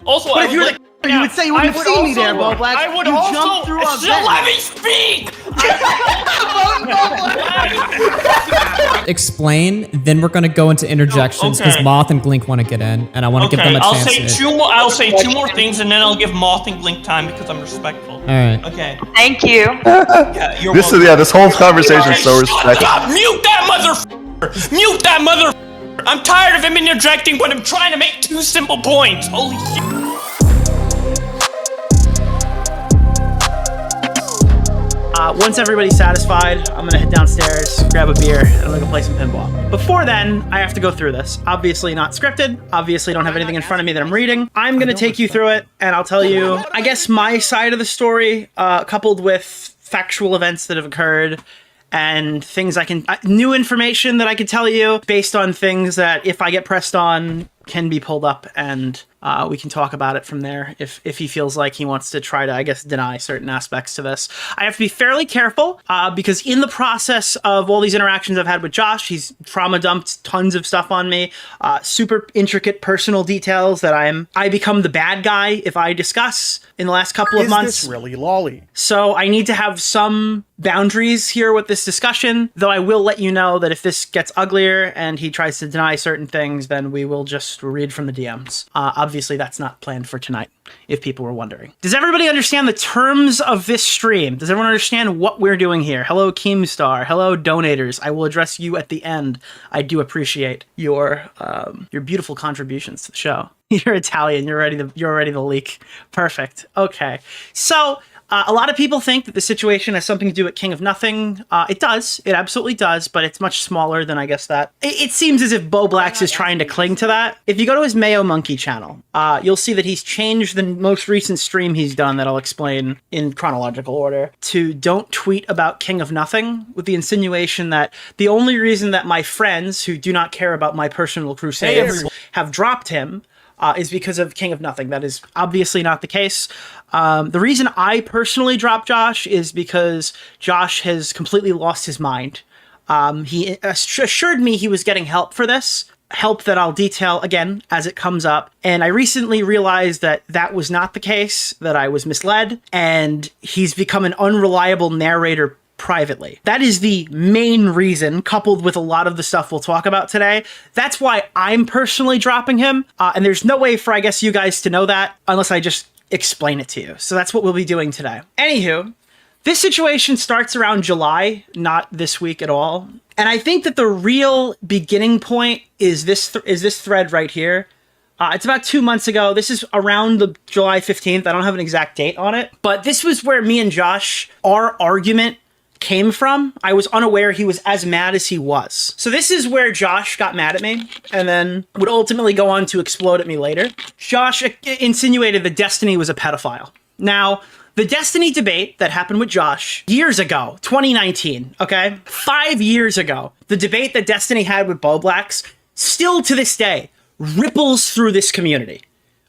Also, But if you were the you would say you wouldn't have seen me there, Bowblax. I would you also. jumped through a Let me speak. Explain, then we're gonna go into interjections because Moth and Glink want to get in, and I want to give them a chance. I'll say two more things, and then I'll give Moth and Glink time because I'm respectful. All right. Okay. Thank you. Yeah, you're welcome. This whole conversation is so respectful. Stop! Mute that motherfucker! Mute that motherfucker! I'm tired of him interjecting when I'm trying to make two simple points. Holy shit. Once everybody's satisfied, I'm gonna head downstairs, grab a beer, and I'm gonna go play some pinball. Before then, I have to go through this. Obviously not scripted, obviously don't have anything in front of me that I'm reading. I'm gonna take you through it, and I'll tell you, I guess, my side of the story, coupled with factual events that have occurred, and things new information that I can tell you based on things that, if I get pressed on, can be pulled up, and we can talk about it from there if he feels like he wants to try to, I guess, deny certain aspects to this. I have to be fairly careful because in the process of all these interactions I've had with Josh, he's trauma dumped tons of stuff on me, super intricate personal details that I become the bad guy if I discuss in the last couple of months. Is this really lolly? So I need to have some boundaries here with this discussion, though I will let you know that if this gets uglier and he tries to deny certain things, then we will just read from the DMs. Obviously, that's not planned for tonight, if people were wondering. Does everybody understand the terms of this stream? Does everyone understand what we're doing here? Hello, Keemstar. Hello, donators. I will address you at the end. I do appreciate your beautiful contributions to the show. You're Italian. You're already the leak. Perfect. Okay. So a lot of people think that the situation has something to do with King of Nothing. It does. It absolutely does, but it's much smaller than, I guess, that. It seems as if Bowblax is trying to cling to that. If you go to his Mayo Monkey channel, you'll see that he's changed the most recent stream he's done that I'll explain in chronological order to don't tweet about King of Nothing, with the insinuation that the only reason that my friends who do not care about my personal crusades have dropped him is because of King of Nothing. That is obviously not the case. The reason I personally dropped Josh is because Josh has completely lost his mind. He assured me he was getting help for this, help that I'll detail again as it comes up. And I recently realized that that was not the case, that I was misled, and he's become an unreliable narrator privately. That is the main reason, coupled with a lot of the stuff we'll talk about today. That's why I'm personally dropping him. And there's no way for, I guess, you guys to know that unless I just explain it to you. So that's what we'll be doing today. Anywho, this situation starts around July, not this week at all. And I think that the real beginning point is this thread right here. It's about 2 months ago. This is around the July 15th. I don't have an exact date on it. But this was where me and Josh, our argument came from. I was unaware he was as mad as he was. So this is where Josh got mad at me and then would ultimately go on to explode at me later. Josh insinuated that Destiny was a pedophile. Now, the Destiny debate that happened with Josh years ago, 2019, okay? 5 years ago, the debate that Destiny had with Bowblax still to this day ripples through this community.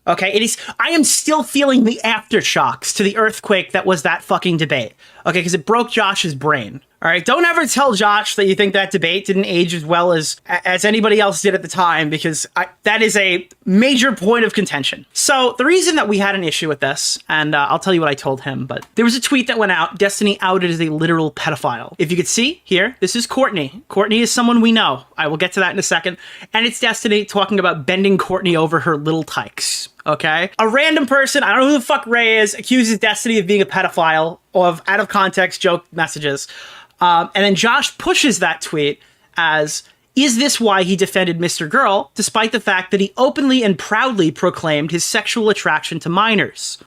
Okay, I am still feeling the aftershocks to the earthquake that was that fucking debate. Okay, because it broke Josh's brain. All right, don't ever tell Josh that you think that debate didn't age as well as anybody else did at the time, because that is a major point of contention. So the reason that we had an issue with this, and I'll tell you what I told him, but there was a tweet that went out, Destiny outed as a literal pedophile. If you could see here, this is Courtney. Courtney is someone we know. I will get to that in a second. And it's Destiny talking about bending Courtney over her little tykes. Okay? A random person, I don't know who the fuck Ray is, accuses Destiny of being a pedophile, of out of context joke messages. And then Josh pushes that tweet as, is this why he defended Mr. Girl, despite the fact that he openly and proudly proclaimed his sexual attraction to minors?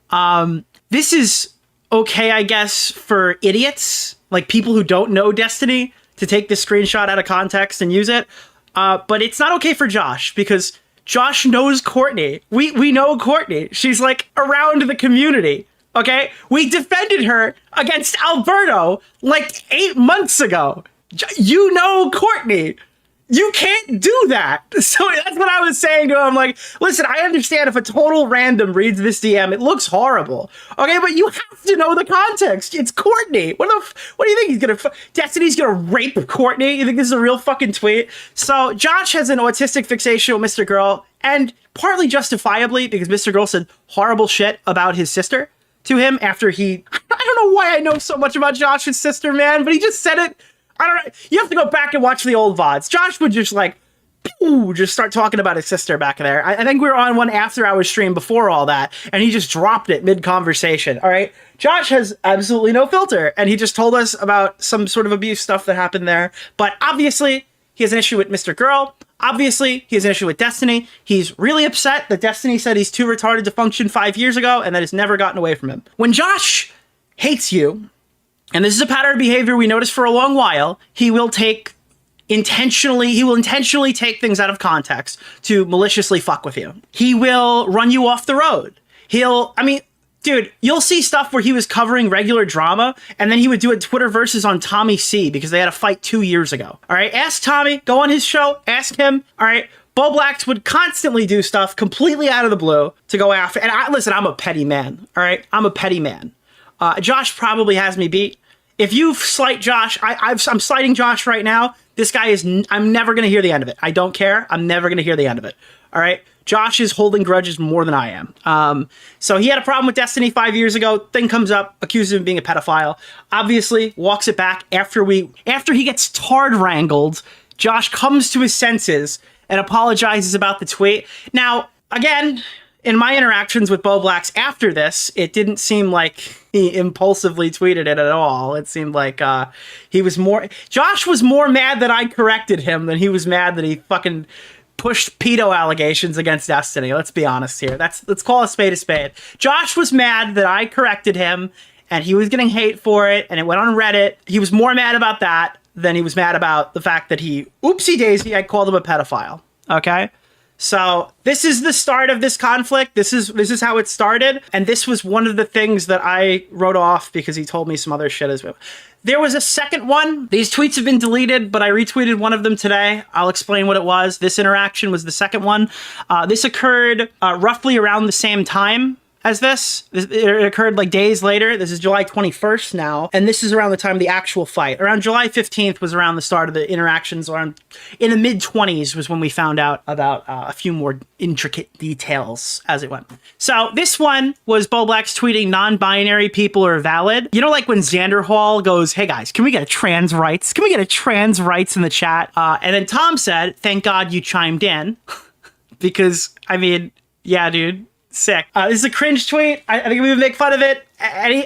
This is okay, I guess, for idiots, like people who don't know Destiny, to take this screenshot out of context and use it. But it's not okay for Josh, because Josh knows Courtney. We know Courtney. She's like around the community. Okay, we defended her against Alberto like 8 months ago. You know Courtney. You can't do that. So that's what I was saying to him. Like, listen, I understand if a total random reads this DM, it looks horrible. Okay, but you have to know the context. It's Courtney. What do you think he's gonna? Destiny's gonna rape Courtney? You think this is a real fucking tweet? So Josh has an autistic fixation with Mr. Girl. And partly justifiably, because Mr. Girl said horrible shit about his sister to him after I don't know why I know so much about Josh's sister, man, but he just said it. I don't know. You have to go back and watch the old VODs. Josh would just just start talking about his sister back there. I think we were on one after hour stream before all that, and he just dropped it mid-conversation, all right? Josh has absolutely no filter, and he just told us about some sort of abuse stuff that happened there. But obviously, he has an issue with Mr. Girl. Obviously, he has an issue with Destiny. He's really upset that Destiny said he's too retarded to function 5 years ago, and that has never gotten away from him. When Josh hates you, and this is a pattern of behavior we noticed for a long while, he will intentionally take things out of context to maliciously fuck with you. He will run you off the road. Dude, you'll see stuff where he was covering regular drama, and then he would do a Twitter versus on Tommy C because they had a fight 2 years ago. All right, ask Tommy, go on his show, ask him. All right, Bowblax would constantly do stuff completely out of the blue to go after. And listen, I'm a petty man. All right, I'm a petty man. Josh probably has me beat. If you slight Josh, I'm slighting Josh right now. This guy I'm never going to hear the end of it. I don't care. I'm never going to hear the end of it. All right. Josh is holding grudges more than I am. So he had a problem with Destiny 5 years ago. Thing comes up, accuses him of being a pedophile. Obviously, walks it back after he gets tard wrangled. Josh comes to his senses and apologizes about the tweet. Now, again, in my interactions with Bowblax after this, it didn't seem like he impulsively tweeted it at all. It seemed like Josh was more mad that I corrected him than he was mad that he fucking pushed pedo allegations against Destiny. Let's be honest here. Let's call a spade a spade. Josh was mad that I corrected him, and he was getting hate for it, and it went on Reddit. He was more mad about that than he was mad about the fact that oopsie daisy, I called him a pedophile. Okay? So this is the start of this conflict. This is how it started. And this was one of the things that I wrote off because he told me some other shit as well. There was a second one. These tweets have been deleted, but I retweeted one of them today. I'll explain what it was. This interaction was the second one. This occurred roughly around the same time as this. It occurred like days later. This is July 21st now, and this is around the time of the actual fight. Around July 15th was around the start of the interactions. Around in the mid-20s was when we found out about a few more intricate details as it went. So this one was Bowblax tweeting non-binary people are valid. You know, like when Xander Hall goes, "Hey guys, can we get a trans rights? Can we get a trans rights in the chat?" And then Tom said, "Thank God you chimed in," because yeah, dude. Sick. This is a cringe tweet. I think we would make fun of it. I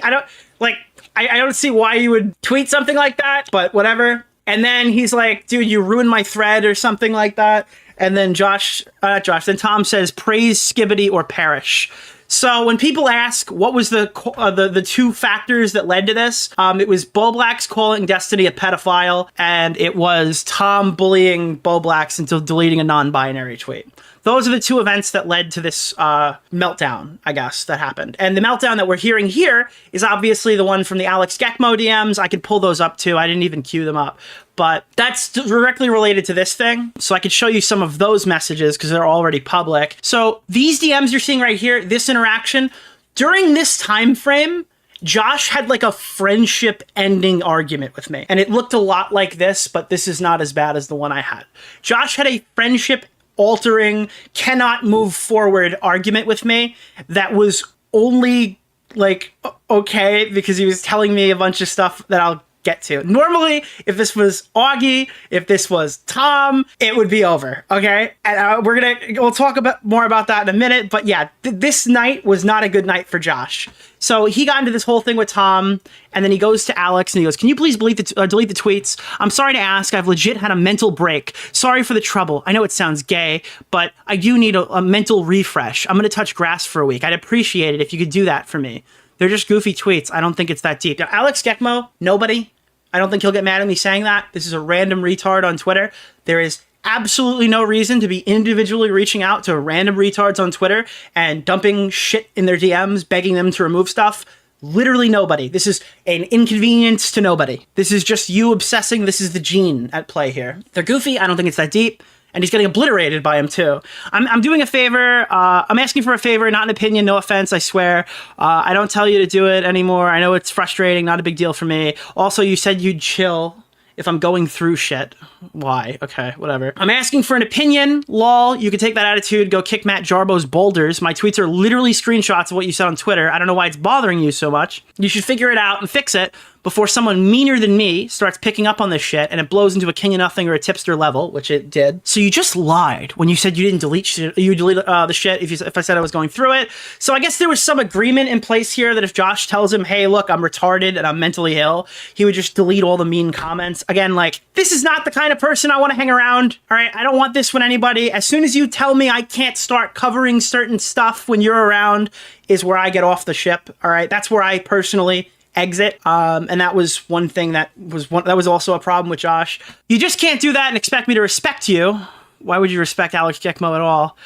don't see why you would tweet something like that, but whatever. And then he's like, "Dude, you ruined my thread," or something like that. And then then Tom says, "Praise Skibbity or perish." So when people ask what was the two factors that led to this, it was Bowblax calling Destiny a pedophile, and it was Tom bullying Bowblax into deleting a non-binary tweet. Those are the two events that led to this meltdown, I guess, that happened. And the meltdown that we're hearing here is obviously the one from the Alex Gekmo DMs. I could pull those up too. I didn't even queue them up. But that's directly related to this thing. So I could show you some of those messages because they're already public. So these DMs you're seeing right here, this interaction, during this time frame, Josh had like a friendship ending argument with me. And it looked a lot like this, but this is not as bad as the one I had. Josh had a friendship altering, cannot move forward argument with me that was only like okay because he was telling me a bunch of stuff that I'll get to. Normally, if this was Augie, if this was Tom, it would be over, okay? And we'll talk more about that in a minute, but yeah, this night was not a good night for Josh. So he got into this whole thing with Tom, and then he goes to Alex and he goes, "Can you please delete the tweets? I'm sorry to ask, I've legit had a mental break. Sorry for the trouble. I know it sounds gay, but I do need a mental refresh. I'm gonna touch grass for a week. I'd appreciate it if you could do that for me. They're just goofy tweets. I don't think it's that deep." Now, Alex Gekmo, nobody. I don't think he'll get mad at me saying that. This is a random retard on Twitter. There is absolutely no reason to be individually reaching out to random retards on Twitter and dumping shit in their DMs, begging them to remove stuff. Literally nobody. This is an inconvenience to nobody. This is just you obsessing. This is the gene at play here. They're goofy. I don't think it's that deep. And he's getting obliterated by him too. I'm doing a favor. I'm asking for a favor, not an opinion. No offense, I swear. I don't tell you to do it anymore. I know it's frustrating. Not a big deal for me. Also, you said you'd chill if I'm going through shit. Why? Okay, whatever. I'm asking for an opinion. Lol. You can take that attitude. Go kick Matt Jarbo's boulders. My tweets are literally screenshots of what you said on Twitter. I don't know why it's bothering you so much. You should figure it out and fix it before someone meaner than me starts picking up on this shit and it blows into a king of nothing or a tipster level, which it did. So you just lied when you said you didn't delete shit. You deleted the shit if I said I was going through it. So I guess there was some agreement in place here that if Josh tells him, hey, look, I'm retarded and I'm mentally ill, he would just delete all the mean comments. Again, like, this is not the kind of person I want to hang around. All right, I don't want this with anybody. As soon as you tell me I can't start covering certain stuff when you're around is where I get off the ship. All right, that's where I personally exit. And that was one thing that was also a problem with Josh. You just can't do that and expect me to respect you. Why would you respect Alex Gekmo at all?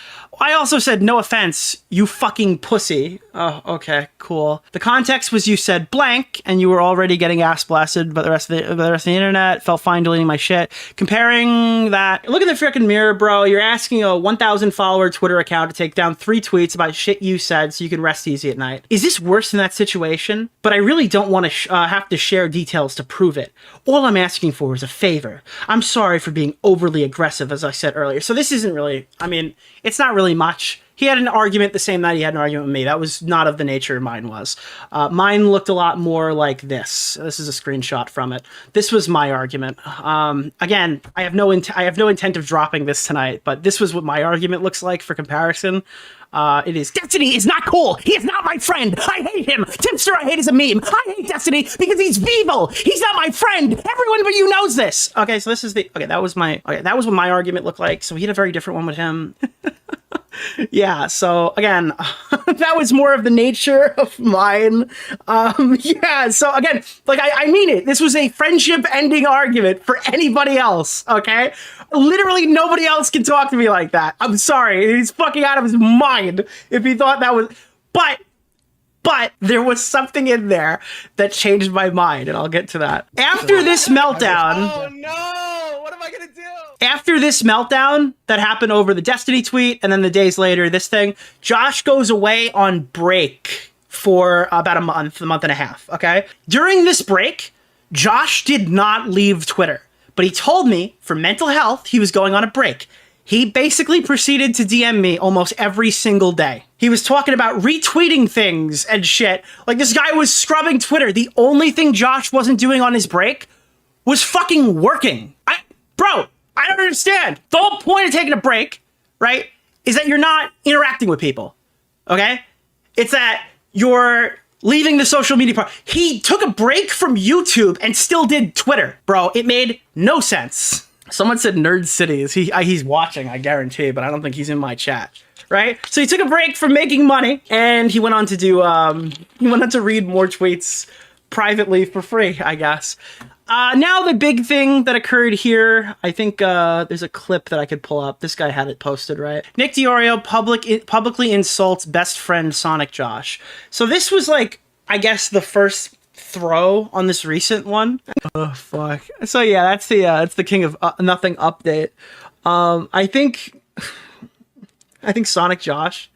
I also said, no offense, you fucking pussy. Oh, okay, cool. The context was you said blank, and you were already getting ass blasted by the rest of the internet. Felt fine deleting my shit. Comparing that, look at the freaking mirror, bro. You're asking a 1,000 follower Twitter account to take down 3 tweets about shit you said so you can rest easy at night. Is this worse than that situation? But I really don't want to have to share details to prove it. All I'm asking for is a favor. I'm sorry for being overly aggressive, as I said earlier. So this isn't really, I mean, it's not really much. He had an argument the same night he had an argument with me. That was not of the nature mine was. Mine looked a lot more like this. This is a screenshot from it. This was my argument. Again, I have no intent of dropping this tonight, but this was what my argument looks like for comparison. It is, Destiny is not cool. He is not my friend. I hate him. Tipster I hate is a meme. I hate Destiny because he's evil. He's not my friend. Everyone but you knows this. Okay, so this is that was what my argument looked like. So he had a very different one with him. Yeah, so again, that was more of the nature of mine. Yeah, so again, like I mean it. This was a friendship ending argument for anybody else, okay? Literally nobody else can talk to me like that. I'm sorry. He's fucking out of his mind if he thought that was... But there was something in there that changed my mind, and I'll get to that. After this meltdown... Oh no! What am I gonna do? After this meltdown that happened over the Destiny tweet, and then the days later, this thing, Josh goes away on break for about a month and a half, okay? During this break, Josh did not leave Twitter, but he told me for mental health, he was going on a break. He basically proceeded to DM me almost every single day. He was talking about retweeting things and shit. Like, this guy was scrubbing Twitter. The only thing Josh wasn't doing on his break was fucking working. Bro, I don't understand. The whole point of taking a break, right, is that you're not interacting with people, okay? It's that you're leaving the social media part. He took a break from YouTube and still did Twitter. Bro, it made no sense. Someone said Nerd City. He's watching, I guarantee, but I don't think he's in my chat, right? So he took a break from making money, and he went on to do, he went on to read more tweets privately for free, I guess. Now the big thing that occurred here, I think there's a clip that I could pull up. This guy had it posted, right? Nick DeOrio publicly insults best friend Sonic Josh. So this was like, I guess, the first throw on this recent one. Oh fuck. So yeah, that's the King of Nothing update. I think Sonic Josh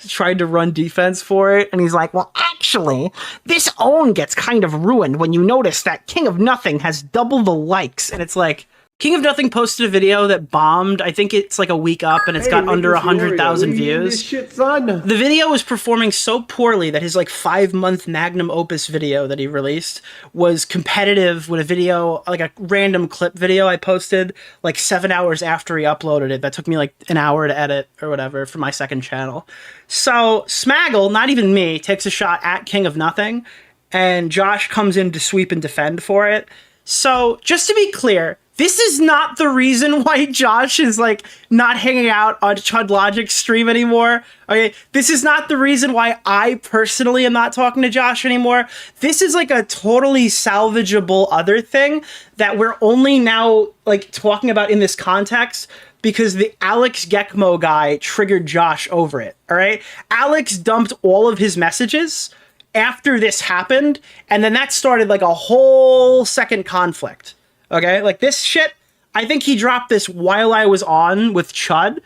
tried to run defense for it, and he's like, well, actually, this own gets kind of ruined when you notice that King of Nothing has double the likes. And it's like, King of Nothing posted a video that bombed. I think it's like a week up, and it's got under 100,000 views. The video was performing so poorly that his like 5-month magnum opus video that he released was competitive with a video, like a random clip video I posted like 7 hours after he uploaded it. That took me like an hour to edit or whatever for my second channel. So Smaggle, not even me, takes a shot at King of Nothing, and Josh comes in to sweep and defend for it. So just to be clear, this is not the reason why Josh is like not hanging out on Chud Logic's stream anymore. Okay, this is not the reason why I personally am not talking to Josh anymore. This is like a totally salvageable other thing that we're only now like talking about in this context because the Alex Gekmo guy triggered Josh over it. All right, Alex dumped all of his messages after this happened, and then that started like a whole second conflict. Okay, like this shit, I think he dropped this while I was on with Chud.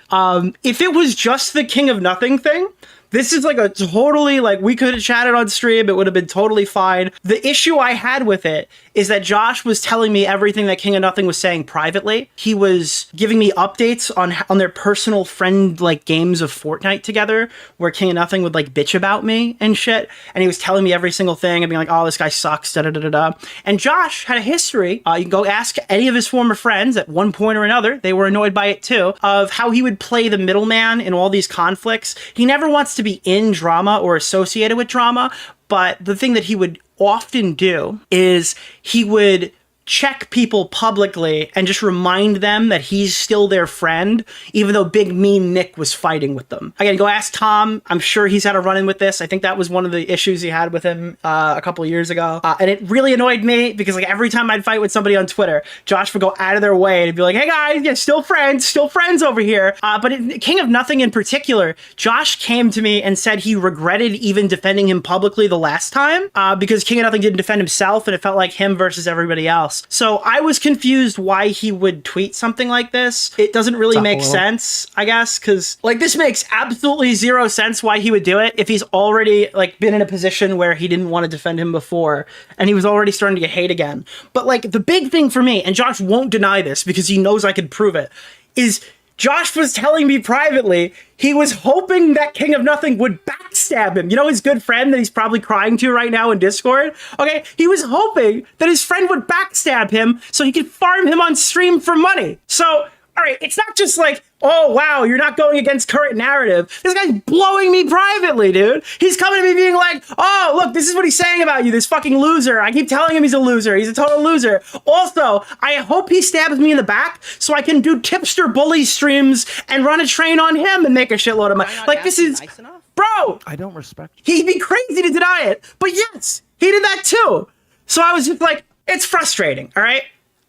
If it was just the King of Nothing thing, This is like a totally, like, we could have chatted on stream. It would have been totally fine. The issue I had with it is that Josh was telling me everything that King of Nothing was saying privately. He was giving me updates on their personal friend, like, games of Fortnite together, where King of Nothing would, like, bitch about me and shit. And he was telling me every single thing and being like, oh, this guy sucks, da-da-da-da-da. And Josh had a history, you can go ask any of his former friends at one point or another, they were annoyed by it too, of how he would play the middleman in all these conflicts. He never wants to be in drama or associated with drama, but the thing that he would often do is he would check people publicly and just remind them that he's still their friend, even though Big Mean Nick was fighting with them. Again, go ask Tom. I'm sure he's had a run-in with this. I think that was one of the issues he had with him a couple of years ago. And it really annoyed me because, like, every time I'd fight with somebody on Twitter, Josh would go out of their way to be like, hey guys, yeah, still friends over here. But King of Nothing in particular, Josh came to me and said he regretted even defending him publicly the last time because King of Nothing didn't defend himself and it felt like him versus everybody else. So I was confused why he would tweet something like this. It doesn't really make sense, I guess, because, like, this makes absolutely zero sense why he would do it if he's already, like, been in a position where he didn't want to defend him before and he was already starting to get hate again. But, like, the big thing for me, and Josh won't deny this because he knows I could prove it, is Josh was telling me privately he was hoping that King of Nothing would backstab him. You know, his good friend that he's probably crying to right now in Discord? Okay, he was hoping that his friend would backstab him so he could farm him on stream for money. So, all right, it's not just like, oh, wow, you're not going against current narrative. This guy's blowing me privately, dude. He's coming to me being like, oh, look, this is what he's saying about you, this fucking loser. I keep telling him he's a loser. He's a total loser. Also, I hope he stabs me in the back so I can do tipster bully streams and run a train on him and make a shitload of money. Like, this is... Nice enough? Bro! I don't respect you. He'd be crazy to deny it. But yes, he did that too. So I was just like, it's frustrating, all right?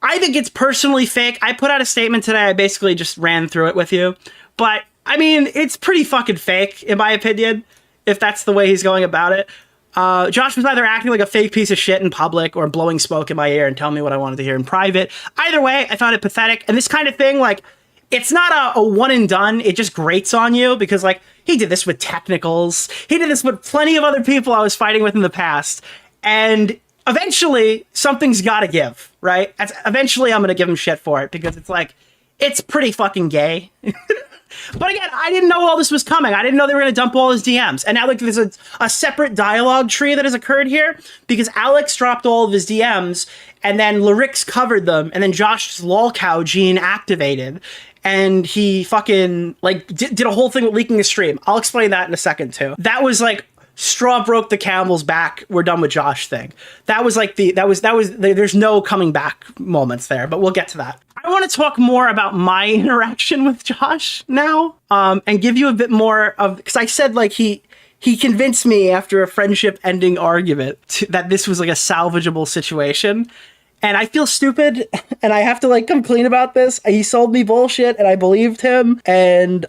I think it's personally fake. I put out a statement today. I basically just ran through it with you. But, I mean, it's pretty fucking fake, in my opinion, if that's the way he's going about it. Josh was either acting like a fake piece of shit in public or blowing smoke in my ear and telling me what I wanted to hear in private. Either way, I found it pathetic. And this kind of thing, like, it's not a one and done. It just grates on you because, like, he did this with Technicals. He did this with plenty of other people I was fighting with in the past. And eventually, something's got to give, right? Eventually, I'm going to give him shit for it because it's like, it's pretty fucking gay. But again, I didn't know all this was coming. I didn't know they were going to dump all his DMs. And now, like, there's a separate dialogue tree that has occurred here because Alex dropped all of his DMs and then Lyrix covered them and then Josh's lolcow gene activated. And he fucking, like, did a whole thing with leaking the stream. I'll explain that in a second, too. That was, like, straw broke the camel's back, we're done with Josh thing. That was like there's no coming back moments there, but we'll get to that. I want to talk more about my interaction with Josh now, and give you a bit more of, because I said, like, he convinced me after a friendship ending argument that this was like a salvageable situation. And I feel stupid and I have to, like, come clean about this. He sold me bullshit and I believed him. And,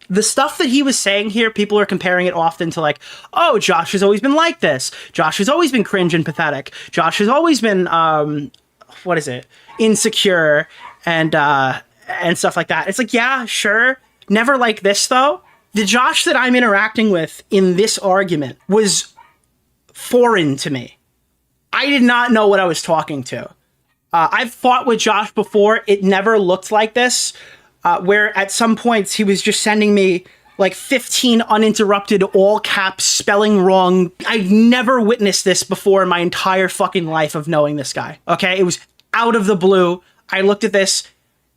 the stuff that he was saying here, people are comparing it often to, like, oh, Josh has always been like this. Josh has always been cringe and pathetic. Josh has always been, insecure and stuff like that. It's like, yeah, sure. Never like this, though. The Josh that I'm interacting with in this argument was foreign to me. I did not know what I was talking to. I've fought with Josh before. It never looked like this. Where at some points he was just sending me like 15 uninterrupted all caps spelling wrong. I've never witnessed this before in my entire fucking life of knowing this guy. Okay, it was out of the blue. I looked at this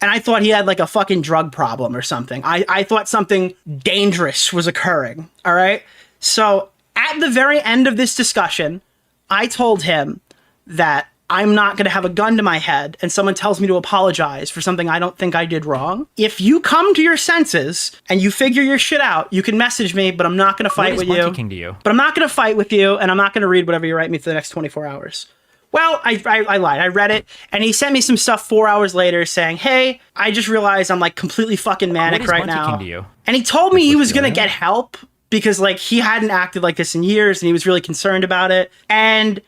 and I thought he had like a fucking drug problem or something. I thought something dangerous was occurring. All right. So at the very end of this discussion, I told him that I'm not going to have a gun to my head and someone tells me to apologize for something I don't think I did wrong. If you come to your senses and you figure your shit out, you can message me, but I'm not going to fight with you. King to you. But I'm not going to fight with you, and I'm not going to read whatever you write me for the next 24 hours. Well, I lied. I read it, and he sent me some stuff 4 hours later saying, hey, I just realized I'm, like, completely fucking manic right now. King to you? And he told me he was going to get help because, like, he hadn't acted like this in years, and he was really concerned about it. And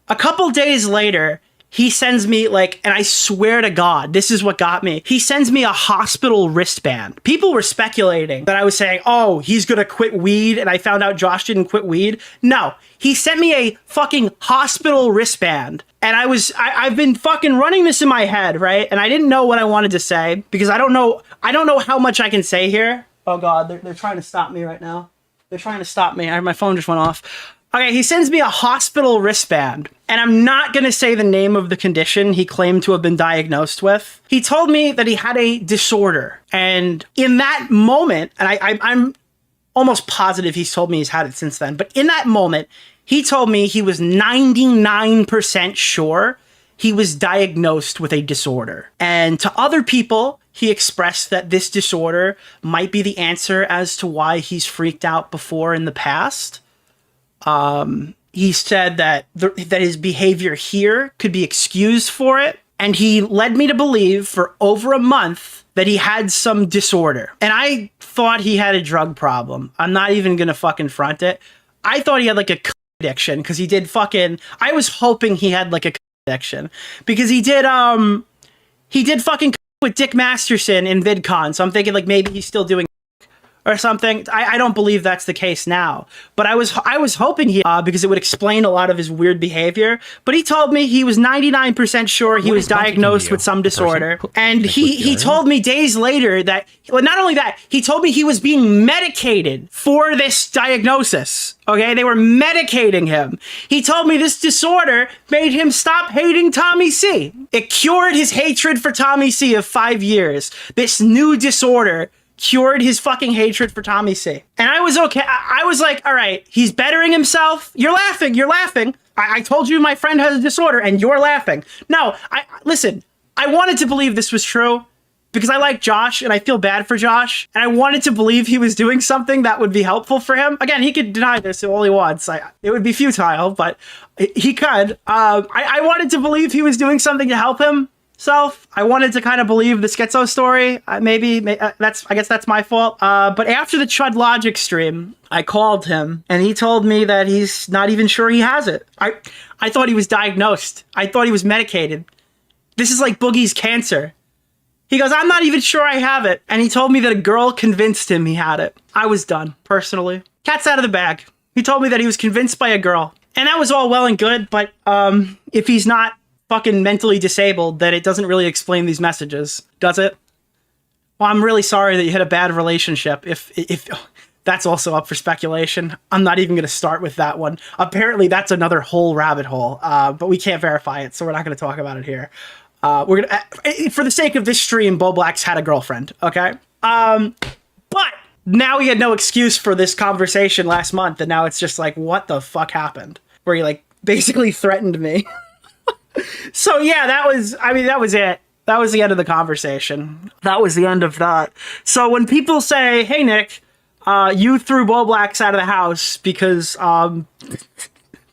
a couple days later, he sends me like, and I swear to God, this is what got me. He sends me a hospital wristband. People were speculating that I was saying, oh, he's gonna quit weed, and I found out Josh didn't quit weed. No, he sent me a fucking hospital wristband. And I've been fucking running this in my head, right? And I didn't know what I wanted to say because I don't know how much I can say here. Oh God, they're trying to stop me right now. They're trying to stop me. My phone just went off. Okay, he sends me a hospital wristband, and I'm not going to say the name of the condition he claimed to have been diagnosed with. He told me that he had a disorder, and in that moment, and I'm almost positive he's told me he's had it since then, but in that moment, he told me he was 99% sure he was diagnosed with a disorder. And to other people, he expressed that this disorder might be the answer as to why he's freaked out before in the past. He said that his behavior here could be excused for it. And he led me to believe for over a month that he had some disorder. And I thought he had a drug problem. I'm not even going to fucking front it. I thought he had like a addiction because he did fucking, I was hoping he had like a addiction because he did fucking with Dick Masterson in VidCon. So I'm thinking like maybe he's still doing or something. I don't believe that's the case now, but I was hoping he because it would explain a lot of his weird behavior. But he told me he was 99% sure he was diagnosed with some disorder, and he told me days later that, well, not only that, he told me he was being medicated for this diagnosis. Okay, they were medicating him. He told me this disorder made him stop hating Tommy C. It cured his hatred for Tommy C of 5 years. This new disorder cured his fucking hatred for Tommy C. And I was okay. I was like, all right, he's bettering himself. You're laughing. I told you my friend has a disorder and you're laughing. No, listen, I wanted to believe this was true because I like Josh and I feel bad for Josh. And I wanted to believe he was doing something that would be helpful for him. Again, he could deny this all he wants. It would be futile, but he could. I wanted to believe he was doing something to help him. I wanted to kind of believe the schizo story. Maybe I guess that's my fault. But after the Chud Logic stream, I called him and he told me that he's not even sure he has it. I thought he was diagnosed. I thought he was medicated. This is like Boogie's cancer. He goes, I'm not even sure I have it. And he told me that a girl convinced him he had it. I was done, personally. Cat's out of the bag. He told me that he was convinced by a girl. And that was all well and good, but if he's not fucking mentally disabled, that it doesn't really explain these messages, does it? Well, I'm really sorry that you had a bad relationship. If that's also up for speculation. I'm not even going to start with that one. Apparently that's another whole rabbit hole, but we can't verify it, so we're not going to talk about it here. We're gonna, for the sake of this stream, Bowblax had a girlfriend, okay? But now he had no excuse for this conversation last month, and now it's just like, what the fuck happened? Where he like basically threatened me. So yeah, that was it. That was the end of the conversation. That was the end of that. So when people say, hey Nick, you threw Bowblax out of the house because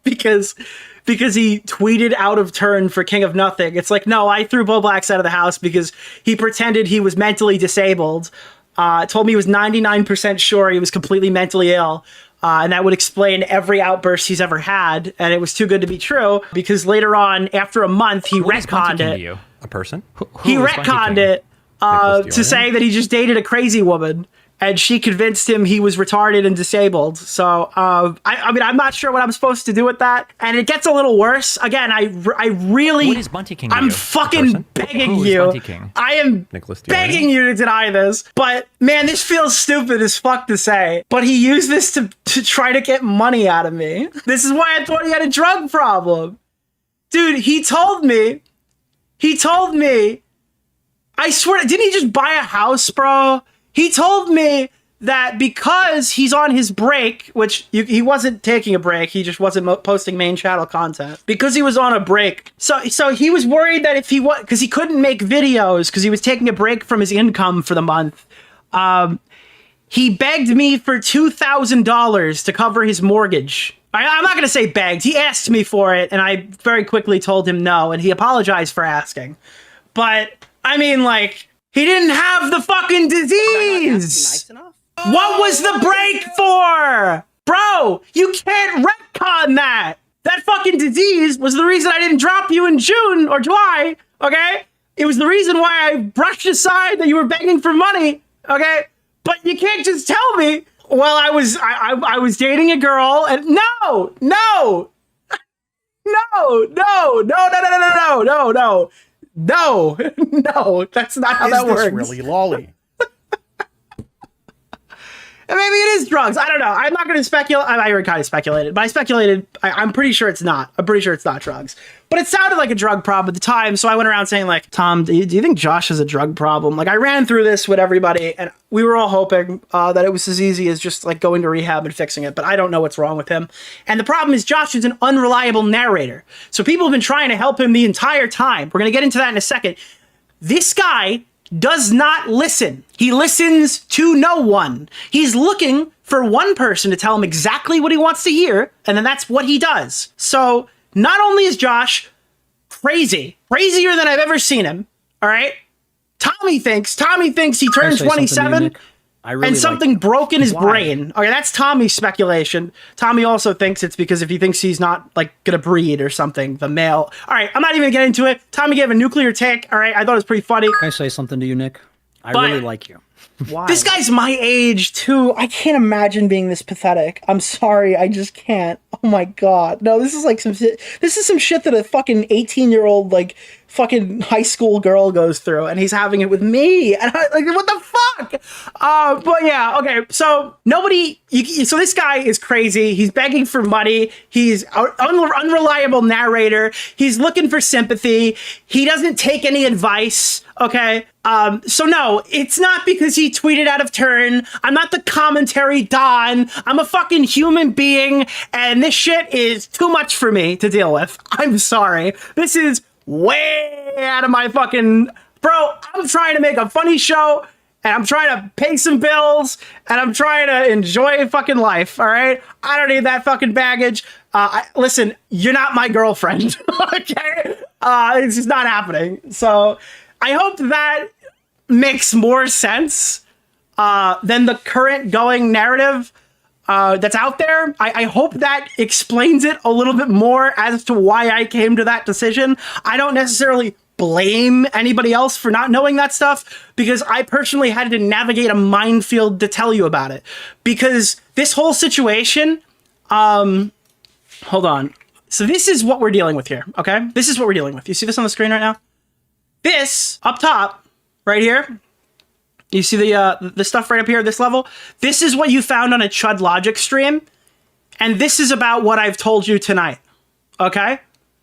he tweeted out of turn for King of Nothing, it's like, no, I threw Bowblax out of the house because he pretended he was mentally disabled, told me he was 99% sure he was completely mentally ill, and that would explain every outburst he's ever had, and it was too good to be true, because later on, after a month, he retconned it. You? A person? He retconned it to say that he just dated a crazy woman, and she convinced him he was retarded and disabled. So, I mean, I'm not sure what I'm supposed to do with that. And it gets a little worse. Again, I really... What is Bunty King? I'm fucking begging you. I am begging you to deny this. But, man, this feels stupid as fuck to say. But he used this to try to get money out of me. This is why I thought he had a drug problem. Dude, he told me, I swear, didn't he just buy a house, bro? He told me that because he's on his break, which he wasn't taking a break, he just wasn't posting main channel content. Because he was on a break. So he was worried that if he was, because he couldn't make videos because he was taking a break from his income for the month. He begged me for $2,000 to cover his mortgage. I'm not going to say begged. He asked me for it, and I very quickly told him no, and he apologized for asking. But, I mean, like... he didn't have the fucking disease! What was the break for? Bro, you can't retcon that! That fucking disease was the reason I didn't drop you in June or July, okay? It was the reason why I brushed aside that you were begging for money, okay? But you can't just tell me, well, I was dating a girl and no, that's not how that works. Is this really lolly? And maybe it is drugs. I don't know. I'm not going to speculate. I already kind of speculated, but I speculated. I'm pretty sure it's not. I'm pretty sure it's not drugs. But it sounded like a drug problem at the time, so I went around saying, like, Tom, do you think Josh has a drug problem? Like, I ran through this with everybody, and we were all hoping that it was as easy as just, like, going to rehab and fixing it, but I don't know what's wrong with him. And the problem is Josh is an unreliable narrator. So people have been trying to help him the entire time. We're going to get into that in a second. This guy does not listen. He listens to no one. He's looking for one person to tell him exactly what he wants to hear, and then that's what he does. So not only is Josh crazier than I've ever seen him, all right? Tommy thinks he turned 27 and something broke in his brain. Okay, that's Tommy's speculation. Tommy also thinks it's because if he thinks he's not, like, gonna breed or something, the male. All right, I'm not even getting into it. Tommy gave a nuclear take, all right? I thought it was pretty funny. Can I say something to you, Nick? I really like you. Why? This guy's my age, too. I can't imagine being this pathetic. I'm sorry, I just can't. Oh my god. No, this is like some shit. This is some shit that a fucking 18-year-old, like, fucking high school girl goes through, and he's having it with me. And I, like, what the fuck? But yeah, okay. So so this guy is crazy. He's begging for money. He's an unreliable narrator. He's looking for sympathy. He doesn't take any advice. Okay. So no, it's not because he tweeted out of turn. I'm not the commentary Don. I'm a fucking human being, and this shit is too much for me to deal with. I'm sorry. This is way out of my fucking... Bro, I'm trying to make a funny show, and I'm trying to pay some bills, and I'm trying to enjoy fucking life, all right? I don't need that fucking baggage. Listen, you're not my girlfriend, okay? It's just not happening. So I hope that makes more sense than the current going narrative that's out there. I hope that explains it a little bit more as to why I came to that decision. I don't necessarily blame anybody else for not knowing that stuff, because I personally had to navigate a minefield to tell you about it. Because this whole situation, hold on. So this is what we're dealing with here, okay? This is what we're dealing with. You see this on the screen right now? This, up top, right here, you see the stuff right up here at this level? This is what you found on a Chud Logic stream, and this is about what I've told you tonight, okay?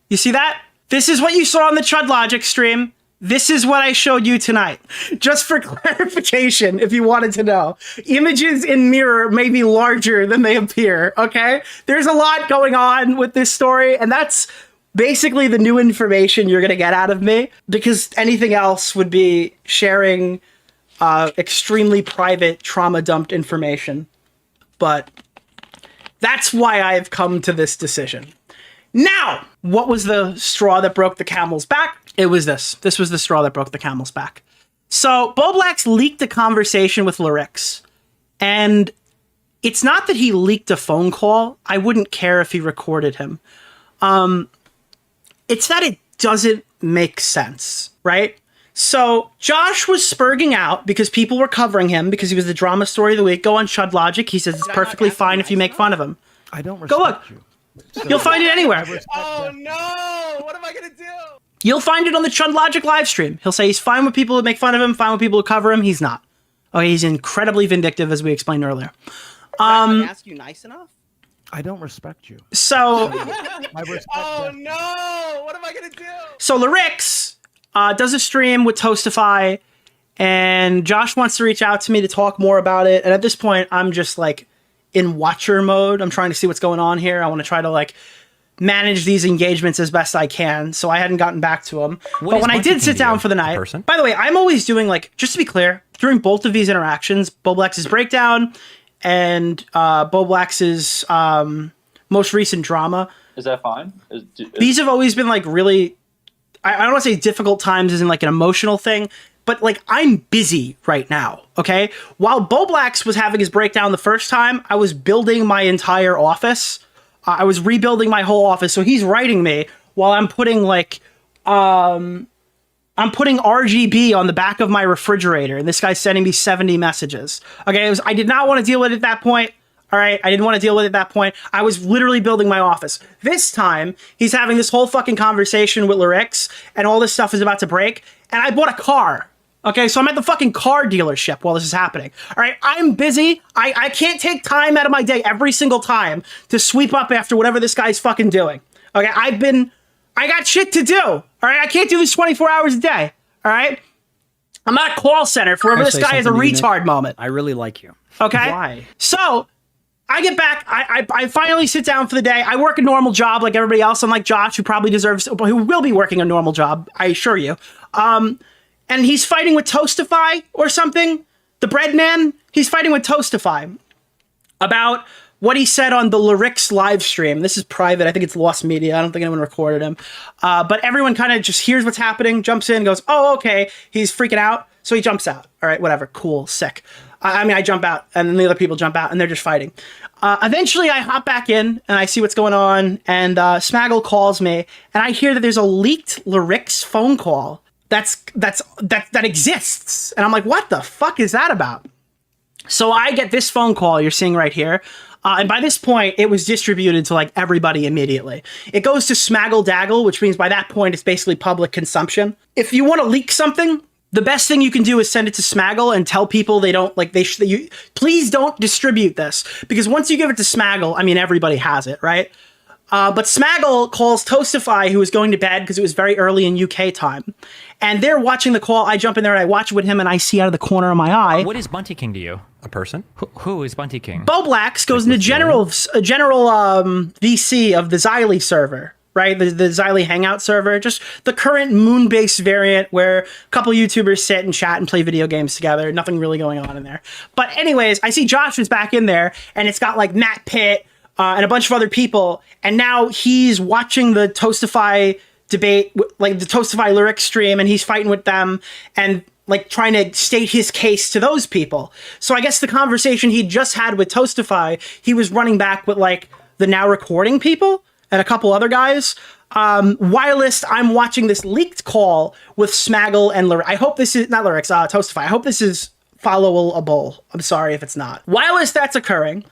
You see that? This is what you saw on the Chud Logic stream. This is what I showed you tonight. Just for clarification, if you wanted to know. Images in mirror may be larger than they appear, okay? There's a lot going on with this story, and that's basically the new information you're gonna get out of me, because anything else would be sharing extremely private, trauma-dumped information. But that's why I've come to this decision. Now, what was the straw that broke the camel's back? It was this. This was the straw that broke the camel's back. So, Bowblax leaked a conversation with Larix. And it's not that he leaked a phone call. I wouldn't care if he recorded him. It's that it doesn't make sense, right? So Josh was spurging out because people were covering him because he was the drama story of the week. Go on Chud Logic. He says it's perfectly fine if you make fun of him. I don't respect Go look. you. You'll find it anywhere. Oh no! What am I gonna do? You'll find it on the Chud Logic live stream. He'll say he's fine with people who make fun of him, fine with people who cover him. He's not. Okay, he's incredibly vindictive, as we explained earlier. I ask you nice enough? I don't respect you. So, I respect Oh them. no! What am I gonna do? so Larix does a stream with Toastify, and Josh wants to reach out to me to talk more about it. And at this point, I'm just like in watcher mode. I'm trying to see what's going on here. I want to try to like manage these engagements as best I can. So I hadn't gotten back to him. But when I did sit down for the night, by the way, I'm always doing like, just to be clear, during both of these interactions, Bowblax's breakdown and Bowblax's most recent drama. Is that fine? These have always been like really, I don't want to say difficult times as in like an emotional thing, but like I'm busy right now, okay? While Bowblax was having his breakdown the first time, I was building my entire office I was rebuilding my whole office. So he's writing me while I'm putting like, I'm putting RGB on the back of my refrigerator, and this guy's sending me 70 messages. Okay, I did not want to deal with it at that point. All right, I didn't want to deal with it at that point. I was literally building my office. This time, he's having this whole fucking conversation with Lyrix, and all this stuff is about to break, and I bought a car. Okay, so I'm at the fucking car dealership while this is happening. All right, I'm busy. I can't take time out of my day every single time to sweep up after whatever this guy's fucking doing. Okay, I got shit to do. All right, I can't do this 24 hours a day. All right, I'm at a call center for wherever this guy has a retard moment. I really like you. Okay, Why? So I get back. I finally sit down for the day. I work a normal job like everybody else, unlike Josh, who probably deserves, who will be working a normal job, I assure you. And he's fighting with Toastify or something. The bread man, he's fighting with Toastify about what he said on the Lyrix live stream. This is private. I think it's lost media. I don't think anyone recorded him. But everyone kind of just hears what's happening, jumps in, goes, oh, okay. He's freaking out. So he jumps out. All right, whatever. Cool. Sick. I jump out, and then the other people jump out, and they're just fighting. Eventually, I hop back in, and I see what's going on, and Smaggle calls me, and I hear that there's a leaked Lyrix phone call that exists. And I'm like, what the fuck is that about? So I get this phone call you're seeing right here. And by this point, it was distributed to like everybody immediately. It goes to Smaggle Daggle, which means by that point, it's basically public consumption. If you want to leak something, the best thing you can do is send it to Smaggle and tell people they don't like please don't distribute this, because once you give it to Smaggle, I mean, everybody has it, right? But Smaggle calls Toastify, who was going to bed because it was very early in UK time. And they're watching the call. I jump in there and I watch it with him, and I see out of the corner of my eye. What is Bunty King to you? A person? Who is Bunty King? Bowblax goes into general VC of the Xylee server, right? The Xylee Hangout server, just the current moon-based variant where a couple YouTubers sit and chat and play video games together. Nothing really going on in there. But anyways, I see Josh is back in there, and it's got like Matt Pitt, and a bunch of other people, and now he's watching the Toastify debate, like the Toastify Lyrix stream, and he's fighting with them and like trying to state his case to those people. So I guess the conversation he just had with Toastify, he was running back with like the now recording people and a couple other guys. Whilst I'm watching this leaked call with Smaggle and Lyrix. I hope this is not Lyrix, Toastify. I hope this is followable. I'm sorry if it's not. Whilst that's occurring,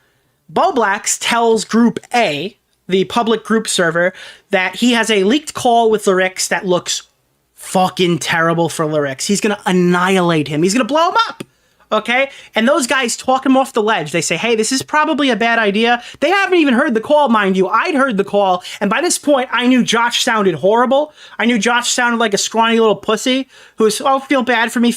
Bowblax tells Group A, the public group server, that he has a leaked call with Lyrix that looks fucking terrible for Lyrix. He's gonna annihilate him. He's gonna blow him up. Okay? And those guys talk him off the ledge. They say, hey, this is probably a bad idea. They haven't even heard the call, mind you. I'd heard the call, and by this point, I knew Josh sounded horrible. I knew Josh sounded like a scrawny little pussy who's, oh, feel bad for me,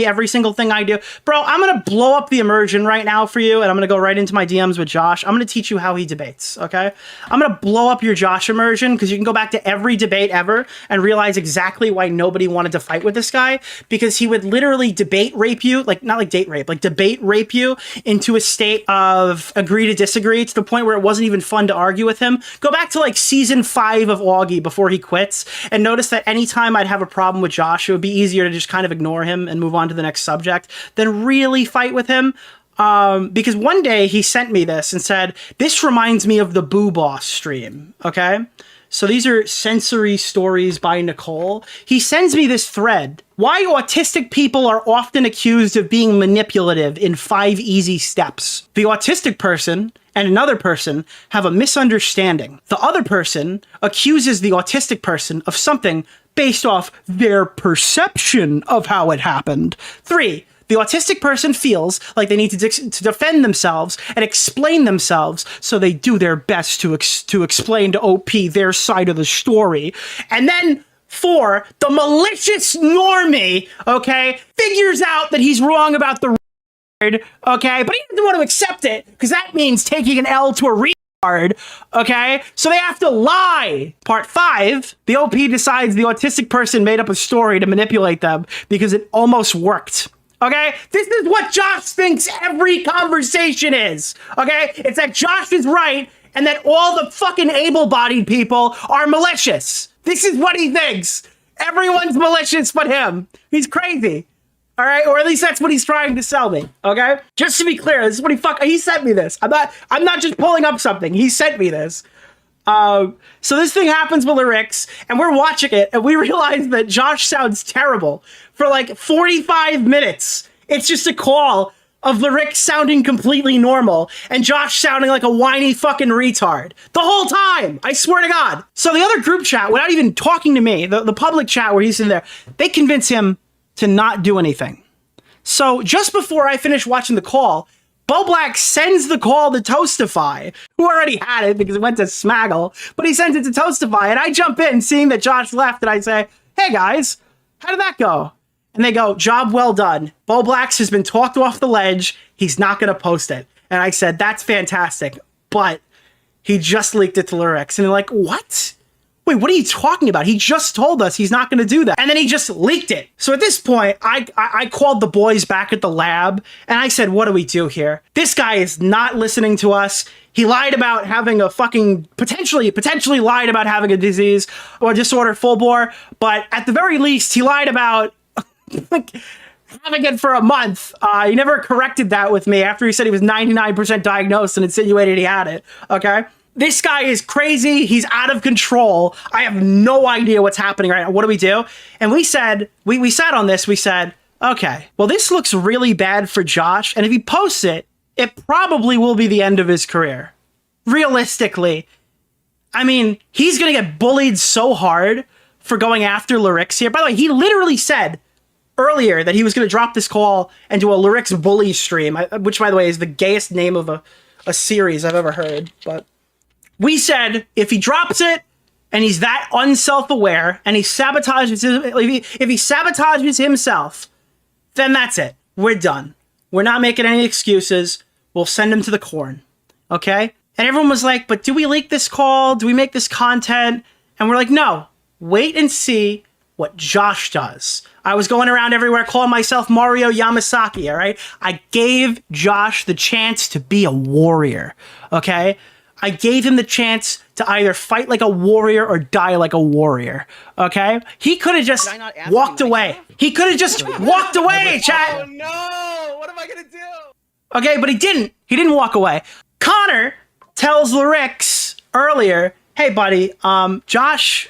every single thing I do. Bro, I'm gonna blow up the immersion right now for you, and I'm gonna go right into my DMs with Josh. I'm gonna teach you how he debates, okay? I'm gonna blow up your Josh immersion, because you can go back to every debate ever and realize exactly why nobody wanted to fight with this guy, because he would literally debate rape you, like, not like date rape, like debate rape you into a state of agree to disagree, to the point where it wasn't even fun to argue with him. Go back to like season 5 of Augie before he quits, and notice that anytime I'd have a problem with Josh, it would be easier to just kind of ignore him and move on to the next subject than really fight with him. Because one day he sent me this and said, this reminds me of the Boo Boss stream, okay? So these are sensory stories by Nicole. He sends me this thread. Why autistic people are often accused of being manipulative in 5 easy steps. The autistic person and another person have a misunderstanding. The other person accuses the autistic person of something based off their perception of how it happened. 3, the autistic person feels like they need to defend themselves and explain themselves, so they do their best to explain to OP their side of the story. And then 4, the malicious normie, okay, figures out that he's wrong about the okay, but he doesn't want to accept it, because that means taking an L to a retard, okay? So they have to lie. Part 5, the OP decides the autistic person made up a story to manipulate them because it almost worked. Okay? This is what Josh thinks every conversation is. Okay? It's that Josh is right and that all the fucking able-bodied people are malicious. This is what he thinks. Everyone's malicious but him. He's crazy. All right? Or at least that's what he's trying to sell me. Okay? Just to be clear, this is what he sent me this. I'm not just pulling up something. He sent me this. So this thing happens with lyrics, and we're watching it, and we realize that Josh sounds terrible for like 45 minutes. It's just a call of lyrics sounding completely normal, and Josh sounding like a whiny fucking retard the whole time. I swear to God. So the other group chat, without even talking to me, the public chat where he's in there, they convince him to not do anything. So just before I finish watching the call, Bowblax sends the call to Toastify, who already had it because it went to Smaggle, but he sends it to Toastify, and I jump in seeing that Josh left, and I say, hey guys, how did that go? And they go, job well done. Bowblax has been talked off the ledge. He's not going to post it. And I said, that's fantastic, but he just leaked it to lyrics. And they're like, what? Wait, what are you talking about? He just told us he's not going to do that. And then he just leaked it. So at this point, I called the boys back at the lab, and I said, what do we do here? This guy is not listening to us. He lied about having a fucking, potentially lied about having a disease or disorder full bore. But at the very least, he lied about like having it for a month. He never corrected that with me after he said he was 99% diagnosed and insinuated he had it. Okay. This guy is crazy. He's out of control. I have no idea what's happening right now. What do we do? And we said, we sat on this. We said, okay, well, this looks really bad for Josh. And if he posts it, it probably will be the end of his career. Realistically. I mean, he's going to get bullied so hard for going after lyrics here. By the way, he literally said earlier that he was going to drop this call and do a lyrics bully stream, which, by the way, is the gayest name of a series I've ever heard. But we said if he drops it and he's that unself-aware and he sabotages, if he sabotages himself, then that's it. We're done. We're not making any excuses. We'll send him to the corn. Okay? And everyone was like, but do we leak this call? Do we make this content? And we're like, no. Wait and see what Josh does. I was going around everywhere calling myself Mario Yamasaki, all right? I gave Josh the chance to be a warrior, okay? I gave him the chance to either fight like a warrior or die like a warrior, okay? He could have just walked away. He could have just walked away, chat. Oh no, what am I gonna do? Okay, but he didn't. He didn't walk away. Connor tells lyrics earlier, hey buddy, Josh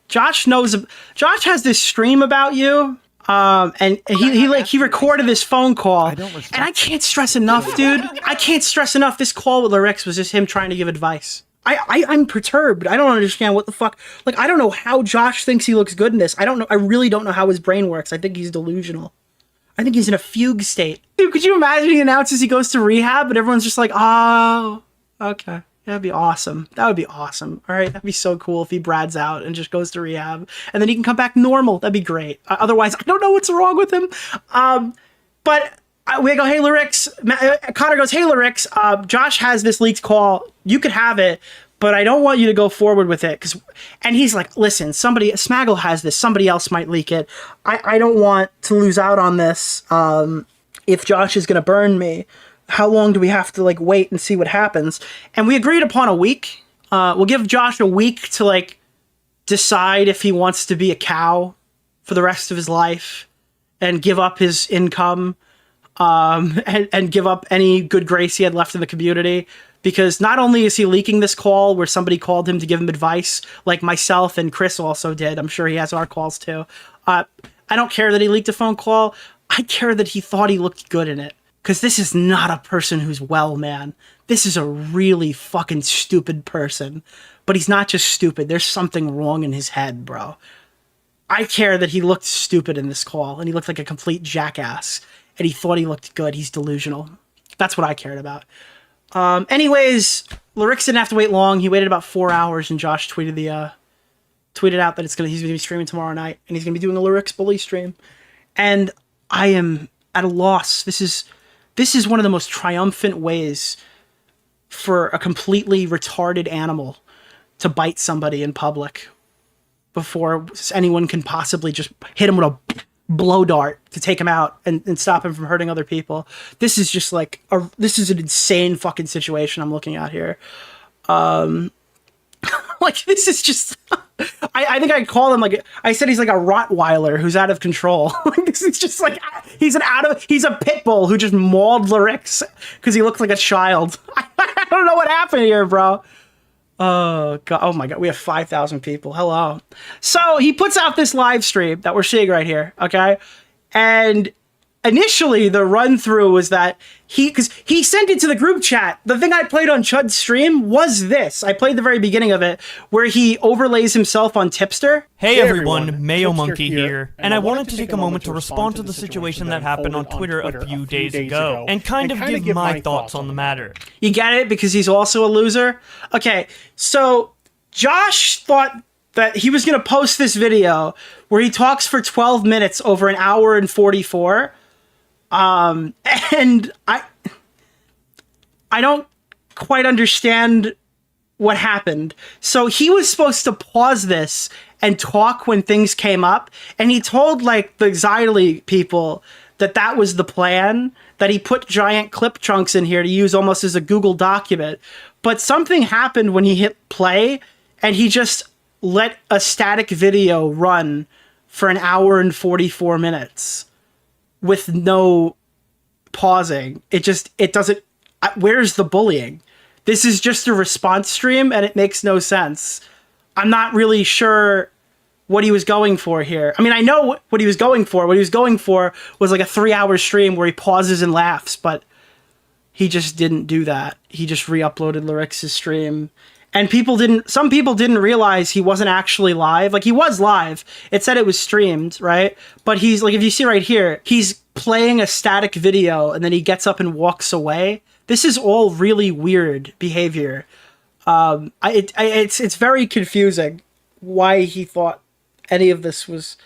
has this stream about you. And he recorded this phone call, and I can't stress enough, dude. I can't stress enough. This call with lyrics was just him trying to give advice. I'm perturbed. I don't understand what the fuck. Like, I don't know how Josh thinks he looks good in this. I don't know. I really don't know how his brain works. I think he's delusional. I think he's in a fugue state. Dude, could you imagine he announces he goes to rehab, and everyone's just like, oh, okay. That'd be awesome. That would be awesome. All right. That'd be so cool if he brads out and just goes to rehab and then he can come back normal. That'd be great. Otherwise, I don't know what's wrong with him. But we go, hey, lyrics. Connor goes, hey, lyrics. Josh has this leaked call. You could have it, but I don't want you to go forward with it. And he's like, listen, Smaggle has this. Somebody else might leak it. I don't want to lose out on this if Josh is going to burn me. How long do we have to like wait and see what happens? And we agreed upon a week. We'll give Josh a week to like decide if he wants to be a cow for the rest of his life and give up his income and give up any good grace he had left in the community. Because not only is he leaking this call where somebody called him to give him advice, like myself and Chris also did. I'm sure he has our calls too. I don't care that he leaked a phone call. I care that he thought he looked good in it. Because this is not a person who's well, man. This is a really fucking stupid person. But he's not just stupid. There's something wrong in his head, bro. I care that he looked stupid in this call. And he looked like a complete jackass. And he thought he looked good. He's delusional. That's what I cared about. Anyways, Lyrics didn't have to wait long. He waited about 4 hours. And Josh tweeted out that he's gonna be streaming tomorrow night. And he's going to be doing a Lyrics bully stream. And I am at a loss. This is one of the most triumphant ways for a completely retarded animal to bite somebody in public before anyone can possibly just hit him with a blow dart to take him out and stop him from hurting other people. This is just like, this is an insane fucking situation I'm looking at here. Like, this is just... I think I call him like, I said he's like a Rottweiler who's out of control. It's just like, he's a pit bull who just mauled Lyrics because he looked like a child. I don't know what happened here, bro. Oh god! Oh my god! We have 5,000 people. Hello. So he puts out this live stream that we're seeing right here. Okay, and initially the run through was that because he sent it to the group chat. The thing I played on Chud's stream was this. I played the very beginning of it where he overlays himself on Tipster. Hey everyone, Mayo Monkey here, and I wanted to take a moment to respond to the situation that happened on Twitter a few days ago, and kind of give my thoughts on the matter. You get it? Because he's also a loser? Okay, so Josh thought that he was going to post this video where he talks for 12 minutes over an hour and 44. And I don't quite understand what happened. So he was supposed to pause this and talk when things came up, and he told like the Xylee people that was the plan, that he put giant clip chunks in here to use almost as a Google document. But something happened when he hit play, and he just let a static video run for an hour and 44 minutes with no pausing. It doesn't. Where's the bullying? This is just a response stream, and it makes no sense. I'm not really sure what he was going for here. I mean, I know what he was going for. What he was going for was like a 3-hour stream where he pauses and laughs, but he just didn't do that. He just re-uploaded Lyric's stream. And some people didn't realize he wasn't actually live. Like, he was live. It said it was streamed, right? But he's, like, if you see right here, he's playing a static video, and then he gets up and walks away. This is all really weird behavior. It's very confusing why he thought any of this was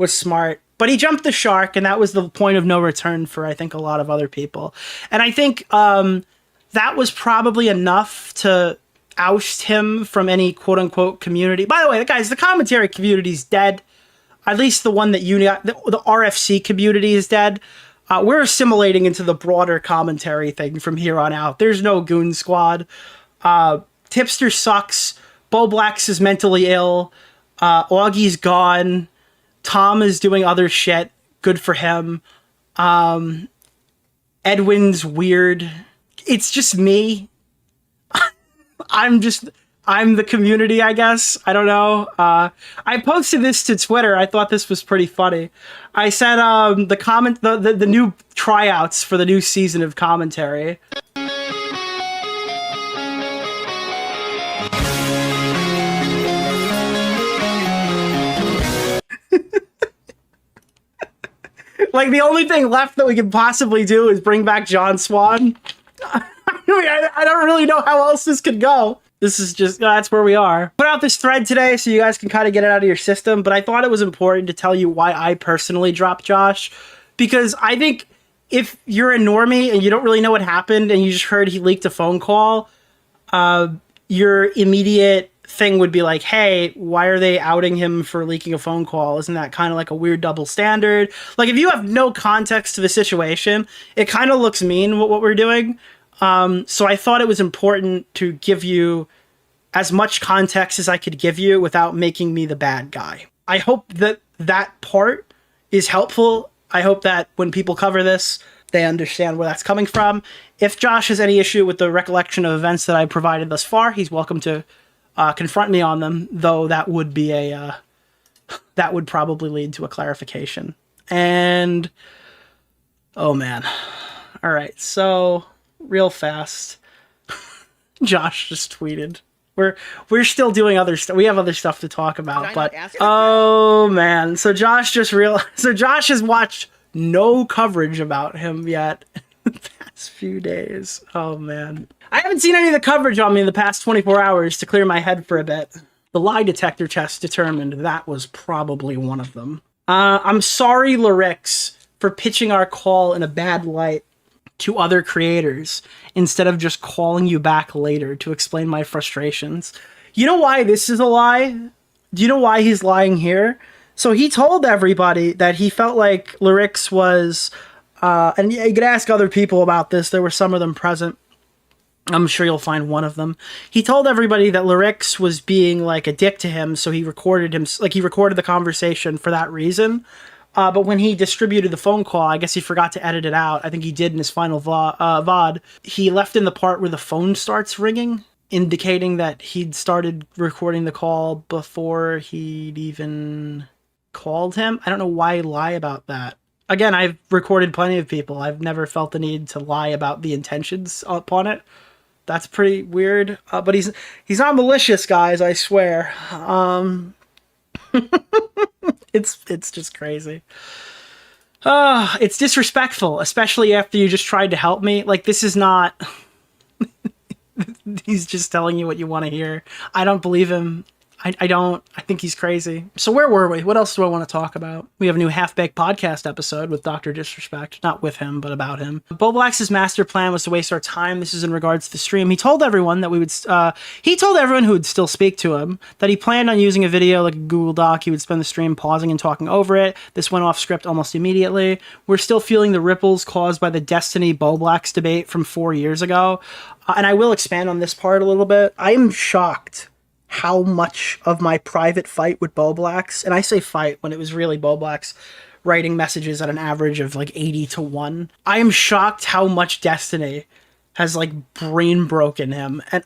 smart. But he jumped the shark, and that was the point of no return for, I think, a lot of other people. And I think that was probably enough to oust him from any quote-unquote community. By the way, guys, the commentary community is dead. At least the one that the RFC community is dead. We're assimilating into the broader commentary thing from here on out. There's no Goon Squad. Tipster sucks. Bowblax is mentally ill. Augie's gone. Tom is doing other shit. Good for him. Edwin's weird. It's just me. I'm the community, I guess. I don't know. I posted this to Twitter. I thought this was pretty funny. I said the new tryouts for the new season of commentary. Like, the only thing left that we could possibly do is bring back John Swan. I don't really know how else this could go. This is just, that's where we are. Put out this thread today so you guys can kind of get it out of your system, but I thought it was important to tell you why I personally dropped Josh, because I think if you're a normie and you don't really know what happened and you just heard he leaked a phone call, your immediate thing would be like, hey, why are they outing him for leaking a phone call? Isn't that kind of like a weird double standard? Like, if you have no context to the situation, it kind of looks mean what we're doing. So I thought it was important to give you as much context as I could give you without making me the bad guy. I hope that part is helpful. I hope that when people cover this, they understand where that's coming from. If Josh has any issue with the recollection of events that I provided thus far, he's welcome to confront me on them, though that would be that would probably lead to a clarification. And, oh man. All right, so real fast. Josh just tweeted. We're still doing other stuff. We have other stuff to talk about, but oh man. So Josh has watched no coverage about him yet in the past few days. Oh man. I haven't seen any of the coverage on me in the past 24 hours to clear my head for a bit. The lie detector test determined that was probably one of them. I'm sorry, Lyrix, for pitching our call in a bad light to other creators instead of just calling you back later to explain my frustrations. You know why this is a lie? Do you know why he's lying here? So he told everybody that he felt like Lyrix was, and you could ask other people about this, there were some of them present. I'm sure you'll find one of them. He told everybody that Lyrix was being like a dick to him, so he recorded the conversation for that reason. But when he distributed the phone call, I guess he forgot to edit it out. I think he did in his final VOD. He left in the part where the phone starts ringing. indicating that he'd started recording the call before he'd even called him. I don't know why lie about that. Again, I've recorded plenty of people. I've never felt the need to lie about the intentions upon it. That's pretty weird. But he's not malicious, guys, I swear. It's just crazy. It's disrespectful, especially after you just tried to help me. Like, this is not... He's just telling you what you want to hear. I don't believe him. I don't. I think he's crazy. So where were we? What else do I want to talk about? We have a new Half-Baked podcast episode with Dr. Disrespect. Not with him, but about him. Bowblax's master plan was to waste our time. This is in regards to the stream. He told everyone that we would... he told everyone who would still speak to him that he planned on using a video like a Google Doc. He would spend the stream pausing and talking over it. This went off script almost immediately. We're still feeling the ripples caused by the Destiny Bowblax debate from 4 years ago. And I will expand on this part a little bit. I am shocked how much of my private fight with Bowblax, and I say fight when it was really Bowblax writing messages at an average of like 80 to 1. I am shocked how much Destiny has like brain broken him. And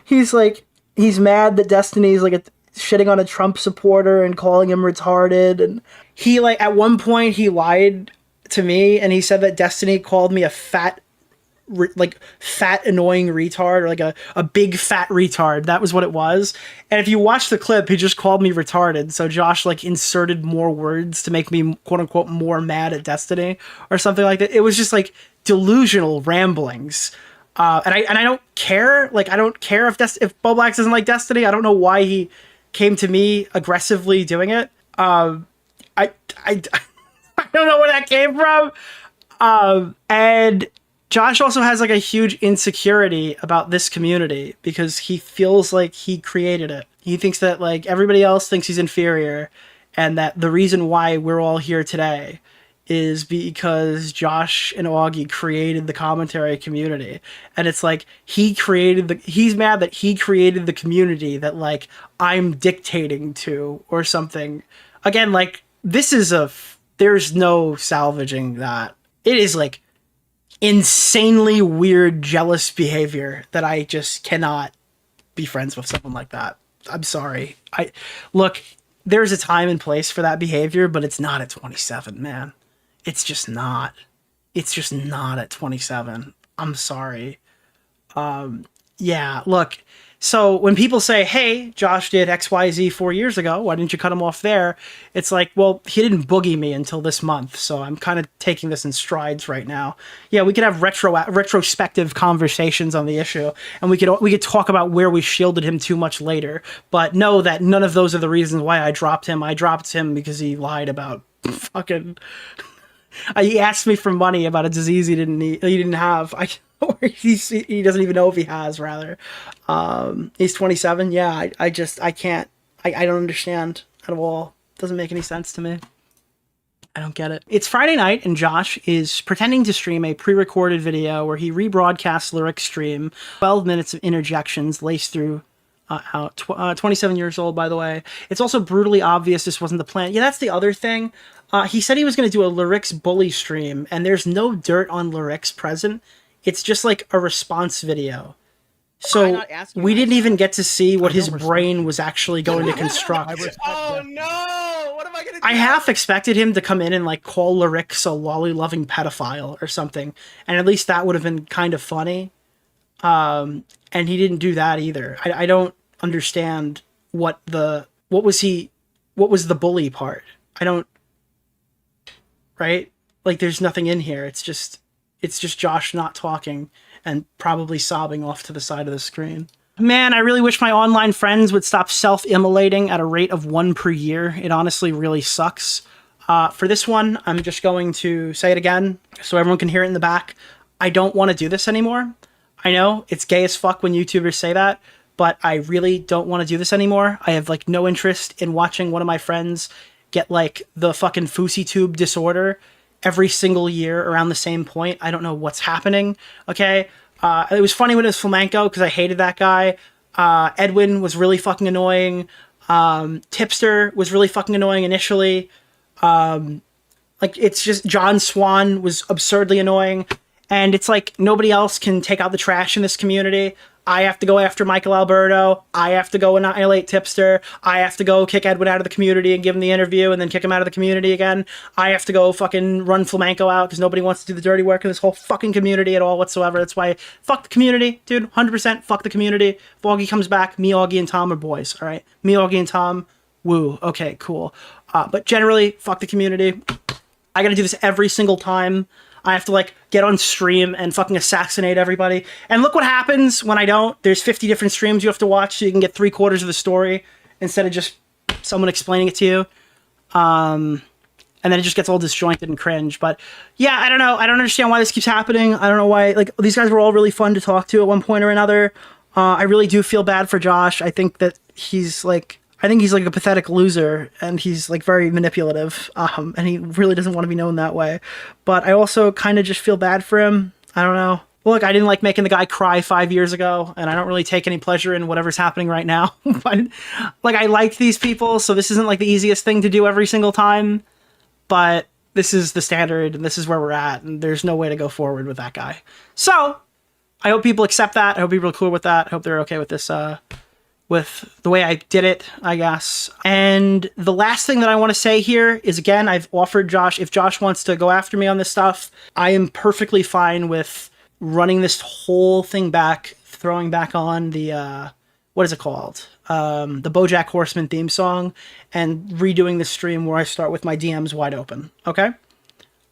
he's mad that Destiny's like shitting on a Trump supporter and calling him retarded. And he like, at one point he lied to me and he said that Destiny called me a fat annoying retard, or like a big fat retard. That was what it was. And if you watch the clip, he just called me retarded. So Josh like inserted more words to make me quote unquote more mad at Destiny or something like that. It was just like delusional ramblings. And I don't care. Like, I don't care if Bowblax doesn't like Destiny. I don't know why he came to me aggressively doing it. I don't know where that came from. And Josh also has like a huge insecurity about this community because he feels like he created it. He thinks that like everybody else thinks he's inferior, and that the reason why we're all here today is because Josh and Augie created the commentary community. And it's like he's mad that he created the community that like I'm dictating to or something. Again, like there's no salvaging that. It is like insanely weird, jealous behavior that I just cannot be friends with someone like that. I'm sorry. Look, there's a time and place for that behavior, but it's not at 27, man. It's just not. It's just not at 27. I'm sorry. Yeah, look. So when people say, hey, Josh did XYZ 4 years ago, why didn't you cut him off there? It's like, well, he didn't boogie me until this month, so I'm kind of taking this in strides right now. Yeah, we could have retrospective conversations on the issue, and we could talk about where we shielded him too much later, but know that none of those are the reasons why I dropped him. I dropped him because he lied about fucking... He asked me for money about a disease he didn't have. He doesn't even know if he has, rather. He's 27. Yeah, I can't. I don't understand at all. Doesn't make any sense to me. I don't get it. It's Friday night, and Josh is pretending to stream a pre-recorded video where he rebroadcasts Lyric's stream. 12 minutes of interjections laced through out. 27 years old, by the way. It's also brutally obvious this wasn't the plan. Yeah, that's the other thing. He said he was going to do a Lyric's bully stream, and there's no dirt on Lyric's present. It's just like a response video. So we didn't even get to see what his brain was actually going to construct. Oh no! What am I gonna do? I half expected him to come in and like call Lyric's a lolly-loving pedophile or something, and at least that would have been kind of funny. And he didn't do that either. I don't understand what was the bully part. I don't. Right? Like, there's nothing in here. It's just Josh not talking and probably sobbing off to the side of the screen. Man, I really wish my online friends would stop self-immolating at a rate of 1 per year. It honestly really sucks. For this one, I'm just going to say it again so everyone can hear it in the back. I don't want to do this anymore. I know it's gay as fuck when YouTubers say that, but I really don't want to do this anymore. I have like no interest in watching one of my friends get like the fucking Fousey tube disorder every single year around the same point. I don't know what's happening. Okay. It was funny when it was Flamenco because I hated that guy. Edwin was really fucking annoying. Tipster was really fucking annoying initially. Like, it's just John Swan was absurdly annoying. And it's like nobody else can take out the trash in this community. I have to go after Michael Alberto. I have to go annihilate Tipster. I have to go kick Edwin out of the community and give him the interview and then kick him out of the community again. I have to go fucking run Flamenco out because nobody wants to do the dirty work in this whole fucking community at all whatsoever. That's why, fuck the community, dude. 100% fuck the community. If Augie comes back, me, Augie, and Tom are boys, all right? Me, Augie, and Tom, woo. Okay, cool. But generally, fuck the community. I gotta do this every single time. I have to, like, get on stream and fucking assassinate everybody. And look what happens when I don't. There's 50 different streams you have to watch so you can get 3/4 of the story instead of just someone explaining it to you. And then it just gets all disjointed and cringe. But, yeah, I don't know. I don't understand why this keeps happening. I don't know why. Like, these guys were all really fun to talk to at one point or another. I really do feel bad for Josh. I think that he's, like... I think he's like a pathetic loser, and he's like very manipulative, and he really doesn't want to be known that way. But I also kind of just feel bad for him. I don't know. Look, I didn't like making the guy cry 5 years ago, and I don't really take any pleasure in whatever's happening right now. But like, I like these people, so this isn't like the easiest thing to do every single time. But this is the standard, and this is where we're at, and there's no way to go forward with that guy. So I hope people accept that. I hope people are cool with that. I hope they're okay with this. With the way I did it, I guess. And the last thing that I want to say here is, again, I've offered Josh, if Josh wants to go after me on this stuff, I am perfectly fine with running this whole thing back, throwing back on the, what is it called? The BoJack Horseman theme song, and redoing the stream where I start with my DMs wide open, okay?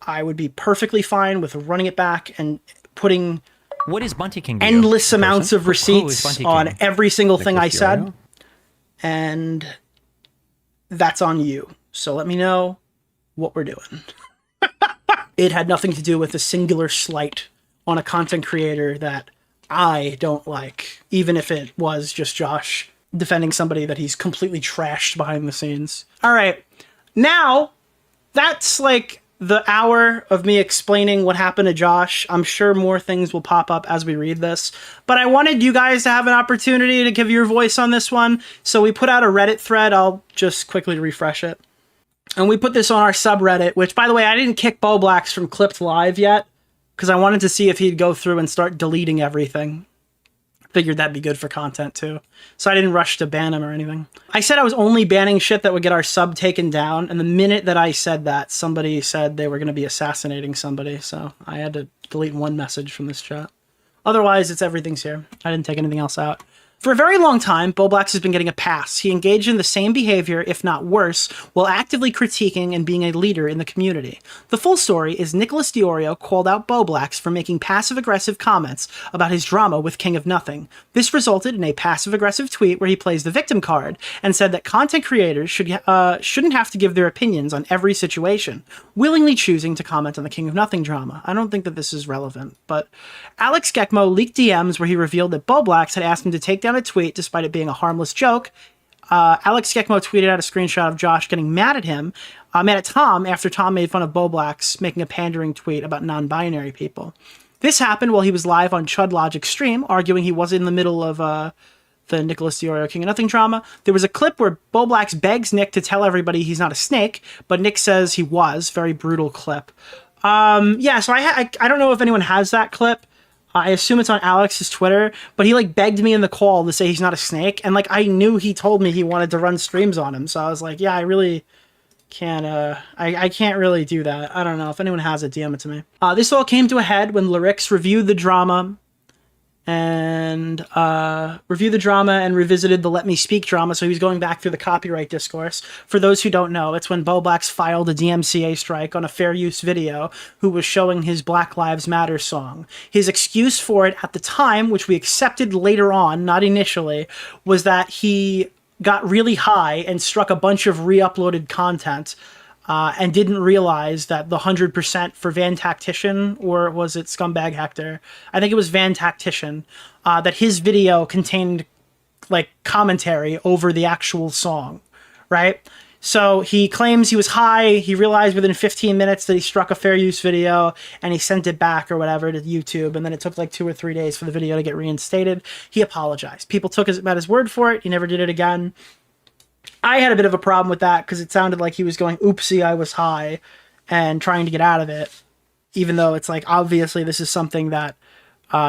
I would be perfectly fine with running it back and putting... What is Bunty King to you? Endless amounts of receipts Bunty on King? every single thing I Nicholas said. DeOrio? And that's on you. So let me know what we're doing. It had nothing to do with a singular slight on a content creator that I don't like, even if it was just Josh defending somebody that he's completely trashed behind the scenes. All right. Now, that's like the hour of me explaining what happened to Josh. I'm sure more things will pop up as we read this, but I wanted you guys to have an opportunity to give your voice on this one. So we put out a Reddit thread. I'll just quickly refresh it. And we put this on our subreddit, which, by the way, I didn't kick Bowblax from Clipped Live yet because I wanted to see if he'd go through and start deleting everything. Figured that'd be good for content too. So I didn't rush to ban him or anything. I said I was only banning shit that would get our sub taken down, and the minute that I said that, somebody said they were going to be assassinating somebody, so I had to delete one message from this chat. Otherwise, everything's here. I didn't take anything else out. For a very long time, Bowblax has been getting a pass. He engaged in the same behavior, if not worse, while actively critiquing and being a leader in the community. The full story is Nicholas DeOrio called out Bowblax for making passive-aggressive comments about his drama with King of Nothing. This resulted in a passive-aggressive tweet where he plays the victim card and said that content creators shouldn't have to give their opinions on every situation, willingly choosing to comment on the King of Nothing drama. I don't think that this is relevant, but Alex Gekmo leaked DMs where he revealed that Bowblax had asked him to take down a tweet despite it being a harmless joke. Alex Gekmo tweeted out a screenshot of Josh getting mad at Tom after Tom made fun of Bowblax making a pandering tweet about non-binary people. This happened while he was live on Chud Logic's stream, arguing he was in the middle of the Nicholas DeOrio King of Nothing drama. There was a clip where Bowblax begs Nick to tell everybody he's not a snake, but Nick says he was. Very brutal clip. Yeah, so I don't know if anyone has that clip. I assume it's on Alex's Twitter, but he like begged me in the call to say he's not a snake, and like I knew he told me he wanted to run streams on him, so I was like, yeah, I really can't. I can't really do that. I don't know if anyone has it, DM it to me. This all came to a head when Lyrics reviewed the drama and revisited the Let Me Speak drama. So he was going back through the copyright discourse. For those who don't know, it's when Bowblax filed a DMCA strike on a fair use video who was showing his Black Lives Matter song. His excuse for it at the time, which we accepted later on, not initially, was that he got really high and struck a bunch of re-uploaded content and didn't realize that the 100% for Van Tactician, or was it Scumbag Hector? I think it was Van Tactician, that his video contained like commentary over the actual song, right? So he claims he was high, he realized within 15 minutes that he struck a fair use video, and he sent it back or whatever to YouTube, and then it took like 2 or 3 days for the video to get reinstated. He apologized. People took him at his word for it, he never did it again. I had a bit of a problem with that because it sounded like he was going, oopsie, I was high, and trying to get out of it. even though it's like, obviously this is something that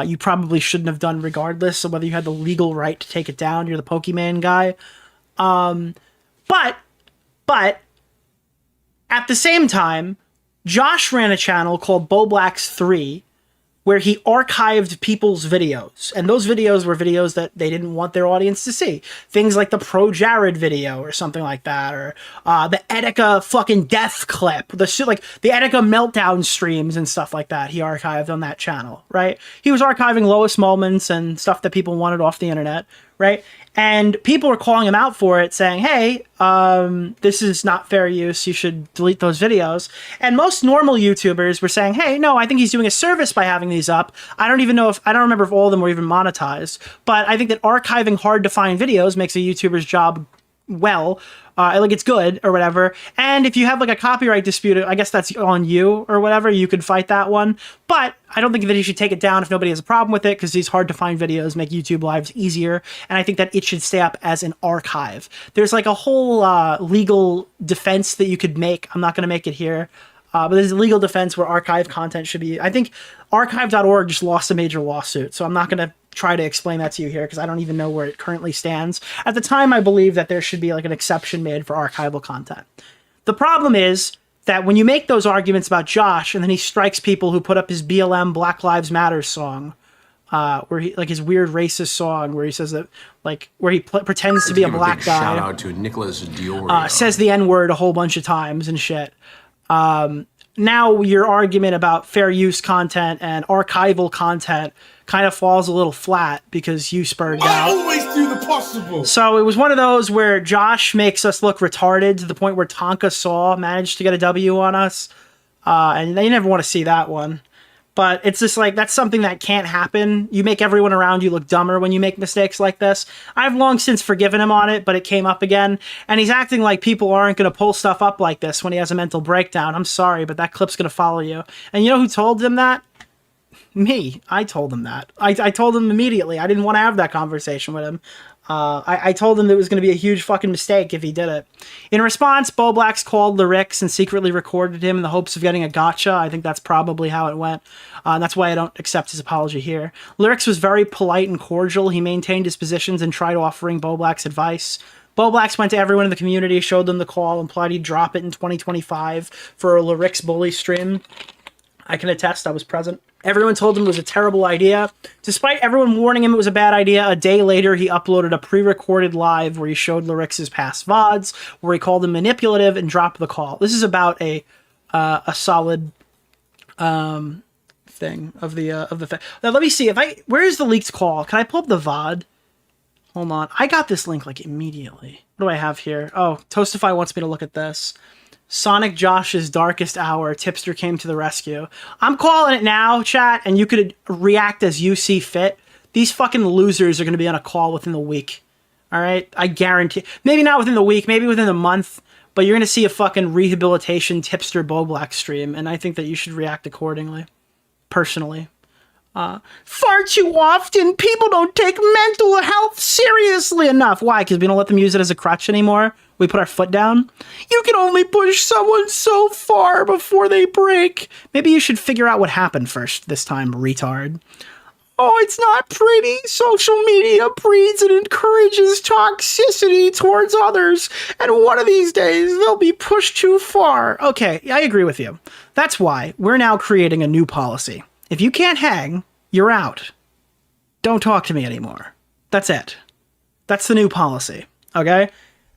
you probably shouldn't have done regardless of whether you had the legal right to take it down. You're the Pokemon guy. But at the same time, Josh ran a channel called Bowblax 3 where he archived people's videos. And those videos were videos that they didn't want their audience to see. Things like the Pro Jared video or something like that, or the Etika fucking death clip, the shit like the Etika meltdown streams and stuff like that he archived on that channel, right? He was archiving lowest moments and stuff that people wanted off the internet, right? And people were calling him out for it, saying, hey, this is not fair use. You should delete those videos. And most normal YouTubers were saying, hey, no, I think he's doing a service by having these up. I don't remember if all of them were even monetized. But I think that archiving hard to find videos makes a YouTuber's job well. Like it's good or whatever. And if you have like a copyright dispute, I guess that's on you or whatever. You could fight that one. But I don't think that he should take it down if nobody has a problem with it, because these hard to find videos make YouTube lives easier. And I think that it should stay up as an archive. There's like a whole legal defense that you could make. I'm not going to make it here. But there's a legal defense where archive content should be, I think archive.org just lost a major lawsuit. So I'm not going to try to explain that to you here because I don't even know where it currently stands. At the time, I believe that there should be like an exception made for archival content. The problem is that when you make those arguments about Josh and then he strikes people who put up his BLM Black Lives Matter song, where he like his weird racist song where he says that like where he pretends to be a black guy. Shout out to Nicholas DeOrio. Says the N-word a whole bunch of times and shit. Now your argument about fair use content and archival content kind of falls a little flat because you spurred out. I always do the possible. So it was one of those where Josh makes us look retarded to the point where Tonka Saw managed to get a W on us. And you never want to see that one. But it's just like, that's something that can't happen. You make everyone around you look dumber when you make mistakes like this. I've long since forgiven him on it, but it came up again. And he's acting like people aren't going to pull stuff up like this when he has a mental breakdown. I'm sorry, but that clip's going to follow you. And you know who told him that? Me. I told him that. I told him immediately. I didn't want to have that conversation with him. I told him that it was going to be a huge fucking mistake if he did it. In response, Bowblax called Lyrics and secretly recorded him in the hopes of getting a gotcha. I think that's probably how it went. That's why I don't accept his apology here. Lyrics was very polite and cordial. He maintained his positions and tried offering Bowblax advice. Bowblax went to everyone in the community, showed them the call, implied he'd drop it in 2025 for a Lyrics bully stream. I can attest, I was present. Everyone told him it was a terrible idea. Despite everyone warning him it was a bad idea, a day later he uploaded a pre-recorded live where he showed Lyrics' past VODs, where he called him manipulative and dropped the call. This is about a solid thing of the thing. Now let me see where is the leaked call? Can I pull up the VOD? Hold on. I got this link like immediately. What do I have here? Oh, Toastify wants me to look at this. Sonic Josh's darkest hour, Tipster came to the rescue. I'm calling it now, chat, and you could react as you see fit. These fucking losers are going to be on a call within the week. All right? I guarantee. Maybe not within the week, maybe within the month, but you're going to see a fucking rehabilitation Tipster Bowblax stream, and I think that you should react accordingly. Personally. Far too often, people don't take mental health seriously enough. Why? Because we don't let them use it as a crutch anymore? We put our foot down? You can only push someone so far before they break. Maybe you should figure out what happened first this time, retard. Oh, it's not pretty. Social media breeds and encourages toxicity towards others. And one of these days, they'll be pushed too far. Okay, I agree with you. That's why we're now creating a new policy. If you can't hang, you're out. Don't talk to me anymore. That's it. That's the new policy. Okay?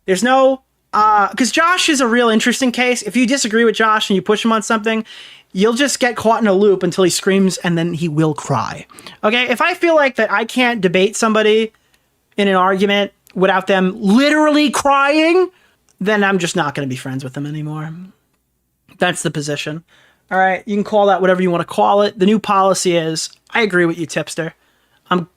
There's no... Because Josh is a real interesting case. If you disagree with Josh and you push him on something, you'll just get caught in a loop until he screams and then he will cry. Okay? If I feel like that I can't debate somebody in an argument without them literally crying, then I'm just not going to be friends with them anymore. That's the position. All right, you can call that whatever you want to call it. The new policy is, I agree with you, Tipster.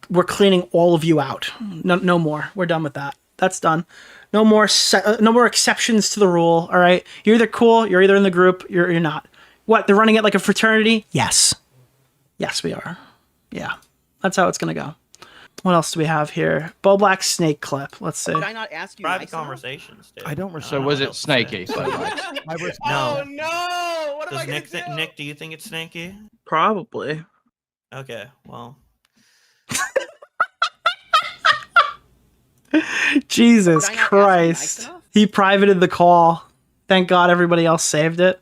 We're cleaning all of you out. No more. We're done with that. That's done. No more exceptions to the rule. All right, you're either cool, you're either in the group, you're not. What? They're running it like a fraternity? Yes, we are. Yeah, that's how it's gonna go. What else do we have here? Bowblax snake clip. Let's see. Did I not ask you? Private nice enough? conversations, dude. I don't respect. So was it snaky? I res- No. Oh no! What am I Does gonna Nick, do? Nick, do you think it's snaky? Probably. Okay, well. Jesus Did I not ask you Christ. nice enough? He privated the call. Thank God everybody else saved it.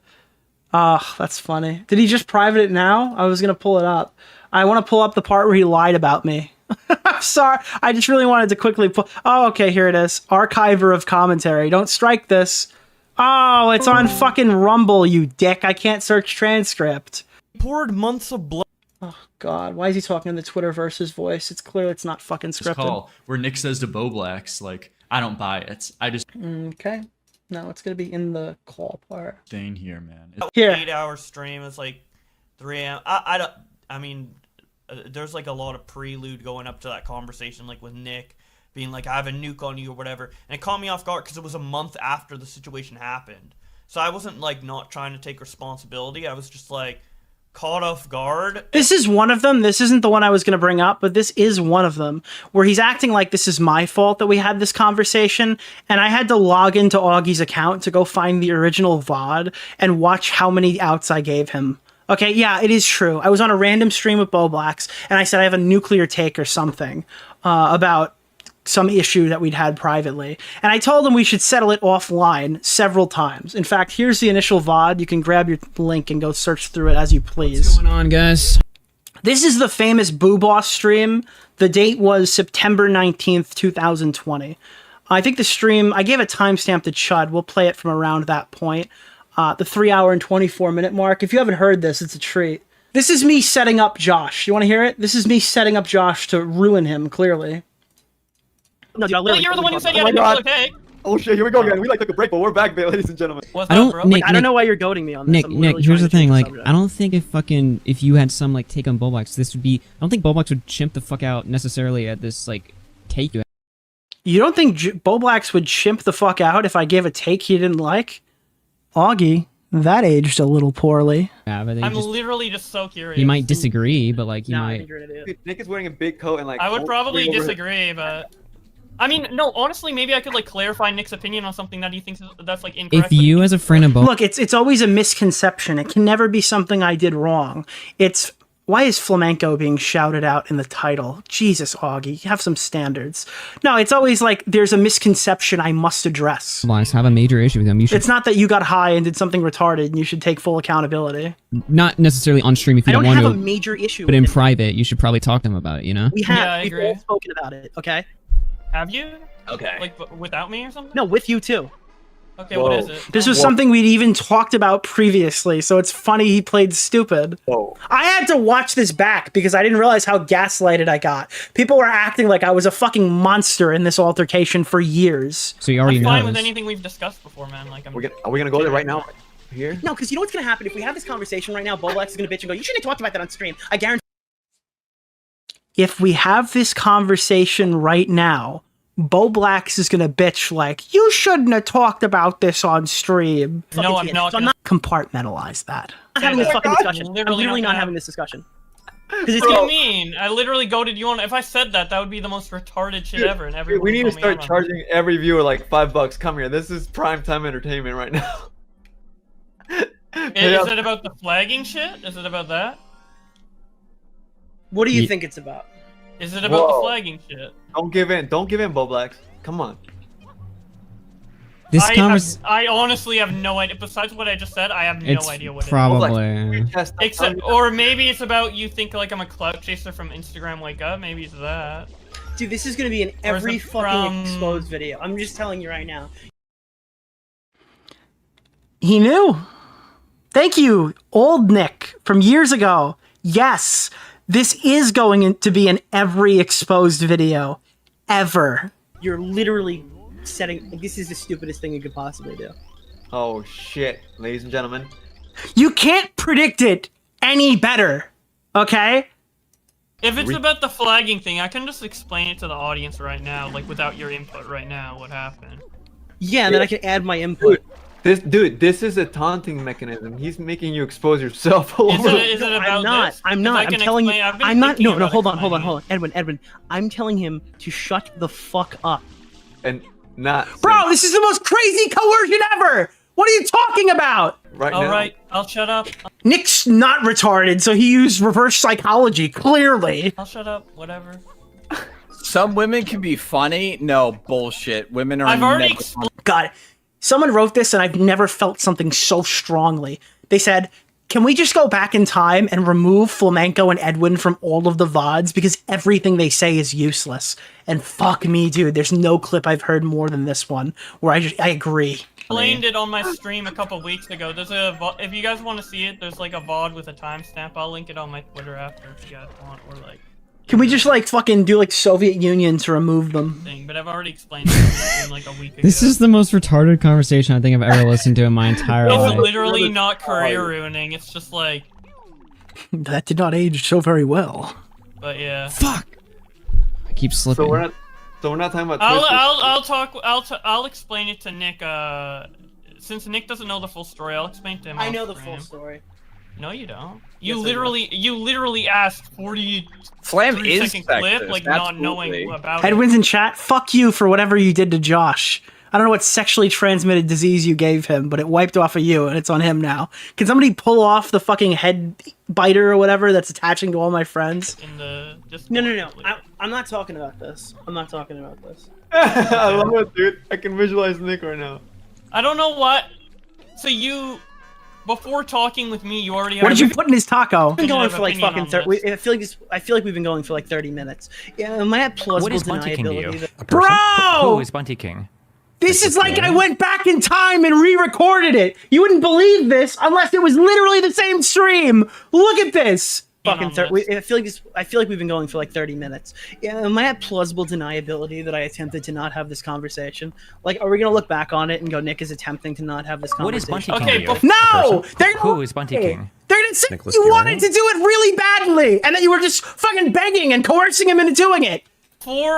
That's funny. Did he just private it now? I was going to pull it up. I want to pull up the part where he lied about me. I'm sorry. I just really wanted to quickly pull. Oh, okay, here it is. Archiver of commentary. Don't strike this. Oh, it's on fucking Rumble, you dick. I can't search transcript. Poured months of blood. Oh, God. Why is he talking in the Twitterverse's voice? It's clear it's not fucking scripted. Call where Nick says to Bowblax, like, I don't buy it. I just Okay. No, it's going to be in the call part. staying here, man. Here. 8-hour stream is like 3 a.m. I mean, there's like a lot of prelude going up to that conversation, like with Nick being like, I have a nuke on you or whatever. And it caught me off guard because it was a month after the situation happened. So I wasn't like not trying to take responsibility. I was just like caught off guard. This is one of them. This isn't the one I was going to bring up, but this is one of them where he's acting like this is my fault that we had this conversation. And I had to log into Augie's account to go find the original VOD and watch how many outs I gave him. Okay, yeah, it is true. I was on a random stream with Bowblax and I said I have a nuclear take or something about some issue that we'd had privately. And I told him we should settle it offline several times. In fact, here's the initial VOD. You can grab your link and go search through it as you please. What's going on, guys? This is the famous Boo Boss stream. The date was September 19th, 2020. I think the stream, I gave a timestamp to Chud. We'll play it from around that point. The 3 hour and 24 minute mark. If you haven't heard this, it's a treat. This is me setting up Josh. You want to hear it? This is me setting up Josh to ruin him, clearly. No, dude, Well, you're the one who said you had a nuclear take. Oh shit, here we go again. We like took a break, but we're back, ladies and gentlemen. What's I up, don't, bro? Nick, I don't know why you're goading me on this. Nick, I'm literally here's the trying thing. to Like, change the I don't think if you had some like take on Bowblax, this would be. I don't think Bowblax would chimp the fuck out necessarily at this like take you. You don't think Bowblax would chimp the fuck out if I gave a take he didn't like? Augie, that aged a little poorly. have. I think I'm just, literally just so curious. you might disagree, but like you I might. think you're an idiot. Nick is wearing a big coat and like. I would probably disagree, but I mean, no. Honestly, maybe I could like clarify Nick's opinion on something that he thinks that's like incorrect. If you, as a friend of Bowblax, Look, it's always a misconception. It can never be something I did wrong. It's why is flamenco being shouted out in the title? Jesus, Augie, have some standards. No, it's always like there's a misconception I must address. have a major issue with him, you should It's not that you got high and did something retarded and you should take full accountability. not necessarily on stream if you I don't want have a to, major issue but with in it. private, you should probably talk to him about it. You know. We have. Yeah, I We've agree. all spoken about it, okay? Have you? Okay. Like without me or something? No, with you too. Okay, what is it? This was something we'd even talked about previously, so it's funny he played stupid. Whoa. I had to watch this back because I didn't realize how gaslighted I got. People were acting like I was a fucking monster in this altercation for years. So you already I'm know. fine with anything we've discussed before, man. Like, I'm. Are we gonna go there right now? Here? No, because you know what's going to happen? If we have this conversation right now, Bowblax is going to bitch and go, you shouldn't have talked about that on stream. I guarantee. If we have this conversation right now, Bowblax is gonna bitch like, you shouldn't have talked about this on stream. No, I'm not So I'm gonna- not compartmentalize that. I'm not having Oh this my fucking God. discussion. I'm Literally literally not not gonna having this discussion. Because it's What do gonna you mean? I literally goaded you on. If I said that, that would be the most retarded shit ever, and everyone. We need would to call me start out on charging every viewer like $5. Come here. This is prime time entertainment right now. it. Pay Is up. it about the flagging shit? Is it about that? What do you Ye- think it's about? Is it about the Whoa. flagging shit? Don't give in. Don't give in, Bowblax. Come on. This I honestly have no idea. Besides what I just said, I have it's no idea what it is. probably. Except, or maybe it's about you think like I'm a clout chaser from Instagram Wake Up. Maybe it's that. Dude, this is gonna be in Or is every it fucking from- exposed video. I'm just telling you right now. He knew. Thank you, old Nick from years ago. Yes, this is going to be in every exposed video ever. You're literally setting. This is the stupidest thing you could possibly do. Oh shit, ladies and gentlemen. You can't predict it any better. Okay? If it's about the flagging thing, I can just explain it to the audience right now, like without your input right now, what happened. Yeah, and then I can add my input. This is a taunting mechanism. He's making you expose yourself. Is it about I'm not. this? I'm 'Cause not. I I'm can telling you. explain- I've been I'm not. thinking No, no. about Hold on. explaining Hold on. Edwin. I'm telling him to shut the fuck up. And not Bro, this is the most crazy coercion ever. What are you talking about? right All now. right, I'll shut up. Nick's not retarded, so he used reverse psychology. Clearly. I'll shut up. Whatever. Some women can be funny. No, bullshit. Women are I've already never explained. God, someone wrote this, and I've never felt something so strongly. They said, "Can we just go back in time and remove Flamenco and Edwin from all of the VODs because everything they say is useless?" And fuck me, dude. There's no clip I've heard more than this one where I agree. Explained it on my stream a couple weeks ago. There's a if you guys want to see it, there's like a VOD with a timestamp. I'll link it on my Twitter after if you guys want, or like. Can we just like fucking do like Soviet Union to remove them? Thing, but I've already explained it in like a week ago. This is the most retarded conversation I think I've ever listened to in my entire It's life. literally not career ruining. It's just like, That did not age so very well. but yeah. Fuck. I keep slipping. So we're not talking about. I'll explain it to Nick. Since Nick doesn't know the full story, I'll explain to him. I off know the stream. full story. No, you don't. Yes, You literally asked 40 Flam is 3-second clip, sexist, like not absolutely. knowing about Edwin's in chat. Fuck you for whatever you did to Josh. I don't know what sexually transmitted disease you gave him, but it wiped off of you, and it's on him now. Can somebody pull off the fucking head biter or whatever that's attaching to all my friends? it in the Discord. No. I'm not talking about this. I'm not talking about this. I love it, dude. I can visualize Nick right now. I don't know what. So you, before talking with me, you already. What did had you put in his taco? We've been going have for like opinion fucking on 30. this. I feel like we've been going for like 30 minutes. Yeah, am I at plausible What is Bunty King to you? deniability? A Bro! Who is Bunty King? This is like I went back in time and re-recorded it. You wouldn't believe this unless it was literally the same stream. Look at this. Fucking I feel like we've been going for like 30 minutes. Yeah, am I at plausible deniability that I attempted to not have this conversation? Like, are we gonna look back on it and go, Nick is attempting to not have this What is conversation? Bunty King to you? No! They're Who is Bunty King? They're gonna say Nicholas you DeOrio? wanted to do it really badly, and that you were just fucking begging and coercing him into doing it. Before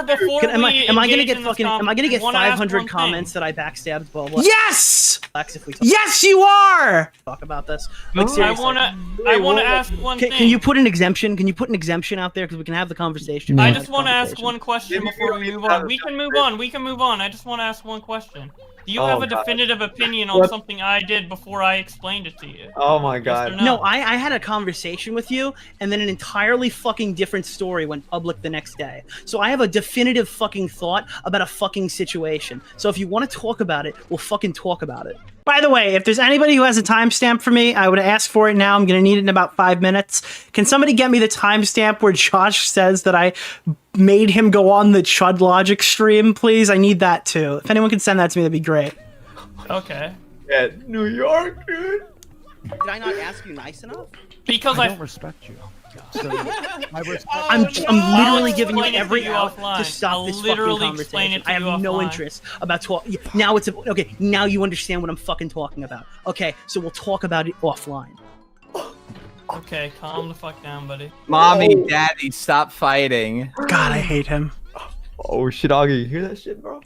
Am I gonna engage get in fucking? this Am I gonna get I wanna ask 500 one comments thing. that I backstabbed Bowblax? Yes! If we Yes, you are. talk about this. Like, I seriously. wanna ask one thing. Can you put an exemption? Can you put an exemption out there because we can have the conversation? No. I We can just have the want to ask conversation. one question Maybe before we we don't move have on. a We can move on. We can move on. I just want to ask one question. Do you Oh, have a God. definitive opinion on What? something I did before I explained it to you? Oh my Yes or god. no? No, I had a conversation with you, and then an entirely fucking different story went public the next day. So I have a definitive fucking thought about a fucking situation. So if you want to talk about it, we'll fucking talk about it. By the way, if there's anybody who has a timestamp for me, I would ask for it now. I'm going to need it in about 5 minutes. Can somebody get me the timestamp where Josh says that I made him go on the Chud Logic stream, please? I need that too. If anyone can send that to me, that'd be great. Okay. Yeah, New York, dude. Did I not ask you nice enough? Because I don't respect you. So, I respect I'm literally giving you explain it to every you out offline. to stop I'll this fucking literally explain conversation. it to I have you no offline. interest about talking. Now it's okay. Now you understand what I'm fucking talking about. Okay, so we'll talk about it offline. Okay, calm the fuck down, buddy. Mommy, daddy, stop fighting. God, I hate him. Oh shit, Augie, you hear that shit, bro?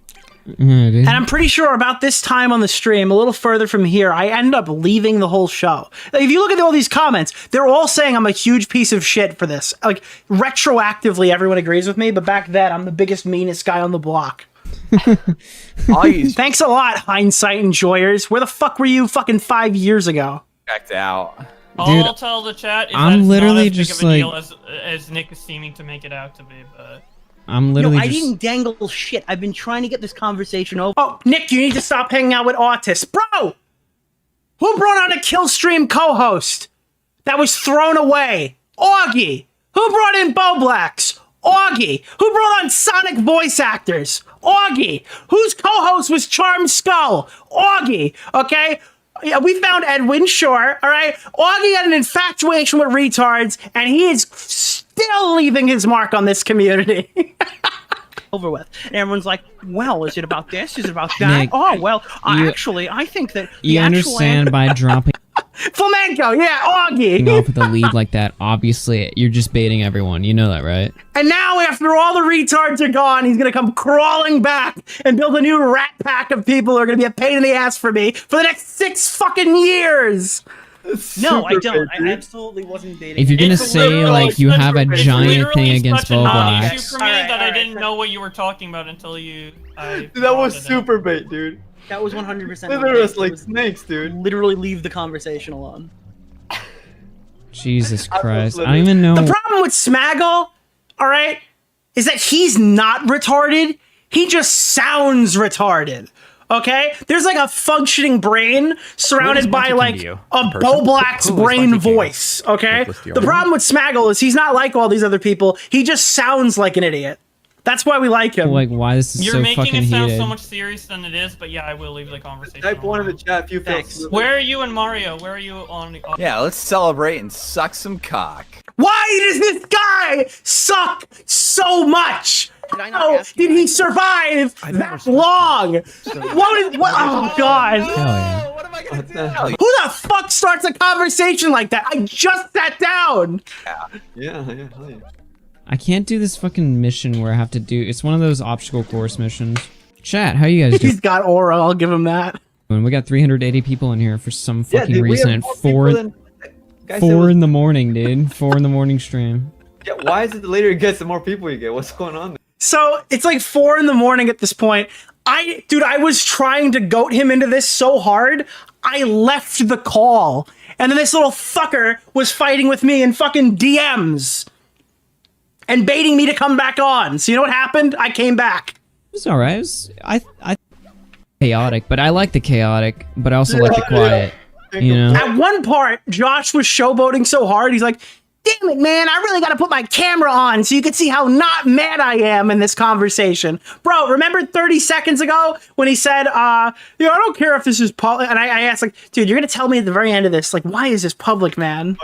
Yeah, dude. And I'm pretty sure about this time on the stream, a little further from here, I end up leaving the whole show. Like, if you look at all these comments, they're all saying I'm a huge piece of shit for this. Like, retroactively, everyone agrees with me, but back then, I'm the biggest, meanest guy on the block. Augie's Thanks a lot, hindsight enjoyers. Where the fuck were you fucking 5 years ago? checked out. All I'll tell the chat is I'm that it's literally not as just big of a deal like- as Nick is seeming to make it out to be, but I'm No, literally I just. didn't dangle shit. I've been trying to get this conversation over. Oh, Nick, you need to stop hanging out with autists. Bro! Who brought on a kill stream co-host that was thrown away? Augie! Who brought in Bowblax? Augie! Who brought on Sonic voice actors? Augie! Whose co-host was Charmed Skull? Augie! Okay? Yeah, we found Edwin, sure, alright? Augie had an infatuation with retards, and he is still leaving his mark on this community. Over with. And everyone's like, well, is it about this? Is it about that? Nick, oh, well, you- actually, I think that the You actual understand by dropping. Flamenco, yeah, Augie. off with a lead like that, obviously you're just baiting everyone. You know that, right? And now, after all the retards are gone, he's gonna come crawling back and build a new rat pack of people who are gonna be a pain in the ass for me for the next 6 fucking years. No, I don't. I absolutely wasn't dating. If you're gonna It's say literally like you have a such- it's giant literally thing against such a non-issue Bowblax, for me Alright, that I alright, didn't so- know what you were talking about until you. Dude, that was super bait, dude. That was 100%. Look at us like snakes, dude. Literally leave the conversation alone. Jesus Christ, I don't even know. The problem with Smaggle, all right, is that he's not retarded. He just sounds retarded. Okay? There's like a functioning brain surrounded by Monty like King to you? a In person? Bowblax Who is brain Monty King? voice. Okay? Nicholas DeOrio? The problem with Smaggle is he's not like all these other people. He just sounds like an idiot. That's why we like him. Like why this is You're so making fucking it sound heated. so much serious than it is, but yeah, I will leave the conversation. Type 1 in the alone. chat if you feel. Thanks. Where are you and Mario? Where are you on the? Yeah, let's celebrate and suck some cock. Why does this guy suck so much? Did I not How ask you did he guys? survive never that said- long? What? Oh God! Hell yeah. What am I gonna do? Who the fuck starts a conversation like that? I just sat down. Yeah, hell yeah. I can't do this fucking mission where I have to do. It's one of those obstacle course missions. Chat, how you guys doing? He's got aura. I'll give him that. We got 380 people in here for some Yeah, fucking dude, we reason. have And more four, people than- Guy said it four was- in the morning, dude. 4 in the morning stream. Yeah, why is it the later it gets, the more people you get? What's going on there? So it's like 4 in the morning at this point. I was trying to goat him into this so hard, I left the call. And then this little fucker was fighting with me in fucking DMs. And baiting me to come back on. So you know what happened? I came back. It's all right. I chaotic, but I like the chaotic, but I also like the quiet. You know. At one part, Josh was showboating so hard, he's like, damn it, man, I really gotta put my camera on so you can see how not mad I am in this conversation. Bro, remember 30 seconds ago when he said, I don't care if this is public, and I asked, like, dude, you're gonna tell me at the very end of this, like, why is this public, man?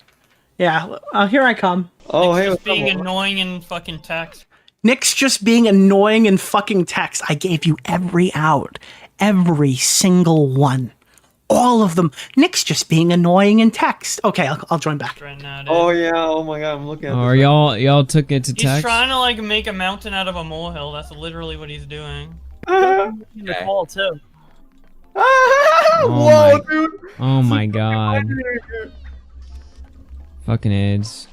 Yeah, here I come. Oh, hey, Just what's being up? annoying in fucking text. Nick's just being annoying in fucking text. I gave you every out. Every single one. All of them. Nick's just being annoying in text. Okay, I'll join back. Right now, dude. Oh yeah, oh my god, I'm looking at Or this. y'all took it to He's text. trying to like make a mountain out of a molehill. That's literally what he's doing. The call too. Whoa, dude. Oh my god. Fucking AIDS.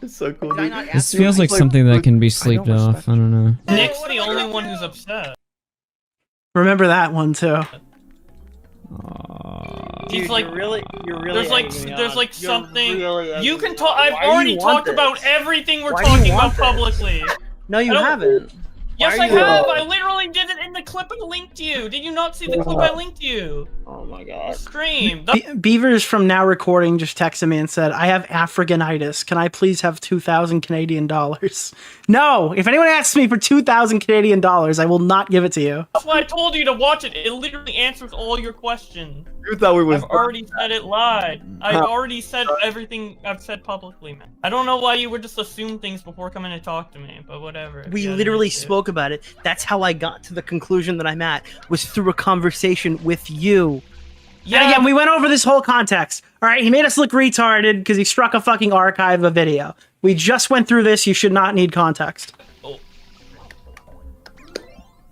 It's so cool, Did I dude. not This ask you? feels like like- something that can be sleeped respect off. I don't know. Nick's the only one who's upset. Remember that one too. He's Dude, like, you're really there's like, egging me there's on. like You're something. really egging You me can on. talk. I've Why do you already want talked this? about everything we're Why do you talking want about this? publicly. No, you I don't- haven't. Yes, Why I are you- have. I literally did it in the clip I linked to you. Did you not see the clip I linked to you? Oh my god. Stream. Beavers from Now Recording just texted me and said, I have Africanitis. Can I please have 2,000 Canadian dollars? No! If anyone asks me for 2,000 Canadian dollars, I will not give it to you. That's why I told you to watch it. It literally answers all your questions. You thought we was I've already said it live. I've already said everything I've said publicly, man. I don't know why you would just assume things before coming to talk to me, but whatever. We Yeah, literally that's it. spoke about it. That's how I got to the conclusion that I'm at, was through a conversation with you. Yeah, And again, we went over this whole context. All right, he made us look retarded because he struck a fucking archive of video. We just went through this. You should not need context.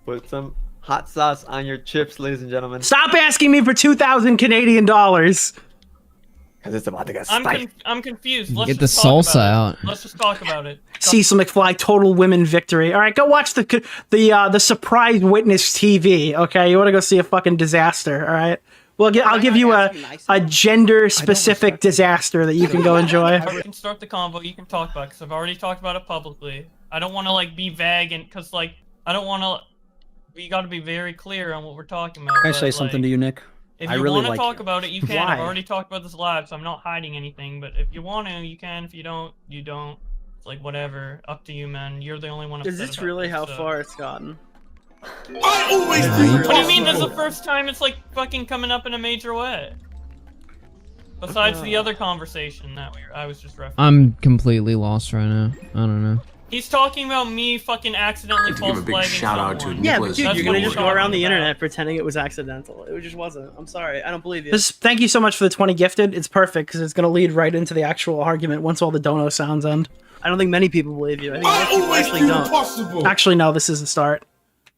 Put some hot sauce on your chips, ladies and gentlemen. Stop asking me for 2,000 Canadian dollars. Because it's about to get I'm spicy. I'm confused. Let's Get the just talk salsa about out. it. Let's just talk about it. Cecil McFly, total women victory. All right, go watch the surprise witness TV. Okay, you want to go see a fucking disaster? All right. Well, I'll give you a gender specific disaster that you can go enjoy. We can start the convo. You can talk about it because I've already talked about it publicly. I don't want to like be vague and because like I don't want to. We got to be very clear on what we're talking about. Can I say something to you, Nick? If I you really want to like talk you. about it, you can. I've Why? already talked about this live, so I'm not hiding anything. But if you want to, you can. If you don't, you don't. It's like whatever. Up to you, man. You're the only one. Is upset this about really this, how so. far it's gotten? I always do the What do you mean? This is the possible. first time it's like fucking coming up in a major way. Besides the other conversation that I was just referencing. I'm completely lost right now. I don't know. He's talking about me fucking accidentally false flagging someone. Yeah, but dude, That's you're what gonna he's just go talking around the about. internet pretending it was accidental. It just wasn't. I'm sorry. I don't believe you. Just thank you so much for the 20 gifted. It's perfect because it's going to lead right into the actual argument once all the dono sounds end. I don't think many people believe you. I think most people actually don't. Actually, no, this is the start.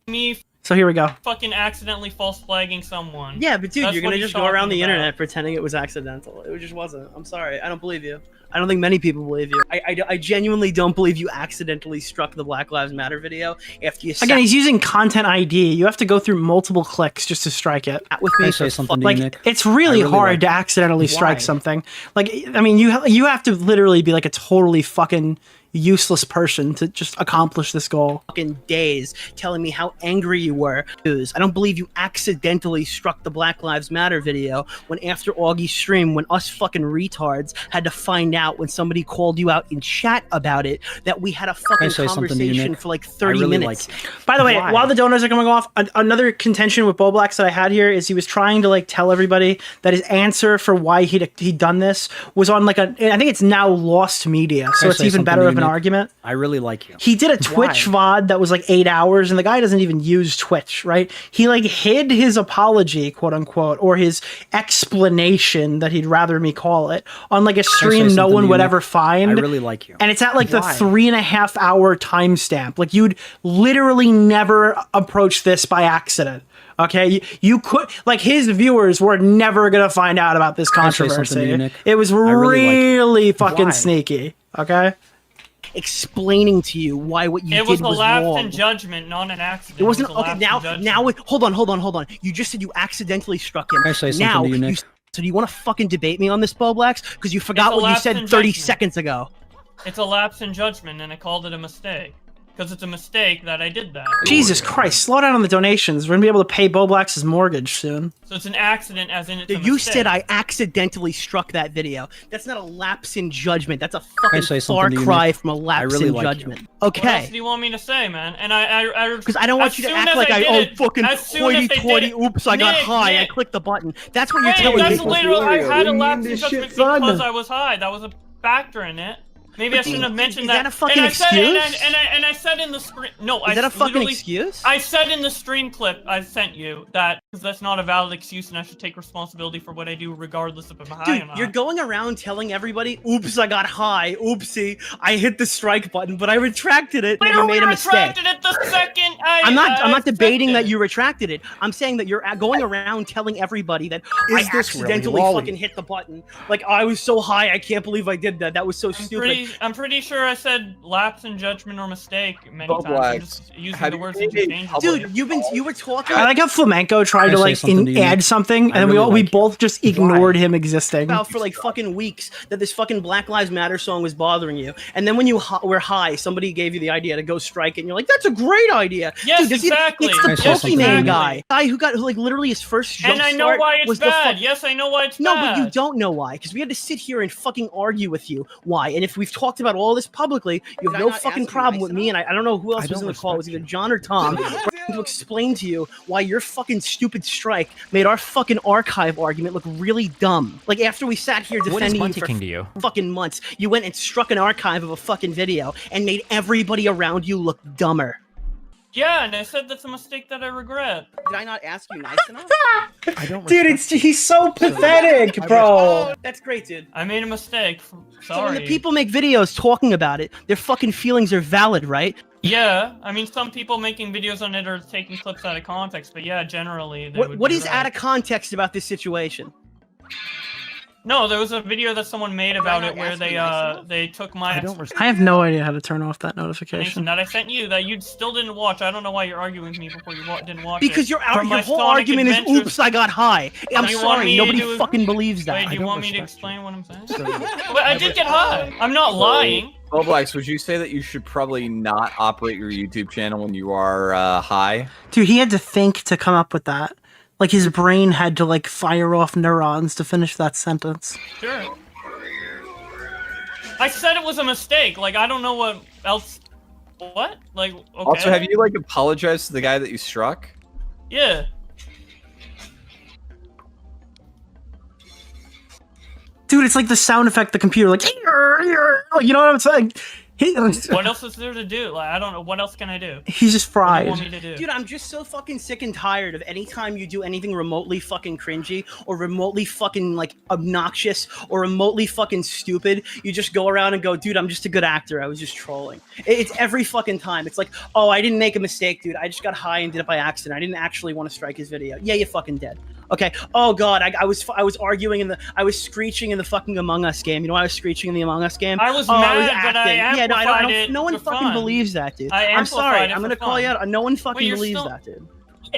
Me So here we go. fucking accidentally false flagging someone. Yeah, but dude, That's you're what gonna he's just go around talking the about. internet pretending it was accidental. It just wasn't. I'm sorry. I don't believe you. I don't think many people believe you. I genuinely don't believe you accidentally struck the Black Lives Matter video after you Again, he's using content ID. You have to go through multiple clicks just to strike it. sat with me. Can I for say something to Like, you, Nick? it's really, I really hard like- to accidentally strike Why? something. Like, I mean, you have to literally be like a totally fucking useless person to just accomplish this goal. fucking days telling me how angry you were. I don't believe you accidentally struck the Black Lives Matter video when after Augie's stream, when us fucking retards had to find out when somebody called you out in chat about it, that we had a fucking say something to you, conversation Nick? for like I 30 really minutes. like you. By the way, Why? while the donuts are coming off, another contention with Bowblax that I had here is he was trying to like tell everybody that his answer for why he'd done this was on like I think it's now lost media, so I it's say even something better to of you, an Nick? argument. I really like you. He did a Twitch VOD that was like 8 hours, and the guy doesn't even use Twitch, right? He like hid his apology, quote unquote, or his explanation that he'd rather me call it, on like a stream no something one to you, would Nick? ever find. I really like you. And it's at like the Why? 3.5 hour timestamp. Like you'd literally never approach this by accident. Okay, you could like his viewers were never gonna find out about this I say something to controversy. you, Nick? It was really like you. really fucking Why? sneaky. Okay. Explaining to you why what you It did was a was lapse wrong. in judgment, not an accident. It wasn't was a okay. lapse Now, in judgment. hold on. You just said you accidentally struck him. Can I say something now, to you, Nick? so do you want to fucking debate me on this, Bowblax? Because you forgot a what you lapse said in 30 judgment. seconds ago. It's a lapse in judgment, and I called it a mistake. Because it's a mistake that I did that. Jesus Christ, slow down on the donations. We're gonna be able to pay Bowblax's mortgage soon. So it's an accident, as in it's a You mistake. said I accidentally struck that video. That's not a lapse in judgment. That's a say fucking something far to you, cry Nick? from a lapse really in like you. judgment. What else Okay. do you want me to say, man? And I Because I don't want you to act like fucking hoity-toity, oops, I got high, I clicked the button. That's what you're Hey, telling that's me. literally, I had a What do you lapse mean in this judgment shit's fun? because I was high. That was a factor in it. Maybe I shouldn't have mentioned is that. that a fucking and I said, excuse? And I said in the screen. No, Is that a fucking literally- excuse? I said in the stream clip I sent you that because that's not a valid excuse, and I should take responsibility for what I do, regardless if I'm high or Dude, not. you're going around telling everybody, oops, I got high, oopsie, I hit the strike button, but I retracted it, and you made a mistake. retracted it the second I'm not debating that you. you retracted it. I'm saying that you're going around telling everybody that I this really accidentally lolly? fucking hit the button. Like, I was so high, I can't believe I did that. That was so stupid. I'm pretty sure I said lapse in judgment or mistake many times. I'm Bowblax, just using have the you words made a interchangeably. Dude, you were talking I like how Flamenco tried Can I to say like something to you, add Nick? something, I and really we like you. both just ignored him existing. about for like fucking weeks that this fucking Black Lives Matter song was bothering you, and then when you were high, somebody gave you the idea to go strike it, and you're like, "That's a great idea." Yes, Dude, exactly. It's the Can I say something to you, Pokemon Nick? guy who got like literally his first jump And I know start why it's was bad. the Yes, I know why it's No, bad. but you don't know why, because we had to sit here and fucking argue with you why. And if we've talked about all this publicly, you have no fucking problem with me. And I don't know who else was in the call. It was either John or Tom. To explain to you why your fucking stupid strike made our fucking archive argument look really dumb. Like after we sat here What is defending you Bunty for King to you? fucking months, you went and struck an archive of a fucking video and made everybody around you look dumber. Yeah, and I said that's a mistake that I regret. Did I not ask you nice enough? I don't Dude, he's so pathetic, bro. That's great, dude. I made a mistake. So Sorry. when the people make videos talking about it, their fucking feelings are valid, right? Yeah, I mean, some people making videos on it are taking clips out of context, but yeah, generally. They would What be is right. out of context about this situation? No, there was a video that someone made about it where they took my I have no idea how to turn off that explanation notification. that I sent you that you still didn't watch. I don't know why you're arguing with me before you didn't watch it. Because your From my whole Sonic argument is, Adventures- oops, I got high. I'm Do you want sorry, me nobody to- fucking believes that. Wait, do you want me to respect explain what I'm saying? But I did get high. I'm not lying. Bowblax, would you say that you should probably not operate your YouTube channel when you are high? Dude, he had to think to come up with that. Like his brain had to like fire off neurons to finish that sentence. Sure. I said it was a mistake. Like, I don't know what else. What? Like, okay. Also, have you like apologized to the guy that you struck? Yeah. Dude, it's like the sound effect the computer, like, you know what I'm saying? What else is there to do? Like, I don't know. What else can I do? He's just What do fried. you want me to do? Dude, I'm just so fucking sick and tired of any time you do anything remotely fucking cringy or remotely fucking like obnoxious or remotely fucking stupid. You just go around and go, dude, I'm just a good actor. I was just trolling. It's every fucking time. It's like, oh, I didn't make a mistake, dude. I just got high and did it by accident. I didn't actually want to strike his video. Yeah, you fucking dead. Okay. Oh god, I was arguing I was screeching in the fucking Among Us game. You know why I was screeching in the Among Us game? I was oh, mad, I was but I acting. Yeah, no, I don't. it No one for fucking fun. believes that, dude. I I'm sorry. amplified it I'm gonna for call you fun. out. No one fucking you're believes still- that, dude.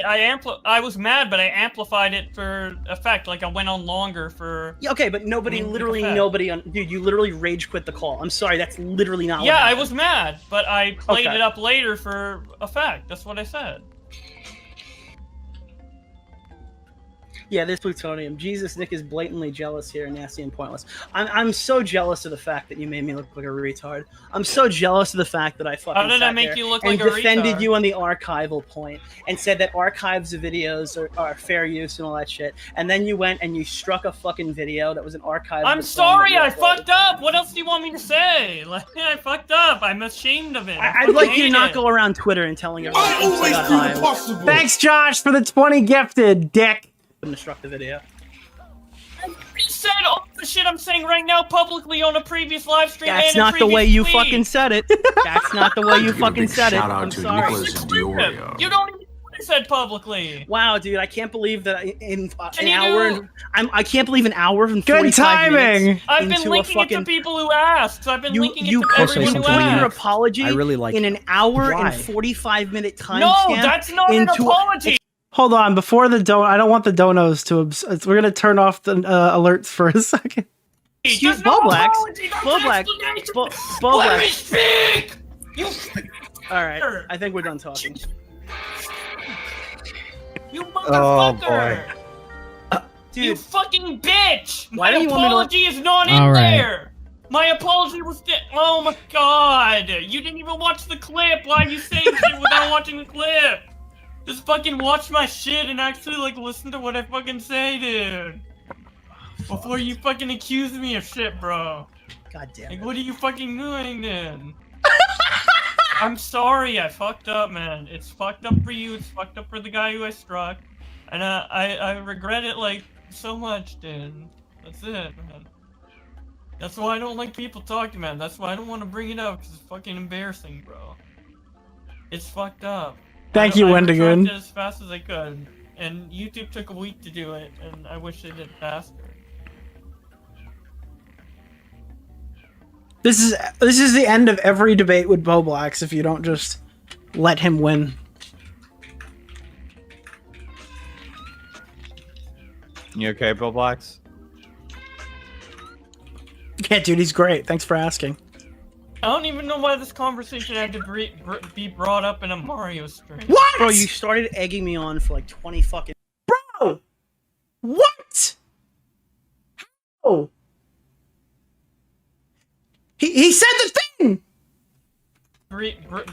I was mad, but I amplified it for effect. Like I went on longer for. Yeah, okay, but nobody, literally effect. nobody, dude, you literally rage quit the call. I'm sorry, that's literally not. Yeah, what I happened. was mad, but I played Okay. it up later for effect. That's what I said. Yeah, this plutonium. Jesus, Nick is blatantly jealous here, nasty and pointless. I'm so jealous of the fact that you made me look like a retard. I'm so jealous of the fact that I fucking How did I sat make there you look and like a defended retard? you on the archival point and said that archives of videos are fair use and all that shit. And then you went and you struck a fucking video that was an archive. I'm sorry, I fucked up. What else do you want me to say? Like I fucked up. I'm ashamed of it. I'd like you to not go around Twitter and telling everyone. I always got do high. the possible. Thanks, Josh, for the 20 gifted, dick. Couldn't have struck the video. You said all the shit I'm saying right now publicly on a previous live stream. That's and a not the way previous you tweet. fucking said it. That's not the way you fucking said it. Shout out I'm to sorry. Nicholas DeOrio. You don't even know what I said publicly. Wow, dude, I can't believe that in Can an you hour. do- I can't believe an hour and Good 45 timing. minutes I've been into a linking it fucking. to people who asked. I've been You linking you it to everyone who complete your asked. apology I really like in you. an hour Why? and 45-minute time No, stamp that's not an into apology. Hold on, before the I don't want the donos to. We're gonna turn off the alerts for a second. Excuse There's no Bowblax. apology, that's Bowblax. explanation. Bo- Let me Bowblax. speak. You, All right, I think we're done talking. you Oh, motherfucker. You Dude, fucking bitch! Why My don't you want me to- apology is not in All right. there! My apology was oh my god! You didn't even watch the clip! Why are you saying shit without watching the clip? Just fucking watch my shit and actually like listen to what I fucking say, dude! Before you fucking accuse me of shit, bro. God damn Like, it. what are you fucking doing then? I'm sorry, I fucked up, man. It's fucked up for you, it's fucked up for the guy who I struck. And I regret it, like, so much, dude. That's it, man. That's why I don't like people talking, man. That's why I don't want to bring it up, because it's fucking embarrassing, bro. It's fucked up. Thank you, I Wendigoon. retracted as fast as I could. And YouTube took a week to do it, and I wish they did it faster. This is the end of every debate with Bowblax if you don't just let him win. You okay, Bowblax? Yeah, dude, he's great. Thanks for asking. I don't even know why this conversation had to be brought up in a Mario stream. What? Bro, you started egging me on for like 20 fucking. Bro! What? How? He said the thing!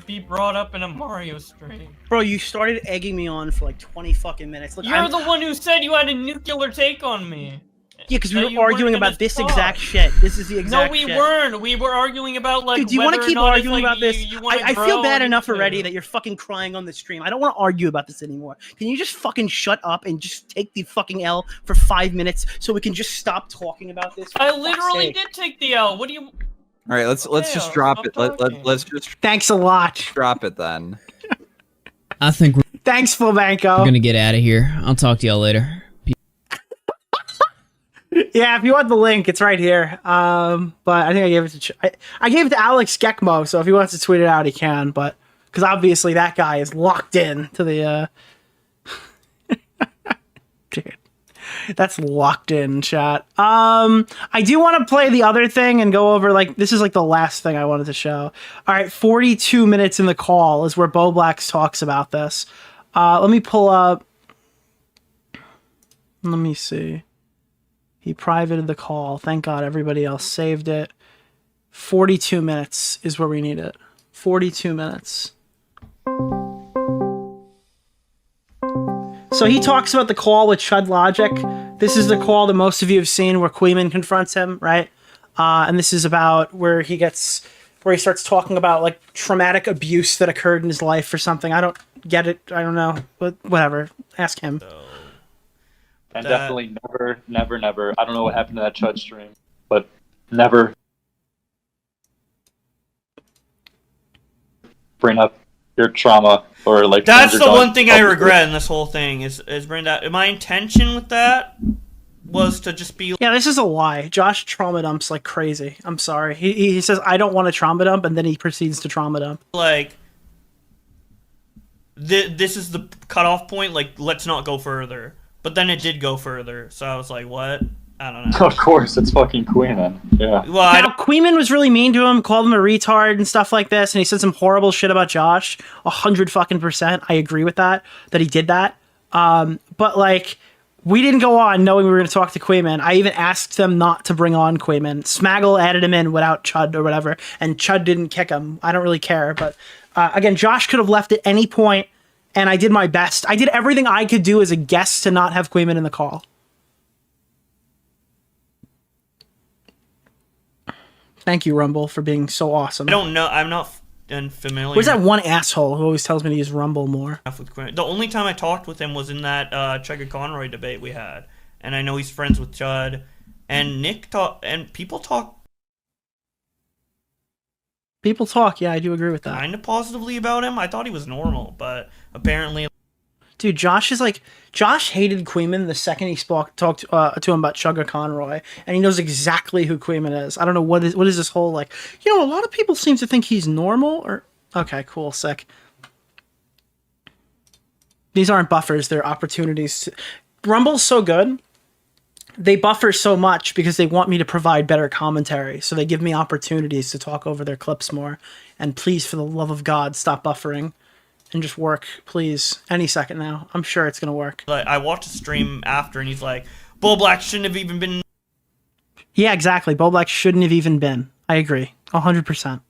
Be brought up in a Mario stream. Bro, you started egging me on for like 20 fucking minutes. Look, You're the one who said you had a nuclear take on me. Yeah, because we that were you weren't arguing gonna about this talk. exact shit. This is the exact No, we shit. weren't. We were arguing about like. Dude, do you want to keep arguing about this? You wanna I grow feel bad on enough YouTube. already that you're fucking crying on the stream. I don't want to argue about this anymore. Can you just fucking shut up and just take the fucking L for 5 minutes so we can just stop talking about this? For I fuck's literally sake? did take the L. What do you? All right, let's Yeah, just drop stop it. talking. Let's just Thanks a lot. drop it then. I think we're Thanks, Flamenco. gonna get out of here. I'll talk to y'all later. Yeah, if you want the link, it's right here. But I think I gave it to I gave it to Alex Gekmo, so if he wants to tweet it out, he can. But because obviously that guy is locked in to the dude, that's locked in chat. I do want to play the other thing and go over like this is like the last thing I wanted to show. All right, 42 minutes in the call is where Bowblax talks about this. Let me pull up. Let me see. He privated the call. Thank God everybody else saved it. 42 minutes is where we need it. 42 minutes. So he talks about the call with Chud Logic. This is the call that most of you have seen where Queeman confronts him, right? And this is about where he gets where he starts talking about like traumatic abuse that occurred in his life or something. I don't get it. I don't know. But whatever. Ask him. And definitely never. I don't know what happened to that Chud stream, but never bring up your trauma or like. That's the one thing I regret in this whole thing is bring that. My intention with that was to just be. Yeah, this is a lie. Josh trauma dumps like crazy. I'm sorry. He says I don't want to trauma dump, and then he proceeds to trauma dump. Like, this is the cutoff point. Like, let's not go further. But then it did go further, so I was like, what? I don't know. Of course, it's fucking Queenan. Yeah. Well, now, Queenman was really mean to him, called him a retard and stuff like this, and he said some horrible shit about Josh. 100%. I agree with that he did that. But like, we didn't go on knowing we were going to talk to Queenman. I even asked them not to bring on Queenman. Smaggle added him in without Chud or whatever, and Chud didn't kick him. I don't really care, but again, Josh could have left at any point. And I did my best. I did everything I could do as a guest to not have Quayman in the call. Thank you, Rumble, for being so awesome. I don't know. I'm not familiar. Where's that one asshole who always tells me to use Rumble more? The only time I talked with him was in that Chugga Conroy debate we had. And I know he's friends with Chud. And Nick talk, and people talk. People talk, yeah, I do agree with that. Kind of positively about him. I thought he was normal, but apparently... Dude, Josh hated Queeman the second he talked to him about Chugga Conroy, and he knows exactly who Queeman is. I don't know what is this whole, like, a lot of people seem to think he's normal, or... Okay, cool, sick. These aren't buffers, they're opportunities. Rumble's so good. They buffer so much because they want me to provide better commentary. So they give me opportunities to talk over their clips more. And please, for the love of God, stop buffering and just work, please. Any second now. I'm sure it's going to work. I watched a stream after and he's like, Bowblax shouldn't have even been... Yeah, exactly. Bowblax shouldn't have even been. I agree. 100%.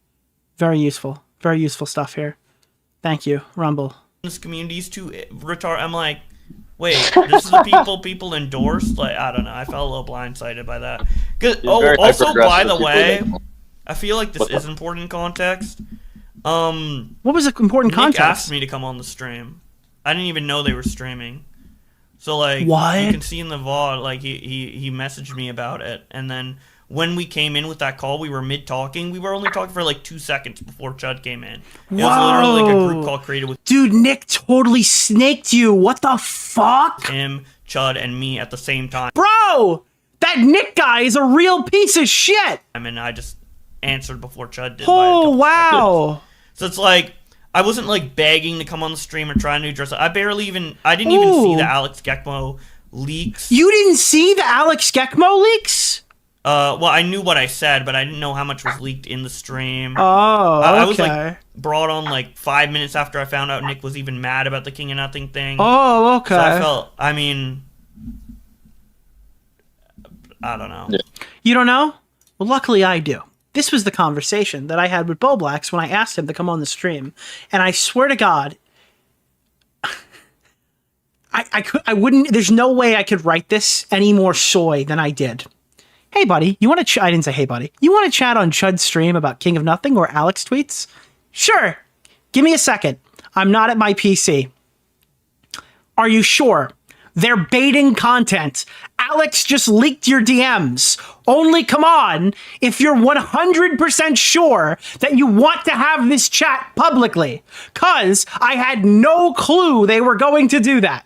Very useful. Very useful stuff here. Thank you, Rumble. This community's too retarded. I'm like... Wait, this is the people endorsed? Like, I don't know. I felt a little blindsided by that. Also, by the way, I feel like this is important context. What was the important context? Nick asked me to come on the stream. I didn't even know they were streaming. So, like, what? You can see in the VOD, like, he messaged me about it. And then when we came in with that call, we were mid-talking. We were only talking for, like, 2 seconds before Chud came in. It was literally, like, a group call created with... Dude, Nick totally snaked you. What the fuck? Him, Chud, and me at the same time. Bro! That Nick guy is a real piece of shit! I mean, I just answered before Chud did. Oh, wow. So it's like, I wasn't, like, begging to come on the stream or trying to address it. I didn't even see the Alex Gekmo leaks. You didn't see the Alex Gekmo leaks? Well, I knew what I said, but I didn't know how much was leaked in the stream. Oh, okay. I was, like, brought on, like, 5 minutes after I found out Nick was even mad about the King of Nothing thing. Oh, okay. So I felt, I mean, I don't know. Yeah. You don't know? Well, luckily I do. This was the conversation that I had with Bowblax when I asked him to come on the stream. And I swear to God, I wouldn't, there's no way I could write this any more soy than I did. Hey, buddy, you want to I didn't say hey, buddy. You want to chat on Chud's stream about King of Nothing or Alex tweets? Sure. Give me a second. I'm not at my PC. Are you sure? They're baiting content. Alex just leaked your DMs. Only come on if you're 100% sure that you want to have this chat publicly. 'Cause I had no clue they were going to do that.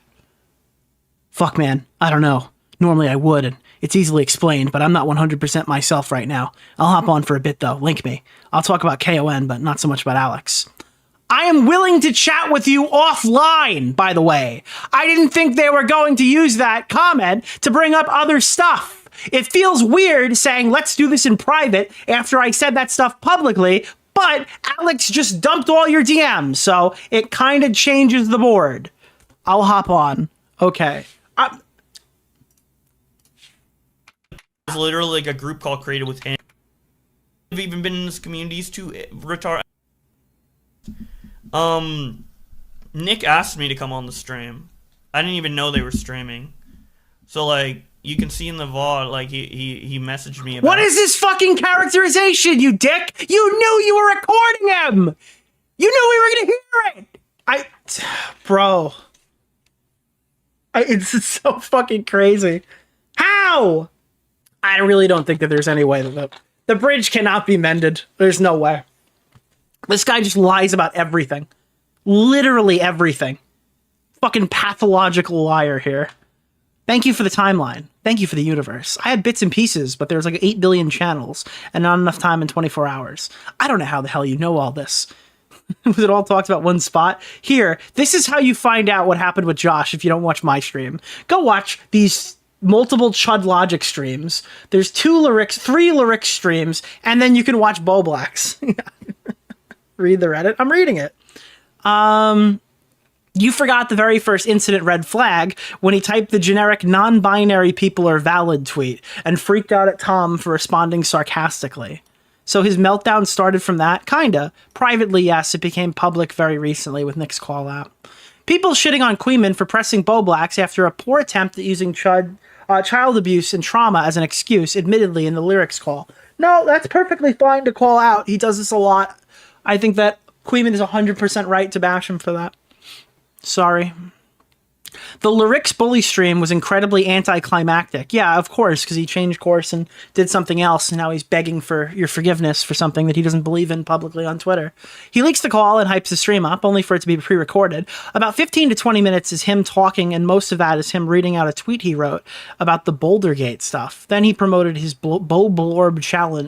Fuck, man. I don't know. Normally I would, and it's easily explained, but I'm not 100% myself right now. I'll hop on for a bit, though. Link me. I'll talk about KON, but not so much about Alex. I am willing to chat with you offline, by the way. I didn't think they were going to use that comment to bring up other stuff. It feels weird saying, let's do this in private after I said that stuff publicly, but Alex just dumped all your DMs, so it kind of changes the board. I'll hop on. Okay. It was literally like a group call created with him. I've even been in this community's too retarded. Nick asked me to come on the stream. I didn't even know they were streaming. So, like, you can see in the VOD, like he messaged me about. What is this fucking characterization, you dick? You knew you were recording him. You knew we were gonna hear it. Bro, it's so fucking crazy. How? I really don't think that there's any way that the bridge cannot be mended. There's no way. This guy just lies about everything. Literally everything. Fucking pathological liar here. Thank you for the timeline. Thank you for the universe. I had bits and pieces, but there's like 8 billion channels and not enough time in 24 hours. I don't know how the hell you know all this. Was it all talked about one spot? Here, this is how you find out what happened with Josh if you don't watch my stream. Go watch these multiple Chud Logic streams. There's 3 lyrics streams, and then you can watch Bowblax. Read the Reddit. I'm reading it. You forgot the very first incident red flag when he typed the generic non-binary people are valid tweet and freaked out at Tom for responding sarcastically. So his meltdown started from that? Kinda. Privately, yes, it became public very recently with Nick's call out. People shitting on Queeman for pressing Bowblax after a poor attempt at using child abuse and trauma as an excuse, admittedly in the lyrics call. No, that's perfectly fine to call out. He does this a lot. I think that Queeman is 100% right to bash him for that. Sorry. The lyrics bully stream was incredibly anticlimactic. Yeah, of course, because he changed course and did something else, and now he's begging for your forgiveness for something that he doesn't believe in publicly on Twitter. He leaks the call and hypes the stream up, only for it to be pre-recorded. About 15 to 20 minutes is him talking, and most of that is him reading out a tweet he wrote about the Bouldergate stuff. Then he promoted his Bowblorb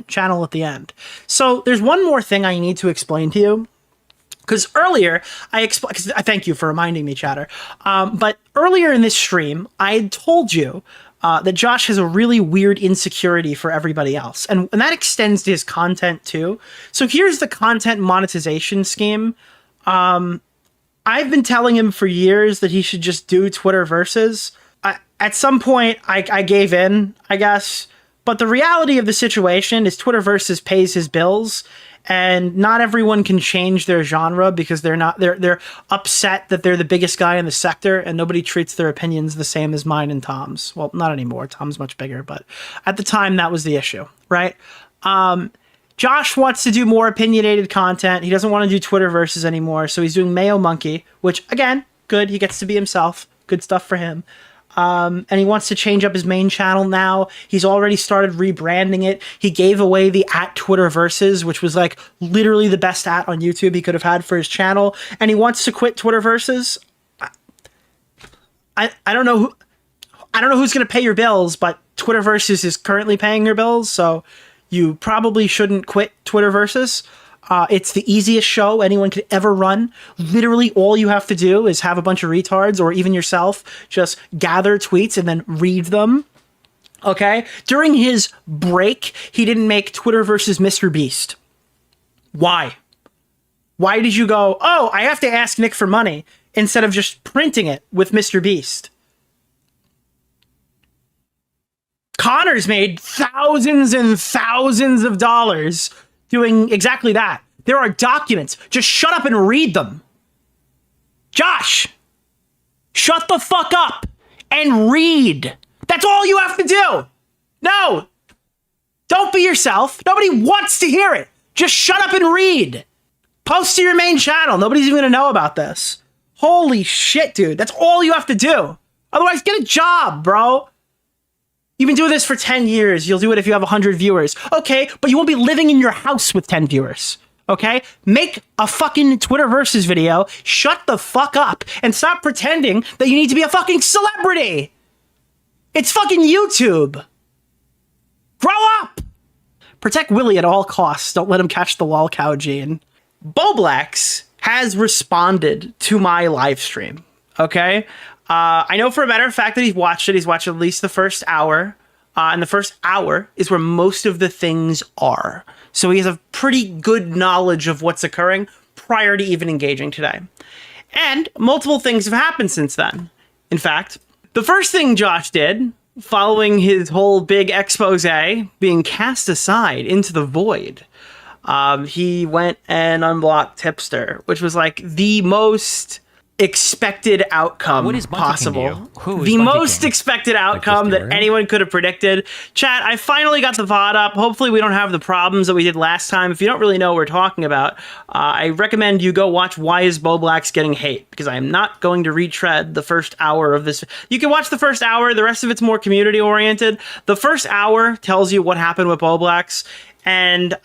channel at the end. So there's one more thing I need to explain to you. Because earlier, I thank you for reminding me, chatter. But earlier in this stream, I had told you that Josh has a really weird insecurity for everybody else. And that extends to his content too. So here's the content monetization scheme. I've been telling him for years that he should just do Twitter versus. At some point, I gave in, I guess. But the reality of the situation is Twitter versus pays his bills. And not everyone can change their genre because they're upset that they're the biggest guy in the sector and nobody treats their opinions the same as mine and Tom's. Well, not anymore. Tom's much bigger, but at the time that was the issue, right? Josh wants to do more opinionated content. He doesn't want to do Twitter versus anymore, so he's doing Mayo Monkey, which again, good. He gets to be himself. Good stuff for him. And he wants to change up his main channel now. He's already started rebranding it. He gave away the @Twitterverses, which was like literally the best on YouTube he could have had for his channel. And he wants to quit Twitterverses. I don't know who's going to pay your bills, but Twitterverses is currently paying your bills, so you probably shouldn't quit Twitterverses. It's the easiest show anyone could ever run. Literally, all you have to do is have a bunch of retards, or even yourself, just gather tweets and then read them. Okay? During his break, he didn't make Twitter versus Mr. Beast. Why? Why did you go, oh, I have to ask Nick for money, instead of just printing it with Mr. Beast? Connor's made thousands and thousands of dollars doing exactly that. There are documents. Just shut up and read them. Josh, shut the fuck up and read. That's all you have to do. No, don't be yourself. Nobody wants to hear it. Just shut up and read. Post to your main channel. Nobody's even gonna know about this. Holy shit, dude. That's all you have to do. Otherwise, get a job, bro. You've been doing this for 10 years. You'll do it if you have 100 viewers. Okay, but you won't be living in your house with 10 viewers. Okay? Make a fucking Twitter versus video. Shut the fuck up and stop pretending that you need to be a fucking celebrity. It's fucking YouTube. Grow up. Protect Willie at all costs. Don't let him catch the lolcow gene. Bowblax has responded to my live stream. Okay? I know for a matter of fact that he's watched it. He's watched at least the first hour. And the first hour is where most of the things are. So he has a pretty good knowledge of what's occurring prior to even engaging today. And multiple things have happened since then. In fact, the first thing Josh did, following his whole big expose being cast aside into the void, he went and unblocked Tipster, which was like the most expected outcome What is Bunty King to possible. you? Who is The Bunty most King? expected outcome that DeOrio? anyone could have predicted. Chat, I finally got the VOD up. Hopefully we don't have the problems that we did last time. If you don't really know what we're talking about, I recommend you go watch Why is Bowblax Getting Hate, because I am not going to retread the first hour of this. You can watch the first hour. The rest of it's more community oriented. The first hour tells you what happened with Bowblax, and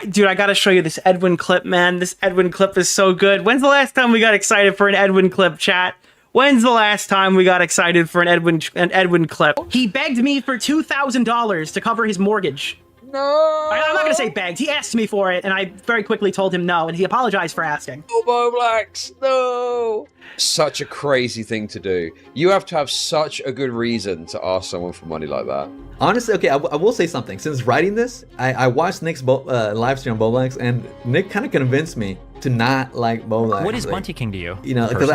dude, I gotta show you this Edwin clip, man. This Edwin clip is so good. When's the last time we got excited for an Edwin clip, chat? When's the last time we got excited for an Edwin clip? He begged me for $2,000 to cover his mortgage. No! I'm not gonna say begged. He asked me for it, and I very quickly told him no, and he apologized for asking. Oh, Bowblax, no! Such a crazy thing to do. You have to have such a good reason to ask someone for money like that. Honestly, okay, I will say something. Since writing this, I watched Nick's live stream on Bowblax, and Nick kind of convinced me to not like Bowblax. What is Bunty King to you? You know, because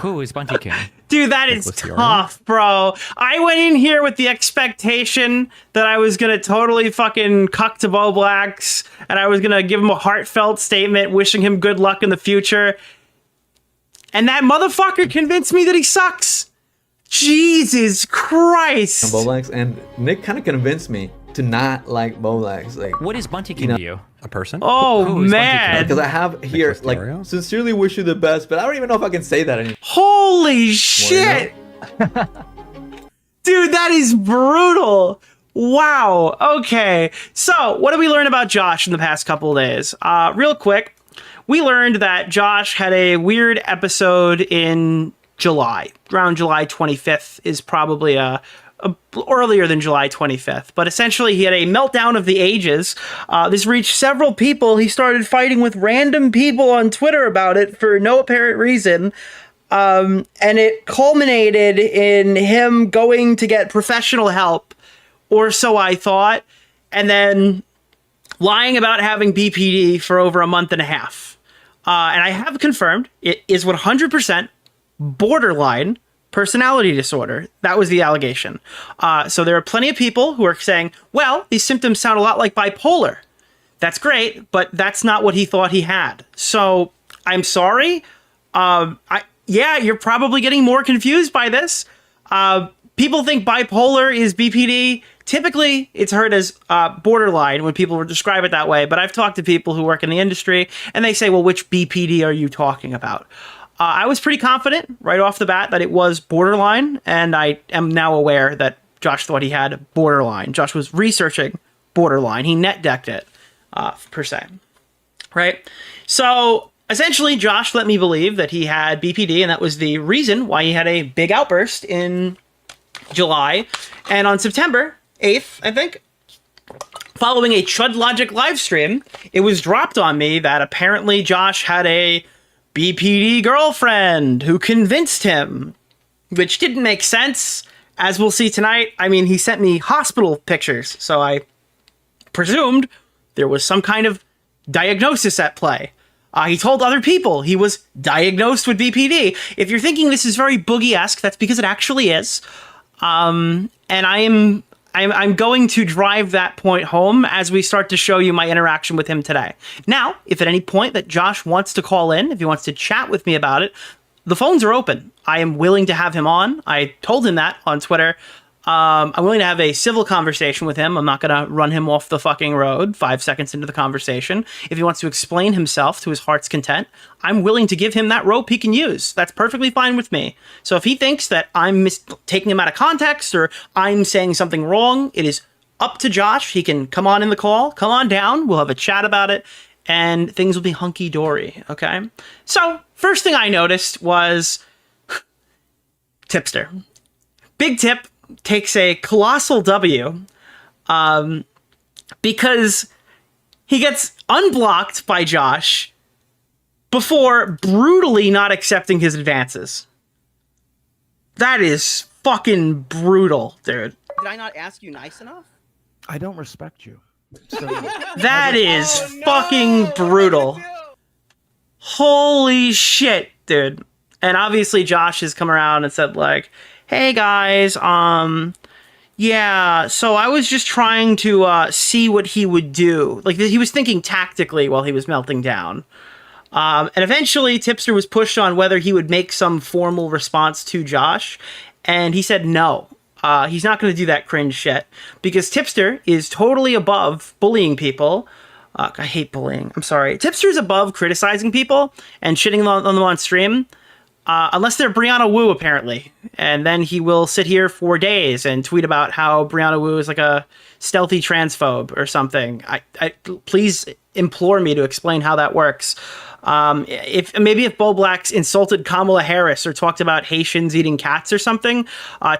Who is Bunty King? Dude, that is Nicholas DeOrio? tough, bro. I went in here with the expectation that I was gonna totally fucking cuck to Bowblax, and I was gonna give him a heartfelt statement wishing him good luck in the future. And that motherfucker convinced me that he sucks. Jesus Christ. on Bowblax, and Nick kind of convinced me to not like Bowblax. Like, What is Bunty King to you? A person? Oh, Who is Bunty man. because I have here, Nicholas like, DeOrio? sincerely wish you the best, but I don't even know if I can say that anymore. Holy shit. Dude, that is brutal. Wow. Okay. So, what did we learn about Josh in the past couple of days? Real quick, we learned that Josh had a weird episode in July. Around July 25th is probably earlier than July 25th. But essentially, he had a meltdown of the ages. This reached several people. He started fighting with random people on Twitter about it for no apparent reason. And it culminated in him going to get professional help, or so I thought, and then lying about having BPD for over a month and a half. And I have confirmed it is 100% borderline personality disorder. That was the allegation. So there are plenty of people who are saying, well, these symptoms sound a lot like bipolar. That's great, but that's not what he thought he had. So I'm sorry. Yeah, you're probably getting more confused by this. People think bipolar is BPD. Typically, it's heard as borderline when people describe it that way, but I've talked to people who work in the industry, and they say, well, which BPD are you talking about? I was pretty confident right off the bat that it was borderline, and I am now aware that Josh thought he had borderline. Josh was researching borderline. He net decked it, per se. Right? So, essentially, Josh let me believe that he had BPD, and that was the reason why he had a big outburst in July. And on September 8th, I think, following a Chud Logic live stream, it was dropped on me that apparently Josh had a BPD girlfriend who convinced him, which didn't make sense, as we'll see tonight. I mean, he sent me hospital pictures, so I presumed there was some kind of diagnosis at play. He told other people he was diagnosed with BPD. If you're thinking this is very Boogie-esque, that's because it actually is. And I'm going to drive that point home as we start to show you my interaction with him today. Now, if at any point that Josh wants to call in, if he wants to chat with me about it, the phones are open. I am willing to have him on. I told him that on Twitter. I'm willing to have a civil conversation with him. I'm not going to run him off the fucking road 5 seconds into the conversation. If he wants to explain himself to his heart's content, I'm willing to give him that rope he can use. That's perfectly fine with me. So if he thinks that I'm taking him out of context or I'm saying something wrong, it is up to Josh. He can come on in the call, come on down. We'll have a chat about it and things will be hunky-dory, okay? So first thing I noticed was Tipster. Big Tip takes a colossal W because he gets unblocked by Josh before brutally not accepting his advances. That is fucking brutal, dude. Did I not ask you nice enough? I don't respect you. So, That is fucking brutal. Holy shit, dude. And obviously Josh has come around and said like, hey guys, yeah, so I was just trying to see what he would do. Like, he was thinking tactically while he was melting down. And eventually, Tipster was pushed on whether he would make some formal response to Josh, and he said no. He's not going to do that cringe shit because Tipster is totally above bullying people. I hate bullying. I'm sorry. Tipster's above criticizing people and shitting on them on stream. Unless they're Brianna Wu, apparently. And then he will sit here for days and tweet about how Brianna Wu is like a stealthy transphobe or something. Please implore me to explain how that works. If Bowblax insulted Kamala Harris or talked about Haitians eating cats or something,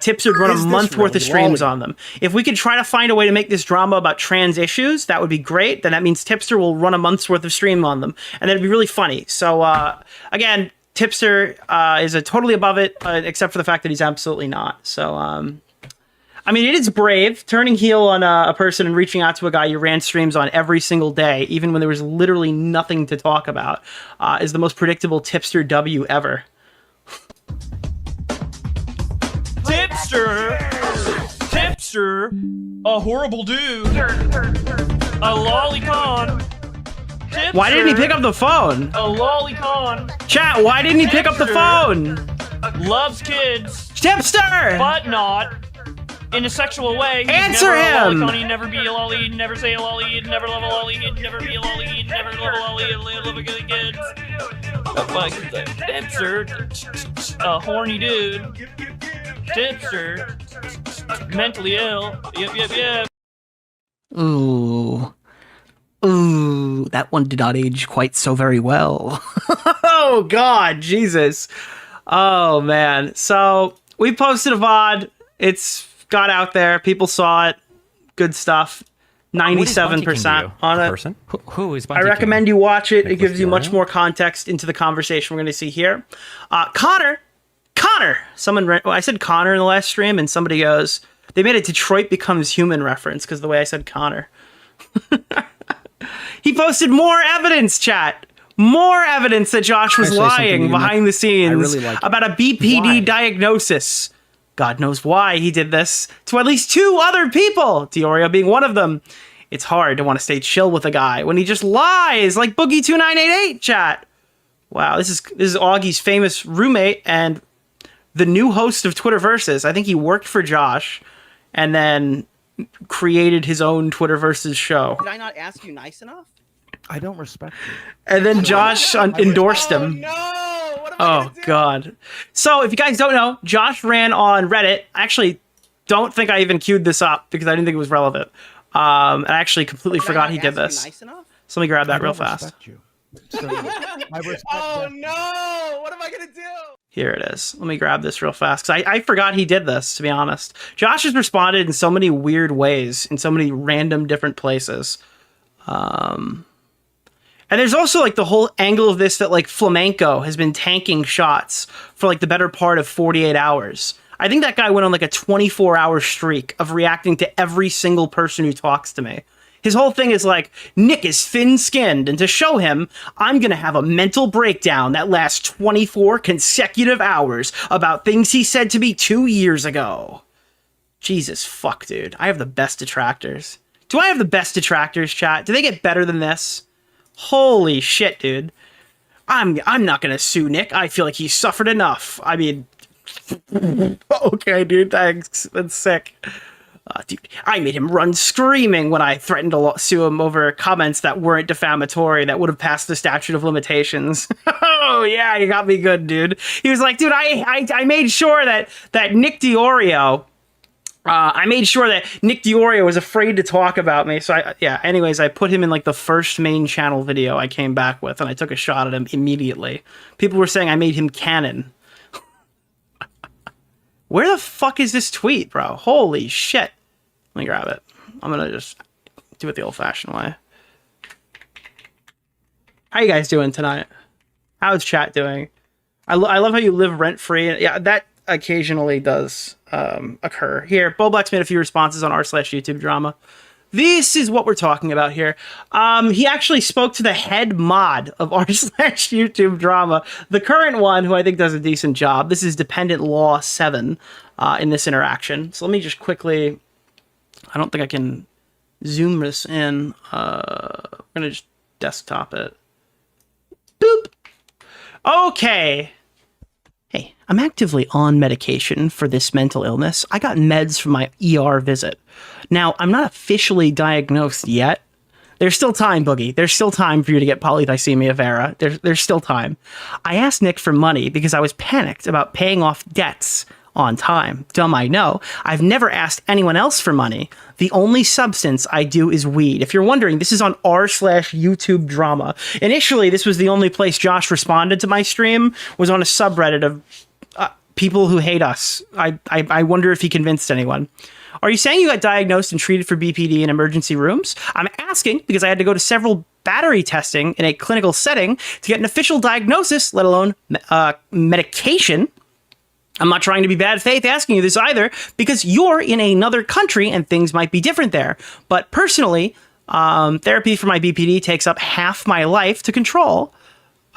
Tips would run a month worth of streams on them. If we could try to find a way to make this drama about trans issues, that would be great. Then that means Tipster will run a month's worth of stream on them. And that'd be really funny. So, again, Tipster is totally above it, except for the fact that he's absolutely not. So, I mean, it is brave. Turning heel on a person and reaching out to a guy you ran streams on every single day, even when there was literally nothing to talk about, is the most predictable Tipster W ever. Tipster, a horrible dude, a lolicon. Tipster, why didn't he pick up the phone? A lolicon. Chat, why didn't he pick up the phone? Loves kids. Tipster! But not in a sexual way. He'd Answer never him! A lolicon, he'd never be a lolly, he'd never say a lolly, he'd never love a lolly, he'd never be a lolly, he'd never love a lolly, he'd love a good kids. Tipster, a horny dude. Tipster, mentally ill. Yep. Ooh. Ooh, that one did not age quite so very well. Oh, God, Jesus. Oh, man. So, we posted a VOD. It's got out there. People saw it. Good stuff. 97% on it. Person? Who is I recommend you watch it. It gives you much more context into the conversation we're going to see here. Connor. I said Connor in the last stream, and somebody goes, they made a Detroit Becomes Human reference because the way I said Connor. He posted more evidence, chat. More evidence that Josh was lying behind the scenes about a BPD diagnosis. God knows why he did this to at least 2 other people, DeOrio being one of them. It's hard to want to stay chill with a guy when he just lies like Boogie2988, chat. Wow, this is Augie's famous roommate and the new host of Twitter Versus. I think he worked for Josh and then created his own Twitter Versus show. Did I not ask you nice enough? I don't respect you. And then Josh endorsed him. No! What am I Oh, God. So, if you guys don't know, Josh ran on Reddit. I actually don't think I even queued this up because I didn't think it was relevant. I actually completely forgot he did this. Nice enough? So let me grab that real fast. So, I respect Oh, no! What am I going to do? Here it is. Let me grab this real fast because I forgot he did this, to be honest. Josh has responded in so many weird ways, in so many random different places. And there's also like the whole angle of this that like Flamenco has been tanking shots for like the better part of 48 hours. I think that guy went on like a 24-hour streak of reacting to every single person who talks to me. His whole thing is like, Nick is thin-skinned, and to show him, I'm going to have a mental breakdown that lasts 24 consecutive hours about things he said to me 2 years ago. Jesus fuck, dude. I have the best detractors. Do I have the best detractors, chat? Do they get better than this? Holy shit, dude. I'm not gonna sue Nick. I feel like he's suffered enough. I mean, okay, dude, thanks. That's sick. Dude, I made him run screaming when I threatened to sue him over comments that weren't defamatory that would have passed the statute of limitations. Oh, yeah, you got me good, dude. He was like, dude, I made sure that Nick DeOrio... I made sure that Nick DeOrio was afraid to talk about me. So, anyways, I put him in like the first main channel video I came back with, and I took a shot at him immediately. People were saying I made him canon. Where the fuck is this tweet, bro? Holy shit. Let me grab it. I'm going to just do it the old-fashioned way. How you guys doing tonight? How's chat doing? I love how you live rent-free. Yeah, that occasionally does occur. Here, Bowblax made a few responses on r/YouTube drama. This is what we're talking about here. He actually spoke to the head mod of r/YouTube drama, the current one, who I think does a decent job. This is Dependent Law 7 in this interaction. So let me just quickly... I don't think I can zoom this in. I'm going to just desktop it. Boop. Okay. Hey, I'm actively on medication for this mental illness. I got meds from my ER visit. Now, I'm not officially diagnosed yet. There's still time, Boogie. There's still time for you to get polythysemia vera. There's still time. I asked Nick for money because I was panicked about paying off debts on time. Dumb, I know. I've never asked anyone else for money. The only substance I do is weed. If you're wondering, this is on r/YouTube drama. Initially, this was the only place Josh responded to my stream, was on a subreddit of people who hate us. I wonder if he convinced anyone. Are you saying you got diagnosed and treated for BPD in emergency rooms? I'm asking because I had to go to several battery testing in a clinical setting to get an official diagnosis, let alone medication. I'm not trying to be bad faith asking you this either, because you're in another country and things might be different there. But personally, therapy for my BPD takes up half my life to control.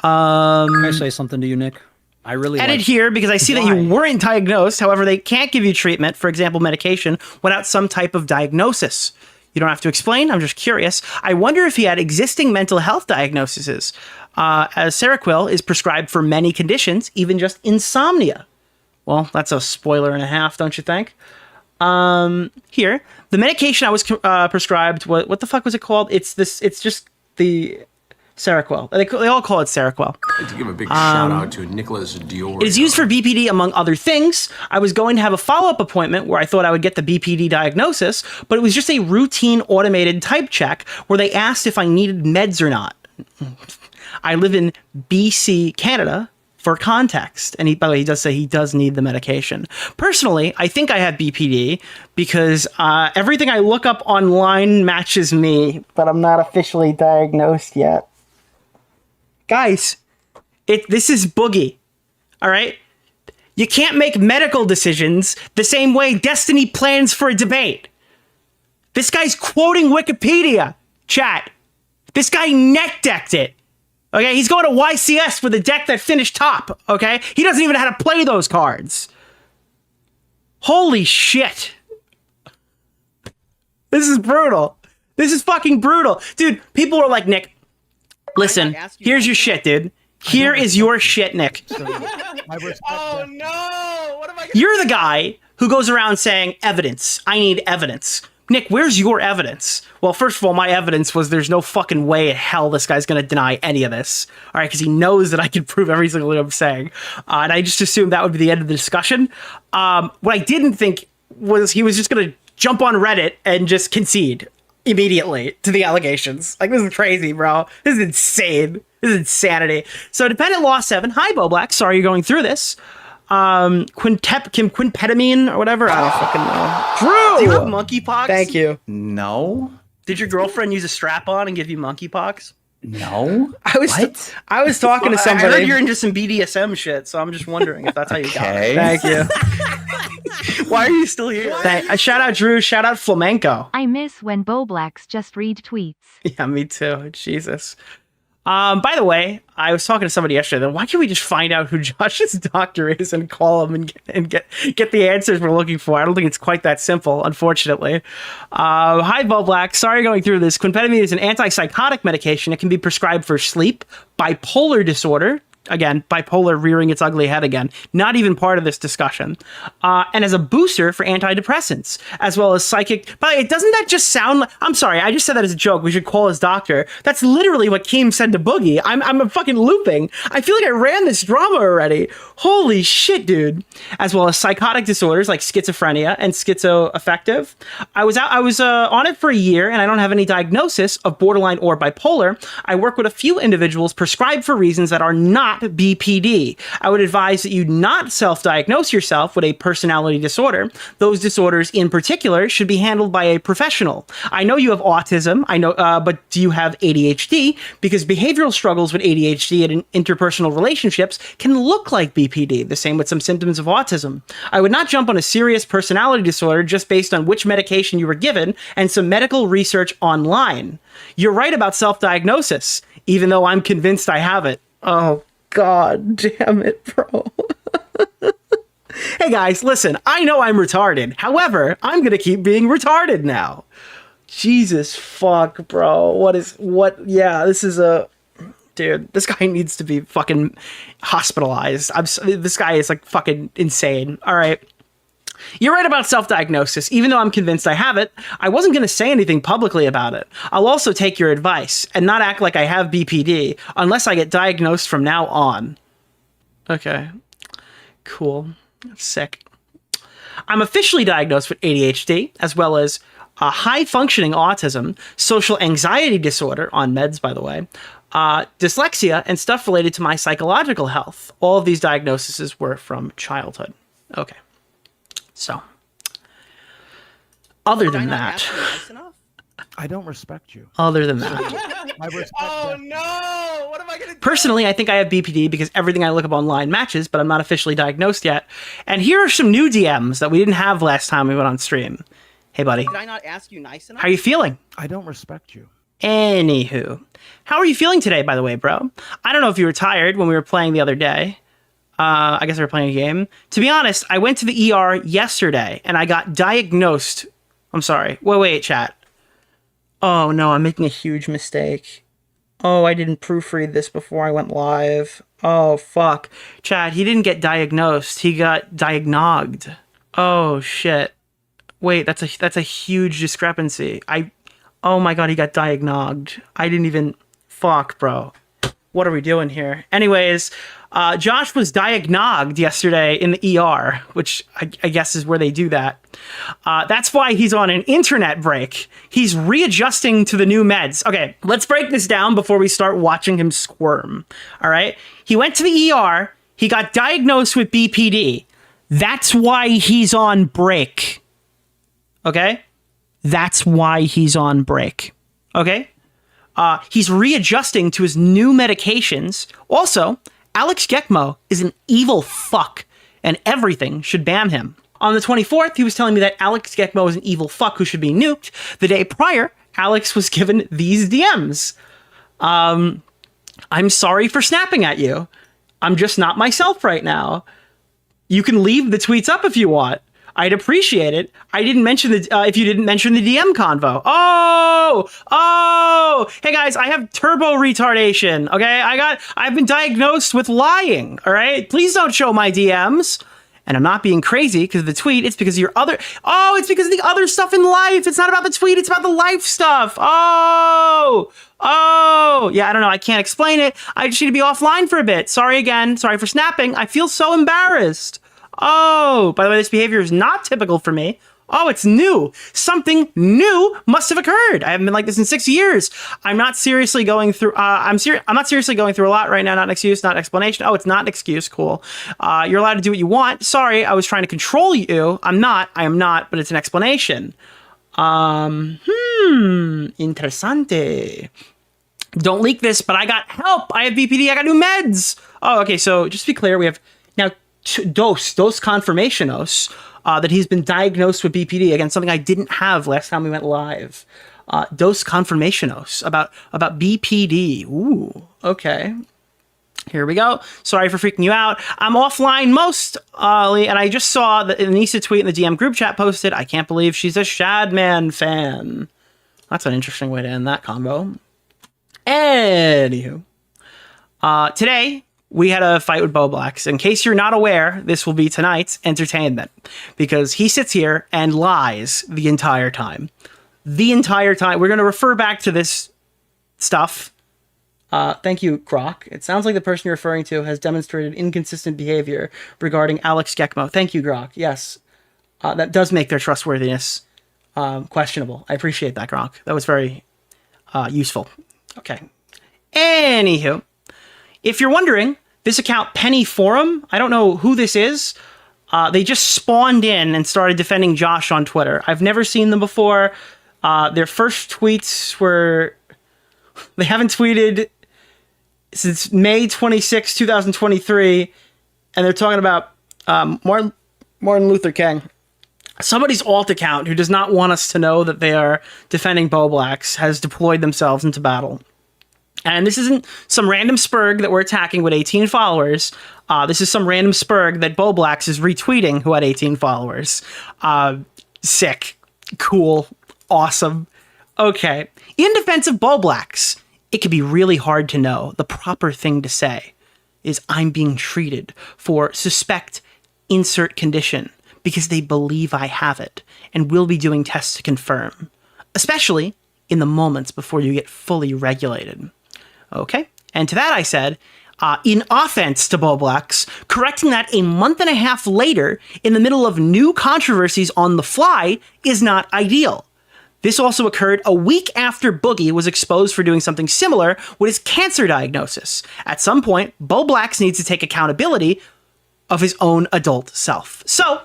Can I say something to you, Nick? I really edit here because I see that you weren't diagnosed. However, they can't give you treatment, for example, medication, without some type of diagnosis. You don't have to explain. I'm just curious. I wonder if he had existing mental health diagnoses, as Seroquel is prescribed for many conditions, even just insomnia. Well, that's a spoiler and a half, don't you think? Here, the medication I was prescribed. What the fuck was it called? It's just the Seroquel. They all call it Seroquel. I'd like to give a big shout out to Nicholas DeOrio. It is used for BPD, among other things. I was going to have a follow-up appointment where I thought I would get the BPD diagnosis, but it was just a routine automated type check where they asked if I needed meds or not. I live in BC, Canada, for context. And by the way, he does say he does need the medication. Personally, I think I have BPD because everything I look up online matches me, but I'm not officially diagnosed yet. Guys, this is Boogie, all right? You can't make medical decisions the same way Destiny plans for a debate. This guy's quoting Wikipedia, chat. This guy net decked it, okay? He's going to YCS for the deck that finished top, okay? He doesn't even know how to play those cards. Holy shit. This is brutal. This is fucking brutal. Dude, people were like, Nick, listen, here's your shit, dude. Here is your shit, Nick. Oh no! What am I? You're the guy who goes around saying, evidence. I need evidence. Nick, where's your evidence? Well, first of all, my evidence was there's no fucking way in hell this guy's going to deny any of this. All right, because he knows that I can prove every single thing I'm saying. And I just assumed that would be the end of the discussion. What I didn't think was he was just going to jump on Reddit and just concede immediately to the allegations. Like, this is crazy, bro. This is insane. This is insanity. So, Dependent Law 7. Hi, Bowblax. Sorry you're going through this. Quinpetamine or whatever. I don't fucking know. Drew! Do you have monkeypox? Thank you. No. Did your girlfriend use a strap-on and give you monkeypox? No. I was talking to somebody. I heard you're into some BDSM shit, so I'm just wondering if that's how you got it. Thank you. Why are you still here? Shout out Drew. Shout out Flamenco. I miss when Bowblax just read tweets. Yeah, me too. Jesus. By the way, I was talking to somebody yesterday. Why can't we just find out who Josh's doctor is and call him and get the answers we're looking for? I don't think it's quite that simple, unfortunately. Hi, Bowblax. Sorry going through this. Quinpetamine is an antipsychotic medication. It can be prescribed for sleep, bipolar disorder. Again, bipolar rearing its ugly head again. Not even part of this discussion. And as a booster for antidepressants, as well as psychic... By the way, doesn't that just sound like... I'm sorry, I just said that as a joke. We should call his doctor. That's literally what Keem said to Boogie. I'm fucking looping. I feel like I ran this drama already. Holy shit, dude. As well as psychotic disorders like schizophrenia and schizoaffective. I was on it for a year, and I don't have any diagnosis of borderline or bipolar. I work with a few individuals prescribed for reasons that are not BPD. I would advise that you not self-diagnose yourself with a personality disorder. Those disorders in particular should be handled by a professional. I know you have autism, but do you have ADHD? Because behavioral struggles with ADHD and interpersonal relationships can look like BPD, the same with some symptoms of autism. I would not jump on a serious personality disorder just based on which medication you were given and some medical research online. You're right about self-diagnosis, even though I'm convinced I have it. Oh, God damn it, bro. Hey guys, listen, I know I'm retarded. However, I'm gonna keep being retarded now. Jesus fuck, bro. Yeah, this is a... dude, this guy needs to be fucking hospitalized. This guy is like fucking insane. All right. You're right about self-diagnosis. Even though I'm convinced I have it, I wasn't going to say anything publicly about it. I'll also take your advice and not act like I have BPD unless I get diagnosed from now on. Okay. Cool. Sick. I'm officially diagnosed with ADHD, as well as high-functioning autism, social anxiety disorder, on meds, by the way, dyslexia, and stuff related to my psychological health. All of these diagnoses were from childhood. Okay. So, other than that... I don't respect you. Other than that... Oh, no! What am I going to do? Personally, I think I have BPD because everything I look up online matches, but I'm not officially diagnosed yet. And here are some new DMs that we didn't have last time we went on stream. Hey, buddy. Did I not ask you nice enough? How are you feeling? I don't respect you. Anywho. How are you feeling today, by the way, bro? I don't know if you were tired when we were playing the other day. I guess we were playing a game. To be honest, I went to the ER yesterday, and I got diagnosed. I'm sorry. Wait, chat. Oh, no, I'm making a huge mistake. Oh, I didn't proofread this before I went live. Oh, fuck. Chat, he didn't get diagnosed. He got diagnogged. Oh, shit. Wait, that's a huge discrepancy. Oh my god, he got diagnogged. I didn't even... Fuck, bro. What are we doing here? Anyways, Josh was diagnogged yesterday in the ER, which I guess is where they do that. That's why he's on an internet break. He's readjusting to the new meds. Okay, let's break this down before we start watching him squirm. All right? He went to the ER. He got diagnosed with BPD. That's why he's on break. Okay? That's why he's on break. Okay? He's readjusting to his new medications. Also, Alex Gekmo is an evil fuck, and everything should ban him. On the 24th, he was telling me that Alex Gekmo is an evil fuck who should be nuked. The day prior, Alex was given these DMs. I'm sorry for snapping at you. I'm just not myself right now. You can leave the tweets up if you want. I'd appreciate it. I didn't mention if you didn't mention the DM convo. Oh, hey guys, I have turbo retardation. Okay, I've been diagnosed with lying. All right, please don't show my DMs. And I'm not being crazy because of the tweet. It's because of your other. Oh, it's because of the other stuff in life. It's not about the tweet. It's about the life stuff. Oh, yeah. I don't know. I can't explain it. I just need to be offline for a bit. Sorry again. Sorry for snapping. I feel so embarrassed. Oh, by the way, this behavior is not typical for me. Oh, it's new. Something new must have occurred. I haven't been like this in 6 years. I'm not seriously going through. I'm not seriously going through a lot right now. Not an excuse, not an explanation. Oh, it's not an excuse. Cool. You're allowed to do what you want. Sorry, I was trying to control you. I am not. But it's an explanation. Interessante. Don't leak this, but I got help. I have BPD. I got new meds. Oh, okay. So just to be clear, we have now dos confirmationos. That he's been diagnosed with BPD. Again, something I didn't have last time we went live. Dos confirmationos about BPD. Ooh, okay. Here we go. Sorry for freaking you out. I'm offline mostly, and I just saw that Anissa tweet in the DM group chat posted, I can't believe she's a Shadman fan. That's an interesting way to end that combo. Anywho. Today, we had a fight with Bowblax. In case you're not aware, this will be tonight's entertainment. Because he sits here and lies the entire time. The entire time. We're going to refer back to this stuff. Thank you, Grok. It sounds like the person you're referring to has demonstrated inconsistent behavior regarding Alex Gekmo. Thank you, Grok. Yes. That does make their trustworthiness questionable. I appreciate that, Grok. That was very useful. Okay. Anywho. If you're wondering, this account Penny Forum, I don't know who this is. They just spawned in and started defending Josh on Twitter. I've never seen them before. Their first tweets were... They haven't tweeted since May 26, 2023. And they're talking about Martin Luther King. Somebody's alt account who does not want us to know that they are defending Bowblax has deployed themselves into battle. And this isn't some random spurg that we're attacking with 18 followers. This is some random spurg that Bowblax is retweeting who had 18 followers. Sick. Cool. Awesome. Okay. In defense of Bowblax, it could be really hard to know. The proper thing to say is I'm being treated for suspect insert condition because they believe I have it and will be doing tests to confirm, especially in the moments before you get fully regulated. Okay? And to that I said, in offense to Bowblax, correcting that a month and a half later in the middle of new controversies on the fly is not ideal. This also occurred a week after Boogie was exposed for doing something similar with his cancer diagnosis. At some point, Bowblax needs to take accountability of his own adult self. So,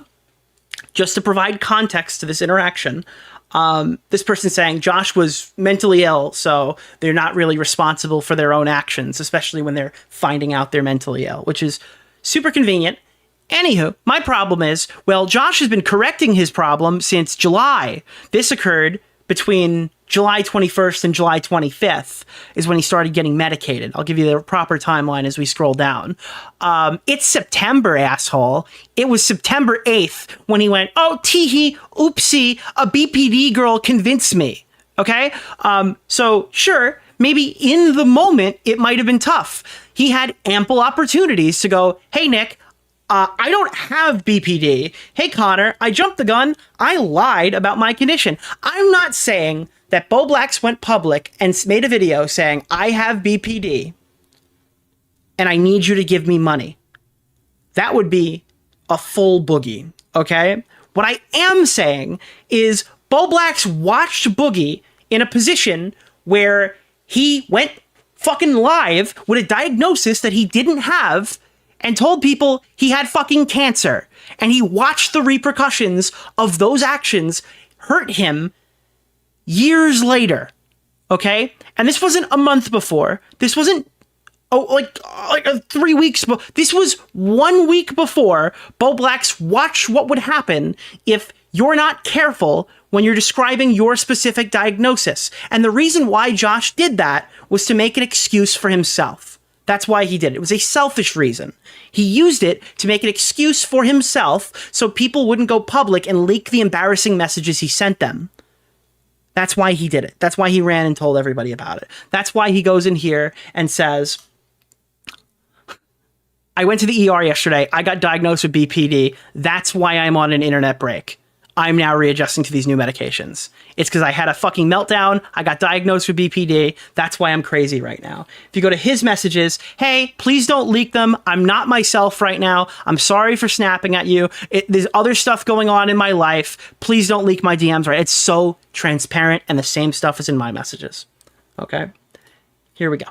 just to provide context to this interaction, this person saying Josh was mentally ill, so they're not really responsible for their own actions, especially when they're finding out they're mentally ill, which is super convenient. Anywho, my problem is, well, Josh has been correcting his problem since July. This occurred between July 21st and July 25th is when he started getting medicated. I'll give you the proper timeline as we scroll down. It's September, asshole. It was September 8th when he went, oh, teehee, oopsie, a BPD girl convinced me. Okay? So sure, maybe in the moment it might have been tough. He had ample opportunities to go, hey, Nick, I don't have BPD. Hey, Connor, I jumped the gun. I lied about my condition. I'm not saying that Bowblax went public and made a video saying, I have BPD and I need you to give me money. That would be a full Boogie, okay? What I am saying is Bowblax watched Boogie in a position where he went fucking live with a diagnosis that he didn't have and told people he had fucking cancer. And he watched the repercussions of those actions hurt him years later. Okay? And this wasn't a month before. This wasn't 3 weeks before. This was 1 week before Bowblax watched what would happen if you're not careful when you're describing your specific diagnosis. And the reason why Josh did that was to make an excuse for himself. That's why he did it. It was a selfish reason. He used it to make an excuse for himself so people wouldn't go public and leak the embarrassing messages he sent them. That's why he did it. That's why he ran and told everybody about it. That's why he goes in here and says, I went to the ER yesterday. I got diagnosed with BPD. That's why I'm on an internet break. I'm now readjusting to these new medications. It's because I had a fucking meltdown. I got diagnosed with BPD. That's why I'm crazy right now. If you go to his messages, hey, please don't leak them. I'm not myself right now. I'm sorry for snapping at you. There's other stuff going on in my life. Please don't leak my DMs, right? It's so transparent, and the same stuff is in my messages. Okay? Here we go.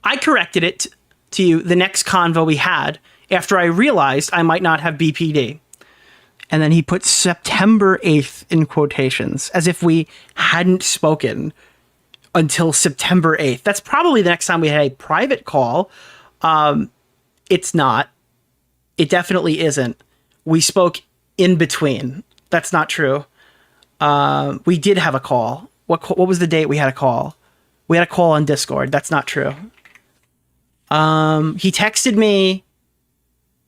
I corrected it to you the next convo we had after I realized I might not have BPD. And then he put September 8th in quotations, as if we hadn't spoken until September 8th. That's probably the next time we had a private call. It's not. It definitely isn't. We spoke in between. That's not true. We did have a call. What was the date we had a call? We had a call on Discord. That's not true. He texted me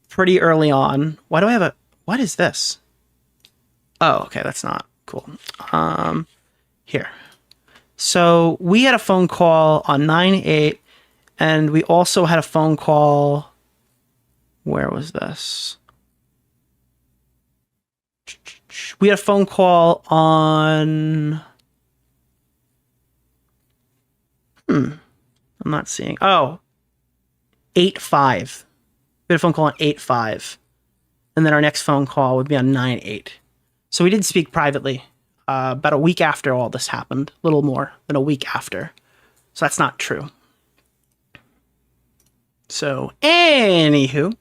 pretty early on. Why do I have a... What is this? Oh, okay, that's not cool. Here. So we had a phone call on 9/8, and we also had a phone call. Where was this? We had a phone call on. I'm not seeing. Oh, 8/5. We had a phone call on 8/5. And then our next phone call would be on 9/8. So we did speak privately about a week after all this happened. A little more than a week after. So that's not true. So, anywho.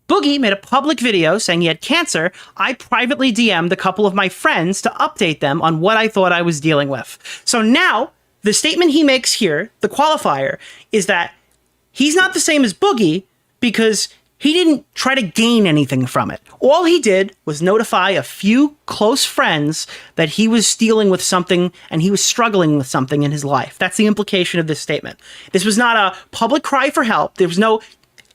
Boogie made a public video saying he had cancer. I privately DM'd a couple of my friends to update them on what I thought I was dealing with. So now, the statement he makes here, the qualifier, is that he's not the same as Boogie because he didn't try to gain anything from it. All he did was notify a few close friends that he was dealing with something and he was struggling with something in his life. That's the implication of this statement. This was not a public cry for help. There was no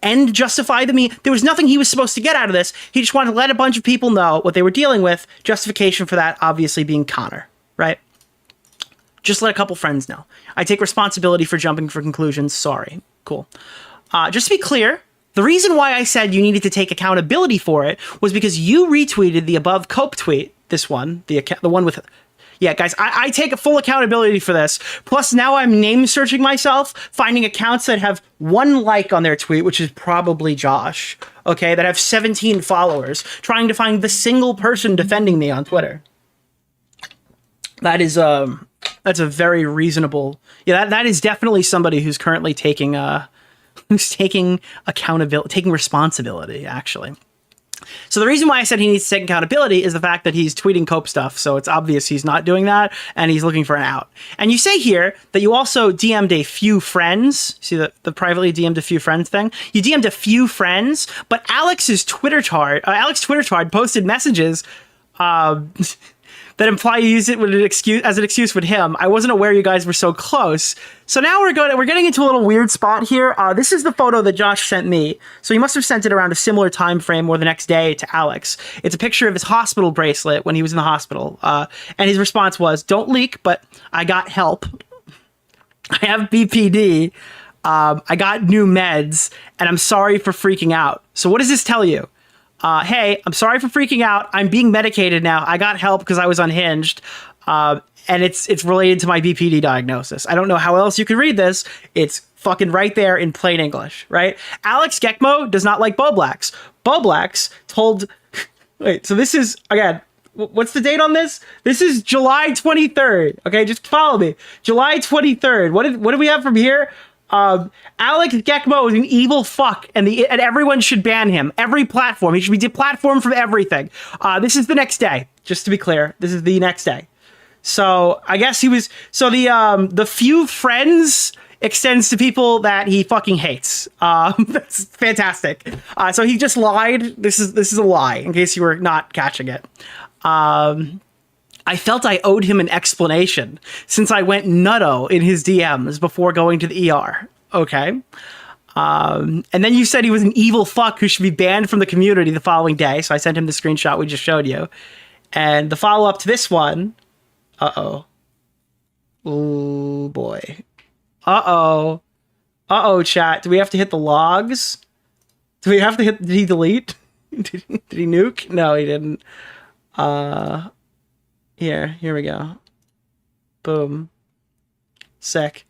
end justify the means. There was nothing he was supposed to get out of this. He just wanted to let a bunch of people know what they were dealing with. Justification for that obviously being Connor, right? Just let a couple friends know. I take responsibility for jumping for conclusions. Sorry. Cool. Just to be clear, the reason why I said you needed to take accountability for it was because you retweeted the above Cope tweet. This one, the one with... Yeah, guys, I take full accountability for this. Plus, now I'm name searching myself, finding accounts that have 1 like on their tweet, which is probably Josh, okay, that have 17 followers, trying to find the single person defending me on Twitter. That is, that's a very reasonable... Yeah, that is definitely somebody who's currently taking accountability, taking responsibility, actually. So the reason why I said he needs to take accountability is the fact that he's tweeting Cope stuff, so it's obvious he's not doing that, and he's looking for an out. And you say here that you also DM'd a few friends. See the privately DM'd a few friends thing? You DM'd a few friends, but Alex's Twitter chart, posted messages that imply you use it as an excuse with him. I wasn't aware you guys were so close. So now we're getting into a little weird spot here. This is the photo that Josh sent me. So he must have sent it around a similar time frame or the next day to Alex. It's a picture of his hospital bracelet when he was in the hospital. And his response was, "Don't leak, but I got help. I have BPD. I got new meds, and I'm sorry for freaking out." So what does this tell you? Hey, I'm sorry for freaking out. I'm being medicated now. I got help because I was unhinged. And it's related to my BPD diagnosis. I don't know how else you could read this. It's fucking right there in plain English, right? Alex Gekmo does not like Bowblax. Bowblax told... Wait, so this is, again, what's the date on this? This is July 23rd. Okay, just follow me. July 23rd. What do we have from here? Alex Gekmo is an evil fuck, and everyone should ban him. Every platform. He should be deplatformed from everything. This is the next day. Just to be clear, this is the next day. So I guess he was. So the few friends extends to people that he fucking hates. That's fantastic. So he just lied. This is a lie. In case you were not catching it. I felt I owed him an explanation since I went nutto in his DMs before going to the ER. Okay. And then you said he was an evil fuck who should be banned from the community the following day. So I sent him the screenshot we just showed you. And the follow-up to this one. Uh-oh. Oh, boy. Uh-oh. Uh-oh, chat. Do we have to hit the logs? Do we have to hit... Did he delete? Did he nuke? No, he didn't. Here we go. Boom. Sick.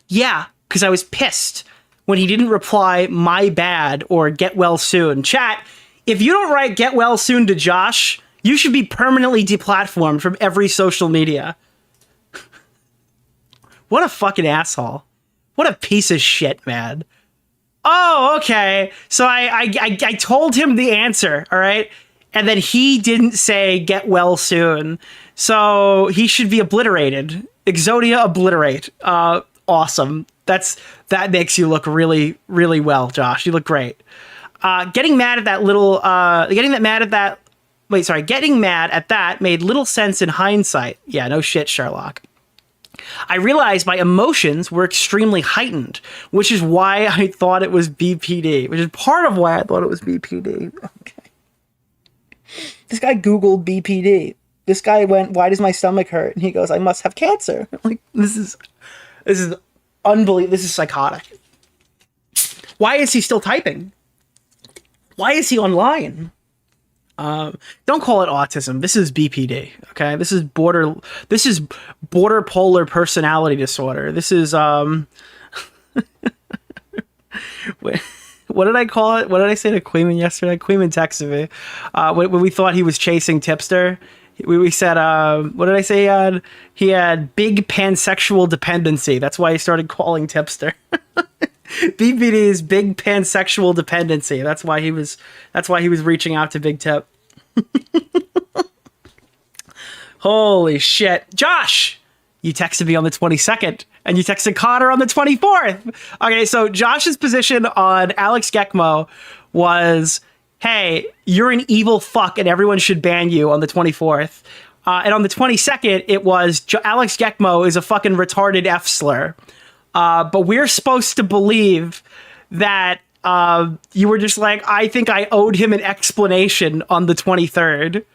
Yeah, because I was pissed when he didn't reply, "My bad," or "Get well soon." Chat, if you don't write "Get well soon" to Josh, you should be permanently deplatformed from every social media. What a fucking asshole. What a piece of shit, man. Oh, okay. So I told him the answer, all right? And then he didn't say "get well soon." So he should be obliterated. Exodia obliterate. Awesome. That makes you look really, really well, Josh. You look great. Getting mad at that made little sense in hindsight. Yeah, no shit, Sherlock. I realized my emotions were extremely heightened, which is why I thought it was BPD, which is part of why I thought it was BPD. Okay. This guy Googled BPD. This guy went, "Why does my stomach hurt?" And he goes, "I must have cancer." Like, this is unbelievable. This is psychotic. Why is he still typing? Why is he online? Don't call it autism. This is BPD. Okay, this is border polar personality disorder. This is What did I call it? What did I say to Queeman yesterday? Queeman texted me when we thought he was chasing Tipster. We said, what did I say? He had big pansexual dependency. That's why he started calling Tipster. BPD is big pansexual dependency. That's why he was reaching out to Big Tip. Holy shit. Josh, you texted me on the 22nd and you texted Connor on the 24th. Okay, so Josh's position on Alex Gekmo was, "Hey, you're an evil fuck and everyone should ban you," on the 24th. And on the 22nd, it was Alex Gekmo is a fucking retarded F slur. But we're supposed to believe that you were just like, "I think I owed him an explanation" on the 23rd.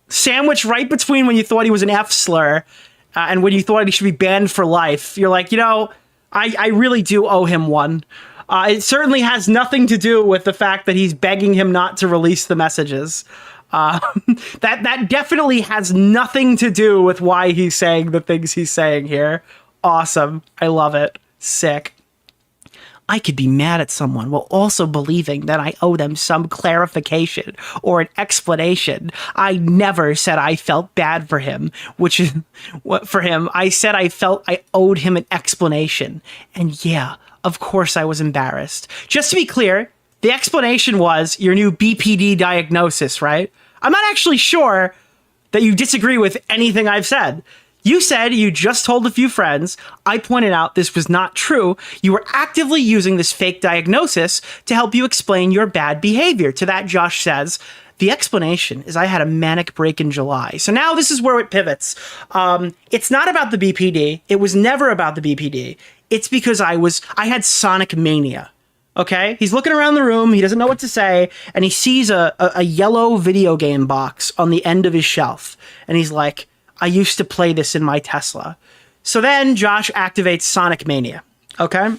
Sandwiched right between when you thought he was an F slur and when you thought he should be banned for life, you're like, I really do owe him one. It certainly has nothing to do with the fact that he's begging him not to release the messages. That definitely has nothing to do with why he's saying the things he's saying here. Awesome. I love it. Sick. I could be mad at someone while also believing that I owe them some clarification or an explanation. I never said I felt bad for him, which is what for him. I said I felt I owed him an explanation. And yeah, of course I was embarrassed. Just to be clear, the explanation was your new BPD diagnosis, right? I'm not actually sure that you disagree with anything I've said. You said you just told a few friends. I pointed out this was not true. You were actively using this fake diagnosis to help you explain your bad behavior. To that, Josh says, the explanation is I had a manic break in July. So now this is where it pivots. It's not about the BPD. It was never about the BPD. It's because I had Sonic mania. Okay? He's looking around the room. He doesn't know what to say. And he sees a yellow video game box on the end of his shelf. And he's like, I used to play this in my Tesla. So then Josh activates Sonic Mania, okay?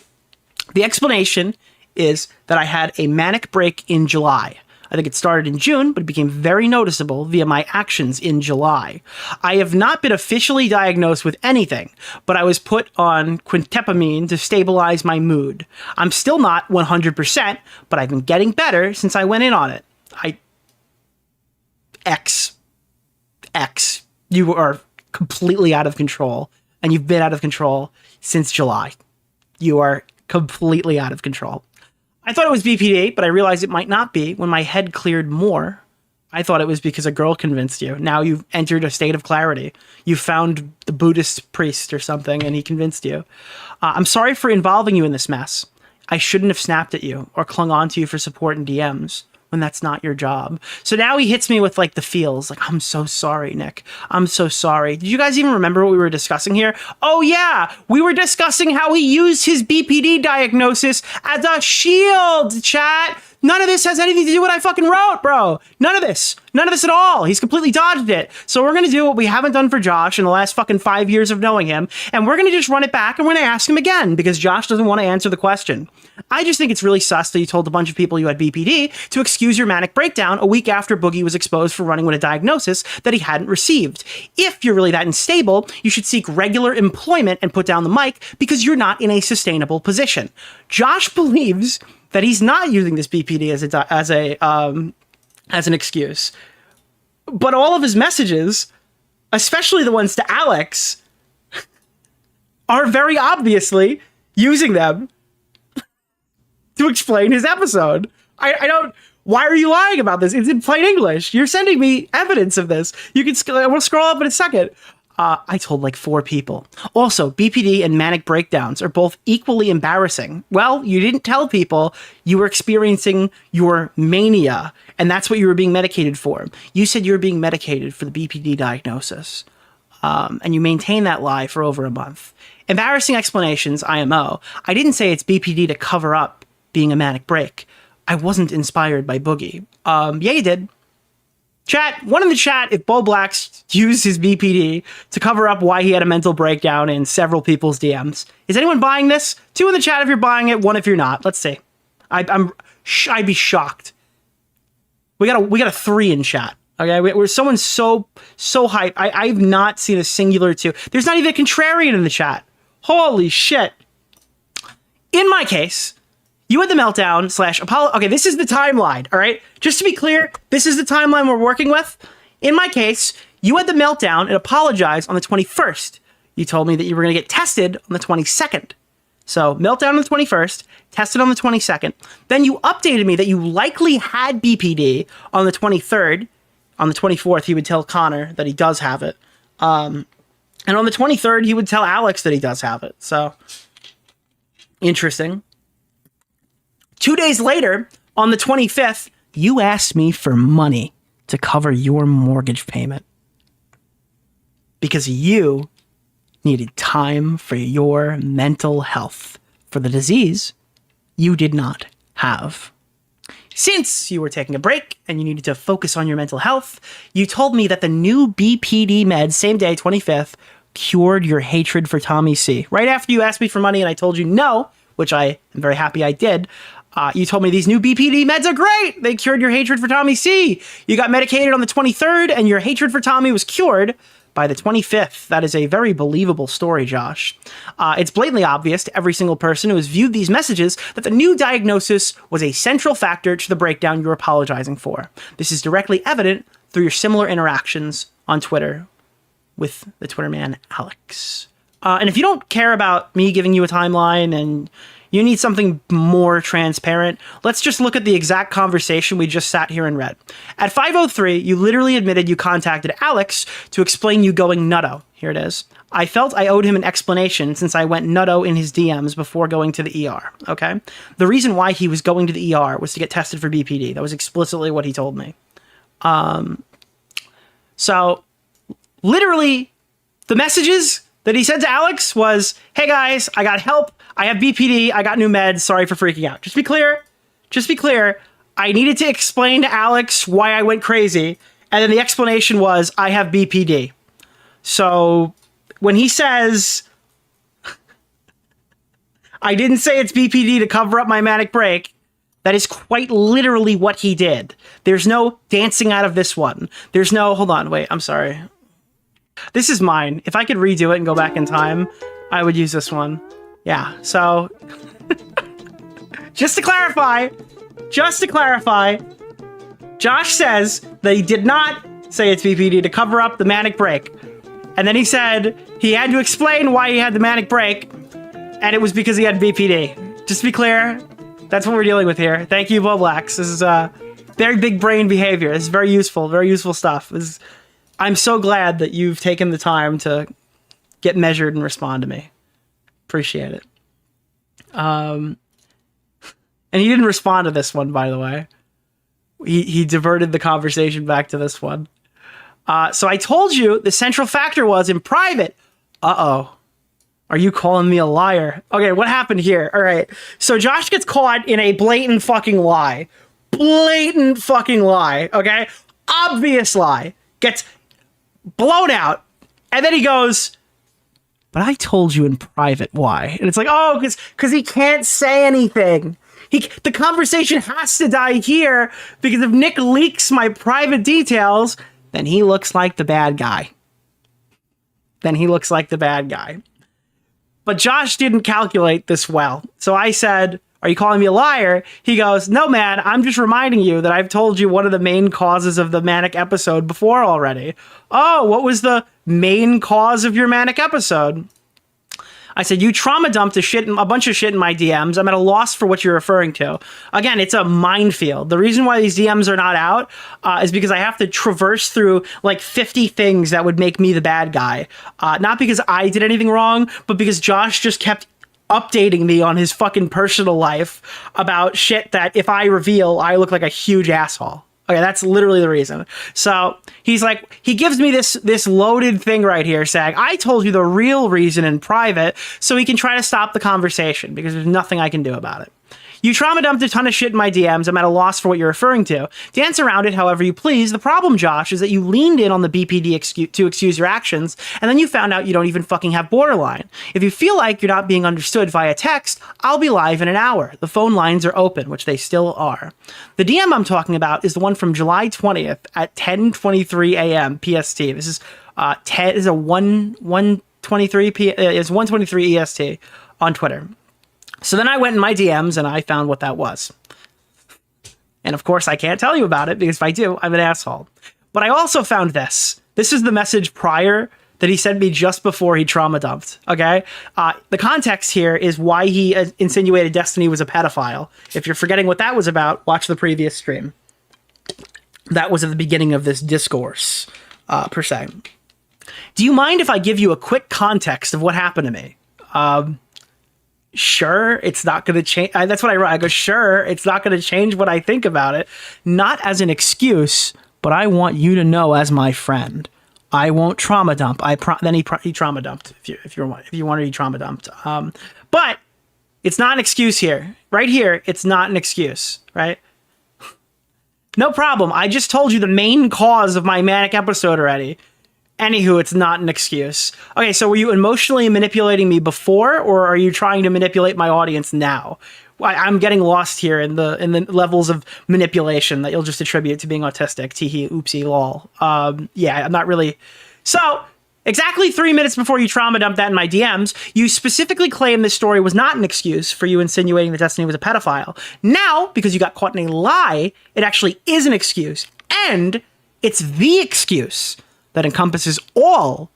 The explanation is that I had a manic break in July. I think it started in June, but it became very noticeable via my actions in July. I have not been officially diagnosed with anything, but I was put on quintetapamine to stabilize my mood. I'm still not 100%, but I've been getting better since I went in on it. X. You are completely out of control, and you've been out of control since July. You are completely out of control. I thought it was BPD, but I realized it might not be when my head cleared more. I thought it was because a girl convinced you. Now you've entered a state of clarity. You found the Buddhist priest or something, and he convinced you. I'm sorry for involving you in this mess. I shouldn't have snapped at you or clung on to you for support in DMs when that's not your job. So now he hits me with like the feels, like, I'm so sorry, Nick. I'm so sorry. Did you guys even remember what we were discussing here? Oh yeah, we were discussing how he used his BPD diagnosis as a shield, chat. None of this has anything to do with what I fucking wrote, bro. None of this at all. He's completely dodged it. So we're going to do what we haven't done for Josh in the last fucking 5 years of knowing him. And we're going to just run it back and we're going to ask him again because Josh doesn't want to answer the question. I just think it's really sus that you told a bunch of people you had BPD to excuse your manic breakdown a week after Boogie was exposed for running with a diagnosis that he hadn't received. If you're really that unstable, you should seek regular employment and put down the mic because you're not in a sustainable position. Josh believes that he's not using this BPD as an excuse. But all of his messages, especially the ones to Alex, are very obviously using them to explain his episode. I don't... Why are you lying about this? It's in plain English. You're sending me evidence of this. You can... We'll scroll up in a second. I told like 4 people. Also, BPD and manic breakdowns are both equally embarrassing. Well, you didn't tell people you were experiencing your mania, and that's what you were being medicated for. You said you were being medicated for the BPD diagnosis, and you maintained that lie for over a month. Embarrassing explanations, IMO. I didn't say it's BPD to cover up being a manic break. I wasn't inspired by Boogie. Yeah, you did. Chat, one in the chat, if Bowblax used his BPD to cover up why he had a mental breakdown in several people's DMs. Is anyone buying this? 2 in the chat if you're buying it, 1 if you're not. Let's see. I'd be shocked. We got a 3 in chat. Okay, we're someone so hype. I've not seen a singular 2. There's not even a contrarian in the chat. Holy shit. In my case, you had the meltdown / Apollo. Okay, this is the timeline, all right? Just to be clear, this is the timeline we're working with. In my case, you had the meltdown and apologized on the 21st. You told me that you were going to get tested on the 22nd. So, meltdown on the 21st, tested on the 22nd. Then you updated me that you likely had BPD on the 23rd. On the 24th, he would tell Connor that he does have it. And on the 23rd, he would tell Alex that he does have it. So, interesting. 2 days later, on the 25th, you asked me for money to cover your mortgage payment. Because you needed time for your mental health. For the disease, you did not have. Since you were taking a break and you needed to focus on your mental health, you told me that the new BPD meds, same day, 25th, cured your hatred for Tommy C. Right after you asked me for money and I told you no, which I am very happy I did, you told me these new BPD meds are great. They cured your hatred for Tommy C. You got medicated on the 23rd and your hatred for Tommy was cured by the 25th. That is a very believable story, Josh. It's blatantly obvious to every single person who has viewed these messages that the new diagnosis was a central factor to the breakdown you're apologizing for. This is directly evident through your similar interactions on Twitter with the Twitter man, Alex. And if you don't care about me giving you a timeline and you need something more transparent, let's just look at the exact conversation we just sat here and read. At 5:03, you literally admitted you contacted Alex to explain you going nutto. Here it is. I felt I owed him an explanation since I went nutto in his DMs before going to the ER, okay? The reason why he was going to the ER was to get tested for BPD. That was explicitly what he told me. So, literally, the messages that he said to Alex was, hey guys, I got help. I have BPD. I got new meds. Sorry for freaking out. Just be clear. I needed to explain to Alex why I went crazy. And then the explanation was, I have BPD. So when he says, I didn't say it's BPD to cover up my manic break, that is quite literally what he did. There's no dancing out of this one. There's no, hold on, wait, I'm sorry. This is mine. If I could redo it and go back in time, I would use this one. Yeah, so just to clarify, Josh says that he did not say it's BPD to cover up the manic break. And then he said he had to explain why he had the manic break, and it was because he had BPD. Just to be clear, that's what we're dealing with here. Thank you, Bowblax. This is very big brain behavior. This is very useful stuff. I'm so glad that you've taken the time to get measured and respond to me. Appreciate it. And he didn't respond to this one, by the way. He diverted the conversation back to this one. So I told you the central factor was in private. Uh-oh. Are you calling me a liar? Okay, what happened here? All right. So Josh gets caught in a blatant fucking lie. Okay? Obvious lie. Gets blown out. And then he goes, but I told you in private why. And it's like, oh, because he can't say anything. The conversation has to die here because if Nick leaks my private details, then he looks like the bad guy. But Josh didn't calculate this well. So I said, are you calling me a liar? He goes, no, man, I'm just reminding you that I've told you one of the main causes of the manic episode before already. Oh, what was the main cause of your manic episode? I said, you trauma dumped a bunch of shit in my DMs. I'm at a loss for what you're referring to. Again, it's a minefield. The reason why these DMs are not out is because I have to traverse through like 50 things that would make me the bad guy. Not because I did anything wrong, but because Josh just kept updating me on his fucking personal life about shit that if I reveal, I look like a huge asshole. Okay, that's literally the reason. So he's like, he gives me this loaded thing right here saying, I told you the real reason in private so he can try to stop the conversation because there's nothing I can do about it. You trauma dumped a ton of shit in my DMs. I'm at a loss for what you're referring to. Dance around it however you please. The problem, Josh, is that you leaned in on the BPD to excuse your actions, and then you found out you don't even fucking have borderline. If you feel like you're not being understood via text, I'll be live in an hour. The phone lines are open, which they still are. The DM I'm talking about is the one from July 20th at 10:23 a.m. PST. This is 1:23 EST on Twitter. So then I went in my DMs and I found what that was. And of course, I can't tell you about it because if I do, I'm an asshole. But I also found this. This is the message prior that he sent me just before he trauma dumped. Okay? The context here is why he insinuated Destiny was a pedophile. If you're forgetting what that was about, watch the previous stream. That was at the beginning of this discourse, per se. Do you mind if I give you a quick context of what happened to me? Sure, it's not going to change. That's what I wrote. I go, sure, it's not going to change what I think about it. Not as an excuse, but I want you to know as my friend. I won't trauma dump. Then he trauma dumped. If you wanted, he trauma dumped. But it's not an excuse here. Right here, it's not an excuse. Right? No problem. I just told you the main cause of my manic episode already. Anywho, it's not an excuse. Okay, so were you emotionally manipulating me before, or are you trying to manipulate my audience now? I'm getting lost here in the levels of manipulation that you'll just attribute to being autistic. Teehee, oopsie, lol. Yeah, I'm not really. So, exactly 3 minutes before you trauma dumped that in my DMs, you specifically claimed this story was not an excuse for you insinuating that Destiny was a pedophile. Now, because you got caught in a lie, it actually is an excuse. And it's the excuse that encompasses all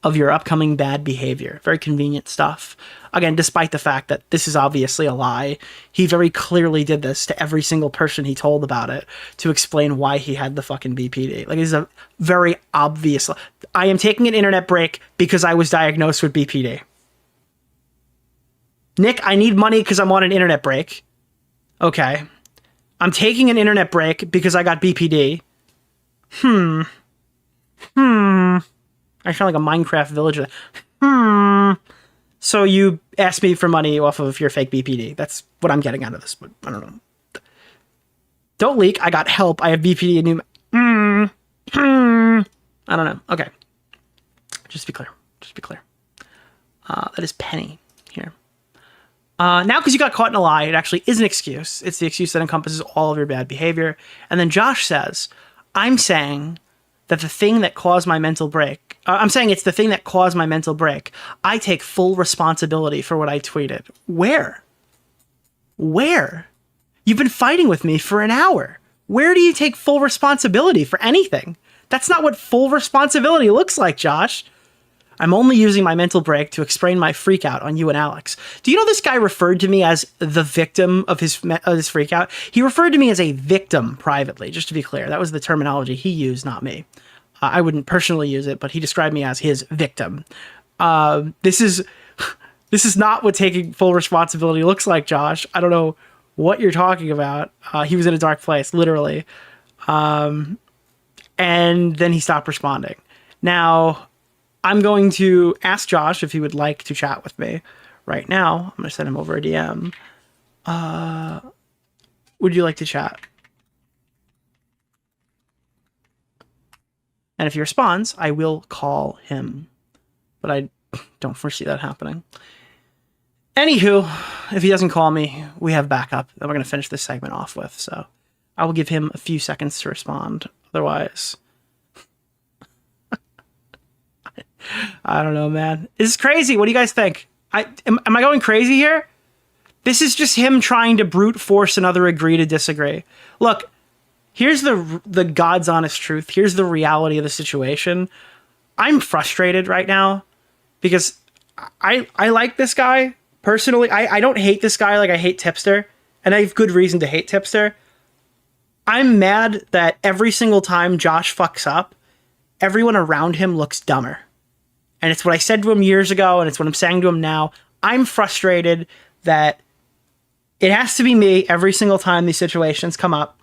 of your upcoming bad behavior. Very convenient stuff. Again, despite the fact that this is obviously a lie, he very clearly did this to every single person he told about it to explain why he had the fucking BPD. Like, it's a very obvious. I am taking an internet break because I was diagnosed with BPD. Nick, I need money because I'm on an internet break. Okay. I'm taking an internet break because I got BPD. I sound like a Minecraft villager. So you asked me for money off of your fake BPD. That's what I'm getting out of this, but I don't know. Don't leak. I got help. I have BPD and I don't know. Okay. Just be clear. That is Penny here. Now, because you got caught in a lie, it actually is an excuse. It's the excuse that encompasses all of your bad behavior. And then Josh says, I'm saying that the thing that caused my mental break, I'm saying it's the thing that caused my mental break. I take full responsibility for what I tweeted. Where? You've been fighting with me for an hour. Where do you take full responsibility for anything? That's not what full responsibility looks like, Josh. I'm only using my mental break to explain my freak out on you and Alex. Do you know this guy referred to me as the victim of his freak out? He referred to me as a victim privately, just to be clear. That was the terminology he used, not me. I wouldn't personally use it, but he described me as his victim. This is not what taking full responsibility looks like, Josh. I don't know what you're talking about. He was in a dark place, literally. And then he stopped responding. Now, I'm going to ask Josh if he would like to chat with me right now. I'm going to send him over a DM. Would you like to chat? And if he responds, I will call him. But I don't foresee that happening. Anywho, if he doesn't call me, we have backup that we're going to finish this segment off with. So I will give him a few seconds to respond. Otherwise, I don't know, man. This is crazy. What do you guys think? Am I going crazy here? This is just him trying to brute force another agree to disagree. Look, here's the God's honest truth. Here's the reality of the situation. I'm frustrated right now because I like this guy personally. I don't hate this guy like I hate Tipster, and I have good reason to hate Tipster. I'm mad that every single time Josh fucks up, everyone around him looks dumber. And it's what I said to him years ago, and it's what I'm saying to him now. I'm frustrated that it has to be me every single time these situations come up,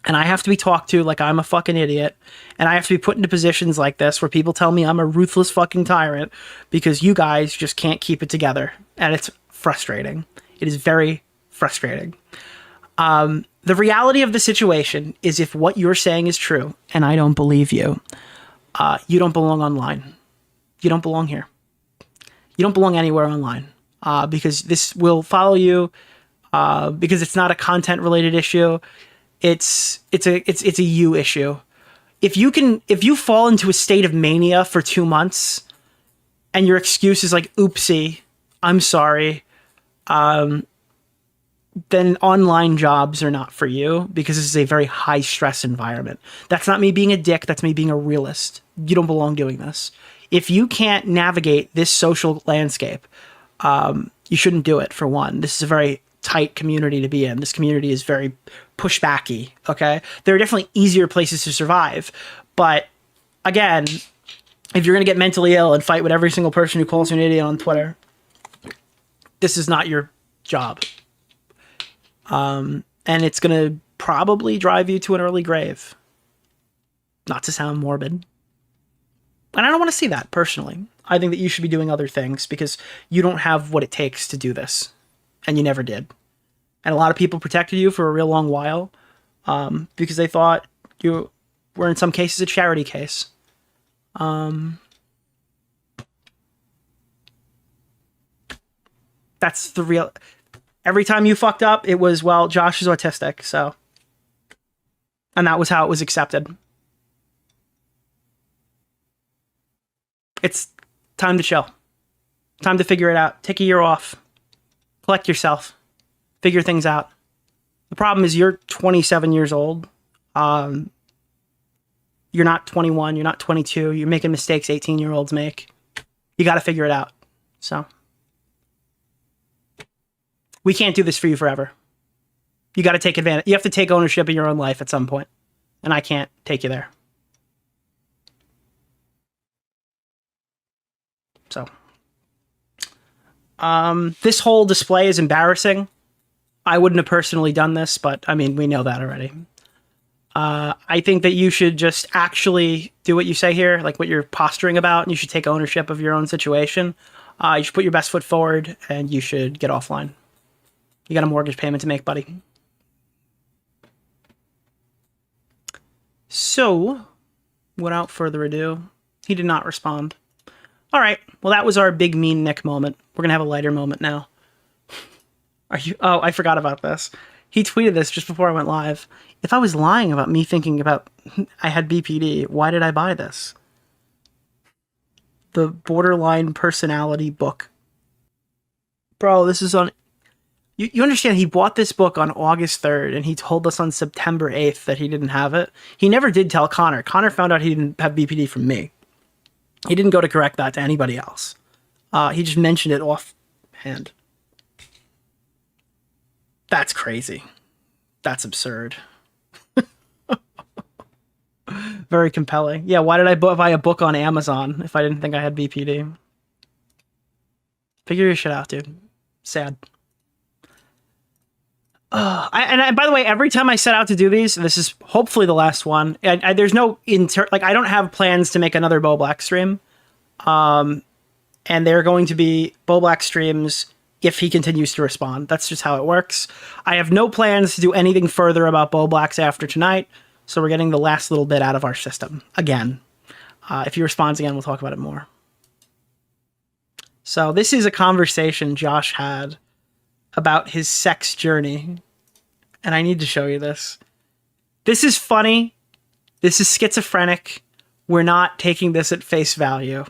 and I have to be talked to like I'm a fucking idiot, and I have to be put into positions like this where people tell me I'm a ruthless fucking tyrant because you guys just can't keep it together, and it's frustrating. It is very frustrating. The reality of the situation is if what you're saying is true, and I don't believe you, you don't belong online. You don't belong here. You don't belong anywhere online because this will follow you because it's not a content related issue. It's a you issue. If you fall into a state of mania for 2 months and your excuse is like, oopsie, I'm sorry, then online jobs are not for you because this is a very high stress environment. That's not me being a dick. That's me being a realist. You don't belong doing this. If you can't navigate this social landscape, you shouldn't do it, for one. This is a very tight community to be in. This community is very pushbacky, okay? There are definitely easier places to survive. But, again, if you're going to get mentally ill and fight with every single person who calls you an idiot on Twitter, this is not your job. And it's going to probably drive you to an early grave. Not to sound morbid. And I don't want to see that, personally. I think that you should be doing other things because you don't have what it takes to do this. And you never did. And a lot of people protected you for a real long while because they thought you were, in some cases, a charity case. That's the real. Every time you fucked up, it was, well, Josh is autistic, so. And that was how it was accepted. It's time to chill. Time to figure it out. Take a year off. Collect yourself. Figure things out. The problem is you're 27 years old. You're not 21. You're not 22. You're making mistakes 18-year-olds make. You got to figure it out. So. We can't do this for you forever. You got to take advantage. You have to take ownership of your own life at some point. And I can't take you there. So. This whole display is embarrassing. I wouldn't have personally done this, but I mean, we know that already. I think that you should just actually do what you say here, like what you're posturing about, and you should take ownership of your own situation. You should put your best foot forward, and you should get offline. You got a mortgage payment to make, buddy. So, without further ado, he did not respond. All right. Well, that was our big mean Nick moment. We're going to have a lighter moment now. Are you? Oh, I forgot about this. He tweeted this just before I went live. If I was lying about me thinking about I had BPD, why did I buy this? The Borderline Personality book. Bro, this is on... You understand, he bought this book on August 3rd, and he told us on September 8th that he didn't have it. He never did tell Connor. Connor found out he didn't have BPD from me. He didn't go to correct that to anybody else. He just mentioned it offhand. That's crazy. That's absurd. Very compelling. Yeah, why did I buy a book on Amazon if I didn't think I had BPD? Figure your shit out, dude. Sad. And by the way, every time I set out to do these, this is hopefully the last one. There's no I don't have plans to make another Bowblax stream. And they're going to be Bowblax streams if he continues to respond. That's just how it works. I have no plans to do anything further about Bowblax after tonight, so we're getting the last little bit out of our system again. If he responds again, we'll talk about it more. So this is a conversation Josh had about his sex journey, and I need to show you this. This is funny. This is schizophrenic. We're not taking this at face value,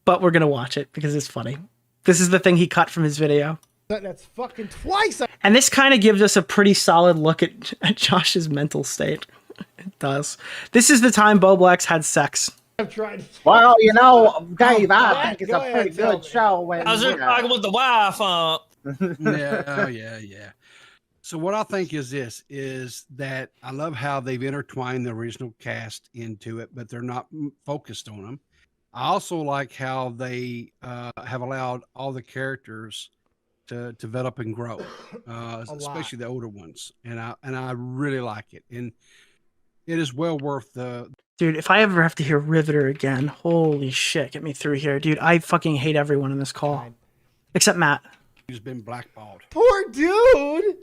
but we're going to watch it because it's funny. This is the thing he cut from his video. That's fucking twice. And this kind of gives us a pretty solid look at Josh's mental state. It does. This is the time Bowblax had sex. I'm trying to... Well, you know, Dave, I think it's a pretty good show. When, I was just talking with the wife. Yeah. So what I think is this, is that I love how they've intertwined the original cast into it, but they're not focused on them. I also like how they have allowed all the characters to develop and grow, especially the older ones. And I really like it. And it is well worth the... Dude, if I ever have to hear Riveter again, holy shit, get me through here. Dude, I fucking hate everyone in this call. Except Matt. He's been blackballed. Poor dude.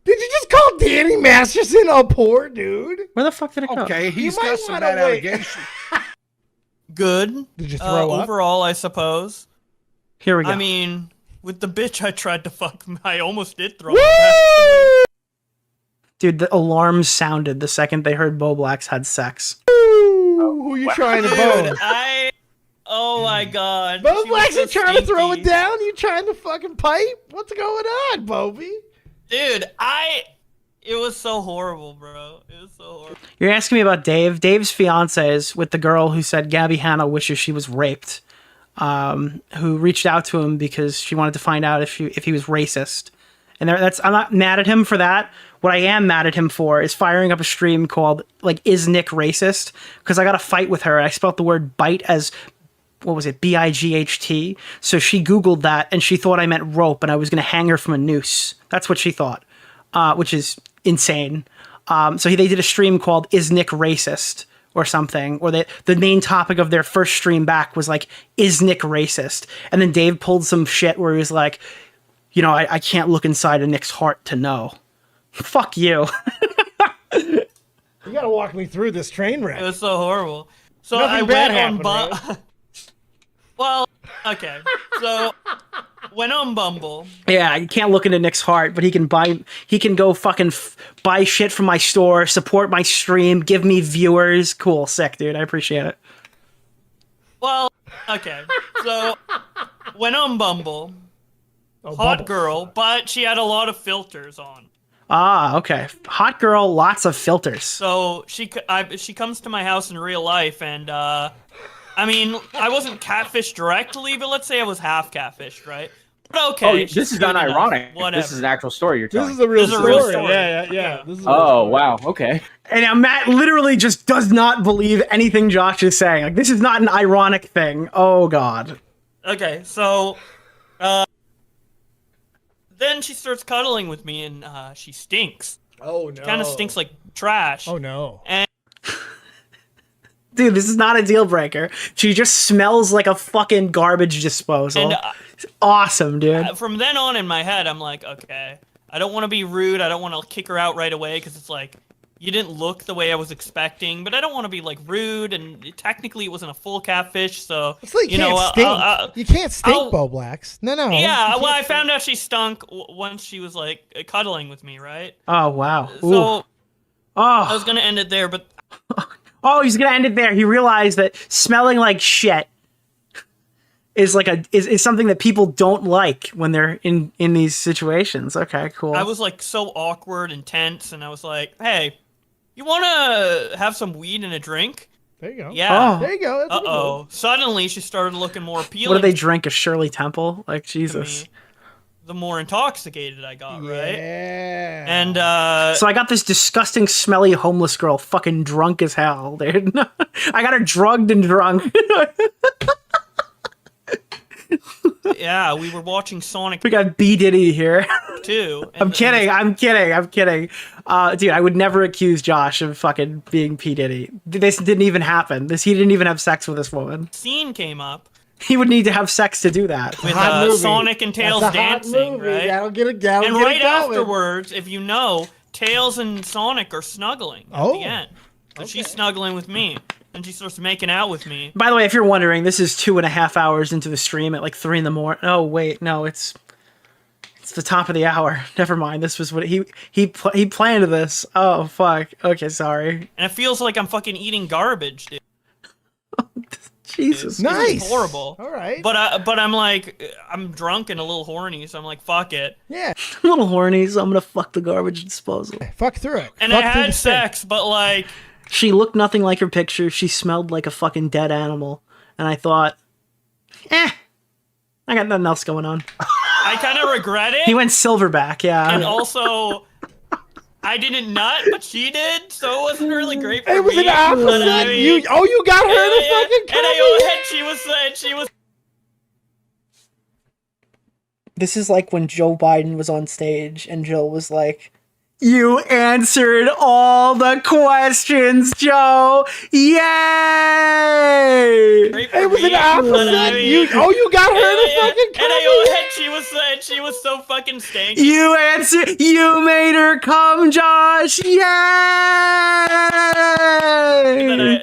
Did you just call Danny Masterson a poor dude? Where the fuck did it go? Okay, he's got some bad allegations. Good. Did you throw up? Overall, I suppose. Here we go. I mean, with the bitch I tried to fuck, I almost did throw up, actually. Dude, the alarms sounded the second they heard Bowblax had sex. Who you trying to bone? Oh my god. Bowblax, you trying to throw it down? You trying to fucking pipe? What's going on, Bobby? Dude, it was so horrible, bro. It was so horrible. You're asking me about Dave. Dave's fiance is with the girl who said Gabby Hanna wishes she was raped, who reached out to him because she wanted to find out if he was racist. And I'm not mad at him for that. What I am mad at him for is firing up a stream called, Is Nick Racist? Because I got a fight with her. I spelled the word bite as, what was it, B-I-G-H-T. So she Googled that, and she thought I meant rope, and I was going to hang her from a noose. That's what she thought, which is insane. So they did a stream called Is Nick Racist? Or something. Or the main topic of their first stream back was Is Nick Racist? And then Dave pulled some shit where he was like, I can't look inside a Nick's heart to know. Fuck you. You gotta walk me through this train wreck. It was so horrible. So Nothing I bad went on happened, right? Well, okay. So went on Bumble. Yeah, you can't look into Nick's heart, but he can go fucking buy shit from my store, support my stream, give me viewers. Cool, sick, dude. I appreciate it. Well, okay. So went on Bumble. Hot Bumble. girl, but she had a lot of filters on. Ah, okay. Hot girl, lots of filters. So she comes to my house in real life, and I mean, I wasn't catfished directly, but let's say I was half catfished, right? But okay. Oh, this is not ironic. Whatever. This is an actual story you're telling. This is a real This is a story. real story. Yeah. This is a real Oh, story. wow. Okay. And now Matt literally just does not believe anything Josh is saying. Like, this is not an ironic thing. Oh, God. Okay, so then she starts cuddling with me, and she stinks. Oh, no. Kind of stinks like trash. Oh, no. And Dude, this is not a deal breaker. She just smells like a fucking garbage disposal. And, It's awesome, dude. from then on in my head, I'm like, okay, I don't want to be rude. I don't want to kick her out right away because it's like, you didn't look the way I was expecting, but I don't want to be like rude. And technically, it wasn't a full catfish, so It's like you know, can't stink. You can't stink, Bowblax. No. Yeah, You well, I can't found out she stunk once she was like cuddling with me, right? Oh, wow. So Ooh. I was gonna end it there, but Oh, he's gonna end it there. He realized that smelling like shit is like is something that people don't like when they're in these situations. Okay, cool. I was like so awkward and tense, and I was like, "Hey, you want to have some weed and a drink?" There you go. Yeah. Oh. There you go. That's a good Uh-oh. Suddenly, she started looking more appealing. What do they drink? A Shirley Temple? Like, Jesus. The more intoxicated I got, right? Yeah. And So I got this disgusting, smelly homeless girl fucking drunk as hell, dude. I got her drugged and drunk. yeah, we were watching Sonic We got B. Diddy here. 2. I'm kidding. Dude, I would never accuse Josh of fucking being P. Diddy. This didn't even happen. He didn't even have sex with this woman. Scene came up He would need to have sex to do that. with Sonic and Tails That's a hot dancing, movie. right? That'll get it. And right afterwards, if you know, Tails and Sonic are snuggling at the end. So she's snuggling with me, and she starts making out with me. By the way, if you're wondering, this is 2.5 hours into the stream at like 3 in the morning. Oh wait, no, it's the top of the hour. Never mind. This was what he planned this. Oh fuck. Okay, sorry. And it feels like I'm fucking eating garbage, dude. Jesus. It's horrible. All right. But I'm like, I'm drunk and a little horny, so I'm like, fuck it. Yeah. A little horny, so I'm gonna fuck the garbage disposal. Fuck through it. And Fuck I through had the sink. sex, but like, She looked nothing like her picture. She smelled like a fucking dead animal. And I thought, I got nothing else going on. I kind of regret it. He went silverback, yeah. And also, I didn't nut, but she did, so it wasn't really great for me. It was an opposite. But I mean, You got her to fucking come and she was. This is like when Joe Biden was on stage and Jill was like, "You answered all the questions, Joe. Yay!" It was an opposite. You got her to fucking come And she was so fucking stanky. You answered. You made her come, Josh. Yay!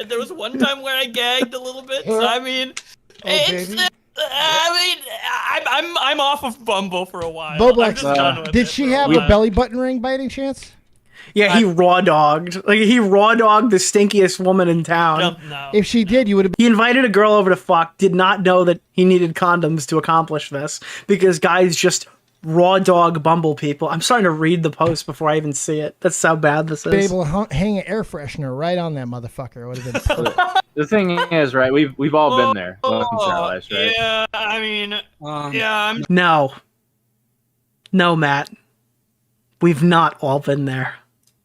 There was one time where I gagged a little bit. So I mean, I'm off of Bumble for a while. I'm just done Bowblax, with did it she for a have while. a belly button ring by any chance? Yeah, he raw dogged. Like he raw dogged the stinkiest woman in town. No. If she did, you would have. He invited a girl over to fuck. Did not know that he needed condoms to accomplish this because guys just raw dog Bumble people. I'm starting to read the post before I even see it. That's how bad this is. Be able to hang an air freshener right on that motherfucker. It would have been. The thing is, right? We've all been there once in our lives, right? Yeah, I mean, I'm No, Matt. We've not all been there.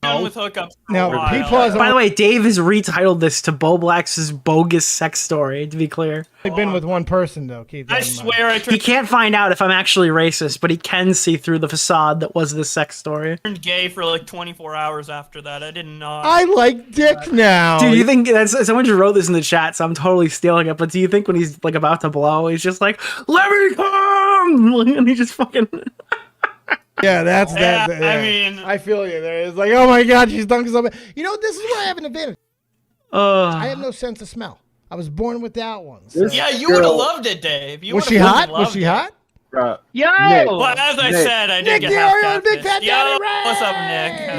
done with hookups for Now, a while. By the way, Dave has retitled this to Bowblax's bogus sex story, to be clear. I've been with one person though. Keep that I in mind. swear I He can't find out if I'm actually racist, but he can see through the facade that was the sex story. turned gay for like 24 hours after that. I did not. I like dick now. Dude, you think that's someone just wrote this in the chat, so I'm totally stealing it. But do you think when he's like about to blow, he's just like, "Let me come," and he just fucking. Yeah, that's that. Yeah, I mean, I feel you there. It's like, oh my god, she's dunk so bad. You know, this is where I have an advantage. I have no sense of smell. I was born without one. Yeah, you would have loved it, Dave. You Was would've she hot? fucking Was loved she it. hot? Yo! Well, as I said, I did Nick get half DeOrio, Big catfished. Fat Yo, Daddy Ray! what's up,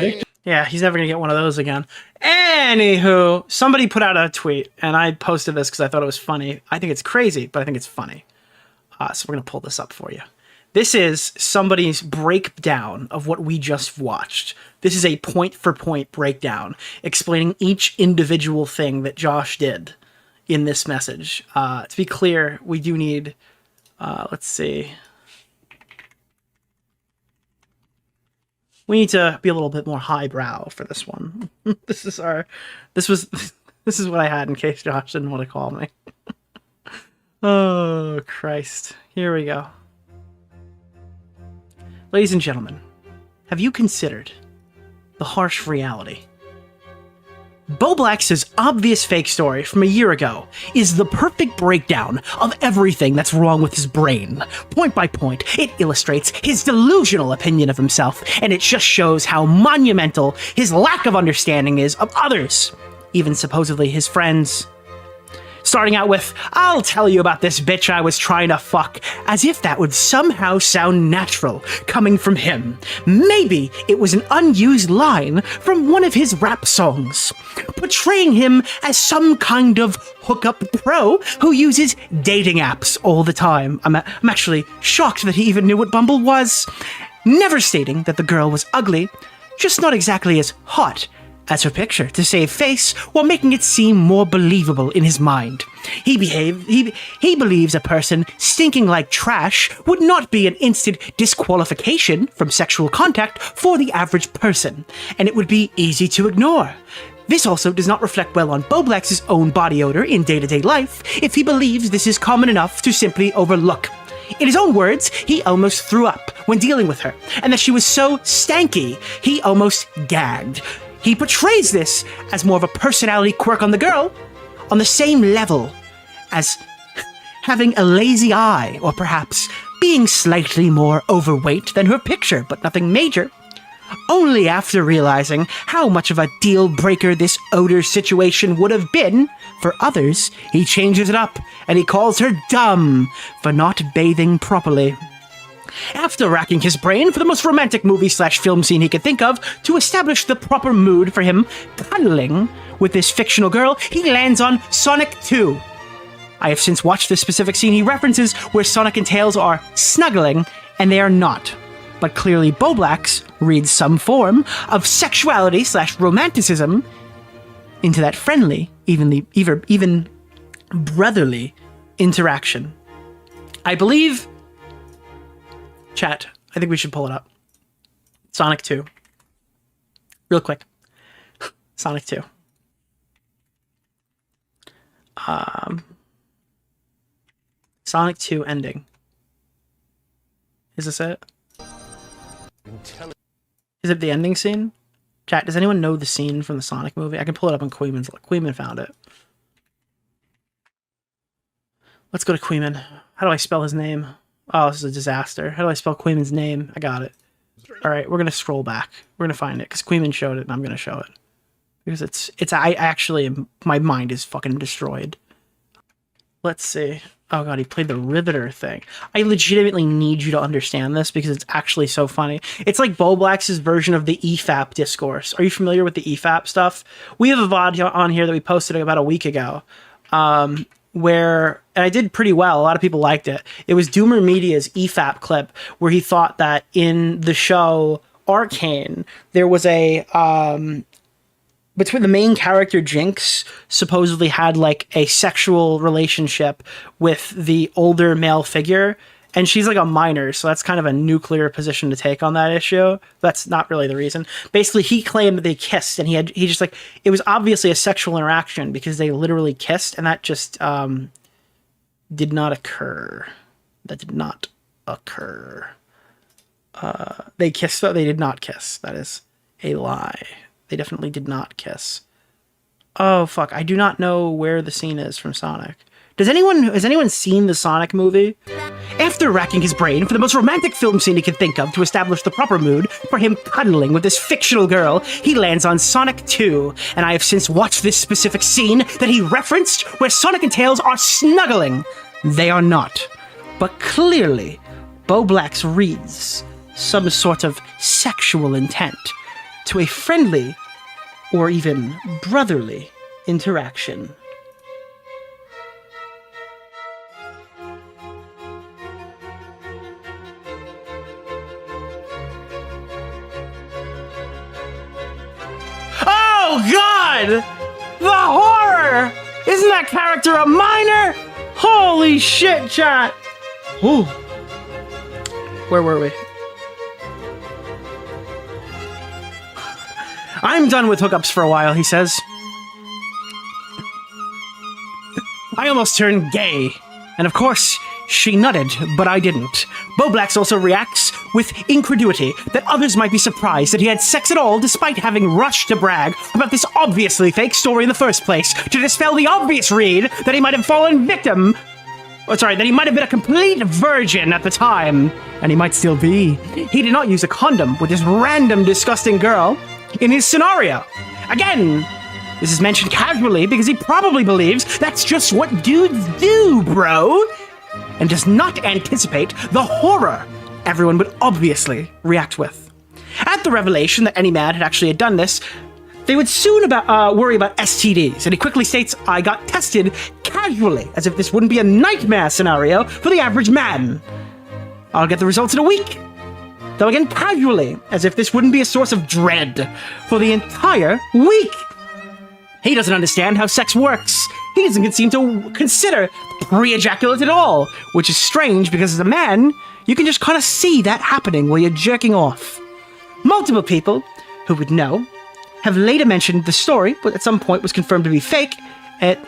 Nick? Yeah, he's never gonna get one of those again. Anywho, somebody put out a tweet, and I posted this because I thought it was funny. I think it's crazy, but I think it's funny. So we're gonna pull this up for you. This is somebody's breakdown of what we just watched. This is a point-for-point breakdown explaining each individual thing that Josh did in this message. To be clear, we do need. Let's see. We need to be a little bit more highbrow for this one. This is what I had in case Josh didn't want to call me. Oh, Christ. Here we go. Ladies and gentlemen, have you considered the harsh reality? Bowblax's obvious fake story from a year ago is the perfect breakdown of everything that's wrong with his brain. Point by point, it illustrates his delusional opinion of himself, and it just shows how monumental his lack of understanding is of others, even supposedly his friends. Starting out with, I'll tell you about this bitch I was trying to fuck, as if that would somehow sound natural coming from him. Maybe it was an unused line from one of his rap songs, portraying him as some kind of hookup pro who uses dating apps all the time. I'm actually shocked that he even knew what Bumble was. Never stating that the girl was ugly, just not exactly as hot as her picture to save face while making it seem more believable in his mind. He believes a person stinking like trash would not be an instant disqualification from sexual contact for the average person, and it would be easy to ignore. This also does not reflect well on Bowblax's own body odor in day-to-day life if he believes this is common enough to simply overlook. In his own words, he almost threw up when dealing with her, and that she was so stanky, he almost gagged. He portrays this as more of a personality quirk on the girl, on the same level as having a lazy eye, or perhaps being slightly more overweight than her picture, but nothing major. Only after realizing how much of a deal breaker this odor situation would have been for others, he changes it up and he calls her dumb for not bathing properly. After racking his brain for the most romantic movie/film scene he could think of to establish the proper mood for him cuddling with this fictional girl, he lands on Sonic 2. I have since watched this specific scene he references where Sonic and Tails are snuggling, and they are not. But clearly Bowblax reads some form of sexuality/romanticism into that friendly, even brotherly interaction. I believe... Chat, I think we should pull it up. Sonic 2. Real quick. Sonic 2. Sonic 2 ending. Is this it? Is it the ending scene? Chat, does anyone know the scene from the Sonic movie? I can pull it up on Queeman's. Queeman found it. Let's go to Queeman. How do I spell his name? Oh, this is a disaster. How do I spell Queeman's name? I got it. All right, we're going to scroll back. We're going to find it because Queeman showed it and I'm going to show it. Because I actually, my mind is fucking destroyed. Let's see. Oh god, he played the Riveter thing. I legitimately need you to understand this because it's actually so funny. It's like Bowblax's version of the EFAP discourse. Are you familiar with the EFAP stuff? We have a VOD on here that we posted about a week ago. Where, and I did pretty well, a lot of people liked it. It was Doomer Media's EFAP clip where he thought that in the show Arcane, there was a, between the main character Jinx supposedly had like a sexual relationship with the older male figure, and she's like a minor, so that's kind of a nuclear position to take on that issue. That's not really the reason. Basically, he claimed that they kissed, and he just like, it was obviously a sexual interaction because they literally kissed, and that just did not occur. That did not occur. They kissed, though they did not kiss. That is a lie. They definitely did not kiss. Oh fuck! I do not know where the scene is from Sonic. Has anyone seen the Sonic movie? After racking his brain for the most romantic film scene he could think of to establish the proper mood for him cuddling with this fictional girl, he lands on Sonic 2, and I have since watched this specific scene that he referenced where Sonic and Tails are snuggling. They are not. But clearly, Bowblax reads some sort of sexual intent to a friendly or even brotherly interaction. Oh God! The horror! Isn't that character a minor? Holy shit, chat! Ooh. Where were we? I'm done with hookups for a while, he says. I almost turned gay. And of course, she nutted, but I didn't. Bowblax also reacts with incredulity that others might be surprised that he had sex at all despite having rushed to brag about this obviously fake story in the first place to dispel the obvious read that he might have fallen victim. That he might have been a complete virgin at the time, and he might still be. He did not use a condom with this random disgusting girl in his scenario. Again, this is mentioned casually because he probably believes that's just what dudes do, bro, and does not anticipate the horror everyone would obviously react with. At the revelation that any man had actually done this, they would soon worry about STDs, and he quickly states, I got tested casually, as if this wouldn't be a nightmare scenario for the average man. I'll get the results in a week. Though again, casually, as if this wouldn't be a source of dread for the entire week. He doesn't understand how sex works. He doesn't seem to consider pre-ejaculate at all, which is strange because as a man, you can just kind of see that happening while you're jerking off. Multiple people who would know have later mentioned the story, but at some point was confirmed to be fake,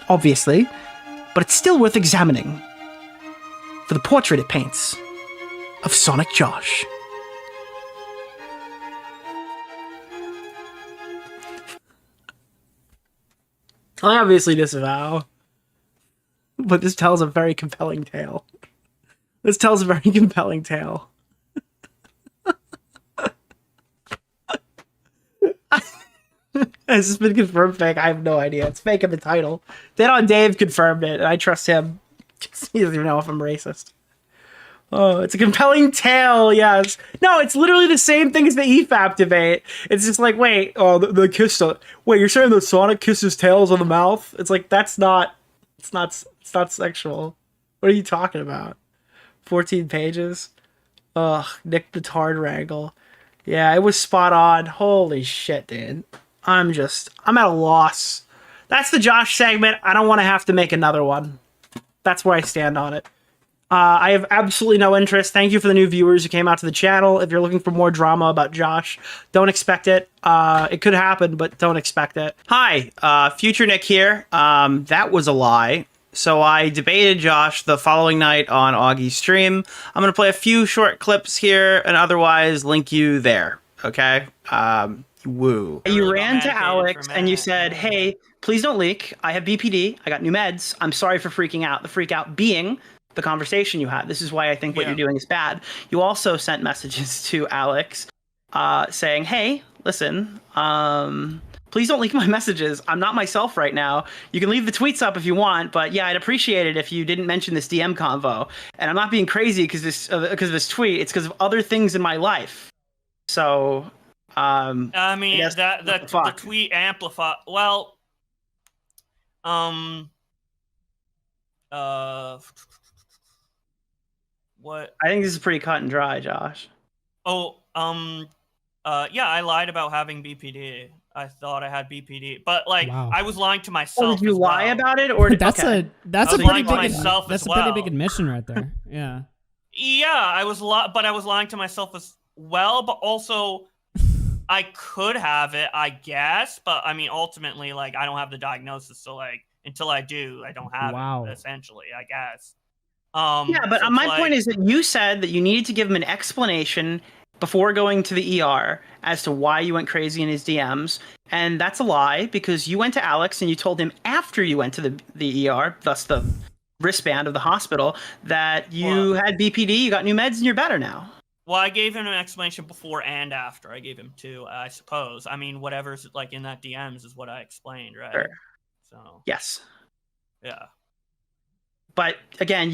obviously, but it's still worth examining for the portrait it paints of Sonic Josh. I obviously disavow, but this tells a very compelling tale. This tells a very compelling tale. Has this been confirmed fake? I have no idea. It's fake in the title. Dead on Dave confirmed it, and I trust him. He doesn't even know if I'm racist. Oh, it's a compelling tale, yes. No, it's literally the same thing as the EFAP debate. It's just like, wait, the kiss. Wait, you're saying the Sonic kisses Tails on the mouth? It's like, it's not sexual. What are you talking about? 14 pages? Ugh, Nick the Tard wrangle. Yeah, it was spot on. Holy shit, dude. I'm at a loss. That's the Josh segment. I don't want to have to make another one. That's where I stand on it. I have absolutely no interest. Thank you for the new viewers who came out to the channel. If you're looking for more drama about Josh, don't expect it. It could happen, but don't expect it. Hi, Future Nick here. That was a lie. So I debated Josh the following night on Augie's stream. I'm going to play a few short clips here and otherwise link you there. Okay? Woo. You ran to Alex and you said, hey, please don't leak. I have BPD. I got new meds. I'm sorry for freaking out. The freak out being the conversation you had. This is why I think what you're doing is bad. You also sent messages to Alex saying, hey, listen, please don't leak my messages. I'm not myself right now. You can leave the tweets up if you want, but yeah, I'd appreciate it if you didn't mention this DM convo. And I'm not being crazy because of this tweet. It's because of other things in my life. So, I mean, the tweet amplify. Well, what? I think this is pretty cut and dry, Josh. Oh, yeah, I lied about having BPD. I thought I had BPD, but like I was lying to myself. Did you lie about it, or that's a pretty big admission right there. Yeah. Yeah, I was lying to myself as well, but also I could have it, I guess. But I mean, ultimately, like I don't have the diagnosis, so like until I do, I don't have it. Essentially, I guess. Yeah, but so my point is that you said that you needed to give him an explanation before going to the ER as to why you went crazy in his DMs. And that's a lie because you went to Alex and you told him after you went to the ER, thus the wristband of the hospital, that you had BPD, you got new meds, and you're better now. Well, I gave him an explanation before and after. I gave him 2, I suppose. I mean, whatever's like in that DMs is what I explained, right? Sure. So Yes. yeah. But again,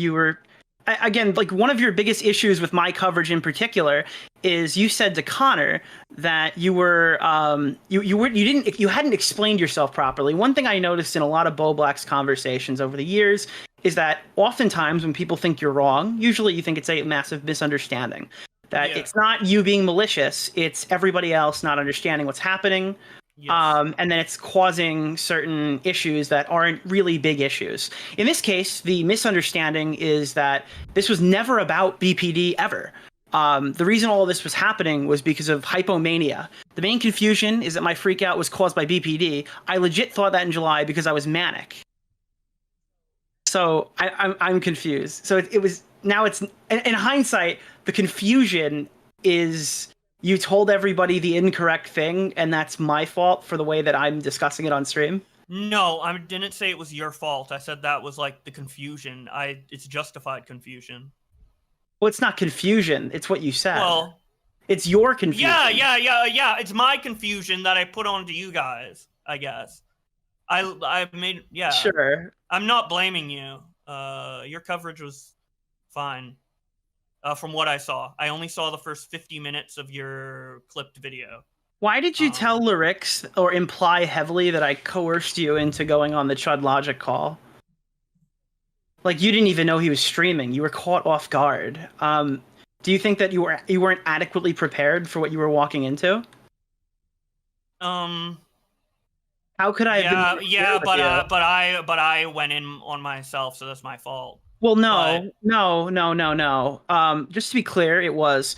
like one of your biggest issues with my coverage in particular is you said to Connor that you hadn't explained yourself properly. One thing I noticed in a lot of Bowblax conversations over the years is that oftentimes when people think you're wrong, usually you think it's a massive misunderstanding. That it's not you being malicious, it's everybody else not understanding what's happening. Yes. And then it's causing certain issues that aren't really big issues. In this case, the misunderstanding is that this was never about BPD ever. The reason all this was happening was because of hypomania. The main confusion is that my freakout was caused by BPD. I legit thought that in July because I was manic. So I'm confused. So it was, now it's, in hindsight, the confusion is you told everybody the incorrect thing, and that's my fault for the way that I'm discussing it on stream. No, I didn't say it was your fault. I said that was like the confusion. It's justified confusion. Well, it's not confusion. It's what you said. Well, it's your confusion. Yeah. It's my confusion that I put onto you guys, I guess. I made, yeah. Sure. I'm not blaming you. Your coverage was fine. From what I saw. I only saw the first 50 minutes of your clipped video. Why did you tell Lyrix or imply heavily that I coerced you into going on the Chud Logic call? Like, you didn't even know he was streaming. You were caught off guard. Do you think that you weren't adequately prepared for what you were walking into? How could I have been but I went in on myself, so that's my fault. Well, no. Just to be clear, it was,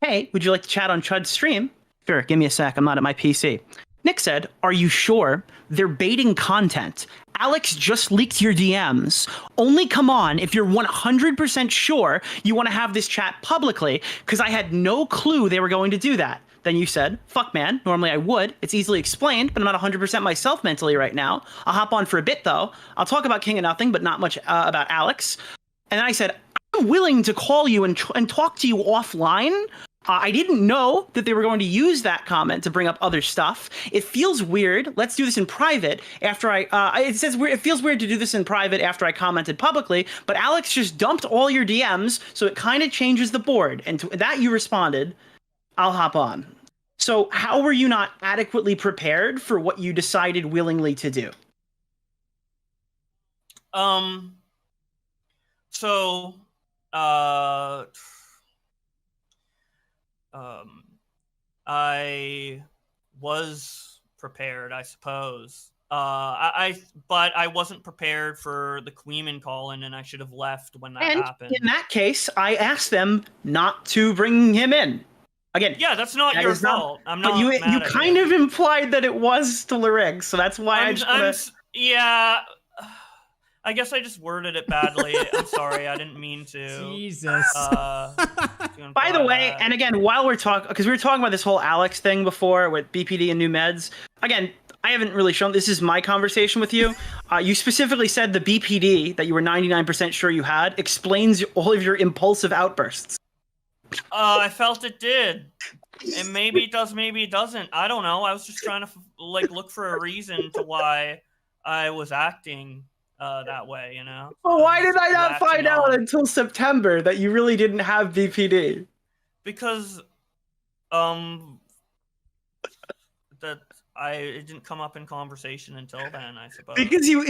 hey, would you like to chat on Chud's stream? Sure, give me a sec. I'm not at my PC. Nick said, are you sure? They're baiting content. Alex just leaked your DMs. Only come on if you're 100% sure you want to have this chat publicly, because I had no clue they were going to do that. Then you said, fuck man, normally I would. It's easily explained, but I'm not 100% myself mentally right now. I'll hop on for a bit though. I'll talk about King of Nothing, but not much about Alex. And then I said, I'm willing to call you and talk to you offline. I didn't know that they were going to use that comment to bring up other stuff. It feels weird. Let's do this in private after it feels weird to do this in private after I commented publicly, but Alex just dumped all your DMs, so it kind of changes the board. And to that you responded, I'll hop on. So how were you not adequately prepared for what you decided willingly to do? I was prepared, I suppose. But I wasn't prepared for the Queeman call-in, and I should have left when that happened. In that case, I asked them not to bring him in. Again, yeah, that's not your fault. I'm not. But you kind of implied that it was to Lyrix, so that's why yeah. I guess I just worded it badly. I'm sorry. I didn't mean to. Jesus. By the way, and again, while we're talking, because we were talking about this whole Alex thing before with BPD and new meds. Again, I haven't really shown. This is my conversation with you. You specifically said the BPD that you were 99% sure you had explains all of your impulsive outbursts. I felt it did. And maybe it does, maybe it doesn't. I don't know. I was just trying to look for a reason to why I was acting that way, you know? Well, why did I not find out until September that you really didn't have BPD? Because it didn't come up in conversation until then, I suppose. Because you,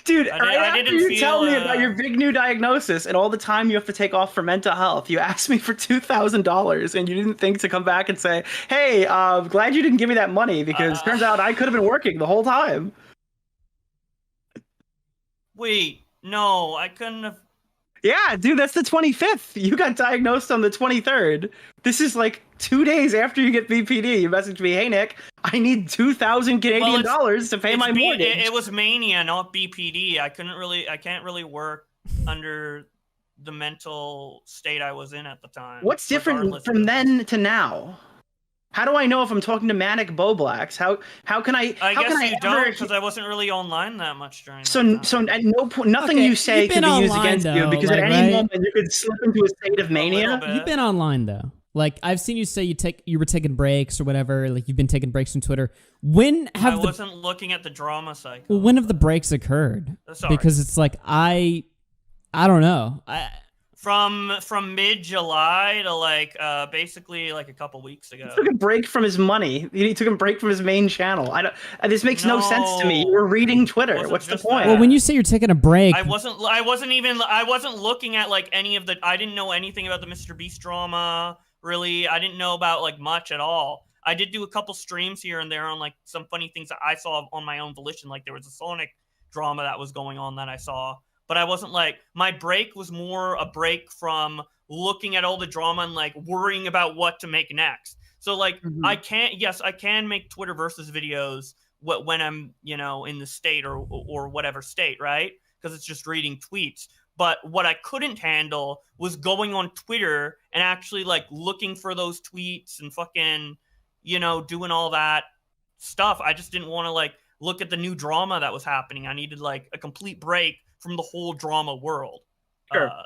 dude, I didn't you tell me about your big new diagnosis and all the time you have to take off for mental health. You asked me for $2,000 and you didn't think to come back and say, hey, glad you didn't give me that money because turns out I could have been working the whole time. Wait, no, I couldn't have. Yeah, dude, that's the 25th. You got diagnosed on the 23rd. This is like 2 days after you get BPD. You messaged me, hey, Nick, I need 2,000 Canadian dollars to pay my mortgage. It was mania, not BPD. I can't really work under the mental state I was in at the time. What's different from then to now? How do I know if I'm talking to Manic Bowblax? How can I? I guess you don't, because I wasn't really online that much during. So at no point, nothing you say can be used against you, because at any moment you could slip into a state of mania. You've been online though. Like I've seen you say you were taking breaks or whatever. Like you've been taking breaks from Twitter. When have I wasn't looking at the drama cycle. Well, when have the breaks occurred? Sorry. Because it's like I don't know. From mid-July to like basically like a couple weeks ago. He took a break from his money. He took a break from his main channel. This makes no sense to me. You were reading Twitter. What's the point? Well, when you say you're taking a break, I wasn't looking at like any of the. I didn't know anything about the Mr. Beast drama. Really, I didn't know about like much at all. I did do a couple streams here and there on like some funny things that I saw on my own volition. Like there was a Sonic drama that was going on that I saw, but I wasn't like, my break was more a break from looking at all the drama and like worrying about what to make next. So like I can make Twitter versus videos when I'm, you know, in the state or whatever state, right? Because it's just reading tweets. But what I couldn't handle was going on Twitter and actually like looking for those tweets and fucking, you know, doing all that stuff. I just didn't want to like look at the new drama that was happening. I needed like a complete break from the whole drama world,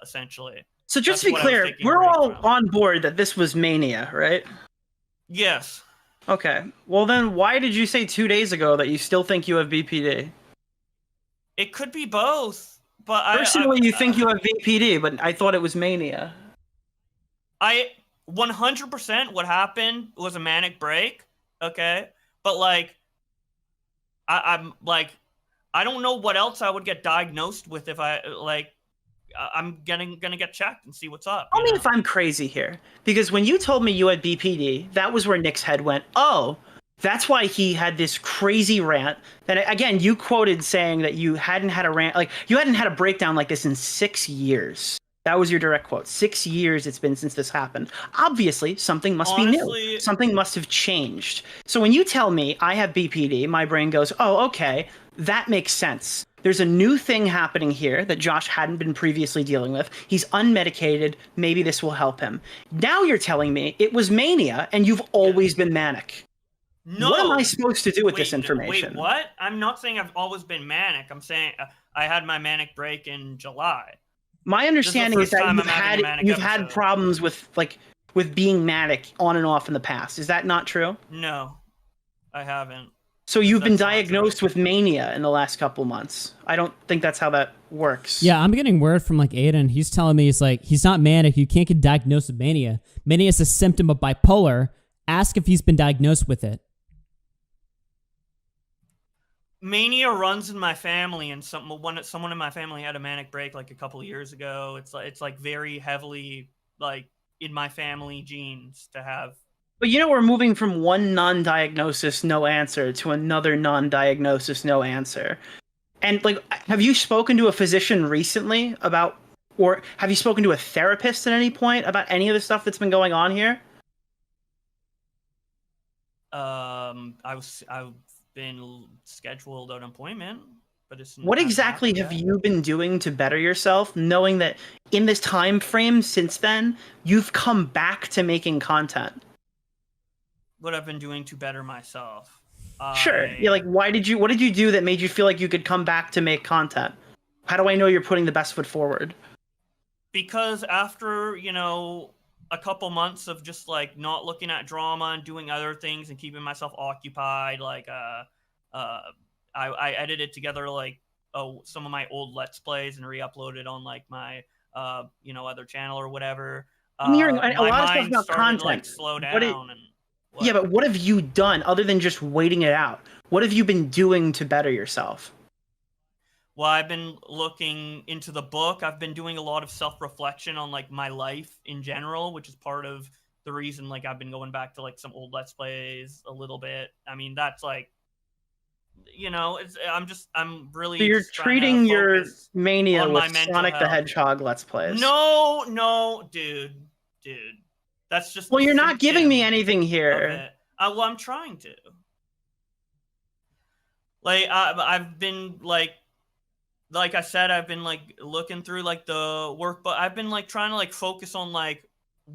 essentially. So just to be clear, we're all on board that this was mania, right? Yes. Okay. Well then, why did you say 2 days ago that you still think you have BPD? It could be both. But personally, you think you have VPD, but I thought it was mania. 100% what happened was a manic break, okay? But like, I'm like, I don't know what else I would get diagnosed with if I like. I'm gonna get checked and see what's up. Tell me if I'm crazy here, because when you told me you had BPD, that was where Nick's head went. Oh. That's why he had this crazy rant. And again, you quoted saying that you hadn't had a rant, like you hadn't had a breakdown like this in 6 years. That was your direct quote. 6 years it's been since this happened. Obviously, something must be new. Something must have changed. So when you tell me I have BPD, my brain goes, oh, okay, that makes sense. There's a new thing happening here that Josh hadn't been previously dealing with. He's unmedicated. Maybe this will help him. Now you're telling me it was mania and you've always been manic. No. What am I supposed to do with this information? Wait, what? I'm not saying I've always been manic. I'm saying I had my manic break in July. My understanding is that you've had problems with being manic on and off in the past. Is that not true? No, I haven't. So you've been diagnosed with mania in the last couple months. I don't think that's how that works. Yeah, I'm getting word from like Aiden. He's telling me he's not manic. You can't get diagnosed with mania. Mania is a symptom of bipolar. Ask if he's been diagnosed with it. Mania runs in my family, and someone in my family had a manic break like a couple of years ago. It's like very heavily like in my family genes to have. But you know, we're moving from one non-diagnosis, no answer, to another non-diagnosis, no answer. And like, have you spoken to a physician recently about, or have you spoken to a therapist at any point about any of the stuff that's been going on here? I've been scheduled an appointment, but it's what exactly have you been doing to better yourself, knowing that in this time frame since then you've come back to making content? What I've been doing to better myself. Sure. Yeah, like what did you do that made you feel like you could come back to make content? How do I know you're putting the best foot forward? Because after, you know, a couple months of just like not looking at drama and doing other things and keeping myself occupied, like I edited together like some of my old Let's Plays and re-uploaded on like my you know, other channel or whatever. I'm hearing a lot of stuff about content. To, like, slow down yeah, but what have you done other than just waiting it out? What have you been doing to better yourself? Well, I've been looking into the book. I've been doing a lot of self-reflection on like my life in general, which is part of the reason like I've been going back to like some old Let's Plays a little bit. I mean, that's like, you know, I'm really. So you're treating your mania with Sonic the Hedgehog Let's Plays. No, dude. That's just. Well, you're not giving me anything here. Well, I'm trying to. Like, I've been like I said, I've been like looking through like the work, but I've been like trying to like focus on like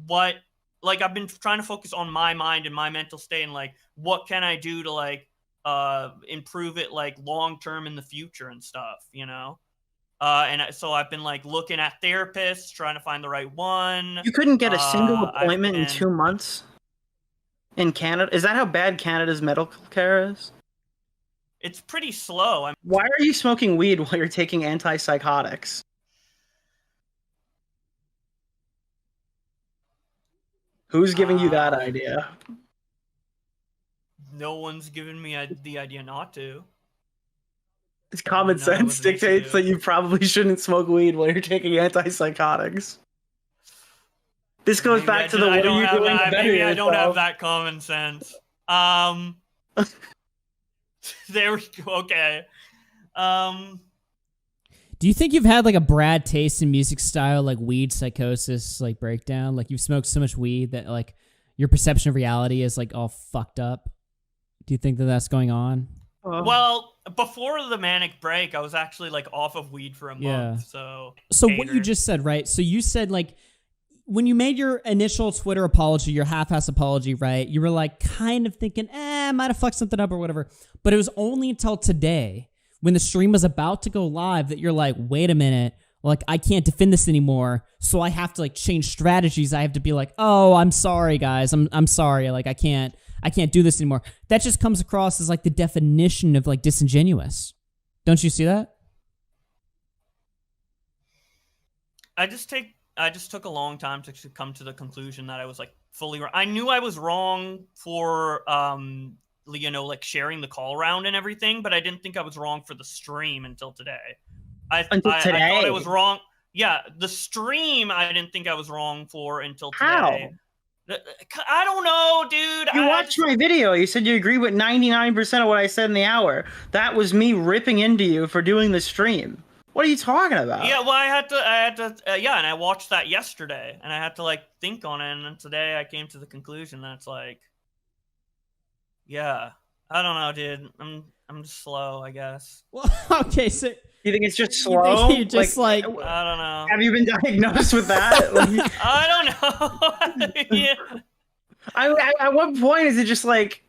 what, like I've been trying to focus on my mind and my mental state and like what can I do to like improve it like long term in the future and stuff, you know. So I've been like looking at therapists, trying to find the right one. You couldn't get a single I've appointment in been- 2 months in Canada? Is that how bad Canada's medical care is? It's pretty slow. Why are you smoking weed while you're taking antipsychotics? Who's giving you that idea? No one's given me the idea not to. It's common sense dictates that you probably shouldn't smoke weed while you're taking antipsychotics. This goes back to the what are you doing to better maybe I don't have yourself? that common sense. There we go. Okay. Do you think you've had like a bad taste in music style, like weed psychosis, like breakdown? Like you've smoked so much weed that like your perception of reality is like all fucked up? Do you think that that's going on? Well, before the manic break, I was actually like off of weed for a month. So what you just said, right? So you said like when you made your initial Twitter apology, your half-ass apology, right? You were like kind of thinking, I might have fucked something up or whatever. But it was only until today when the stream was about to go live that you're like, wait a minute, like I can't defend this anymore. So I have to like change strategies. I have to be like, oh, I'm sorry, guys. I'm sorry. Like I can't do this anymore. That just comes across as like the definition of like disingenuous. Don't you see that? I just took a long time to come to the conclusion that I was like fully wrong. I knew I was wrong for like sharing the call round and everything, but I didn't think I was wrong for the stream until today. I thought I was wrong. Yeah, the stream I didn't think I was wrong for until today. How? I don't know, dude. You watched my video. You said you agree with 99% of what I said in the hour. That was me ripping into you for doing the stream. What are you talking about? Yeah, well, I had to, yeah, and I watched that yesterday, and I had to like think on it, and then today I came to the conclusion that it's like, yeah, I don't know, dude. I'm just slow, I guess. Well, okay, so you think it's just slow? You just like I don't know. Have you been diagnosed with that? Like, I don't know. Yeah. At what point is it just like?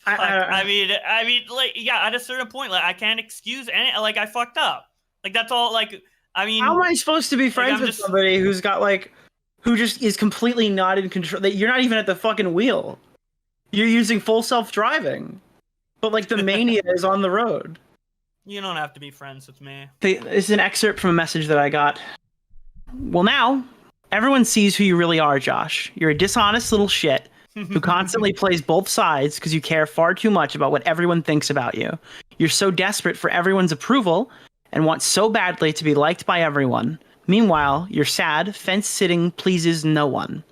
I mean, like, yeah, at a certain point, like, I can't excuse any. Like, I fucked up. Like, that's all. Like, I mean, how am I supposed to be friends with somebody who's got like, who just is completely not in control? That you're not even at the fucking wheel. You're using full self-driving, but like the mania is on the road. You don't have to be friends with me. This is an excerpt from a message that I got. Well, now everyone sees who you really are, Josh. You're a dishonest little shit who constantly plays both sides because you care far too much about what everyone thinks about you. You're so desperate for everyone's approval and want so badly to be liked by everyone. Meanwhile, you're sad, fence-sitting pleases no one.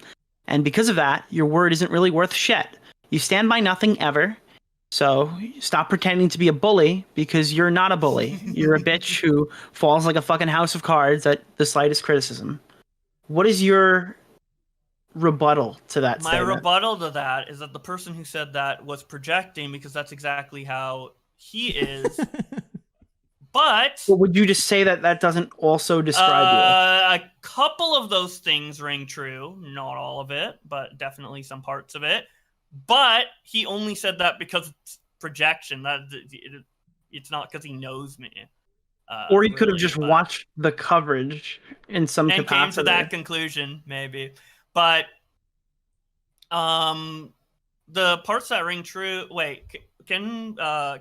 And because of that, your word isn't really worth shit. You stand by nothing ever. So stop pretending to be a bully because you're not a bully. You're a bitch who falls like a fucking house of cards at the slightest criticism. What is your rebuttal to that statement? My rebuttal to that is that the person who said that was projecting because that's exactly how he is. But would you just say that that doesn't also describe you? A couple of those things ring true. Not all of it, but definitely some parts of it. But he only said that because it's projection. It's not because he knows me. Or he could have just watched the coverage in some and capacity. Came to that conclusion, maybe. But the parts that ring true. Wait, can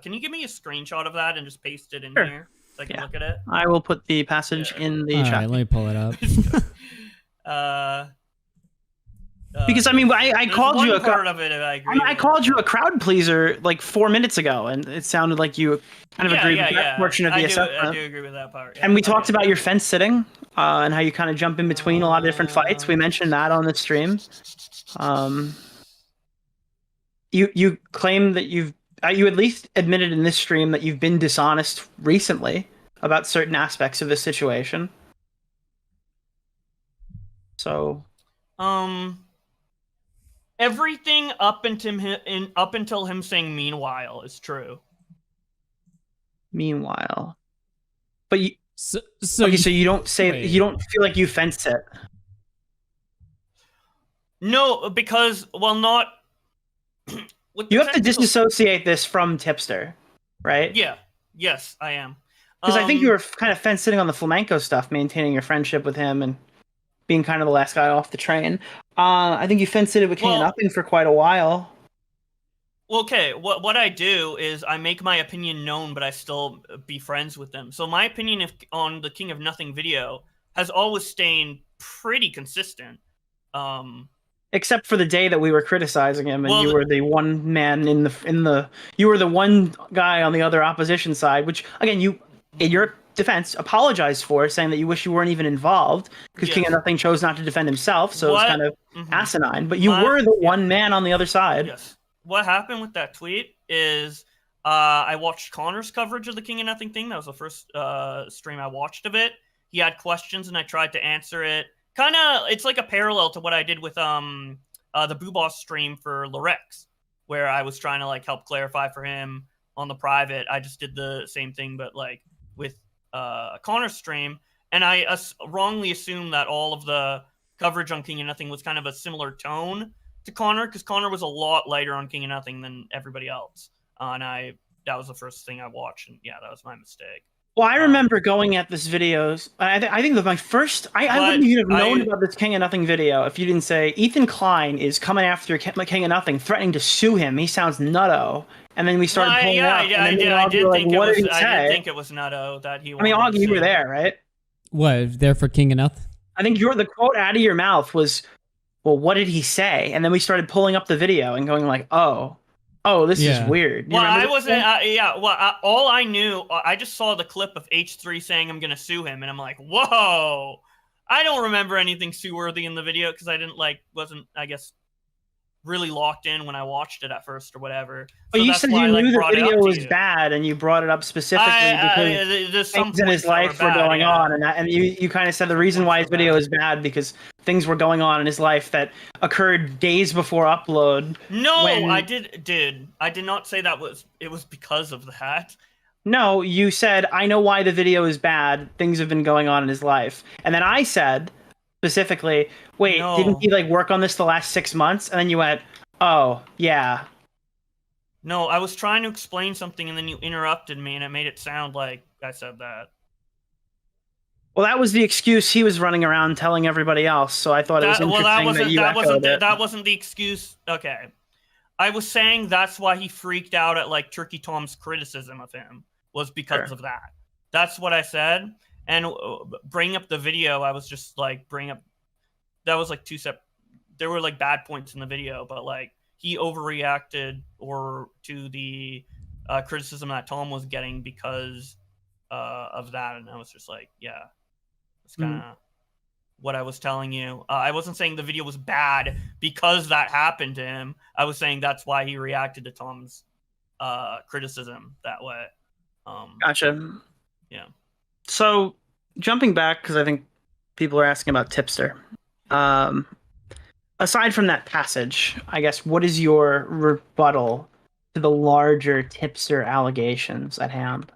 you give me a screenshot of that and just paste it in here so I can look at it? I will put the passage in the chat. All right, let me pull it up. Because I mean, I called you a part of it. I called you a crowd pleaser like 4 minutes ago, and it sounded like you kind of agreed with that portion of the assessment. I do agree with that part. And we talked about your fence sitting and how you kind of jump in between a lot of different fights. We mentioned that on the stream. You claim that you at least admitted in this stream that you've been dishonest recently about certain aspects of the situation. So, everything up until him saying "meanwhile" is true. Meanwhile, but you so you don't say you don't feel like you fence it. No, because not. You have to disassociate this from Tipster, right? Yeah. Yes, I am. Because I think you were kind of sitting on the flamenco stuff, maintaining your friendship with him and being kind of the last guy off the train. I think you fence-sitted with King of Nothing for quite a while. Well, okay, what I do is I make my opinion known, but I still be friends with them. So my opinion on the King of Nothing video has always stayed pretty consistent. Except for the day that we were criticizing him, and you were the one man you were the one guy on the other opposition side, which again you, in your defense, apologized for, saying that you wish you weren't even involved because King of Nothing chose not to defend himself, so it's kind of asinine. But you were the one man on the other side. Yes. What happened with that tweet is I watched Connor's coverage of the King of Nothing thing. That was the first stream I watched of it. He had questions and I tried to answer it. Kind of, it's like a parallel to what I did with the Boo Boss stream for Lorex, where I was trying to like help clarify for him on the private. I just did the same thing, but like with Connor's stream, and I wrongly assumed that all of the coverage on King of Nothing was kind of a similar tone to Connor, because Connor was a lot lighter on King of Nothing than everybody else, and that was the first thing I watched, and yeah, that was my mistake. Well, I remember going at this videos. I think that my first, I wouldn't even have known about this King of Nothing video if you didn't say Ethan Klein is coming after King of Nothing, threatening to sue him. He sounds nutto. And then we started pulling it up. I did think it was nutto that he. I mean, Augie, you were there, right? What, there for King of Nothing? I think the quote out of your mouth was, "Well, what did he say?" And then we started pulling up the video and going like, "Oh, this is weird." Well, I wasn't. All I knew, I just saw the clip of H3 saying I'm gonna sue him, and I'm like, "Whoa!" I don't remember anything sue-worthy in the video because I wasn't, I guess, really locked in when I watched it at first or whatever. But so you that's said why you I, knew the video was you. bad, and you brought it up specifically because things in his life were going on, and you kind of said the reason why his video is bad because things were going on in his life that occurred days before upload. No, I did not say it was because of that. No, you said, I know why the video is bad. Things have been going on in his life. And then I said, specifically, wait, didn't he work on this the last 6 months? And then you went, oh, yeah. No, I was trying to explain something and then you interrupted me and it made it sound like I said that. Well, that was the excuse he was running around telling everybody else, so I thought it was interesting that you echoed it. That wasn't the excuse. Okay. I was saying that's why he freaked out at Turkey Tom's criticism of him, was because of that. That's what I said. And bring up the video, I was just bring up, that was two separate, there were bad points in the video, but he overreacted to the criticism that Tom was getting because of that. And I was just yeah, it's kind of what I was telling you. I wasn't saying the video was bad because that happened to him. I was saying that's why he reacted to Tom's criticism that way. Gotcha. Yeah. So, jumping back, because I think people are asking about Tipster. Aside from that passage, I guess, what is your rebuttal to the larger Tipster allegations at hand?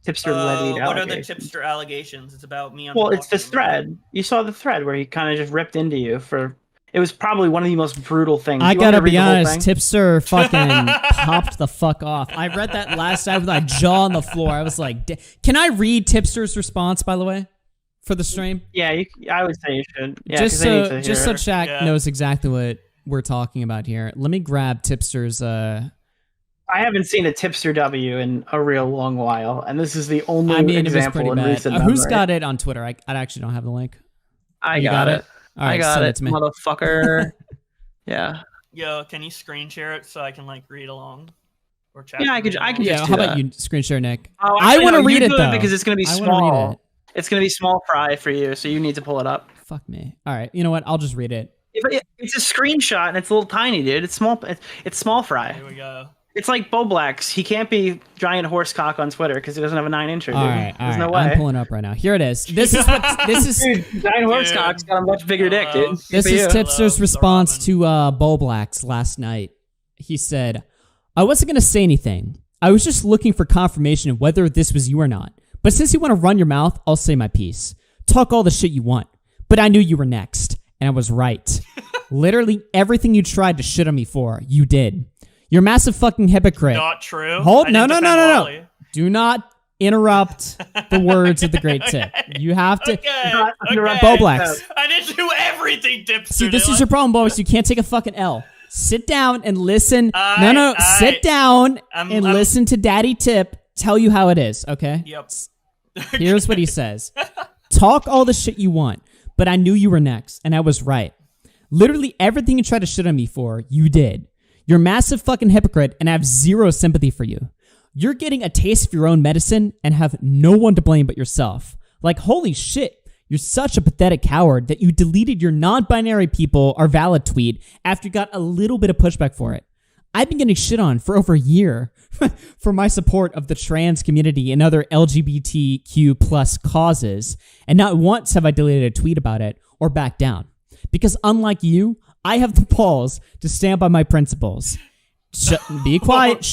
Tipster levied allegations. What are the Tipster allegations? It's about me on Well, it's this thread. You saw the thread where he kind of just ripped into you for... It was probably one of the most brutal things. I gotta be honest, Tipster fucking popped the fuck off. I read that last night with my jaw on the floor. I was like, can I read Tipster's response, by the way, for the stream? Yeah, I would say you should. Yeah, just so Shaq knows exactly what we're talking about here. Let me grab Tipster's... I haven't seen a Tipster W in a real long while, and this is the only example in recent memory. Who's got it on Twitter? I actually don't have the link. I got it. All right, I got it, to me. motherfucker. Yeah. Yo, can you screen share it so I can read along? Or chat? Yeah, I could Yeah, just how do about that. you screen share, Nick? Oh, I want to read it, though. Because it's going to be small. It's going to be small fry for you, so you need to pull it up. Fuck me. All right, you know what? I'll just read it. It's a screenshot, and it's a little tiny, dude. It's small. It's small fry. Here we go. It's like Bowblax. He can't be giant horse cock on Twitter because he doesn't have a 9-incher. All right, There's no way. I'm pulling up right now. Here it is. This is Dude, giant horse cock's got a much bigger dick, dude. This is Tipster's response to Bowblax last night. He said, "I wasn't gonna say anything. I was just looking for confirmation of whether this was you or not. But since you want to run your mouth, I'll say my piece. Talk all the shit you want. But I knew you were next, and I was right. Literally everything you tried to shit on me for, you did. You're a massive fucking hypocrite." Not true. No. Do not interrupt the words of the great Tip. You have to Okay. Bowblax. I didn't do everything, Tipster. See, this is your problem, Bowblax. You can't take a fucking L. Sit down and listen. Sit down and listen to Daddy Tip tell you how it is, okay? Yep. Here's what he says. Talk all the shit you want, but I knew you were next, and I was right. Literally everything you tried to shit on me for, you did. You're a massive fucking hypocrite, and I have zero sympathy for you. You're getting a taste of your own medicine and have no one to blame but yourself. Like, holy shit, you're such a pathetic coward that you deleted your non-binary people are valid tweet after you got a little bit of pushback for it. I've been getting shit on for over a year for my support of the trans community and other LGBTQ plus causes, and not once have I deleted a tweet about it or backed down. Because unlike you, I have the balls to stand by my principles. Be quiet.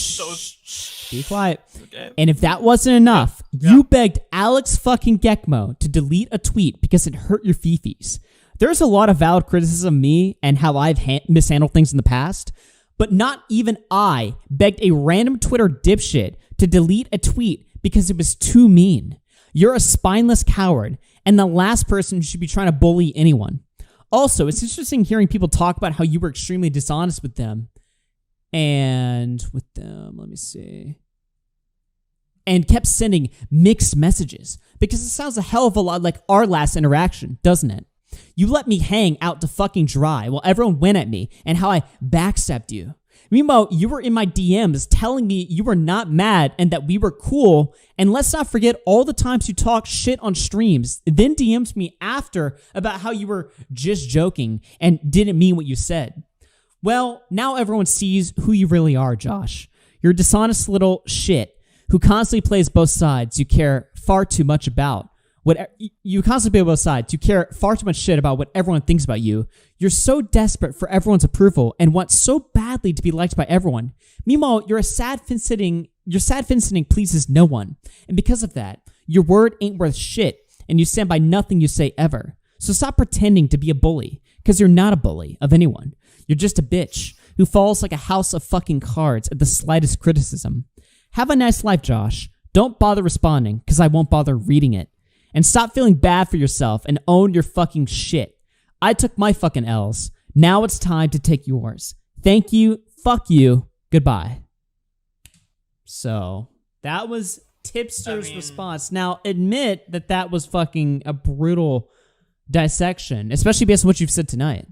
Be quiet. Okay. And if that wasn't enough, you begged Alex fucking Gekmo to delete a tweet because it hurt your fifis. There's a lot of valid criticism of me and how I've mishandled things in the past, but not even I begged a random Twitter dipshit to delete a tweet because it was too mean. You're a spineless coward and the last person who should be trying to bully anyone. Also, it's interesting hearing people talk about how you were extremely dishonest with them. And with them, let me see. And kept sending mixed messages because it sounds a hell of a lot like our last interaction, doesn't it? You let me hang out to fucking dry while everyone went at me and how I backstabbed you. Meanwhile, you were in my DMs telling me you were not mad and that we were cool. And let's not forget all the times you talk shit on streams, then DMs me after about how you were just joking and didn't mean what you said. Well, now everyone sees who you really are, Josh. You're a dishonest little shit who constantly plays both sides you care far too much about. You constantly play both sides. You care far too much shit about what everyone thinks about you. You're so desperate for everyone's approval and want so badly to be liked by everyone. Meanwhile, your sad fin sitting pleases no one. And because of that, your word ain't worth shit and you stand by nothing you say ever. So stop pretending to be a bully, because you're not a bully of anyone. You're just a bitch who falls like a house of fucking cards at the slightest criticism. Have a nice life, Josh. Don't bother responding, because I won't bother reading it. And stop feeling bad for yourself and own your fucking shit. I took my fucking L's. Now it's time to take yours. Thank you. Fuck you. Goodbye. So, that was Tipster's response. Now, admit that that was fucking a brutal dissection, especially based on what you've said tonight.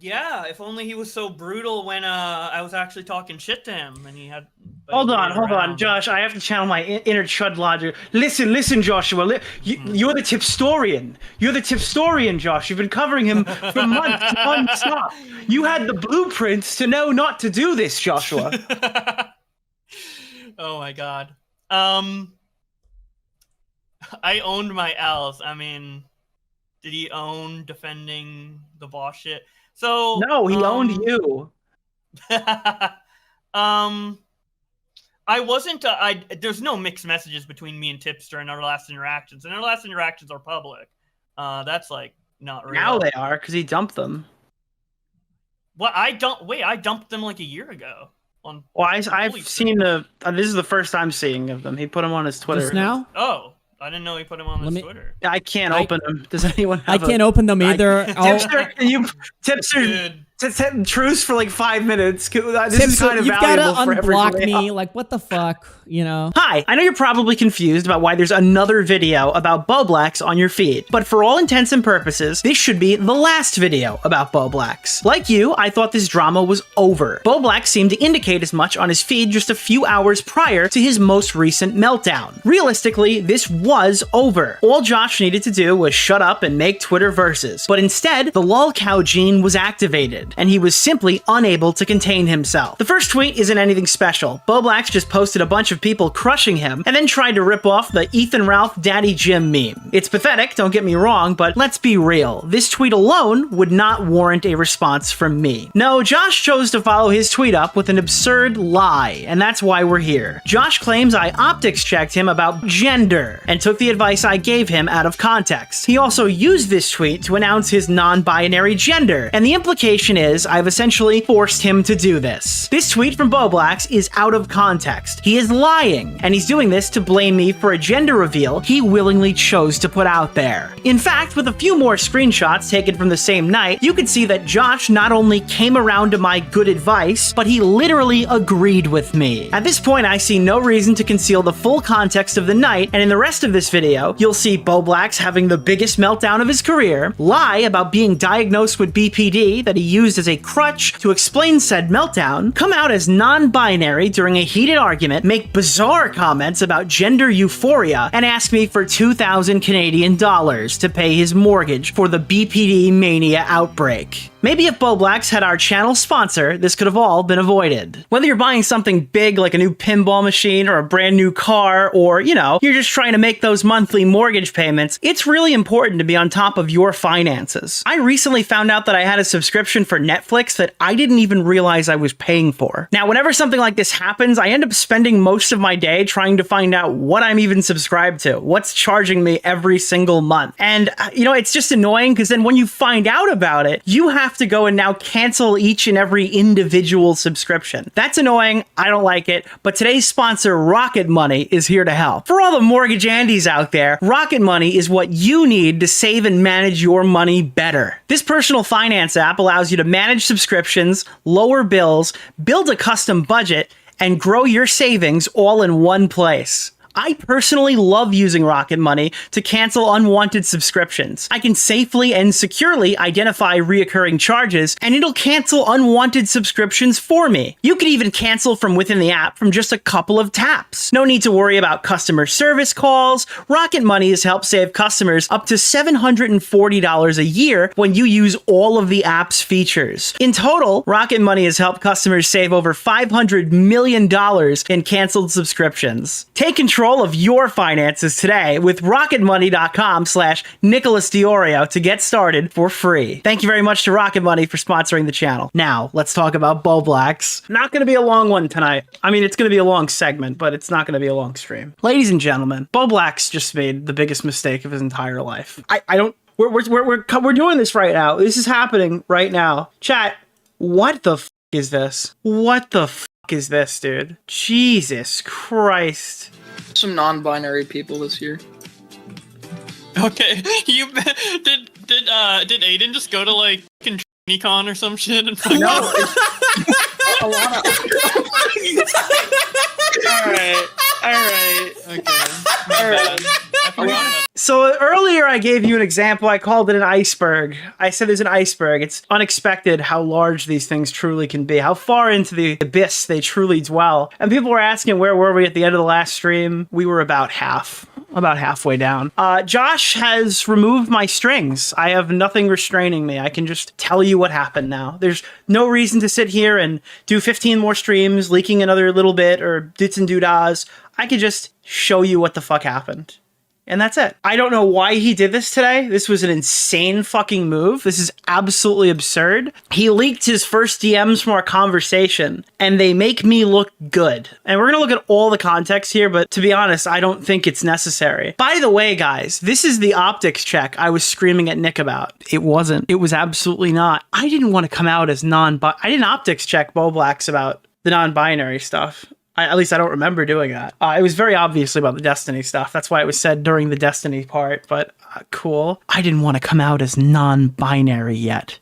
Yeah, if only he was so brutal when I was actually talking shit to him and he had... Hold on, Josh. I have to channel my inner chud logic. Listen, Joshua. You're the Tipstorian. You're the Tipstorian, Josh. You've been covering him for months non-stop. You had the blueprints to know not to do this, Joshua. Oh my god. I owned my L's. I mean, did he own defending the boss shit? So no, he owned you. I wasn't. There's no mixed messages between me and Tipster in our last interactions, and our last interactions are public. That's like not real. Now they are because he dumped them. What I dumped them like a year ago. Well, I've seen the. This is the first I'm seeing of them. He put them on his Twitter. Just now? Oh. I didn't know he put them on his Twitter. I can't open them. Does anyone have I can't open them either. Tipster, truce for like 5 minutes. This is kind of you've valuable gotta for unblock everybody. me. Like, what the fuck? You know? Hi, I know you're probably confused about why there's another video about Bowblax on your feed, but for all intents and purposes, this should be the last video about Bowblax. Like you, I thought this drama was over. Bowblax seemed to indicate as much on his feed just a few hours prior to his most recent meltdown. Realistically, this was over. All Josh needed to do was shut up and make Twitter verses, but instead, the lolcow gene was activated, and he was simply unable to contain himself. The first tweet isn't anything special. Bowblax just posted a bunch of people crushing him, and then tried to rip off the Ethan Ralph Daddy Jim meme. It's pathetic, don't get me wrong, but let's be real. This tweet alone would not warrant a response from me. No, Josh chose to follow his tweet up with an absurd lie, and that's why we're here. Josh claims I optics checked him about gender, and took the advice I gave him out of context. He also used this tweet to announce his non-binary gender, and the implication situation is, I've essentially forced him to do this. This tweet from Bowblax is out of context. He is lying, and he's doing this to blame me for a gender reveal he willingly chose to put out there. In fact, with a few more screenshots taken from the same night, you could see that Josh not only came around to my good advice, but he literally agreed with me. At this point, I see no reason to conceal the full context of the night, and in the rest of this video, you'll see Bowblax having the biggest meltdown of his career, lie about being diagnosed with BPD that he used as a crutch to explain said meltdown, come out as non-binary during a heated argument, make bizarre comments about gender euphoria, and ask me for 2,000 Canadian dollars to pay his mortgage for the BPD mania outbreak. Maybe if Bowblax had our channel sponsor, this could have all been avoided. Whether you're buying something big like a new pinball machine or a brand new car, or, you know, you're just trying to make those monthly mortgage payments, it's really important to be on top of your finances. I recently found out that I had a subscription for Netflix that I didn't even realize I was paying for. Now, whenever something like this happens, I end up spending most of my day trying to find out what I'm even subscribed to, what's charging me every single month. And, you know, it's just annoying because then when you find out about it, you have to go and now cancel each and every individual subscription. That's annoying. I don't like it. But today's sponsor, Rocket Money, is here to help. For all the mortgage Andies out there, Rocket Money is what you need to save and manage your money better. This personal finance app allows you to manage subscriptions, lower bills, build a custom budget, and grow your savings all in one place. I personally love using Rocket Money to cancel unwanted subscriptions. I can safely and securely identify reoccurring charges, and it'll cancel unwanted subscriptions for me. You can even cancel from within the app from just a couple of taps. No need to worry about customer service calls. Rocket Money has helped save customers up to $740 a year when you use all of the app's features. In total, Rocket Money has helped customers save over $500 million in canceled subscriptions. Take control of your finances today with rocketmoney.com/Nicholas DeOrio to get started for free. Thank you very much to Rocket Money for sponsoring the channel. Now, let's talk about Bowblax. Not going to be a long one tonight. I mean, it's going to be a long segment, but it's not going to be a long stream. Ladies and gentlemen, Bowblax just made the biggest mistake of his entire life. We're doing this right now. This is happening right now. Chat, what the f is this? What the f is this, dude? Jesus Christ. Some non-binary people this year. Okay, you did Aiden just go to like Con or some shit and fucking No, a lot of Alright, okay. My bad. So earlier I gave you an example. I called it an iceberg. I said there's an iceberg. It's unexpected how large these things truly can be, how far into the abyss they truly dwell. And people were asking where were we at the end of the last stream. We were about halfway down. Josh has removed my strings. I have nothing restraining me. I can just tell you what happened now. There's no reason to sit here and do 15 more streams, leaking another little bit or dits and doodads. I could just show you what the fuck happened. And that's it. I don't know why he did this today. This was an insane fucking move. This is absolutely absurd. He leaked his first DMs from our conversation, and they make me look good. And we're gonna look at all the context here, but to be honest, I don't think it's necessary. By the way, guys, this is the optics check I was screaming at Nick about. It wasn't. It was absolutely not. I didn't want to come out as I didn't optics check Bowblax about the non-binary stuff. At least I don't remember doing that. It was very obviously about the Destiny stuff. That's why it was said during the Destiny part, but cool. I didn't want to come out as non-binary yet,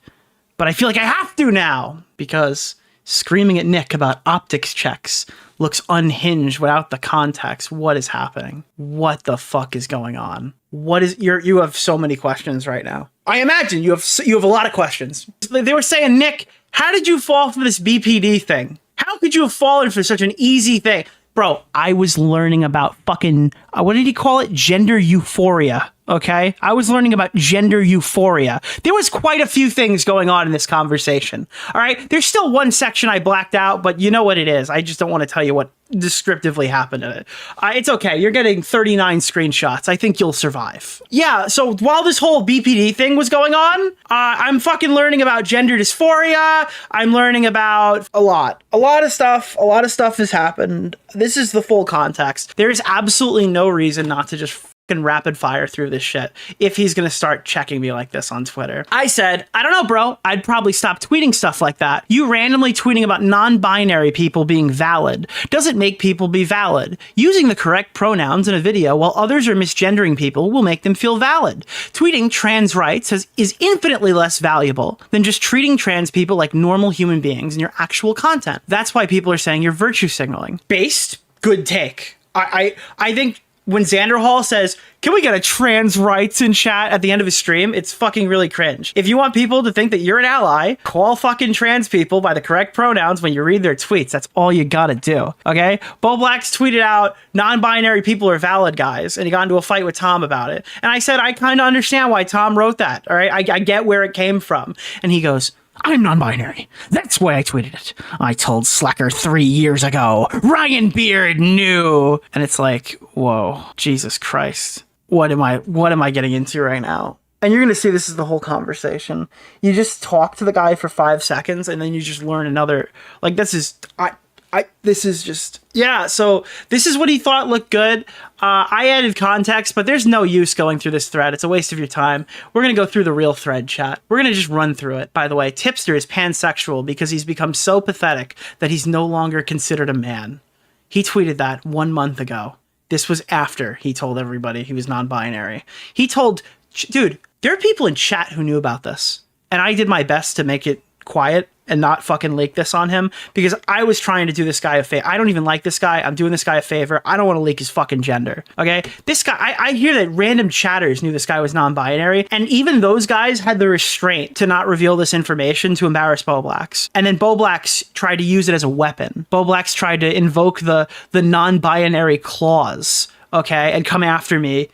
but I feel like I have to now because screaming at Nick about optics checks looks unhinged without the context. What is happening? What the fuck is going on? You have so many questions right now. I imagine you have a lot of questions. They were saying, Nick, how did you fall for this BPD thing? How could you have fallen for such an easy thing? Bro, I was learning about fucking, what did he call it? Gender euphoria, okay? I was learning about gender euphoria. There was quite a few things going on in this conversation, all right? There's still one section I blacked out, but you know what it is. I just don't want to tell you what descriptively happened in it. It's okay. You're getting 39 screenshots. I think you'll survive. Yeah, so while this whole BPD thing was going on, I'm fucking learning about gender dysphoria. I'm learning about a lot of stuff. A lot of stuff has happened. This is the full context. There is absolutely no reason not to just fucking rapid fire through this shit if he's gonna start checking me like this on Twitter. I said, I don't know, bro. I'd probably stop tweeting stuff like that. You randomly tweeting about non-binary people being valid doesn't make people be valid. Using the correct pronouns in a video while others are misgendering people will make them feel valid. Tweeting trans rights is infinitely less valuable than just treating trans people like normal human beings in your actual content. That's why people are saying you're virtue signaling. Based, good take. I think when Xander Hall says, can we get a trans rights in chat at the end of his stream, it's fucking really cringe. If you want people to think that you're an ally, call fucking trans people by the correct pronouns when you read their tweets. That's all you gotta do, okay? Bowblax tweeted out, non-binary people are valid, guys, and he got into a fight with Tom about it. And I said, I kind of understand why Tom wrote that, all right? I get where it came from. And he goes, I'm non-binary. That's why I tweeted it. I told Slacker 3 years ago. Ryan Beard knew. And it's like, whoa, Jesus Christ. What am I getting into right now? And you're going to see this is the whole conversation. You just talk to the guy for 5 seconds and then you just learn another, like, this is just, yeah, so this is what he thought looked good. I added context, but there's no use going through this thread. It's a waste of your time. We're going to go through the real thread, chat. We're going to just run through it. By the way, Tipster is pansexual because he's become so pathetic that he's no longer considered a man. He tweeted that 1 month ago. This was after he told everybody he was non-binary. He told, dude, there are people in chat who knew about this, and I did my best to make it quiet and not fucking leak this on him because I was trying to do this guy a favor. I don't even like this guy. I'm doing this guy a favor. I don't want to leak his fucking gender. Okay? This guy, I hear that random chatters knew this guy was non-binary, and even those guys had the restraint to not reveal this information to embarrass Bowblax. And then Bowblax tried to use it as a weapon. Bowblax tried to invoke the non-binary clause, okay, and come after me.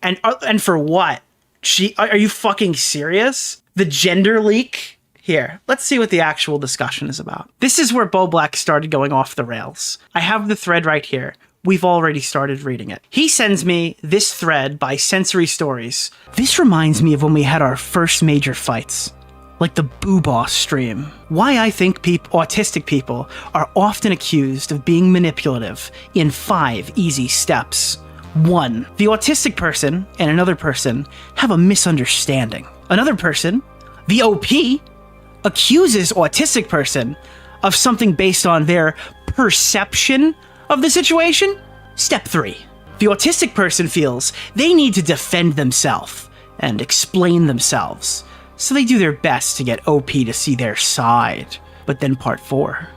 And for what? Are you fucking serious? The gender leak? Here, let's see what the actual discussion is about. This is where Bowblax started going off the rails. I have the thread right here. We've already started reading it. He sends me this thread by Sensory Stories. This reminds me of when we had our first major fights, like the Boo Boss stream. Why I think autistic people are often accused of being manipulative in 5 easy steps. 1. The autistic person and another person have a misunderstanding. Another person, the OP, accuses autistic person of something based on their perception of the situation. Step 3. The autistic person feels they need to defend themselves and explain themselves, so they do their best to get OP to see their side. But then part 4.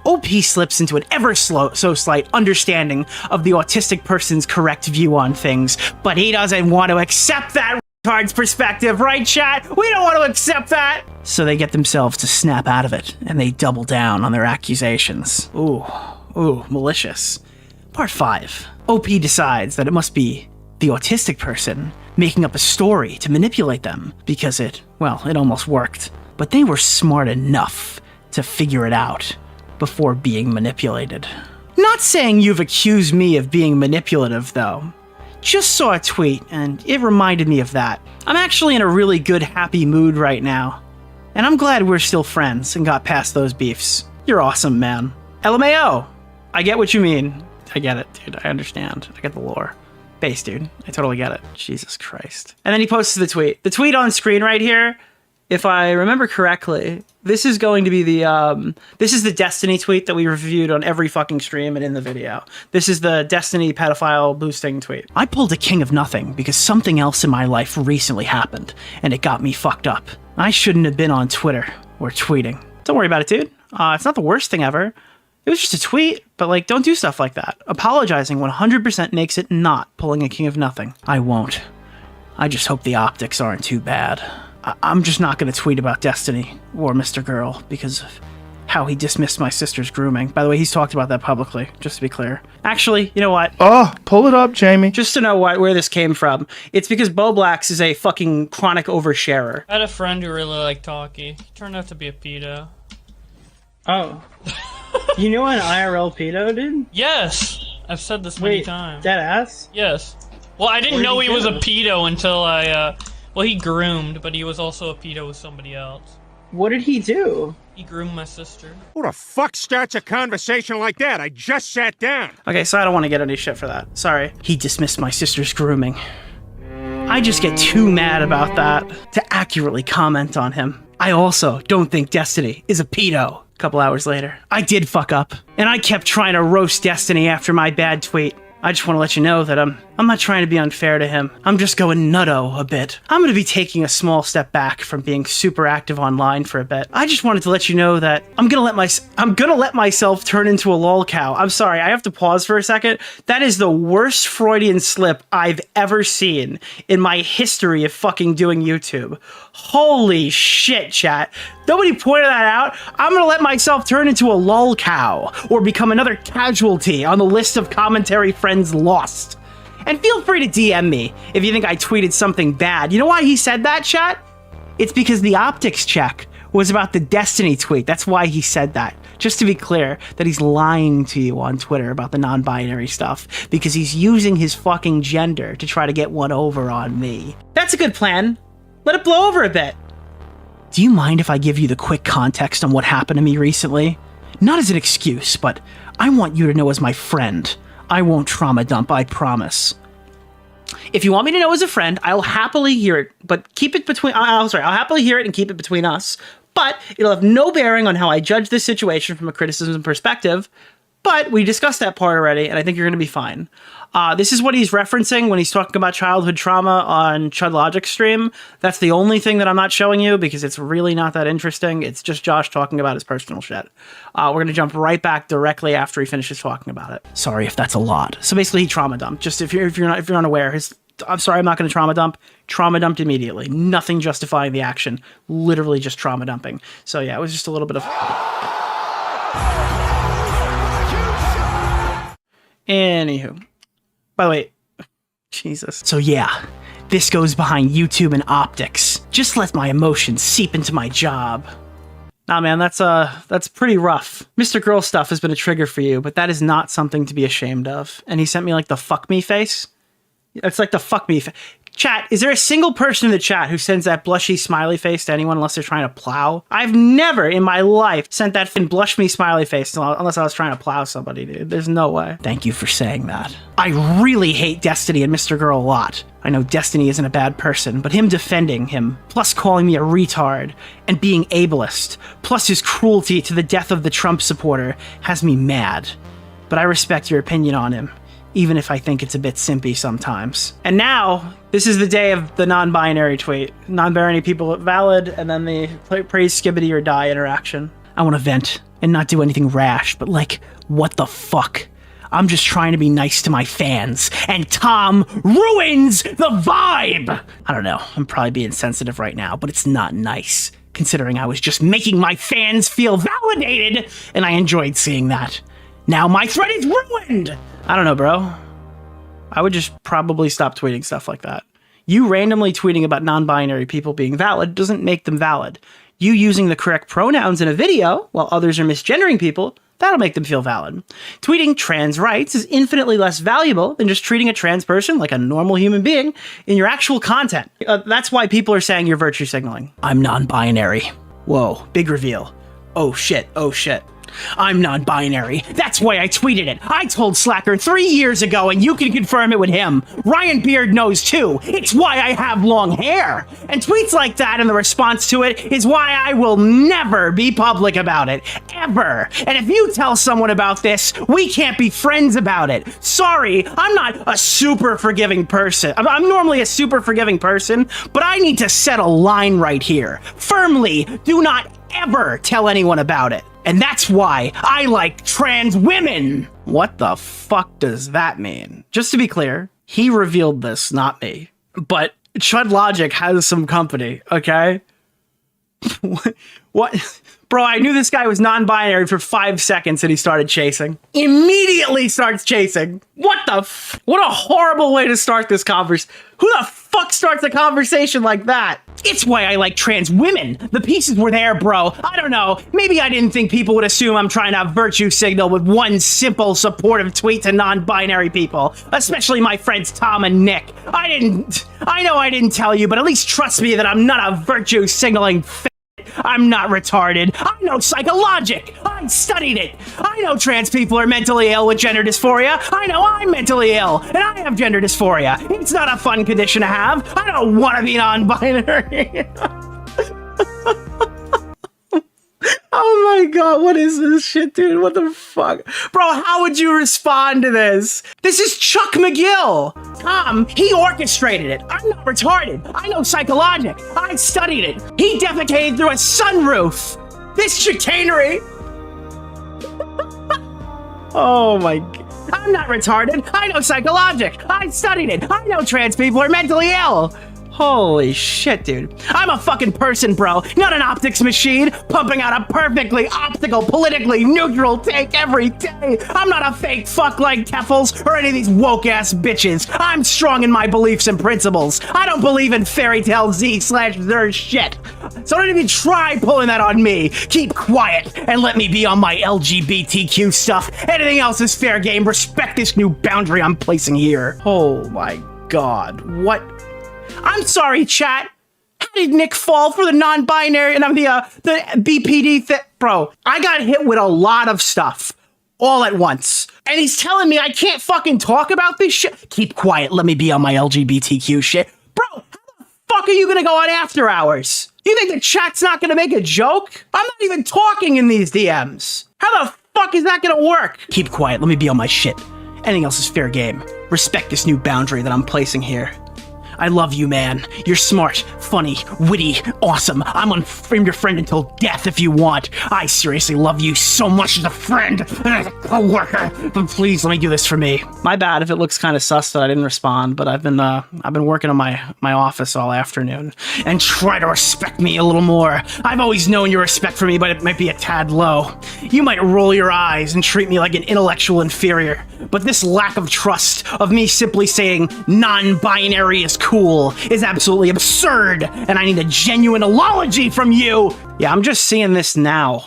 OP slips into an ever so slight understanding of the autistic person's correct view on things, but he doesn't want to accept that retard's perspective, right, chat? We don't want to accept that! So they get themselves to snap out of it, and they double down on their accusations. Ooh, malicious. Part 5. OP decides that it must be the autistic person making up a story to manipulate them, because it almost worked. But they were smart enough to figure it out before being manipulated. Not saying you've accused me of being manipulative, though. Just saw a tweet, and it reminded me of that. I'm actually in a really good, happy mood right now. And I'm glad we're still friends and got past those beefs. You're awesome, man. LMAO! I get what you mean. I get it, dude. I understand. I get the lore. Base, dude. I totally get it. Jesus Christ. And then he posts the tweet. The tweet on screen right here, if I remember correctly, this is going to be this is the Destiny tweet that we reviewed on every fucking stream and in the video. This is the Destiny pedophile boosting tweet. I pulled a king of nothing because something else in my life recently happened, and it got me fucked up. I shouldn't have been on Twitter or tweeting. Don't worry about it, dude. It's not the worst thing ever. It was just a tweet, but like, don't do stuff like that. Apologizing 100% makes it not pulling a king of nothing. I won't. I just hope the optics aren't too bad. I'm just not going to tweet about Destiny or Mr. Girl because of how he dismissed my sister's grooming. By the way, he's talked about that publicly, just to be clear. Actually, you know what? Oh, pull it up, Jamie. Just to know where this came from. It's because Bowblax is a fucking chronic oversharer. I had a friend who really liked Talkie. He turned out to be a pedo. Oh. You know an IRL pedo, dude? Yes! I've said this many times. Dead ass? Yes. Well, I didn't know he was a pedo until I, well, he groomed, but he was also a pedo with somebody else. What did he do? He groomed my sister. Who the fuck starts a conversation like that? I just sat down. Okay, so I don't want to get any shit for that. Sorry. He dismissed my sister's grooming. I just get too mad about that to accurately comment on him. I also don't think Destiny is a pedo. A couple hours later, I did fuck up, and I kept trying to roast Destiny after my bad tweet. I just want to let you know that I'm not trying to be unfair to him. I'm just going nutto a bit. I'm going to be taking a small step back from being super active online for a bit. I just wanted to let you know that I'm going to let myself turn into a lol cow. I'm sorry, I have to pause for a second. That is the worst Freudian slip I've ever seen in my history of fucking doing YouTube. Holy shit, chat. Nobody pointed that out. I'm going to let myself turn into a lol cow or become another casualty on the list of commentary friends lost. And feel free to DM me if you think I tweeted something bad. You know why he said that, chat? It's because the optics check was about the Destiny tweet. That's why he said that. Just to be clear, that he's lying to you on Twitter about the non-binary stuff because he's using his fucking gender to try to get one over on me. That's a good plan. Let it blow over a bit. Do you mind if I give you the quick context on what happened to me recently? Not as an excuse, but I want you to know as my friend. I won't trauma dump, I promise. If you want me to know as a friend, I'll happily hear it, but keep it between... I'll happily hear it and keep it between us, but it'll have no bearing on how I judge this situation from a criticism perspective, but we discussed that part already, and I think you're going to be fine. This is what he's referencing when he's talking about childhood trauma on Chud Logic's stream. That's the only thing that I'm not showing you because it's really not that interesting. It's just Josh talking about his personal shit. We're going to jump right back directly after he finishes talking about it. Sorry if that's a lot. So basically he trauma dumped. Just if you're unaware, I'm sorry, I'm not going to trauma dump. Trauma dumped immediately. Nothing justifying the action. Literally just trauma dumping. So yeah, it was just a little bit of... Anywho. By the way, Jesus. So yeah, this goes behind YouTube and optics. Just let my emotions seep into my job. Nah, man, that's pretty rough. Mr. Girl stuff has been a trigger for you, but that is not something to be ashamed of. And he sent me like the fuck me face. It's like the fuck me face. Chat, is there a single person in the chat who sends that blushy smiley face to anyone unless they're trying to plow? I've never in my life sent that blush me smiley face unless I was trying to plow somebody, dude. There's no way. Thank you for saying that. I really hate Destiny and Mr. Girl a lot. I know Destiny isn't a bad person, but him defending him, plus calling me a retard, and being ableist, plus his cruelty to the death of the Trump supporter, has me mad. But I respect your opinion on him, even if I think it's a bit simpy sometimes. And now, this is the day of the non-binary tweet. Non-binary people valid, and then the praise skibbity or die interaction. I want to vent and not do anything rash, but like, what the fuck? I'm just trying to be nice to my fans, and Tom ruins the vibe! I don't know, I'm probably being sensitive right now, but it's not nice, considering I was just making my fans feel validated, and I enjoyed seeing that. Now my thread is ruined! I don't know, bro. I would just probably stop tweeting stuff like that. You randomly tweeting about non-binary people being valid doesn't make them valid. You using the correct pronouns in a video while others are misgendering people, that'll make them feel valid. Tweeting trans rights is infinitely less valuable than just treating a trans person like a normal human being in your actual content. That's why people are saying you're virtue signaling. I'm non-binary. Whoa, big reveal. Oh shit, oh shit. I'm non-binary. That's why I tweeted it. I told Slacker 3 years ago, and you can confirm it with him. Ryan Beard knows too. It's why I have long hair. And tweets like that and the response to it is why I will never be public about it. Ever. And if you tell someone about this, we can't be friends about it. Sorry, I'm not a super forgiving person. I'm normally a super forgiving person, but I need to set a line right here. Firmly, do not ever tell anyone about it. And that's why I like trans women. What the fuck does that mean? Just to be clear, he revealed this, not me. But Chud Logic has some company, okay? What? Bro, I knew this guy was non-binary for 5 seconds and he started chasing. Immediately starts chasing. What the what a horrible way to start this conversation. Who the fuck starts a conversation like that? It's why I like trans women. The pieces were there, bro. I don't know. Maybe I didn't think people would assume I'm trying to virtue signal with one simple supportive tweet to non-binary people, especially my friends Tom and Nick. I know I didn't tell you, but at least trust me that I'm not a virtue signaling shit. I'm not retarded. I know psychologic. I studied it. I know trans people are mentally ill with gender dysphoria. I know I'm mentally ill, and I have gender dysphoria. It's not a fun condition to have. I don't want to be non-binary. Oh my god, what is this shit, dude? What the fuck? Bro, how would you respond to this? This is Chuck McGill. Tom, he orchestrated it. I'm not retarded. I know psychologic. I studied it. He defecated through a sunroof. This chicanery. Oh my god. I'm not retarded. I know psychologic. I studied it. I know trans people are mentally ill. Holy shit, dude. I'm a fucking person, bro, not an optics machine, pumping out a perfectly optical, politically neutral take every day. I'm not a fake fuck like Keffels or any of these woke-ass bitches. I'm strong in my beliefs and principles. I don't believe in fairy tale Z/their shit. So don't even try pulling that on me. Keep quiet and let me be on my LGBTQ stuff. Anything else is fair game. Respect this new boundary I'm placing here. Oh my god, what? I'm sorry, chat. How did Nick fall for the non-binary and I'm the BPD bro, I got hit with a lot of stuff all at once. And he's telling me I can't fucking talk about this shit. Keep quiet. Let me be on my LGBTQ shit. Bro, how the fuck are you gonna go on after hours? You think the chat's not gonna make a joke? I'm not even talking in these DMs. How the fuck is that gonna work? Keep quiet. Let me be on my shit. Anything else is fair game. Respect this new boundary that I'm placing here. I love you, man. You're smart, funny, witty, awesome. I'm your friend until death if you want. I seriously love you so much as a friend and as a co-worker. But please let me do this for me. My bad if it looks kind of sus that I didn't respond, but I've been working on my office all afternoon. And try to respect me a little more. I've always known your respect for me, but it might be a tad low. You might roll your eyes and treat me like an intellectual inferior. But this lack of trust of me simply saying non-binary is cool is absolutely absurd, and I need a genuine apology from you. Yeah, I'm just seeing this now.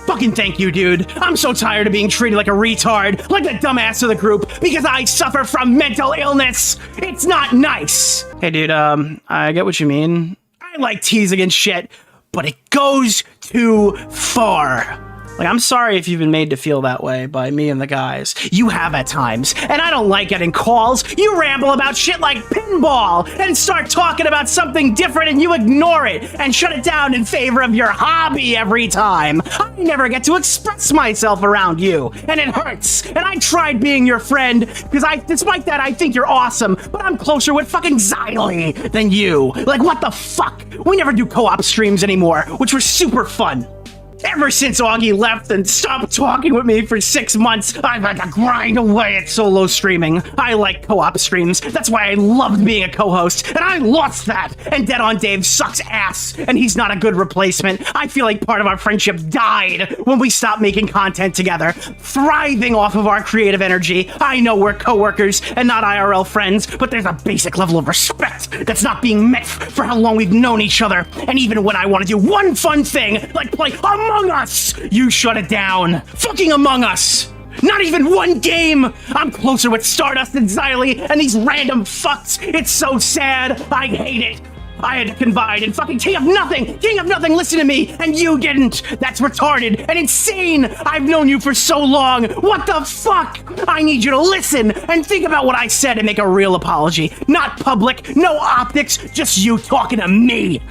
Fucking thank you, dude. I'm so tired of being treated like a retard, like the dumbass of the group, because I suffer from mental illness. It's not nice. Hey, dude, I get what you mean. I like teasing and shit, but it goes too far. Like, I'm sorry if you've been made to feel that way by me and the guys. You have at times, and I don't like getting calls. You ramble about shit like pinball and start talking about something different and you ignore it and shut it down in favor of your hobby every time. I never get to express myself around you, and it hurts. And I tried being your friend because despite that, I think you're awesome, but I'm closer with fucking Xylee than you. Like, what the fuck? We never do co-op streams anymore, which were super fun. Ever since Augie left and stopped talking with me for 6 months, I've had to grind away at solo streaming. I like co-op streams. That's why I loved being a co-host, and I lost that. And Dead on Dave sucks ass, and he's not a good replacement. I feel like part of our friendship died when we stopped making content together, thriving off of our creative energy. I know we're co-workers and not IRL friends, but there's a basic level of respect that's not being met for how long we've known each other. And even when I want to do one fun thing, like play Among Us, you shut it down. Fucking Among Us. Not even one game. I'm closer with Stardust and Xylee and these random fucks. It's so sad. I hate it. I had to confide in fucking King of Nothing. King of Nothing listened to me, and you didn't. That's retarded and insane. I've known you for so long. What the fuck? I need you to listen and think about what I said and make a real apology. Not public, no optics, just you talking to me.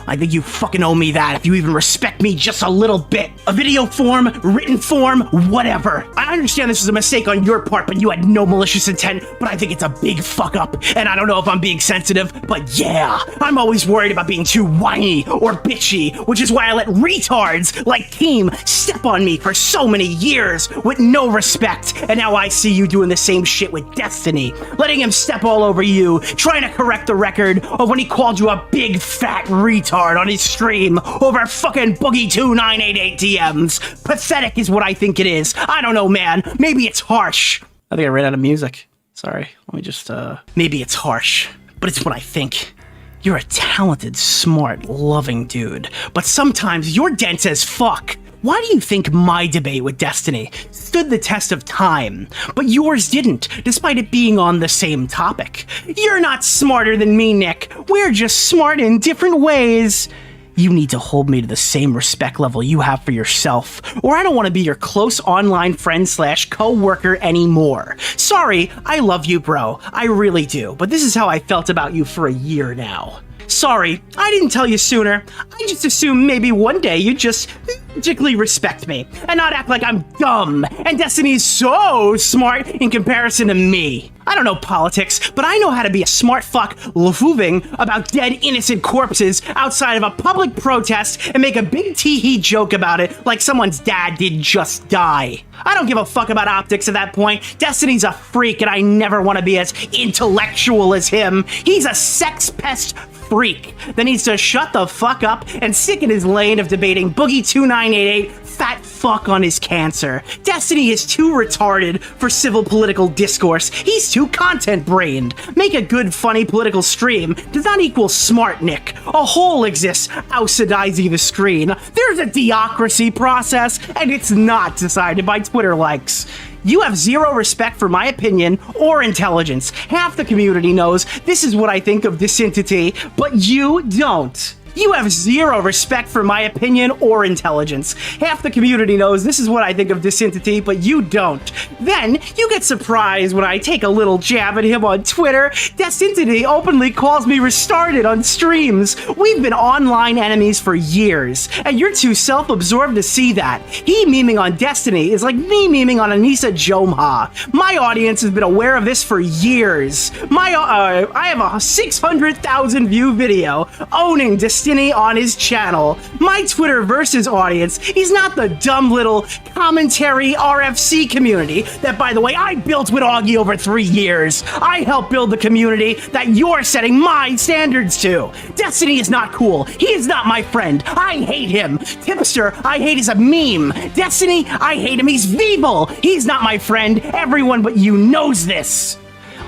I think you fucking owe me that if you even respect me just a little bit. A video form, written form, whatever. I understand this was a mistake on your part, but you had no malicious intent, but I think it's a big fuck up. And I don't know if I'm being sensitive, but yeah. I'm always worried about being too whiny or bitchy, which is why I let retards like Team step on me for so many years with no respect. And now I see you doing the same shit with Destiny. Letting him step all over you, trying to correct the record of when he called you a big fat retard on his stream over fucking Boogie2988 DMs. Pathetic is what I think it is. I don't know, man. Maybe it's harsh. I think I ran out of music. Sorry. Let me just, Maybe it's harsh, but it's what I think. You're a talented, smart, loving dude, but sometimes you're dense as fuck. Why do you think my debate with Destiny stood the test of time, but yours didn't, despite it being on the same topic? You're not smarter than me, Nick. We're just smart in different ways. You need to hold me to the same respect level you have for yourself, or I don't want to be your close online friend / co-worker anymore. Sorry, I love you, bro. I really do, but this is how I felt about you for a year now. Sorry, I didn't tell you sooner. I just assumed maybe one day you'd just magically respect me and not act like I'm dumb and Destiny's so smart in comparison to me. I don't know politics, but I know how to be a smart fuck lafuving about dead innocent corpses outside of a public protest and make a big tee-hee joke about it like someone's dad did just die. I don't give a fuck about optics at that point. Destiny's a freak and I never want to be as intellectual as him. He's a sex pest freak that needs to shut the fuck up and stick in his lane of debating Boogie 2988 fat fuck on his cancer. Destiny is too retarded for civil political discourse. He's too content brained. Make a good funny political stream does not equal smart, Nick. A hole exists outside the screen. There's a theocracy process and it's not decided by Twitter likes. You have zero respect for my opinion or intelligence. Half the community knows this is what I think of this entity, but you don't. You have zero respect for my opinion or intelligence. Half the community knows this is what I think of this entity, but you don't. Then, you get surprised when I take a little jab at him on Twitter. This entity openly calls me retarded on streams. We've been online enemies for years, and you're too self-absorbed to see that. He memeing on Destiny is like me memeing on Anissa Jomha. My audience has been aware of this for years. I have a 600,000 view video owning Destiny on his channel. My Twitter versus audience is not the dumb little commentary RFC community that, by the way, I built with Augie over 3 years. I helped build the community that you're setting my standards to. Destiny is not cool. He is not my friend. I hate him. Tipster, I hate as a meme. Destiny, I hate him. He's feeble. He's not my friend. Everyone but you knows this.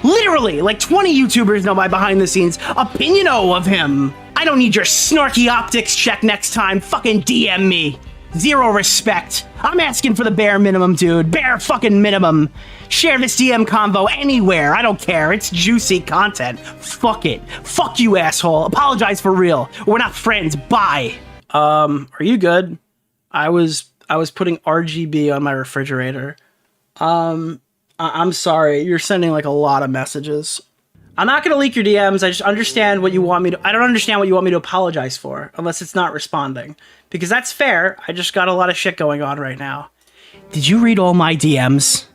Literally, like 20 YouTubers know my behind the scenes opinion of him. I don't need your snarky optics check next time. Fucking DM me. Zero respect. I'm asking for the bare minimum, dude. Bare fucking minimum. Share this DM convo anywhere. I don't care. It's juicy content. Fuck it. Fuck you, asshole. Apologize for real. We're not friends. Bye. Are you good? I was putting RGB on my refrigerator. I'm sorry. You're sending like a lot of messages. I'm not going to leak your DMs. I just understand what you want me to... I don't understand what you want me to apologize for, unless it's not responding. Because that's fair. I just got a lot of shit going on right now. Did you read all my DMs?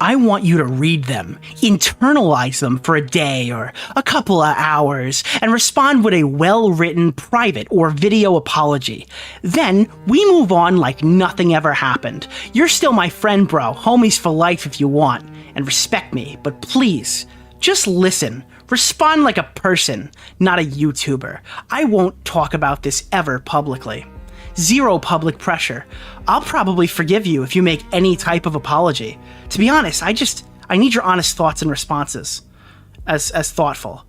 I want you to read them, internalize them for a day or a couple of hours, and respond with a well-written private or video apology. Then, we move on like nothing ever happened. You're still my friend, bro. Homies for life if you want. And respect me, but please, just listen. Respond like a person, not a YouTuber. I won't talk about this ever publicly. Zero public pressure. I'll probably forgive you if you make any type of apology. To be honest, I need your honest thoughts and responses. As thoughtful.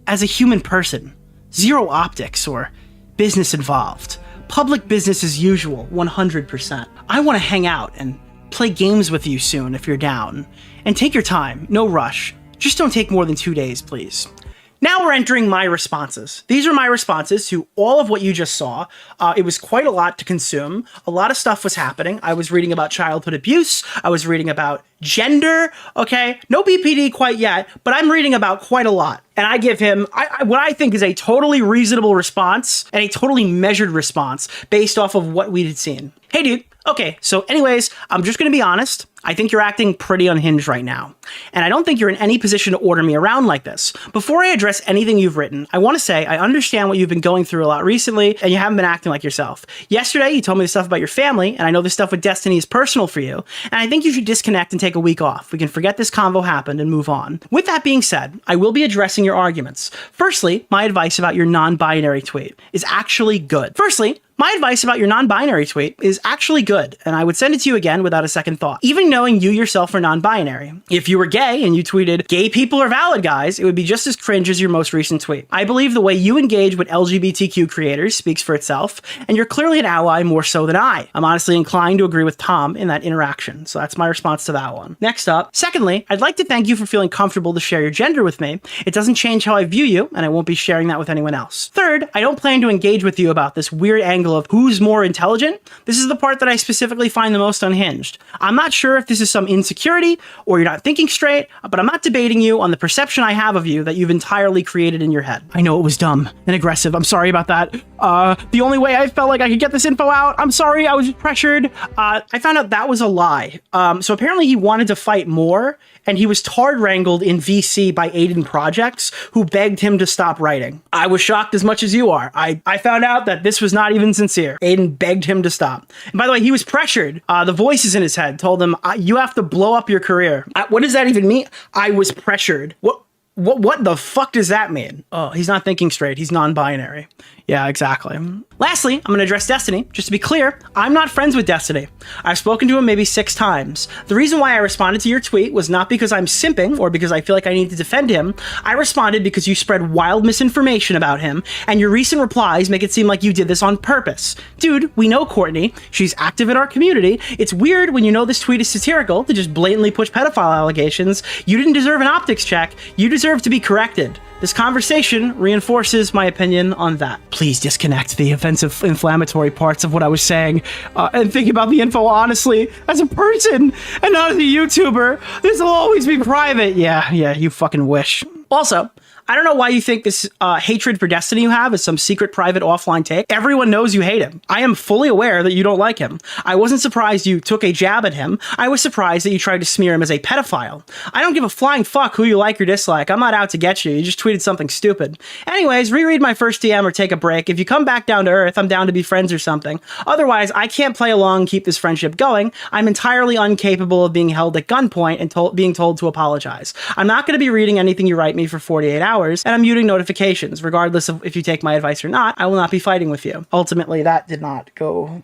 As a human person. Zero optics or business involved. Public business as usual, 100%. I want to hang out and play games with you soon if you're down. And take your time, no rush. Just don't take more than 2 days, please. Now we're entering my responses. These are my responses to all of what you just saw. It was quite a lot to consume. A lot of stuff was happening. I was reading about childhood abuse. I was reading about gender. Okay, no BPD quite yet, but I'm reading about quite a lot. And I give him what I think is a totally reasonable response and a totally measured response based off of what we had seen. Hey, dude. Okay, so anyways, I'm just going to be honest. I think you're acting pretty unhinged right now. And I don't think you're in any position to order me around like this. Before I address anything you've written, I want to say I understand what you've been going through a lot recently, and you haven't been acting like yourself. Yesterday, you told me the stuff about your family, and I know this stuff with Destiny is personal for you, and I think you should disconnect and take a week off. We can forget this convo happened and move on. With that being said, I will be addressing your arguments. Firstly, my advice about your non-binary tweet is actually good. Firstly, My advice about your non-binary tweet is actually good, and I would send it to you again without a second thought, even knowing you yourself are non-binary. If you were gay and you tweeted, "Gay people are valid, guys," it would be just as cringe as your most recent tweet. I believe the way you engage with LGBTQ creators speaks for itself, and you're clearly an ally more so than I. I'm honestly inclined to agree with Tom in that interaction, so that's my response to that one. Next up, secondly, I'd like to thank you for feeling comfortable to share your gender with me. It doesn't change how I view you, and I won't be sharing that with anyone else. Third, I don't plan to engage with you about this weird angle of who's more intelligent. This is the part that I specifically find the most unhinged. I'm not sure if this is some insecurity or you're not thinking straight, but I'm not debating you on the perception I have of you that you've entirely created in your head. I know it was dumb and aggressive. I'm sorry about that. The only way I felt like I could get this info out, I'm sorry, I was pressured. I found out that was a lie. So apparently he wanted to fight more, and he was tard wrangled in VC by Aiden Projects, who begged him to stop writing. I was shocked as much as you are. I found out that this was not even sincere. Aiden begged him to stop. And by the way, he was pressured. The voices in his head told him, you have to blow up your career. What does that even mean? I was pressured. What the fuck does that mean? Oh, he's not thinking straight. He's non-binary. Yeah, exactly. Lastly, I'm going to address Destiny. Just to be clear, I'm not friends with Destiny. I've spoken to him maybe 6 times. The reason why I responded to your tweet was not because I'm simping or because I feel like I need to defend him. I responded because you spread wild misinformation about him, and your recent replies make it seem like you did this on purpose. Dude, we know Courtney. She's active in our community. It's weird when you know this tweet is satirical to just blatantly push pedophile allegations. You didn't deserve an optics check. You deserve to be corrected. This conversation reinforces my opinion on that. Please disconnect the offensive, inflammatory parts of what I was saying and think about the info honestly as a person and not as a YouTuber. This will always be private. Yeah, you fucking wish. Also, I don't know why you think this hatred for Destiny you have is some secret, private, offline take. Everyone knows you hate him. I am fully aware that you don't like him. I wasn't surprised you took a jab at him. I was surprised that you tried to smear him as a pedophile. I don't give a flying fuck who you like or dislike. I'm not out to get you. You just tweeted something stupid. Anyways, reread my first DM or take a break. If you come back down to earth, I'm down to be friends or something. Otherwise, I can't play along and keep this friendship going. I'm entirely incapable of being held at gunpoint and being told to apologize. I'm not going to be reading anything you write me for 48 hours. And I'm muting notifications. Regardless of if you take my advice or not, I will not be fighting with you. Ultimately, that did not go...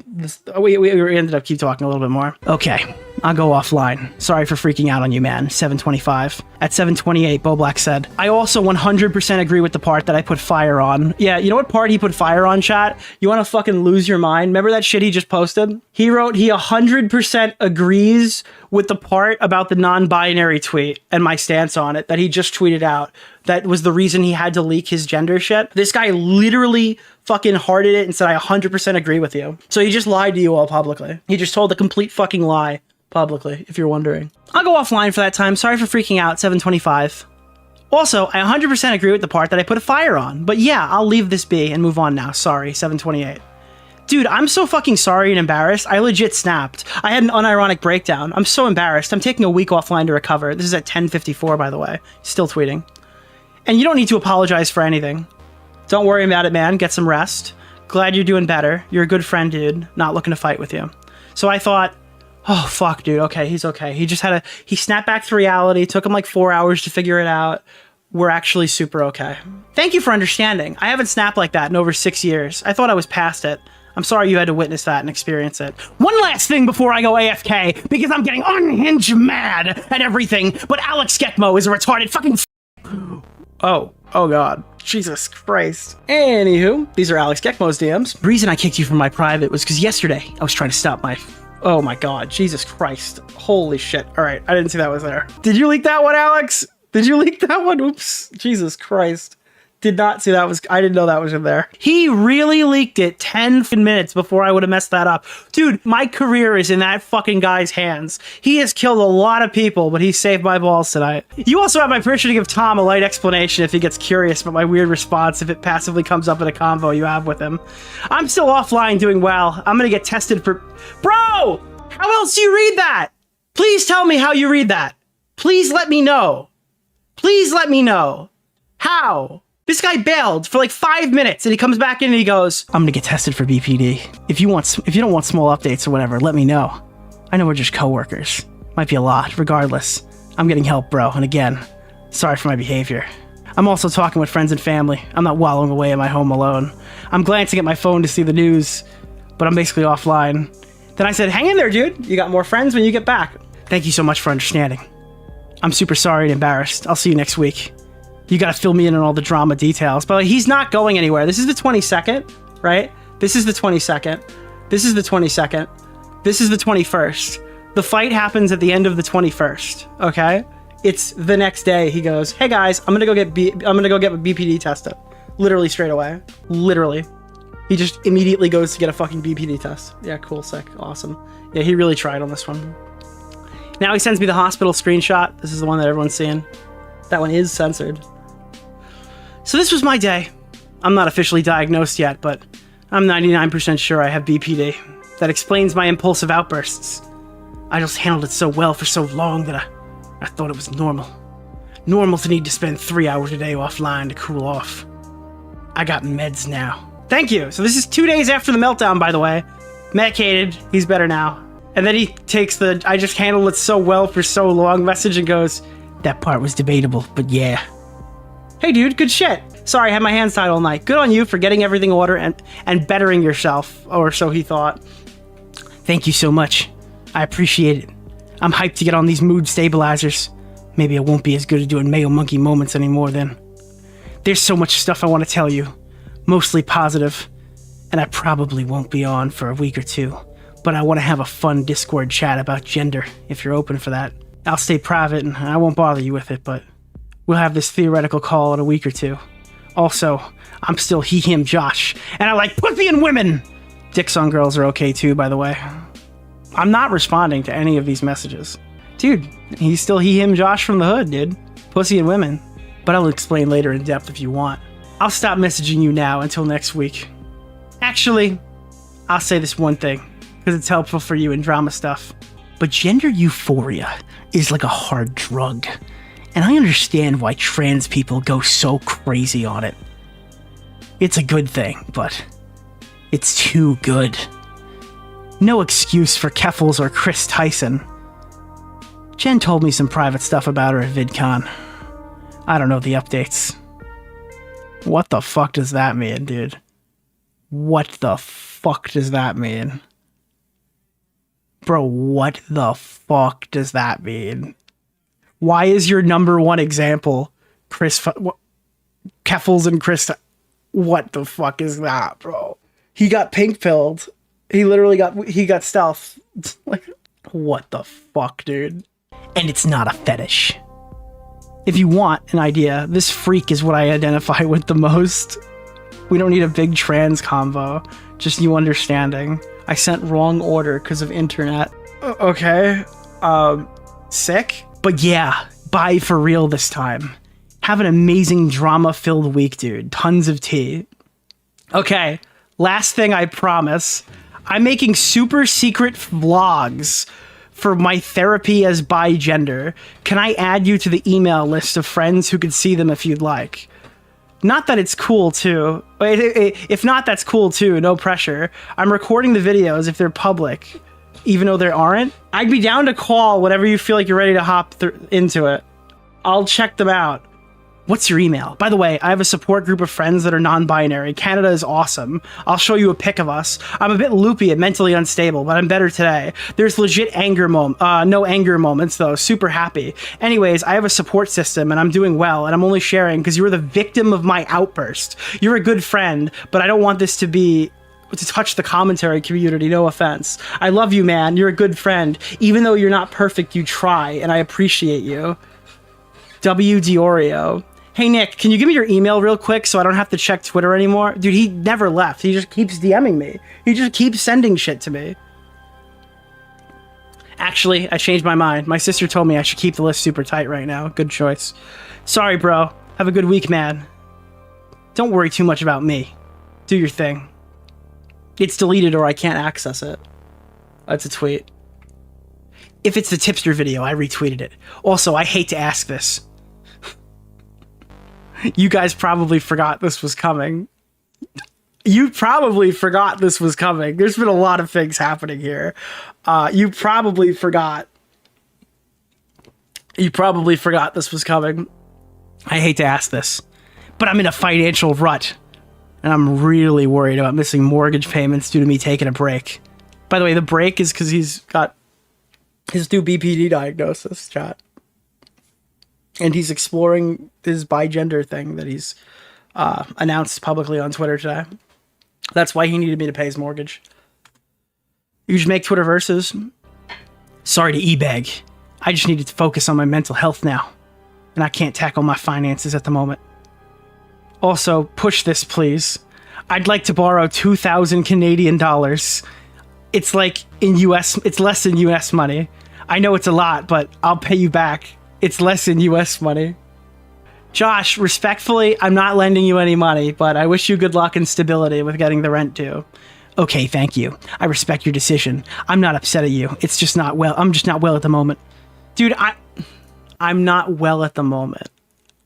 We ended up keep talking a little bit more. Okay, I'll go offline. Sorry for freaking out on you, man. 7:25. At 7:28, Bowblax said, I also 100% agree with the part that I put fire on. Yeah, you know what part he put fire on, chat? You want to fucking lose your mind? Remember that shit he just posted? He wrote he 100% agrees with the part about the non-binary tweet and my stance on it that he just tweeted out. That was the reason he had to leak his gender shit. This guy literally fucking hearted it and said, I 100% agree with you. So he just lied to you all publicly. He just told a complete fucking lie publicly, if you're wondering. I'll go offline for that time. Sorry for freaking out. 7:25. Also, I 100% agree with the part that I put a fire on. But yeah, I'll leave this be and move on now. Sorry. 7:28. Dude, I'm so fucking sorry and embarrassed. I legit snapped. I had an unironic breakdown. I'm so embarrassed. I'm taking a week offline to recover. This is at 10:54, by the way. Still tweeting. And you don't need to apologize for anything. Don't worry about it, man. Get some rest. Glad you're doing better. You're a good friend, dude. Not looking to fight with you. So I thought, oh, fuck, dude. Okay, he's okay. He just he snapped back to reality. Took him like 4 hours to figure it out. We're actually super okay. Thank you for understanding. I haven't snapped like that in over 6 years. I thought I was past it. I'm sorry you had to witness that and experience it. One last thing before I go AFK, because I'm getting unhinged mad at everything, but Alex Skekmo is a retarded fucking Oh god. Jesus Christ. Anywho, these are Alex Gekmo's DMs. The reason I kicked you from my private was because yesterday I was trying to stop my... Oh my god. Jesus Christ. Holy shit. Alright, I didn't see that was there. Did you leak that one, Alex? Did you leak that one? Oops. Jesus Christ. Did not see that was... I didn't know that was in there. He really leaked it 10 minutes before I would have messed that up. Dude, my career is in that fucking guy's hands. He has killed a lot of people, but he saved my balls tonight. You also have my permission to give Tom a light explanation if he gets curious about my weird response if it passively comes up in a convo you have with him. I'm still offline doing well. I'm gonna get tested for... Bro! How else do you read that? Please tell me how you read that. Please let me know. Please let me know. How? This guy bailed for like 5 minutes and he comes back in and he goes, I'm gonna get tested for BPD. If you don't want small updates or whatever, let me know. I know we're just coworkers. Might be a lot. Regardless, I'm getting help, bro. And again, sorry for my behavior. I'm also talking with friends and family. I'm not wallowing away in my home alone. I'm glancing at my phone to see the news but I'm basically offline. Then I said, hang in there, dude. You got more friends when you get back. Thank you so much for understanding. I'm super sorry and embarrassed. I'll see you next week. You gotta fill me in on all the drama details. But he's not going anywhere. This is the 22nd, right? This is the 22nd. This is the 22nd. This is the 21st. The fight happens at the end of the 21st, okay? It's the next day. He goes, hey guys, I'm gonna go get my BPD tested. Literally straight away. Literally. He just immediately goes to get a fucking BPD test. Yeah, cool, sick, awesome. Yeah, he really tried on this one. Now he sends me the hospital screenshot. This is the one that everyone's seeing. That one is censored. So this was my day. I'm not officially diagnosed yet, but I'm 99% sure I have BPD. That explains my impulsive outbursts. I just handled it so well for so long that I thought it was normal. Normal to need to spend 3 hours a day offline to cool off. I got meds now. Thank you. So this is 2 days after the meltdown, by the way. Medicated. He's better now. And then he takes the I just handled it so well for so long message and goes, that part was debatable, but yeah. Hey dude, good shit. Sorry, I had my hands tied all night. Good on you for getting everything in order and bettering yourself, or so he thought. Thank you so much. I appreciate it. I'm hyped to get on these mood stabilizers. Maybe I won't be as good at doing male monkey moments anymore then. There's so much stuff I want to tell you. Mostly positive. And I probably won't be on for a week or two. But I want to have a fun Discord chat about gender, if you're open for that. I'll stay private and I won't bother you with it, but we'll have this theoretical call in a week or two. Also, I'm still he, him, Josh, and I like pussy and women! Dicks on girls are okay too, by the way. I'm not responding to any of these messages. Dude, he's still he, him, Josh from the hood, dude. Pussy and women. But I'll explain later in depth if you want. I'll stop messaging you now until next week. Actually, I'll say this one thing, because it's helpful for you in drama stuff. But gender euphoria is like a hard drug. And I understand why trans people go so crazy on it. It's a good thing, but it's too good. No excuse for Keffels or Chris Tyson. Jen told me some private stuff about her at VidCon. I don't know the updates. What the fuck does that mean, dude? What the fuck does that mean? Bro, what the fuck does that mean? Why is your number one example Keffels and Chris? What the fuck is that, bro? He got pink pilled. He literally got stealth. Like, what the fuck, dude? And it's not a fetish. If you want an idea, this freak is what I identify with the most. We don't need a big trans convo. Just you understanding. I sent wrong order because of internet. Okay. Sick. But yeah, bye for real this time. Have an amazing drama-filled week, dude. Tons of tea. Okay, last thing I promise. I'm making super secret vlogs for my therapy as bi-gender. Can I add you to the email list of friends who could see them if you'd like? Not that it's cool, too. If not, that's cool, too. No pressure. I'm recording the videos if they're public. Even though there aren't, I'd be down to call whenever you feel like you're ready to hop into it. I'll check them out. What's your email? By the way, I have a support group of friends that are non-binary. Canada is awesome. I'll show you a pic of us. I'm a bit loopy and mentally unstable, but I'm better today. There's legit no anger moments though. Super happy. Anyways, I have a support system and I'm doing well, and I'm only sharing because you were the victim of my outburst. You're a good friend, but I don't want this to touch the commentary community, no offense. I love you, man. You're a good friend. Even though you're not perfect, you try, and I appreciate you. W. DeOrio. Hey, Nick, can you give me your email real quick so I don't have to check Twitter anymore? Dude, he never left. He just keeps DMing me. He just keeps sending shit to me. Actually, I changed my mind. My sister told me I should keep the list super tight right now. Good choice. Sorry, bro. Have a good week, man. Don't worry too much about me. Do your thing. It's deleted or I can't access it. That's a tweet. If it's the tipster video, I retweeted it. Also, I hate to ask this. You guys probably forgot this was coming. You probably forgot this was coming. There's been a lot of things happening here. You probably forgot this was coming. I hate to ask this, but I'm in a financial rut. And I'm really worried about missing mortgage payments due to me taking a break. By the way, the break is because he's got his new BPD diagnosis, chat. And he's exploring his bigender thing that he's announced publicly on Twitter today. That's why he needed me to pay his mortgage. You should make Twitter verses. Sorry to e-bag. I just needed to focus on my mental health now. And I can't tackle my finances at the moment. Also, push this, please. I'd like to borrow 2,000 Canadian dollars. It's like in US, it's less than US money. I know it's a lot, but I'll pay you back. It's less than US money. Josh, respectfully, I'm not lending you any money, but I wish you good luck and stability with getting the rent due. Okay, thank you. I respect your decision. I'm not upset at you. It's just not well. I'm just not well at the moment. Dude, I'm not well at the moment.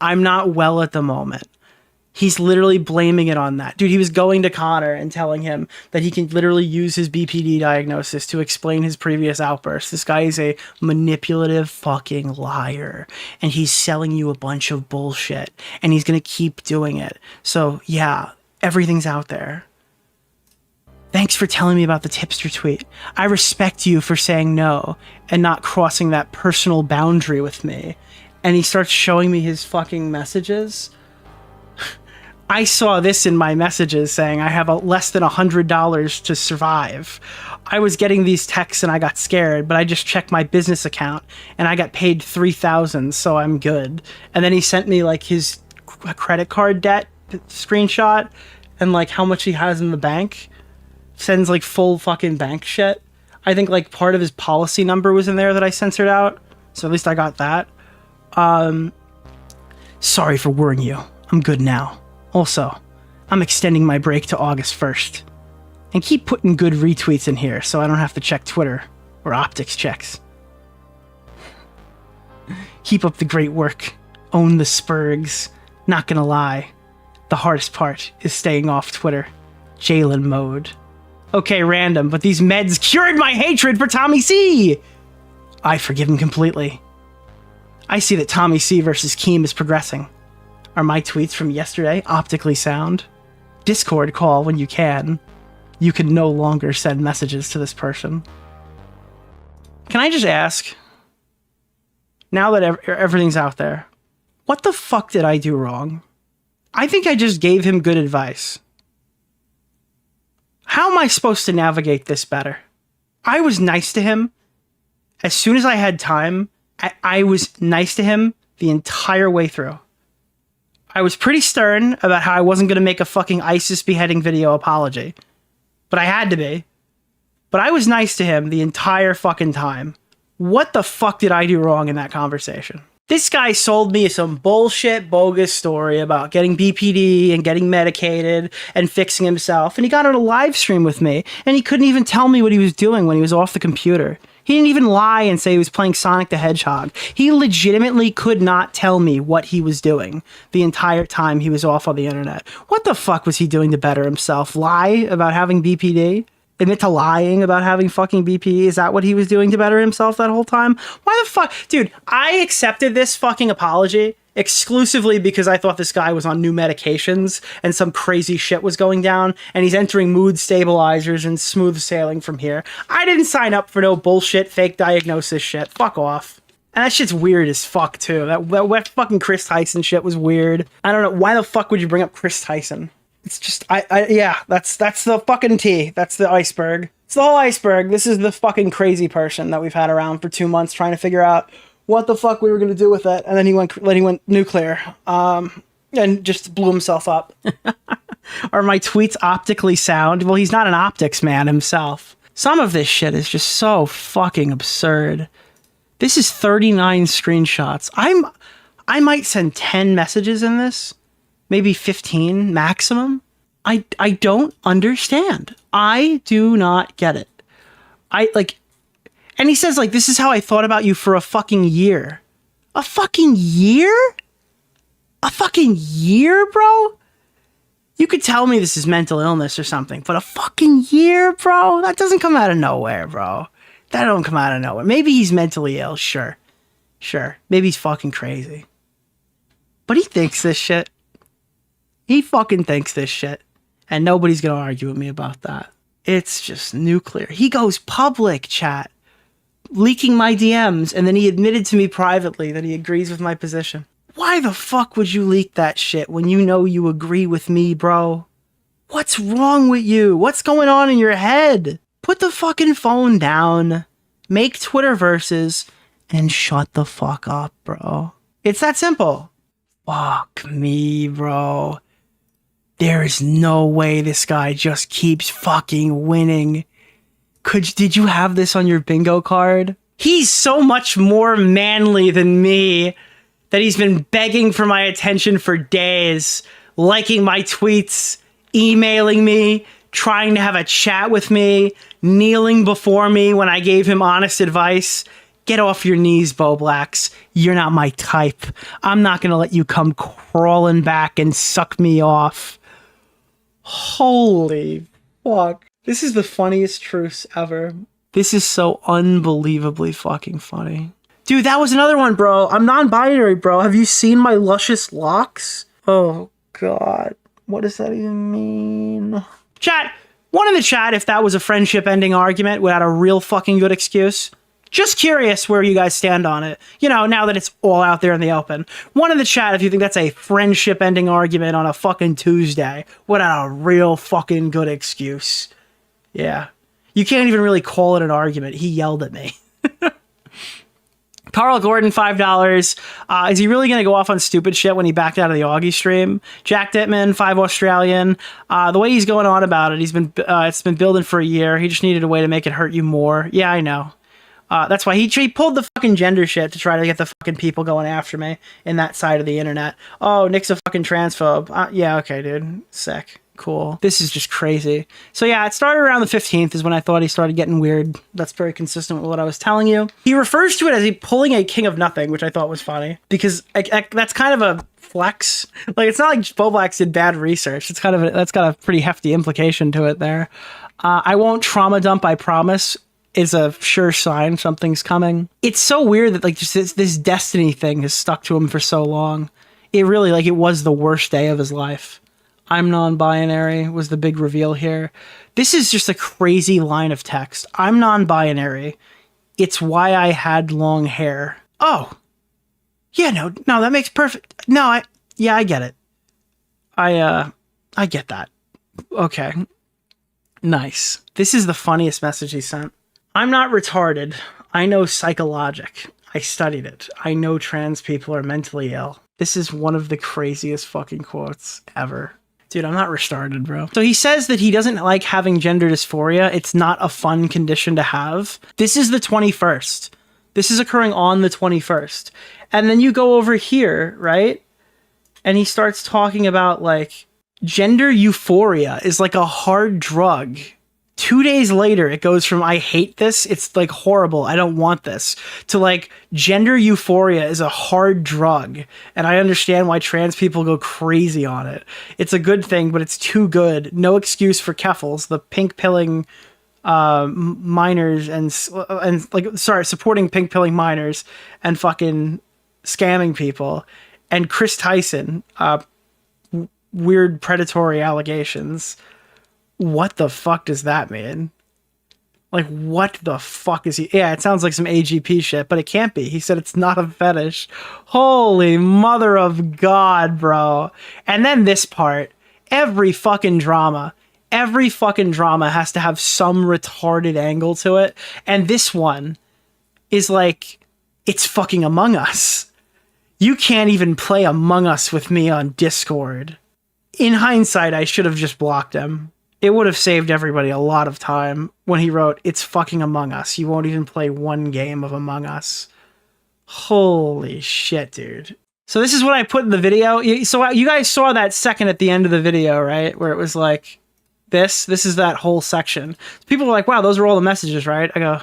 I'm not well at the moment. He's literally blaming it on that. Dude, he was going to Connor and telling him that he can literally use his BPD diagnosis to explain his previous outbursts. This guy is a manipulative fucking liar. And he's selling you a bunch of bullshit. And he's going to keep doing it. So, yeah, everything's out there. Thanks for telling me about the tipster tweet. I respect you for saying no and not crossing that personal boundary with me. And he starts showing me his fucking messages. I saw this in my messages saying I have less than $100 to survive. I was getting these texts and I got scared, but I just checked my business account and I got paid $3,000, so I'm good. And then he sent me like his credit card debt screenshot and like how much he has in the bank. Sends like full fucking bank shit. I think like part of his policy number was in there that I censored out, so at least I got that. Sorry for worrying you. I'm good now. Also, I'm extending my break to August 1st. And keep putting good retweets in here so I don't have to check Twitter or optics checks. Keep up the great work. Own the Spurgs. Not gonna lie, the hardest part is staying off Twitter. Jalen mode. Okay, random, but these meds cured my hatred for Tommy C! I forgive him completely. I see that Tommy C versus Keem is progressing. Are my tweets from yesterday optically sound? Discord call when you can. You can no longer send messages to this person. Can I just ask, now that everything's out there, what the fuck did I do wrong? I think I just gave him good advice. How am I supposed to navigate this better? I was nice to him. As soon as I had time, I was nice to him the entire way through. I was pretty stern about how I wasn't going to make a fucking ISIS beheading video apology. But I had to be. But I was nice to him the entire fucking time. What the fuck did I do wrong in that conversation? This guy sold me some bullshit, bogus story about getting BPD and getting medicated and fixing himself. And he got on a live stream with me, and he couldn't even tell me what he was doing when he was off the computer. He didn't even lie and say he was playing Sonic the Hedgehog. He legitimately could not tell me what he was doing the entire time he was off on the internet. What the fuck was he doing to better himself? Lie about having BPD? Admit to lying about having fucking BPD? Is that what he was doing to better himself that whole time? Why the fuck? Dude, I accepted this fucking apology exclusively because I thought this guy was on new medications and some crazy shit was going down and he's entering mood stabilizers and smooth sailing from here. I didn't sign up for no bullshit fake diagnosis shit. Fuck off. And that shit's weird as fuck too. That fucking Chris Tyson shit was weird. I don't know. Why the fuck would you bring up Chris Tyson? It's just, yeah, that's the fucking tea. That's the iceberg. It's the whole iceberg. This is the fucking crazy person that we've had around for 2 months trying to figure out what the fuck we were going to do with it. And then he went nuclear. And just blew himself up. Are my tweets optically sound? Well, he's not an optics man himself. Some of this shit is just so fucking absurd. This is 39 screenshots. I might send 10 messages in this. Maybe 15 maximum. I don't understand. I do not get it. And he says, like, this is how I thought about you for a fucking year. A fucking year? A fucking year, bro? You could tell me this is mental illness or something, but a fucking year, bro? That doesn't come out of nowhere, bro. That don't come out of nowhere. Maybe he's mentally ill, sure. Sure. Maybe he's fucking crazy. But he thinks this shit. He fucking thinks this shit. And nobody's going to argue with me about that. It's just nuclear. He goes public, chat, leaking my DMs, and then he admitted to me privately that he agrees with my position. Why the fuck would you leak that shit when you know you agree with me, bro? What's wrong with you? What's going on in your head? Put the fucking phone down, make Twitterverses, and shut the fuck up, bro. It's that simple. Fuck me, bro. There is no way this guy just keeps fucking winning. Did you have this on your bingo card? He's so much more manly than me that he's been begging for my attention for days, liking my tweets, emailing me, trying to have a chat with me, kneeling before me when I gave him honest advice. Get off your knees, Bowblax. You're not my type. I'm not going to let you come crawling back and suck me off. Holy fuck. This is the funniest truce ever. This is so unbelievably fucking funny. Dude, that was another one, bro. I'm non-binary, bro. Have you seen my luscious locks? Oh, God. What does that even mean? Chat, one in the chat if that was a friendship-ending argument without a real fucking good excuse. Just curious where you guys stand on it. You know, now that it's all out there in the open. One in the chat if you think that's a friendship-ending argument on a fucking Tuesday without a real fucking good excuse. Yeah. You can't even really call it an argument. He yelled at me. Carl Gordon, $5. Is he really going to go off on stupid shit when he backed out of the Augie stream? Jack Dittman, $5 Australian. The way he's going on about it, it's been building for a year. He just needed a way to make it hurt you more. Yeah, I know. That's why he pulled the fucking gender shit to try to get the fucking people going after me in that side of the internet. Oh, Nick's a fucking transphobe. Yeah, okay, dude. Sick. Cool. This is just crazy. So yeah, it started around the 15th is when I thought he started getting weird. That's very consistent with what I was telling you. He refers to it as he pulling a king of nothing, which I thought was funny because that's kind of a flex. Like, it's not like Bowblax did bad research. It's that's got a pretty hefty implication to it there. I won't trauma dump, I promise, is a sure sign something's coming. It's so weird that like just this destiny thing has stuck to him for so long. It really, like, it was the worst day of his life. I'm non-binary was the big reveal here. This is just a crazy line of text. I'm non-binary. It's why I had long hair. Oh. Yeah, no, that makes perfect. No, I get it. I get that. Okay. Nice. This is the funniest message he sent. I'm not retarded. I know psychologic. I studied it. I know trans people are mentally ill. This is one of the craziest fucking quotes ever. Dude, I'm not retarded, bro. So he says that he doesn't like having gender dysphoria. It's not a fun condition to have. This is the 21st. This is occurring on the 21st. And then you go over here, right? And he starts talking about, like, gender euphoria is like a hard drug. 2 days later, it goes from I hate this, it's like horrible, I don't want this, to like gender euphoria is a hard drug. And I understand why trans people go crazy on it. It's a good thing, but it's too good. No excuse for Keffels, the pink pilling minors and supporting pink pilling minors and fucking scamming people. And Chris Tyson, weird predatory allegations. What the fuck does that mean? Like, what the fuck is he? Yeah, it sounds like some AGP shit, but it can't be. He said it's not a fetish. Holy mother of God, bro. And then this part, every fucking drama has to have some retarded angle to it. And this one is like, it's fucking Among Us. You can't even play Among Us with me on Discord. In hindsight, I should have just blocked him. It would have saved everybody a lot of time when he wrote, it's fucking Among Us. You won't even play one game of Among Us. Holy shit, dude. So this is what I put in the video. So you guys saw that second at the end of the video, right? Where it was like, this is that whole section. People were like, wow, those are all the messages, right? I go,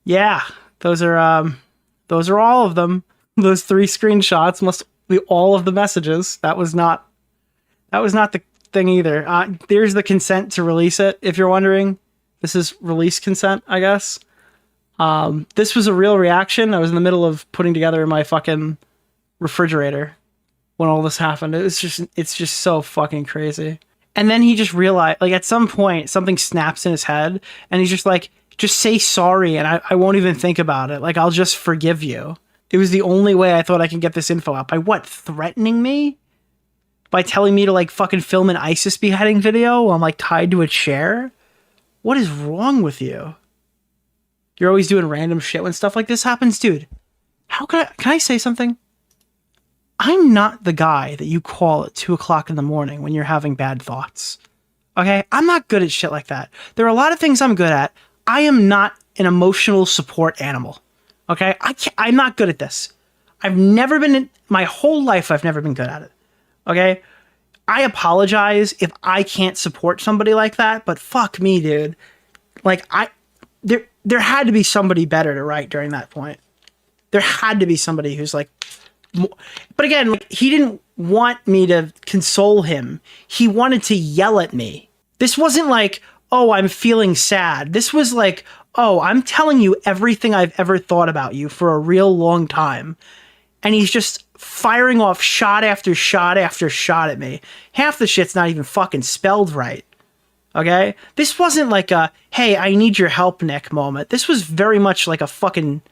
yeah, those are all of them. Those 3 screenshots must be all of the messages. That was not the thing either. There's the consent to release it, if you're wondering. This is release consent, I guess. This was a real reaction. I was in the middle of putting together my fucking refrigerator when all this happened. It's just so fucking crazy. And then he just realized, like, at some point, something snaps in his head, and he's just like, just say sorry, and I won't even think about it. Like, I'll just forgive you. It was the only way I thought I could get this info out. By what? Threatening me? By telling me to, like, fucking film an ISIS beheading video while I'm, like, tied to a chair? What is wrong with you? You're always doing random shit when stuff like this happens? Dude, can I say something? I'm not the guy that you call at 2 o'clock in the morning when you're having bad thoughts. Okay? I'm not good at shit like that. There are a lot of things I'm good at. I am not an emotional support animal. Okay? I'm not good at this. I've never been, my whole life, I've never been good at it. Okay? I apologize if I can't support somebody like that, but fuck me, dude. Like, there had to be somebody better to write during that point. There had to be somebody who's like, but again, like, he didn't want me to console him. He wanted to yell at me. This wasn't like, oh, I'm feeling sad. This was like, oh, I'm telling you everything I've ever thought about you for a real long time. And he's just firing off shot after shot after shot at me. Half the shit's not even fucking spelled right. Okay? This wasn't like a, hey, I need your help, Nick moment. This was very much like a fucking,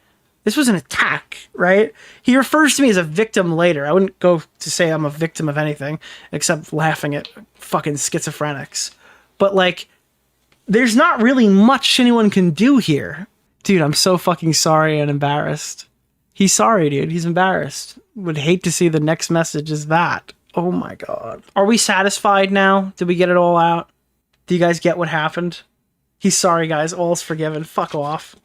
this was an attack, right? He refers to me as a victim later. I wouldn't go to say I'm a victim of anything except laughing at fucking schizophrenics. But like, there's not really much anyone can do here. Dude, I'm so fucking sorry and embarrassed. He's sorry, dude. He's embarrassed. Would hate to see the next message is that. Oh my God. Are we satisfied now? Did we get it all out? Do you guys get what happened? He's sorry, guys. All's forgiven. Fuck off.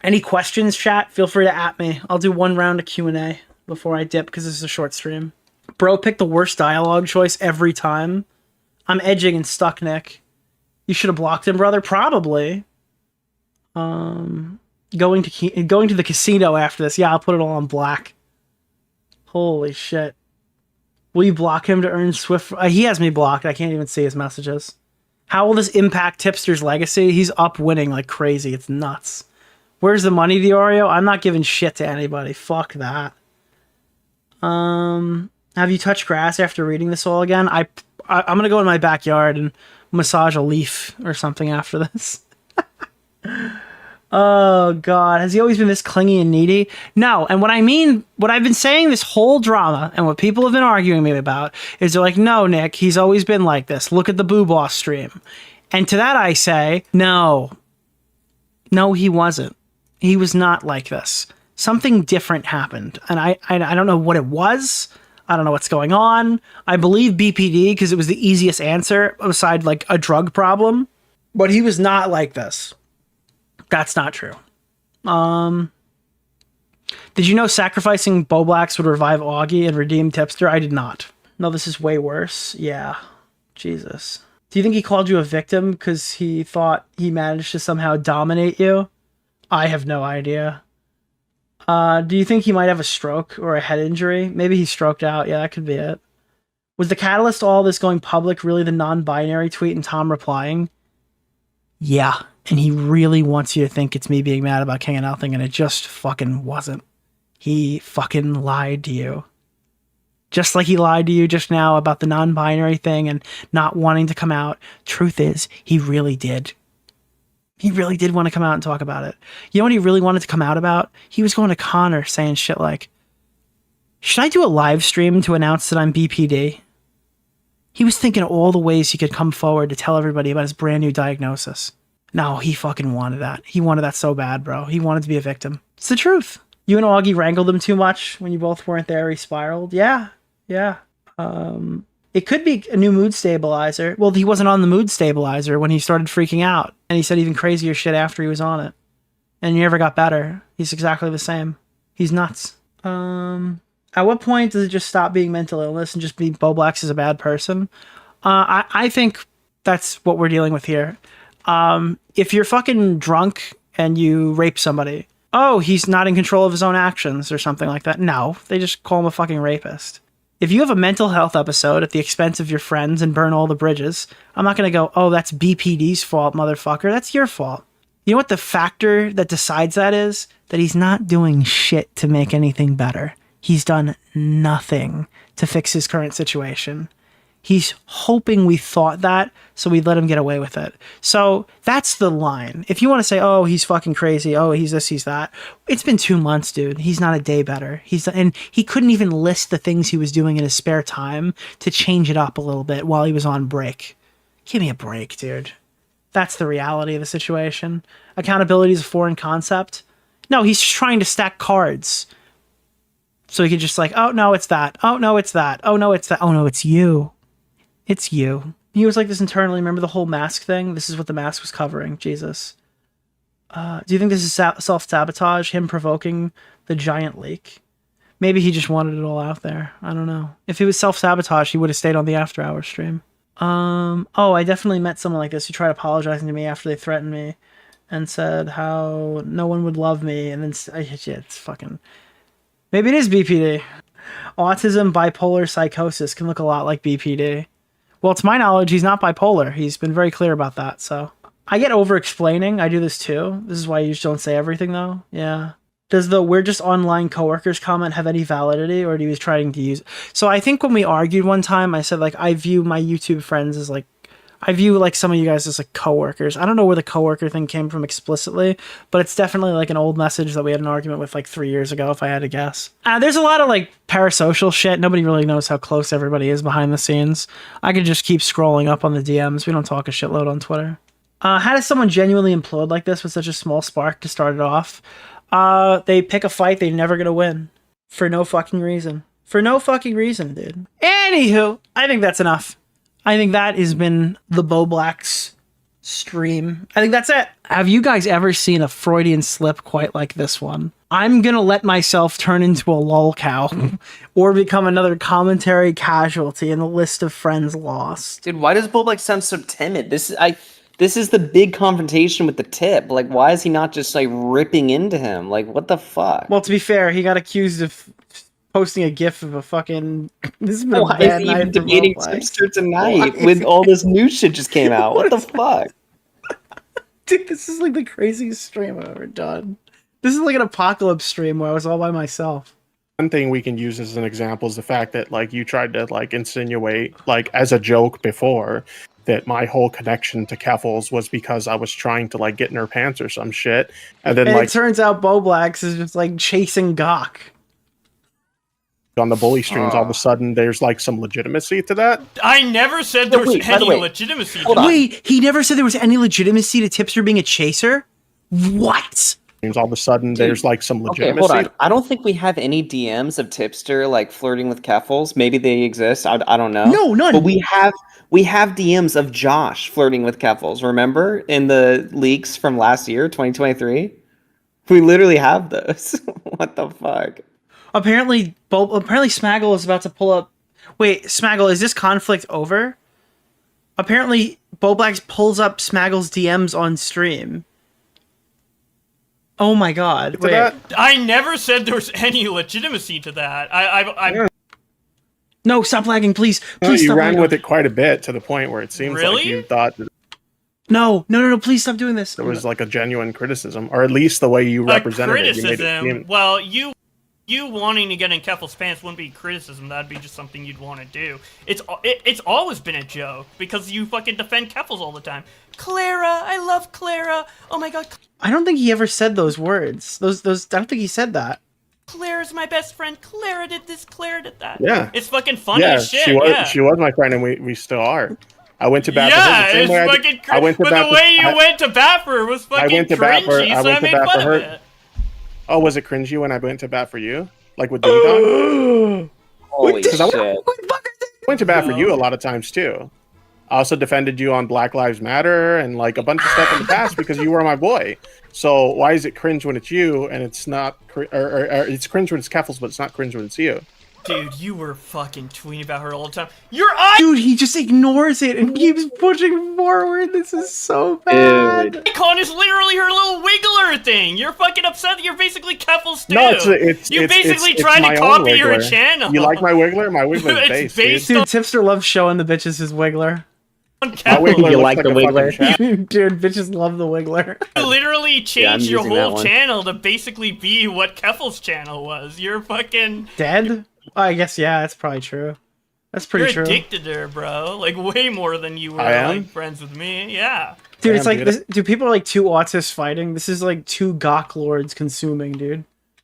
Any questions, chat? Feel free to at me. I'll do one round of Q&A before I dip because this is a short stream. Bro picked the worst dialogue choice every time. I'm edging and stuck, Nick. You should have blocked him, brother. Probably. Going to the casino after this. Yeah, I'll put it all on black. Holy shit. Will you block him to earn Swift? He has me blocked. I can't even see his messages. How will this impact Tipster's legacy? He's up winning like crazy. It's nuts. Where's the money, DeOrio? I'm not giving shit to anybody. Fuck that. Have you touched grass after reading this all again? I'm gonna go in my backyard and massage a leaf or something after this. Oh God, has he always been this clingy and needy? No, and what I've been saying this whole drama, and what people have been arguing me about, is they're like, no, Nick, he's always been like this. Look at the Boo Boss stream. And to that I say, no. No, he wasn't. He was not like this. Something different happened, and I don't know what it was. I don't know what's going on. I believe BPD because it was the easiest answer, aside like a drug problem. But he was not like this. That's not true. Did you know sacrificing Bowblax would revive Augie and redeem Tipster? I did not. No, this is way worse. Yeah. Jesus. Do you think he called you a victim because he thought he managed to somehow dominate you? I have no idea. Do you think he might have a stroke or a head injury? Maybe he stroked out. Yeah, that could be it. Was the catalyst to all this going public really the non-binary tweet and Tom replying? Yeah, and he really wants you to think it's me being mad about King of Nothing, and it just fucking wasn't. He fucking lied to you. Just like he lied to you just now about the non-binary thing and not wanting to come out. Truth is, he really did. He really did want to come out and talk about it. You know what he really wanted to come out about? He was going to Connor saying shit like, should I do a live stream to announce that I'm BPD? He was thinking of all the ways he could come forward to tell everybody about his brand new diagnosis. No, he fucking wanted that. He wanted that so bad, bro. He wanted to be a victim. It's the truth. You and Augie wrangled him too much when you both weren't there. He spiraled. Yeah. It could be a new mood stabilizer. Well, he wasn't on the mood stabilizer when he started freaking out. And he said even crazier shit after he was on it. And he never got better. He's exactly the same. He's nuts. At what point does it just stop being mental illness and just be Bowblax is a bad person? I think that's what we're dealing with here. If you're fucking drunk and you rape somebody, oh, he's not in control of his own actions or something like that. No, they just call him a fucking rapist. If you have a mental health episode at the expense of your friends and burn all the bridges, I'm not going to go, oh, that's BPD's fault, motherfucker. That's your fault. You know what the factor that decides that is? That he's not doing shit to make anything better. He's done nothing to fix his current situation. He's hoping we thought that, so we'd let him get away with it. So that's the line. If you want to say, oh, he's fucking crazy, oh, he's this, he's that, it's been 2 months, dude. He's not a day better. And he couldn't even list the things he was doing in his spare time to change it up a little bit while he was on break. Give me a break, dude. That's the reality of the situation. Accountability is a foreign concept. No, he's just trying to stack cards. So he could just like, oh, no, it's that. Oh, no, it's that. Oh, no, it's that. Oh, no, it's you. It's you. He was like this internally. Remember the whole mask thing? This is what the mask was covering. Jesus. Do you think this is self-sabotage? Him provoking the giant leak? Maybe he just wanted it all out there. I don't know. If it was self-sabotage, he would have stayed on the After Hours stream. Oh, I definitely met someone like this who tried apologizing to me after they threatened me and said how no one would love me. And then, yeah, it's fucking... Maybe it is BPD. Autism, bipolar, psychosis can look a lot like BPD. Well, to my knowledge, he's not bipolar. He's been very clear about that, so. I get over-explaining. I do this too. This is why you just don't say everything, though. Yeah. Does the "we're just online coworkers" comment have any validity, or do you trying to use it? So I think when we argued one time, I said, like, I view my YouTube friends as, like, I view, like, some of you guys as, like, coworkers. I don't know where the coworker thing came from explicitly, but it's definitely, like, an old message that we had an argument with, like, 3 years ago, if I had to guess. There's a lot of, like, parasocial shit. Nobody really knows how close everybody is behind the scenes. I could just keep scrolling up on the DMs. We don't talk a shitload on Twitter. How does someone genuinely implode like this with such a small spark to start it off? They pick a fight they're never gonna win. For no fucking reason. For no fucking reason, dude. Anywho, I think that's enough. I think that has been the Bowblax stream. I think that's it. Have you guys ever seen a Freudian slip quite like this one? I'm gonna let myself turn into a lol cow or become another commentary casualty in the list of friends lost. Dude, why does Bowblax sound so timid? This is the big confrontation with the tip. Like, why is he not just like ripping into him? Like, what the fuck? Well, to be fair, he got accused of posting a gif of a fucking... This has been Why is he even debating Tipster tonight when all this new shit just came out? What the fuck? Dude, this is like the craziest stream I've ever done. This is like an apocalypse stream where I was all by myself. One thing we can use as an example is the fact that, like, you tried to, like, insinuate, like, as a joke before, that my whole connection to Keffels was because I was trying to, like, get in her pants or some shit. And then, it turns out Bowblax is just, like, chasing Gawk. On the bully streams, all of a sudden, there's, like, some legitimacy to that. I never said there was any legitimacy to that. Wait, he never said there was any legitimacy to Tipster being a chaser? What? All of a sudden, there's, like, some legitimacy. Okay, hold on. I don't think we have any DMs of Tipster, like, flirting with Keffels. Maybe they exist. I don't know. No, none. But we have DMs of Josh flirting with Keffels. Remember in the leaks from last year, 2023? We literally have those. What the fuck? Apparently Smaggle is about to pull up. Wait, Smaggle, is this conflict over? Apparently, Bowblax pulls up Smaggle's DMs on stream. Oh my god! Wait. I never said there was any legitimacy to that. I No, stop lagging, please. Please you stop ran lagging. with it quite a bit to the point where it seems Really? like you thought that No, please stop doing this. there was, like, a genuine criticism, or at least the way you represented it. You made it criticism. seem... Well, you wanting to get in Keffel's pants wouldn't be criticism. That'd be just something you'd want to do. It's always been a joke because you fucking defend Keffels all the time. Clara, I love Clara. Oh my god. I don't think he ever said those words. Those. I don't think he said that. Clara's my best friend. Clara did this. Clara did that. Yeah, it's fucking funny as shit. She was my friend, and we still are. I went to bat yeah, for her the same way fucking crazy. But the way you went to bat for her was fucking cringy, so I made fun of it. Oh, was it cringy when I went to bat for you? Like with Ding Dong? Holy shit. I went to bat for you a lot of times, too. I also defended you on Black Lives Matter and, like, a bunch of stuff in the past because you were my boy. So why is it cringe when it's you and it's not... Or it's cringe when it's Keffels, but it's not cringe when it's you? Dude, you were fucking tweeting about her all the time. Dude, he just ignores it and keeps pushing forward. This is so bad. Icon is literally her little wiggler thing. You're fucking upset that you're basically Keffels too. No, it's you basically it's tried my to own copy her wiggler. channel. You like my wiggler? My wiggler is based, Dude, Tipster loves showing the bitches his wiggler. My wiggler You looks like the a wiggler? fucking chat. Dude, bitches love the wiggler. You literally changed your using that whole one. channel to basically be what Keffel's channel was. You're fucking Dead? I guess, yeah, that's probably true. That's pretty You're true. addicted to her, bro. Like way more than you were I am? like friends with me. Yeah. Dude, it's like dude. this, do people are like two autists fighting? This is like two gawk lords consuming, dude.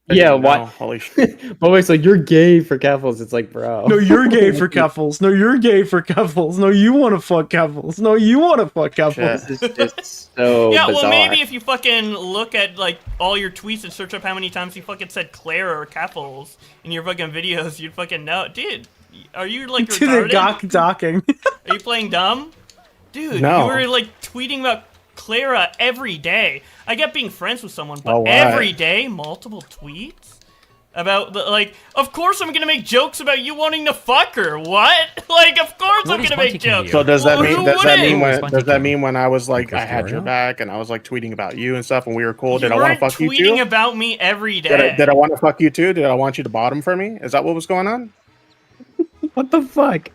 Yeah, No, what? holy shit. But it's like, you're gay for Keffels. It's like, bro. No, you're gay for Keffels. No, you're gay for Keffels. No, you want to fuck Keffels. No, you want to fuck Keffels. Shit. This is just so Yeah, bizarre. well, maybe if you fucking look at like all your tweets and search up how many times you fucking said Clara or Keffels in your fucking videos, you'd fucking know. Dude, are you like To the retarded? gawk docking. Are you playing dumb? Dude, No. you were like tweeting about Clara every day. I get being friends with someone, but Oh, what? every day, multiple tweets? About, like, of course I'm gonna make jokes about you wanting to fuck her. What? Like, of course What I'm is gonna Bunty make King to jokes. you? So does that Well, mean who does that mean wouldn't? when does that mean when I was like I Nicholas had your DeOrio? back and I was like tweeting about you and stuff and we were cool? You Did I want to weren't fuck you tweeting too? about me every day. Did I want to fuck you too? Did I want you to bottom for me? Is that what was going on? What the fuck?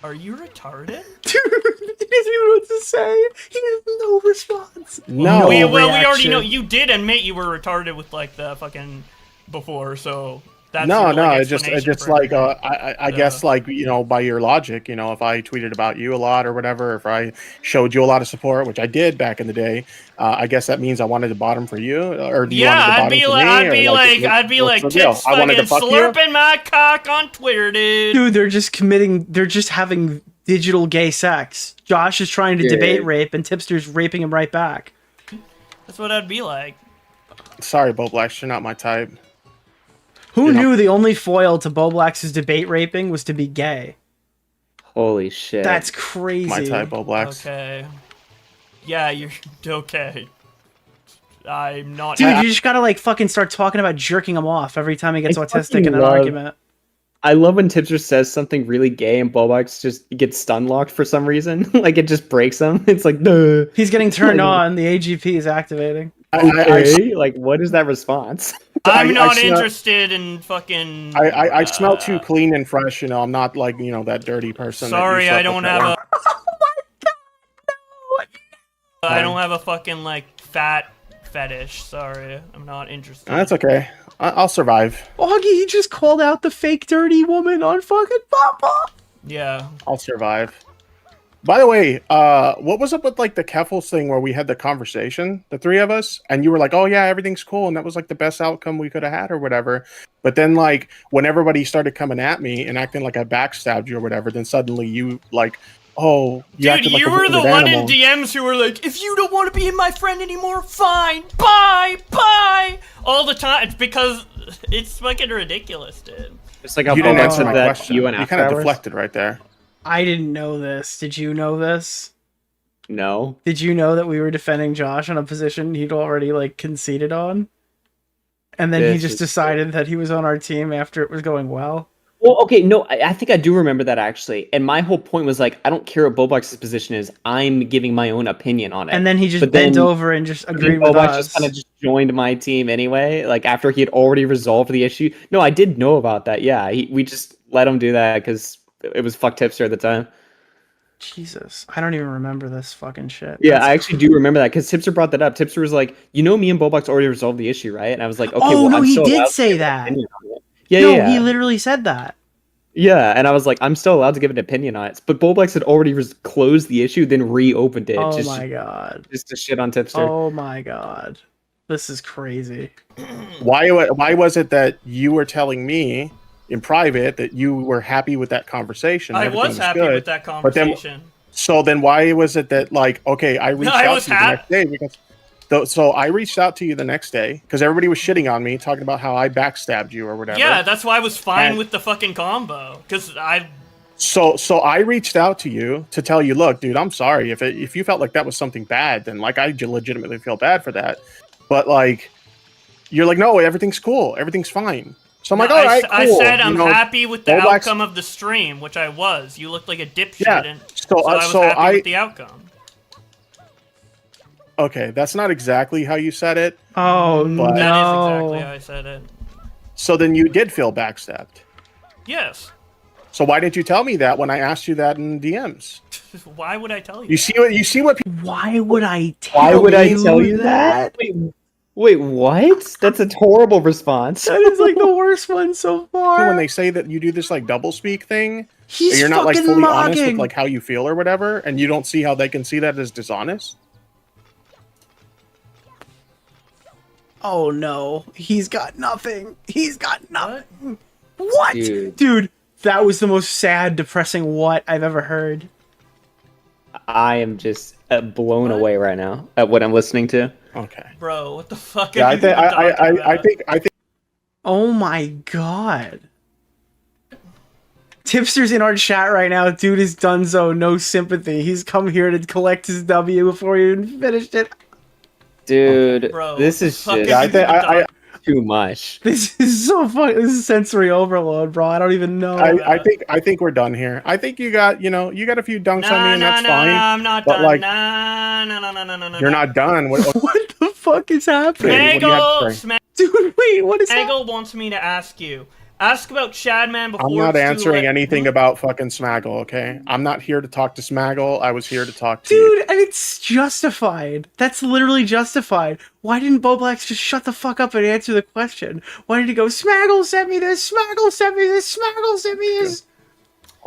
Are you retarded? Dude, he doesn't even know what to say. He has no response. No. we already reaction. know. You did admit you were retarded with like the fucking before, so that's No, your, no, like, it just explanation for like everything. I guess like by your logic, if I tweeted about you a lot or whatever, if I showed you a lot of support, which I did back in the day, I guess that means I wanted to bottom for you, or do you want to I'd bottom be for like, me? I'd be like, what's the deal? Tips I wanted fucking to fuck you. slurping my cock on Twitter, dude. Dude, they're just having digital gay sex. Josh is trying to debate rape and Tipster's raping him right back. That's what I'd be like. Sorry, Bowblax, you're not my type. Who knew the only foil to Bowblax's debate raping was to be gay? Holy shit. That's crazy. My type, Bowblax. Okay. Yeah, you're okay. I'm not. Dude, you just gotta like fucking start talking about jerking him off every time he gets autistic in an argument. I love when Tipster says something really gay and Bowblax just gets stun locked for some reason. Like it just breaks him. It's like, no. He's getting turned on. The AGP is activating. Okay, like what is that response? I'm not smell- interested in fucking. I smell too clean and fresh. I'm not like that dirty person. that you Sorry, slept I don't with have at a. I don't have a fucking like fat fetish. Sorry, I'm not interested. That's okay. I'll survive. Augie, he just called out the fake dirty woman on fucking Papa. Yeah. I'll survive. By the way, what was up with like the Keffels thing where we had the conversation, the three of us, and you were like, "Oh yeah, everything's cool," and that was like the best outcome we could have had or whatever. But then like when everybody started coming at me and acting like I backstabbed you or whatever, then suddenly you like, "Oh, you Dude, acted like you a were the wounded one animal." in DMs who were like, if you don't want to be my friend anymore, fine, bye, bye, all the time. It's because it's fucking ridiculous, dude. It's like how You didn't Bowblax answer said my that question. you and You after kind of hours. deflected right there. I didn't know this. Did you know this? No. Did you know that we were defending Josh on a position he'd already like conceded on? And then he This just is decided that he was on our team after it was going well. Well, okay, no, I think I do remember that actually. And my whole point was like, I don't care what Bowblax's position is. I'm giving my own opinion on it. And then he just But bent then- over and just but then agreed with Bowblax us. just kind of just joined my team anyway. Like after he had already resolved the issue. No, I did know about that. Yeah, we just let him do that because it was fuck Tipster at the time. Jesus, I don't even remember this fucking shit. Yeah, That's I actually do remember that because Tipster brought that up. Tipster was like, me and Bowblax already resolved the issue, right? And I was like, okay, oh well, no, I'm he still did allowed to say give an that. opinion on it. Yeah, no, yeah. he literally said that. Yeah, and I was like, I'm still allowed to give an opinion on it. But Bowblax had already closed the issue, then reopened it. Oh my god. Just to shit on Tipster. Oh my god. This is crazy. Why was it that you were telling me in private that you were happy with that conversation? I everything was happy good, with that but then- conversation. So then why was it that like, okay, I reached I out was to you the next day because so I reached out to you the next day because everybody was shitting on me, talking about how I backstabbed you or whatever. Yeah, that's why I was fine And- with the fucking combo. Because I. So I reached out to you to tell you, look, dude, I'm sorry if you felt like that was something bad, then like I legitimately feel bad for that. But like, you're like, no, everything's cool, everything's fine. So I'm like, all right, cool. I said I'm happy with the Bowblax- outcome of the stream, which I was. You looked like a dipshit, Yeah, and so, I was so happy with the outcome. Okay, that's not exactly how you said it. Oh but- That no. is exactly how I said it. So then you did feel backstabbed. Yes. So why didn't you tell me that when I asked you that in DMs? Why would I tell you? You see what Why would I tell Why would I you tell you that? Wait, Wait, what? That's a horrible response. That is like the worst one so far. When they say that you do this like double speak thing, He's you're not like fucking fully honest with mocking. like how you feel or whatever, and you don't see how they can see that as dishonest. Oh no, he's got nothing. He's got nothing. What? Dude, that was the most sad, depressing what I've ever heard. I am just blown away right now at what I'm listening to. Okay. Bro, what the fuck Yeah, are you even talking about? I think. Oh my god. Tipster's in our chat right now. Dude is donezo, no sympathy. He's come here to collect his W before he even finished it. Dude, Bro, this is what the just fuck are you too much. This is so fun. This is sensory overload, bro. I don't even know. I think we're done here. I think you got a few dunks on me, and that's fine. I'm not but done. like, No. you're not done. What the fuck is happening? Dude, wait, what is Smaggle wants me to ask you. Ask about Shadman before I'm not it's too answering late. anything about fucking Smaggle, okay? I'm not here to talk to Smaggle. I was here to talk to Dude, and it's justified. That's literally justified. Why didn't Bowblax just shut the fuck up and answer the question? Why did he go, Smaggle sent me this, Smaggle sent me this, Smaggle sent me this?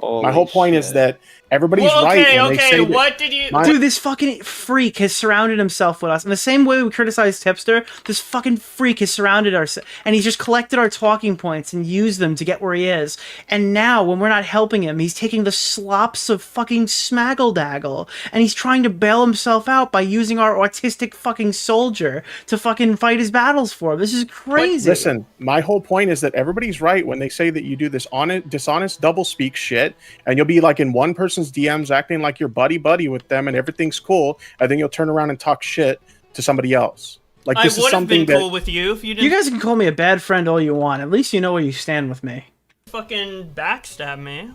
My whole point is that everybody's right when they say that. What did you... Dude, this fucking freak has surrounded himself with us. In the same way we criticize Tipster, this fucking freak has surrounded us. And he's just collected our talking points and used them to get where he is. And now, when we're not helping him, he's taking the slops of fucking Smaggle-Daggle. And he's trying to bail himself out by using our autistic fucking soldier to fucking fight his battles for him. This is crazy. Listen, my whole point is that everybody's right when they say that you do this dishonest double-speak shit, and you'll be like in one person's DMs acting like you're buddy-buddy with them and everything's cool, and then you'll turn around and talk shit to somebody else. Like, this is something been cool with you if you didn't You guys can call me a bad friend all you want. At least you know where you stand with me. fucking backstab me.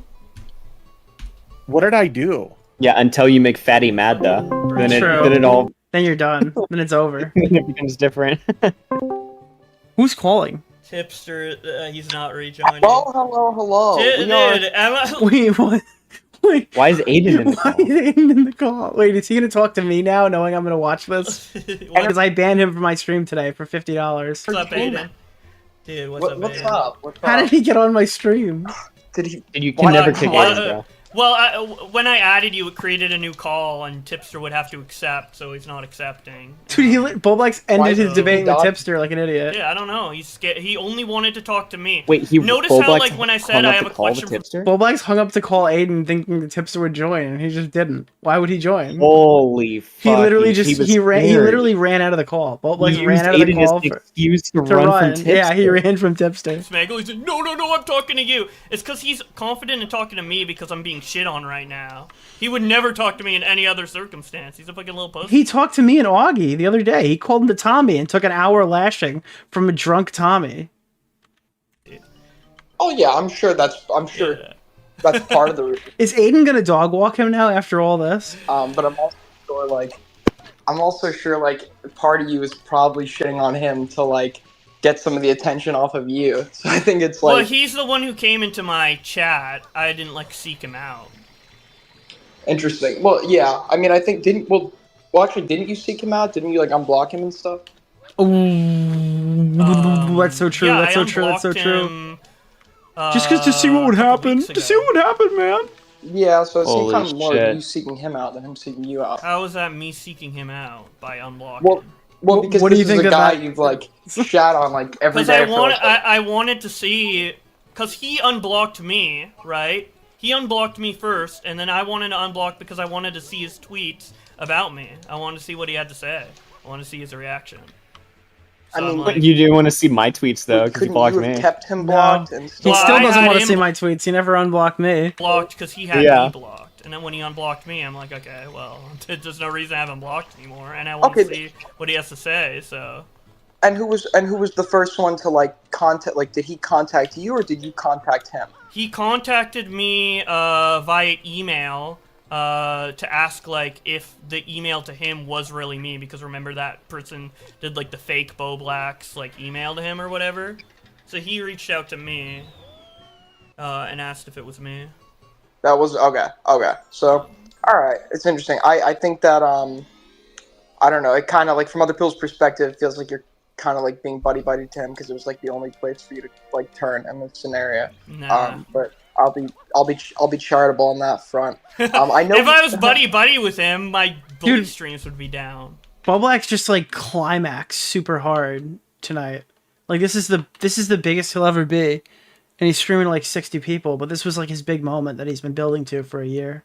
What did I do? Yeah, until you make Fatty mad, though. Then it all... Then you're done. Then it's over. then it becomes different. Who's calling? Tipster, he's not rejoining. Hello. Wait, what? Wait. Why is Aiden in the call? Why is Aiden in the call? Wait, is he gonna talk to me now, knowing I'm gonna watch this? Because I banned him from my stream today for $50. What's up, Aiden? Dude, what's up? How did he get on my stream? You can never kick Aiden, bro. Well, when I added you, it created a new call, and Tipster would have to accept, so he's not accepting. Dude, Bowblax ended his debate with Tipster like an idiot. Yeah, I don't know. He's scared. He only wanted to talk to me. Wait, notice how, like, when I said I have a question for Bowblax hung up to call Aiden thinking the Tipster would join, and he just didn't. Why would he join? Holy fuck. He literally he literally ran out of the call. Bowblax ran out of the call to run from Tipster. Yeah, he ran from Tipster. Smaggle, he said, no, I'm talking to you. It's because he's confident in talking to me because I'm being shit on right now. He would never talk to me in any other circumstance. He's a fucking little pussy. He talked to me and Augie the other day. He called him to Tommy and took an hour lashing from a drunk Tommy. Oh yeah, I'm sure that's part of the reason. Is Aiden gonna dog walk him now after all this? But I'm also sure like part of you is probably shitting on him to like get some of the attention off of you. So I think it's like... Well, he's the one who came into my chat. I didn't, like, seek him out. Interesting. Well, yeah. I mean, I think didn't you seek him out? Didn't you, like, unblock him and stuff? That's so true. Yeah, that's so true. That's so true. Just to see what would happen. To see what would happen, man. Yeah, so it seemed kind of more you seeking him out than him seeking you out. How is that me seeking him out by unblocking? Well, because what do you think is a of guy that? you've like shat on like every day. I wanted to see, because he unblocked me, right? He unblocked me first, and then I wanted to unblock because I wanted to see his tweets about me. I wanted to see what he had to say. I wanted to see his reaction. So I mean, like, you do want to see my tweets though, because you blocked me. Kept him blocked and He still doesn't want to see my tweets. He never unblocked me. Blocked because he had me blocked. And then when he unblocked me, I'm like, okay, well, there's no reason I haven't blocked anymore, and I want to see what he has to say. So. And who was the first one to like contact? Like, did he contact you or did you contact him? He contacted me via email to ask like if the email to him was really me, because remember that person did like the fake Bowblax like email to him or whatever. So he reached out to me and asked if it was me. That was okay. So, all right, it's interesting. I think that I don't know. It kind of like from other people's perspective, it feels like you're kind of like being buddy to him because it was like the only place for you to like turn in this scenario. Nah. But I'll be charitable on that front. I know if I was buddy with him, my bully streams would be down. Bowblax just like climaxed super hard tonight. Like this is the biggest he'll ever be, and he's streaming to like 60 people. But this was like his big moment that he's been building to for a year.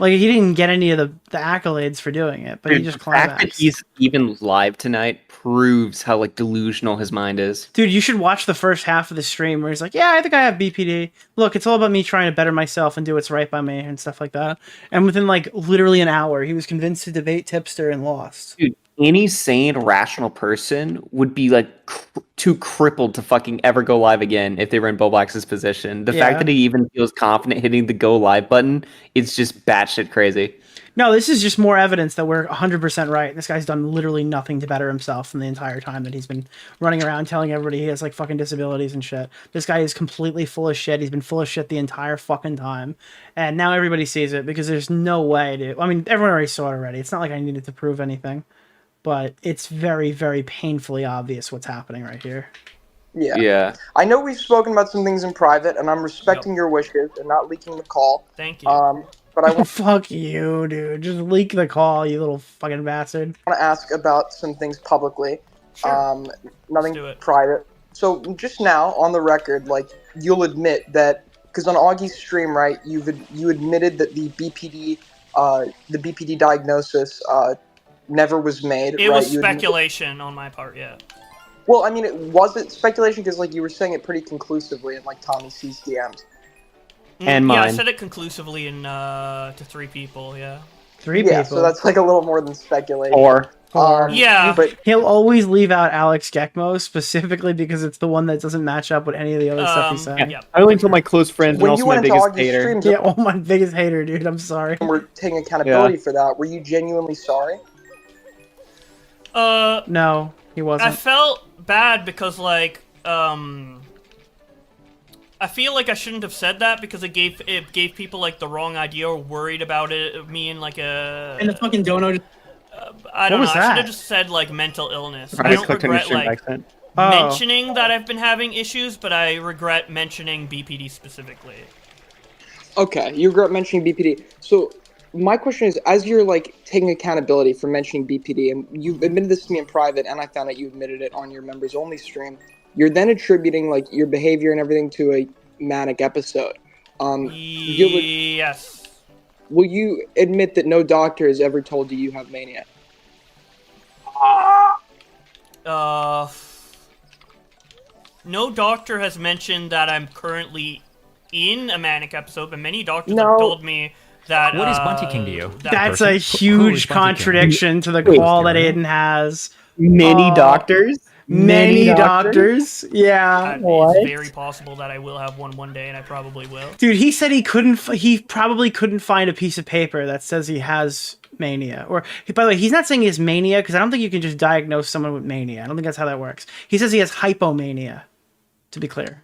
Like he didn't get any of the accolades for doing it, but he just climaxed. The fact that he's even live tonight proves how like delusional his mind is. Dude, you should watch the first half of the stream where he's like, "Yeah, I think I have BPD. Look, it's all about me trying to better myself and do what's right by me and stuff like that." And within like literally an hour, he was convinced to debate Tipster and lost. Dude, any sane, rational person would be like too crippled to fucking ever go live again if they were in Bowblax's position. The fact that he even feels confident hitting the go live button, it's just batshit crazy. No, this is just more evidence that we're 100% right. This guy's done literally nothing to better himself in the entire time that he's been running around telling everybody he has like fucking disabilities and shit. This guy is completely full of shit. He's been full of shit the entire fucking time. And now everybody sees it because there's no way to... I mean, everyone already saw it already. It's not like I needed to prove anything. But it's very, very painfully obvious what's happening right here. Yeah. I know we've spoken about some things in private, and I'm respecting your wishes and not leaking the call. Thank you. But I want Fuck you, dude. Just leak the call, you little fucking bastard. to ask about some things publicly. Sure. Nothing private. So just now, on the record, like you'll admit that because on Augie's stream, right, you admitted that the BPD diagnosis never was made. It right? was speculation on my part, yeah. Well, I mean, it wasn't speculation because like you were saying it pretty conclusively in like Tommy C's DMs. And Yeah, I mine. said it conclusively in to 3 people, yeah. 3 Yeah, people. so that's like a little more than speculation. Or Yeah. But he'll always leave out Alex Gekmo specifically because it's the one that doesn't match up with any of the other stuff he's saying. Yeah. I only told my close friends and when also you my went into biggest Augie's hater. streams, Yeah, oh my biggest hater, dude. I'm sorry. and we're taking accountability for that. Were you genuinely sorry? No, he wasn't. I felt bad because, like, I feel like I shouldn't have said that because it gave people like the wrong idea or worried about me in like a. And the fucking dono. I don't What know. was I should that? have just said like mental illness. Right, I don't clicked on your regret stream like accent. mentioning that I've been having issues, but I regret mentioning BPD specifically. Okay, you regret mentioning BPD. So my question is, as you're like taking accountability for mentioning BPD, and you admitted this to me in private, and I found out you admitted it on your members only stream, you're then attributing like your behavior and everything to a manic episode. Yes. Will you admit that no doctor has ever told you have mania? No doctor has mentioned that I'm currently in a manic episode, but many doctors No. have told me that. What is Bunty King to you? That's person? a Who is huge Bunty King? contradiction to the Wait, call that Aiden has. Many doctors? Many doctors? Yeah. It's very possible that I will have one day, and I probably will. Dude, he said he couldn't. He probably couldn't find a piece of paper that says he has mania. Or, by the way, he's not saying he has mania because I don't think you can just diagnose someone with mania. I don't think that's how that works. He says he has hypomania. To be clear,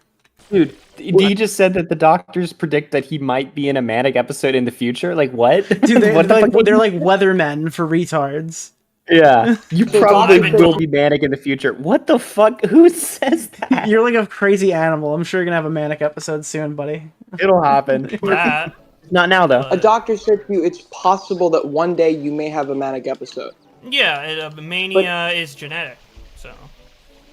Dude, you just said that the doctors predict that he might be in a manic episode in the future? Like, what? dude, they're, What the like, fuck? they're like weathermen for retards. Yeah, you So probably I've been will told- be manic in the future. What the fuck? Who says that? You're like a crazy animal. I'm sure you're gonna have a manic episode soon, buddy. It'll happen. That, Not now, though. A doctor said to you, it's possible that one day you may have a manic episode. yeah, mania is genetic, so.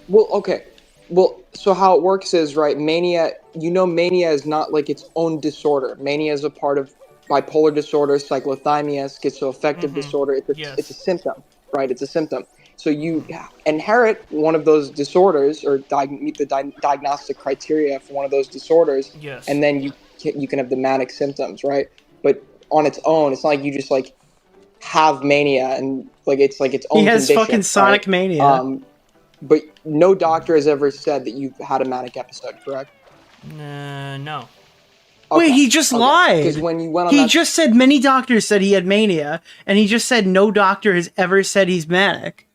Well, okay. Well, so how it works is, right, mania is not like its own disorder. Mania is a part of bipolar disorder, cyclothymia, schizoaffective disorder. It's a symptom, right? It's a symptom. So you inherit one of those disorders or meet the diagnostic criteria for one of those disorders, Yes. and then you can have the manic symptoms, right? But on its own, it's not like you just like have mania and like it's its own He has condition, fucking sonic right? mania. But no doctor has ever said that you've had a manic episode, correct? No. Wait, he just lied. Because when you went on He that just said many doctors said he had mania, and he just said no doctor has ever said he's manic.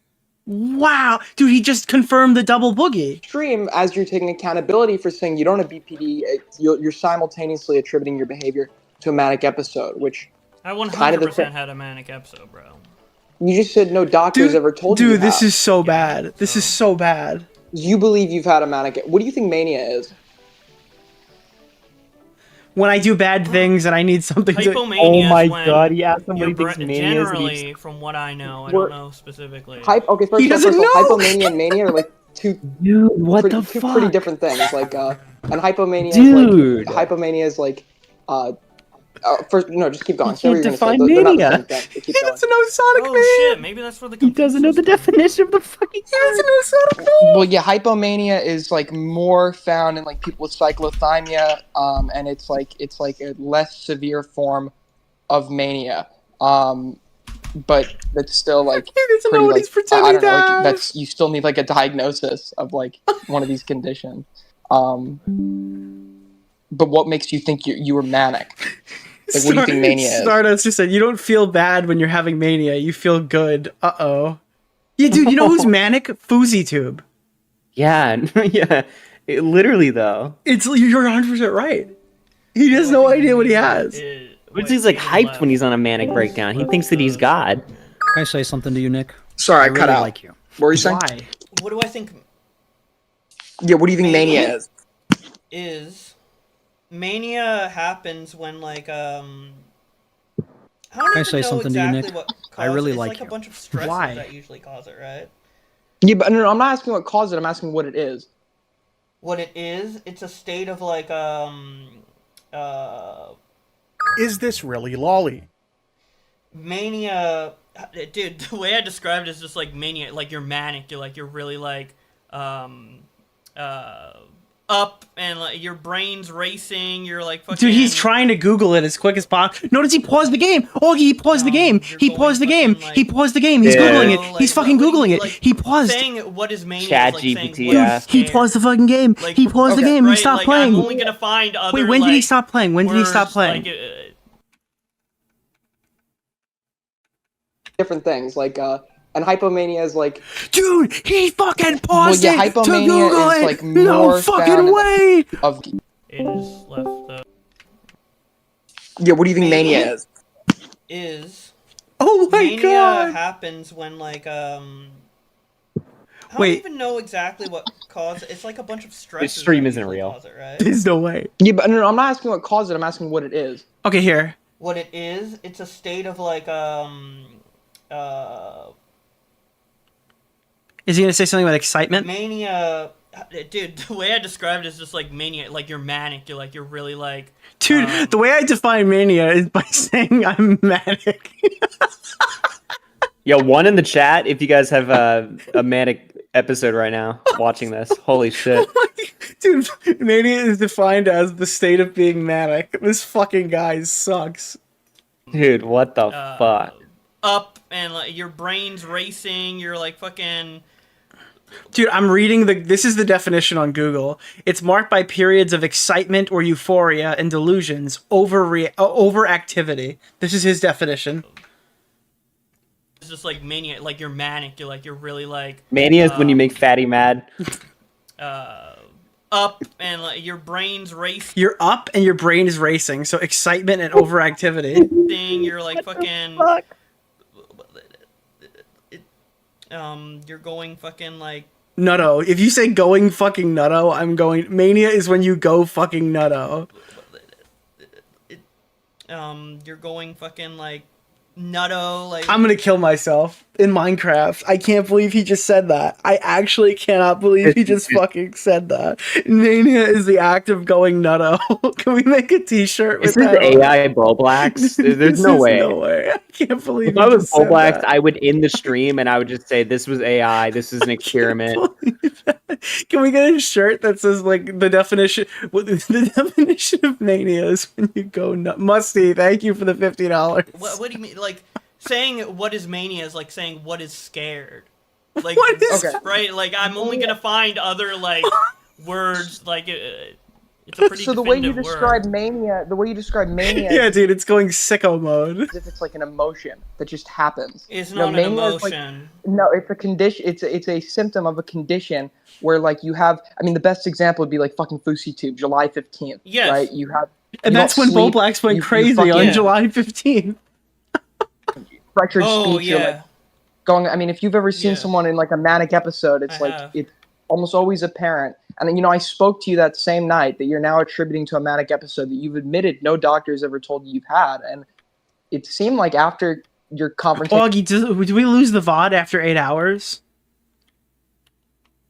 Wow, dude, he just confirmed the double boogie. stream, as you're taking accountability for saying you don't have BPD, you're simultaneously attributing your behavior to a manic episode, which I Kind of the 100% had a manic episode, bro. You just said no doctors ever told you. Dude, this is so bad. This is so bad. You believe you've had a manic. What do you think mania is? When I do bad things and I need something to... Hypomania Oh my is when god, yeah, somebody you're thinks mania is generally, from what I know, I We're- don't know specifically. Okay, first of all, hypomania and mania are like two pretty different things. Like, and hypomania Dude. is like hypomania is like first no, just keep going. You Say what can't you're gonna say. define They're not the mania. same thing. But keep going. It's no Sonic Man. Oh shit, maybe that's where the He doesn't know the definition of the fucking It's no Sonic Man. Well, yeah, hypomania is like more found in like people with cyclothymia, and it's like a less severe form of mania. But it's still like doesn't pretty, know what like, he's pretending I don't know, to like have. that's you still need like a diagnosis of like one of these conditions. But what makes you think you were manic? Like, what do you think mania is? Stardust just said, you don't feel bad when you're having mania. You feel good. Uh-oh. Yeah, dude, you know who's manic? FouseyTube. Yeah, yeah. Literally, though. You're 100% right. He has no idea what he has. But he's like hyped when he's on a manic breakdown. He thinks that he's God. Can I say something to you, Nick? Sorry, I cut really out. like you. What were you saying? Why? What do I think Yeah, what do you think mania is? Mania happens when like I Can don't I even say know something to you, exactly Nick? what I really it's like like you. a bunch of stresses Why? that usually cause it, right? Yeah, but no, I'm not asking what caused it. I'm asking what it is. What it is, it's a state of like Is this really lolly? mania. Dude, the way I described it is just like mania, like you're manic, you're really like up and like your brain's racing, you're like fucking Dude, he's trying to Google it as quick as possible. Notice he paused the game. Oh, he paused the game. He paused the game. He paused the game. He's Yeah. Googling it. like, He's fucking Googling it. like, He paused. saying what is mania Chat is like saying GPT, what yeah. is He scared. paused the fucking game. Like, He paused the game. He right, stopped like, playing. I'm only gonna find other Wait, when did he like, stop playing? When did he stop words, playing? like, Different things like and hypomania is like Dude, he fucking paused well, yeah, it to hypomania Google is it. like No more fucking found in, way. of it is left yeah. What do you think mania is? is Oh my mania god. happens when like I don't Wait. even know exactly what caused it. It's like a bunch of stresses. This stream that isn't usually real. cause it, right? There's no way. Yeah, but no, I'm not asking what caused it. I'm asking what it is. Okay, here. What it is, it's a state of like Is he gonna say something about excitement? mania. Dude, the way I described it is just like mania, like you're manic, you're really like Dude, the way I define mania is by saying I'm manic. Yo, one in the chat if you guys have a manic episode right now watching this. Holy shit. Dude, mania is defined as the state of being manic. This fucking guy sucks. Dude, what the fuck? up and like your brain's racing, you're like fucking. Dude, I'm reading this is the definition on Google. It's marked by periods of excitement or euphoria and delusions, overactivity. This is his definition. It's just like mania, like you're manic, you're really like. Mania is when you make fatty mad. Up and like your brain's racing. You're up and your brain is racing, so excitement and overactivity. You're like fucking. You're going fucking like. Nutto. If you say going fucking nutto, I'm going. Mania is when you go fucking nutto. You're going fucking like nutto. Like I'm gonna kill myself in Minecraft. I can't believe he just said that. I actually cannot believe he just fucking said that. Mania is the act of going nutto. Can we make a t-shirt with This is that? AI Bowblax. There's no way. No way. I can't believe If I he was just said Bowblax, that. I would end the stream and I would just say this was AI. This is an experiment. Can we get a shirt that says like the definition? The definition of mania is when you go nut. Musty, thank you for the $50. what do you mean? Like saying what is mania is like saying what is scared. Like What is- Okay. right? Like I'm only gonna find other like words like it's a pretty. So the way you definitive describe word. mania, Yeah, dude, it's going sicko mode. as if it's like an emotion that just happens. It's No, not an mania is like- emotion. No, it's a condition. It's a symptom of a condition where like you have. I mean, the best example would be like fucking FouseyTube, July 15th. Yes. Right. You have. And you that's don't when sleep, Bowblax went you crazy fucking- on Yeah. July 15th. Fractured Oh speech. You're yeah. like, going. I mean, if you've ever seen someone in like a manic episode, it's it's almost always apparent. And then, you know, I spoke to you that same night that you're now attributing to a manic episode that you've admitted no doctor's ever told you you've had, and it seemed like after your confrontation. Augie, do we lose the VOD after 8 hours?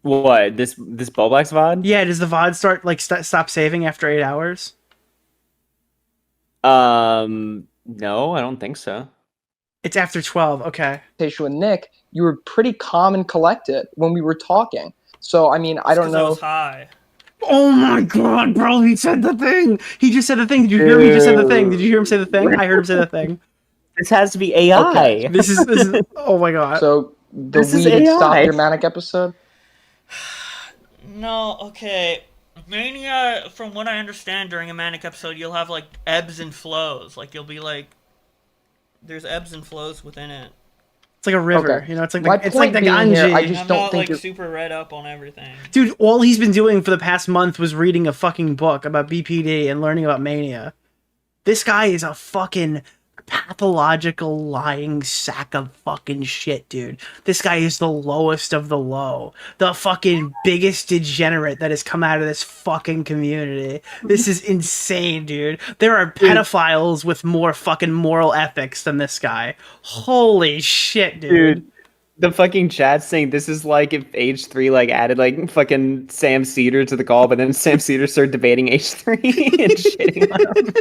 What, this Bowblax VOD? Yeah, does the VOD start like stop saving after 8 hours? No, I don't think so. It's after 12. Okay. With Nick, you were pretty calm and collected when we were talking. So I mean, I don't know. I was high. Oh my god, bro! He said the thing. He just said the thing. Did you hear him? He just said the thing. Did you hear him say the thing? I heard him say the thing. This has to be AI. Okay. This is. Oh my god. So the weed had stopped your manic episode. No, okay. Mania, from what I understand, during a manic episode, you'll have like ebbs and flows. Like you'll be like, there's ebbs and flows within it. It's like a river, you know. It's like the, it's like the being here, I Ganges. just I'm don't not think like super read up on everything. Dude, all he's been doing for the past month was reading a fucking book about BPD and learning about mania. This guy is a fucking pathological lying sack of fucking shit, dude. This guy is the lowest of the low. The fucking biggest degenerate that has come out of this fucking community. This is insane, dude. There are pedophiles with more fucking moral ethics than this guy. Holy shit, dude. The fucking chat saying this is like if H3 like added like fucking Sam Cedar to the call, but then Sam Cedar started debating H3 and shitting on him.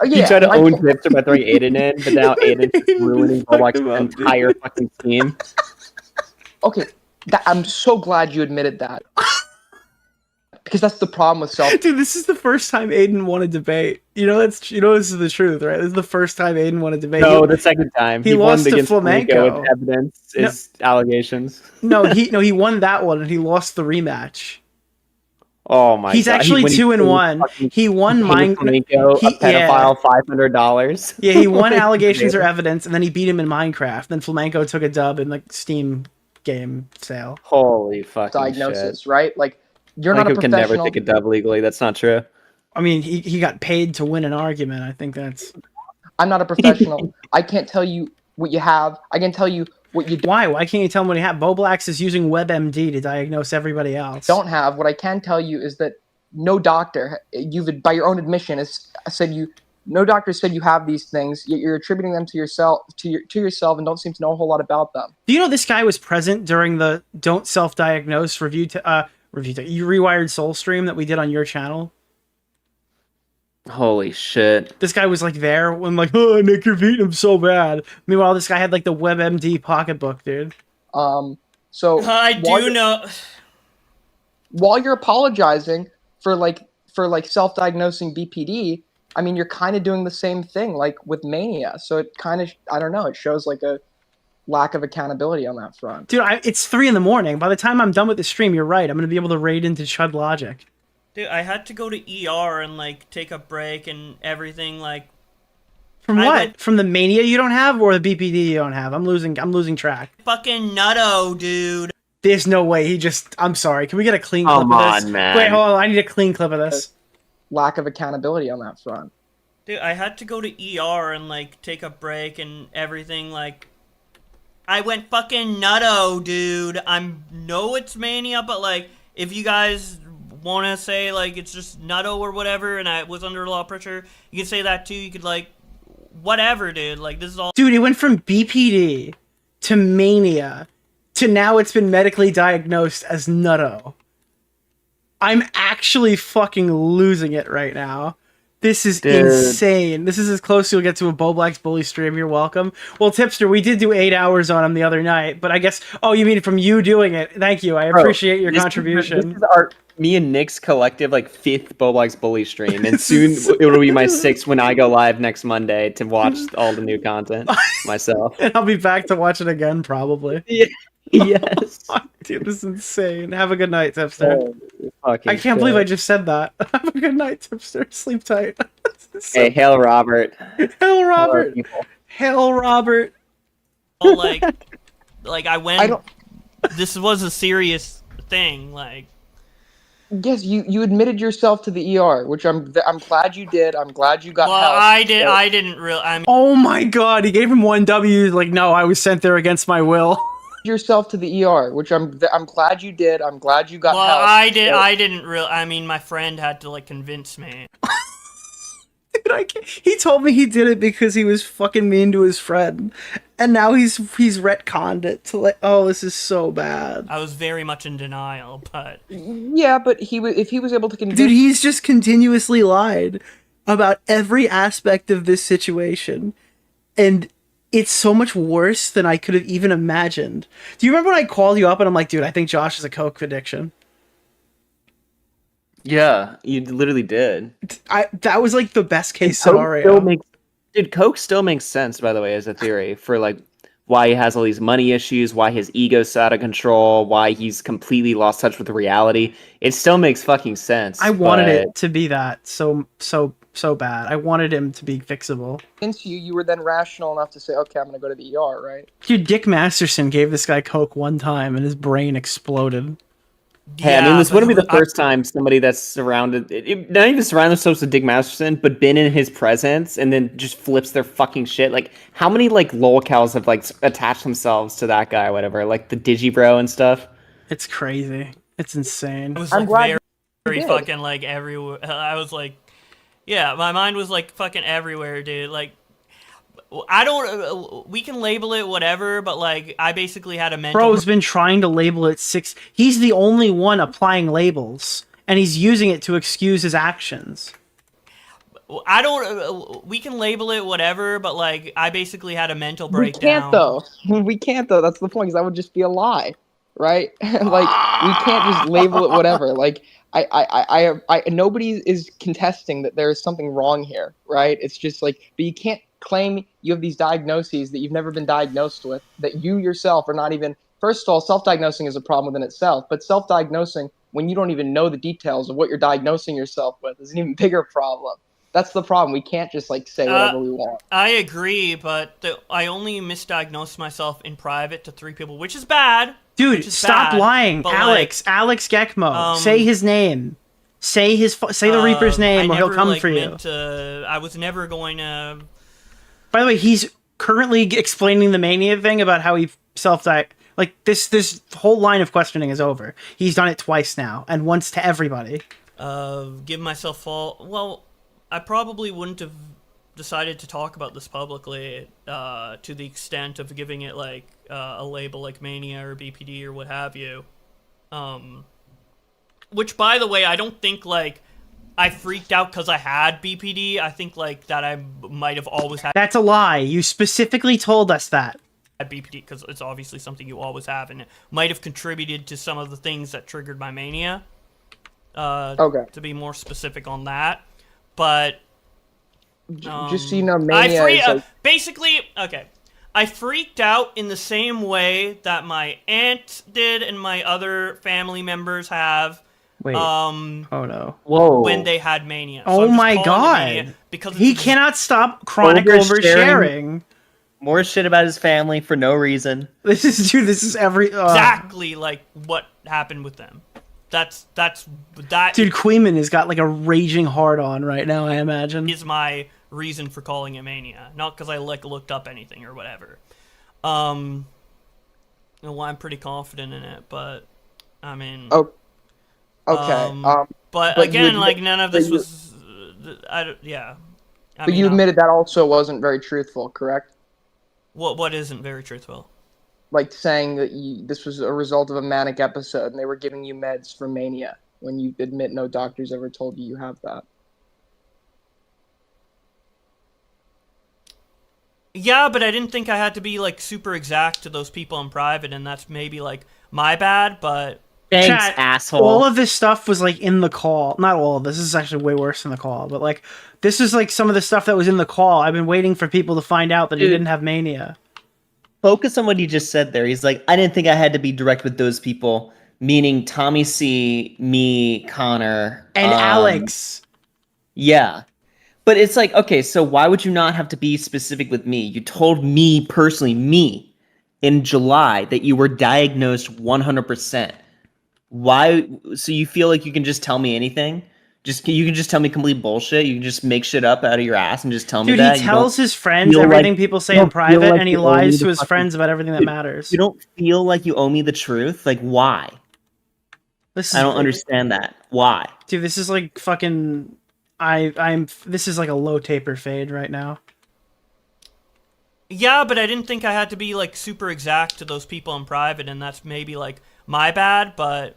He tried to own Tipster by throwing Aiden in, but now Aiden's ruining Bowblax's entire fucking team. Okay, I'm so glad you admitted that. Because that's the problem with self. Dude, this is the first time Aiden won a debate. You know this is the truth, right? This is the first time Aiden won a debate. No, the second time he lost won to against Flamenco with evidence, his allegations. He won that one and he lost the rematch. Oh my god. He's actually 2-1. He won Flamenco, a pedophile, $500. Yeah, he won allegations or evidence, and then he beat him in Minecraft. Then Flamenco took a dub in like Steam game sale. Holy fucking diagnosis, shit. right? Like you're not a Flamenco can professional. never take a dub legally. That's not true. I mean, he got paid to win an argument. I think that's. I'm not a professional. I can't tell you what you have. I can tell you what you Why? Why can't you tell him what you have? Bowblax is using WebMD to diagnose everybody else. don't have. What I can tell you is that no doctor, by your own admission, has said you. No doctor said you have these things. Yet you're attributing them to yourself, yourself, and don't seem to know a whole lot about them. Do you know this guy was present during the "Don't Self-Diagnose" review? You Rewired Soul stream that we did on your channel. Holy shit. This guy was like there when like, oh Nick, you're beating him so bad. Meanwhile, this guy had like the WebMD pocketbook, dude. So I do know. While you're apologizing for self-diagnosing BPD, I mean, you're kind of doing the same thing like with mania. So it kind of, I don't know, it shows like a lack of accountability on that front. Dude, it's 3 a.m. By the time I'm done with the stream, you're right. I'm gonna be able to raid into Chud Logic. Dude, I had to go to ER and like take a break and everything. Like, from what? From the mania you don't have, or the BPD you don't have? I'm losing track. Fucking nutto, dude. There's no way I'm sorry. Can we get a clean clip of this? Man. Wait, hold on. I need a clean clip of this. Lack of accountability on that front. Dude, I had to go to ER and like take a break and everything. Like, I went fucking nutto, dude. know it's mania, but like, if you guys want to say like it's just nutto or whatever, and I was under a lot of pressure, you can say that too. You could like, whatever, dude. Like, this is all. Dude, it went from BPD to mania to now it's been medically diagnosed as nutto. I'm actually fucking losing it right now. This is insane. This is as close as you'll get to a Bowblax bully stream. You're welcome. Well, Tipster, we did do 8 hours on him the other night, but I guess, oh, you mean from you doing it? Thank you. I appreciate your contribution. This is me and Nick's collective like 5th Bowblax bully stream, and soon it'll be my 6th when I go live next Monday to watch all the new content myself. And I'll be back to watch it again, probably. Yeah. Yes. Dude, this is insane. Have a good night, Tipster. I can't shit. believe I just said that. Have a good night, Tipster. Sleep tight. Hey, hail Robert. Hail Robert. Hail Robert. Well, like I went. This was a serious thing. Like, Yes, you admitted yourself to the ER, which I'm glad you did. I'm glad you got Well, help. I didn't really. I mean, Oh my god, he gave him 1 W. He's like, no, I was sent there against my will. Yourself to the ER, which I'm glad you did. I'm glad you got well, help. I didn't really. I mean, my friend had to like convince me. Dude, he told me he did it because he was fucking mean to his friend, and now he's retconned it to like, oh, this is so bad. I was very much in denial, but Yeah, but if he was able to convince. Dude, he's just continuously lied about every aspect of this situation, and it's so much worse than I could have even imagined. Do you remember when I called you up and I'm like, dude, I think Josh has a coke addiction? Yeah, you literally did. That was like the best case Coke scenario. Coke still makes sense, by the way, as a theory for like why he has all these money issues, why his ego's out of control, why he's completely lost touch with reality. It still makes fucking sense. I wanted it to be that so bad. I wanted him to be fixable. Since you were then rational enough to say, okay, I'm gonna go to the ER, right? Dude, Dick Masterson gave this guy coke one time and his brain exploded. Hey, I mean, this wouldn't be the first time somebody that's surrounded, not even surrounded themselves with Dick Masterson, but been in his presence and then just flips their fucking shit. Like, how many like lolcows have like attached themselves to that guy, or whatever, like the Digibro and stuff? It's crazy. It's insane. it was like very fucking like everywhere. I was like, yeah, my mind was like fucking everywhere, dude. Like, I don't. We can label it whatever, but like, I basically had a mental. Bro's been trying to label it He's the only one applying labels, and he's using it to excuse his actions. I don't. We can label it whatever, but like, I basically had a mental breakdown. We can't though. We can't though. That's the point. Because that would just be a lie, right? Like we can't just label it whatever. Like I nobody is contesting that there is something wrong here, right? It's just like, but you can't claim you have these diagnoses that you've never been diagnosed with, that you yourself are not even. First of all, self-diagnosing is a problem within itself, but self-diagnosing when you don't even know the details of what you're diagnosing yourself with is an even bigger problem. That's the problem. We can't just like say whatever we want. I agree, but I only misdiagnosed myself in private to 3 people, which is bad. Dude, stop lying, Alex. Like, Alex Gekmo. Say his name. Say the Reaper's name, or he'll come for you. I was never going to. By the way, he's currently explaining the mania thing about how he self-diagnosed. Like, this whole line of questioning is over. He's done it twice now, and once to everybody. Give myself fault. Well, I probably wouldn't have decided to talk about this publicly to the extent of giving it, like, a label like mania or BPD or what have you. Which, by the way, I don't think, like, I freaked out because I had BPD. I think, like, that I might have always had. That's a lie. You specifically told us that. BPD because it's obviously something you always have, and it might have contributed to some of the things that triggered my mania. Okay. To be more specific on that, but just so you know, mania is like... basically okay. I freaked out in the same way that my aunt did and my other family members have. Wait. Oh no. Whoa. When they had mania. Oh my god. Because he cannot stop chronic oversharing. More shit about his family for no reason. This is every exactly like what happened with them. That's that. Dude, Queeman has got like a raging hard on right now, I imagine. Is my reason for calling it mania, not because I like looked up anything or whatever. Well, I'm pretty confident in it, but I mean. Oh. Okay. But again, like none of this was. Yeah. But you admitted that also wasn't very truthful, correct? What isn't very truthful? Like saying that this was a result of a manic episode and they were giving you meds for mania when you admit no doctors ever told you have that. Yeah, but I didn't think I had to be like super exact to those people in private, and that's maybe like my bad, but... Thanks, Chat, asshole. All of this stuff was like in the call. Not all of this. This is actually way worse than the call. But like, this is like some of the stuff that was in the call. I've been waiting for people to find out that he didn't have mania. Focus on what he just said there. He's like, I didn't think I had to be direct with those people. Meaning Tommy C, me, Connor. And Alex. Yeah. But it's like, okay, so why would you not have to be specific with me? You told me personally, in July, that you were diagnosed 100%. Why? So you feel like you can just tell me anything? You can just tell me complete bullshit. You can just make shit up out of your ass and just tell me Dude, that. he tells his friends everything people say in private, and he lies to his friends about everything that matters. You don't feel like you owe me the truth? Like, why? I don't understand that. Why? Dude, this is like fucking... This is like a low taper fade right now. Yeah, but I didn't think I had to be like super exact to those people in private, and that's maybe like my bad, but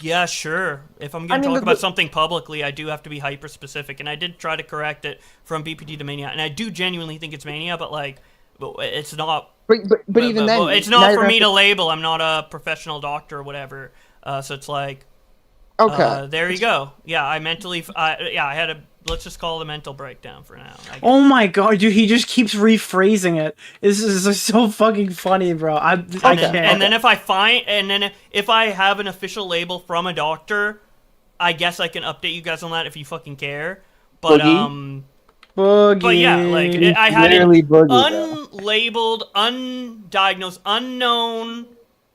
yeah, sure. If I'm going to talk about something publicly, I do have to be hyper specific, and I did try to correct it from BPD to Mania, and I do genuinely think it's Mania, but like, it's not. But even then, it's not for me to label. I'm not a professional doctor or whatever. So it's like, okay. There you go. Yeah, I mentally. I had a. Let's just call it a mental breakdown for now. Oh my god, dude! He just keeps rephrasing it. This is so fucking funny, bro. I can't. And then if I have an official label from a doctor, I guess I can update you guys on that if you fucking care. But Boogie. But yeah, like I had it Boogie, unlabeled, undiagnosed, unknown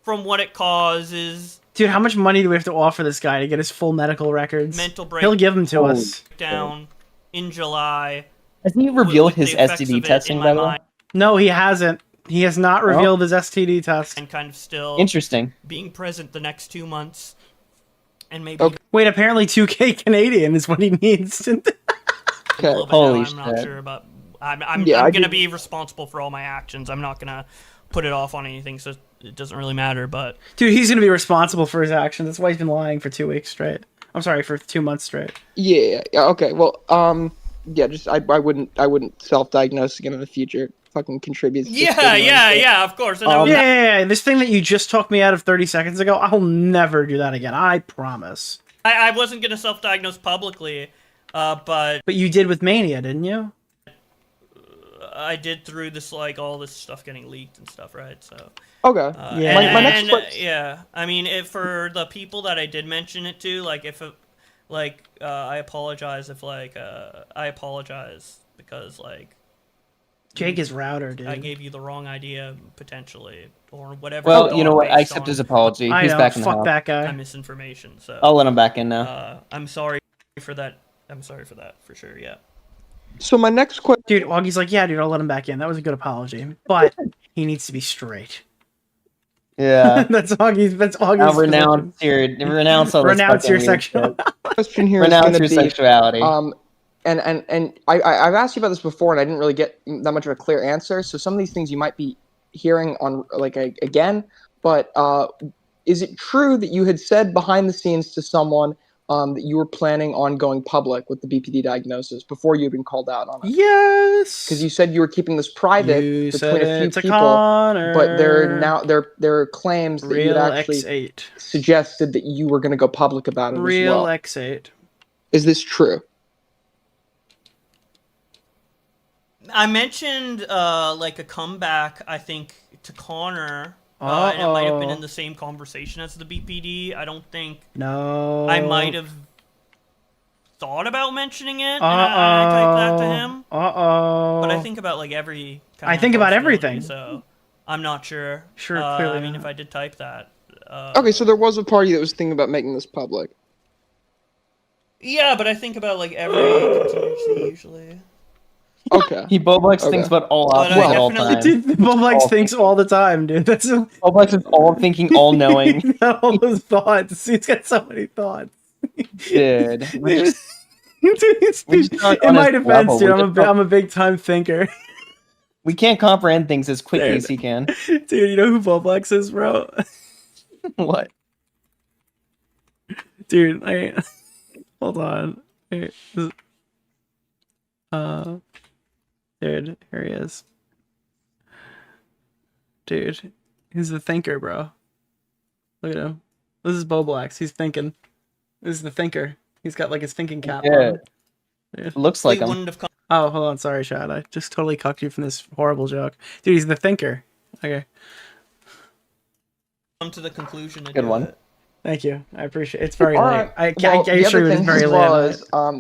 from what it causes. Dude, how much money do we have to offer this guy to get his full medical records? Mental break. He'll give them to us. Down in July. Hasn't he revealed his STD testing, by the way? No, he hasn't. He has not revealed his STD test. And kind of still interesting being present the next 2 months, and maybe. Okay. Wait, apparently 2K Canadian is what he needs. Okay. Holy shit! I'm not sure about. I'm gonna be responsible for all my actions. I'm not gonna put it off on anything, so it doesn't really matter. But dude, he's gonna be responsible for his actions. That's why he's been lying for 2 weeks straight. I'm sorry, for 2 months straight. Yeah. Okay. Well, yeah. Just I wouldn't self-diagnose again in the future. Fucking contributes. Yeah. Of course. Yeah. This thing that you just talked me out of 30 seconds ago, I'll never do that again. I promise. I wasn't gonna self-diagnose publicly, but you did with Mania, didn't you? I did through this, like, all this stuff getting leaked and stuff, right? So okay. Yeah. My next question. Yeah. I mean, for the people that I did mention it to, like, if it, like, I apologize if, like, I apologize because, like, Jake is router, dude. I gave you the wrong idea potentially, or whatever. Well, you know what? I accept his apology. He's back in the house. Fuck that guy. Misinformation. So I'll let him back in now. I'm sorry for that. I'm sorry for that for sure. Yeah. So my next question, dude, Augie's like, yeah, dude, I'll let him back in. That was a good apology, but he needs to be straight. Yeah, that's Augie's. Now renounce your sexuality. Question here renounce is your be, sexuality. And I've asked you about this before, and I didn't really get that much of a clear answer. So some of these things you might be hearing on like again, but is it true that you had said behind the scenes to someone that you were planning on going public with the BPD diagnosis before you had been called out on it? Yes. Because you said you were keeping this private between a few people, Connor. but there are claims that you had actually X8. suggested that you were going to go public about it Real as well. X8. Is this true? I mentioned like a comeback, I think, to Connor. And it might have been in the same conversation as the BPD. I don't think. No. I might have thought about mentioning it, and I typed that to him. But I think about like every. I think about everything. So I'm not sure. Sure, clearly. I mean, if I did type that. Okay, so there was a party that was thinking about making this public. Yeah, but I think about like every contingency usually. Okay. Bowblax thinks about all options at all times. Dude, Bowblax thinks all the time, dude. That's Bowblax is all thinking, all knowing. All those thoughts. He's got so many thoughts. Dude. In my defense, dude, I'm a big time thinker. We can't comprehend things as quickly as he can. Dude, you know who Bowblax is, bro? What? Dude, hold on. Dude, here he is. Dude, he's the thinker, bro. Look at him. This is Bowblax. He's thinking. This is the thinker. He's got like his thinking cap on. Dude. Looks like him. Oh, hold on. Sorry, Shad. I just totally cucked you from this horrible joke. Dude, he's the thinker. Okay. Come to the conclusion. Good one. Thank you. I appreciate it. It's very Right. late. I assure you it's very late.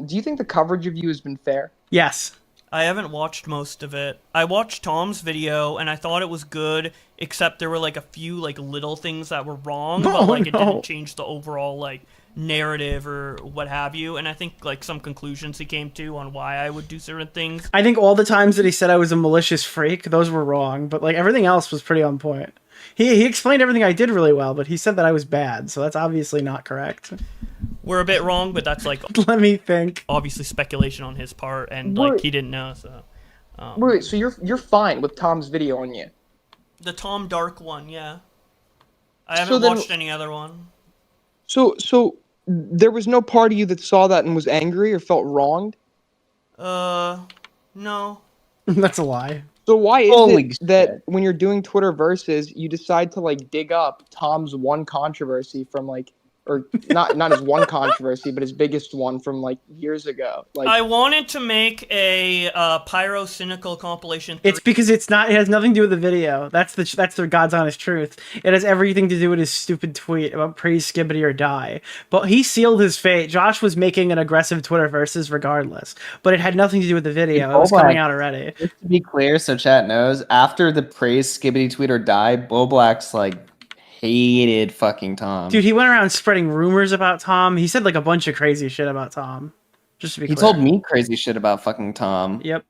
Do you think the coverage of you has been fair? Yes. I haven't watched most of it. I watched Tom's video and I thought it was good, except there were like a few like little things that were wrong, but like it didn't change the overall like narrative or what have you. And I think like some conclusions he came to on why I would do certain things. I think all the times that he said I was a malicious freak, those were wrong, but like everything else was pretty on point. He explained everything I did really well, but he said that I was bad, so that's obviously not correct. We're a bit wrong, but that's like let me think. Obviously speculation on his part, and like he didn't know. So wait, so you're fine with Tom's video on you? The Tom Dark one, yeah. I haven't watched any other one. So there was no part of you that saw that and was angry or felt wronged? No. That's a lie. So why is it that when you're doing Twitter versus, you decide to like dig up Tom's one controversy from like, or not his one controversy, but his biggest one from like years ago? Like, I wanted to make a Pyro Cynical compilation. It's because it has nothing to do with the video. That's the God's honest truth. It has everything to do with his stupid tweet about praise Skibbity or die. But he sealed his fate. Josh was making an aggressive Twitter versus regardless, but it had nothing to do with the video. It was coming out already. Just to be clear, so chat knows, after the praise Skibbity tweet or die, Bowblax like hated fucking Tom. Dude, he went around spreading rumors about Tom. He said like a bunch of crazy shit about Tom. Just to be clear. He told me crazy shit about fucking Tom. Yep.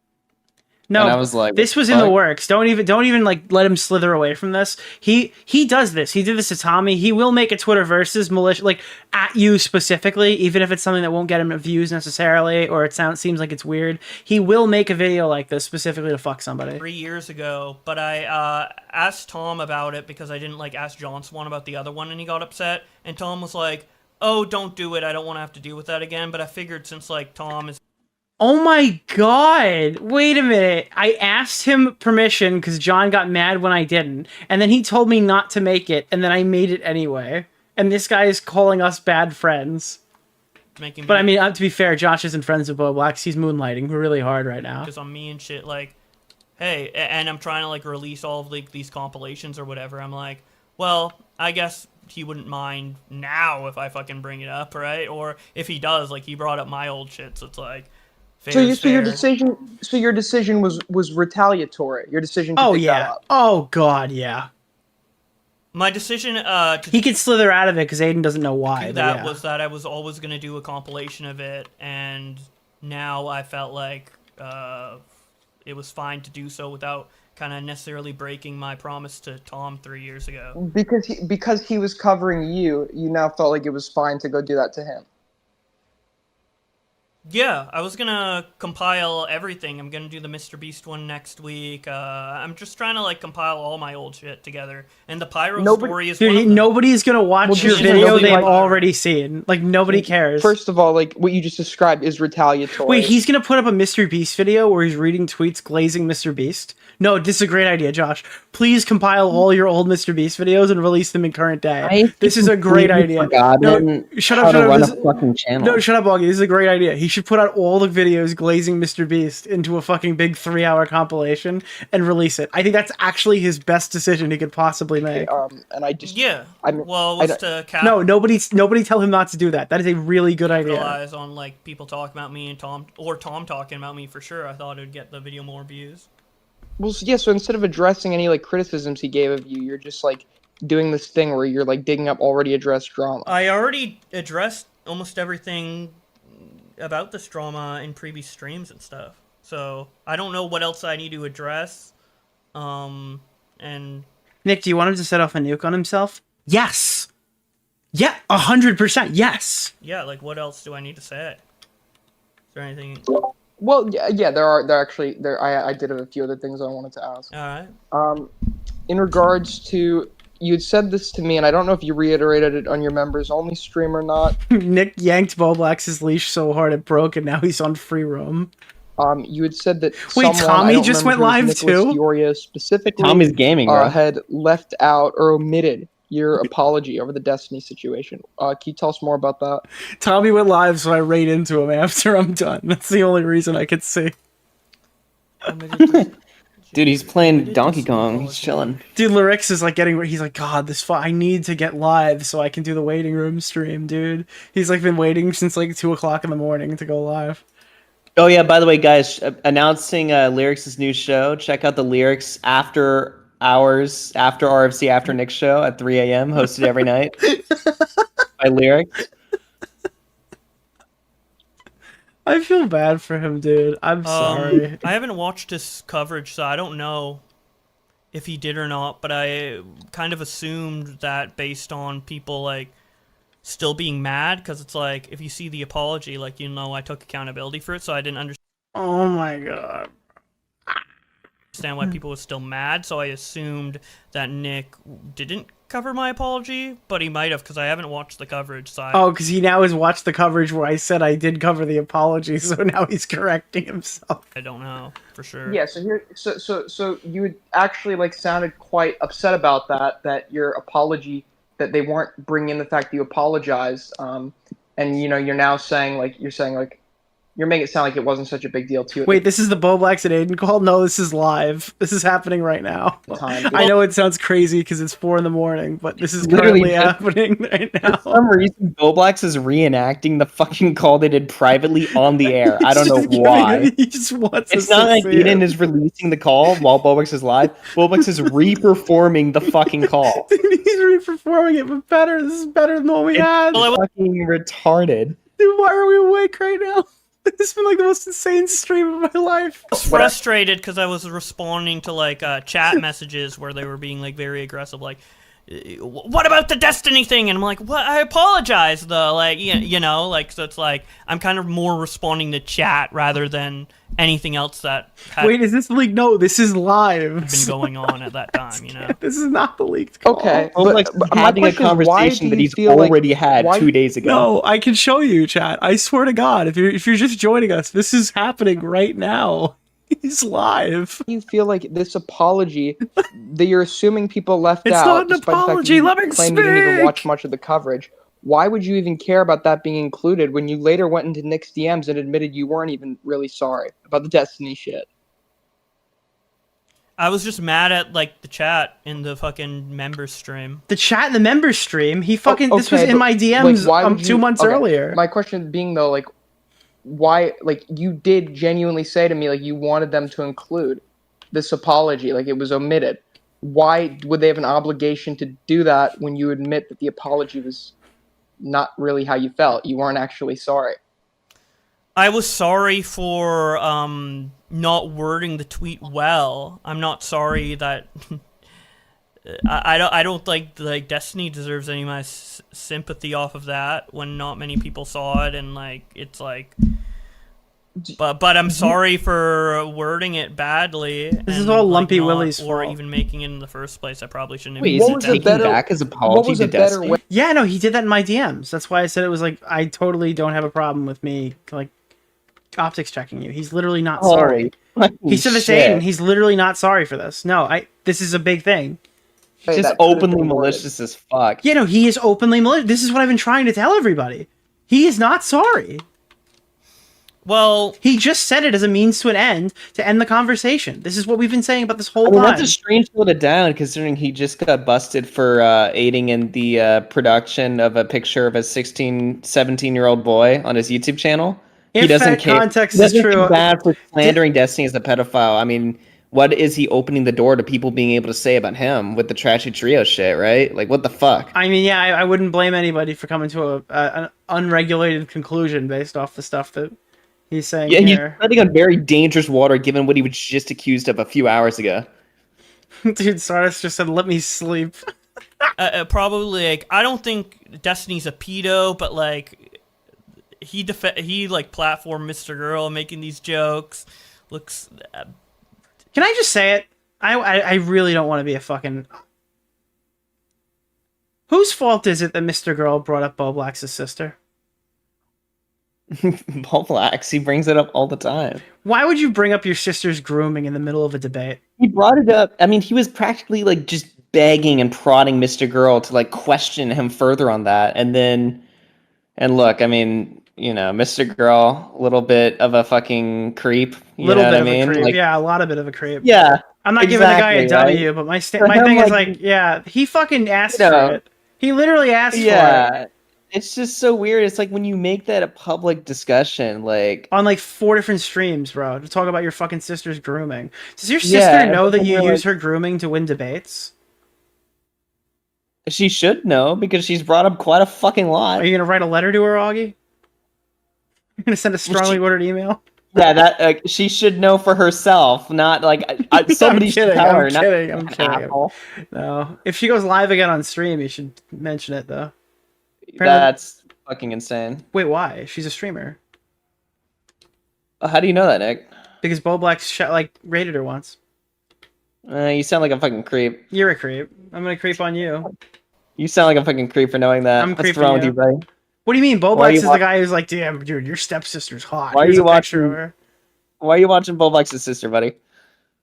No, and I was like, this was in the works. Don't even like let him slither away from this. He does this. He did this to Tommy. He will make a Twitter versus malicious, like at you specifically, even if it's something that won't get him views necessarily, or it seems like it's weird. He will make a video like this specifically to fuck somebody. 3 years ago, but I asked Tom about it because I didn't like ask John Swan about the other one, and he got upset. And Tom was like, "Oh, don't do it. I don't want to have to deal with that again." But I figured since like Tom is. Oh my god, wait a minute. I asked him permission because John got mad when I didn't, and then he told me not to make it, and then I made it anyway. And this guy is calling us bad friends. But I mean, to be fair, Josh isn't friends with Bowblax. He's moonlighting really hard right now. Because on me and shit, like, hey, and I'm trying to like release all of like these compilations or whatever. I'm like, well, I guess he wouldn't mind now if I fucking bring it up, right? Or if he does, like he brought up my old shit, so it's like. So your decision was retaliatory. Your decision to pick that up. Oh god, yeah. My decision he could slither out of it because Aiden doesn't know why. Was that I was always gonna do a compilation of it, and now I felt like it was fine to do so without kind of necessarily breaking my promise to Tom 3 years ago. Because he was covering you, you now felt like it was fine to go do that to him. Yeah, I was gonna compile everything. I'm gonna do the Mr. Beast one next week. I'm just trying to like compile all my old shit together. And the Pyro story is one of them. Nobody's gonna watch your video they've already seen. Like nobody cares. First of all, like what you just described is retaliatory. Wait, he's gonna put up a Mr. Beast video where he's reading tweets glazing Mr. Beast? No, this is a great idea, Josh. Please compile all your old Mr. Beast videos and release them in current day. This is a great idea. No, shut up, No, shut up, Augie. This is a great idea. He should put out all the videos glazing Mr. Beast into a fucking big 3-hour compilation and release it. I think that's actually his best decision he could possibly make. And I just No, nobody tell him not to do that. That is a really good idea. Realize on like people talking about me and Tom talking about me for sure. I thought it would get the video more views. Well, yeah, so instead of addressing any like criticisms he gave of you, you're just like doing this thing where you're like digging up already addressed drama. I already addressed almost everything about this drama in previous streams and stuff. So I don't know what else I need to address. And Nick, do you want him to set off a nuke on himself? Yes. Yeah, 100%. Yes. Yeah, like what else do I need to say? Is there anything? Well, yeah, I did have a few other things I wanted to ask. All right. In regards to, you had said this to me, and I don't know if you reiterated it on your members only stream or not. Nick yanked Bowblax's leash so hard it broke, and now he's on free roam. You had said that Tommy just went live Nicholas too? DeOrio specifically Tommy's gaming, bro. had left out or omitted your apology over the Destiny situation. Can you tell us more about that? Tommy went live, so I raid into him after I'm done. That's the only reason I could see. Dude, he's playing Donkey Kong. He's chilling. Dude, Lyrix is like he's like, God, I need to get live so I can do the waiting room stream, dude. He's like been waiting since like 2 o'clock in the morning to go live. Oh yeah, by the way, guys, announcing Lyrics' new show. Check out the Lyrics after hours, after RFC, after Nick's show at 3 a.m. hosted every night by Lyrics. I feel bad for him, dude. I'm sorry. I haven't watched his coverage, so I don't know if he did or not, but I kind of assumed that based on people, like, still being mad, because it's like, if you see the apology, like, you know, I took accountability for it, so I didn't understand Oh my god. why people were still mad, so I assumed that Nick didn't cover my apology, but he might have, because I haven't watched the coverage, so Oh, because he now has watched the coverage where I said I did cover the apology, so now he's correcting himself. I don't know for sure. Yeah, so you had actually like sounded quite upset about that your apology, that they weren't bringing in the fact that you apologized, and you know you're now saying like you're making it sound like it wasn't such a big deal to you. Wait, this is the Bowblax and Aiden call? No, this is live. This is happening right now. Time. I know it sounds crazy because it's 4 a.m, but this is Literally currently happening right now. For some reason, Bowblax is reenacting the fucking call they did privately on the air. I don't know why. He just wants It's us not to like see Aiden it. is releasing the call while Bowblax is live. Bowblax is re-performing the fucking call. He's re-performing it, but better. This is better than what we had. It's fucking retarded. Dude, why are we awake right now? This has been like the most insane stream of my life. I was frustrated because I was responding to like chat messages where they were being like very aggressive, like, what about the Destiny thing? And I'm like, what? I apologize though, like, you know, like, so it's like I'm kind of more responding to chat rather than anything else that had Wait, is this leaked? No, this is live. been going on at that time, you know. This is not the leaked call. Okay, Bowblax is my having a question is, why conversation do that you he's feel like- already had why- 2 days ago. No, I can show you, chat. I swear to God, if you're just joining us, this is happening right now. He's live. You feel like this apology that you're assuming people left It's out, not an despite the fact that apology, you let me claim you didn't even speak! watch much of the coverage. Why would you even care about that being included when you later went into Nick's DMs and admitted you weren't even really sorry about the Destiny shit? I was just mad at like the chat in the fucking members stream. The chat in the members stream, he fucking, this was Okay, in but, my like, DMs why would 2 you- months okay, earlier. My question being though, like, why, like, you did genuinely say to me, like, you wanted them to include this apology, like, it was omitted. Why would they have an obligation to do that when you admit that the apology was not really how you felt? You weren't actually sorry. I was sorry for not wording the tweet well. I'm not sorry that I don't think like Destiny deserves any of my sympathy off of that when not many people saw it, and like it's like but I'm sorry for wording it badly. This is and, all like, Lumpy not- Willie's or fault. even making it in the first place. I probably shouldn't have Wait, used is it it then. taking back his apology to Destiny? Yeah, no, he did that in my DMs. That's why I said it was like, I totally don't have a problem with me, like, optics checking you. He's literally not sorry. He said the same. He's literally not sorry for this. No, this is a big thing. He's just openly malicious as fuck. Yeah, no, he is openly malicious. This is what I've been trying to tell everybody. He is not sorry. Well, he just said it as a means to an end to end the conversation. This is what we've been saying about this whole I mean, time. that's a strange slow it down considering he just got busted for aiding in the production of a picture of a 17-year-old boy on his YouTube channel. If he doesn't that care. context He is doesn't true, feel bad for slandering Destiny as a pedophile. I mean, what is he opening the door to people being able to say about him with the trashy trio shit, right? Like, what the fuck? I mean, yeah, I wouldn't blame anybody for coming to an unregulated conclusion based off the stuff that he's saying Yeah, he's here. treading on very dangerous water given what he was just accused of a few hours ago. Dude, Sardis just said, let me sleep. Probably, like, I don't think Destiny's a pedo, but, like, he like, platformed Mr. Girl making these jokes. Looks... Can I just say it? I really don't want to be a fucking... Whose fault is it that Mr. Girl brought up Bowblax's sister? Bowblax, he brings it up all the time. Why would you bring up your sister's grooming in the middle of a debate? He brought it up. I mean, he was practically like just begging and prodding Mr. Girl to like question him further on that. And look, I mean, you know, Mr. Girl, a little bit of a fucking creep. You know what I mean? Of a creep. Like, Yeah, a lot of bit of a creep. yeah. I'm not giving the guy a exactly, W, right? but my For my him, thing is like, like, yeah, he fucking asked you know, for it. He literally asked for it. yeah. It's just so weird. It's like when you make that a public discussion, like on like 4 different streams, bro, to talk about your fucking sister's grooming. Does your sister Yeah, know that and you you're use like- her grooming to win debates? she should know because she's brought up quite a fucking lot. Are you gonna write a letter to her, Augie? You're gonna send a strongly worded email? Yeah, that she should know for herself, not like somebody should tell her. I'm not kidding. an I'm kidding. asshole. No, if she goes live again on stream, you should mention it though. Apparently- That's fucking insane. Wait, why? She's a streamer. How do you know that, Nick? Because Bowblax rated her once. You sound like a fucking creep. You're a creep. I'm gonna creep on you. You sound like a fucking creep for knowing that. I'm What's creeping wrong with you. you, buddy? What do you mean? Why are Bowblax you is wa- the guy who's like, damn, dude, your stepsister's hot. Why are Here's you a picture watching? of her. Why are you watching Bowblax's sister, buddy?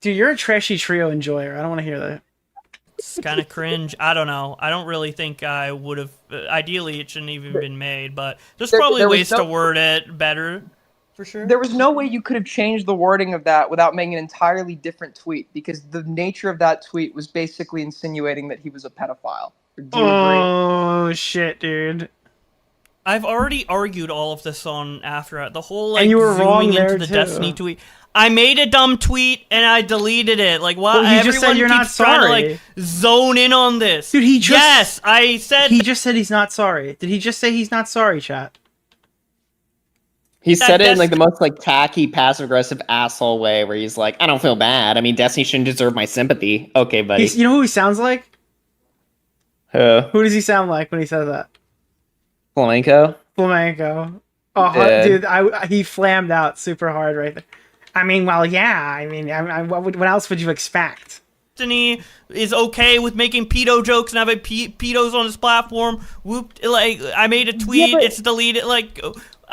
Dude, you're a trashy trio enjoyer. I don't want to hear that. It's kind of cringe. I don't know. I don't really think I would have. Ideally, it shouldn't even been made, but there's probably there was ways no- to word it better. For sure. There was no way you could have changed the wording of that without making an entirely different tweet, because the nature of that tweet was basically insinuating that he was a pedophile. Do you agree? Oh shit, dude. I've already argued all of this on After the whole And you were zooming wrong into there, the too. Destiny tweet. I made a dumb tweet and I deleted it. Like, why? Well, he just Everyone said you're not keeps trying to sorry. zone in on this. Dude, he just yes, I said he just said he's not sorry. Did he just say he's not sorry, chat? He said it in that's- like the most like tacky, passive aggressive asshole way, where he's like, "I don't feel bad. I mean, Destiny shouldn't deserve my sympathy." Okay, buddy. You know who he sounds like? Who does he sound like when he says that? Flamenco. Flamenco. Oh, Yeah. dude, he flammed out super hard right there. I mean, well, yeah. I mean, what else would you expect? Destiny is okay with making pedo jokes and having pedos on his platform. Whoop! Like, I made a tweet. It's deleted. Like,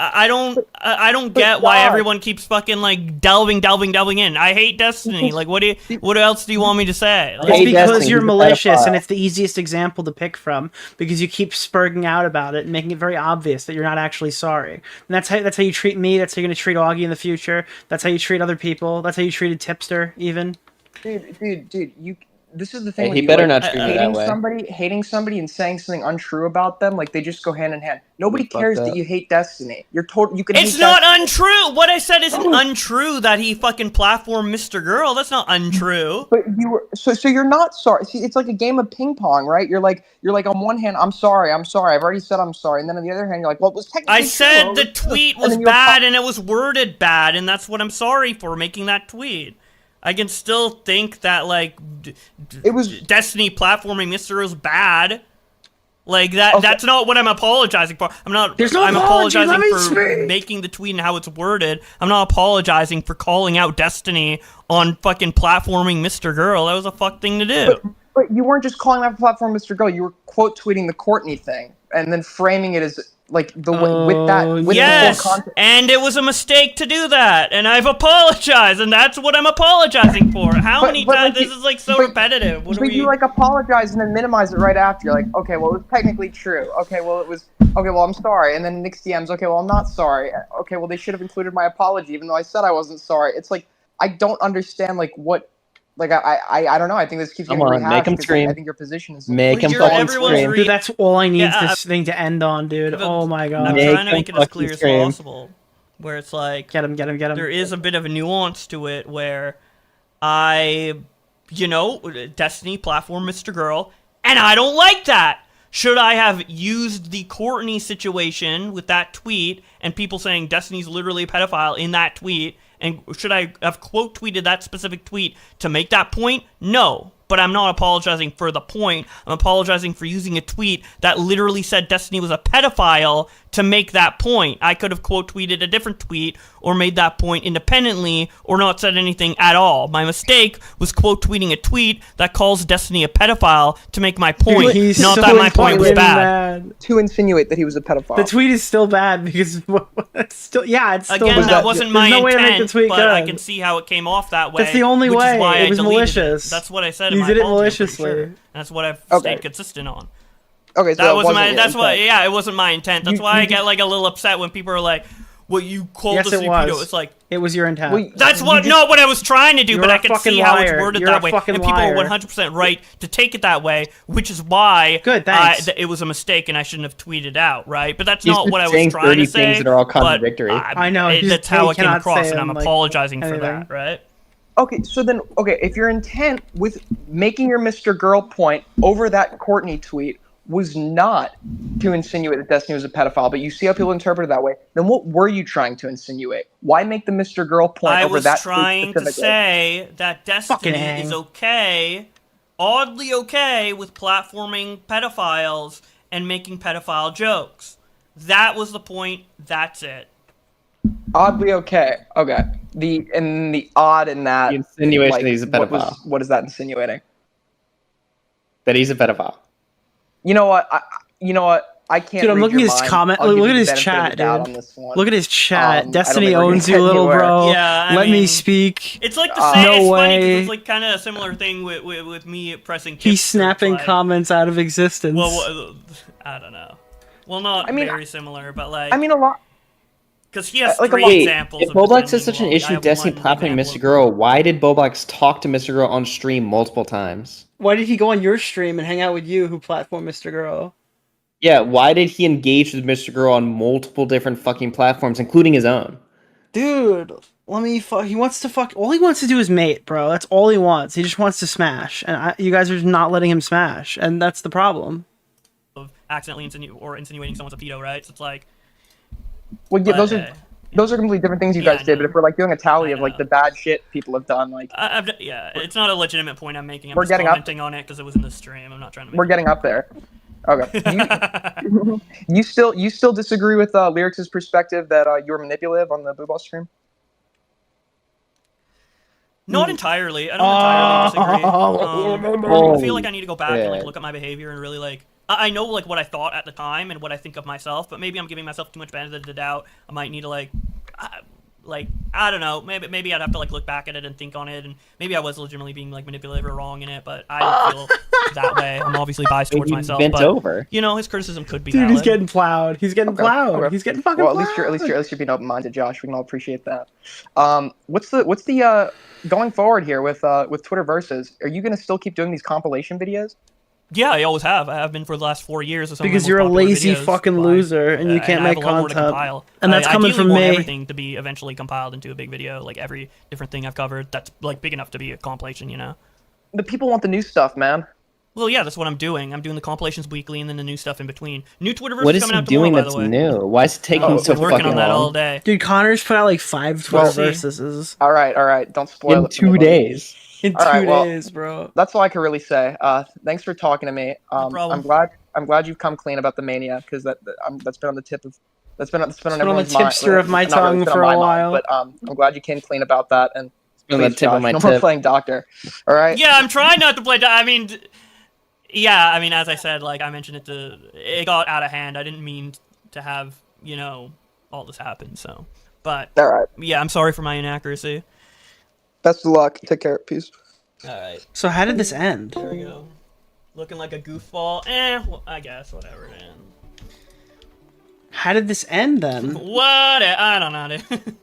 I don't get why everyone keeps fucking like delving in. I hate Destiny. Like, what else do you want me to say? Like, It's because you're malicious, and it's the easiest example to pick from because you keep spurging out about it and making it very obvious that you're not actually sorry. And that's how you treat me. That's how you're gonna treat Augie in the future. That's how you treat other people. That's how you treated Tipster, even. Dude, you. This is the thing. Hey, when he you, better like, not treat me that way. hating somebody, and saying something untrue about them, like they just go hand in hand. Nobody Fuck cares that. that you hate Destiny. You're told you can. it's hate not Destiny. untrue. What I said isn't untrue that he fucking platformed Mr. Girl. That's not untrue. But you were so you're not sorry. See, it's like a game of ping pong, right? You're like on one hand, I'm sorry. I've already said I'm sorry, and then on the other hand, you're like, well, it was technically I true. said the tweet And was then you bad and it was worded bad, and that's what I'm sorry for, making that tweet. I can still think that, like, it was Destiny platforming Mr. was bad. Like, that's not what I'm apologizing for. I'm not. There's no I'm apology, apologizing let me for speak. making the tweet and how it's worded. I'm not apologizing for calling out Destiny on fucking platforming Mr. Girl. That was a fuck thing to do. But you weren't just calling that platform Mr. Girl. You were quote tweeting the Courtney thing and then framing it as like with the Yes, full context. and it was a mistake to do that, and I've apologized, and that's what I'm apologizing for. How many times? This is like so repetitive. What are But we? you like apologize and then minimize it right after. You're like, okay, well, it was technically true. Okay, well, it was. Okay, well, I'm sorry. And then Nick's DMs. Okay, well, I'm not sorry. Okay, well, they should have included my apology, even though I said I wasn't sorry. It's like I don't understand like what. Like I don't know. I think this keeps getting Come on, rehashed. make 'em because scream. I think your position is Make him fucking scream. Dude, that's all I need Yeah, this thing to end on, dude. Oh my god. I'm trying to make it as clear as possible. Where it's like, get him. There is a bit of a nuance to it where Destiny platform Mr. Girl, and I don't like that. Should I have used the Courtney situation with that tweet and people saying Destiny's literally a pedophile in that tweet? And should I have quote tweeted that specific tweet to make that point? No. But I'm not apologizing for the point. I'm apologizing for using a tweet that literally said Destiny was a pedophile to make that point. I could have quote tweeted a different tweet or made that point independently or not said anything at all. My mistake was quote tweeting a tweet that calls Destiny a pedophile to make my point, not that my point was bad. To insinuate that he was a pedophile. The tweet is still bad because it's still it's still Again, bad. that wasn't my There's no way to make the intent, tweet but good. I can see how it came off that way. That's the only which way. Is why It I was deleted malicious. It. That's what I said. You in my did it apology, I'm pretty maliciously. sure. That's what I've stayed consistent on. Okay, so that wasn't my. your That's why. intent. Yeah, it wasn't my intent. That's why I get like a little upset when people are like, What you called Yes, the it pedo. was. It's like It was your intent. that's not what I was trying to do, You're but a I can fucking see how it's liar. worded You're that a way, fucking and people are liar. 100% right to take it that way, which is why Good, thanks. it was a mistake and I shouldn't have tweeted out, right? But that's He's not just what I was saying trying 30 to say. things that are all but contradictory. I know, he's- that's how he it came cannot across, say and I'm them, like, apologizing for anything. that, right? Okay, so then, if your intent with making your Mr. Girl point over that Courtney tweet was not to insinuate that Destiny was a pedophile, but you see how people interpret it that way, then what were you trying to insinuate? Why make the Mr. Girl point I over was that trying tweet to specifically? say that Destiny hang. is okay, oddly okay, with platforming pedophiles and making pedophile jokes. That was the point. That's it. Oddly okay. Okay. The odd in that The insinuation like, that he's a pedophile. What is that insinuating? That he's a pedophile. You know what? I can't. Dude, I'm read looking your at his mind. comment. I'll give Look you at the his benefit of chat, the doubt dude. on this one. Look at his chat. I don't Destiny think we're gonna owns get you, little anywhere. bro. Yeah, I Let me mean, speak. It's like the same. No it's funny 'cause way. it's like kind of a similar thing with me pressing. He's tips, where it's snapping like, comments out of existence. Well, I don't know. Well, not very similar, but like. I mean, a lot. Because he has like, three Wait, examples. if of Bowblax defending is such an Wally. I issue, have Destiny one platforming example Mr. Girl, why did Bowblax talk to Mr. Girl on stream multiple times? Why did he go on your stream and hang out with you, who platform Mr. Girl? Yeah, why did he engage with Mr. Girl on multiple different fucking platforms, including his own? Dude, let me fuck. He wants to fuck. All he wants to do is mate, bro. That's all he wants. He just wants to smash, and you guys are just not letting him smash, and that's the problem. Of accidentally insinuating someone's a pedo, right? So it's like. Well, yeah, those are completely different things you guys did. But if we're like doing a tally of like the bad shit people have done, like yeah, it's not a legitimate point I'm making. I'm We're just getting up- commenting on it because it was in the stream. I'm not trying to. we're getting up there. Okay. You still disagree with Lyrics' perspective that you were manipulative on the Booball stream? Not entirely. I don't entirely disagree. I feel like I need to go back and like Yeah. look at my behavior and really like. I know like what I thought at the time and what I think of myself, but maybe I'm giving myself too much benefit of the doubt. I might need to like I don't know. Maybe I'd have to like look back at it and think on it, and maybe I was legitimately being like manipulative or wrong in it, but I don't feel that way. I'm obviously biased towards Maybe myself. bent but, over. You know, his criticism could be Dude, valid. he's getting plowed. He's getting plowed. Okay. He's getting fucking well, plowed. at least you're being open-minded, Josh. We can all appreciate that. What's the going forward here with Twitter Versus? Are you gonna still keep doing these compilation videos? Yeah, I always have. I have been for the last 4 years. Or so. Because you're a lazy fucking loser and you can't make content. And that's coming from want me. Everything to be eventually compiled into a big video, like every different thing I've covered. That's like big enough to be a compilation, you know. The people want the new stuff, man. Well, yeah, that's what I'm doing. I'm doing the compilations weekly and then the new stuff in between. New Twitterverse What is is coming he out tomorrow, doing by that's the way. new? Why is it taking so I'm working fucking on that long? all day. Dude, Connor's put out like 5 Twitter Well, see. versuses. All right. Don't spoil In it. for me, 2 buddy. days. In All right, 2 well, days, bro. That's all I can really say. Thanks for talking to me. problem. I'm glad you've come clean about the mania because that's been on the tip of that's been on on everyone's the mind. tipster of my Not really, tongue it's been for on a my mind, while. but I'm glad you came clean about that. And been on the please, tip of Josh, my no more tip. playing doctor. All right. Yeah, I'm trying not to play. I mean, yeah, I mean, as I said, like I mentioned it got out of hand. I didn't mean to have all this happen. So, but All right. yeah, I'm sorry for my inaccuracy. Best of luck. Take care. Peace. All right. So how did this end? There we go. Looking like a goofball. Well, I guess whatever. Then. How did this end then? What? I don't know. Dude.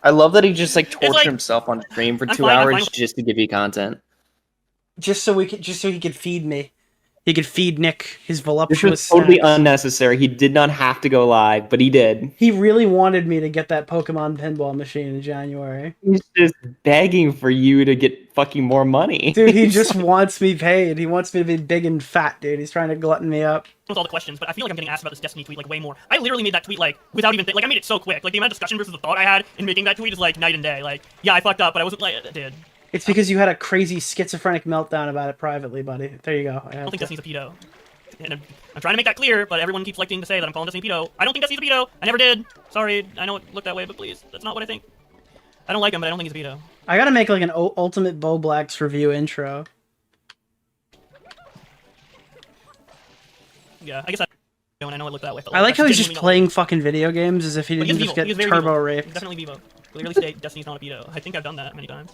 I love that he just like tortured like- himself on stream for I'm 2 fine, I'm hours fine. just to give you content. Just so he could feed me. He could feed Nick his This voluptuous was totally snacks. unnecessary. He did not have to go live, but he did. He really wanted me to get that Pokemon pinball machine in January. He's just begging for you to get fucking more money. Dude, he just wants me paid. He wants me to be big and fat, dude. He's trying to glutton me up. With all the questions, but I feel like I'm getting asked about this Destiny tweet like way more. I literally made that tweet like without even like I made it so quick. Like the amount of discussion versus the thought I had in making that tweet is like night and day. Like yeah, I fucked up, but I wasn't like dude. It's because you had a crazy schizophrenic meltdown about it privately, buddy. There you go. I don't think Destiny's a pedo. And I'm trying to make that clear, but everyone keeps liking to say that I'm calling Destiny a pedo. I don't think Destiny's a pedo. I never did. Sorry, I know it looked that way, but please, that's not what I think. I don't like him, but I don't think he's a pedo. I gotta make like an ultimate Bowblax review intro. Yeah, I guess I know it looked that way. But, I like how he's that's just genuinely not playing fucking video games as if he But didn't he is just Vivo. He get is very turbo Vivo. raped. He's definitely Vivo. Clearly state Destiny's not a pedo. I think I've done that many times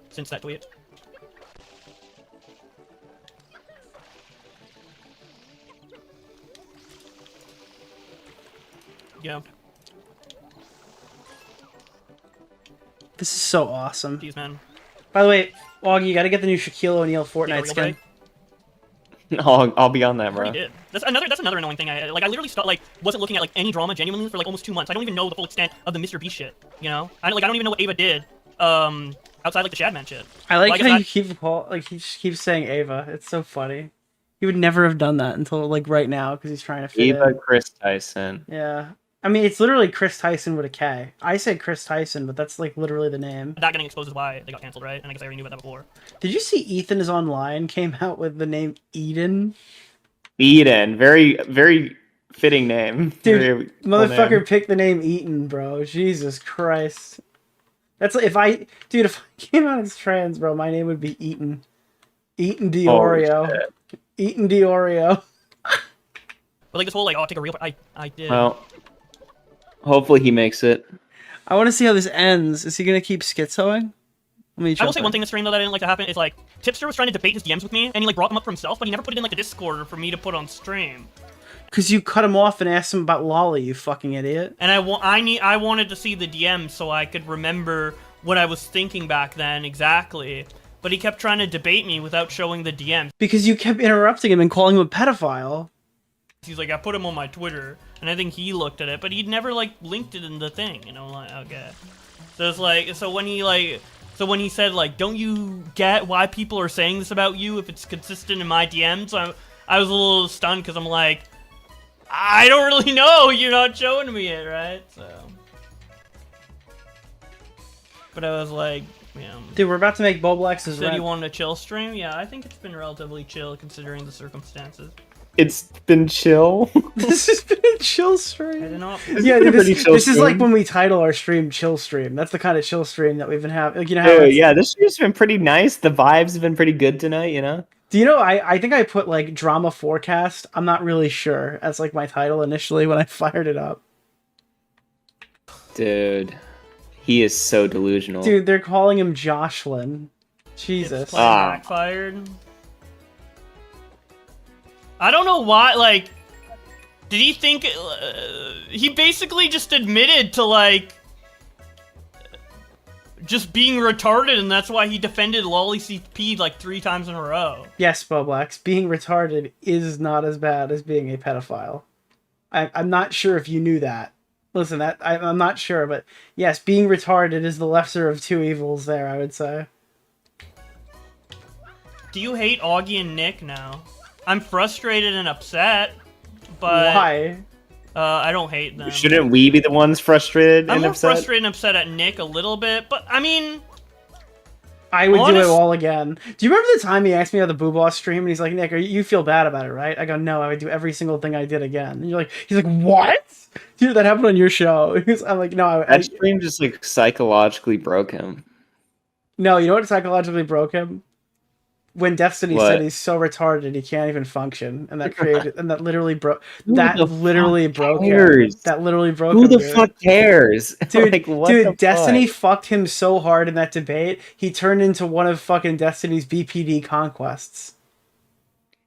since that tweet. Yeah. This is so awesome. Jeez, man. By the way, Augie, you gotta get the new Shaquille O'Neal Fortnite real skin. I'll be on that, bro. Already did. That's another annoying thing. I literally wasn't looking at like any drama genuinely for like almost 2 months. I don't even know the full extent of the Mr. Beast shit. You know, I don't even know what Ava did. Outside like the Shadman shit. I like how you he just keeps saying Ava. It's so funny. He would never have done that until like right now because he's trying to fit Ava in. Chris Tyson. Yeah. I mean, it's literally Chris Tyson with a K. I said Chris Tyson, but that's like literally the name. That getting exposed is why they got canceled, right? And I guess I already knew about that before. Did you see Ethan is Online came out with the name Eden? Eden, very fitting name. Dude, very cool motherfucker name. picked the name Eaton, bro. Jesus Christ. That's like if I came out as trans, bro, my name would be Eaton. Eaton DeOrio. Eaton DeOrio. But like this whole like, oh, take a real. I did. Well, hopefully he makes it. I want to see how this ends. Is he gonna keep schizoing? I will say one thing that's strange though that I didn't like to happen is like Tipster was trying to debate his DMs with me, and he like brought them up for himself, but he never put it in like the Discord for me to put on stream. Cause you cut him off and asked him about Lolly, you fucking idiot. And I wanted to see the DMs so I could remember what I was thinking back then exactly. But he kept trying to debate me without showing the DMs. Because you kept interrupting him and calling him a pedophile. He's like, I put him on my Twitter, and I think he looked at it, but he'd never like linked it in the thing, you know? Like, okay. So it's like, so when he said like, don't you get why people are saying this about you if it's consistent in my DMs? I was a little stunned because I'm like, I don't really know. You're not showing me it, right? So, but I was like, yeah. Dude, we're about to make Bowblax's Said you wanted a chill stream? Yeah, I think it's been relatively chill considering the circumstances. It's been chill. This has been a chill stream. I don't know. Yeah, this is like when we title our stream "Chill Stream." That's the kind of chill stream that we've been having. Like, you know how yeah, this stream's been pretty nice. The vibes have been pretty good tonight, you know? Do you know, I think I put like drama forecast. I'm not really sure as like my title initially when I fired it up. Dude, he is so delusional. Dude, they're calling him Jocelyn. Jesus. Backfired. I don't know why, like, did he think, he basically just admitted to, like, just being retarded, and that's why he defended Lolly CP, like, 3 times in a row. Yes, Bowblax, being retarded is not as bad as being a pedophile. I'm not sure if you knew that. Listen, I'm not sure, but yes, being retarded is the lesser of 2 evils there, I would say. Do you hate Augie and Nick now? I'm frustrated and upset, but... Why? I don't hate them. Shouldn't we be the ones frustrated I'm and more upset? frustrated and upset at Nick a little bit, but I mean... I would do it all again. Do you remember the time he asked me on the Boo Boss stream and he's like, Nick, you feel bad about it, right? I go, no, I would do every single thing I did again. And he's like, what? Dude, that happened on your show. I'm like, no. That stream just like psychologically broke him. No, you know what psychologically broke him? When Destiny said he's so retarded he can't even function, and that created, and that literally broke. That literally broke him. That literally broke him. Who the fuck cares, dude? Like, what dude, the Destiny fuck? fucked him so hard in that debate. He turned into one of fucking Destiny's BPD conquests.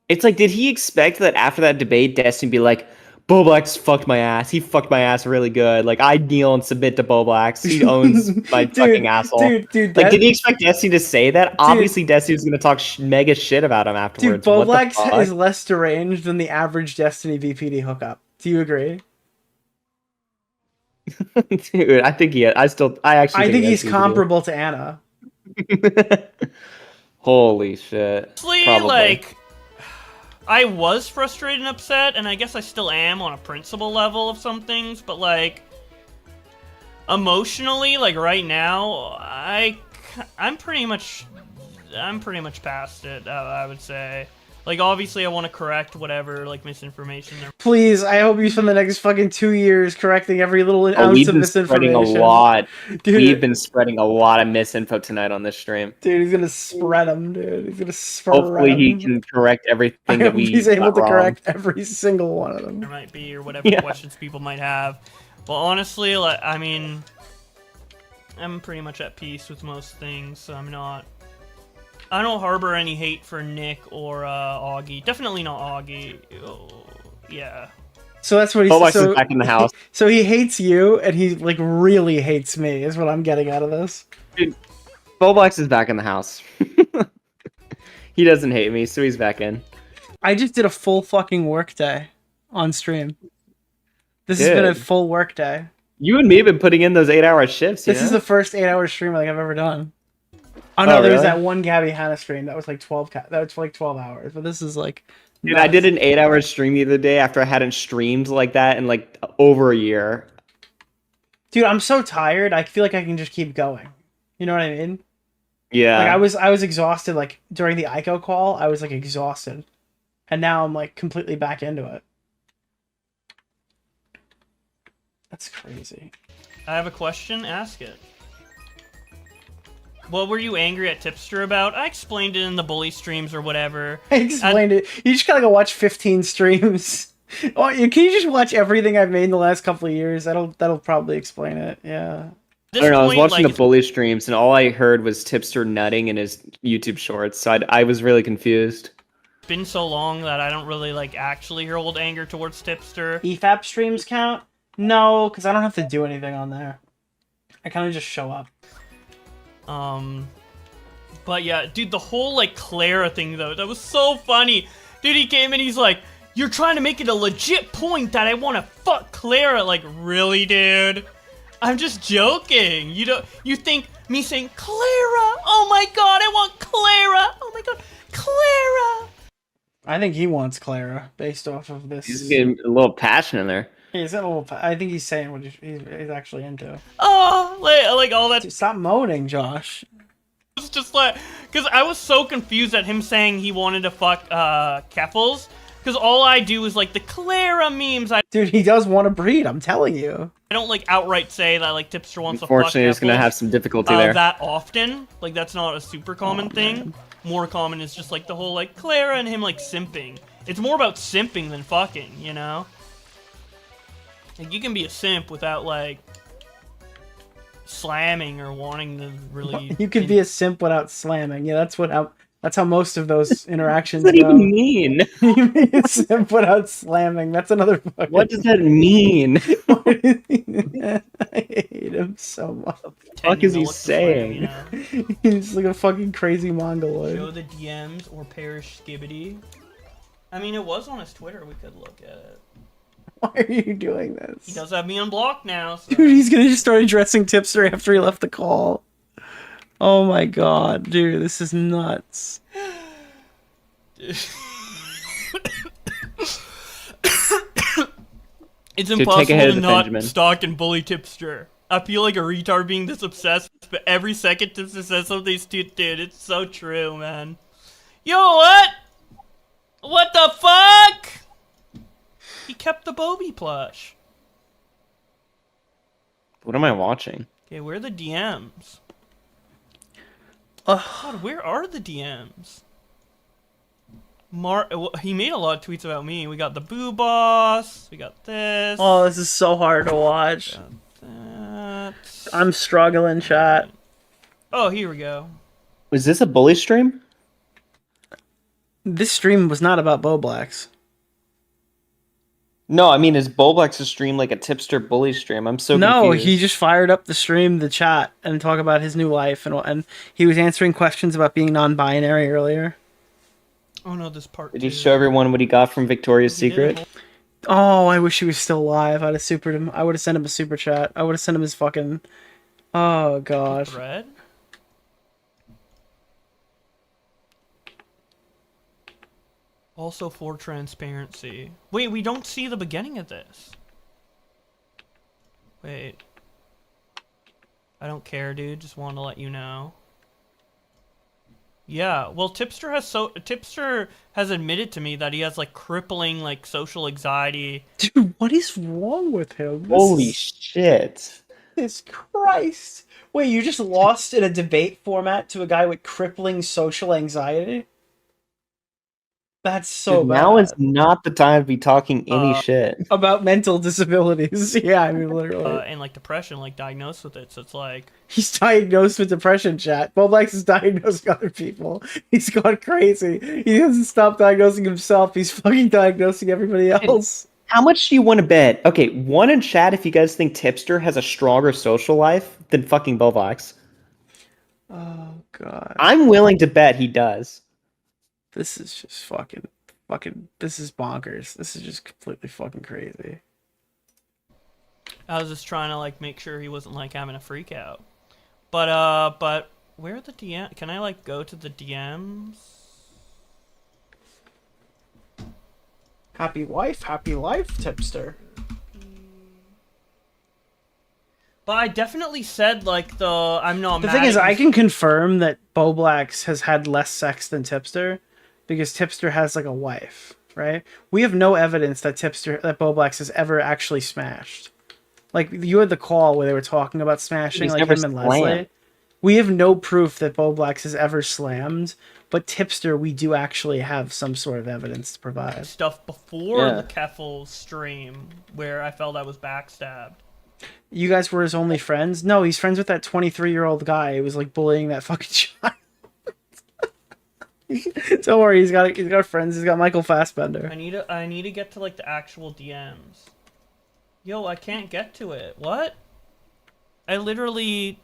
It's like, did he expect that after that debate, Destiny be like, Bowblax fucked my ass. He fucked my ass really good. Like, I kneel and submit to Bowblax. He owns my fucking asshole. Dude, like, did he expect Destiny to say that? Obviously, Destiny was going to talk mega shit about him afterwards. Dude, Bowblax is less deranged than the average Destiny BPD hookup. Do you agree? Dude, I think I think he's comparable to Anna. Holy shit. Honestly, like... I was frustrated and upset, and I guess I still am on a principle level of some things, but, like, emotionally, like, right now, I'm pretty much past it, I would say. Like, obviously, I want to correct whatever, like, misinformation there. Please, I hope you spend the next fucking 2 years correcting every little ounce of misinformation. Spreading a lot. Dude, we've been spreading a lot of misinfo tonight on this stream. Dude, he's gonna spread them, dude. He's gonna spread Hopefully he can correct everything that we he's able to wrong. Correct every single one of them. There might be, or whatever questions people might have. But honestly, like, I mean, I'm pretty much at peace with most things, so I don't harbor any hate for Nick or Augie. Definitely not Augie. Oh, yeah. So that's what he's back in the house. So he hates you, and he like really hates me. Is what I'm getting out of this. Dude, Bowblax is back in the house. He doesn't hate me, so he's back in. I just did a full fucking work day on stream. This has been a full work day. You and me have been putting in those 8-hour shifts. This is the first 8-hour stream like I've ever done. Oh no, there was that one Gabby Hanna stream that was like 12 hours, but this is like Dude, I did an 8-hour stream the other day after I hadn't streamed like that in like over a year. Dude, I'm so tired. I feel like I can just keep going. You know what I mean? Yeah. Like I was exhausted like during the ICO call. I was like exhausted. And now I'm like completely back into it. That's crazy. I have a question. Ask it. What were you angry at Tipster about? I explained it in the bully streams or whatever. I explained it. You just gotta go watch 15 streams. Oh, can you just watch everything I've made in the last couple of years? That'll probably explain it. Yeah. I don't know. I was watching the bully streams, and all I heard was Tipster nutting in his YouTube shorts. So I was really confused. It's been so long that I don't really like actually hold anger towards Tipster. EFAP streams count? No, because I don't have to do anything on there. I kind of just show up. But yeah, dude, the whole like Clara thing though, that was so funny. Dude, he came in, he's like, "You're trying to make it a legit point that I want to fuck Clara." Like, really, dude? I'm just joking. You think me saying Clara? Oh my god, I want Clara. Oh my god, Clara. I think he wants Clara based off of this. He's getting a little passion in there. He's a little. I think he's saying what he's actually into. Oh, like all that. Stop moaning, Josh. It's just like, because I was so confused at him saying he wanted to fuck Keffels, because all I do is like the Clara memes. Dude, he does want to breed. I'm telling you. I don't like outright say that like Tipster wants to fuck Unfortunately, he's gonna have some difficulty there. That often, like that's not a super common thing. Man. More common is just like the whole like Clara and him like simping. It's more about simping than fucking, you know. Like, you can be a simp without, like, slamming or wanting to really... You can be a simp without slamming. Yeah, that's how most of those interactions What does that go. even mean? You be a simp without slamming. That's another fucking... What does that mean? I hate him so much. What the fuck is he saying? He's like a fucking crazy mongoloid. Show the DMs or perish Skibbity. I mean, it was on his Twitter. We could look at it. Why are you doing this? He does have me unblocked now. So. Dude, he's gonna just start addressing Tipster after he left the call. Oh my god, dude, this is nuts. It's impossible to not stalk and bully Tipster. I feel like a retard being this obsessed, but every second Tipster says something stupid, dude. It's so true, man. Yo, what? What the fuck? He kept the Bobby plush. What am I watching? Okay, where are the DMs? God, where are the DMs? He made a lot of tweets about me. We got the Boo Boss. We got this. Oh, this is so hard to watch. I'm struggling, chat. Oh, here we go. Was this a bully stream? This stream was not about Bowblax. No, I mean, is Bowblax's stream like a Tipster bully stream? I'm so confused. He just fired up the stream, the chat, and talk about his new life, and he was answering questions about being non-binary earlier. Oh no, this part. Did he show everyone what he got from Victoria's Secret? Oh, I wish he was still alive. I'd have supered him. I would have sent him a super chat. I would have sent him his fucking... Oh, gosh. Thread? Also for transparency. Wait, we don't see the beginning of this. Wait. I don't care, dude. Just wanted to let you know. Yeah, well, Tipster has admitted to me that he has like crippling like social anxiety. Dude, what is wrong with him? Holy shit. Jesus Christ. Wait, you just lost in a debate format to a guy with crippling social anxiety? That's so Dude, bad. now is not the time to be talking any shit. About mental disabilities. Yeah, I mean, literally. And like depression, like diagnosed with it. So it's like... He's diagnosed with depression, chat. Bowblax is diagnosing other people. He's gone crazy. He doesn't stop diagnosing himself. He's fucking diagnosing everybody else. How much do you want to bet? Okay, one in chat if you guys think Tipster has a stronger social life than fucking Bowblax. Oh god. I'm willing to bet he does. This is just fucking. This is bonkers. This is just completely fucking crazy. I was just trying to like make sure he wasn't like having a freak out. But where are the DM? Can I like go to the DMs? Happy wife, happy life, tipster. But I definitely said like I'm not. The thing is, I can confirm that Bowblax has had less sex than Tipster, because Tipster has like a wife, right? We have no evidence that Bowblax has ever actually smashed. Like you had the call where they were talking about smashing, He's like never him and slammed. Leslie. We have no proof that Bowblax has ever slammed, but Tipster, we do actually have some sort of evidence to provide. Stuff before Yeah. the Keffel stream where I felt I was backstabbed. You guys were his only friends? No, he's friends with that 23-year-old guy who was like bullying that fucking child. Don't worry, he's got friends. He's got Michael Fassbender. I need to get to like the actual DMs. Yo, I can't get to it. What? I literally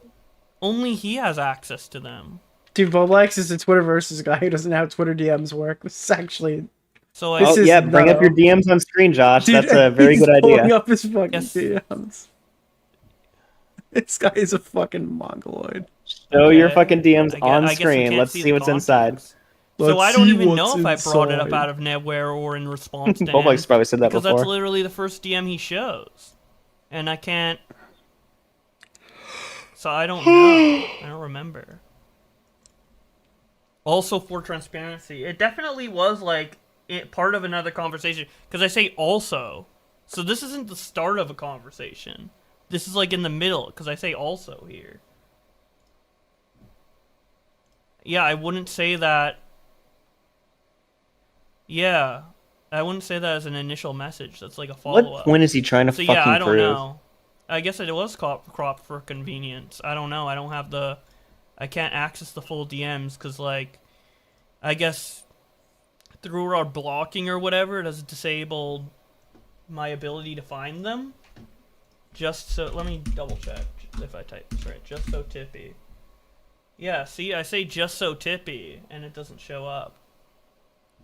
only he has access to them. Dude, Bowblax is a Twitterversus guy who doesn't know how Twitter DMs work. This is actually. So Oh yeah, bring up your DMs on screen, Josh. Dude, That's a very he's good pulling idea. up his fucking DMs. This guy is a fucking mongoloid. Show your fucking DMs I on guess we screen. can't Let's see see the what's inside. So I don't even know if I brought it up out of nowhere or in response to him. Bowblax probably said that because before. that's literally the first DM he shows. And I can't... So I don't know. I don't remember. Also, for transparency, it definitely was like part of another conversation. Because I say also. So this isn't the start of a conversation. This is like in the middle. Because I say also here. Yeah, I wouldn't say that. Yeah. I wouldn't say that as an initial message. That's like a follow-up. What point is he trying to so, fucking yeah, I don't prove? know. I guess it was cropped for convenience. I don't know. I don't have the... I can't access the full DMs because, like, I guess through our blocking or whatever, it has disabled my ability to find them. Just so... Let me double check if I type this right. Just so tippy. Yeah, see? I say just so tippy, and it doesn't show up.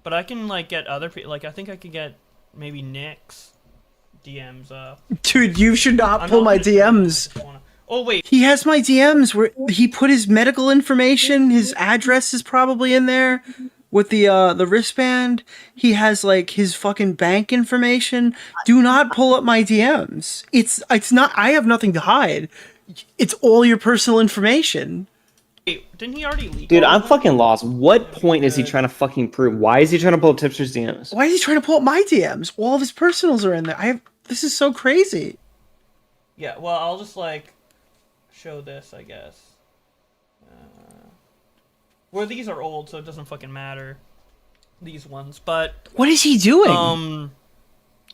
But I can, like, get other people... Like, I think I could get maybe Nick's DMs up. Dude, you should not pull my DMs. Oh, wait. He has my DMs where he put his medical information, his address is probably in there with the wristband. He has like his fucking bank information. Do not pull up my DMs. It's not, I have nothing to hide. It's all your personal information. Wait, didn't he already leak? Dude, I'm fucking lost. What point is he trying to fucking prove? Why is he trying to pull up Tipster's DMs? Why is he trying to pull up my DMs? All of his personals are in there. This is so crazy. Yeah, well, I'll just like show this, I guess. Well, these are old, so it doesn't fucking matter. These ones, but what is he doing?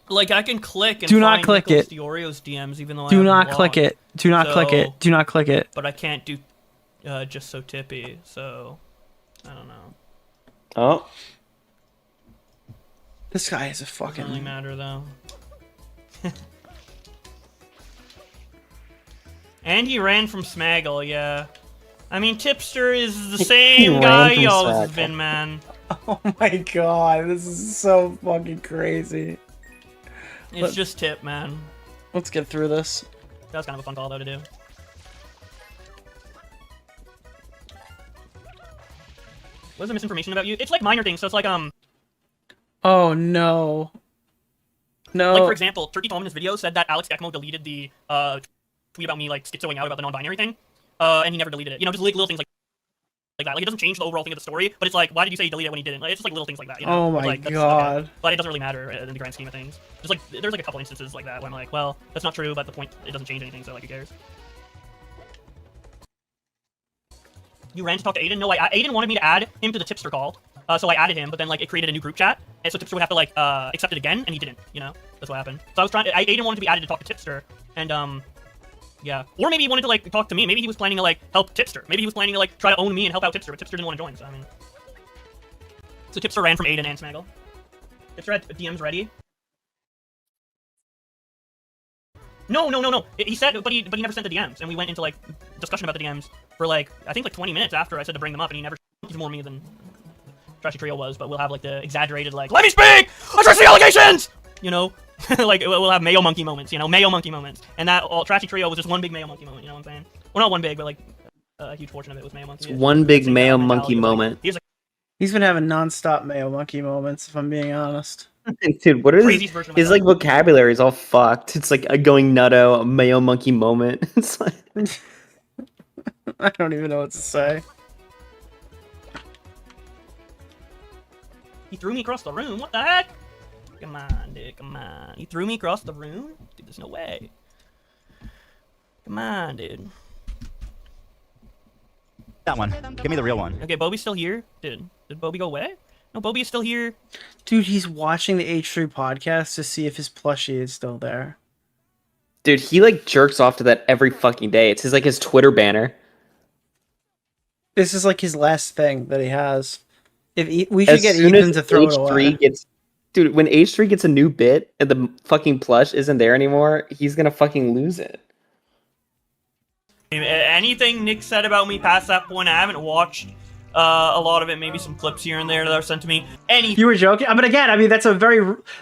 Like I can click and Do not find click Nicholas it. DeOrio's DMs, even though I Do have not them click blocked. it. Do not click it. Do not click it. But I can't do just so tippy, so I don't know. Oh. This guy is a fucking... Doesn't really matter though. And he ran from Smaggle, yeah. I mean, Tipster is the same guy he always has been, man. Oh my god, this is so fucking crazy. It's just Tip, man. Let's get through this. That was kind of a fun call, though, to do. What's the misinformation about you? It's like minor things, so it's like, Oh no. No. Like, for example, Turkey Tom in his video said that Alex Decmo deleted the tweet about me, like, schizoing out about the non-binary thing, and he never deleted it. You know, just like little things like that. Like, it doesn't change the overall thing of the story, but it's like, why did you say you deleted it when he didn't? Like, it's just like little things like that, you know? Oh my like, god. Okay. But it doesn't really matter in the grand scheme of things. Just like, there's like a couple instances like that where I'm like, well, that's not true, but the point, it doesn't change anything, so like, who cares? You ran to talk to Aiden? No, Aiden wanted me to add him to the Tipster call, so I added him, but then like it created a new group chat, and so Tipster would have to like accept it again, and he didn't. You know, that's what happened. So I was trying. Aiden wanted to be added to talk to Tipster, and yeah, or maybe he wanted to like talk to me. Maybe he was planning to like help Tipster. Maybe he was planning to like try to own me and help out Tipster, but Tipster didn't want to join. So I mean, so Tipster ran from Aiden and Smaggle. Tipster had DMs ready. No. He said, but he never sent the DMs, and we went into like discussion about the DMs for like I think like 20 minutes after I said to bring them up, and he never. He's more me than Trashy Trio was, but we'll have like the exaggerated like, let me speak! Address the allegations! You know, like we'll have Mayo Monkey moments, you know, Mayo Monkey moments, and that all Trashy Trio was just one big Mayo Monkey moment. You know what I'm saying? Well, not one big, but like a huge portion of it was Mayo Monkey. It's one big Mayo Monkey moment. He's like, He's been having non-stop Mayo Monkey moments, if I'm being honest. Dude, what is Craziest version of his like vocabulary is all fucked. It's like a going nutto, a Mayo Monkey moment. It's like I don't even know what to say. he threw me across the room. What the heck? Come on, dude. Come on. He threw me across the room? Dude, there's no way. Come on, dude. That one. Give me the real one. Okay, Bobby's still here. Did Bobby go away? No, Bobby is still here. Dude, he's watching the H3 podcast to see if his plushie is still there. dude, he like jerks off to that every fucking day. It's his Twitter banner. This is like his last thing that he has. We should get Ethan to throw it away. Dude, when H3 gets a new bit and the fucking plush isn't there anymore, he's gonna fucking lose it. Anything Nick said about me past that point, I haven't watched a lot of it. Maybe some clips here and there that are sent to me. You were joking, but again, I mean, that's a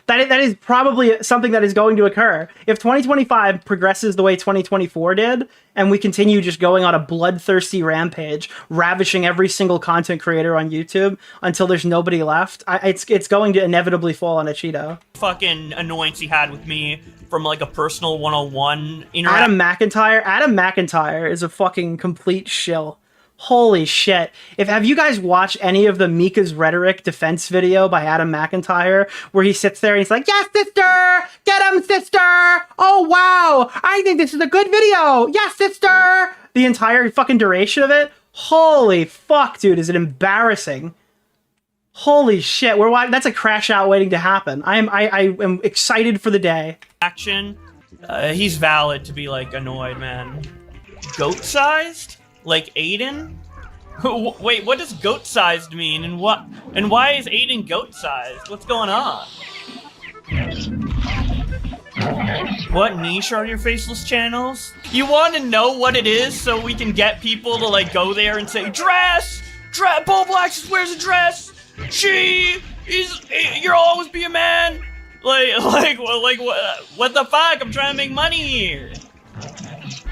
that is probably something that is going to occur if 2025 progresses the way 2024 did, and we continue just going on a bloodthirsty rampage, ravishing every single content creator on YouTube until there's nobody left. It's going to inevitably fall on a Cheeto. Fucking annoyance he had with me from like a personal one-on-one Adam McIntyre is a fucking complete shill. Holy shit. Have you guys watched any of the Mika's Rhetoric defense video by Adam McIntyre where he sits there and he's like, yes, sister! Get him, sister! Oh, wow! I think this is a good video! Yes, sister! The entire fucking duration of it? Holy fuck, dude, is it embarrassing? Holy shit, that's a crash out waiting to happen. I am excited for the day. Action. He's valid to be like annoyed, man. Goat-sized? Like Aiden? Wait, what does goat-sized mean? And why is Aiden goat-sized? What's going on? What niche are your faceless channels? You want to know what it is so we can get people to like go there and say, dress! Bowblax wears a dress! You'll always be a man! What the fuck? I'm trying to make money here!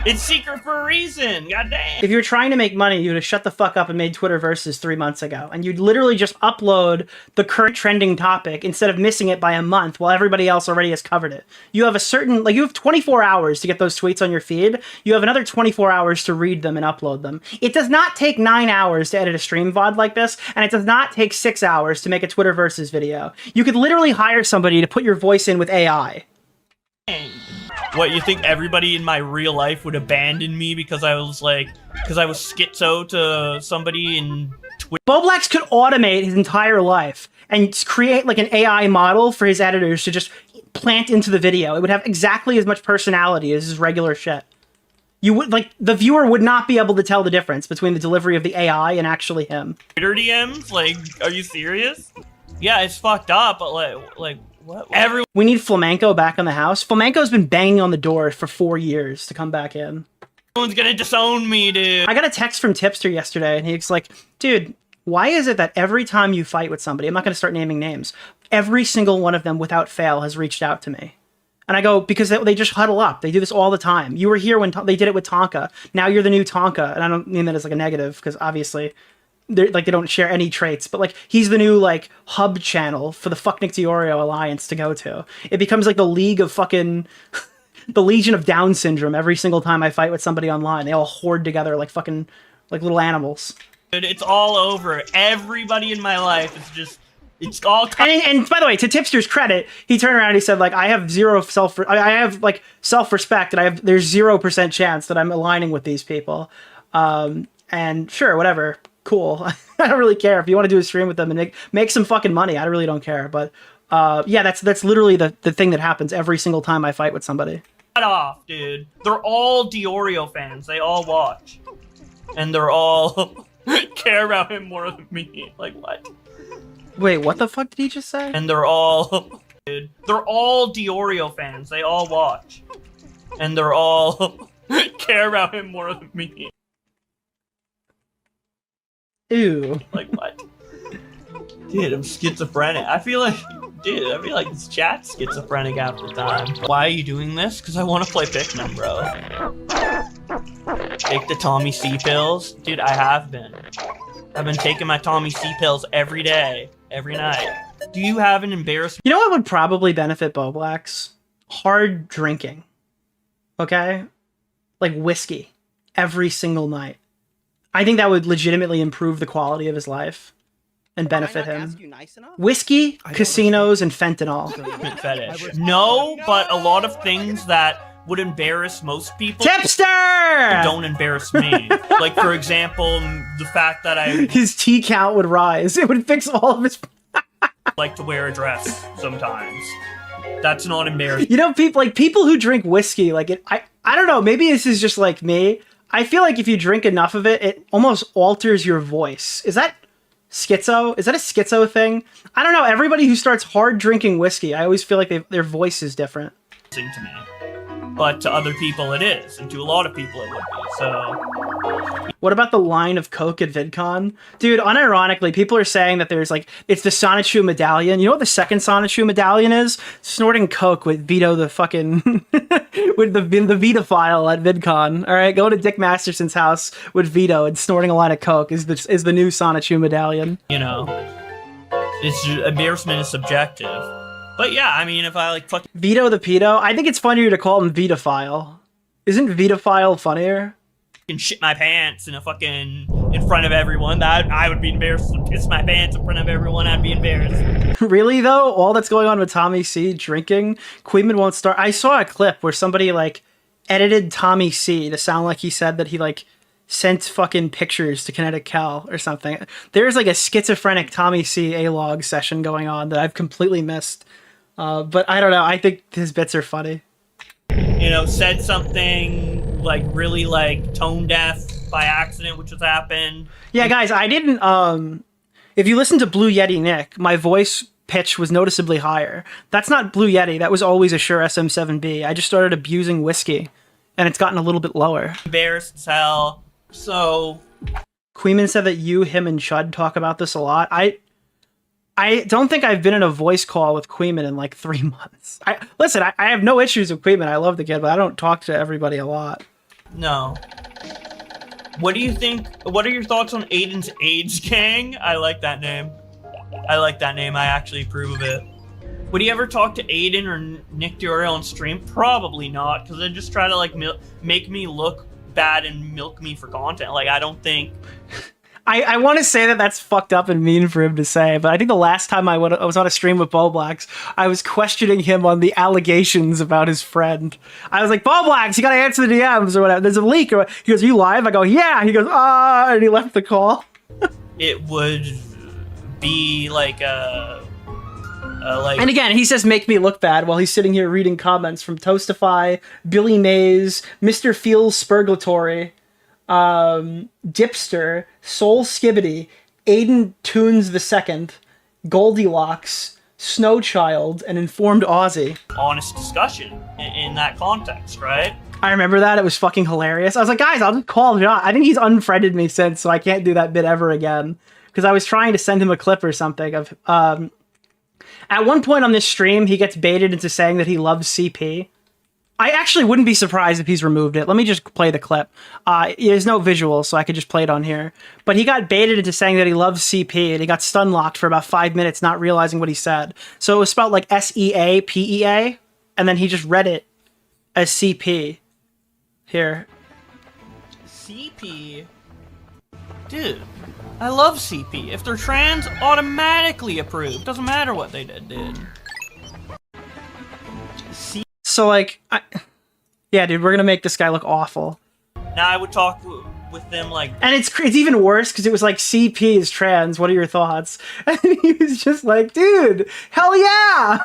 It's secret for a reason, goddamn. If you're trying to make money, you would have shut the fuck up and made Twitter Versus 3 months ago. And you'd literally just upload the current trending topic instead of missing it by a month while everybody else already has covered it. You have you have 24 hours to get those tweets on your feed. You have another 24 hours to read them and upload them. It does not take 9 hours to edit a stream VOD like this, and it does not take 6 hours to make a Twitter Versus video. You could literally hire somebody to put your voice in with AI. What, you think everybody in my real life would abandon me because I was schizo to somebody in Twitter? Bowblax could automate his entire life and create like an AI model for his editors to just plant into the video. It would have exactly as much personality as his regular shit. The viewer would not be able to tell the difference between the delivery of the AI and actually him. Twitter DMs? Like, are you serious? Yeah, it's fucked up, but like what? We need Flamenco back in the house. Flamenco's been banging on the door for 4 years to come back in. Everyone's gonna disown me, dude. I got a text from Tipster yesterday, and he's like, dude, why is it that every time you fight with somebody, I'm not gonna start naming names, every single one of them without fail has reached out to me? And I go, because they just huddle up. They do this all the time. You were here when they did it with Tonka. Now you're the new Tonka. And I don't mean that as like a negative, because obviously they don't share any traits, but like he's the new like hub channel for the fuck Nick DeOrio alliance to go to. It becomes like the league of fucking the Legion of Down syndrome every single time I fight with somebody online. They all hoard together like fucking like little animals. Dude, it's all over. Everybody in my life is just it's all and by the way, to Tipster's credit, he turned around and he said like I have self-respect and there's 0% chance that I'm aligning with these people. And sure, whatever. Cool. I don't really care if you want to do a stream with them and make some fucking money. I really don't care. But yeah, that's literally the thing that happens every single time I fight with somebody. Shut off, dude. They're all DeOrio fans. They all watch. And they're all care about him more than me. Like, what? Wait, what the fuck did he just say? And they're all... Dude, they're all DeOrio fans. They all watch. and they're all care about him more than me. Ew. Like what? Dude, I'm schizophrenic. I feel like this chat's schizophrenic half the time. Why are you doing this? Because I want to play Pikmin, bro. Take the Tommy C pills? Dude, I have been. I've been taking my Tommy C pills every day, every night. Do you have an embarrassment? You know what would probably benefit Bowblax? Hard drinking. Okay? Like whiskey. Every single night. I think that would legitimately improve the quality of his life and benefit him. Whiskey, casinos, and fentanyl. Fetish. No, but a lot of things that would embarrass most people. Tipster! Don't embarrass me. Like, for example, the fact that I his T count would rise. It would fix all of his. like to wear a dress sometimes. That's not embarrassing. You know, people who drink whiskey, like I don't know. Maybe this is just like me. I feel like if you drink enough of it, it almost alters your voice. Is that schizo? Is that a schizo thing? I don't know. Everybody who starts hard drinking whiskey, I always feel like their voice is different. To me. But to other people it is, and to a lot of people it would be, so... What about the line of Coke at VidCon? Dude, unironically, people are saying that there's like, it's the Sonichu medallion. You know what the second Sonichu medallion is? Snorting Coke with Vito the fucking... with the Vitophile at VidCon. Alright, go to Dick Masterson's house with Vito and snorting a line of Coke is the new Sonichu medallion. You know, embarrassment is subjective. But yeah, I mean, if I like fucking... Vito the pedo? I think it's funnier to call him Vitophile. Isn't Vitophile funnier? Shit my pants in front of everyone. That I would be embarrassed to piss my pants in front of everyone. I'd be embarrassed. Really though? All that's going on with Tommy C drinking, Queenman won't start. I saw a clip where somebody like edited Tommy C to sound like he said that he like sent fucking pictures to Kinetic Cal or something. There's like a schizophrenic Tommy C A-log session going on that I've completely missed. But I don't know. I think his bits are funny. You know, said something like really like tone deaf by accident, which has happened. Yeah, guys, I didn't. If you listen to Blue Yeti Nick, my voice pitch was noticeably higher. That's not Blue Yeti. That was always a Shure SM7B. I just started abusing whiskey, and it's gotten a little bit lower. Embarrassed as hell. So, Queeman said that you, him, and Chud talk about this a lot. I don't think I've been in a voice call with Queeman in like 3 months. Listen, I have no issues with Queeman. I love the kid, but I don't talk to everybody a lot. No. What do you think? What are your thoughts on Aiden's AIDS Gang? I like that name. I actually approve of it. Would you ever talk to Aiden or Nick DeOrio on stream? Probably not, because they just try to like make me look bad and milk me for content. Like, I don't think... I want to say that that's fucked up and mean for him to say, but I think the last time I was on a stream with Bowblax, I was questioning him on the allegations about his friend. I was like, Bowblax, you gotta answer the DMs or whatever. There's a leak. He goes, are you live? I go, yeah. He goes, and he left the call. It would be like And again, he says make me look bad while he's sitting here reading comments from Toastify, Billy Mays, Mr. Feels Spurgatory, Dipster, Soul Skibbity, Aiden Tunes II, Goldilocks, Snowchild, and Informed Aussie. Honest discussion in that context, right? I remember that. It was fucking hilarious. I was like, guys, I'll just call John. I think he's unfriended me since, so I can't do that bit ever again. Because I was trying to send him a clip or something of... at one point on this stream, he gets baited into saying that he loves CP. I actually wouldn't be surprised if he's removed it. Let me just play the clip. There's no visuals, so I could just play it on here. But he got baited into saying that he loves CP, and he got stun locked for about 5 minutes, not realizing what he said. So it was spelled like SEAPEA, and then he just read it as CP. Here. CP? Dude, I love CP. If they're trans, automatically approved. Doesn't matter what they did. So, like, yeah, dude, we're gonna make this guy look awful. Now I would talk with them like... And it's even worse, because it was like, CP is trans, what are your thoughts? And he was just like, dude, hell yeah!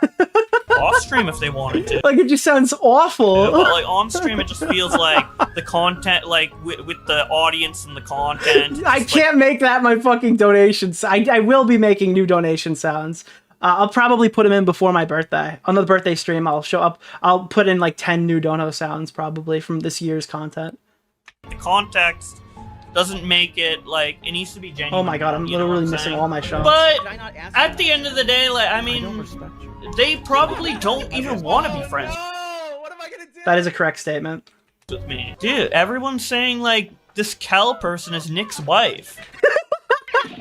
Off stream if they wanted to. Like, it just sounds awful. Yeah, but like on stream, it just feels like the content, like with the audience and the content. I can't make that my fucking donations. I will be making new donation sounds. I'll probably put him in before my birthday. On the birthday stream, I'll show up. I'll put in like 10 new dono sounds probably from this year's content. The context doesn't make it like it needs to be genuine. Oh my god, I'm literally missing all my shots. But at the end of the day, like I mean, they probably don't even want to be friends That is a correct statement. with me. Dude, everyone's saying like this Kel person is Nick's wife.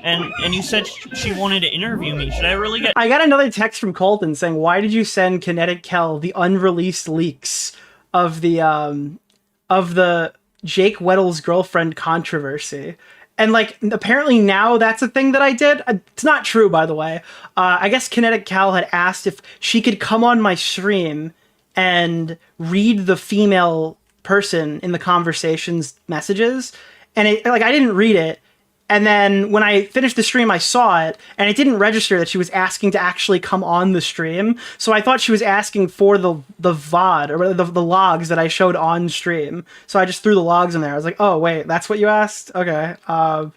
and you said she wanted to interview me. Should I really get... I got another text from Colton saying, why did you send Kinetic Kel the unreleased leaks of the Jake Weddle's girlfriend controversy? And like, apparently now that's a thing that I did. It's not true, by the way. I guess Kinetic Cal had asked if she could come on my stream and read the female person in the conversation's messages. And it, like, I didn't read it. And then when I finished the stream, I saw it, and it didn't register that she was asking to actually come on the stream. So I thought she was asking for the VOD, or the logs that I showed on stream. So I just threw the logs in there. I was like, oh, wait, that's what you asked? Okay. My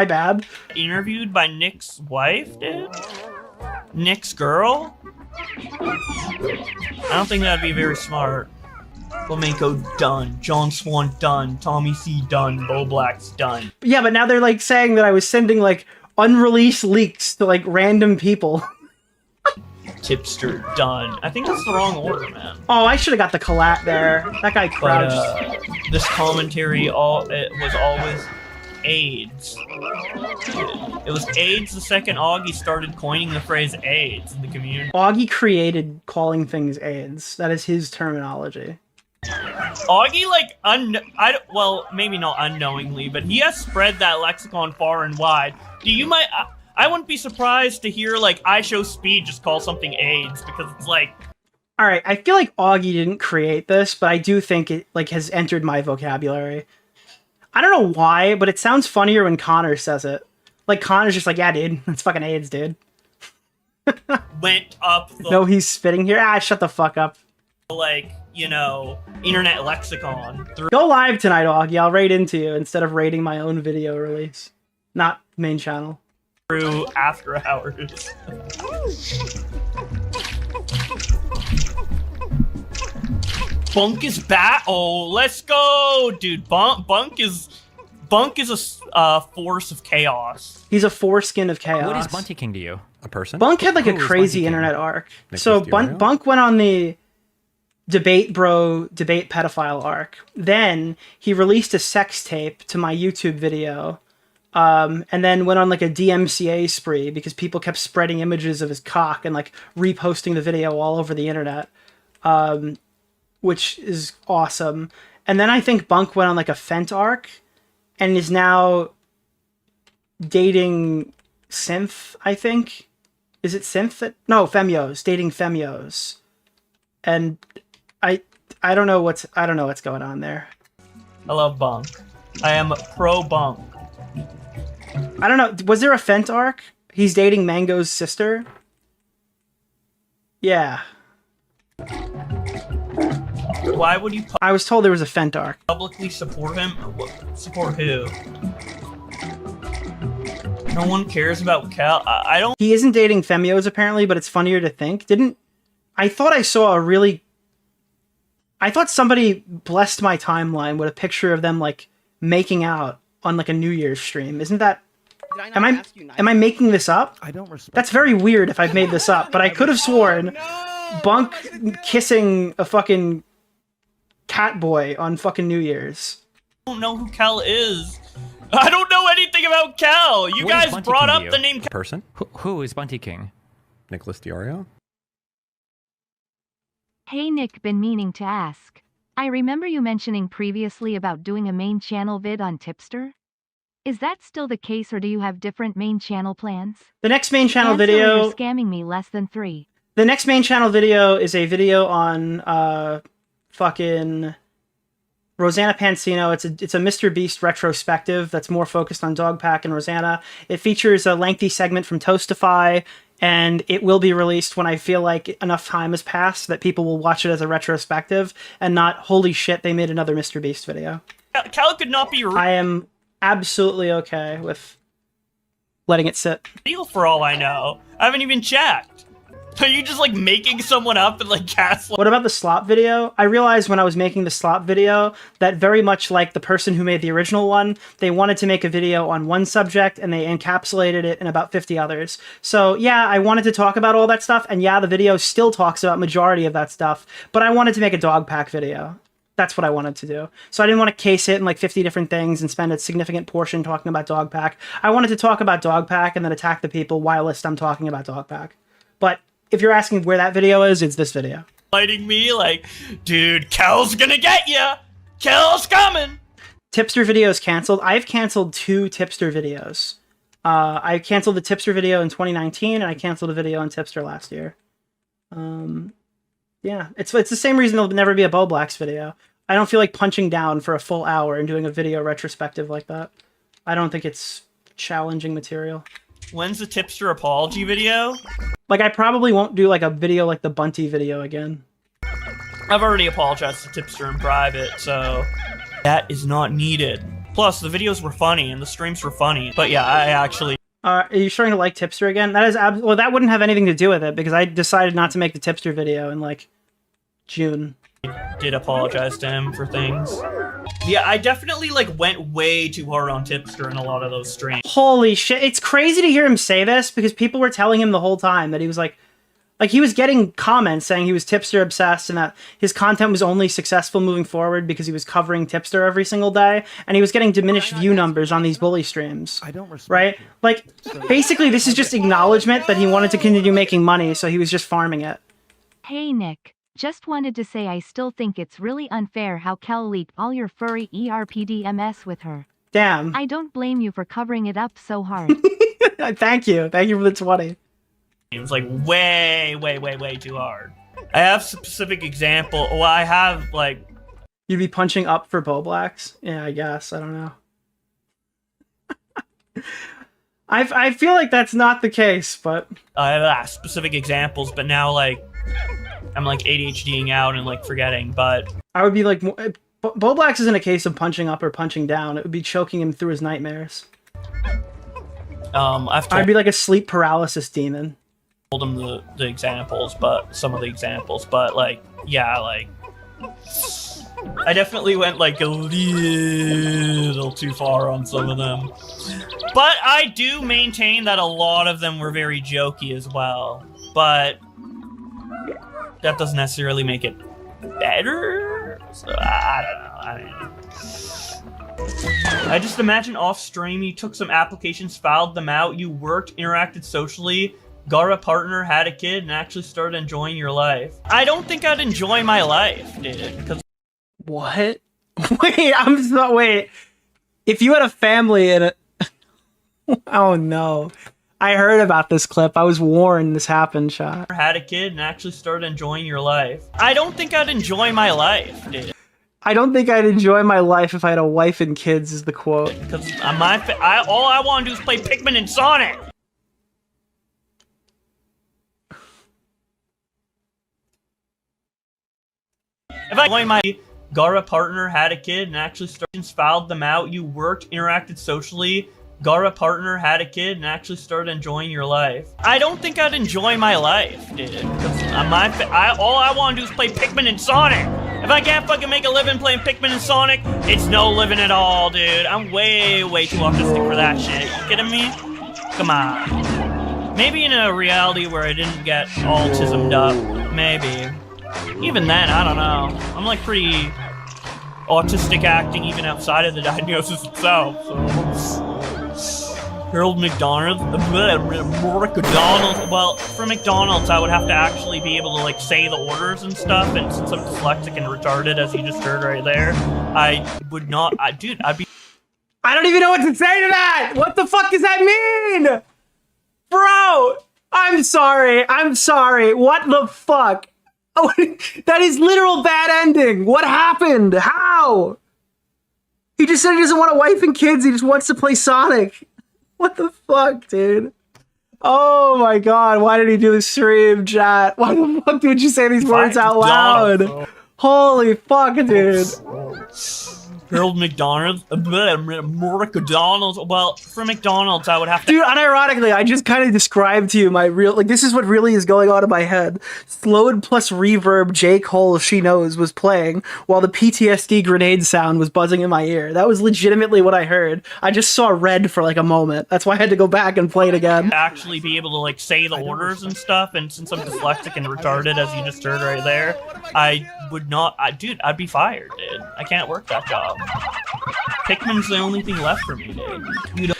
bad. Interviewed by Nick's wife, dude? Nick's girl? I don't think that'd be very smart. Flamenco done. John Swan done. Tommy C done. Bowblax done. Yeah, but now they're like saying that I was sending like unreleased leaks to like random people. Tipster done. I think that's the wrong order, man. Oh, I should have got the collat there. That guy crouched. But, this commentary it was always AIDS. It was AIDS the second Augie started coining the phrase AIDS in the community. Augie created calling things AIDS. That is his terminology. Augie, like, well, maybe not unknowingly, but he has spread that lexicon far and wide. I wouldn't be surprised to hear, like, I Show Speed just call something AIDS, because it's like... Alright, I feel like Augie didn't create this, but I do think it, like, has entered my vocabulary. I don't know why, but it sounds funnier when Connor says it. Like, Connor's just like, yeah, dude, that's fucking AIDS, dude. Went up the... No, he's spitting here. Ah, shut the fuck up. Like, you know, internet lexicon. Go live tonight, Augie. I'll raid into you instead of raiding my own video release. Not main channel. Through after hours. Bunk is back. Oh, let's go, dude. Bunk is a force of chaos. He's a foreskin of chaos. What is Bunty King to you? A person? Bunk had like a crazy internet arc. So Bunk went on the debate pedophile arc. Then he released a sex tape to my YouTube video. And then went on like a DMCA spree because people kept spreading images of his cock and like reposting the video all over the internet. Which is awesome. And then I think Bunk went on like a Fent arc and is now dating Synth, I think. Is it Synth? No, Femios. Dating Femios. And I don't know what's going on there. I love Bunk. I am pro Bunk. I don't know. Was there a Fent arc? He's dating Mango's sister? Yeah. Why would you I was told there was a Fent arc. Publicly support him? Support who? No one cares about Cal. I don't... He isn't dating Femios apparently, but it's funnier to think. I thought somebody blessed my timeline with a picture of them like making out on like a New Year's stream. Isn't that... Am I making this up? I don't respect. That's very weird if I've made this up, but I could have sworn Bunk kissing a fucking cat boy on fucking New Year's. I don't know who Cal is. I don't know anything about Cal. You guys brought up the name. Person? Who is Bunty King? Nicholas DeOrio. Hey Nick, been meaning to ask. I remember you mentioning previously about doing a main channel vid on Tipster. Is that still the case, or do you have different main channel plans? The next main channel Answer video... You're scamming me less than 3. The next main channel video is a video on fucking Rosanna Pansino. It's a Mr. Beast retrospective that's more focused on Dogpack and Rosanna. It features a lengthy segment from Toastify, and it will be released when I feel like enough time has passed that people will watch it as a retrospective and not, holy shit, they made another Mr. Beast video. Cal could not be... I am absolutely okay with letting it sit. Deal for all I know. I haven't even checked. Are you just like making someone up and like gaslight? What about the slop video? I realized when I was making the slop video that very much like the person who made the original one, they wanted to make a video on one subject and they encapsulated it in about 50 others. So yeah, I wanted to talk about all that stuff, and yeah, the video still talks about majority of that stuff, but I wanted to make a dog pack video. That's what I wanted to do. So I didn't want to case it in like 50 different things and spend a significant portion talking about dog pack. I wanted to talk about dog pack and then attack the people whilst I'm talking about dog pack. But if you're asking where that video is, it's this video. Lighting me like, dude, Kel's gonna get ya. Kel's coming. Tipster video is canceled. I've canceled 2 tipster videos. I canceled the tipster video in 2019, and I canceled a video on tipster last year. Yeah, it's the same reason there'll never be a Bowblax video. I don't feel like punching down for a full hour and doing a video retrospective like that. I don't think it's challenging material. When's the tipster apology video? Like, I probably won't do like a video like the Bunty video again. I've already apologized to tipster in private, so that is not needed. Plus, the videos were funny and the streams were funny. But yeah, I actually... Are you starting to like tipster again? That is well, that wouldn't have anything to do with it because I decided not to make the tipster video in like June. Did apologize to him for things. Yeah, I definitely like went way too hard on tipster in a lot of those streams. Holy shit, it's crazy to hear him say this because people were telling him the whole time that he was like he was getting comments saying he was tipster obsessed and that his content was only successful moving forward because he was covering tipster every single day, and he was getting diminished view numbers on these bully streams. I don't respect right? Like, basically this is just acknowledgement that he wanted to continue making money, so he was just farming it. Hey Nick, just wanted to say I still think it's really unfair how Kel leaked all your furry ERPDMS with her. Damn. I don't blame you for covering it up so hard. Thank you for the 20. It was like way too hard. I have specific example. Well, I have like... You'd be punching up for Bowblax? Yeah, I guess. I don't know. I feel like that's not the case, but... I have specific examples, but now like... I'm like ADHDing out and like forgetting, but... I would be like... Bowblax isn't a case of punching up or punching down. It would be choking him through his nightmares. I'd be like a sleep paralysis demon. Told him the examples, but some of the examples, but like, yeah, like... I definitely went like a little too far on some of them. But I do maintain that a lot of them were very jokey as well. But that doesn't necessarily make it better. So I don't know. I just imagine off stream you took some applications, filed them out, you worked, interacted socially, got a partner, had a kid, and actually started enjoying your life. I don't think I'd enjoy my life, dude. Cause what? Wait. If you had a family and a... Oh no. I heard about this clip. I was warned this happened, Shot. Had a kid and actually started enjoying your life. I don't think I'd enjoy my life, dude. I don't think I'd enjoy my life if I had a wife and kids, is the quote. Because all I want to do is play Pikmin and Sonic. If I enjoy my... Got a partner, had a kid, and actually started, filed them out, you worked, interacted socially, got a partner, had a kid, and actually started enjoying your life. I don't think I'd enjoy my life, dude. Because all I want to do is play Pikmin and Sonic. If I can't fucking make a living playing Pikmin and Sonic, it's no living at all, dude. I'm way too autistic for that shit. You kidding me? Come on. Maybe in a reality where I didn't get autismed up. Maybe. Even then, I don't know. I'm like pretty autistic acting even outside of the diagnosis itself. So. Harold McDonald. Well, for McDonald's, I would have to actually be able to like say the orders and stuff. And since I'm dyslexic and retarded, as you just heard right there, I would not. Dude, I'd be. I don't even know what to say to that. What the fuck does that mean, bro? I'm sorry. What the fuck? Oh, that is literal bad ending. What happened? How? He just said he doesn't want a wife and kids. He just wants to play Sonic. What the fuck, dude? Oh my god. Why did he do the stream, chat? Why the fuck would you say these words out loud? Holy fuck, dude. Harold McDonald's? McDonald's? Well, for McDonald's, I would have to... Dude, unironically, I just kind of described to you my real... Like, this is what really is going on in my head. Slowed plus reverb J. Cole She Knows was playing while the PTSD grenade sound was buzzing in my ear. That was legitimately what I heard. I just saw red for like a moment. That's why I had to go back and play it again. Actually be able to like say the orders and stuff, and since I'm dyslexic and retarded, as you just heard right there, I would not... dude, I'd be fired, dude. I can't work that job. Pikmin's the only thing left for me, dude.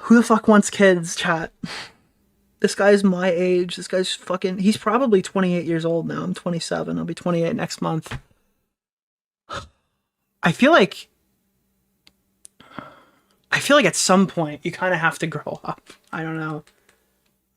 Who the fuck wants kids, chat? This guy's my age. This guy's fucking... He's probably 28 years old now. I'm 27. I'll be 28 next month. I feel like at some point you kind of have to grow up. I don't know.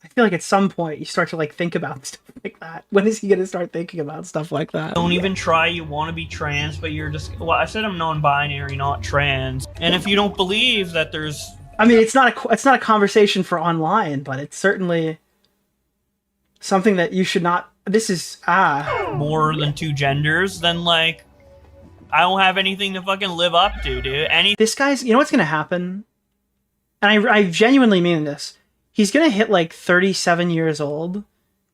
I feel like at some point you start to like think about stuff like that. When is he gonna start thinking about stuff like that? Don't even try. You want to be trans, but you're just... Well, I said I'm non-binary, not trans. And if you don't believe that there's... I mean, it's not a conversation for online, but it's certainly something that you should not... This is... more than two genders, then like... I don't have anything to fucking live up to, dude. This guy's... You know what's gonna happen? And I genuinely mean this. He's gonna hit like 37 years old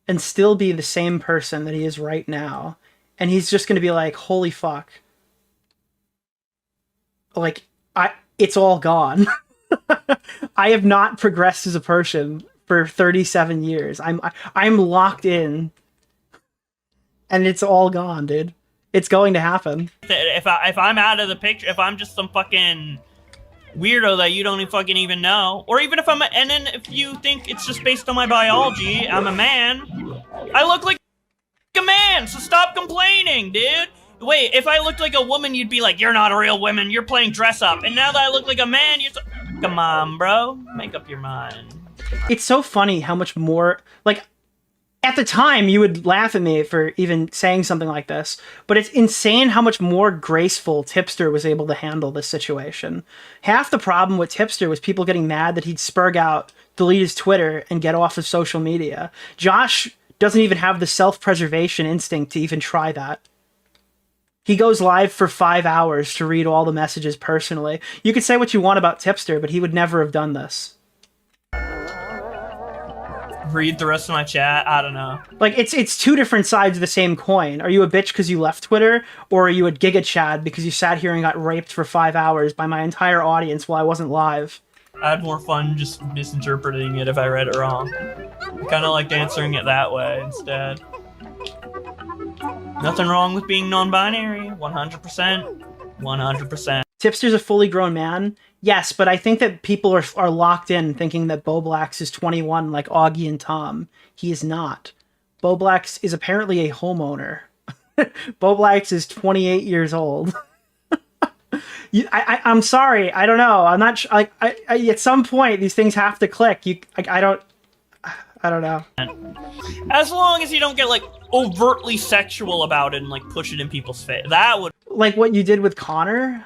and still be the same person that he is right now. And he's just gonna be like, holy fuck. Like, it's all gone. I have not progressed as a person for 37 years. I'm locked in. And it's all gone, dude. It's going to happen. If I'm out of the picture, if I'm just some fucking weirdo that you don't fucking even know, or even if and then if you think it's just based on my biology, I'm a man, I look like a man, so stop complaining, dude. Wait, if I looked like a woman, you'd be like, you're not a real woman, you're playing dress up. And now that I look like a man, you're come on, bro, make up your mind. It's so funny how much more, like, at the time, you would laugh at me for even saying something like this, but it's insane how much more graceful Tipster was able to handle this situation. Half the problem with Tipster was people getting mad that he'd spurg out, delete his Twitter, and get off of social media. Josh doesn't even have the self-preservation instinct to even try that. He goes live for 5 hours to read all the messages personally. You could say what you want about Tipster, but he would never have done this. Read the rest of my chat? I don't know. Like, it's two different sides of the same coin. Are you a bitch because you left Twitter, or are you a Giga Chad because you sat here and got raped for 5 hours by my entire audience while I wasn't live? I had more fun just misinterpreting it if I read it wrong. I kind of liked answering it that way instead. Nothing wrong with being non-binary. 100%. 100%. Tipster's a fully grown man. Yes, but I think that people are locked in thinking that Bowblax is 21 like Augie and Tom. He is not. Bowblax is apparently a homeowner. Bowblax is 28 years old. I'm sorry. I don't know. I'm not like at some point these things have to click. I don't know. As long as you don't get like overtly sexual about it and like push it in people's face. That would... Like what you did with Connor?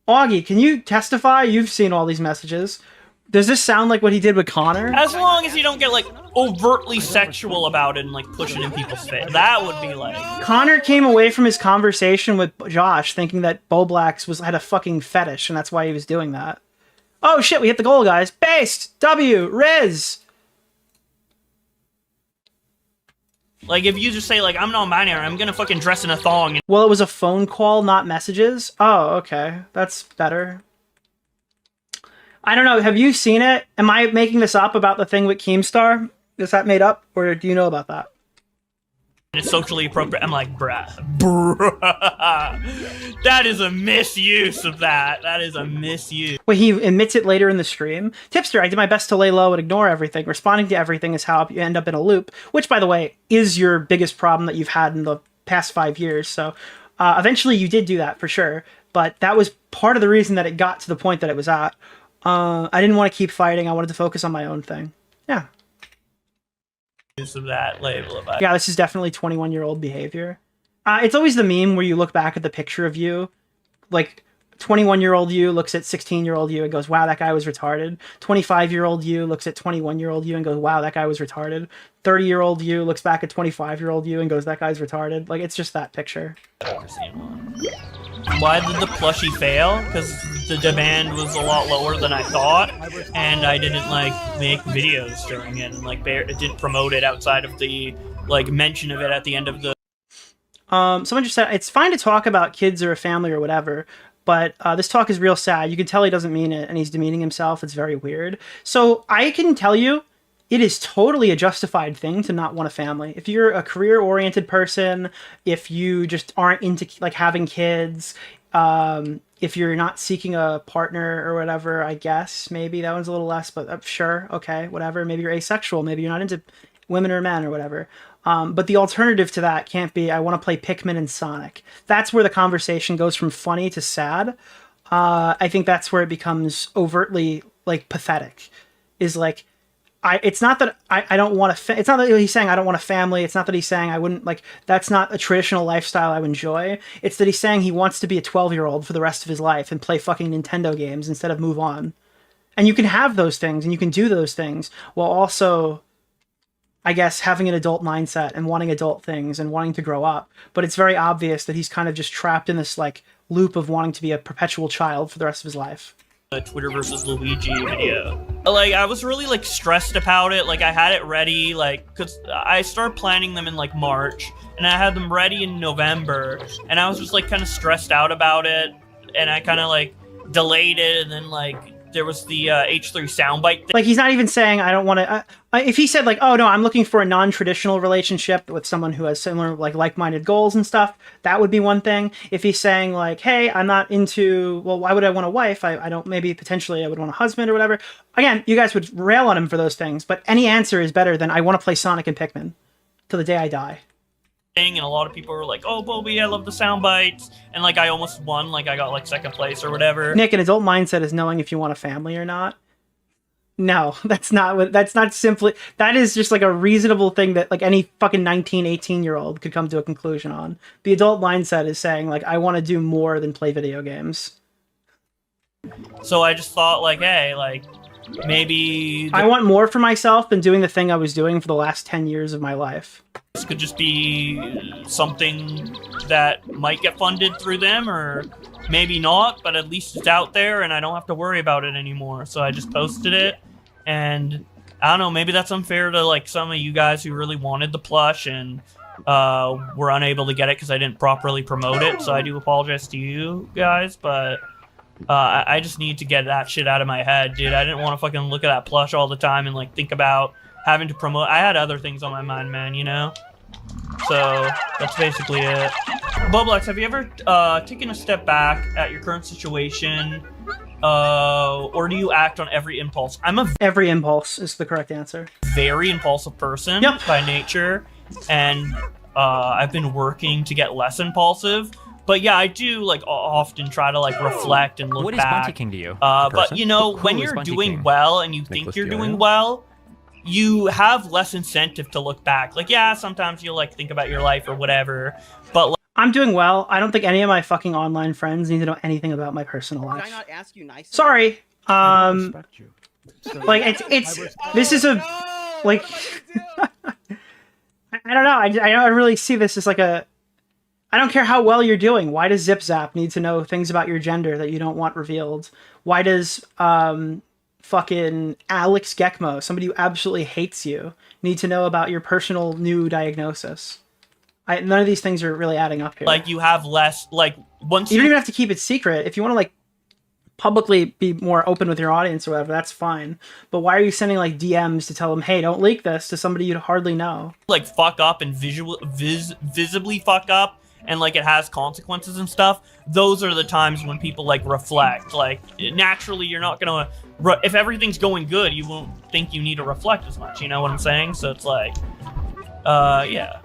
Augie, can you testify? You've seen all these messages. Does this sound like what he did with Connor? As long as you don't get like overtly sexual about it and like push it in people's face. That would be like... Connor came away from his conversation with Josh thinking that Bowblax had a fucking fetish and that's why he was doing that. Oh shit, we hit the goal, guys. Based! W! Riz! Like, if you just say, like, I'm non-binary, I'm gonna fucking dress in a thong. Well, it was a phone call, not messages? Oh, okay. That's better. I don't know. Have you seen it? Am I making this up about the thing with Keemstar? Is that made up? Or do you know about that? It's socially appropriate. I'm like, bruh. That is a misuse of that. That is a misuse. Wait, he admits it later in the stream? Tipster, I did my best to lay low and ignore everything. Responding to everything is how you end up in a loop, which, by the way, is your biggest problem that you've had in the past 5 years. So eventually you did do that for sure, but that was part of the reason that it got to the point that it was at. I didn't want to keep fighting. I wanted to focus on my own thing. Yeah. Use of that label of Yeah, this is definitely 21-year-old behavior. It's always the meme where you look back at the picture of you, like 21-year-old you looks at 16-year-old you and goes, wow, that guy was retarded. 25-year-old you looks at 21-year-old you and goes, wow, that guy was retarded. 30-year-old you looks back at 25-year-old you and goes, that guy's retarded. Like, it's just that picture. Why did the plushie fail? Because the demand was a lot lower than I thought, and I didn't, like, make videos during it, and, like, it didn't promote it outside of the, like, mention of it at the end of the... Someone just said, it's fine to talk about kids or a family or whatever, but this talk is real sad. You can tell he doesn't mean it, and he's demeaning himself. It's very weird. So I can tell you, it is totally a justified thing to not want a family. If you're a career-oriented person, if you just aren't into like having kids, if you're not seeking a partner or whatever, I guess maybe that one's a little less, but sure, okay, whatever. Maybe you're asexual. Maybe you're not into women or men or whatever. But the alternative to that can't be, I want to play Pikmin and Sonic. That's where the conversation goes from funny to sad. I think that's where it becomes overtly, like, pathetic. Is like, it's not that I don't want it's not that he's saying I don't want a family. It's not that he's saying I wouldn't, like, that's not a traditional lifestyle I would enjoy. It's that he's saying he wants to be a 12-year-old for the rest of his life and play fucking Nintendo games instead of move on. And you can have those things and you can do those things while also, I guess, having an adult mindset and wanting adult things and wanting to grow up. But it's very obvious that he's kind of just trapped in this, like, loop of wanting to be a perpetual child for the rest of his life. Twitter versus Luigi video. Like, I was really, like, stressed about it. Like, I had it ready, like, because I started planning them in, like, March, and I had them ready in November, and I was just, like, kind of stressed out about it, and I kind of, like, delayed it, and then, like, there was the H3 soundbite thing. Like, he's not even saying I don't want to... if he said, like, oh, no, I'm looking for a non-traditional relationship with someone who has similar, like, like-minded goals and stuff, that would be one thing. If he's saying, like, hey, I'm not into... Well, why would I want a wife? I don't... Maybe, potentially, I would want a husband or whatever. Again, you guys would rail on him for those things, but any answer is better than I want to play Sonic and Pikmin till the day I die. And a lot of people were like, oh, Bobby, I love the sound bites, and like I almost won, like I got like second place or whatever. Nick, an adult mindset is knowing if you want a family or not. No, that's not simply, that is just like a reasonable thing that like any fucking 19, 18-year-old could come to a conclusion on. The adult mindset is saying, like, I want to do more than play video games. So I just thought, like, hey, like, maybe... I want more for myself than doing the thing I was doing for the last 10 years of my life. This could just be something that might get funded through them, or maybe not, but at least it's out there and I don't have to worry about it anymore. So I just posted it, and I don't know, maybe that's unfair to like some of you guys who really wanted the plush and were unable to get it because I didn't properly promote it. So I do apologize to you guys, but I just need to get that shit out of my head, dude. I didn't want to fucking look at that plush all the time and like think about having to promote. I had other things on my mind, man, you know? So, that's basically it. Bowblax, have you ever taken a step back at your current situation, or do you act on every impulse? Every impulse is the correct answer. Very impulsive person by nature, and I've been working to get less impulsive. But yeah, I do like often try to like reflect and look back. What is back. Bunty King to you? But you know, when you're doing well and you think you're doing well, you have less incentive to look back. Like, yeah, sometimes you'll like think about your life or whatever, but like, I'm doing well. I don't think any of my fucking online friends need to know anything about my personal life. Did I not ask you nicely? Sorry. I don't respect you. Like it's this is a like I don't know. I don't really see this as like a. I don't care how well you're doing. Why does Zip Zap need to know things about your gender that you don't want revealed? Why does fucking Alex Gekmo, somebody who absolutely hates you, need to know about your personal new diagnosis? None of these things are really adding up here. Like, you have less, like, once you don't even have to keep it secret. If you want to, like, publicly be more open with your audience or whatever, that's fine. But why are you sending, like, DMs to tell them, hey, don't leak this to somebody you'd hardly know? Like, fuck up and visibly fuck up, and, like, it has consequences and stuff. Those are the times when people, like, reflect. Like, naturally, you're not gonna... If everything's going good, you won't think you need to reflect as much, you know what I'm saying? So it's like... yeah.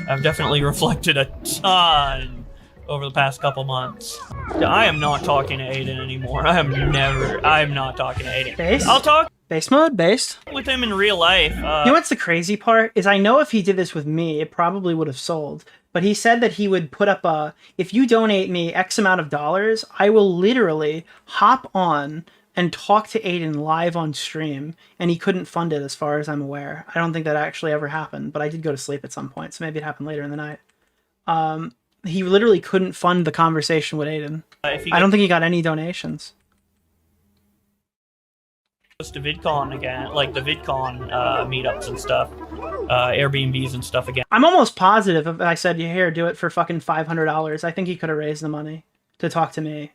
I've definitely reflected a ton over the past couple months. I am not talking to Aiden anymore. I am not talking to Aiden. Base? I'll talk Base mode? Based? with him in real life. You know what's the crazy part? Is I know if he did this with me, it probably would have sold. but he said that he would put up if you donate me X amount of dollars, I will literally hop on and talk to Aiden live on stream, and he couldn't fund it as far as I'm aware. I don't think that actually ever happened, but I did go to sleep at some point, so maybe it happened later in the night. He literally couldn't fund the conversation with Aiden. I don't think he got any donations. To VidCon again, like the VidCon meetups and stuff, Airbnbs and stuff again. I'm almost positive if I said, here, do it for fucking $500, I think he could have raised the money to talk to me.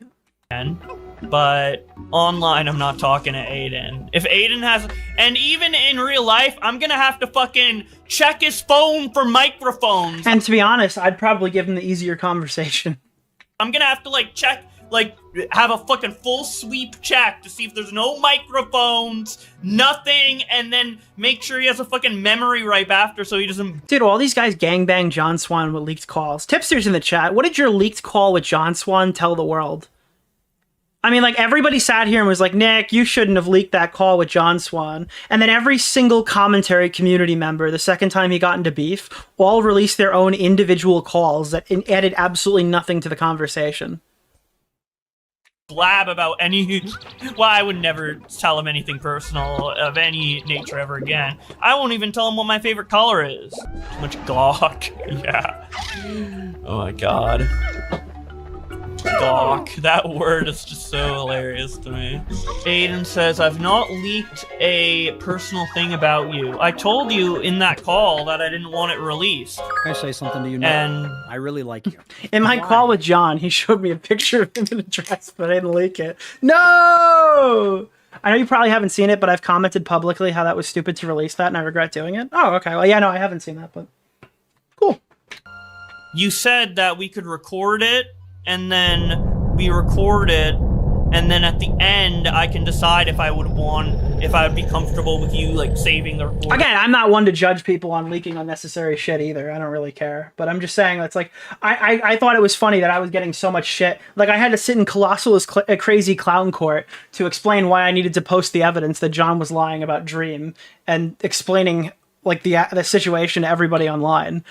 But online, I'm not talking to Aiden. If Aiden has, and even in real life, I'm gonna have to fucking check his phone for microphones. And to be honest, I'd probably give him the easier conversation. I'm gonna have to check, have a fucking full sweep check to see if there's no microphones, nothing, and then make sure he has a fucking memory wipe after so he doesn't... Dude, all these guys gangbang John Swan with leaked calls. Tipsters in the chat, what did your leaked call with John Swan tell the world? I mean, everybody sat here and was like, Nick, you shouldn't have leaked that call with John Swan. And then every single commentary community member, the second time he got into beef, all released their own individual calls that added absolutely nothing to the conversation. Blab about any... Well, I would never tell him anything personal of any nature ever again. I won't even tell him what my favorite color is. Too much gawk. Yeah. Oh my god. Gawk. That word is just so hilarious to me. Aiden says, I've not leaked a personal thing about you. I told you in that call that I didn't want it released. Can I say something to you, Nick? And I really like you. In my call with John, he showed me a picture of him in a dress, but I didn't leak it. No! I know you probably haven't seen it, but I've commented publicly how that was stupid to release that, and I regret doing it. Oh, okay. Well, yeah, no, I haven't seen that, but cool. You said that we could record it, and then we record it, and then at the end, I can decide if I would be comfortable with you, saving the recording. Again, I'm not one to judge people on leaking unnecessary shit either. I don't really care. But I'm just saying that's I thought it was funny that I was getting so much shit. I had to sit in Colossal's crazy clown court to explain why I needed to post the evidence that John was lying about Dream and explaining, the situation to everybody online.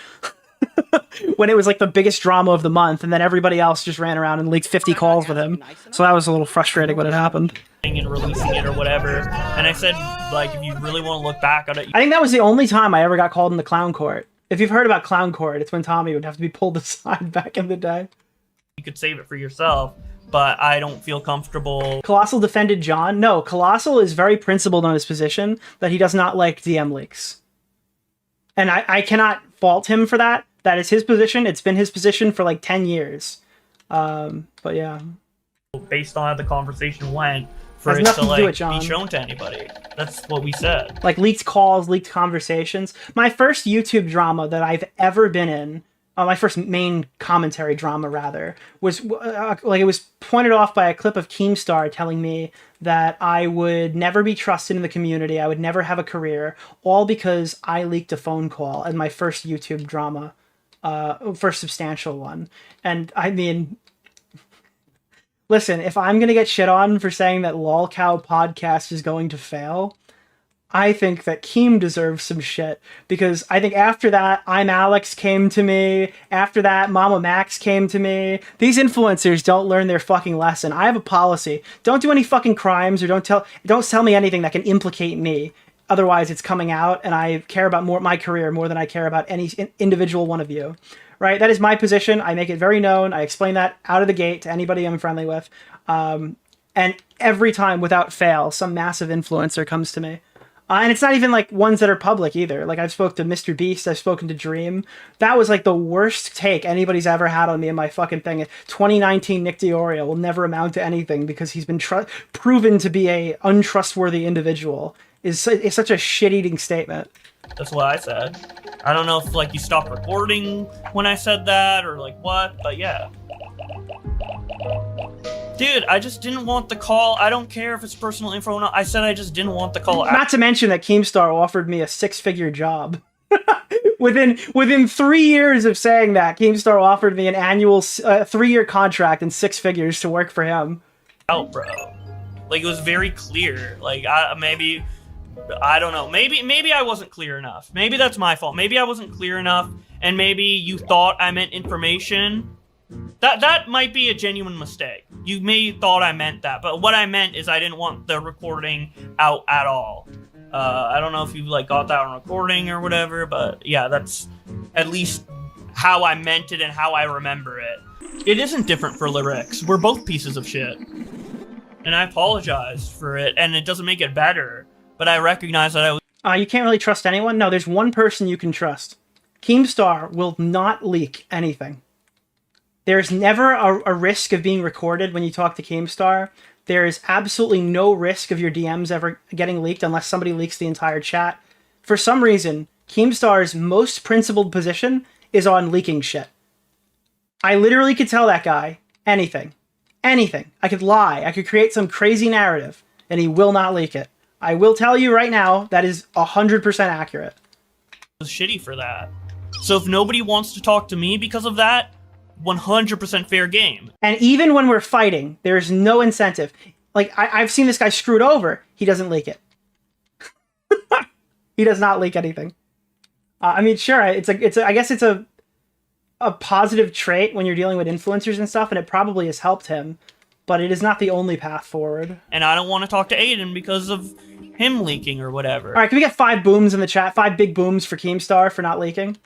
When it was the biggest drama of the month, and then everybody else just ran around and leaked 50 calls with him. So that was a little frustrating when it happened. And releasing it or whatever. And I said, if you really want to look back on it... I think that was the only time I ever got called in the clown court. If you've heard about clown court, it's when Tommy would have to be pulled aside back in the day. You could save it for yourself, but I don't feel comfortable... Colossal defended John? No, Colossal is very principled on his position that he does not like DM leaks. And I cannot fault him for that. That is his position. It's been his position for 10 years. But yeah. Based on how the conversation went, for it to be shown to anybody. That's what we said. Leaked calls, leaked conversations. My first YouTube drama that I've ever been in, my first main commentary drama rather, was it was pointed off by a clip of Keemstar telling me that I would never be trusted in the community, I would never have a career, all because I leaked a phone call in my first YouTube drama. First substantial one. And I mean, listen, if I'm going to get shit on for saying that LolCow podcast is going to fail, I think that Keem deserves some shit, because I think after that, I'm Alex came to me. After that, Mama Max came to me. These influencers don't learn their fucking lesson. I have a policy. Don't do any fucking crimes, or don't tell me anything that can implicate me. Otherwise, it's coming out, and I care about my career more than I care about any individual one of you, right? That is my position. I make it very known. I explain that out of the gate to anybody I'm friendly with. And every time, without fail, some massive influencer comes to me. And it's not even ones that are public either. I've spoken to Mr. Beast, I've spoken to Dream. That was the worst take anybody's ever had on me in my fucking thing. 2019 Nick DeOrio will never amount to anything because he's been proven to be a untrustworthy individual. Is such a shit-eating statement. That's what I said. I don't know if you stopped recording when I said that or what, but yeah. Dude, I just didn't want the call. I don't care if it's personal info or not. I said I just didn't want the call. Not to mention that Keemstar offered me a 6-figure job. Within 3 years of saying that, Keemstar offered me an annual 3-year contract and 6 figures to work for him. Oh, bro. It was very clear. I don't know. Maybe I wasn't clear enough. Maybe that's my fault. Maybe I wasn't clear enough, and maybe you thought I meant information, that might be a genuine mistake. You may thought I meant that, but what I meant is I didn't want the recording out at all. I don't know if you like got that on recording or whatever, but yeah, that's at least how I meant it and how I remember it. It isn't different for lyrics. We're both pieces of shit. And I apologize for it, and it doesn't make it better, but I recognize that I was... You can't really trust anyone? No, there's one person you can trust. Keemstar will not leak anything. There's never a risk of being recorded when you talk to Keemstar. There is absolutely no risk of your DMs ever getting leaked unless somebody leaks the entire chat. For some reason, Keemstar's most principled position is on leaking shit. I literally could tell that guy anything. Anything. I could lie. I could create some crazy narrative, and he will not leak it. I will tell you right now, that is 100% accurate. Was shitty for that. So if nobody wants to talk to me because of that, 100% fair game. And even when we're fighting, there's no incentive. Like, I've seen this guy screwed over. He doesn't leak it. He does not leak anything. I mean, sure, I guess it's a positive trait when you're dealing with influencers and stuff, and it probably has helped him, but it is not the only path forward. And I don't want to talk to Aiden because of him leaking or whatever. All right, can we get 5 booms in the chat? 5 big booms for Keemstar for not leaking?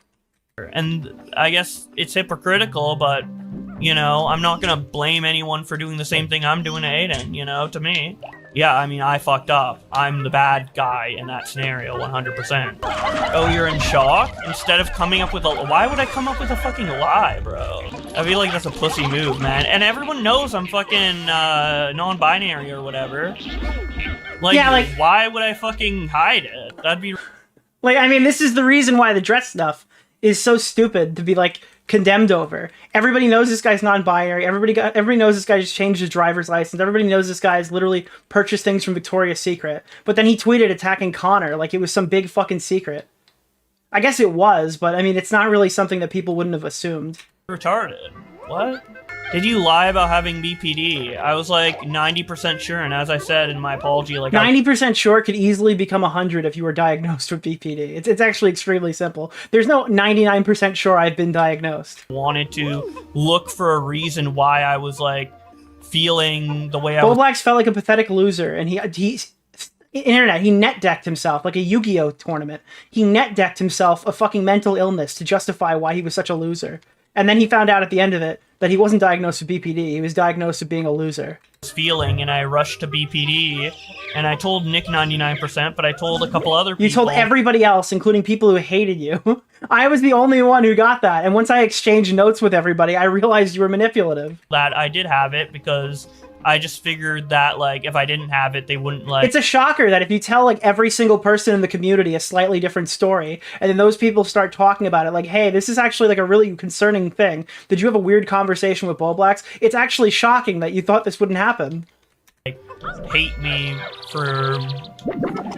And I guess it's hypocritical, but, you know, I'm not going to blame anyone for doing the same thing I'm doing to Aiden, you know, to me. Yeah, I mean, I fucked up. I'm the bad guy in that scenario, 100%. Oh, you're in shock? Instead of coming up with a... Why would I come up with a fucking lie, bro? I feel like that's a pussy move, man. And everyone knows I'm fucking non-binary or whatever. Like, yeah, like, why would I fucking hide it? That'd be... Like, I mean, this is the reason why the dress stuff is so stupid to be, like, condemned over. Everybody knows this guy's non-binary. Everybody knows this guy just changed his driver's license. Everybody knows this guy's literally purchased things from Victoria's Secret. But then he tweeted attacking Connor like it was some big fucking secret. I guess it was, but I mean, it's not really something that people wouldn't have assumed. Retarded. What? Did you lie about having BPD? I was like 90% sure, and as I said in my apology, like 90% sure could easily become 100 if you were diagnosed with BPD. It's actually extremely simple. There's no 99% sure I've been diagnosed. Wanted to look for a reason why I was like feeling the way I was. Bowblax felt like a pathetic loser, and he net decked himself like a Yu-Gi-Oh tournament. He net decked himself a fucking mental illness to justify why he was such a loser. And then he found out at the end of it that he wasn't diagnosed with BPD. He was diagnosed with being a loser. Feeling, and I rushed to BPD, and I told Nick 99%, but I told a couple other people. You told everybody else, including people who hated you. I was the only one who got that. And once I exchanged notes with everybody, I realized you were manipulative. That I did have it because I just figured that, like, if I didn't have it, they wouldn't, like... It's a shocker that if you tell, like, every single person in the community a slightly different story, and then those people start talking about it, like, hey, this is actually, like, a really concerning thing. Did you have a weird conversation with Bowblax? It's actually shocking that you thought this wouldn't happen. Like, hate me for...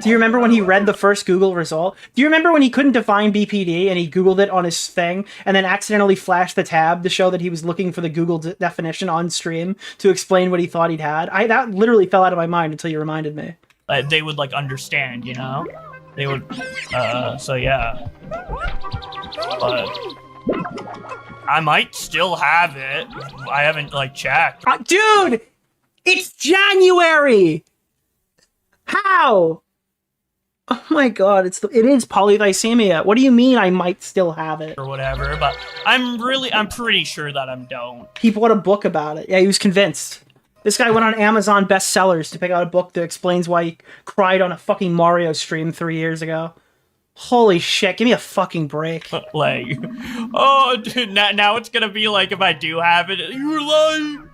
Do you remember when he read the first Google result? Do you remember when he couldn't define BPD and he Googled it on his thing and then accidentally flashed the tab to show that he was looking for the Google definition on stream to explain what he thought he'd had? That literally fell out of my mind until you reminded me. They would, like, understand, you know? They would, so yeah. But I might still have it. I haven't, like, checked. Dude! It's January! How? Oh my god, it is polythysemia. What do you mean I might still have it? Or whatever, but I'm pretty sure that I don't. He bought a book about it. Yeah, he was convinced. This guy went on Amazon bestsellers to pick out a book that explains why he cried on a fucking Mario stream 3 years ago. Holy shit, give me a fucking break. Like, oh, dude, now it's gonna be like if I do have it, you're lying.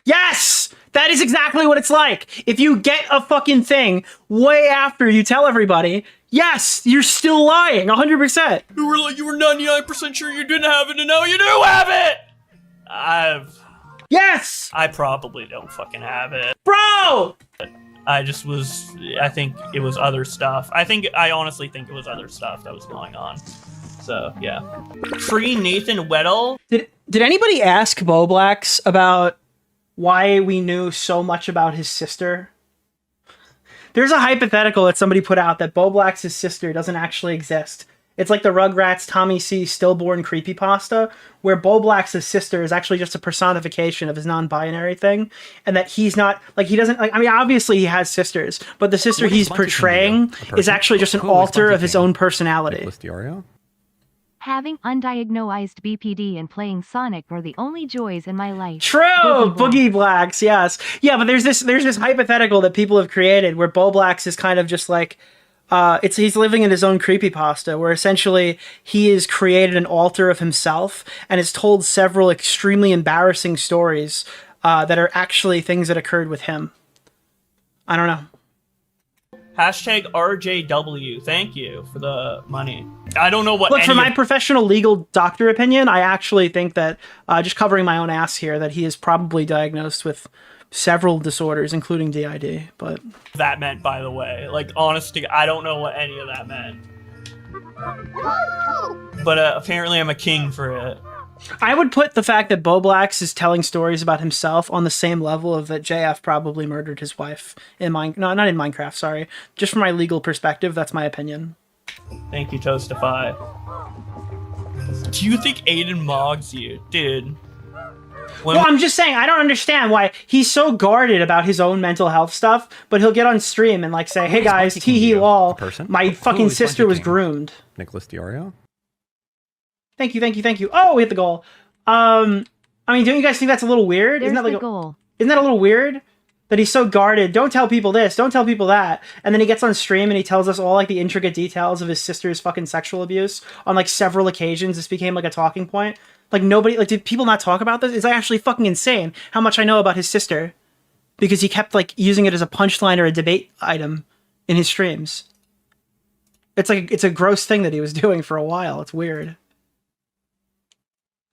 Yes! That is exactly what it's like. If you get a fucking thing way after you tell everybody, yes, you're still lying, 100%. You were 99% sure you didn't have it, and now you do have it! Yes! I probably don't fucking have it. Bro! I think it was other stuff. I honestly think it was other stuff that was going on. So, yeah. Free Nathan Weddle. Did anybody ask Bowblax about why we knew so much about his sister? There's a hypothetical that somebody put out that Bowblax's sister doesn't actually exist, It's like the Rugrats Tommy C stillborn creepypasta, where Bowblax's sister is actually just a personification of his non-binary thing, and that he's not like he doesn't like. I mean, obviously he has sisters, but the sister he's portraying is actually just an alter of his own personality. Nicholas DeOrio? Having undiagnosed BPD and playing Sonic are the only joys in my life. True, Boogie Blacks, yes, yeah. But there's this hypothetical that people have created where Bowblax is kind of just like. He's living in his own creepypasta, where essentially he has created an alter of himself and has told several extremely embarrassing stories that are actually things that occurred with him. I don't know. Hashtag RJW. Thank you for the money. I don't know what. Look, for my professional legal doctor opinion, I actually think that just covering my own ass here, that he is probably diagnosed with several disorders, including DID. But that meant, by the way, like, honestly, I don't know what any of that meant. But apparently, I'm a king for it. I would put the fact that Bowblax is telling stories about himself on the same level of that JF probably murdered his wife in not in Minecraft. Sorry, just from my legal perspective, that's my opinion. Thank you, Toastify. Do you think Aiden mogs you, dude? Well, I'm just saying, I don't understand why he's so guarded about his own mental health stuff, but he'll get on stream and like say, "Hey guys, tee hee lol, my fucking sister was groomed." Nicholas DeOrio? Thank you. Oh, we hit the goal. I mean, don't you guys think that's a little weird? There's Isn't that like the goal. Isn't that a little weird? That he's so guarded. Don't tell people this. Don't tell people that. And then he gets on stream and he tells us all like the intricate details of his sister's fucking sexual abuse on like several occasions. This became like a talking point. Like nobody, like did people not talk about this? It's actually fucking insane how much I know about his sister because he kept like using it as a punchline or a debate item in his streams. It's like, it's a gross thing that he was doing for a while. It's weird.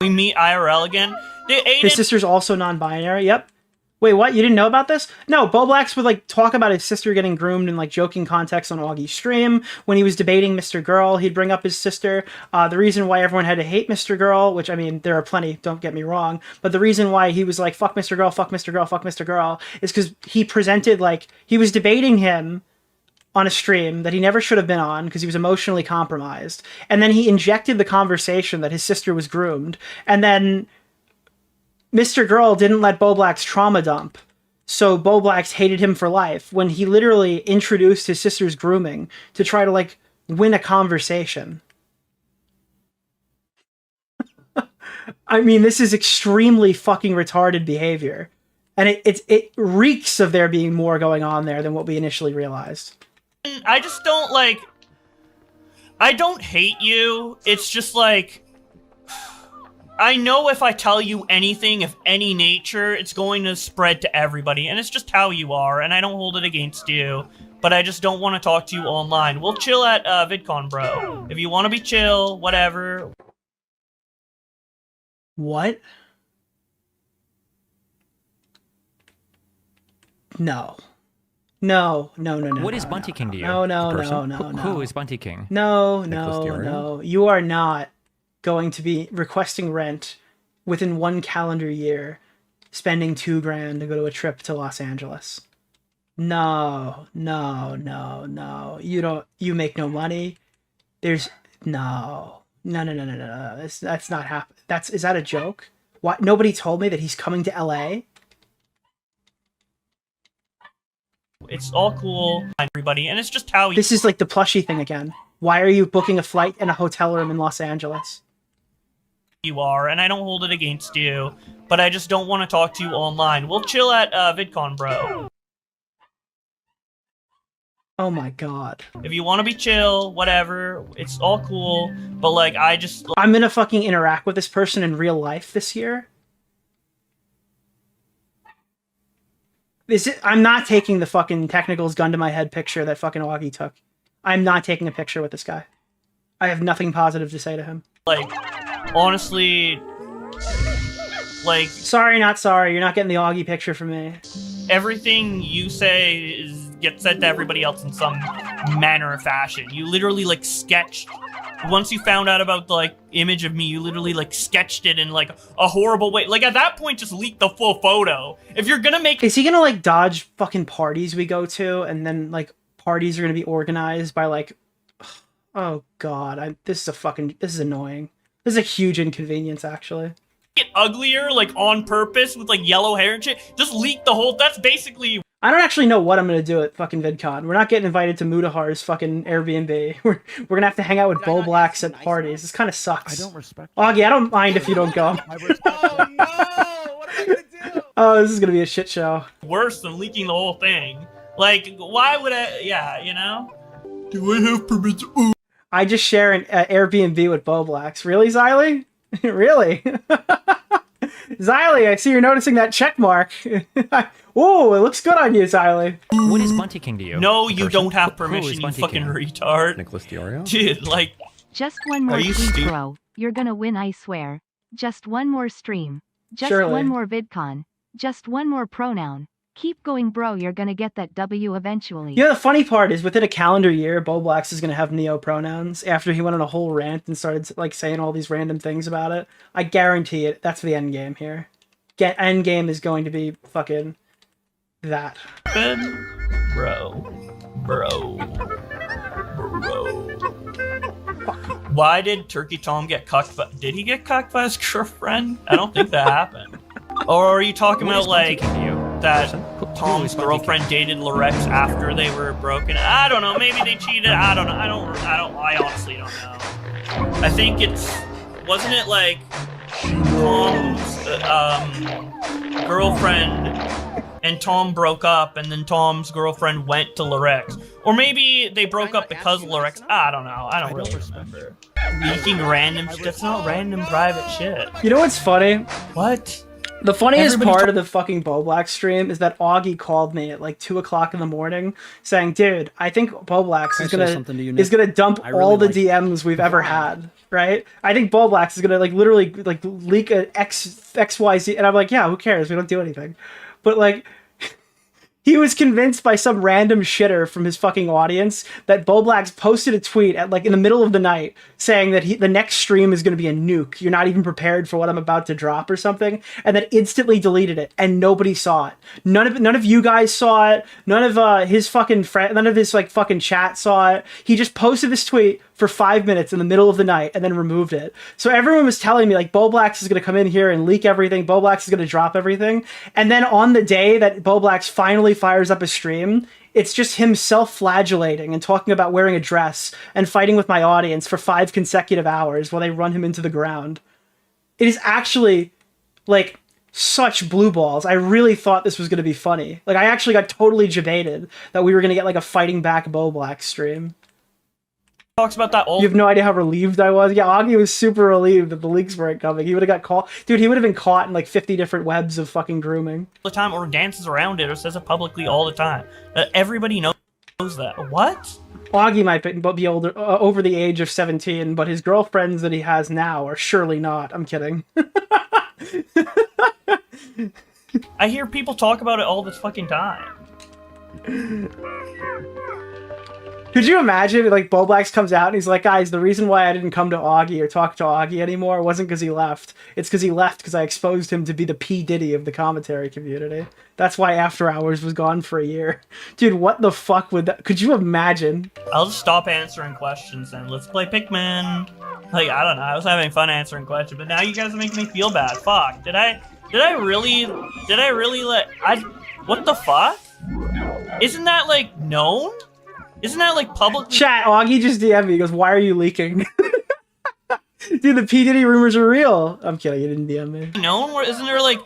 We meet IRL again. His sister's also non-binary. Yep. Wait, what? You didn't know about this? No, Bowblax would like talk about his sister getting groomed in like joking context on Augie's stream. When he was debating Mr. Girl, he'd bring up his sister. The reason why everyone had to hate Mr. Girl, which I mean, there are plenty, don't get me wrong, but the reason why he was like, fuck Mr. Girl, fuck Mr. Girl, fuck Mr. Girl, is because he presented like, he was debating him on a stream that he never should have been on because he was emotionally compromised. And then he injected the conversation that his sister was groomed. And then Mr. Girl didn't let Bowblax trauma dump. So Bowblax hated him for life when he literally introduced his sister's grooming to try to like win a conversation. I mean, this is extremely fucking retarded behavior. And it reeks of there being more going on there than what we initially realized. I just don't like... I don't hate you. It's just like... I know if I tell you anything of any nature, it's going to spread to everybody, and it's just how you are, and I don't hold it against you, but I just don't want to talk to you online. We'll chill at VidCon, bro. If you want to be chill, whatever. What? No. No. What is Bunty King to you? No. Who is Bunty King? No. You are not going to be requesting rent within 1 calendar year, spending $2,000 to go to a trip to Los Angeles. No. You make no money. There's no. That's not happening. Is that a joke? What? Nobody told me that he's coming to LA? It's all cool, everybody, and it's just how you... This is like the plushie thing again. Why are you booking a flight and a hotel room in Los Angeles? You are, and I don't hold it against you, but I just don't want to talk to you online. We'll chill at VidCon, bro. Oh my god. If you want to be chill, whatever, it's all cool, but like, I'm gonna fucking interact with this person in real life this year? I'm not taking the fucking technicals gun to my head picture that fucking Augie took. I'm not taking a picture with this guy. I have nothing positive to say to him. Like, honestly, like... Sorry, not sorry. You're not getting the Augie picture from me. Everything you say gets said to everybody else in some manner or fashion. You literally, like, sketched... Once you found out about the, like, image of me, you literally, like, sketched it in, like, a horrible way. Like, at that point, just leak the full photo. If you're gonna make... Is he gonna, like, dodge fucking parties we go to, and then, like, parties are gonna be organized by, like... Oh god, this is annoying. This is a huge inconvenience, actually. Get uglier, like on purpose, with like yellow hair and shit. Just leak the whole. That's basically. I don't actually know what I'm gonna do at fucking VidCon. We're not getting invited to Mudahar's fucking Airbnb. We're gonna have to hang out with Bowblax at parties. This kind of sucks. I don't respect. Augie, I don't mind if you don't go. Oh no! What am I gonna do? Oh, this is gonna be a shit show. Worse than leaking the whole thing. Like, why would I? Yeah, you know. Do I have permits? I just share an Airbnb with Bowblax. Really, Xylee? Really? Xylee, I see you're noticing that check mark. Ooh, it looks good on you, Xylee. What is Bunty King to you? No, you don't have Who permission, is you Bunty fucking King? retard. Nicholas DeOrio? Dude, like... Just one more Are you tweet, stupid? bro. You're gonna win, I swear. Just one more stream. Just Surely. one more VidCon. Just one more pronoun. Keep going, bro. You're gonna get that W eventually. You know, the funny part is within a calendar year, Bowblax is going to have Neo pronouns after he went on a whole rant and started like saying all these random things about it. I guarantee it. That's the end game here. End game is going to be fucking that. Bro. Why did Turkey Tom get cucked? Did he get cucked by his girlfriend? I don't think that happened. Or are you talking about like that Tom's girlfriend dated Lorex after they were broken? I don't know. Maybe they cheated. I don't know. I honestly don't know. I think wasn't it like Tom's girlfriend and Tom broke up, and then Tom's girlfriend went to Lorex, or maybe they broke up because of Lorex. I don't know. I don't really remember. Leaking random shit. That's not random private shit. You know what's funny? What? The funniest Everybody part of the fucking Bowblax stream is that Augie called me at like 2 o'clock in the morning saying, dude, I think Bowblax Can I is say gonna something to you, Nick? dump I really all the like- DMs we've ever had, right? I think Bowblax is gonna like literally like leak a XYZ, and I'm like, yeah, who cares? We don't do anything. But like, he was convinced by some random shitter from his fucking audience that Bowblax posted a tweet at like in the middle of the night saying that the next stream is going to be a nuke. You're not even prepared for what I'm about to drop or something, and then instantly deleted it, and nobody saw it. None of you guys saw it. None of his fucking friend, none of his like fucking chat saw it. He just posted this tweet for 5 minutes in the middle of the night and then removed it. So everyone was telling me like Bowblax is going to come in here and leak everything. Bowblax is going to drop everything. And then on the day that Bowblax finally fires up a stream, it's just him self-flagellating and talking about wearing a dress and fighting with my audience for 5 consecutive hours while they run him into the ground. It is actually like such blue balls. I really thought this was going to be funny. Like I actually got totally debated that we were going to get like a fighting back Bowblax stream. Talks about that all You have no idea how relieved I was. Yeah, Augie was super relieved that the leaks weren't coming. He would have got caught. Dude, he would have been caught in like 50 different webs of fucking grooming. the time, or dances around it, or says it publicly all the time. Everybody knows that. What? Augie might be older, over the age of 17, but his girlfriends that he has now are surely not. I'm kidding. I hear people talk about it all this fucking time. Could you imagine, like, Bowblax comes out and he's like, guys, the reason why I didn't come to Augie or talk to Augie anymore wasn't because he left. It's because he left because I exposed him to be the P. Diddy of the commentary community. That's why After Hours was gone for a year. Dude, what the fuck would that... Could you imagine? I'll just stop answering questions then. Let's play Pikmin. Like, I don't know. I was having fun answering questions, but now you guys are making me feel bad. Fuck. Did I really let... What the fuck? Isn't that, like, known? Isn't that like public? Chat, Augie just DM'd me. He goes, why are you leaking? Dude, the P. Diddy rumors are real. I'm kidding, you didn't DM me. Known? Isn't there like...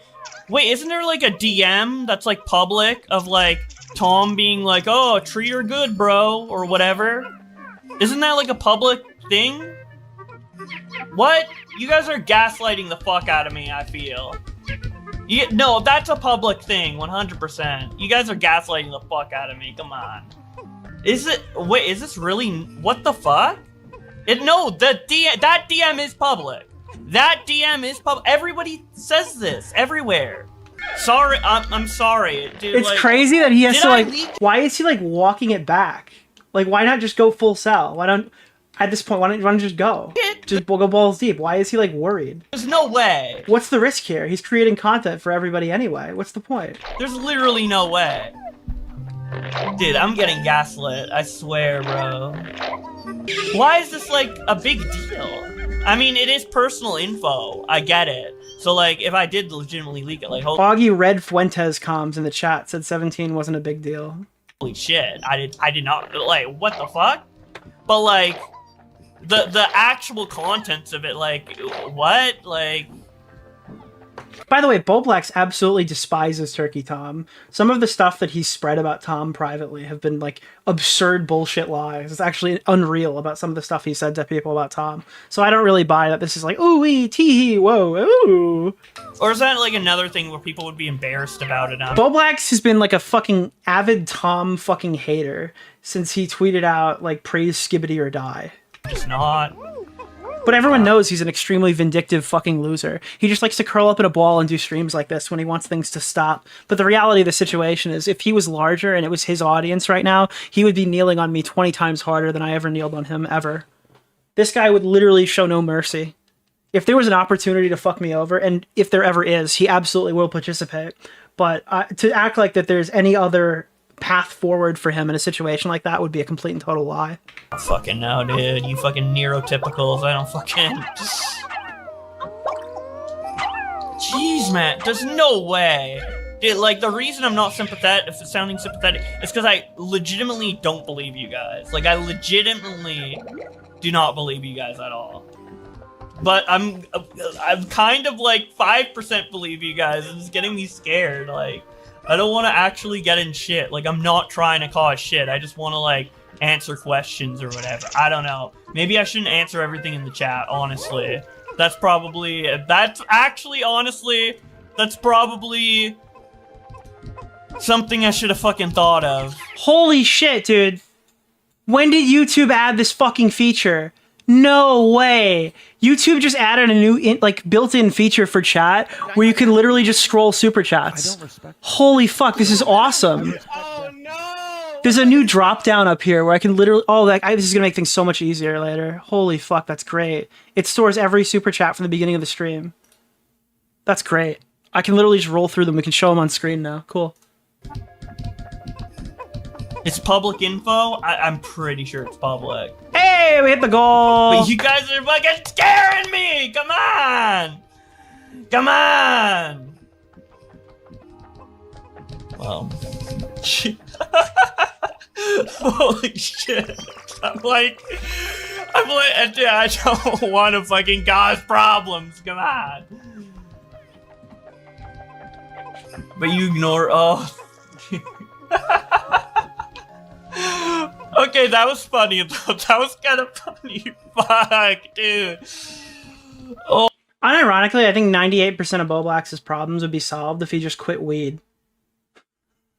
Wait, isn't there like a DM that's like public of like Tom being like, oh, tree or good, bro, or whatever? Isn't that like a public thing? What? You guys are gaslighting the fuck out of me, I feel. No, that's a public thing, 100%. You guys are gaslighting the fuck out of me, come on. Is it? Wait, is this really? What the fuck? No, that DM is public. That DM is public. Everybody says this everywhere. Sorry, I'm sorry, dude. It's like, crazy that he has to like. leak? Why is he like walking it back? Like, why not just go full sell? Why don't? At this point, why don't you just go? Just go balls deep. Why is he like worried? There's no way. What's the risk here? He's creating content for everybody anyway. What's the point? There's literally no way. Dude, I'm getting gaslit. I swear, bro. Why is this like a big deal? I mean, it is personal info. I get it. So like, if I did legitimately leak it, like, Augie Red Fuentes comms in the chat said 17 wasn't a big deal. holy shit, I did not, like, what the fuck? But like, the actual contents of it, like, what? Like, by the way, Bowblax absolutely despises Turkey Tom. Some of the stuff that he's spread about Tom privately have been like absurd bullshit lies. It's actually unreal about some of the stuff he said to people about Tom. So I don't really buy that this is like, ooh wee, tee hee, whoa, ooh. or is that like another thing where people would be embarrassed about it? Bowblax has been like a fucking avid Tom fucking hater since he tweeted out like praise Skibbity or die. It's not. But everyone knows he's an extremely vindictive fucking loser. He just likes to curl up in a ball and do streams like this when he wants things to stop. But the reality of the situation is, if he was larger and it was his audience right now, he would be kneeling on me 20 times harder than I ever kneeled on him, ever. This guy would literally show no mercy. If there was an opportunity to fuck me over, and if there ever is, he absolutely will participate. But to act like that there's any other path forward for him in a situation like that would be a complete and total lie. Fucking no, dude. You fucking neurotypicals. I don't fucking... Jeez, man. There's no way. Dude, like, the reason I'm not sympathetic, sounding sympathetic, is because I legitimately don't believe you guys. Like, I legitimately do not believe you guys at all. But I'm kind of like 5% believe you guys, and it's getting me scared. Like, I don't want to actually get in shit. Like, I'm not trying to cause shit. I just want to, like, answer questions or whatever. I don't know. Maybe I shouldn't answer everything in the chat, honestly. That's probably... honestly, that's probably something I should have fucking thought of. Holy shit, dude. When did YouTube add this fucking feature? No way. YouTube just added a new built-in feature for chat where you can literally just scroll super chats. Holy fuck, this is awesome. Oh no! There's a new drop down up here where I can literally this is gonna make things so much easier later. Holy fuck, that's great. It stores every super chat from the beginning of the stream. That's great. I can literally just roll through them. We can show them on screen now. Cool. It's public info? I'm pretty sure it's public. Hey, we hit the goal! But you guys are fucking scaring me! Come on! Come on! Well... Holy shit. I'm like, I don't want to fucking cause problems. Come on. But you ignore... Oh... Okay, that was funny. That was kind of funny. Fuck, dude. Oh. Unironically, I think 98% of Bowblax's problems would be solved if he just quit weed.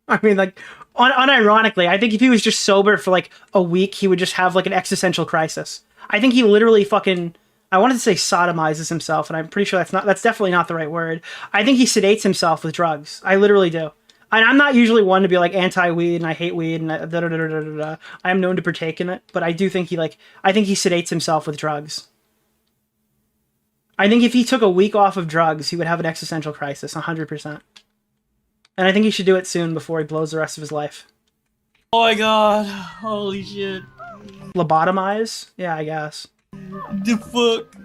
I mean, like, unironically, I think if he was just sober for, like, a week, he would just have, like, an existential crisis. I think he literally fucking... I wanted to say sodomizes himself, and I'm pretty sure that's definitely not the right word. I think he sedates himself with drugs. I literally do. And I'm not usually one to be like anti-weed and I hate weed and I am known to partake in it, but I do think I think he sedates himself with drugs. I think if he took a week off of drugs, he would have an existential crisis, 100%. And I think he should do it soon before he blows the rest of his life. Oh my god. Holy shit. Lobotomize? Yeah, I guess. The fuck?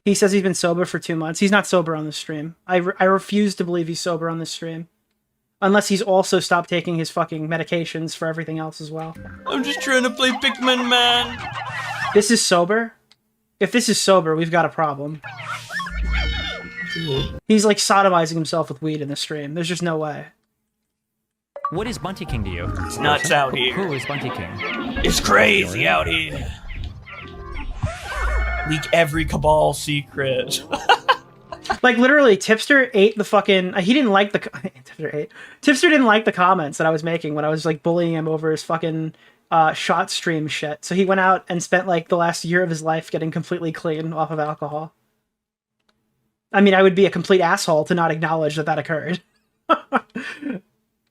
He says he's been sober for 2 months. He's not sober on this stream. I refuse to believe he's sober on this stream. Unless he's also stopped taking his fucking medications for everything else as well. I'm just trying to play Pikmin, man. This is sober? If this is sober, we've got a problem. He's like sodomizing himself with weed in the stream. There's just no way. What is Bunty King to you? It's nuts out here. Who is Bunty King? It's crazy out here. Leak every Cabal secret. Like, literally, Tipster ate the fucking... He didn't like the... Tipster didn't like the comments that I was making when I was, like, bullying him over his fucking shot stream shit. So he went out and spent, like, the last year of his life getting completely clean off of alcohol. I mean, I would be a complete asshole to not acknowledge that occurred.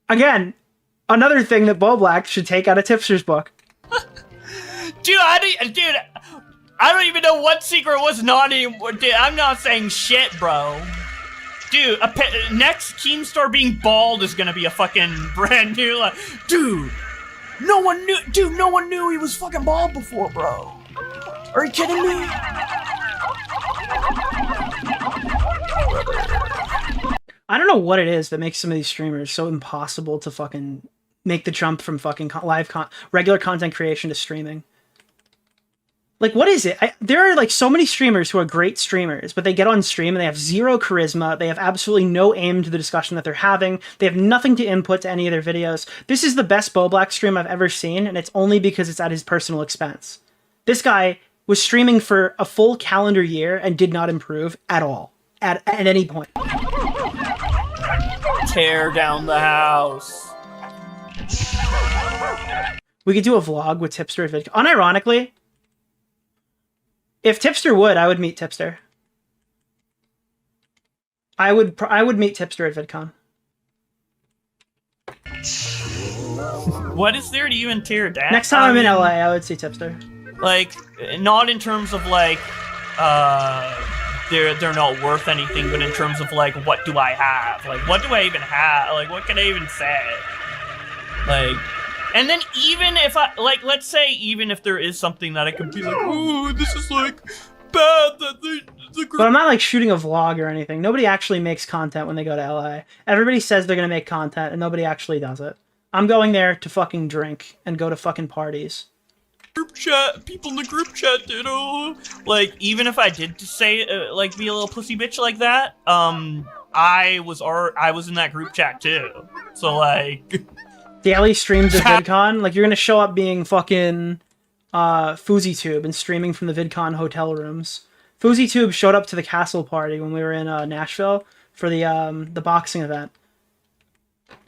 Again, another thing that Bowblax should take out of Tipster's book. Dude, I don't even know what secret was not anymore. Dude, I'm not saying shit, bro. Dude, next Keemstar being bald is gonna be a fucking brand new, dude, no one knew he was fucking bald before, bro. Are you kidding me? I don't know what it is that makes some of these streamers so impossible to fucking make the jump from fucking regular content creation to streaming. Like, what is it? There are, like, so many streamers who are great streamers, but they get on stream and they have zero charisma. They have absolutely no aim to the discussion that they're having. They have nothing to input to any of their videos. This is the best Bowblax stream I've ever seen, and it's only because it's at his personal expense. This guy was streaming for a full calendar year and did not improve at all. At any point. Tear down the house. We could do a vlog with Tipster at VidCon. Unironically, if Tipster would, I would meet Tipster. I would meet Tipster at VidCon. What is there to even tear down? Next time I'm in LA, I would see Tipster. Like, not in terms of like, they're not worth anything, but in terms of like, what do I have? Like, what do I even have? Like, what can I even say? Like, and then even if let's say even if there is something that I could be like, ooh, this is like bad that the group. But I'm not like shooting a vlog or anything. Nobody actually makes content when they go to LA. Everybody says they're gonna make content, and nobody actually does it. I'm going there to fucking drink and go to fucking parties. Group chat, people in the group chat did, like, even if I did say, like, be a little pussy bitch like that, I was in that group chat too. So, like, daily streams of VidCon, like, you're gonna show up being fucking FoozyTube and streaming from the VidCon hotel rooms. FoozyTube showed up to the castle party when we were in Nashville for the boxing event.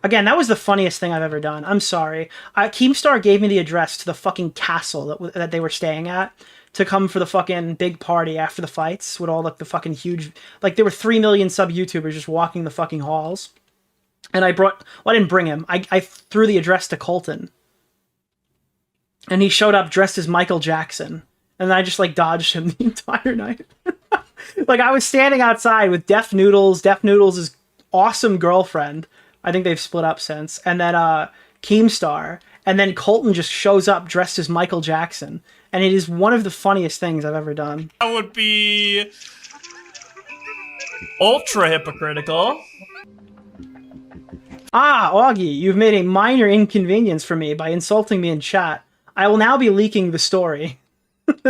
Again, that was the funniest thing I've ever done. I'm sorry. Keemstar gave me the address to the fucking castle that they were staying at to come for the fucking big party after the fights with all like the fucking huge... Like, there were 3 million sub-YouTubers just walking the fucking halls. And I didn't bring him. I threw the address to Colton. And he showed up dressed as Michael Jackson. And then I just, like, dodged him the entire night. Like, I was standing outside with Def Noodles. Def Noodles' awesome girlfriend. I think they've split up since. And then Keemstar. And then Colton just shows up dressed as Michael Jackson. And it is one of the funniest things I've ever done. That would be ultra hypocritical. Ah, Augie, you've made a minor inconvenience for me by insulting me in chat. I will now be leaking the story.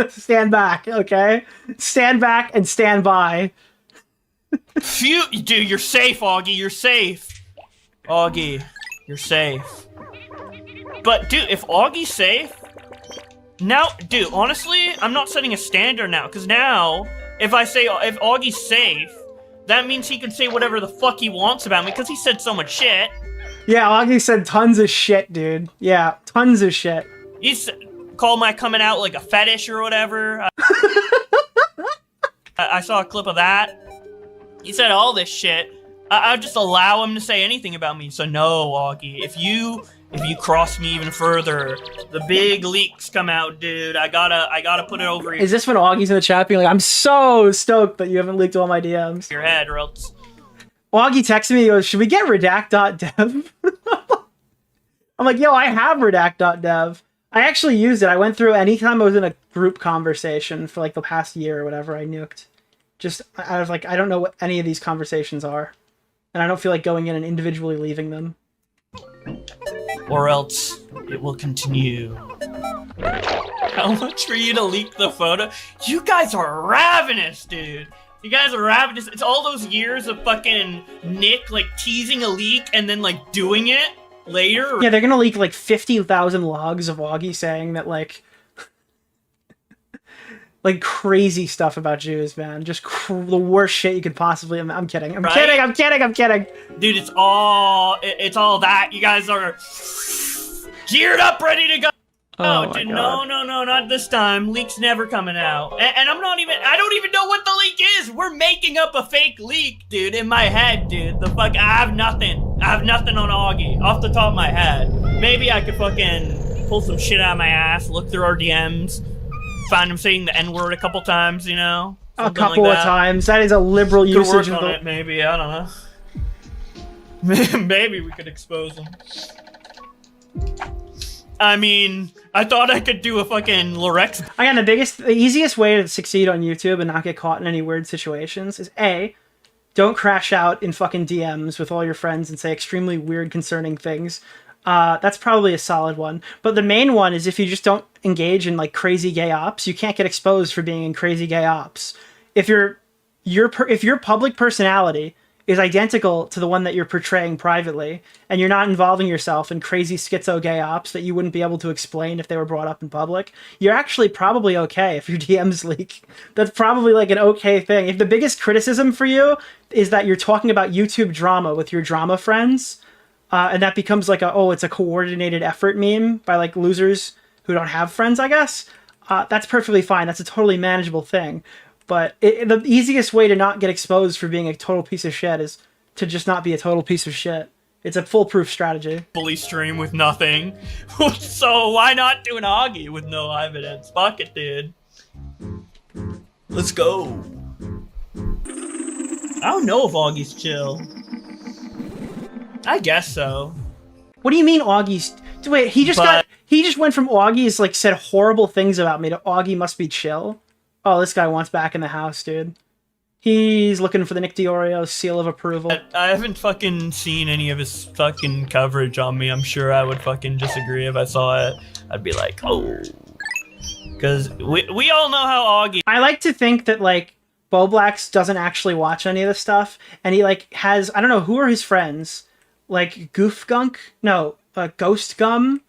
Stand back, okay? Stand back and stand by. Phew, dude, you're safe, Augie, you're safe. Augie, you're safe. But, dude, if Augie's safe... Now, dude, honestly, I'm not setting a standard now, because now, if Augie's safe, that means he can say whatever the fuck he wants about me, because he said so much shit. Yeah, Augie said tons of shit, dude. Yeah, tons of shit. He called my coming out like a fetish or whatever. I saw a clip of that. He said all this shit. I'll just allow him to say anything about me. So no, Augie, if you cross me even further, the big leaks come out, dude. I gotta put it over Is this when Augie's in the chat being like, I'm so stoked that you haven't leaked all my DMs? your head, or else. Augie texted me, he goes, should we get redact.dev? I'm like, yo, I have redact.dev. I actually used it. I went through anytime I was in a group conversation for like the past year or whatever, I nuked. Just, I was like, I don't know what any of these conversations are. And I don't feel like going in and individually leaving them. Or else it will continue. How much for you to leak the photo? You guys are ravenous, dude. You guys are ravenous. It's all those years of fucking Nick, like, teasing a leak and then, like, doing it later. Yeah, they're gonna leak, like, 50,000 logs of Augie saying that, like... like, crazy stuff about Jews, man. Just the worst shit you could possibly... I'm kidding. I'm kidding. Dude, it's all that. You guys are geared up, ready to go. Oh, dude, no, not this time. Leak's never coming out. And I don't even know what the leak is. We're making up a fake leak, dude, in my head, dude. I have nothing. I have nothing on Augie, off the top of my head. Maybe I could fucking pull some shit out of my ass, look through our DMs, find him saying the N-word a couple times, you know? A couple of times. That is a liberal Could usage work of on the... it, maybe. I don't know. Maybe we could expose him. I mean, I thought I could do a fucking Lorex. Again, the easiest way to succeed on YouTube and not get caught in any weird situations is A, don't crash out in fucking DMs with all your friends and say extremely weird, concerning things. That's probably a solid one. But the main one is if you just don't engage in like crazy gay ops, you can't get exposed for being in crazy gay ops. If your public personality is identical to the one that you're portraying privately, and you're not involving yourself in crazy schizo gay ops that you wouldn't be able to explain if they were brought up in public, you're actually probably okay if your DMs leak. That's probably like an okay thing. If the biggest criticism for you is that you're talking about YouTube drama with your drama friends, and that becomes like it's a coordinated effort meme by like losers who don't have friends, I guess, that's perfectly fine. That's a totally manageable thing. But the easiest way to not get exposed for being a total piece of shit is to just not be a total piece of shit. It's a foolproof strategy. Fully stream with nothing. So why not do an Augie with no evidence? Fuck it, dude. Let's go. I don't know if Augie's chill. I guess so. What do you mean Augie's... Wait, he just went from Augie's like said horrible things about me to Augie must be chill? Oh, this guy wants back in the house, dude. He's looking for the Nick DeOrio seal of approval. I haven't fucking seen any of his fucking coverage on me. I'm sure I would fucking disagree if I saw it. I'd be like, oh. Because we all know how Augie... I like to think that, like, Bowblax doesn't actually watch any of this stuff. And he, like, has... I don't know, who are his friends? Like, Goof Gunk? No, Ghost Gum?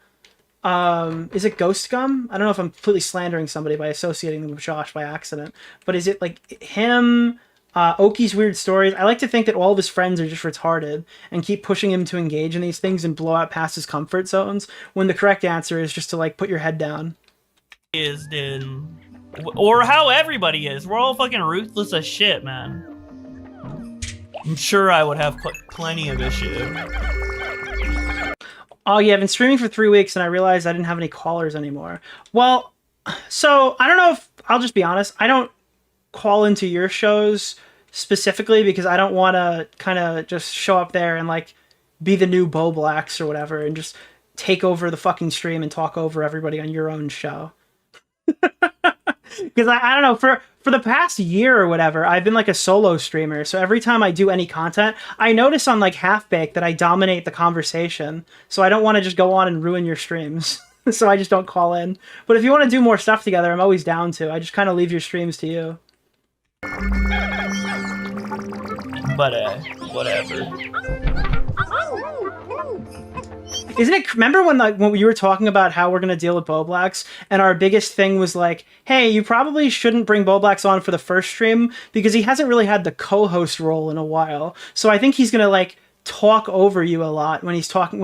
Is it Ghost Gum? I don't know if I'm completely slandering somebody by associating them with Josh by accident, but is it like him, Oki's Weird Stories? I like to think that all of his friends are just retarded and keep pushing him to engage in these things and blow out past his comfort zones, when the correct answer is just to like put your head down. Is, dude. Or how everybody is. We're all fucking ruthless as shit, man. I'm sure I would have plenty of issues. Oh yeah, I've been streaming for 3 weeks and I realized I didn't have any callers anymore. Well, so I don't know if, I'll just be honest, I don't call into your shows specifically because I don't want to kind of just show up there and like be the new Bowblax or whatever and just take over the fucking stream and talk over everybody on your own show. Because I don't know, for the past year or whatever, I've been like a solo streamer. So every time I do any content, I notice on like Half-Baked that I dominate the conversation. So I don't want to just go on and ruin your streams. So I just don't call in. But if you want to do more stuff together, I'm always down to. I just kind of leave your streams to you. But whatever. Isn't it? Remember when you were talking about how we're gonna deal with Bowblax, and our biggest thing was like, hey, you probably shouldn't bring Bowblax on for the first stream because he hasn't really had the co-host role in a while. So I think he's gonna like talk over you a lot when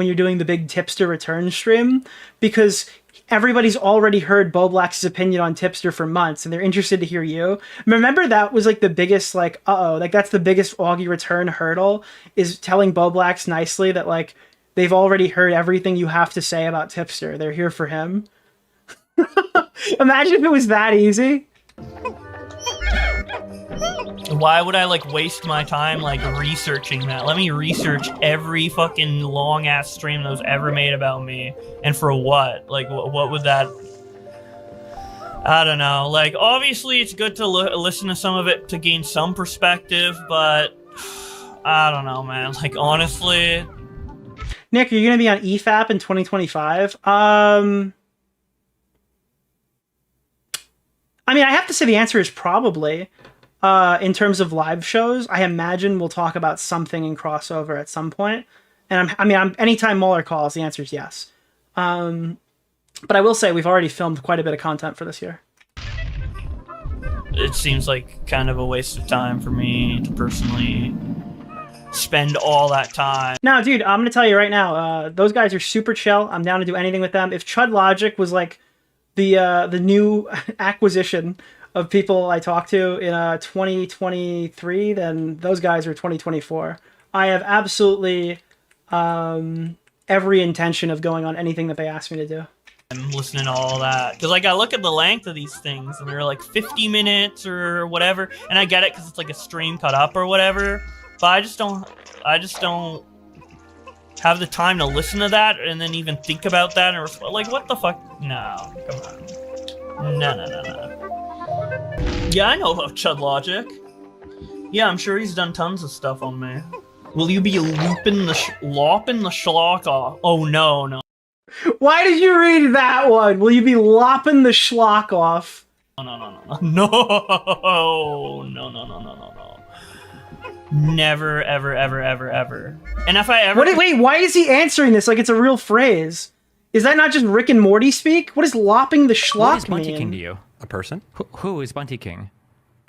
you're doing the big Tipster return stream, because everybody's already heard Bowblax's opinion on Tipster for months and they're interested to hear you. Remember that was like the biggest like that's the biggest Augie return hurdle, is telling Bowblax nicely that like they've already heard everything you have to say about Tipster. They're here for him. Imagine if it was that easy. Why would I like waste my time like researching that? Let me research every fucking long ass stream that was ever made about me, and for what? Like what would that? I don't know. Like obviously it's good to listen to some of it to gain some perspective, but I don't know, man. Like honestly. Nick, are you going to be on EFAP in 2025? I mean, I have to say the answer is probably. In terms of live shows, I imagine we'll talk about something in crossover at some point. And anytime Mueller calls, the answer is yes. But I will say we've already filmed quite a bit of content for this year. It seems like kind of a waste of time for me to personally spend all that time. No, dude, I'm gonna tell you right now, those guys are super chill. I'm down to do anything with them. If Chud Logic was like the new acquisition of people I talk to in 2023, then those guys are 2024. I have absolutely every intention of going on anything that they ask me to do. I'm listening to all that because like I look at the length of these things and they're like 50 minutes or whatever, and I get it because it's like a stream cut up or whatever. But I just don't have the time to listen to that and then even think about that and like, what the fuck? No, come on. No. Yeah, I know about Chud Logic. Yeah, I'm sure he's done tons of stuff on me. Will you be lopping the schlock off? Oh, no. Why did you read that one? Will you be lopping the schlock off? No. Never, ever. And if I ever... Wait, why is he answering this like it's a real phrase? Is that not just Rick and Morty speak? What does lopping the schlock What is Bunty mean? King to you? A person? Who is Bunty King?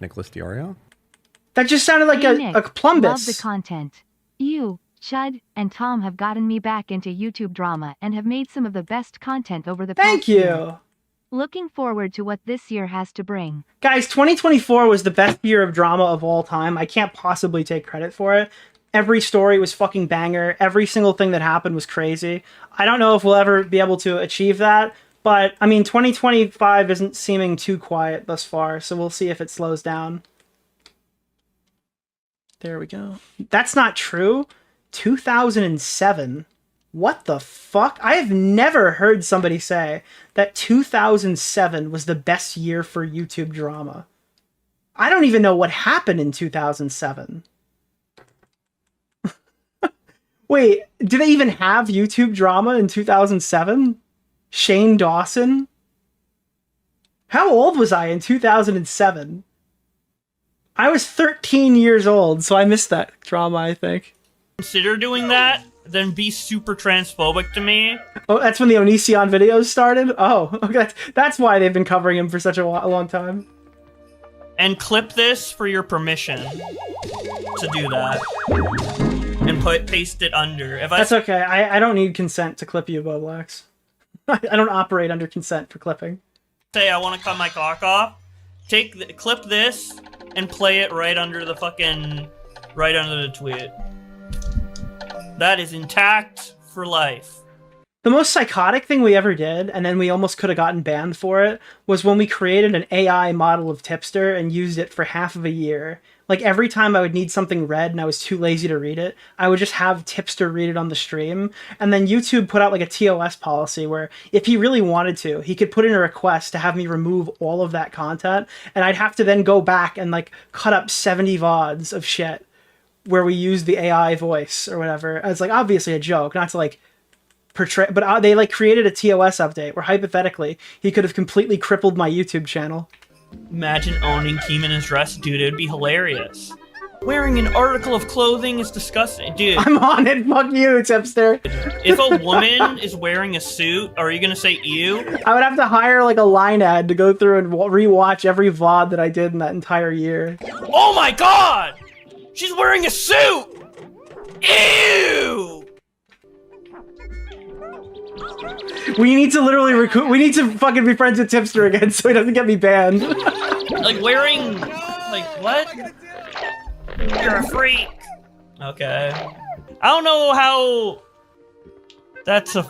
Nicholas DeOrio? That just sounded like Hey, a Nick, plumbus. Love the content. You, Chud, and Tom have gotten me back into YouTube drama and have made some of the best content over the past year. Thank you. Looking forward to what this year has to bring. Guys, 2024 was the best year of drama of all time. I can't possibly take credit for it. Every story was fucking banger. Every single thing that happened was crazy. I don't know if we'll ever be able to achieve that, but I mean, 2025 isn't seeming too quiet thus far, so we'll see if it slows down. There we go. That's not true. 2007. What the fuck? I have never heard somebody say that 2007 was the best year for YouTube drama. I don't even know what happened in 2007. Wait, do they even have YouTube drama in 2007? Shane Dawson? How old was I in 2007? I was 13 years old, so I missed that drama, I think. Consider doing that, then be super transphobic to me. Oh, that's when the Onision videos started? Oh, okay. That's why they've been covering him for such a long time. And clip this for your permission to do that. And paste it under. That's okay. I don't need consent to clip you, Bowblax. I don't operate under consent for clipping. Say I want to cut my cock off. Clip this and play it right under the tweet. That is intact for life. The most psychotic thing we ever did, and then we almost could have gotten banned for it, was when we created an AI model of Tipster and used it for half of a year. Like, every time I would need something read and I was too lazy to read it, I would just have Tipster read it on the stream. And then YouTube put out like a TOS policy where if he really wanted to, he could put in a request to have me remove all of that content. And I'd have to then go back and like cut up 70 VODs of shit where we used the AI voice or whatever. It's like obviously a joke, not to like portray, but they like created a TOS update where hypothetically he could have completely crippled my YouTube channel. Imagine owning Keeman dress, dude. It'd be hilarious. Wearing an article of clothing is disgusting, dude. I'm on it. Fuck you, Tipster. If a woman is wearing a suit, are you gonna say ew? I would have to hire like a line ad to go through and rewatch every VOD that I did in that entire year. Oh my god! She's wearing a suit! Ew! We need to literally we need to fucking be friends with Tipster again so he doesn't get me banned. Like wearing, like what? You're a freak. Okay. I don't know how that's a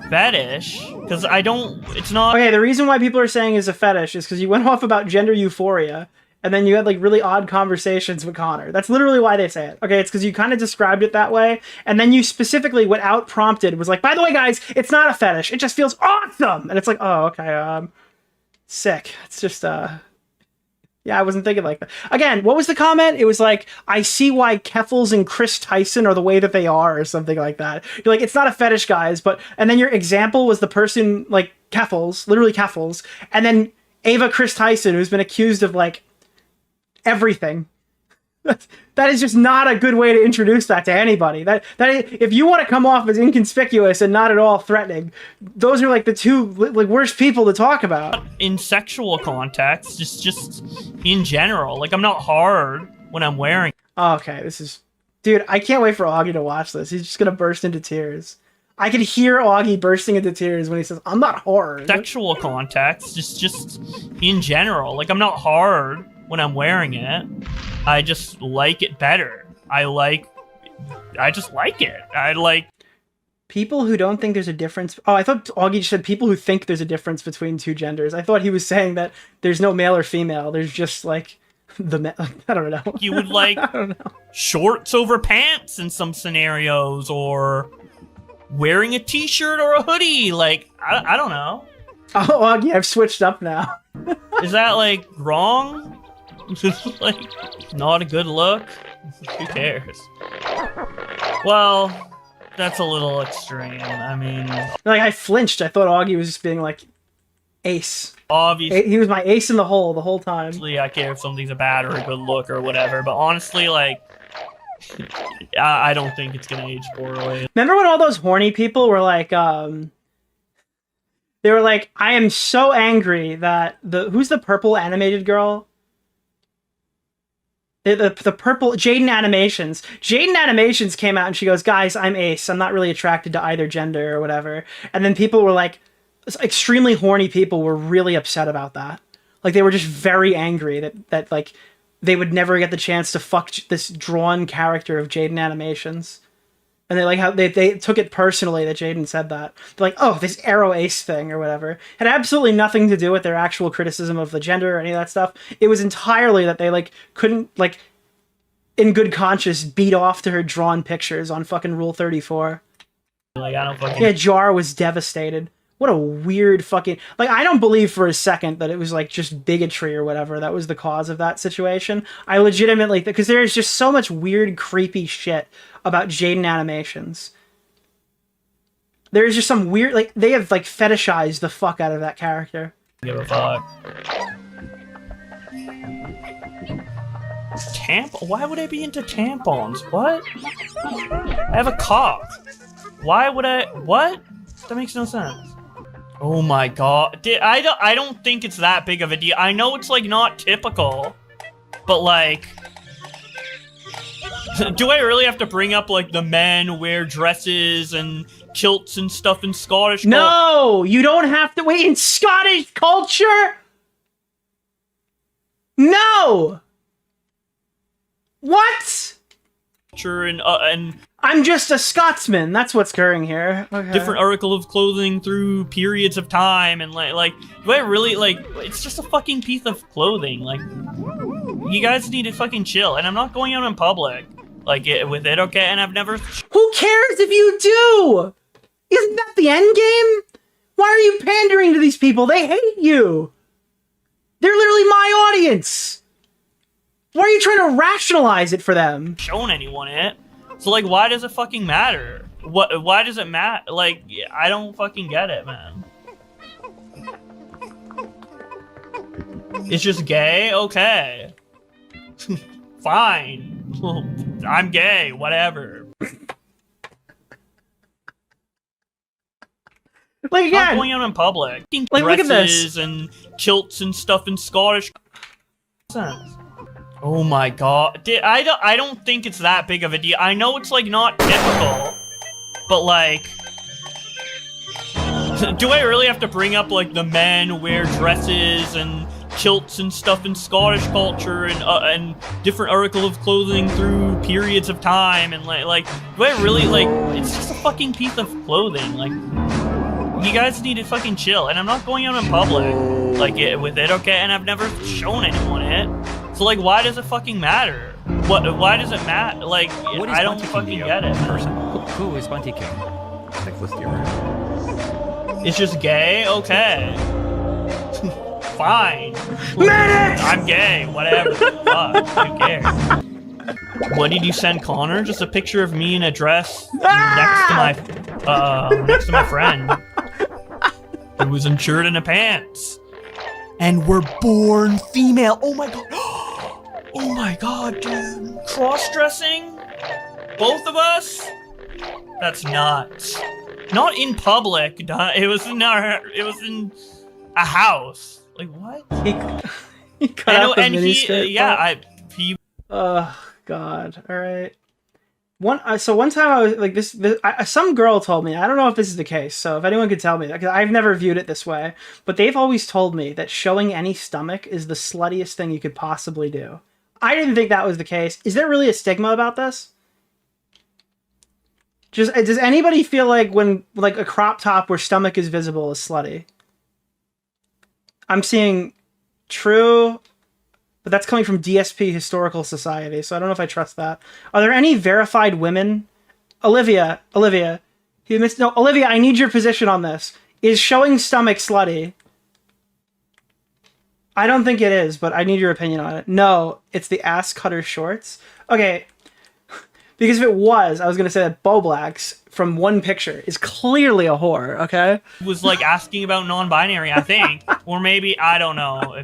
fetish, because it's not. Okay, the reason why people are saying it's a fetish is because you went off about gender euphoria, and then you had like really odd conversations with Connor. That's literally why they say it. Okay, it's because you kind of described it that way, and then you specifically, without prompted, was like, by the way, guys, it's not a fetish. It just feels awesome. And it's like, oh, okay, sick. It's just, yeah, I wasn't thinking like that. Again, what was the comment? It was like, I see why Keffels and Chris Tyson are the way that they are, or something like that. You're like, it's not a fetish, guys, but, and then your example was the person, like, Keffels, literally Keffels, and then Ava Chris Tyson, who's been accused of, like, everything. That is just not a good way to introduce that to anybody. That if you want to come off as inconspicuous and not at all threatening, those are like the two like worst people to talk about. In sexual context, just in general. Like I'm not hard when I'm wearing. Okay, this is, dude. I can't wait for Augie to watch this. He's just gonna burst into tears. I could hear Augie bursting into tears when he says, "I'm not hard." Sexual context, just in general. Like I'm not hard when I'm wearing it. I just like it better. I just like it. I like people who don't think there's a difference. Oh, I thought Augie just said people who think there's a difference between two genders. I thought he was saying that there's no male or female. There's just like I don't know. You would like shorts over pants in some scenarios, or wearing a t-shirt or a hoodie. Like, I don't know. Oh, Augie, I've switched up now. Is that, like, wrong? Like, not a good look? Who cares? Well, that's a little extreme. I mean... Like, I flinched. I thought Augie was just being, like, ace. Obviously. He was my ace in the hole the whole time. I care if something's a bad or a good look or whatever, but honestly, like... I don't think it's gonna age poorly. Remember when all those horny people were like, they were like, I am so angry that who's the purple animated girl? The purple Jaden Animations. Jaden Animations came out and she goes, guys, I'm ace. I'm not really attracted to either gender or whatever. And then people were like, extremely horny people were really upset about that. Like, they were just very angry that like, they would never get the chance to fuck this drawn character of Jaden Animations. And they like how they took it personally that Jaden said that. They're like, oh, this arrow ace thing or whatever. Had absolutely nothing to do with their actual criticism of the gender or any of that stuff. It was entirely that they like couldn't like in good conscience beat off to her drawn pictures on fucking Rule 34. Like, I don't fucking... Yeah, Jar was devastated. What a weird fucking... Like, I don't believe for a second that it was, like, just bigotry or whatever that was the cause of that situation. I legitimately... Because there's just so much weird, creepy shit about Jaden Animations. There's just some weird... Like, they have, like, fetishized the fuck out of that character. Give a fuck. Why would I be into tampons? What? I have a cock. Why would I... What? That makes no sense. Oh my god. I don't think it's that big of a deal. I know it's, like, not typical. But, like... Do I really have to bring up, like, the men wear dresses and kilts and stuff in Scottish culture? No! You don't have to... Wait, in Scottish culture? No! What? And I'm just a Scotsman. That's what's occurring here. Okay. Different article of clothing through periods of time, and like, do I really, like, it's just a fucking piece of clothing. Like, you guys need to fucking chill. And I'm not going out in public, like, with it, okay? And I've never... Who cares if you do? Isn't that the end game? Why are you pandering to these people? They hate you. They're literally my audience. Why are you trying to rationalize it for them? Shown anyone it. So, like, why does it fucking matter? Why does it matter? Like, I don't fucking get it, man. It's just gay? Okay. Fine. I'm gay, whatever. Like, again, I'm going out in public. Like, look at this. And kilts and stuff in Scottish sense. Oh my god. I don't think it's that big of a deal. I know it's, like, not typical, but, like... Do I really have to bring up, like, the men wear dresses and kilts and stuff in Scottish culture and different article of clothing through periods of time, and, like, do I really, like... It's just a fucking piece of clothing, like... You guys need to fucking chill, and I'm not going out in public, like, with it, okay? And I've never shown anyone it. So, like, why does it fucking matter? Why does it matter? Like, I don't fucking get it. Who is Bunty King? Nicholas DeOrio. It's just gay? Okay. Fine. Medic! I'm gay, whatever. Fuck, who cares? What did you send Connor? Just a picture of me in a dress next to my friend. Who was in shirt and a pants. And we're born female. Oh my god. Oh my god, dude. Cross-dressing? Both of us? That's nuts. Not in public. It was in a house. Like, what? He cut out the miniskirt part. He... Oh, God. All right. So one time I was like some girl told me, I don't know if this is the case, so if anyone could tell me that, because I've never viewed it this way, but they've always told me that showing any stomach is the sluttiest thing you could possibly do. I didn't think that was the case. Is there really a stigma about this? Does anybody feel like when, like, a crop top where stomach is visible is slutty? I'm seeing true, but that's coming from DSP Historical Society, so I don't know if I trust that. Are there any verified women? Olivia, He missed. No, Olivia, I need your position on this. Is showing stomach slutty? I don't think it is, but I need your opinion on it. No, it's the ass cutter shorts. Okay, because if it was, I was going to say that Bowblax, from one picture, is clearly a whore, okay? Was like asking about non-binary, I think. Or maybe, I don't know.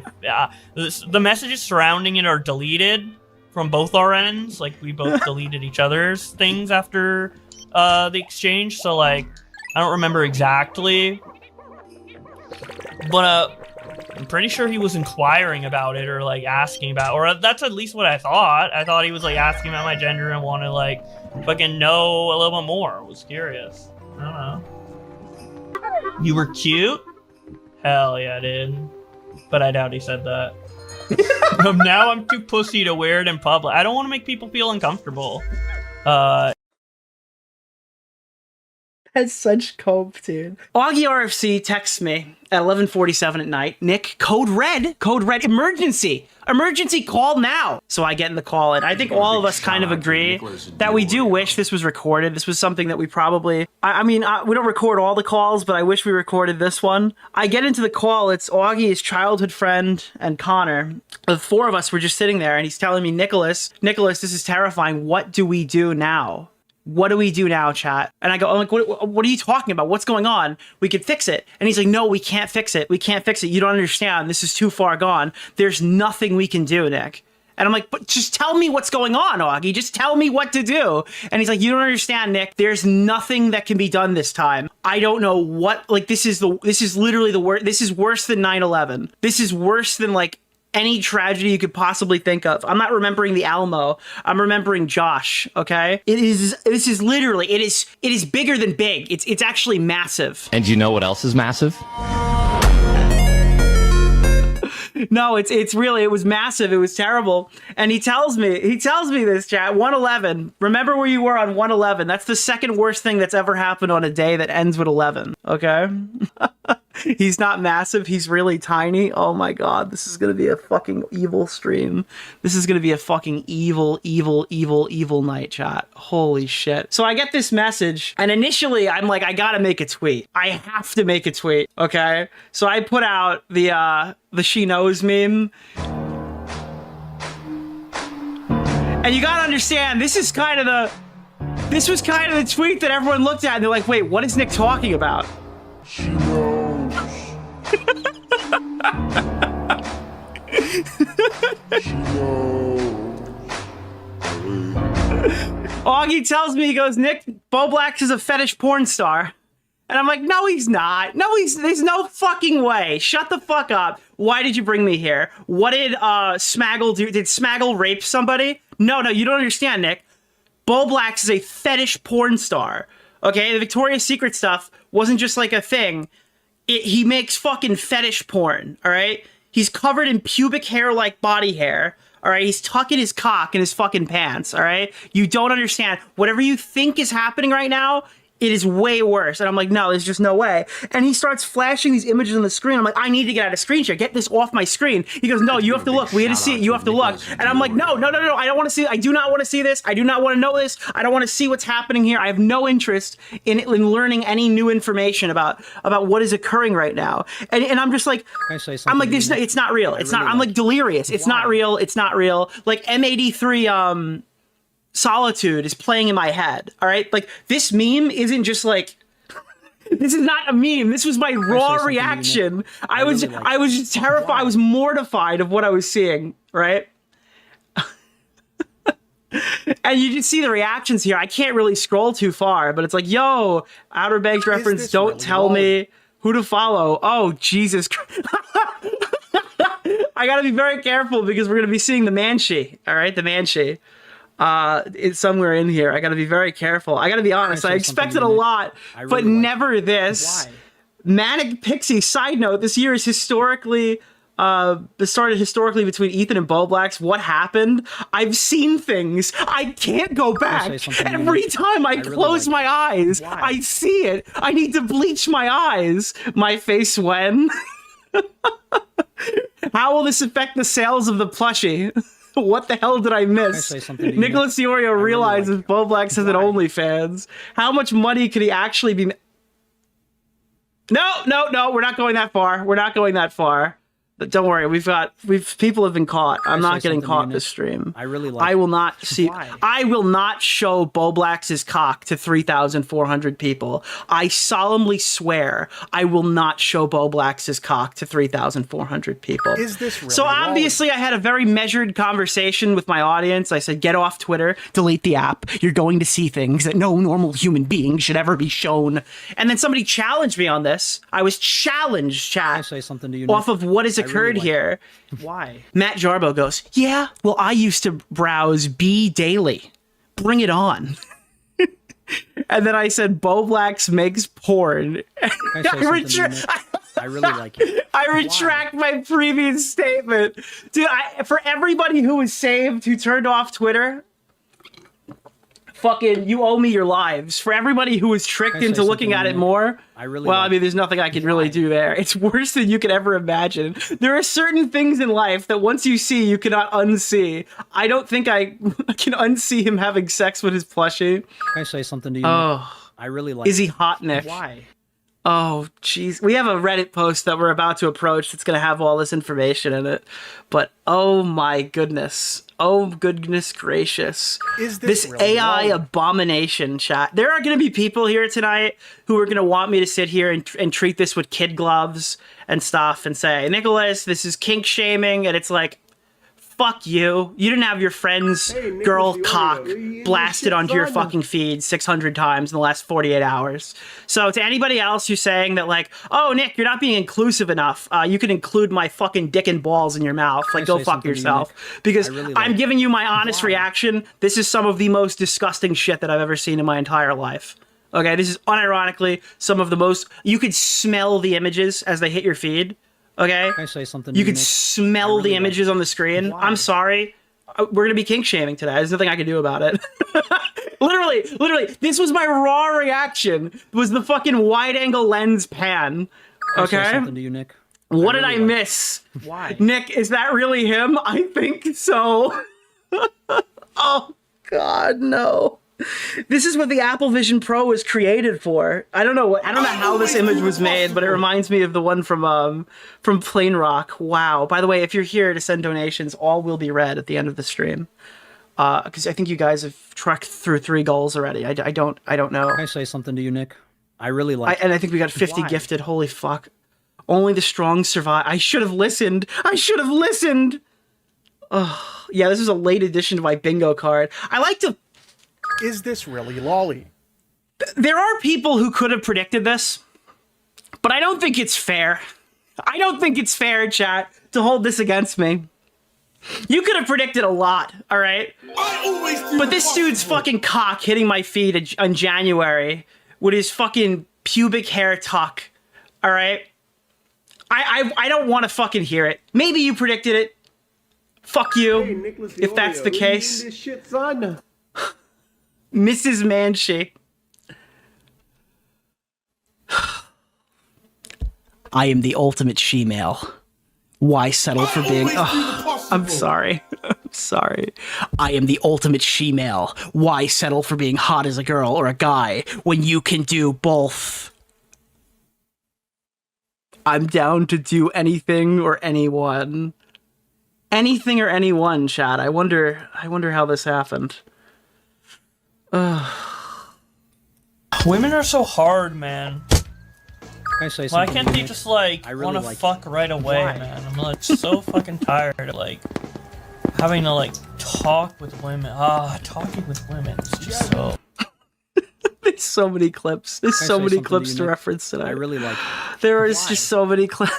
If the messages surrounding it are deleted from both our ends. Like, we both deleted each other's things after the exchange. So, like, I don't remember exactly. But, I'm pretty sure he was inquiring about it or like asking about, or that's at least what I thought. I thought he was like asking about my gender and wanted to like fucking know a little bit more. I was curious. I don't know. You were cute? Hell yeah, dude. But I doubt he said that. Now I'm too pussy to wear it in public. I don't want to make people feel uncomfortable. That's such cope, dude. Augie RFC texts me at 11:47 at night. Nick, code red, emergency call now. So I get in the call, and I think all of us kind of agree that we do wish this was recorded. This was something that we probably, I mean, we don't record all the calls, but I wish we recorded this one. I get into the call. It's Augie, his childhood friend, and Connor. The four of us were just sitting there, and he's telling me, Nicholas, this is terrifying. What do we do now? What do we do now, chat? And I go, what are you talking about? What's going on? We could fix it. And he's like, no, we can't fix it. We can't fix it. You don't understand. This is too far gone. There's nothing we can do, Nick. And I'm like, but just tell me what's going on, Augie. Just tell me what to do. And he's like, you don't understand, Nick. There's nothing that can be done this time. I don't know what, like, this is literally the worst. This is worse than 9/11. This is worse than, like, any tragedy you could possibly think of. I'm not remembering the Alamo. I'm remembering Josh, okay? This is literally, it is bigger than big. It's actually massive. And you know what else is massive? No, it's really, it was massive. It was terrible. And he tells me this, chat, 111. Remember where you were on 111. That's the second worst thing that's ever happened on a day that ends with 11, okay? He's not massive. He's really tiny. Oh my God. This is going to be a fucking evil stream. This is going to be a fucking evil night, chat. Holy shit. So I get this message, and initially I'm like, I gotta make a tweet. I have to make a tweet, okay? So I put out the she knows meme. And you gotta understand, this was kind of the tweet that everyone looked at and they're like, wait, what is Nick talking about? She knows. She knows. Augie tells me, he goes, Nick, Bowblax is a fetish porn star. And I'm like, no, he's not. No, there's no fucking way. Shut the fuck up. Why did you bring me here? What did Smaggle do? Did Smaggle rape somebody? No, you don't understand, Nick. Bowblax is a fetish porn star. Okay, the Victoria's Secret stuff wasn't just like a thing. He makes fucking fetish porn, all right? He's covered in pubic hair-like body hair, all right? He's tucking his cock in his fucking pants, all right? You don't understand. Whatever you think is happening right now, it is way worse. And I'm like, no, there's just no way. And he starts flashing these images on the screen. I'm like, I need to get out of screen share. Get this off my screen. He goes, no, you have to look. We had to see it. You have to look. And I'm like, no. I don't want to see it. I do not want to see this. I do not want to know this. I don't want to see what's happening here. I have no interest in learning any new information about what is occurring right now. And I'm just like, I'm like, it's not real. It's not, I'm like delirious. It's not real. It's not real. Like M83, Solitude is playing in my head, all right? Like, this meme isn't just like, this is not a meme. This was my raw reaction. I was just terrified. I was mortified of what I was seeing, right? And you just see the reactions here. I can't really scroll too far, but it's like, yo, Outer Banks reference, don't tell me who to follow. Oh, Jesus Christ. I gotta be very careful because we're gonna be seeing the Manshi, all right? The Manshi. It's somewhere in here. I gotta be very careful. I gotta be honest. I expected a lot, but never this. Why? Manic Pixie, side note, this year is historically, started historically between Ethan and Bowblax. What happened? I've seen things. I can't go back. Every time I close my eyes, I see it. I need to bleach my eyes. My face when? How will this affect the sales of the plushie? What the hell did I miss? Can I say something to you, Nicholas DeOrio realizes Bowblax has an OnlyFans. How much money could he actually be? No, we're not going that far. We're not going that far. But don't worry, people have been caught. I'm not getting caught this stream. I really like I will not see. Why? I will not show Bowblax's cock to 3,400 people. I solemnly swear I will not show Bowblax's cock to 3,400 people. Is this really so obviously I had a very measured conversation with my audience. I said, get off Twitter, delete the app. You're going to see things that no normal human being should ever be shown. And then somebody challenged me on this. I was challenged, chat. Can I say something to you, off Nick? of what has occurred here. Why? Matt Jarbo goes, yeah, well, I used to browse B daily. Bring it on. And then I said, Bowblax makes porn. I really like it. I retract my previous statement. Dude, for everybody who was saved, who turned off Twitter, fucking, you owe me your lives. For everybody who was tricked into looking at it more, I mean, there's nothing I can really do there. It's worse than you could ever imagine. There are certain things in life that once you see, you cannot unsee. I don't think I can unsee him having sex with his plushie. Can I say something to you? Oh, I really like Is he hot, Nick? Why? Oh, jeez. We have a Reddit post that we're about to approach that's going to have all this information in it. But, oh my goodness. Oh, goodness gracious. Is this really AI low? abomination, chat? There are going to be people here tonight who are going to want me to sit here and treat this with kid gloves and stuff and say, Nicholas, this is kink shaming. And it's like, fuck you. You didn't have your friend's girl cock blasted onto your fucking feed 600 times in the last 48 hours. So to anybody else who's saying that like, oh, Nick, you're not being inclusive enough. You can include my fucking dick and balls in your mouth. Like, go fuck yourself. Because I'm giving you my honest reaction. This is some of the most disgusting shit that I've ever seen in my entire life. Okay, this is unironically some of the most... You could smell the images as they hit your feed. Okay? Can I say something? You could smell the images on the screen. I'm sorry. We're going to be kink shaming today. There's nothing I can do about it. literally, this was my raw reaction. Was the fucking wide angle lens pan. Can I say Okay? something to you, Nick? What did I miss? Why? Nick, is that really him? I think so. Oh, God, no. This is what the Apple Vision Pro was created for. I don't know how this image was made, but it reminds me of the one from Plain Rock. Wow. By the way, if you're here to send donations, all will be read at the end of the stream. Because I think you guys have trekked through 3 goals already. I don't know. Can I say something to you, Nick? I really like and I think we got 50 gifted. Holy fuck. Only the strong survive. I should have listened. Oh, yeah, this is a late addition to my bingo card. I like to... Is this really lolly? There are people who could have predicted this, but I don't think it's fair. I don't think it's fair, chat, to hold this against me. You could have predicted a lot, all right? But this dude's fucking cock hitting my feed in January with his fucking pubic hair tuck, all right? I don't want to fucking hear it. Maybe you predicted it. Fuck you, if that's the case. This shit, son. Mrs. Manshi. I am the ultimate she-male. Why settle for being... Oh, I'm sorry. I'm sorry. I am the ultimate she-male. Why settle for being hot as a girl or a guy when you can do both? I'm down to do anything or anyone. Anything or anyone, chat. I wonder how this happened. Women are so hard, man. Can I say Why something? can't they just like want to fuck right away, man? I'm like so fucking tired of like having to like talk with women. Talking with women is just so. There's so many clips. There's so many clips to reference tonight. I really like it. There is just so many clips.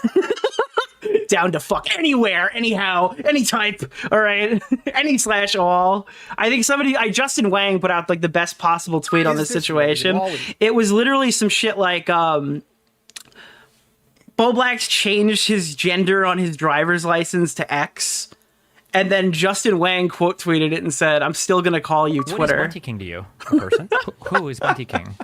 Down to fuck anywhere, anyhow, any type, all right? Any/all. I think Justin Wang put out like the best possible tweet on this situation. It was literally some shit like, Bowblax changed his gender on his driver's license to X, and then Justin Wang quote tweeted it and said, I'm still gonna call you Twitter. What is Bounty King to you? A person? Who is Bounty King?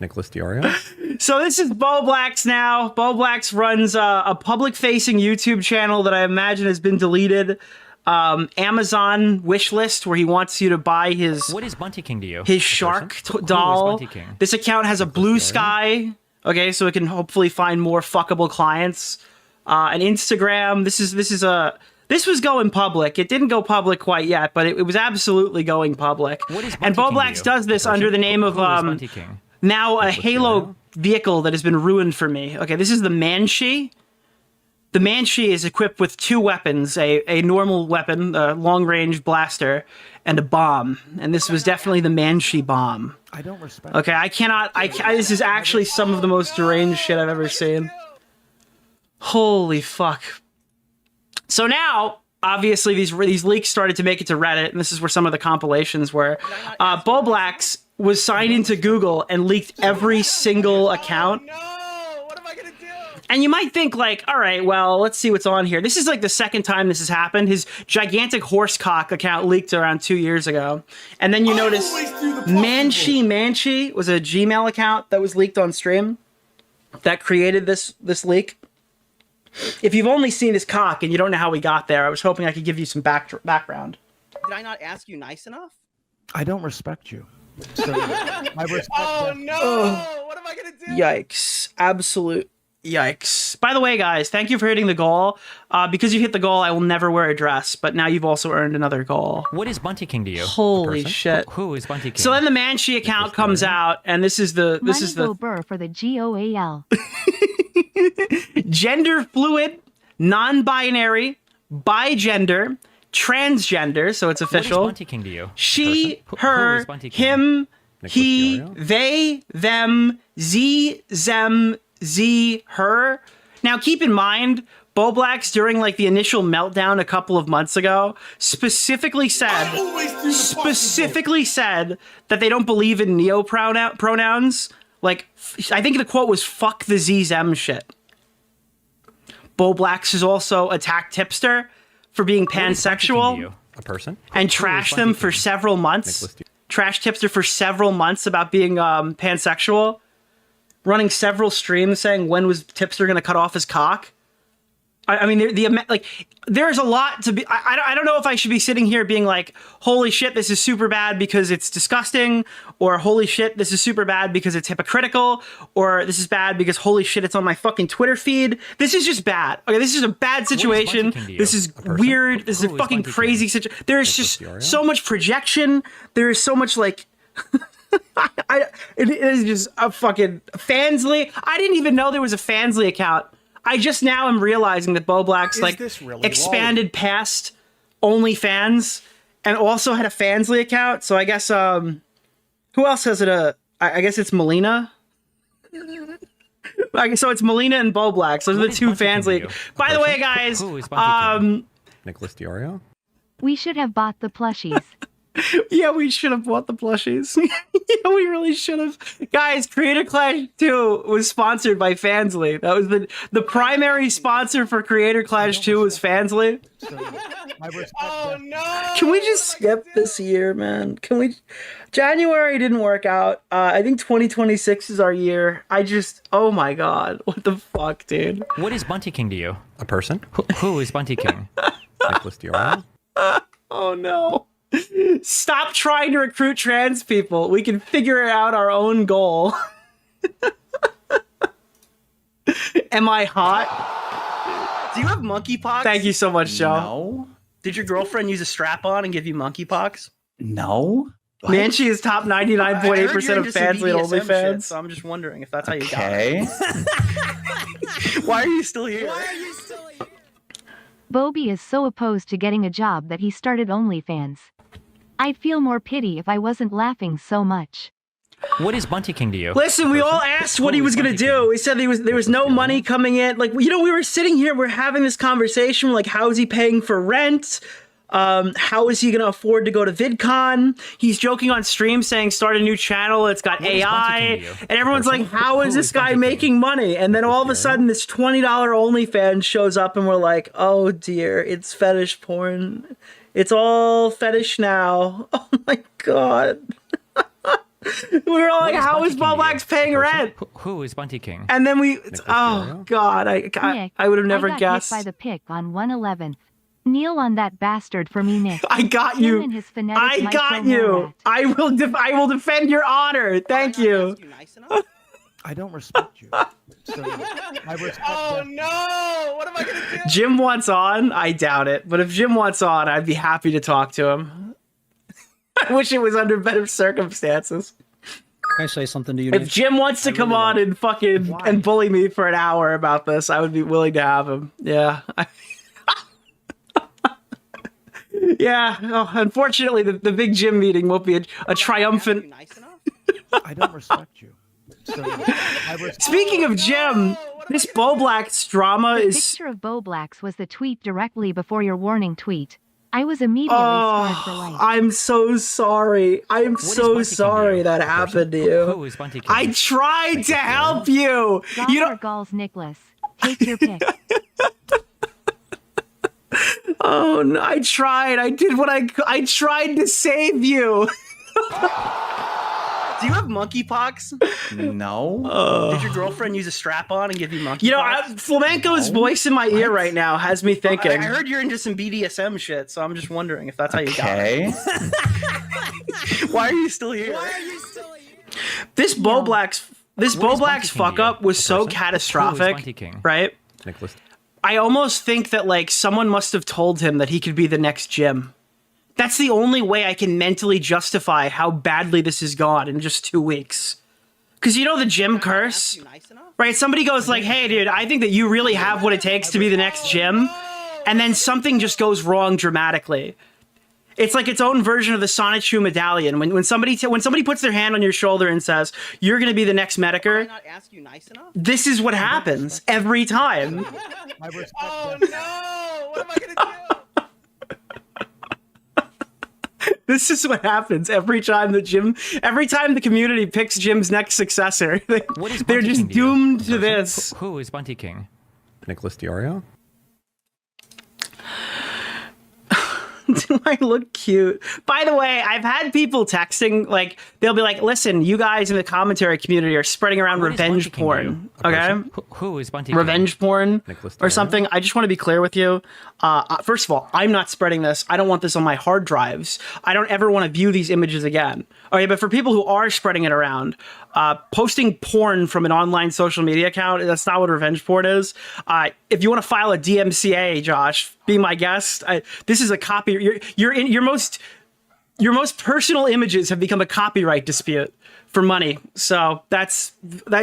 Nicholas DeOrio. So this is Bowblax now. Bowblax runs a public-facing YouTube channel that I imagine has been deleted. Amazon wish list where he wants you to buy his What is Bunty King to you? his shark doll. Bunty King? This account has a blue sky. Okay, so it can hopefully find more fuckable clients. An Instagram. This was going public. It didn't go public quite yet, but it was absolutely going public. And Bowblax does this under the name of now a Halo vehicle that has been ruined for me. Okay, this is the Manshi. The Manshi is equipped with 2 weapons, a normal weapon, a long-range blaster, and a bomb. And this was definitely the Manshi bomb. I don't respect. Okay, this is actually some of the most deranged shit I've ever seen. Holy fuck. So now, obviously, these leaks started to make it to Reddit, and this is where some of the compilations were. Bowblax was signed into Google and leaked every single account. And you might think, like, all right, well, let's see what's on here. This is like the second time this has happened. His gigantic horsecock account leaked around 2 years ago. And then you notice Manchi was a Gmail account that was leaked on stream that created this leak. If you've only seen his cock and you don't know how we got there, I was hoping I could give you some background. Did I not ask you nice enough? I don't respect you. So, I respect What am I gonna do? Yikes. Absolute yikes. By the way, guys, thank you for hitting the goal. Because you hit the goal, I will never wear a dress, but now you've also earned another goal. What is Bunty King to you? Holy shit. Who is Bunty King? So then the Manshi account comes out, and this is the Burr for the GOAL. gender fluid, non-binary, bigender, transgender, so it's official. What is Bunty King to you? She, her, him, he, they, them, them, her. Now keep in mind, Bowblax, during like the initial meltdown a couple of months ago, specifically said that they don't believe in neo-pronouns. Like, I think the quote was, fuck the them shit. Bowblax has also attacked Tipster for being pansexual. A person? And trashed them for several months. Trashed Tipster for several months about being pansexual. Running several streams saying when was Tipster going to cut off his cock. I mean, there's a lot to be. I don't know if I should be sitting here being like, holy shit, this is super bad because it's disgusting, or holy shit, this is super bad because it's hypocritical, or this is bad because holy shit, it's on my fucking Twitter feed. This is just bad. Okay, this is a bad situation. This is weird. This is a fucking crazy situation. There is just so much projection. There is so much like. It is just a fucking Fansly. I didn't even know there was a Fansly account. I just now am realizing that Bowblax expanded past OnlyFans and also had a Fansly account. So I guess who else has it? I guess it's Melina. So it's Melina and Bowblax. Those are the 2 Fansly. By the way, guys, Nicholas DeOrio. We should have bought the plushies. Yeah, we should have bought the plushies. Yeah, we really should have. Guys, Creator Clash 2 was sponsored by Fansly. That was the primary sponsor for Creator Clash 2 was Fansly. Can we just skip this year, man? Can we? January didn't work out. I think 2026 is our year. Oh my god. What the fuck, dude? What is Bunty King to you? A person? Who is Bunty King? Nicholas DeOrio. Oh no. Stop trying to recruit trans people. We can figure out our own goal. Am I hot? Do you have monkeypox? Thank you so much, Joe. No. Did your girlfriend use a strap-on and give you monkeypox? No. Manchi is top 99.8% of Fansly and OnlyFans. So I'm just wondering if that's how you got Okay. it. Why are you still here? Bobby is so opposed to getting a job that he started OnlyFans. I'd feel more pity if I wasn't laughing so much. What is Bunty King to you? Listen, we all asked what he was going to do. He said there was no money coming in. Like, we were sitting here, we're having this conversation, like, how is he paying for rent? How is he going to afford to go to VidCon? He's joking on stream saying start a new channel, it's got AI. And everyone's like, how is this guy making money? And then all of a sudden this $20 OnlyFans shows up and we're like, oh dear, it's fetish porn. It's all fetish now. Oh my god. We were all like, how is Bowblax paying rent? Who is Bunty King? And then oh god, I would have never I got guessed. hit by the pick on 111. Kneel on that bastard for me, Nick. I got Him you. and his phonetic I got micro you. Morat. I will defend your honor. Thank you. I don't respect you. So I respect Oh no! What am I gonna do? Jim wants on. I doubt it. But if Jim wants on, I'd be happy to talk to him. I wish it was under better circumstances. Can I say something to you? If Nick? Jim wants to come on and fucking and bully me for an hour about this, I would be willing to have him. Yeah. Yeah. Oh, unfortunately, the big Jim meeting won't be a triumphant. I don't respect you. So Speaking of Jim, this Bowblax drama The is. picture of Bowblax was the tweet directly before your warning tweet. I was immediately scarred for life. I'm so sorry. I'm so sorry that happened to you. Who is Bunty King? I tried to help you. Golf You or don't. Gauls, Nicholas. Take your pick. Oh no! I tried. I did what I tried to save you. Do you have monkeypox? No. Did your girlfriend use a strap-on and give you monkeypox? You know, Flamenco's voice in my ear right now has me thinking. I heard you're into some BDSM shit, so I'm just wondering if that's how you got it. Why are you still here? This Bowblax fuck up was so catastrophic, right? Nicholas. I almost think that like someone must have told him that he could be the next Jim. That's the only way I can mentally justify how badly this has gone in just 2 weeks. Because you know the Jim curse? Right? Somebody goes like, hey, dude, I think that you really have what it takes to be the next Jim. And then something just goes wrong dramatically. It's like its own version of the Sonichu medallion. When somebody puts their hand on your shoulder and says, you're going to be the next Medicare, this is what happens every time. Oh no! What am I gonna do? This is what happens every time the community picks Jim's next successor. They're just doomed to this. Who is Bunty King? Nicholas DeOrio? Do I look cute? By the way, I've had people texting, like, they'll be like, listen, you guys in the commentary community are spreading around revenge porn. Okay? Who is Bunty King? Revenge porn Nicholas or DeOrio? something. I just want to be clear with you. First of all, I'm not spreading this. I don't want this on my hard drives. I don't ever want to view these images again. Okay, but for people who are spreading it around, posting porn from an online social media account, that's not what revenge porn is. If you want to file a DMCA, Josh, be my guest. This is a copy. Your most personal images have become a copyright dispute for money. So that's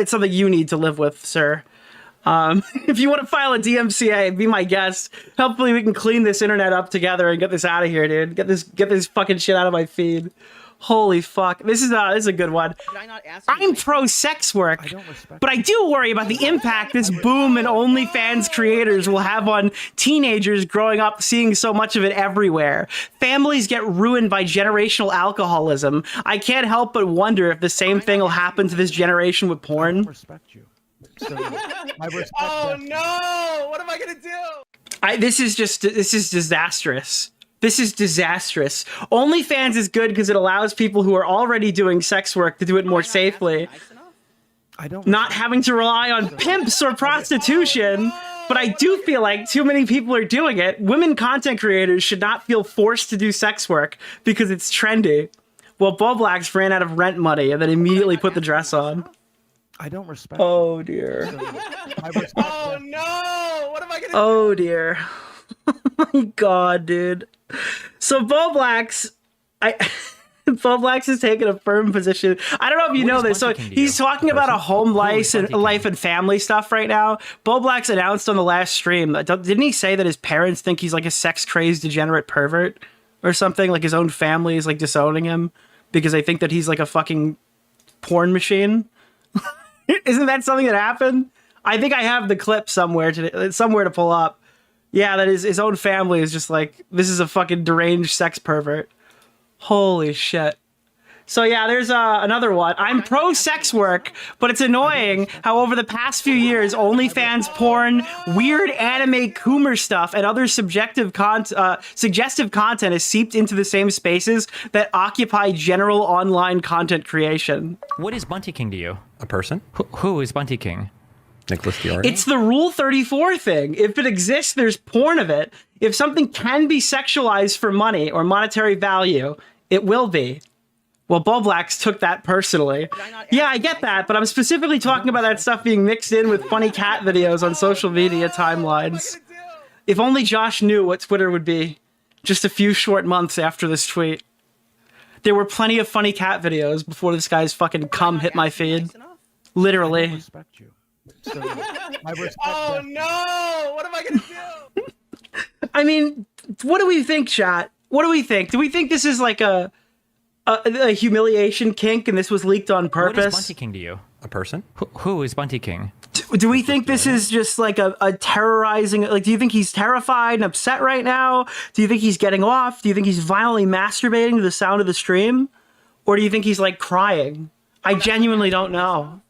something you need to live with, sir. If you want to file a DMCA, be my guest. Hopefully we can clean this internet up together and get this out of here, dude. Get this fucking shit out of my feed. Holy fuck. This is a good one. I'm pro sex work, but I do worry about the impact this boom in OnlyFans creators will have on teenagers growing up seeing so much of it everywhere. Families get ruined by generational alcoholism. I can't help but wonder if the same thing will happen to this generation with porn. I respect you. So I respect Oh no! What am I gonna do? This is disastrous. This is disastrous. OnlyFans is good because it allows people who are already doing sex work to do it more safely. Not having to rely on pimps or prostitution. But I do feel like too many people are doing it. Women content creators should not feel forced to do sex work because it's trendy. Well, Bowblax ran out of rent money and then immediately put the dress on. I don't respect. Oh dear. Oh no! What am I gonna do? Oh dear. Oh my god, dude. So Bowblax has taken a firm position. I don't know if you know this. So he's talking about a home life and family stuff right now. Bowblax announced on the last stream, didn't he say that his parents think he's like a sex-crazed degenerate pervert or something? Like his own family is like disowning him because they think that he's like a fucking porn machine? Isn't that something that happened? I think I have the clip somewhere to pull up. Yeah, that is his own family is just like, this is a fucking deranged sex pervert. Holy shit. So yeah, there's another one. I'm pro sex work, but it's annoying how over the past few years, OnlyFans porn, weird anime Coomer stuff, and other suggestive content has seeped into the same spaces that occupy general online content creation. What is Bunty King to you? A person? Who is Bunty King? Nicholas DeOrio? It's the Rule 34 thing. If it exists, there's porn of it. If something can be sexualized for money or monetary value, it will be. Well, Bowblax took that personally. Yeah, I get that, but I'm specifically talking about that stuff being mixed in with funny cat videos on social media timelines. If only Josh knew what Twitter would be just a few short months after this tweet. There were plenty of funny cat videos before this guy's fucking cum hit my feed. Literally. I respect you. So, I respect Oh no! What am I gonna do? I mean, what do we think, chat? What do we think? Do we think this is like a humiliation kink and this was leaked on purpose? What is Bunty King to you? A person? Who is Bunty King? Do we think this is just like a terrorizing, like, do you think he's terrified and upset right now? Do you think he's getting off? Do you think he's violently masturbating to the sound of the stream? Or do you think he's like crying? I genuinely don't know.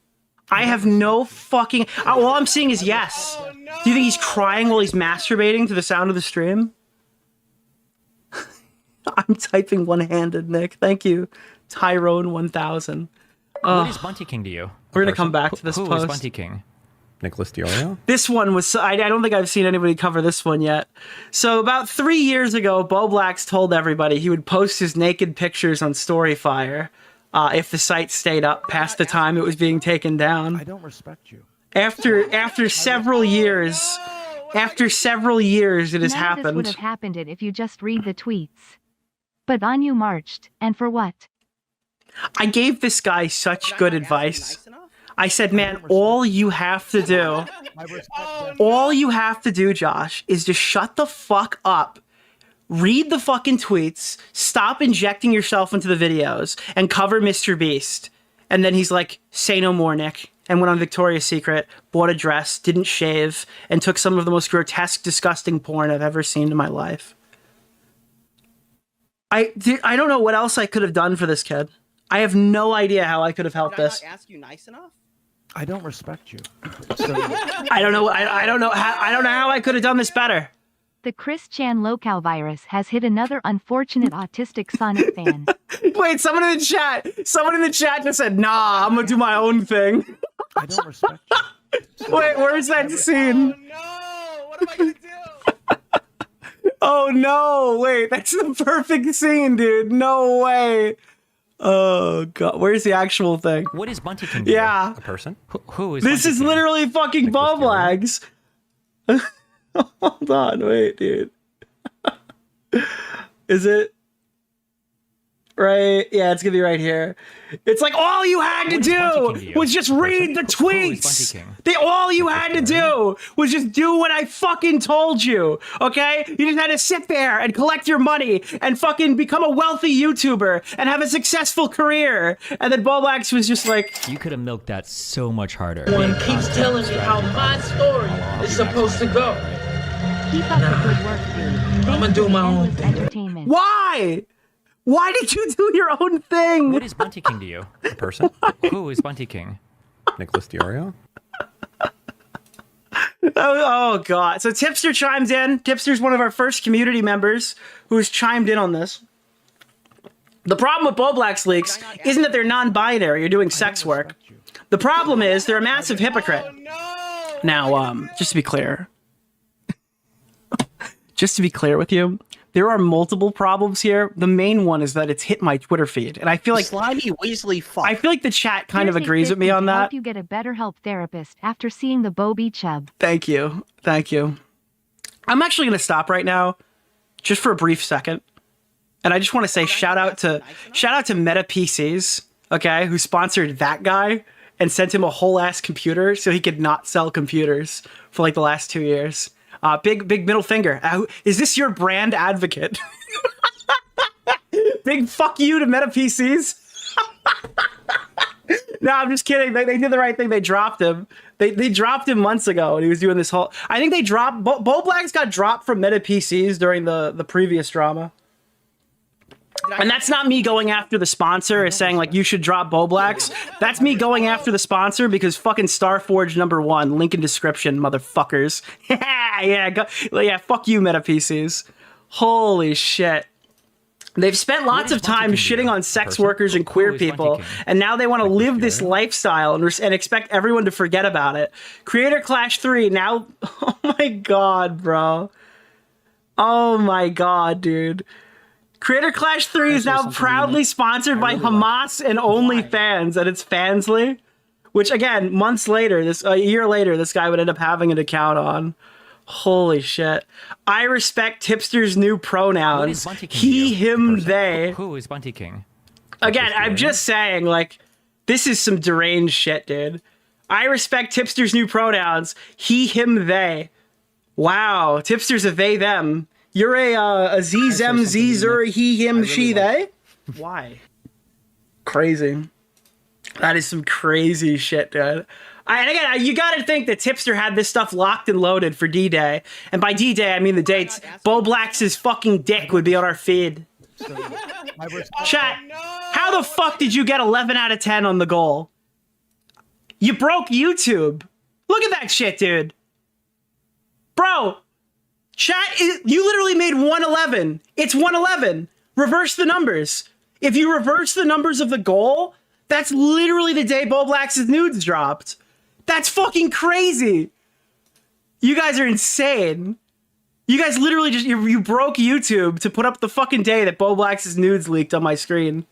I have no fucking, all I'm seeing is yes. Do you think he's crying while he's masturbating to the sound of the stream? I'm typing one-handed, Nick. Thank you, Tyrone 1000. What is Bunty King to you? We're gonna come back to this Who post. is Bunty King? Nicholas DeOrio? This one was, I don't think I've seen anybody cover this one yet. So about 3 years ago, Bowblax told everybody he would post his naked pictures on Storyfire if the site stayed up past the time it was being taken down. I don't respect you. After several years, it has None of this happened. would have happened if you just read the tweets. But on you marched, and for what? I gave this guy such good advice. I said, man, all you have to do, Josh, is just shut the fuck up. Read the fucking tweets, stop injecting yourself into the videos, and cover Mr. Beast. And then he's like, say no more, Nick. And went on Victoria's Secret, bought a dress, didn't shave, and took some of the most grotesque, disgusting porn I've ever seen in my life. I don't know what else I could have done for this kid. I have no idea how I could have helped this. Ask you nice enough? I don't respect you. So, I don't know how I could have done this better. The Chris Chan locale virus has hit another unfortunate autistic Sonic fan. Wait, someone in the chat just said, nah, I'm gonna do my own thing. I don't respect you. Wait, where's that scene? No! What am I gonna do? Oh no, wait, that's the perfect scene, dude. No way. Oh god, where's the actual thing? What is Bunty King? Yeah. A person? Who is This Bunty is King? literally fucking Bowblax. Hold on, wait, dude. Is it right? Yeah, it's gonna be right here. It's like all you had to do was just read the tweets. All you had to do was just do what I fucking told you. Okay? You just had to sit there and collect your money and fucking become a wealthy YouTuber and have a successful career. And then Bowblax was just like, You could have milked that so much harder. One keeps telling me how my story is supposed to go. Keep up the good work, dude. I'm gonna do my own thing. Entertainment. why? Why did you do your own thing? What is Bunty King to you? A person? Who is Bunty King? Nicholas DeOrio? Oh god. So Tipster chimes in. Tipster's one of our first community members who's chimed in on this. The problem with Bowblax leaks isn't that they're non-binary, you're doing sex work. The problem is they're a massive hypocrite. Now, just to be clear. Just to be clear with you, there are multiple problems here. The main one is that it's hit my Twitter feed. And I feel like Slimy Weasley fuck. I feel like the chat kind of Here's a agrees with me tip on to that. help you get a BetterHelp therapist after seeing the Bobby Chub. Thank you. Thank you. I'm actually going to stop right now just for a brief second. And I just want to say shout out to Meta PCs, okay, who sponsored that guy and sent him a whole ass computer so he could not sell computers for like the last 2 years. Big middle finger. Is this your brand advocate? Big fuck you to Meta PCs. No, I'm just kidding. They did the right thing. They dropped him. They dropped him months ago, and he was doing this whole. I think they dropped. Bowblax got dropped from Meta PCs during the previous drama. And that's not me going after the sponsor and saying like you should drop Bowblax. That's me going after the sponsor because fucking Starforge #1, link in description, motherfuckers. Yeah, fuck you, Meta PCs. Holy shit. They've spent lots of time shitting on sex workers and queer people, and now they want to live this lifestyle and expect everyone to forget about it. Creator Clash 3 now. Oh my god, bro. Oh my god, dude. Creator Clash 3 is now proudly sponsored by Hamas and OnlyFans, and it's Fansly. Which, again, months later, a year later, this guy would end up having an account on. Holy shit. I respect Tipster's new pronouns. He, him, they. Who is Bunty King? Again, I'm just saying, like, this is some deranged shit, dude. I respect Tipster's new pronouns. He, him, they. Wow. Tipster's a they, them. You're a Z, them, Z, zer, he, him, she, they? Why? Crazy. That is some crazy shit, dude. And again, you gotta think that Tipster had this stuff locked and loaded for D-Day. And by D-Day, I mean the dates. Bowblax's fucking dick would be on our feed. Chat, how the fuck did you get 11 out of 10 on the goal? You broke YouTube. Look at that shit, dude. Bro, chat, you literally made 111. It's 111. Reverse the numbers. If you reverse the numbers of the goal, that's literally the day Bowblax's nudes dropped. That's fucking crazy. You guys are insane. You guys literally just, you broke YouTube to put up the fucking day that Bowblax's nudes leaked on my screen.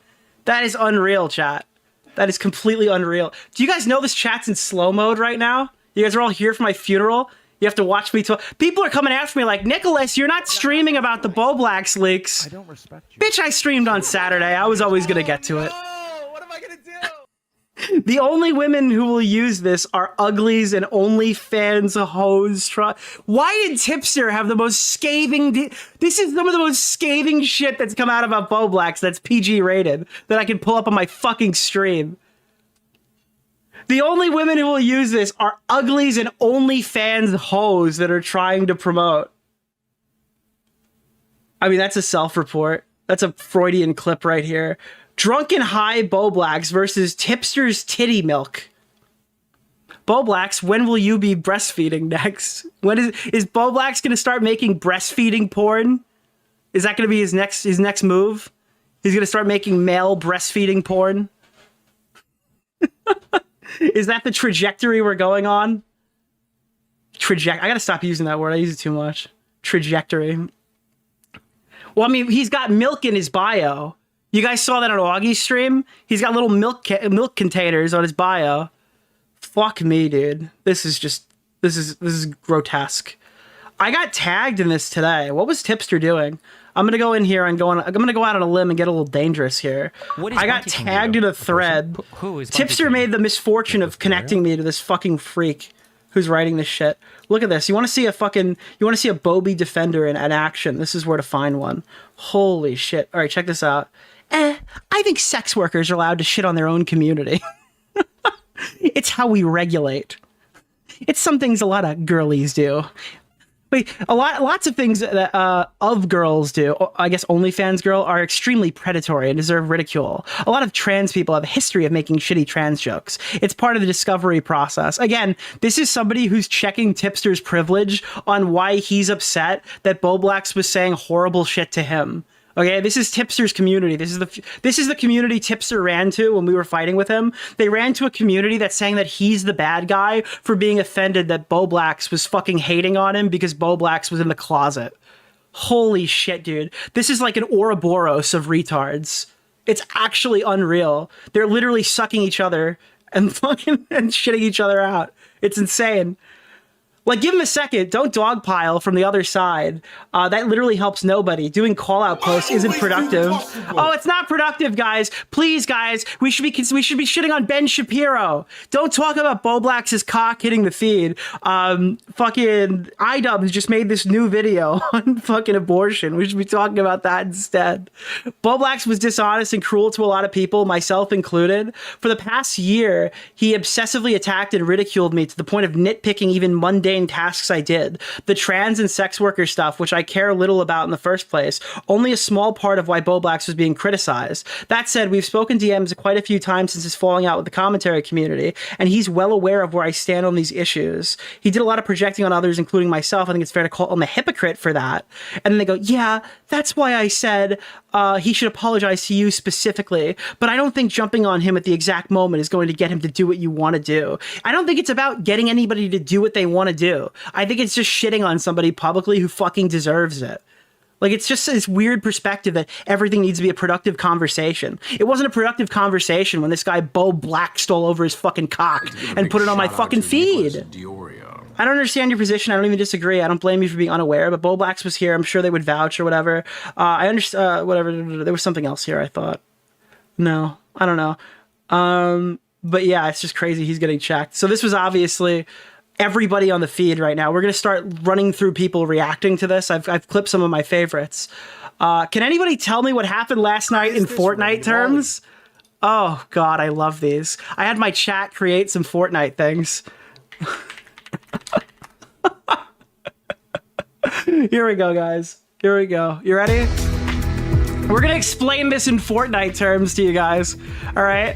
That is unreal, chat. That is completely unreal. Do you guys know this chat's in slow mode right now? You guys are all here for my funeral? You have to watch me talk. People are coming after me like, Nicholas, you're not streaming about the Bowblax leaks. I don't respect you. Bitch, I streamed on Saturday. I was always gonna get to it. What am I gonna do? The only women who will use this are uglies and OnlyFans hoes. Why did Tipster have the most scathing... This is some of the most scathing shit that's come out about Bowblax that's PG rated that I can pull up on my fucking stream. The only women who will use this are uglies and OnlyFans hoes that are trying to promote. I mean, that's a self-report. That's a Freudian clip right here. Drunken high Bowblax versus Tipster's titty milk. Bowblax, when will you be breastfeeding next? When is Bowblax going to start making breastfeeding porn? Is that going to be his next move? He's going to start making male breastfeeding porn? Is that the trajectory we're going on? I got to stop using that word. I use it too much. Trajectory. Well, I mean, he's got milk in his bio. You guys saw that on Augie's stream? He's got little milk containers on his bio. Fuck me, dude. This is grotesque. I got tagged in this today. What was Tipster doing? I'm gonna go in here and I'm gonna go out on a limb and get a little dangerous here. I got tagged in a thread. Who is Tipster made the misfortune of connecting me to this fucking freak who's writing this shit. Look at this. You want to see a Bobby defender in action? This is where to find one. Holy shit. All right, check this out. I think sex workers are allowed to shit on their own community. It's how we regulate. It's some things a lot of girlies do. Wait, lots of things that of girls do, I guess OnlyFans girl, are extremely predatory and deserve ridicule. A lot of trans people have a history of making shitty trans jokes. It's part of the discovery process. Again, this is somebody who's checking Tipster's privilege on why he's upset that Bowblax was saying horrible shit to him. Okay, this is Tipster's community. This is the community Tipster ran to when we were fighting with him. They ran to a community that's saying that he's the bad guy for being offended that Bowblax was fucking hating on him because Bowblax was in the closet. Holy shit, dude. This is like an Ouroboros of retards. It's actually unreal. They're literally sucking each other and fucking and shitting each other out. It's insane. Like, give him a second. Don't dogpile from the other side. That literally helps nobody. Doing call-out posts isn't productive. Oh, it's not productive, guys. Please, guys. We should be shitting on Ben Shapiro. Don't talk about Bowblax's cock hitting the feed. Fucking iDubbbz just made this new video on fucking abortion. We should be talking about that instead. Bowblax was dishonest and cruel to a lot of people, myself included. For the past year, he obsessively attacked and ridiculed me to the point of nitpicking even mundane tasks I did. The trans and sex worker stuff, which I care little about in the first place, only a small part of why Bowblax was being criticized. That said, we've spoken DMs quite a few times since his falling out with the commentary community, and he's well aware of where I stand on these issues. He did a lot of projecting on others, including myself. I think it's fair to call him a hypocrite for that. And then they go, yeah, that's why I said he should apologize to you specifically, but I don't think jumping on him at the exact moment is going to get him to do what you want to do. I don't think it's about getting anybody to do what they want to do. I think it's just shitting on somebody publicly who fucking deserves it. Like, it's just this weird perspective that everything needs to be a productive conversation. It wasn't a productive conversation when this guy Bowblax stole over his fucking cock and put it on my fucking feed. I don't understand your position. I don't even disagree. I don't blame you for being unaware, but Bowblax was here. I'm sure they would vouch or whatever. I understand, whatever. There was something else here, I thought. No, I don't know. But yeah, it's just crazy he's getting checked. So this was obviously everybody on the feed right now. We're going to start running through people reacting to this. I've clipped some of my favorites. Can anybody tell me what happened last night in Fortnite terms? Oh, God, I love these. I had my chat create some Fortnite things. Here we go, guys. Here we go. You ready? We're going to explain this in Fortnite terms to you guys. All right?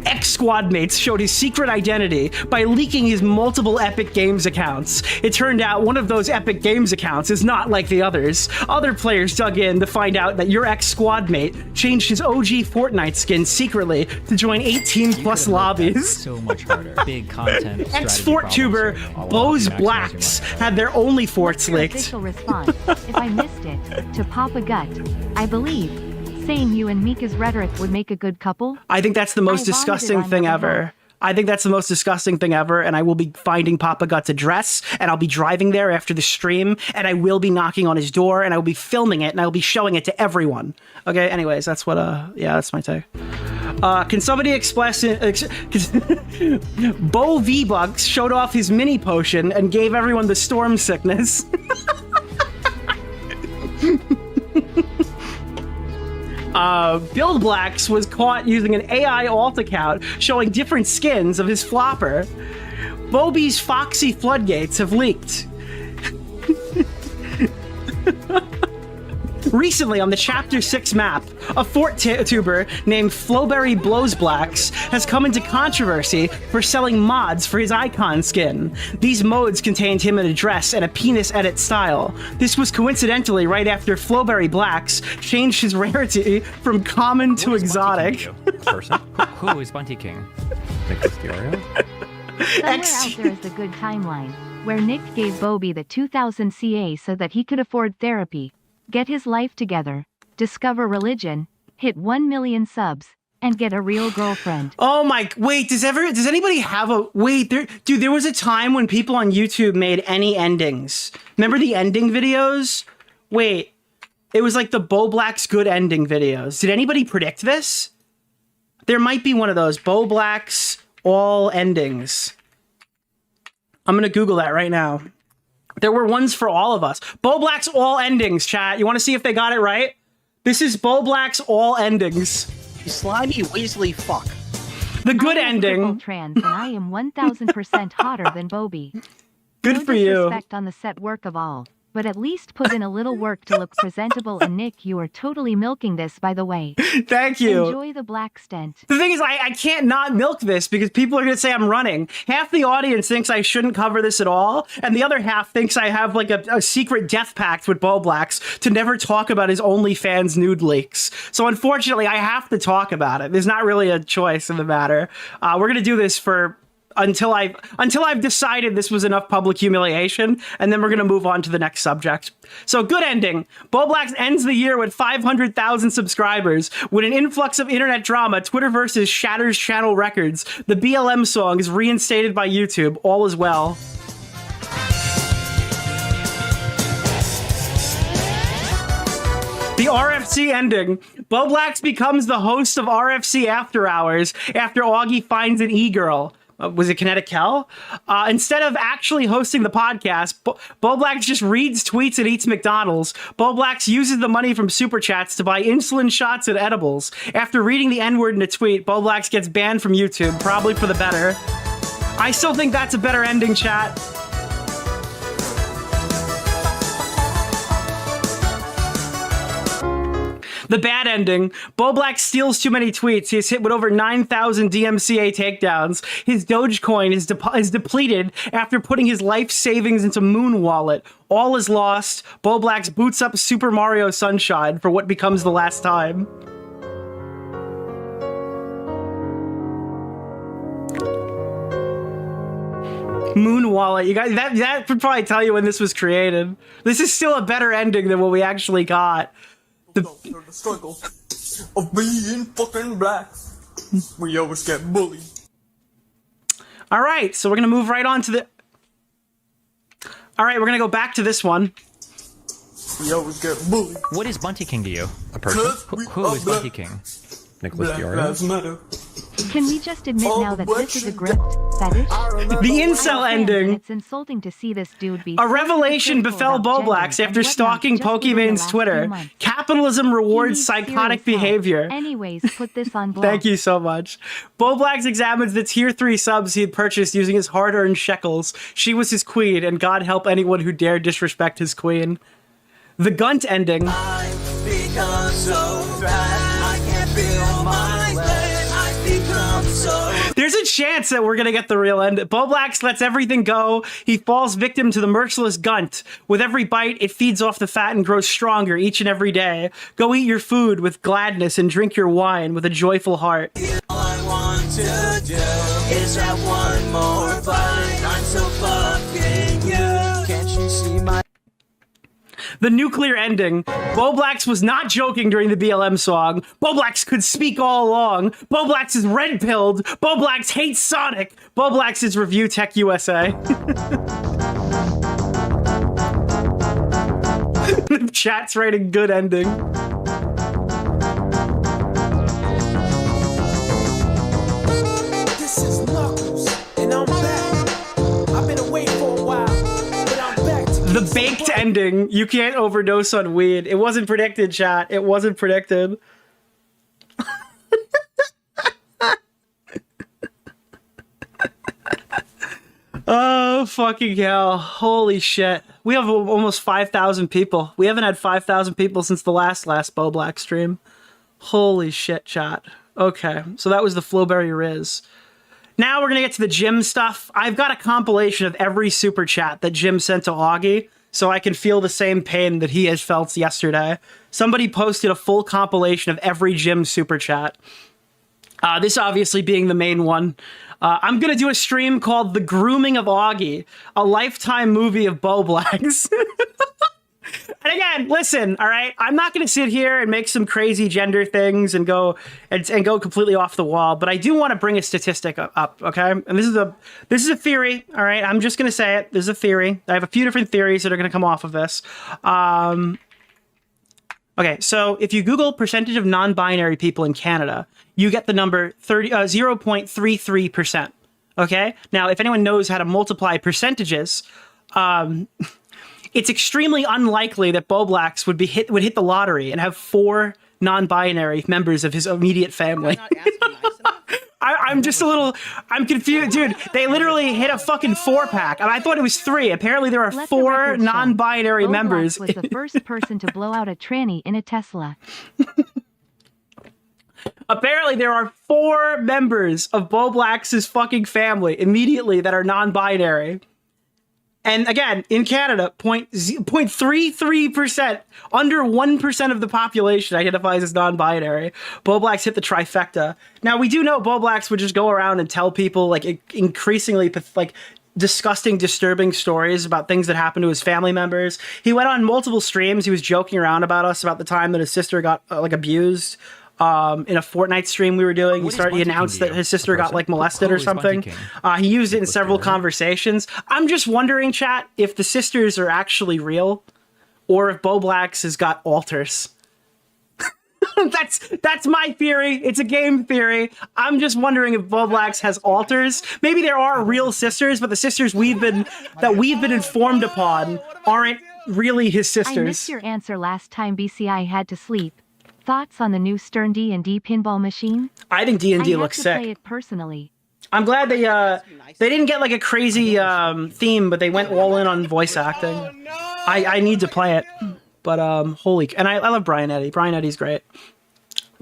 Ex-squad mates showed his secret identity by leaking his multiple Epic Games accounts. It turned out one of those Epic Games accounts is not like the others. Other players dug in to find out that your ex-squad mate changed his OG Fortnite skin secretly to join 18+ lobbies. So much harder. Big content. Ex-Forttuber Bowblax had their only forts leaked. Official response, if I missed it, to Papa Gut. I believe saying you and Mika's rhetoric would make a good couple. I think that's the most disgusting thing ever. I think that's the most disgusting thing ever, and I will be finding Papa Gut's address, and I'll be driving there after the stream, and I will be knocking on his door, and I will be filming it, and I will be showing it to everyone. Okay, anyways, that's what, yeah, that's my take. Can somebody express Bo V-Bucks showed off his mini potion and gave everyone the storm sickness. Bowblax was caught using an AI alt account showing different skins of his flopper. Bobby's foxy floodgates have leaked. Recently, on the Chapter 6 map, a Forttuber named Flowberry Blowsblax has come into controversy for selling mods for his icon skin. These modes contained him in a dress and a penis edit style. This was coincidentally right after Flowberry Blacks changed his rarity from common to exotic. Person? Who is Bunty King? Nicholas DeOrio? Somewhere out there is the good timeline, where Nick gave Bobby the 2000 CA so that he could afford therapy, get his life together, discover religion, hit 1 million subs, and get a real girlfriend. Oh my, wait, does anybody have a, wait, there was a time when people on YouTube made any endings. Remember the ending videos? Wait, it was like the Bowblax good ending videos. Did anybody predict this? There might be one of those, Bowblax all endings. I'm gonna Google that right now. There were ones for all of us. Bowblax all endings, chat. You want to see if they got it right? This is Bowblax all endings. You slimy Weasley fuck. The good ending. Trans and I am 1000% hotter than Bobby. Good for you. Disrespect on the set work of all, but at least put in a little work to look presentable. And Nick, you are totally milking this, by the way. Thank you. Enjoy the black stent. The thing is, I can't not milk this because people are going to say I'm running. Half the audience thinks I shouldn't cover this at all, and the other half thinks I have like a secret death pact with Bowblax to never talk about his OnlyFans nude leaks. So unfortunately, I have to talk about it. There's not really a choice in the matter. We're going to do this for until I've decided this was enough public humiliation, and then we're going to move on to the next subject. So, good ending. Bowblax ends the year with 500,000 subscribers. With an influx of internet drama, Twitterverse shatters channel records. The BLM song is reinstated by YouTube. All is well. The RFC ending. Bowblax becomes the host of RFC After Hours after Augie finds an e-girl. Was it Kinetic Hell? Instead of actually hosting the podcast, Bowblax just reads tweets and eats McDonald's. Bowblax uses the money from Super Chats to buy insulin shots and edibles. After reading the N-word in a tweet, Bowblax gets banned from YouTube, probably for the better. I still think that's a better ending, chat. The bad ending. Bowblax steals too many tweets. He is hit with over 9,000 DMCA takedowns. His Dogecoin is depleted after putting his life savings into Moon Wallet. All is lost. Bowblax boots up Super Mario Sunshine for what becomes the last time. Moon Wallet. You guys, that would probably tell you when this was created. This is still a better ending than what we actually got. The struggle of being fucking black. We always get bullied. All right, so we're gonna move right on to the. All right, we're gonna go back to this one. We always get bullied. What is Bunty King to you? A person? Who is Bunty King? Nicholas DeOrio. Can we just admit now that this is a grift fetish? The incel ending. It's insulting to see this dude be A revelation befell Bowblax after stalking Pokemon's Twitter. Capitalism rewards psychotic behavior. Anyways, put this on blast. Thank you so much. Bowblax examines the tier 3 subs he had purchased using his hard-earned shekels. She was his queen, and God help anyone who dare disrespect his queen. The Gunt ending. I've become so fat, I can't feel my legs. I've become so... There's a chance that we're gonna get the real end. Bowblax lets everything go. He falls victim to the merciless Gunt. With every bite, it feeds off the fat and grows stronger each and every day. Go eat your food with gladness and drink your wine with a joyful heart. All I want to do is have one more fight. I'm so fucking you. Can't you see my... The nuclear ending. Bowblax was not joking during the BLM song. Bowblax could speak all along. Bowblax is red-pilled. Bowblax hates Sonic. Bowblax is Review Tech USA. The chat's writing good ending. This is Knuckles, and I'm back. I've been away for a while, but I'm back. The baked ending. You can't overdose on weed. It wasn't predicted, chat. It wasn't predicted. Oh, fucking hell. Holy shit. We have almost 5,000 people. We haven't had 5,000 people since the last Bowblax stream. Holy shit, chat. Okay, so that was the Flowberry Riz. Now we're going to get to the Jim stuff. I've got a compilation of every super chat that Jim sent to Augie, so I can feel the same pain that he has felt yesterday. Somebody posted a full compilation of every Jim super chat. This obviously being the main one. I'm going to do a stream called The Grooming of Augie, a lifetime movie of Bowblax. And again, listen, all right? I'm not going to sit here and make some crazy gender things and go completely off the wall, but I do want to bring a statistic up, okay? And this is a theory, all right? I'm just going to say it. This is a theory. I have a few different theories that are going to come off of this. Okay, so if you Google percentage of non-binary people in Canada, you get the number 0.33%. Okay? Now, if anyone knows how to multiply percentages, it's extremely unlikely that Bowblax would hit the lottery and have 4 non-binary members of his immediate family. I'm confused, dude. They literally hit a fucking 4-pack, and I thought it was 3. Apparently, there are 4 non-binary members. Bowblax was the first person to blow out a tranny in a Tesla. Apparently, there are 4 members of Bowblax's fucking family immediately that are non-binary. And again, in Canada, 0.33%, under 1% of the population identifies as non-binary. Bowblax hit the trifecta. Now, we do know Bowblax would just go around and tell people like increasingly like disgusting, disturbing stories about things that happened to his family members. He went on multiple streams. He was joking around about us about the time that his sister got like abused. In a Fortnite stream we were doing, he announced that his sister got like molested or something. He used it in several conversations. I'm just wondering, chat, if the sisters are actually real, or if Bowblax has got alters. That's my theory. It's a game theory. I'm just wondering if Bowblax has alters. Maybe there are real sisters, but the sisters we've been informed upon aren't really his sisters. I missed your answer last time BCI had to sleep. Thoughts on the new Stern D&D pinball machine? I think D&D looks sick. I play it personally. I'm glad they didn't get like a crazy theme, but they went all in on voice acting. Oh, no! I need to play it, but and I love Brian Eddy. Brian Eddy's great.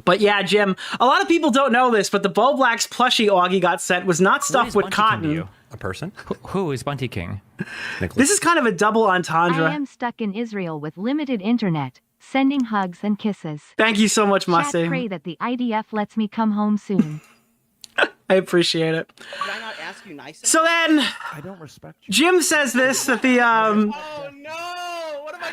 But yeah, Jim, a lot of people don't know this, but the Bowblax plushie Augie got sent was not stuffed with cotton. A person? Who is Bunty King? This is kind of a double entendre. I am stuck in Israel with limited internet. Sending hugs and kisses. Thank you so much, Masi. Chat, pray that the IDF lets me come home soon. I appreciate it. Did I not ask So then, I don't respect you. Jim says this, that the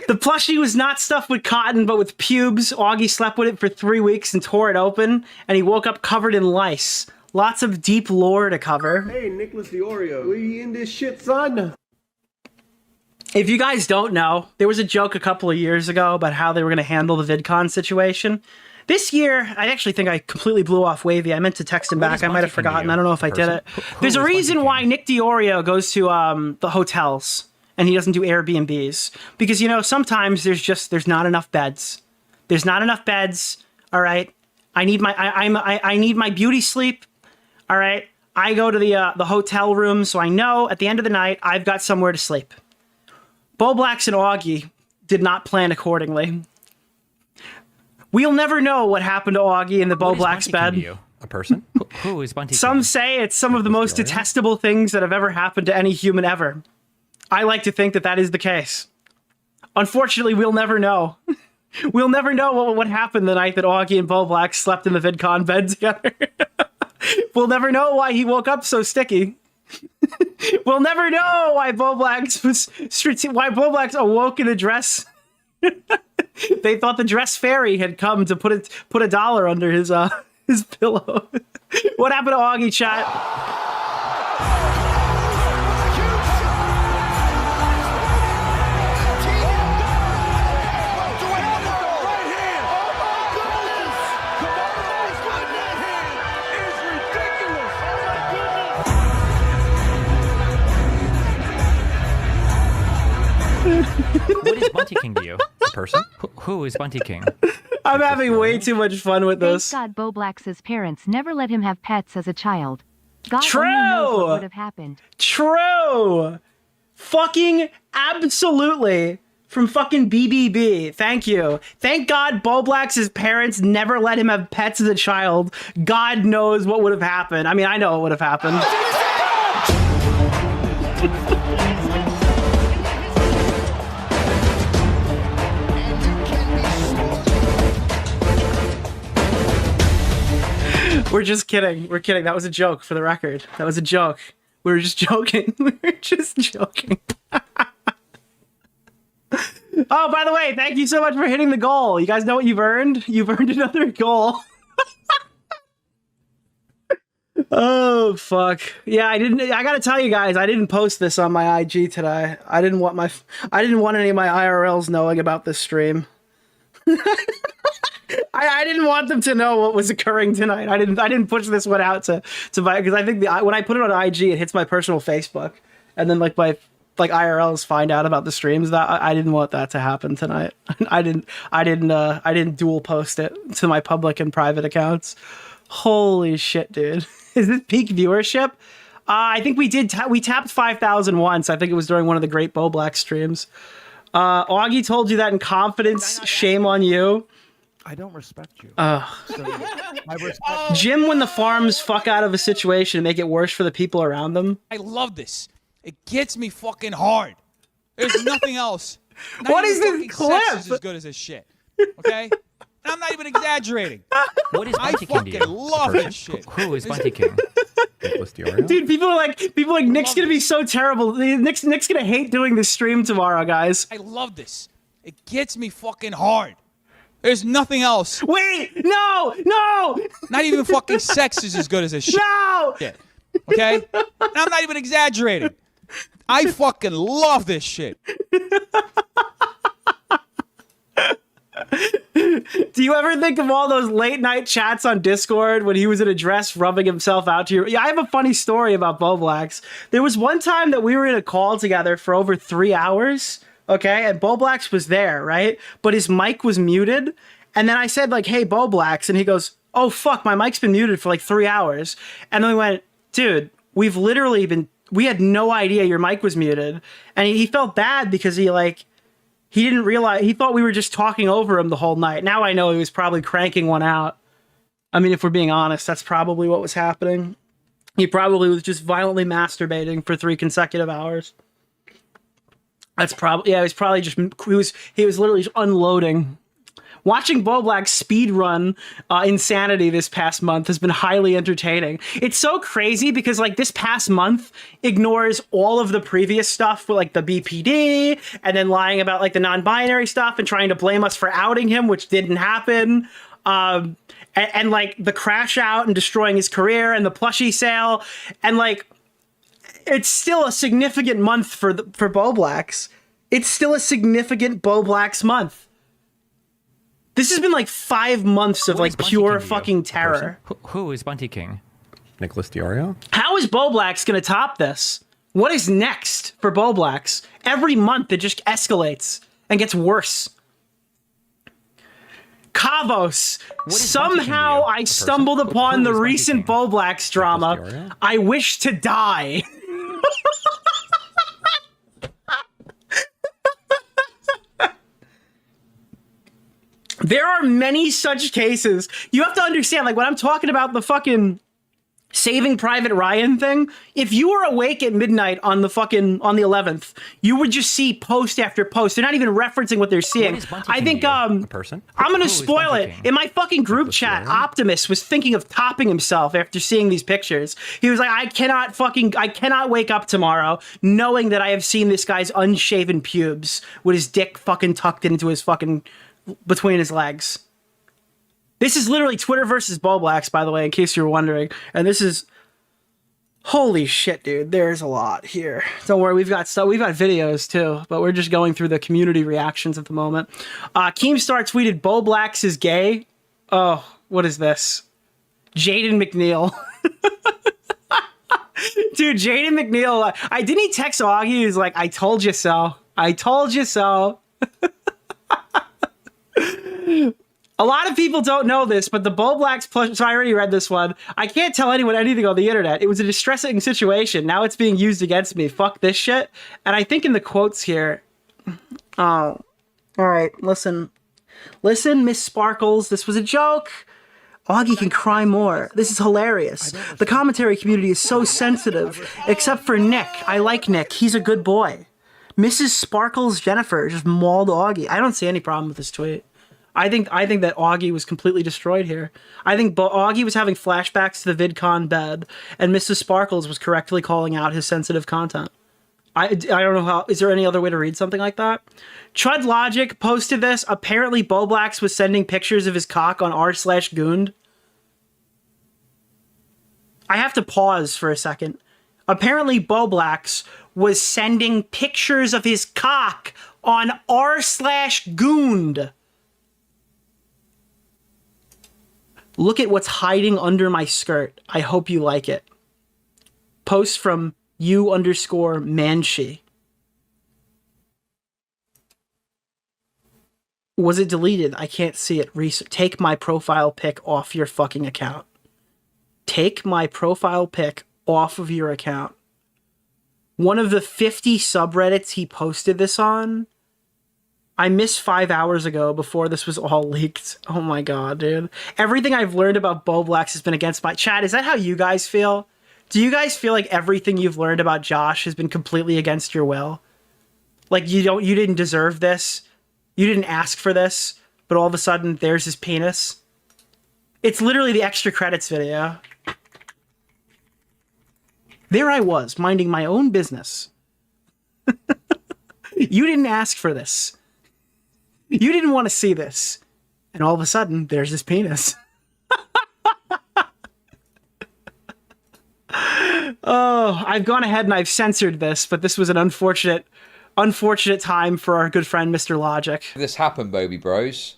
the plushie was not stuffed with cotton, but with pubes. Augie slept with it for 3 weeks and tore it open, and he woke up covered in lice. Lots of deep lore to cover. Hey, Nicholas DeOrio, we in this shit, son? If you guys don't know, there was a joke a couple of years ago about how they were going to handle the VidCon situation. This year, I actually think I completely blew off Wavy. I meant to text him back. I might have forgotten. I don't know if I did it. There's a reason why Nick DeOrio goes to the hotels and he doesn't do Airbnbs. Because, you know, sometimes there's not enough beds. There's not enough beds, all right? I need my beauty sleep, all right? I go to the hotel room, so I know at the end of the night, I've got somewhere to sleep. Bowblax and Augie did not plan accordingly. We'll never know what happened to Augie in the Bowblax bed. A person? Who is Bunty? Some say it's some of the most detestable things that have ever happened to any human ever. I like to think that that is the case. Unfortunately, we'll never know. We'll never know what happened the night that Augie and Bowblax slept in the VidCon bed together. We'll never know why he woke up so sticky. We'll never know why Bowblax awoke in a dress. They thought the dress fairy had come to put a dollar under his pillow. What happened to Augie, chat? What is Bunty King to you? A person? Who is Bunty King? I'm having way too much fun with this. Thank God Bowblax's parents never let him have pets as a child. God True! only knows what would have happened. True! Fucking absolutely. From fucking BBB. Thank you. Thank God Bowblax's parents never let him have pets as a child. God knows what would have happened. I mean, I know what would have happened. We're just kidding. We're kidding. That was a joke, for the record. That was a joke. We were just joking. We were just joking. Oh, by the way, thank you so much for hitting the goal. You guys know what you've earned? You've earned another goal. Oh, fuck. Yeah, I gotta tell you guys, I didn't post this on my IG today. I didn't want any of my IRLs knowing about this stream. I didn't want them to know what was occurring tonight. I didn't push this one out to buy, because I think when I put it on IG, it hits my personal Facebook, and then like my IRLs find out about the streams. That I didn't want that to happen tonight. I didn't dual post it to my public and private accounts. Holy shit, dude! Is this peak viewership? I think we did. We tapped 5,000 once. I think it was during one of the Great Bowblax streams. Augie told you that in confidence. Shame on you. I don't respect you. Jim, when the farms fuck out of a situation and make it worse for the people around them. I love this. It gets me fucking hard. There's nothing else. What is this clip? Sex is as good as this shit. Okay? And I'm not even exaggerating. What is Bunty King to you? I fucking love this shit. Who is Bunty King? Nicholas DeOrio? Dude, people are like, Nick's gonna be so terrible. Nick's gonna hate doing this stream tomorrow, guys. I love this. It gets me fucking hard. There's nothing else. Wait, no. Not even fucking sex is as good as this shit. No. Okay? And I'm not even exaggerating. I fucking love this shit. Do you ever think of all those late night chats on Discord when he was in a dress rubbing himself out to you? Yeah, I have a funny story about Bowblax. There was one time that we were in a call together for over 3 hours. Okay, and Bowblax was there, right? But his mic was muted. And then I said, like, hey, Bowblax. And he goes, oh, fuck, my mic's been muted for like 3 hours. And then we went, dude, we had no idea your mic was muted. And he felt bad because he didn't realize, he thought we were just talking over him the whole night. Now I know he was probably cranking one out. I mean, if we're being honest, that's probably what was happening. He probably was just violently masturbating for 3 consecutive hours. That's probably, yeah, he was literally just unloading Watching Bowblax speedrun insanity this past month has been highly entertaining. It's so crazy because like this past month ignores all of the previous stuff with like the BPD and then lying about like the non-binary stuff and trying to blame us for outing him, which didn't happen. And like the crash out and destroying his career and the plushie sale. And like, it's still a significant month for Bowblax. It's still a significant Bowblax month. This has been like 5 months of like pure fucking terror. Who is Bunty King? Nicholas DeOrio? How is Bowblax going to top this? What is next for Bowblax? Every month it just escalates and gets worse. Kavos, somehow I stumbled upon the recent Bowblax drama. I wish to die. There are many such cases. You have to understand, like when I'm talking about the fucking Saving Private Ryan thing, if you were awake at midnight on the 11th, you would just see post after post. They're not even referencing what they're seeing. I think I'm gonna spoil it. In my fucking group chat, Optimus was thinking of topping himself after seeing these pictures. He was like, I cannot wake up tomorrow knowing that I have seen this guy's unshaven pubes with his dick fucking tucked into his fucking between his legs. This is literally Twitter versus Bowblax, by the way, in case you were wondering. And this is... Holy shit, dude. There's a lot here. Don't worry, we've got videos, too. But we're just going through the community reactions at the moment. Keemstar tweeted, Bowblax is gay. Oh, what is this? Jaden McNeil. Dude, Jaden McNeil... didn't he text Augie? He was like, I told you so. I told you so. A lot of people don't know this, but the Bowblax plush... So I already read this one. I can't tell anyone anything on the internet. It was a distressing situation. Now it's being used against me. Fuck this shit. And I think in the quotes here... Oh. Alright, listen. Listen, Miss Sparkles. This was a joke. Augie can cry more. This is hilarious. The commentary community is so sensitive. Except for Nick. I like Nick. He's a good boy. Mrs. Sparkles Jennifer just mauled Augie. I don't see any problem with this tweet. I think that Augie was completely destroyed here. I think Augie was having flashbacks to the VidCon bed, and Mrs. Sparkles was correctly calling out his sensitive content. I don't know how... Is there any other way to read something like that? Chud Logic posted this. Apparently, Bowblax was sending pictures of his cock on r/Goond. I have to pause for a second. Apparently, Bowblax was sending pictures of his cock on r/Goond. Look at what's hiding under my skirt. I hope you like it. Post from _Manshi. Was it deleted? I can't see it. Take my profile pic off your fucking account. Take my profile pic off of your account. One of the 50 subreddits he posted this on, I missed 5 hours ago before this was all leaked. Oh my god, dude. Everything I've learned about Bowblax has been against my... Chat, is that how you guys feel? Do you guys feel like everything you've learned about Josh has been completely against your will? Like you didn't deserve this? You didn't ask for this, but all of a sudden there's his penis? It's literally the extra credits video. There I was, minding my own business. You didn't ask for this. You didn't want to see this. And all of a sudden, there's his penis. Oh, I've gone ahead and I've censored this, but this was an unfortunate time for our good friend, Mr. Logic. This happened, Bobby Bros.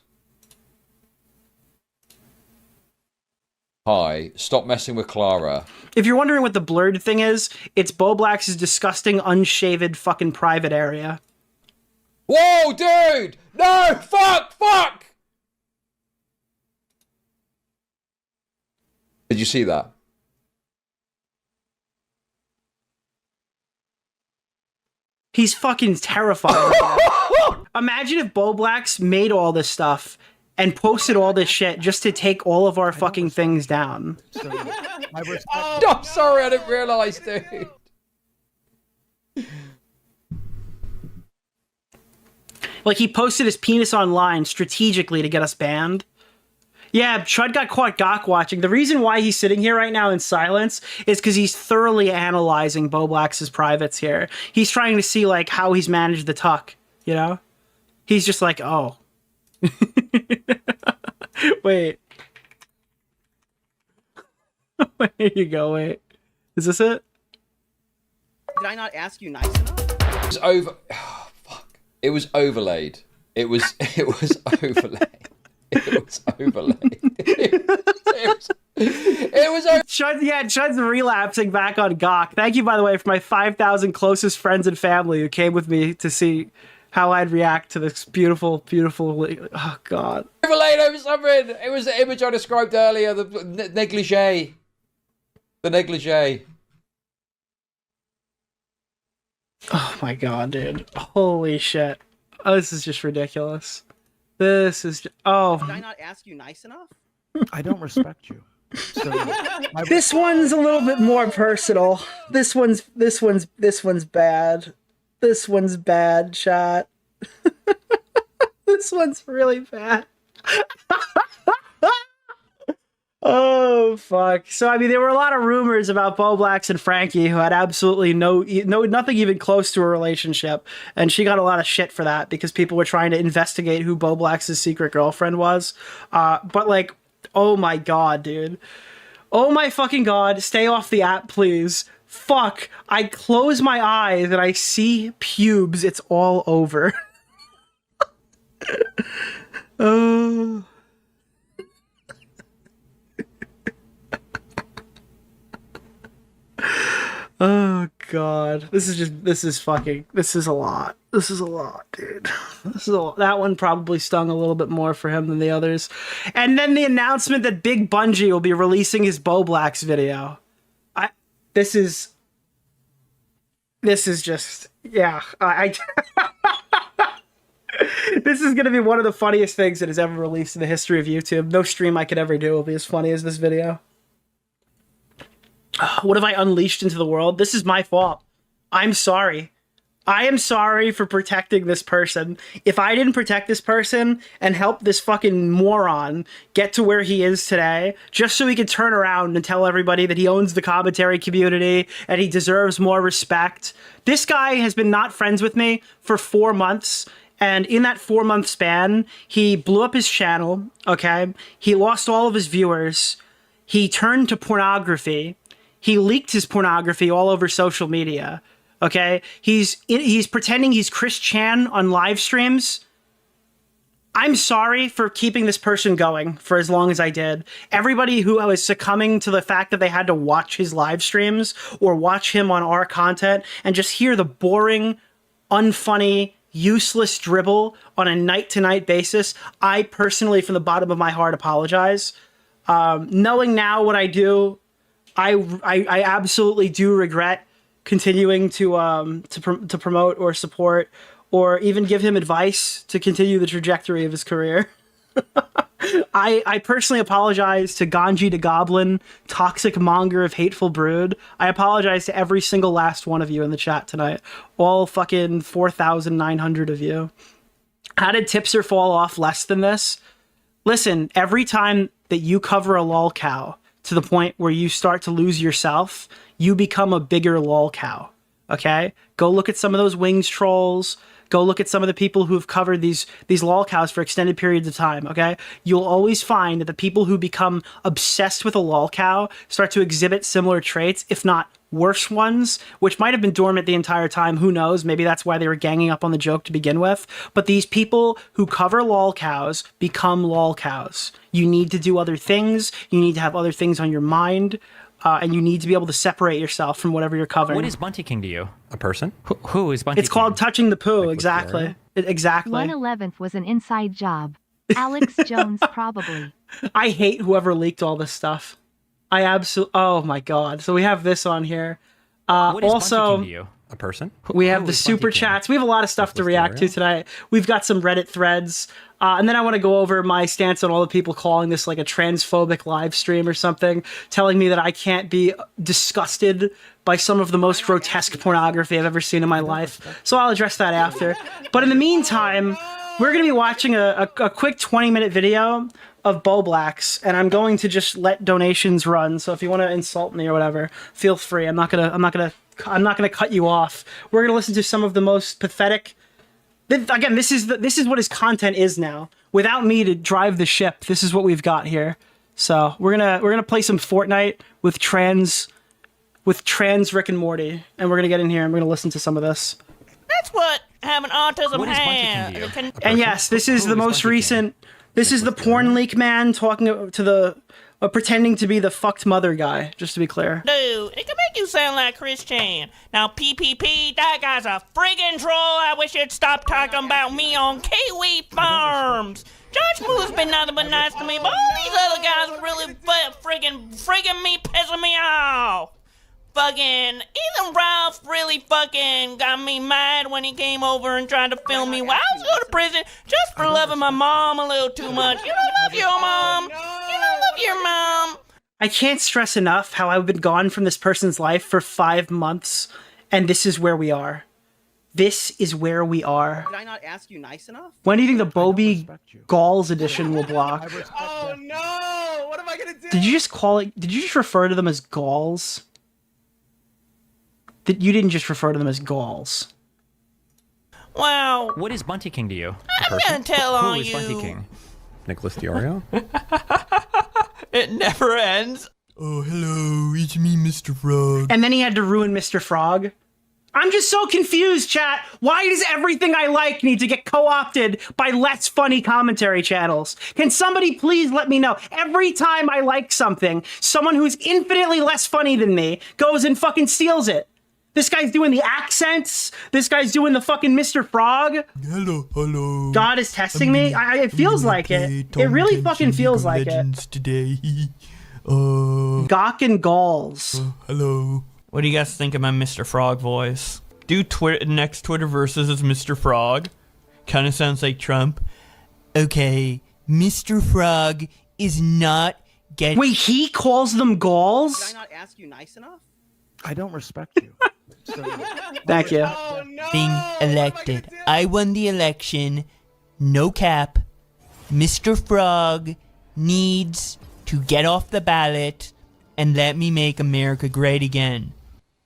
Hi, stop messing with Clara. If you're wondering what the blurred thing is, it's Bowblax's disgusting, unshaved fucking private area. Whoa, dude! No! Fuck! Did you see that? He's fucking terrified right now. Imagine if Bowblax made all this stuff and posted all this shit just to take all of our fucking things down. I'm sorry, I didn't realize, dude. Like, he posted his penis online strategically to get us banned. Yeah, Chud got caught gawk watching. The reason why he's sitting here right now in silence is because he's thoroughly analyzing Bowblax's privates here. He's trying to see, like, how he's managed the tuck, you know? He's just like, oh. Wait. Here you go, wait. Is this it? Did I not ask you nice enough? It was over. Oh, fuck. It was overlaid. It was overlaid. It was overlaid. It was Chud, yeah, Chud's relapsing back on Gawk. Thank you, by the way, for my 5,000 closest friends and family who came with me to see how I'd react to this beautiful, beautiful... Oh, God. Overlaid over something. It was the image I described earlier, the negligee. The negligee. Oh, my God, dude. Holy shit. Oh, this is just ridiculous. This is just... Oh. Did I not ask you nice enough? I don't respect you. So, this one's a little bit more personal. This one's bad. This one's bad, chat. This one's really bad. Oh, fuck. So, I mean, there were a lot of rumors about Bowblax and Frankie, who had absolutely nothing even close to a relationship. And she got a lot of shit for that because people were trying to investigate who Bowblax's secret girlfriend was. But, like, oh my God, dude. Oh my fucking God. Stay off the app, please. Fuck. I close my eyes and I see pubes. It's all over. Oh. Oh God, this is a lot. This is a lot, dude. This is a lot. That one probably stung a little bit more for him than the others. And then the announcement that Big Bungie will be releasing his Bowblax video. This is just, yeah. This is gonna be one of the funniest things that is ever released in the history of YouTube. No stream I could ever do will be as funny as this video. What have I unleashed into the world? This is my fault. I'm sorry. I am sorry for protecting this person. If I didn't protect this person and help this fucking moron get to where he is today, just so he could turn around and tell everybody that he owns the commentary community and he deserves more respect. This guy has been not friends with me for 4 months. And in that 4-month span, he blew up his channel, okay? He lost all of his viewers. He turned to pornography. He leaked his pornography all over social media, okay? He's pretending he's Chris Chan on live streams. I'm sorry for keeping this person going for as long as I did. Everybody who was succumbing to the fact that they had to watch his live streams or watch him on our content and just hear the boring, unfunny, useless dribble on a night-to-night basis, I personally, from the bottom of my heart, apologize. Knowing now what I do, I absolutely do regret continuing to promote or support or even give him advice to continue the trajectory of his career. I personally apologize to Ganji the Goblin, Toxic Monger of Hateful Brood. I apologize to every single last one of you in the chat tonight. All fucking 4,900 of you. How did Tipser fall off less than this? Listen, every time that you cover a lolcow to the point where you start to lose yourself, you become a bigger lolcow, okay? Go look at some of those Wings trolls. Go look at some of the people who have covered these lolcows for extended periods of time, okay? You'll always find that the people who become obsessed with a lolcow start to exhibit similar traits, if not worse ones, which might have been dormant the entire time. Who knows? Maybe that's why they were ganging up on the joke to begin with. But these people who cover lolcows become lolcows. You need to do other things. You need to have other things on your mind. And you need to be able to separate yourself from whatever you're covering. What is Bunty King to you? A person? Who is Bunty King? It's called touching the poo, exactly. Exactly. 1/11th was an inside job. Alex Jones, probably. I hate whoever leaked all this stuff. I absolutely... Oh, my God. So we have this on here. What is also, Bunty King to you? A person? We have the super chats. We have a lot of stuff to react to tonight. We've got some Reddit threads. And then I want to go over my stance on all the people calling this like a transphobic live stream or something, telling me that I can't be disgusted by some of the most grotesque pornography I've ever seen in my life. So I'll address that after. But in the meantime, We're going to be watching a quick 20-minute video of Bowblax, and I'm going to just let donations run. So if you want to insult me or whatever, feel free. I'm not gonna cut you off. We're going to listen to some of the most pathetic. Again, this is what his content is now. Without me to drive the ship, this is what we've got here. So we're gonna play some Fortnite with trans Rick and Morty, and we're gonna get in here and we're gonna listen to some of this. That's what having autism has. And yes, this is the most recent. This is the porn leak man talking to the pretending to be the fucked mother guy. Just to be clear. Dude, it can make you sound like Christian. Now PPP, that guy's a friggin' troll. I wish you'd stop talking about me on Kiwi Farms. Josh Moo's been nothing but nice to me, but all these other guys really friggin' me, pissing me off. Fucking, even Ralph really fucking got me mad when he came over and tried to film me while I was going to prison just for loving my mom a little too much. You don't love your mom. You don't love your mom. I can't stress enough how I've been gone from this person's life for 5 months, and this is where we are. This is where we are. Did I not ask you nice enough? When do you think the Bobby Galls edition will block? Oh no! What am I gonna do? Did you just call it? Did you just refer to them as Galls? You didn't just refer to them as Galls. Wow. What is Bunty King to you? I'm gonna tell on Who is Bunty King? Nicholas DeOrio? It never ends. Oh, hello, it's me, Mr. Frog. And then he had to ruin Mr. Frog. I'm just so confused, chat. Why does everything I like need to get co-opted by less funny commentary channels? Can somebody please let me know? Every time I like something, someone who's infinitely less funny than me goes and fucking steals it. This guy's doing the accents. This guy's doing the fucking Mr. Frog. Hello. God is testing me. It feels like it. It really fucking feels like it. Today. Gawk and Galls. Hello. What do you guys think of my Mr. Frog voice? Do next Twitter versus is Mr. Frog. Kind of sounds like Trump. Okay, Mr. Frog is not getting... Wait, he calls them Galls? Did I not ask you nice enough? I don't respect you. Thank you. Oh no! Being elected. I won the election. No cap. Mr. Frog needs to get off the ballot and let me make America great again.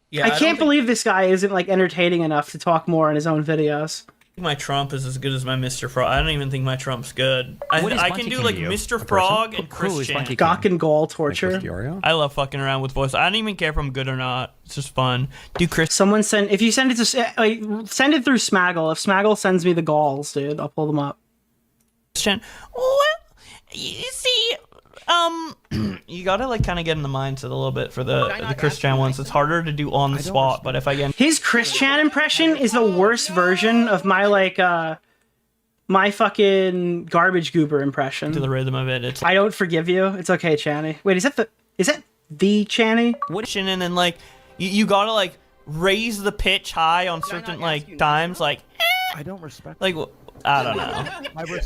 Yeah, I can't believe this guy isn't like entertaining enough to talk more in his own videos. I think my Trump is as good as my Mr. Frog. I don't even think my Trump's good. I can do like Mr. Frog and Christian. Gawk and Gall torture. I love fucking around with voice. I don't even care if I'm good or not. It's just fun. Do Chris? Someone send if you send it to send it through Smaggle. If Smaggle sends me the Galls, dude, I'll pull them up. Christian. Well, you see, you gotta like kind of get in the mindset a little bit for the Christian ones. It's harder to do on the spot, but if I get his Christian impression is the worst version of my my fucking garbage goober impression. To the rhythm of it, it's I don't forgive you. It's okay, Channy. Wait, is that the Channy? What and then like you gotta like raise the pitch high on certain like times, like I don't respect. Like I don't know.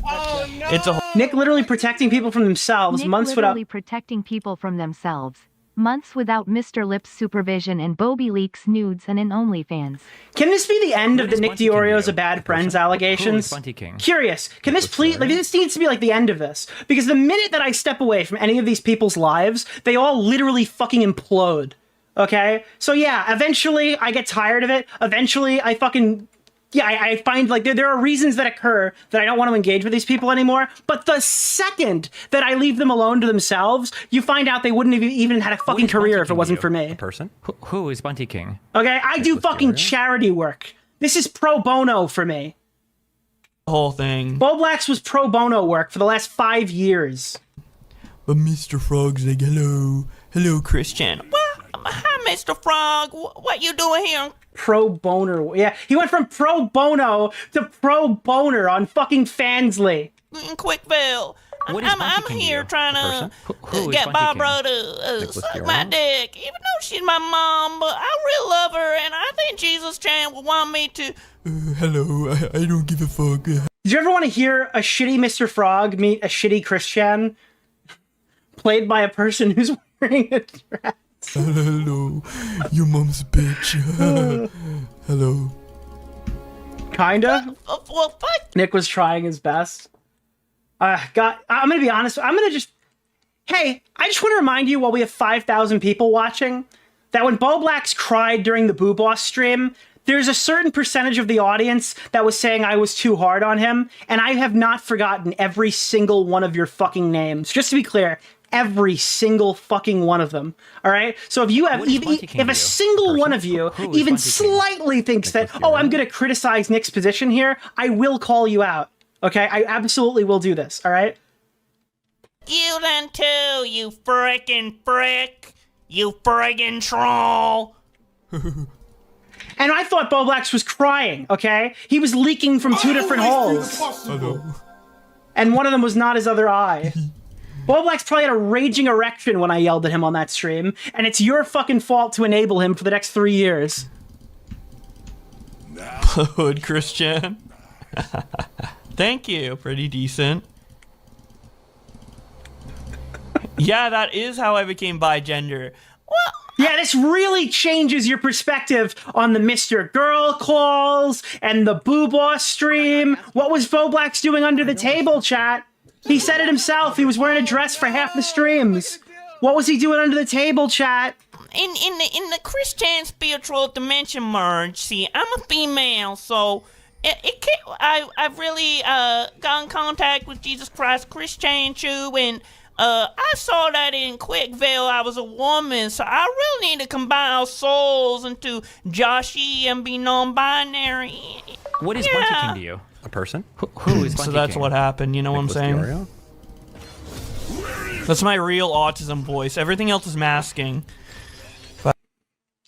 Oh no! It's a Nick literally protecting people from themselves. Nick months literally without protecting people from themselves. Months without Mr. Lips supervision and Bobby leaks nudes and an OnlyFans. Can this be the end of the Nick DeOrio's a bad friends allegations? Curious. Can this please, like, this needs to be like the end of this. Because the minute that I step away from any of these people's lives, they all literally fucking implode. Okay? So yeah, eventually I get tired of it. Eventually I fucking... Yeah, I find like there are reasons that occur that I don't want to engage with these people anymore. But the second that I leave them alone to themselves, you find out they wouldn't have even had a fucking career if it wasn't for me. Person? Who is Bunty King? Okay, I do fucking charity work. This is pro bono for me. The whole thing. Bowblax was pro bono work for the last 5 years. But Mr. Frog's like, hello, Christian. Well, hi, Mr. Frog. What you doing here? Pro boner. Yeah, he went from pro bono to pro boner on fucking Fansly. Quickville. I'm here trying to get Barbara to suck my dick, even though she's my mom. But I really love her, and I think Jesus Chan would want me to. Hello, I don't give a fuck. Did you ever want to hear a shitty Mr. Frog meet a shitty Christian? Played by a person who's wearing a dress. Hello, your mom's a bitch. Hello. Kinda. Well, fuck. Nick was trying his best. God, I'm gonna be honest. Hey, I just want to remind you while we have 5,000 people watching that when Bowblax cried during the Boo Boss stream, there's a certain percentage of the audience that was saying I was too hard on him, and I have not forgotten every single one of your fucking names. Just to be clear, every single fucking one of them. All right. So if you have if a single one of you even slightly thinks that, oh, I'm gonna criticize Nick's position here, I will call you out. Okay, I absolutely will do this. All right. You then too, you frickin' frick, you friggin' troll. And I thought Bowblax was crying. Okay, he was leaking from two different holes, and one of them was not his other eye. Bowblax probably had a raging erection when I yelled at him on that stream, and it's your fucking fault to enable him for the next 3 years. Hood Christian. Thank you. Pretty decent. Yeah, that is how I became bigender. Well, yeah, this really changes your perspective on the Mr. Girl calls and the Boo Boss stream. What was Bowblax doing under the table, chat? He said it himself. He was wearing a dress for half the streams. What was he doing under the table, chat? In the Christian spiritual dimension merge, see, I'm a female, so I've really got in contact with Jesus Christ Christian too, and I saw that in Quickville I was a woman, so I really need to combine our souls into Joshi and be non-binary. What is Bunty King to you? A person? Who is Bunty So that's King? what happened, you know Nicholas what I'm saying? DeOrio? That's my real autism voice. Everything else is masking.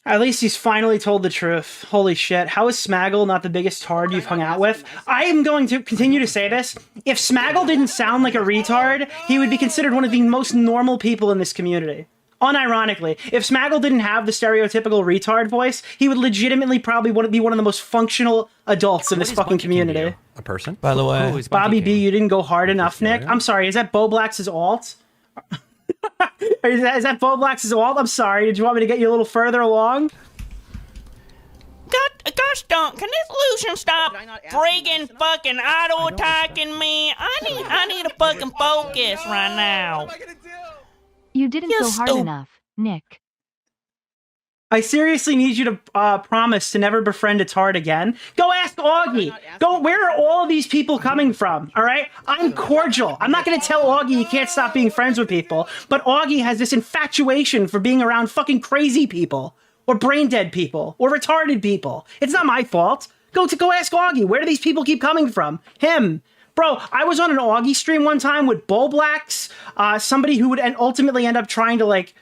At least he's finally told the truth. Holy shit. How is Smaggle not the biggest tard you've hung out with? I am going to continue to say this. If Smaggle didn't sound like a retard, he would be considered one of the most normal people in this community. Unironically, if Smaggle didn't have the stereotypical retard voice, he would legitimately probably be one of the most functional adults in this fucking community. A person? By the way, who is Bobby Bunty B, King? you didn't go hard enough, Nick. I'm sorry, is that Bowblax's alt? Is that Bowblax's alt? I'm sorry, did you want me to get you a little further along? Gosh darn, can this Lucian stop friggin' fucking auto-attacking me? I need to fucking focus right now. You didn't go hard enough, Nick. I seriously need you to promise to never befriend a tard again. Go ask Augie. Go. Where are all these people coming from? All right. I'm cordial. I'm not going to tell Augie he can't stop being friends with people. But Augie has this infatuation for being around fucking crazy people, or brain dead people, or retarded people. It's not my fault. Go ask Augie. Where do these people keep coming from? Him. Bro, I was on an Augie stream one time with Bowblax, somebody who would ultimately end up trying to like.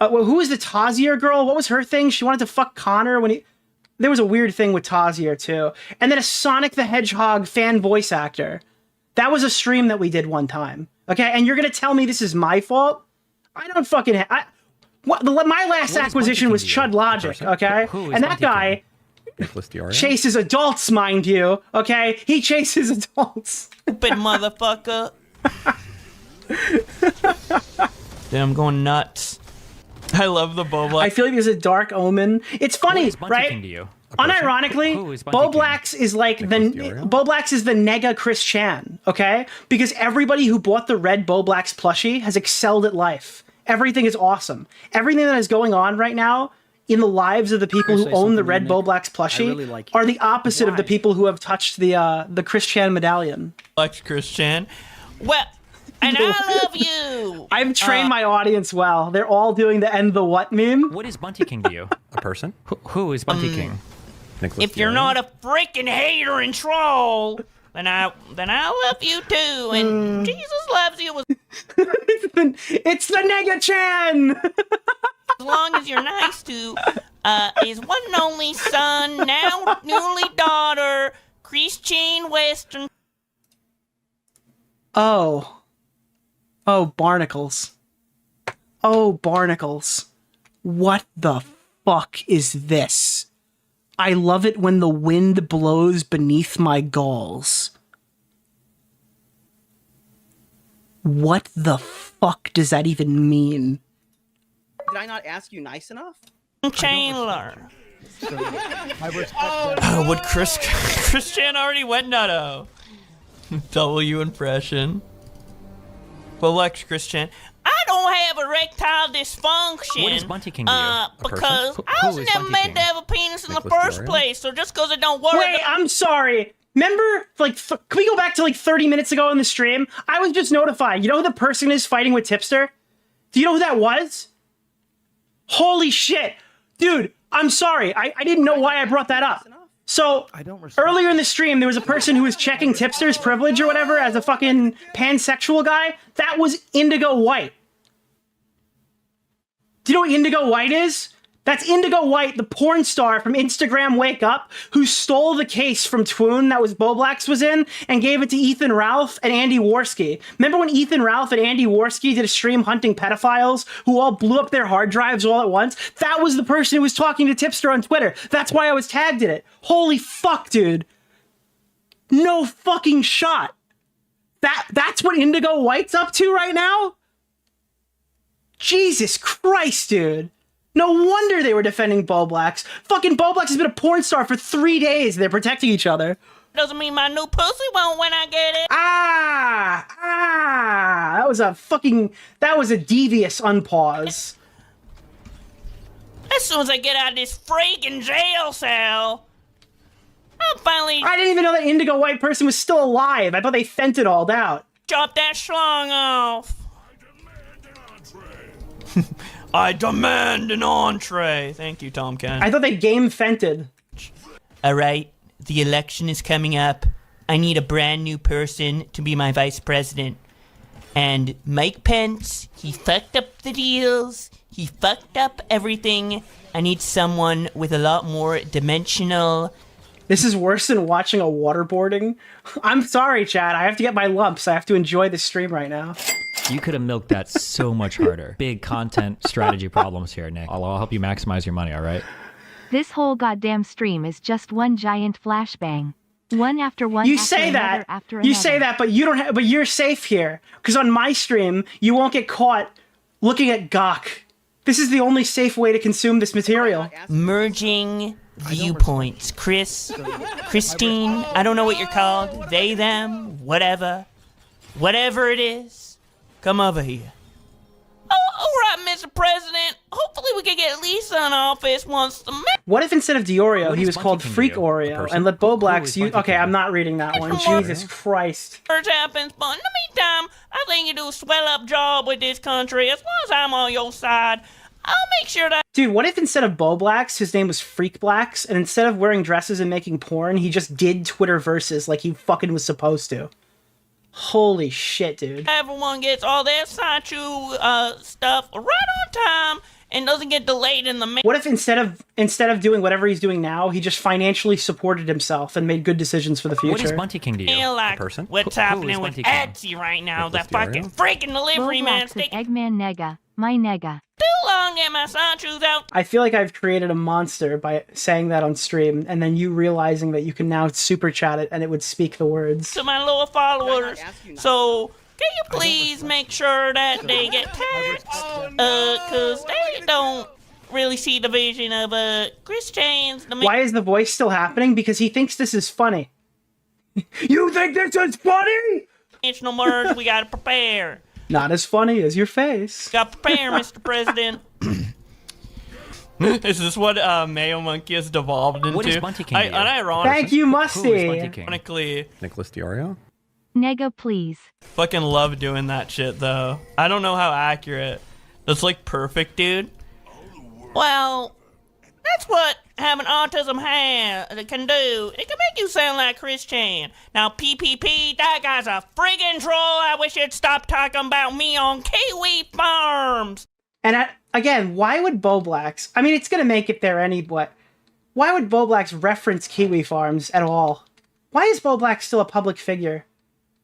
Who was the Tazier girl? What was her thing? She wanted to fuck Connor when he... There was a weird thing with Tazier, too. And then a Sonic the Hedgehog fan voice actor. That was a stream that we did one time. Okay? And you're gonna tell me this is my fault? I don't fucking... my last acquisition was Chud Logic, okay? And that guy... Nicholas DeOrio? Chases adults, mind you. Okay? He chases adults. Stupid motherfucker. Dude, I'm going nuts. I love the Bowblax. I feel like there's a dark omen. It's funny, right? To you? Unironically, Bowblax is like Bowblax is the nega Chris Chan, okay? Because everybody who bought the red Bowblax plushie has excelled at life. Everything is awesome. Everything that is going on right now in the lives of the people who own the red Bowblax plushie are the opposite of the people who have touched the Chris Chan medallion. Chris Chan. Well, and I love you. I've trained my audience well. They're all doing the end the what meme. What is Bunty King to you? A person? Who is Bunty King? Nicholas if you're DeOrio? not a freaking hater and troll, then I love you too, and Jesus loves you. It's the Nega Chan. As long as you're nice to his one and only son, now newly daughter, Christine Western. Oh, barnacles. Oh, barnacles. What the fuck is this? I love it when the wind blows beneath my galls. What the fuck does that even mean? Did I not ask you nice enough? Chandler. So, my respect. Would Christian already went nutto? W impression. Bowblax Christian. I don't have erectile dysfunction. What is Bunty King to you? Because Who I was is never Bunty meant King? to have a penis in the Nicholas first DeOrio? place. So just because it don't work. Wait, I'm sorry. Remember, like, can we go back to like 30 minutes ago in the stream? I was just notified. You know who the person is fighting with Tipster? Do you know who that was? Holy shit. Dude, I'm sorry. I didn't know why I brought that up. So, earlier in the stream, there was a person who was checking Tipster's privilege or whatever as a fucking pansexual guy. That was Indigo White. Do you know what Indigo White is? That's Indigo White, the porn star from Instagram Wake Up, who stole the case from Twoon that was Bowblax was in and gave it to Ethan Ralph and Andy Worski. Remember when Ethan Ralph and Andy Worski did a stream hunting pedophiles who all blew up their hard drives all at once? That was the person who was talking to Tipster on Twitter. That's why I was tagged in it. Holy fuck, dude. No fucking shot. That's what Indigo White's up to right now? Jesus Christ, dude. No wonder they were defending Bowblax. Fucking Bowblax has been a porn star for 3 days. They're protecting each other. Doesn't mean my new pussy won't when I get it. That was a devious unpause. As soon as I get out of this freaking jail cell, I'll finally... I didn't even know that Indigo White person was still alive. I thought they fentanyl out. Chop that schlong off. I demand an entree. Thank you, Tom Ken. I thought they game fented. All right, the election is coming up. I need a brand new person to be my vice president. And Mike Pence, he fucked up the deals. He fucked up everything. I need someone with a lot more dimensional... This is worse than watching a waterboarding. I'm sorry, Chad. I have to get my lumps. I have to enjoy the stream right now. You could have milked that so much harder. Big content strategy problems here, Nick. I'll help you maximize your money, all right? This whole goddamn stream is just one giant flashbang. One after one. You after say another, that. After You another. say that, but you don't have. But you're safe here because on my stream you won't get caught looking at Gawk. This is the only safe way to consume this material. Merging viewpoints. Christine, I don't know what you're called. They, them, whatever. Whatever it is, come over here. Oh, all right, Mr. President. Hopefully we can get Lisa in office once the... What if instead of DeOrio he was called Freak Oreo and let Bowblax use... Okay, I'm not reading that one. Jesus Christ. happens, but in the meantime, I think you do a swell up job with this country. As long as I'm on your side, I'll make sure that... Dude, what if instead of Bowblax, his name was Freakblax, and instead of wearing dresses and making porn, he just did Twitter verses like he fucking was supposed to? Holy shit, dude. everyone gets all their Sanchu stuff right on time and doesn't get delayed in the mail. What if instead of doing whatever he's doing now, he just financially supported himself and made good decisions for the future? What is Bunty King to you? Like person? what's Who happening is with Bunty King? Etsy right now? Nicholas That fucking DeOrio? freaking delivery man. Bowblax is Eggman nega. My nega. Too long get my Sanchus out. I feel like I've created a monster by saying that on stream, and then you realizing that you can now super chat it and it would speak the words. To my loyal followers. So can you please make sure that they get taxed? Cause they don't really see the vision of Christians. Why is the voice still happening? Because he thinks this is funny. You think this is funny? National merge, we gotta prepare. Not as funny as your face. Got to prepare, Mr. President. Is this what Mayo Monkey has devolved into? What is Bunty King to you? Unironically, Thank you, Musty. Who is Bunty King? Ironically, Nicholas DeOrio? Nega, please. fucking love doing that shit, though. I don't know how accurate. That's like perfect, dude. Well, that's what having autism can do. It can make you sound like Christian. Now, PPP, that guy's a friggin' troll. I wish you'd stop talking about me on Kiwi Farms. And again, why would Bowblax... I mean, it's going to make it there anyway. Why would Bowblax reference Kiwi Farms at all? Why is Bowblax still a public figure?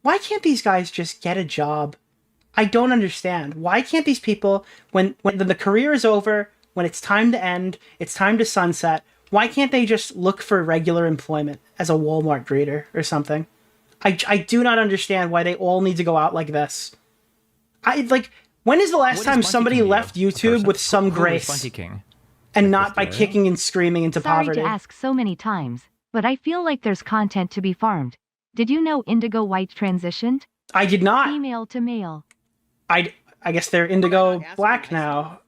Why can't these guys just get a job? I don't understand. Why can't these people, when the career is over, when it's time to end, it's time to sunset, why can't they just look for regular employment as a Walmart greeter or something? I do not understand why they all need to go out like this. When is the last time somebody left YouTube with some grace? Bunty King? and not by kicking and screaming into Sorry poverty. to ask so many times, but I feel like there's content to be farmed. Did you know Indigo White transitioned? I did not. Female to male. I guess they're Indigo Black now.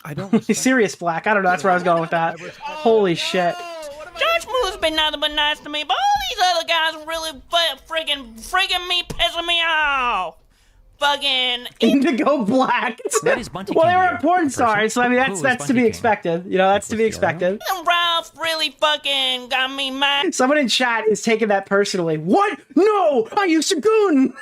I don't. Sirius Black. I don't know. That's where I was going with that. Holy shit. Josh Moo's been nothing but nice to me, but all these other guys are really freaking me, pissing me off. Fucking Indigo Black. What is Bunty Well, they King were to you? a porn A star, person? so I mean Who that's is to Bunty be King? expected. You know, that's to be expected. Ralph really fucking got me mad. Someone in chat is taking that personally. What? No, I used to goon.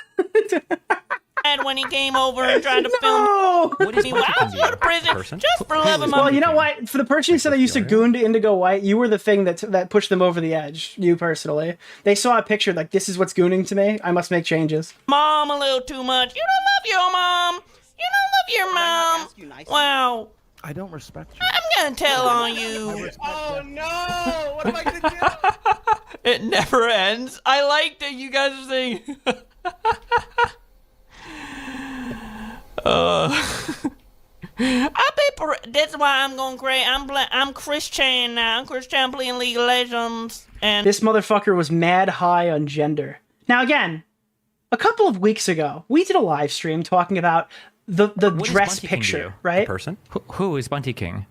When he came over and tried to No! film me while I was out of prison just for loving my. Well, you know what? For the person who said they used to goon to Indigo White, you were the thing that pushed them over the edge. You personally. They saw a picture like, this is what's gooning to me. I must make changes. Mom a little too much. You don't love your mom. You don't love your mom. Wow. I don't respect you. I'm gonna tell on you. Oh no! What am I gonna do? It never ends. I like that you guys are saying. That's why I'm going crazy. I'm Christian now. I'm Christian playing League of Legends, and This motherfucker was mad high on gender. Now again, a couple of weeks ago, we did a live stream talking about the What does dress Bunty King picture, do? right? Person? Who is Bunty King?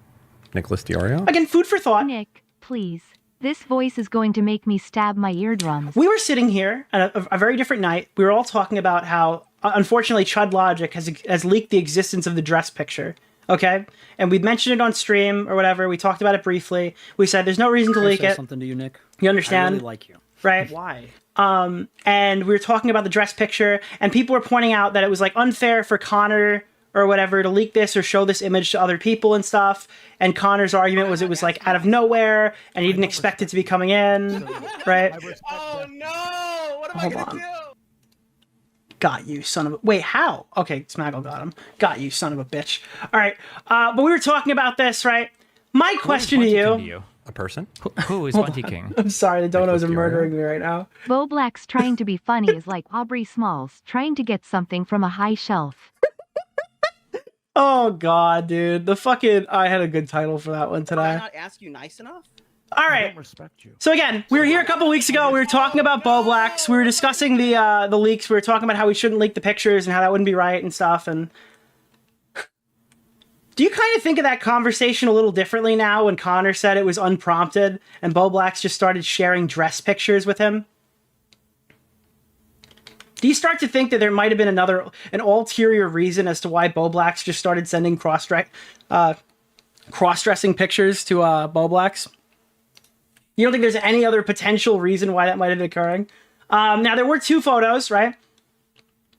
Nicholas DeOrio? Again, food for thought. Nick, please. This voice is going to make me stab my eardrums. We were sitting here at a very different night. We were all talking about how, unfortunately, Chud Logic has leaked the existence of the dress picture. Okay? And we mentioned it on stream or whatever. We talked about it briefly. We said there's no reason to leak say it. something to you, Nick. You understand? I really like you. Right? Why? And we were talking about the dress picture, and people were pointing out that it was like unfair for Connor or whatever to leak this or show this image to other people and stuff. And Connor's argument was it was like out of nowhere, and he didn't expect it to be coming in, right? Oh no! What am Hold I gonna on. do? Got you, son of a... Wait, how? Okay, Smaggle got him. Got you, son of a bitch. All right, but we were talking about this, right? My question to you... A person? Who is Bunty King? I'm sorry, the donos are murdering me right now. Bowblax trying to be funny is like Aubrey Smalls trying to get something from a high shelf. Oh, God, dude. The fucking... I had a good title for that one Did I today. not ask you nice enough? All I right. don't respect you. So again, we were here a couple weeks ago. We were talking about Bowblax. We were discussing the leaks. We were talking about how we shouldn't leak the pictures and how that wouldn't be right and stuff. And do you kind of think of that conversation a little differently now when Connor said it was unprompted and Bowblax just started sharing dress pictures with him? Do you start to think that there might have been an ulterior reason as to why Bowblax just started sending cross-dressing pictures to Bowblax? You don't think there's any other potential reason why that might have been occurring? Now, there were two photos, right?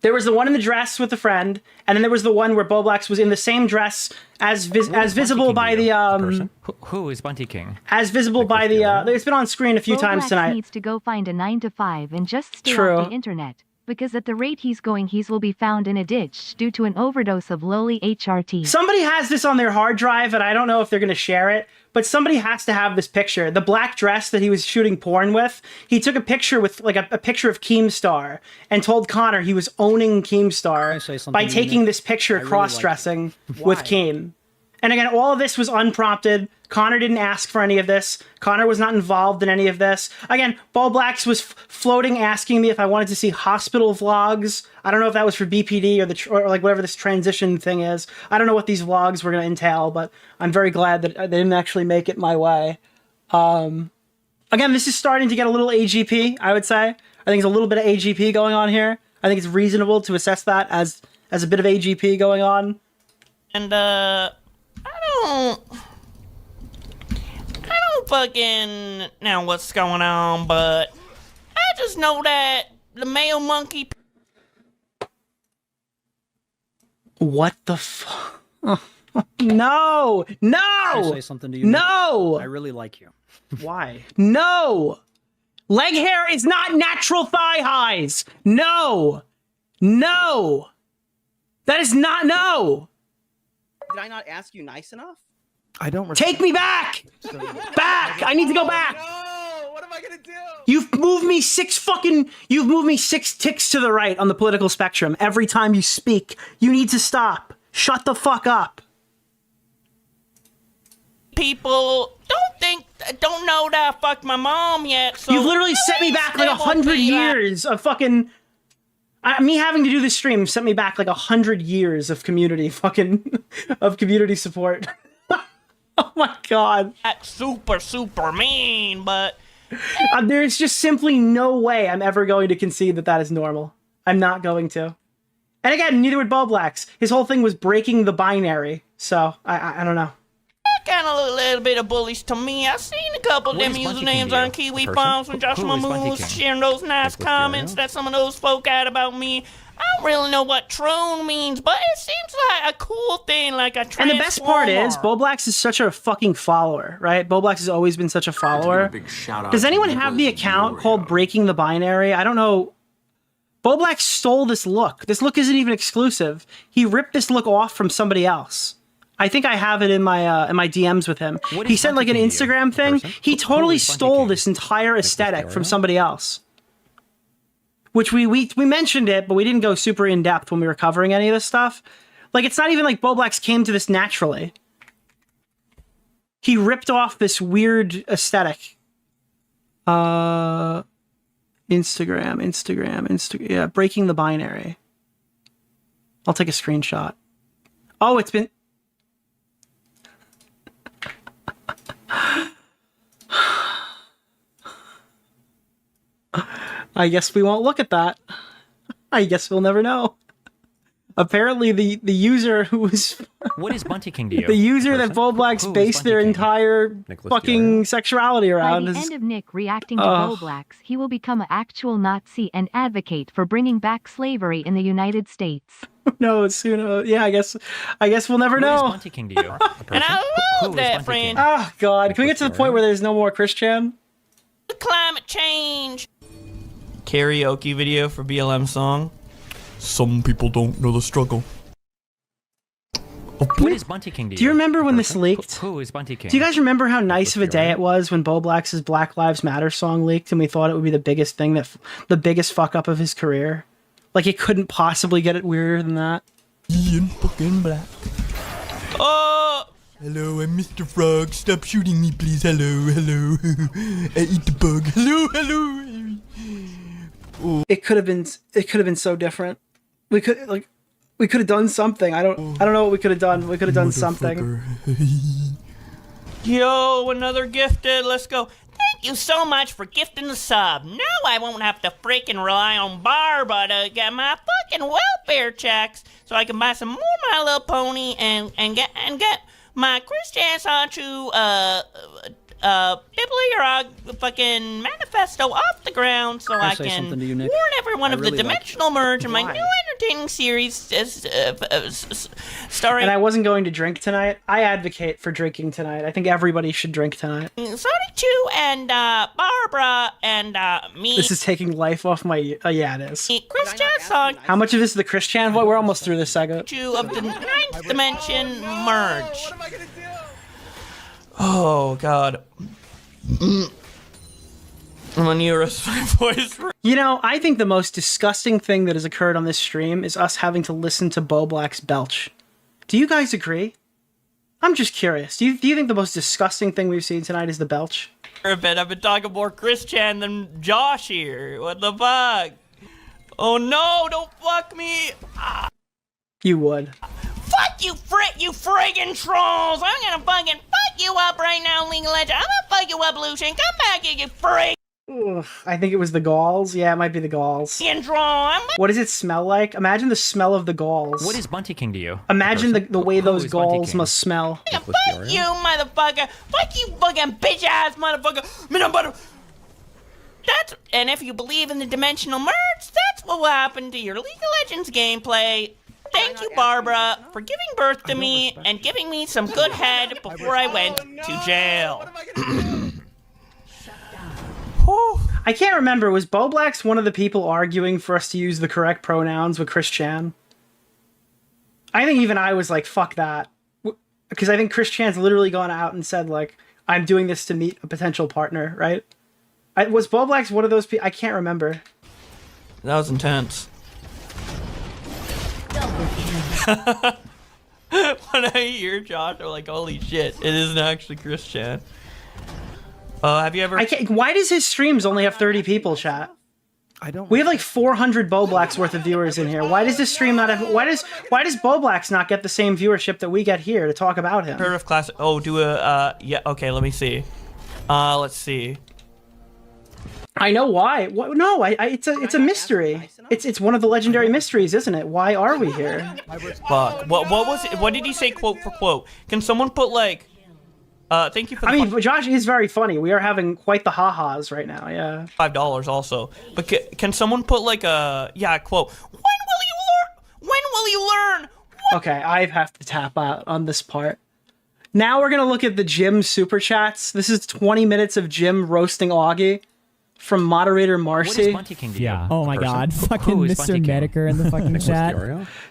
There was the one in the dress with the friend, and then there was the one where Bowblax was in the same dress as visible by the... Who is Bunty King? As visible by the... it's been on screen a few times Bowblax tonight. needs to go find a 9-to-5 and just stay True. off the internet. Because at the rate he's going, he will be found in a ditch due to an overdose of lowly HRT. Somebody has this on their hard drive, and I don't know if they're going to share it, but somebody has to have this picture. The black dress that he was shooting porn with, he took a picture with, like, a picture of Keemstar and told Connor he was owning Keemstar by taking this picture cross-dressing with Keem. And again, all of this was unprompted. Connor didn't ask for any of this. Connor was not involved in any of this. Again, Bowblax was floating, asking me if I wanted to see hospital vlogs. I don't know if that was for BPD or like whatever this transition thing is. I don't know what these vlogs were going to entail, but I'm very glad that they didn't actually make it my way. Again, this is starting to get a little AGP, I would say. I think there's a little bit of AGP going on here. I think it's reasonable to assess that as a bit of AGP going on. And I don't fucking know what's going on, but I just know that the male monkey. What the fuck? No! No! Can I say something to you? No! Nick? I really like you. Why? No! Leg hair is not natural thigh highs! No! No! That is not, no! Did I not ask you nice enough? I don't... Take me back! Back! I need to go back! No! What am I gonna do? You've moved me six ticks to the right on the political spectrum every time you speak. You need to stop. Shut the fuck up. people don't know that I fucked my mom yet. So You've literally set me back like 100 years of fucking. Me having to do this stream sent me back like 100 years of community community support. Oh my god. That's super mean, but there's just simply no way I'm ever going to concede that that is normal. I'm not going to. And again, neither would Bowblax. His whole thing was breaking the binary. So I don't know. Kind of look a little bit of bullish to me. I've seen a couple of them usernames on Kiwi Bombs when Joshua Moon was sharing those nice comments that some of those folk had about me. I don't really know what troon means, but it seems like a cool thing, like a transformer. And the best part is, Bowblax is such a fucking follower, right? Bowblax has always been such a follower. Does anyone have the account called Breaking the Binary? I don't know. Bowblax stole this look. This look isn't even exclusive. He ripped this look off from somebody else. I think I have it in my DMs with him. He sent like an Instagram thing. He totally stole this entire aesthetic from somebody else. Which we mentioned it, but we didn't go super in depth when we were covering any of this stuff. Like, it's not even like Bowblax came to this naturally. He ripped off this weird aesthetic. Instagram. Yeah, Breaking the Binary. I'll take a screenshot. Oh, it's been... I guess we won't look at that. I guess we'll never know. Apparently, the user who was... What is Bunty King to you? The user that Bowblax based their entire fucking sexuality around. By the end of Nick reacting to Bowblax, he will become an actual Nazi and advocate for bringing back slavery in the United States. No, soon. Yeah, I guess we'll never know. What is Bunty King to you? And I love that, friend. Oh, God. Can we get to the point where there's no more Christian? Climate change. Karaoke video for BLM song. Some people don't know the struggle. What is Bunty King to you? Do you remember when this leaked? Who is Bunty King? Do you guys remember how nice of a day it was when Bowblax's Black Lives Matter song leaked and we thought it would be the biggest thing, the biggest fuck up of his career? Like, it couldn't possibly get it weirder than that. Ian fucking Black. Oh! Hello, I'm Mr. Frog. Stop shooting me, please. Hello. I eat the bug. Hello. Oh. It could have been so different. We could have done something. I don't know what we could have done. We could have done something. Yo, another gifted. Let's go. Thank you so much for gifting the sub. Now I won't have to freaking rely on Barbara to get my fucking welfare checks, so I can buy some more My Little Pony and get my Christian Sanchu fucking manifesto off the ground, so I can warn everyone of the dimensional merge in my new entertaining series starring... And I wasn't going to drink tonight. I advocate for drinking tonight. I think everybody should drink tonight. Sonic 2 and Barbara and me. This is taking life off my... yeah, it is. Christian song. How much of this is the Christian? We're almost through this segment. 2 of the 9th dimension merge. What am I gonna do? Oh, God. I'm gonna use my voice. You know, I think the most disgusting thing that has occurred on this stream is us having to listen to Bowblax belch. Do you guys agree? I'm just curious. Do you think the most disgusting thing we've seen tonight is the belch? I've been talking more Christian than Josh here. What the fuck? Oh no, don't fuck me. You would. Fuck you, you friggin' trolls! I'm gonna fucking fuck you up right now, League of Legends. I'm gonna fuck you up, Lucian. Come back here, you frig. I think it was the galls. Yeah, it might be the galls. What does it smell like? Imagine the smell of the galls. What is Bunty King to you? Imagine the way those galls must smell. Fuck you, motherfucker. Fuck you, fucking bitch-ass motherfucker. And if you believe in the dimensional merge, that's what will happen to your League of Legends gameplay. Thank you, Barbara, for giving birth to me and giving me some good head before I went to jail. I can't remember. Was Bowblax one of the people arguing for us to use the correct pronouns with Christian? I think even I was like, fuck that. Because I think Christian's literally gone out and said, like, I'm doing this to meet a potential partner, right? Was Bowblax one of those people? I can't remember. That was intense. What when I hear Josh, I'm like, holy shit, it isn't actually Chris Chan. Have you ever? Why does his streams only have 30 people, chat? I don't. We have like 400 Bowblax worth of viewers in here. Why does this stream not have? Why does Bowblax not get the same viewership that we get here to talk about him? Heard of classic? Oh, do a yeah. Okay, let me see. Let's see. I know why. What? No, it's a mystery. It's one of the legendary mysteries, isn't it? Why are we here? Fuck. What was it? What did he say? Quote for quote. Can someone put like? Thank you for. I mean, Josh is very funny. We are having quite the ha-has right now. Yeah. $5 also. But can someone put like a quote? When will you learn? When will you learn? Okay, I have to tap out on this part. Now we're gonna look at the Jim super chats. This is 20 minutes of Jim roasting Augie from moderator Marcy. Yeah. Oh my god, fucking Mr. Medicare in the fucking chat.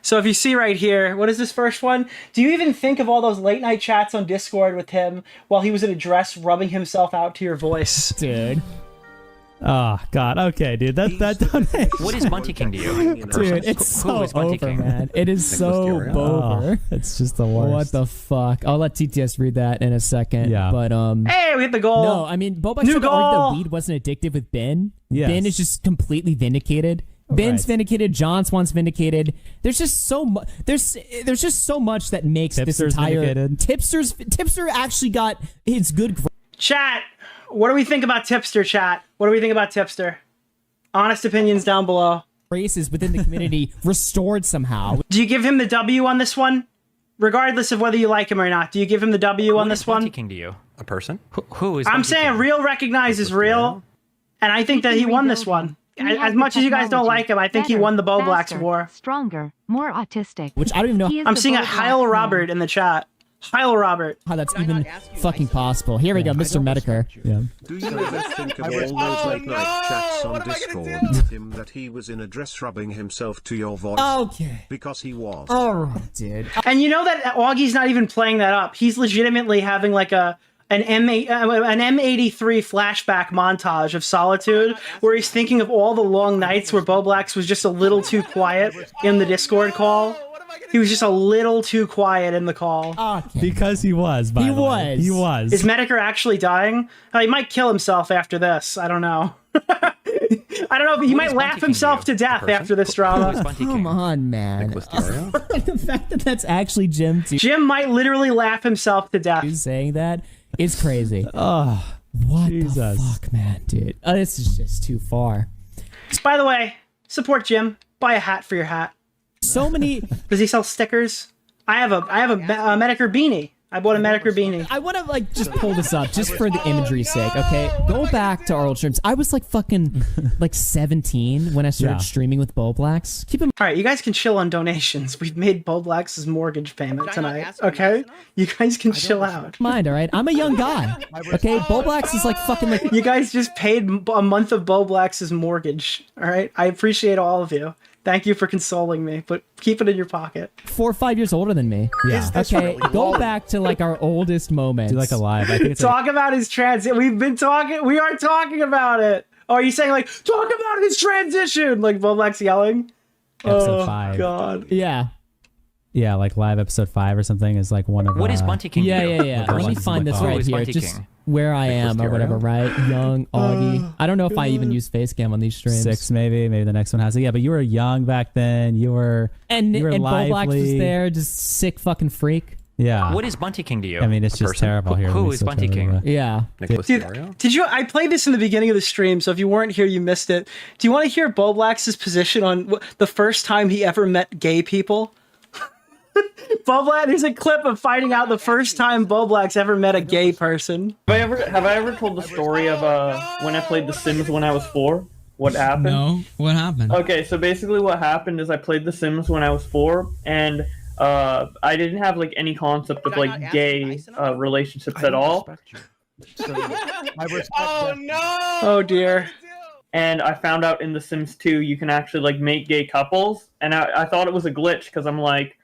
So if you see right here, what is this first one? Do you even think of all those late night chats on Discord with him while he was in a dress rubbing himself out to your voice? Dude. Oh god. Okay, dude. That. What is Bunty King to you? Dude, it's so over, man. It is so over. It's just the worst. What the fuck? I'll let TTS read that in a second. Yeah. But Hey, we hit the goal. No, I mean, Bowblax tried to argue that weed wasn't addictive with Ben. Yes. Ben is just completely vindicated. Ben's vindicated. John Swan's vindicated. There's just so much. There's just so much that makes this entire vindicated. Tipster actually got his good. Chat. What do we think about Tipster, chat? What do we think about Tipster? Honest opinions down below. Races within the community restored somehow. Do you give him the W on this one? Regardless of whether you like him or not, do you give him the W on this one? Bunty King to you? A person? Who is? I'm Bunty saying King? real recognizes real, and I think that he won this one. As much as you guys don't like him, I think he won the Bowblax war. Stronger, more autistic. Which I don't even know. I'm seeing a Heil Robert in the chat. Heil Robert. How that's even fucking possible. Here we go, Mr. Medicare. Yeah. Do you ever think of all those late night chats on Discord with him that he was in a dress rubbing himself to your voice? Okay. Because he was. Alright, dude. And you know that Augie's not even playing that up. He's legitimately having like an M83 flashback montage of solitude where he's thinking of all the long nights where Bowblax was just a little too quiet in the Discord call. He was just a little too quiet in the call. Okay. Because he was. By the way. He was. Is Medicare actually dying? He might kill himself after this. I don't know. I don't know, but he might laugh himself to death after this drama. Come on, man. Nicholas DeOrio? The fact that that's actually Jim too. Jim might literally laugh himself to death. He's saying that is crazy. Oh, what Jesus. the fuck, man, dude? This is just too far. By the way, support Jim. Buy a hat for your hat. So many. Does he sell stickers? I have a Medicare beanie. I bought a Medicare beanie. I want to just pull this up just for the imagery's sake, okay? Go back to our old streams. I was like fucking 17 when I started streaming with Bowblax. Keep him. All right, you guys can chill on donations. We've made Bowblax's mortgage payment tonight. Okay, you guys can chill out. Mind, all right? I'm a young guy. Okay, Bowblax is like fucking like. You guys just paid a month of Bowblax's mortgage. All right, I appreciate all of you. Thank you for consoling me, but keep it in your pocket. 4 or 5 years older than me. Yeah. Okay, go back to like our oldest moments. Do like a live. I think it's Talk about his transit. We've been talking. We are talking about it. Oh, are you saying like talk about his transition? Like Bowblax yelling. Episode 5. God. Yeah. Yeah, like live episode 5 or something is like one of. What is Bunty King? Yeah, to you? yeah, yeah. Let me find this right here. Just King? where I am or whatever, right? Young Augie. I don't know if I even use Facecam on these streams. 6 maybe the next one has it. Yeah, but you were young back then. You were Bowblax was there, just sick fucking freak. Yeah. What is Bunty King to you? I mean, it's just terrible here. Who is Bunty King? Yeah. Nicholas DeOrio? Did you? I played this in the beginning of the stream, so if you weren't here, you missed it. Do you want to hear Bowblax's position on the first time he ever met gay people? Bowblax, there's a clip of finding out the first time Bowblax ever met a gay person. Have I ever told the story of when I played The Sims when I was 4? What happened? No. What happened? Okay, so basically what happened is I played The Sims when I was 4, and I didn't have like any concept of like gay relationships at all. Oh no! Oh dear. And I found out in The Sims 2 you can actually like make gay couples, and I thought it was a glitch because I'm like,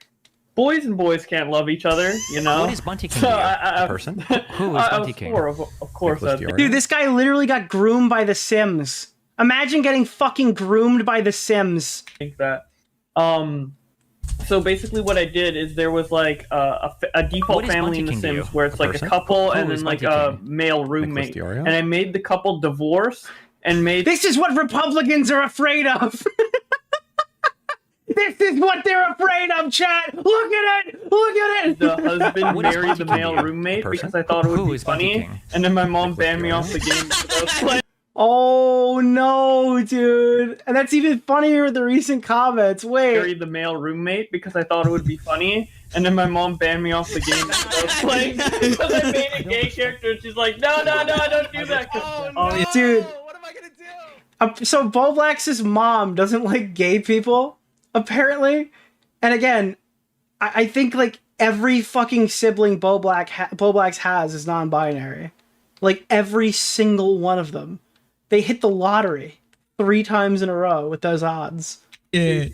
boys and boys can't love each other, you know? What is Bunty King? So A person? Who is Bunty King? Of course. Dude, this guy literally got groomed by The Sims. Imagine getting fucking groomed by The Sims. I think that. So basically, what I did is there was like a default family in The Sims where it's like a couple and then like a male roommate, and I made the couple divorce and made. This is what Republicans are afraid of. This is what they're afraid of, chat. Look at it. Look at it. The husband married the male roommate because I thought it would be funny, and then my mom banned me off the game because I was playing. Oh no, dude. And that's even funnier with the recent comments. Wait. Married the male roommate because I thought it would be funny, and then my mom banned me off the game because I was playing because I made a gay character, and she's like, no, don't do that. Dude. What am I gonna do? So Bowblax's mom doesn't like gay people, apparently. And again, I think like every fucking sibling Bowblax has is non-binary. Like every single one of them. They hit the lottery 3 times in a row with those odds. Yeah.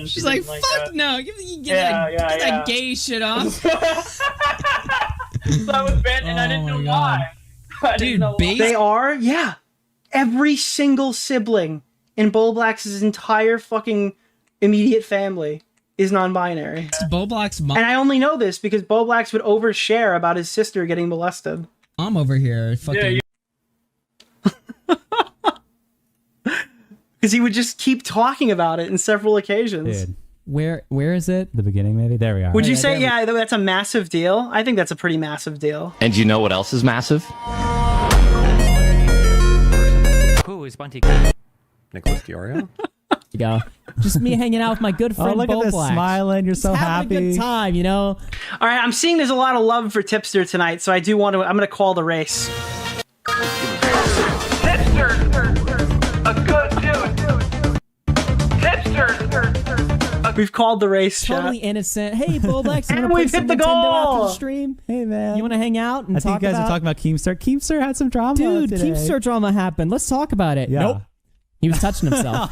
She's like, fuck no, get that gay shit off. So I was banned and I didn't know why. Dude, they are? Yeah. Every single sibling in Bowblax's entire fucking immediate family is non-binary. Bowblax's mom. And I only know this because Bowblax would overshare about his sister getting molested. I'm over here fucking... Because he would just keep talking about it in several occasions. Dude. Where is it? The beginning, maybe? There we are. Would you say, yeah, that's a massive deal? I think that's a pretty massive deal. And you know what else is massive? Who is Bunty? Nicholas DeOrio? You go. Just me hanging out with my good friend look at this Bowblax. smiling. You're so having happy. a good time, you know? All right, I'm seeing there's a lot of love for Tipster tonight, so I do want to, I'm going to call the race. Tipster, a good dude. Tipster. We've called the race, Totally chat. innocent. Hey, Bowblax, you And want to play we've some hit the Nintendo goal! after the stream? Hey, man. You want to hang out and I think you guys are talking about Keemstar. Keemstar had some drama Dude, today. Keemstar drama happened. Let's talk about it. Yeah. Nope. He was touching himself.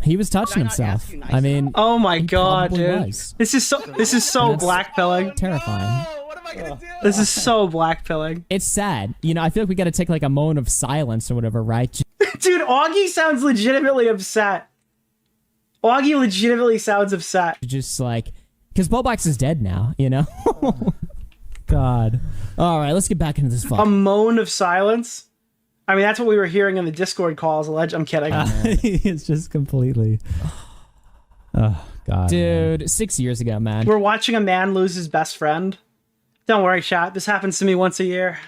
He was touching himself. I mean, oh my god, dude. Was. This is so blackpilling. Terrifying. This is so blackpilling. It's sad. You know, I feel like we got to take like a moment of silence or whatever, right? Dude, Augie sounds legitimately upset. Augie legitimately sounds upset. Just like, because Bowblax is dead now, you know? God. All right, let's get back into this fuck. A moan of silence? I mean, that's what we were hearing in the Discord calls. I'm kidding. It's just completely... Oh, God. Dude, man. 6 years ago, man. We're watching a man lose his best friend. Don't worry, chat. This happens to me once a year.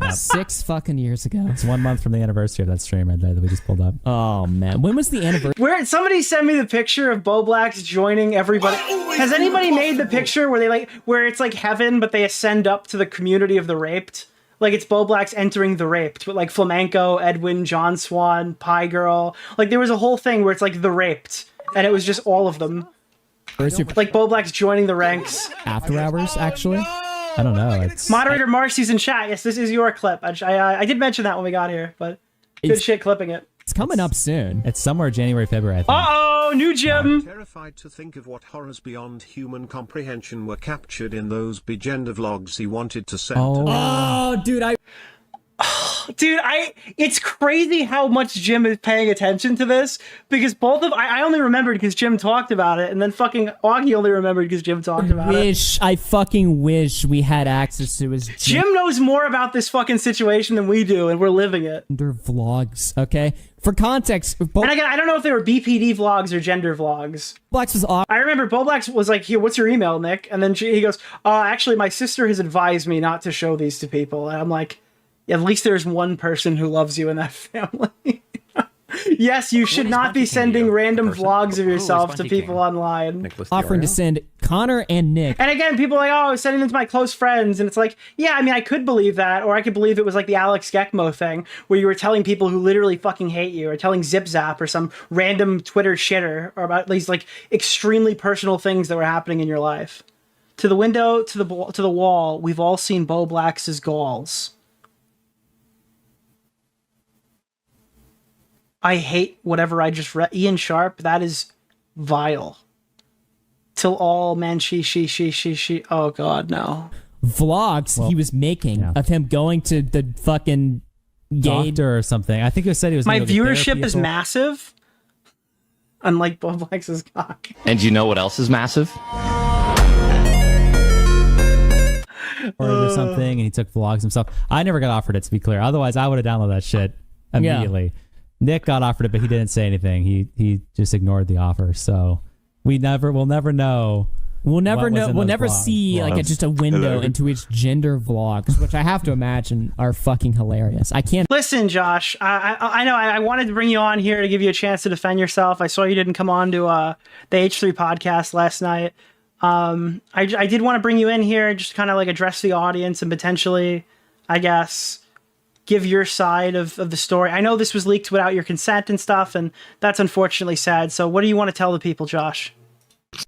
6 fucking years ago. It's 1 month from the anniversary of that stream right there that we just pulled up. Oh, man. When was the anniversary? Where somebody sent me the picture of Bowblax joining everybody. Has anybody made the picture where they where it's like heaven, but they ascend up to the community of the raped? Like it's Bowblax entering the raped, but like Flamenco, Edwin, John Swan, Pie Girl. Like there was a whole thing where it's like the raped, and it was just all of them. Like Bowblax joining the ranks. After hours, actually? I don't know. It's Moderator Marcy's in chat. Yes, this is your clip. I did mention that when we got here, but good shit clipping it. It's coming up soon. It's somewhere January, February, I think. Uh-oh, new gym. I'm terrified to think of what horrors beyond human comprehension were captured in those begender vlogs he wanted to send. Oh, dude, it's crazy how much Jim is paying attention to this because both of I only remembered because Jim talked about it, and then fucking Augie only remembered because Jim talked about it. I fucking wish we had access to his Jim knows more about this fucking situation than we do, and we're living it. Their vlogs, okay? For context, and again, I don't know if they were BPD vlogs or gender vlogs. Bowblax was off. I remember Bowblax was like, "Here, what's your email, Nick?" And then he goes, "Actually, my sister has advised me not to show these to people." And I'm like, at least there's one person who loves you in that family. Yes, you should not be sending random vlogs of yourself to people online. Offering to send Connor and Nick. And again, people are like, oh, I was sending them to my close friends. And it's like, yeah, I mean, I could believe that. Or I could believe it was like the Alex Gekmo thing, where you were telling people who literally fucking hate you, or telling Zip Zap or some random Twitter shitter, or about these like extremely personal things that were happening in your life. To the window, to the wall, we've all seen Bowblax's galls. I hate whatever I just read. Ian Sharp, that is vile. Till all men, she. Oh, God, no. Vlogs he was making of him going to the fucking doctor or something. I think it said he was. My viewership is massive. unlike Bowblax's cock. And you know what else is massive? Or something, and he took vlogs himself. I never got offered it, to be clear. Otherwise, I would have downloaded that shit immediately. Yeah. Nick got offered it, but he didn't say anything. He just ignored the offer. So we'll never know. We'll never see like just a window into his gender vlogs, which I have to imagine are fucking hilarious. I can't listen, Josh. I know I wanted to bring you on here to give you a chance to defend yourself. I saw you didn't come on to the H3 podcast last night. I did want to bring you in here, just kind of like address the audience and potentially, I guess, give your side of the story. I know this was leaked without your consent and stuff, and that's unfortunately sad. So what do you want to tell the people, Josh?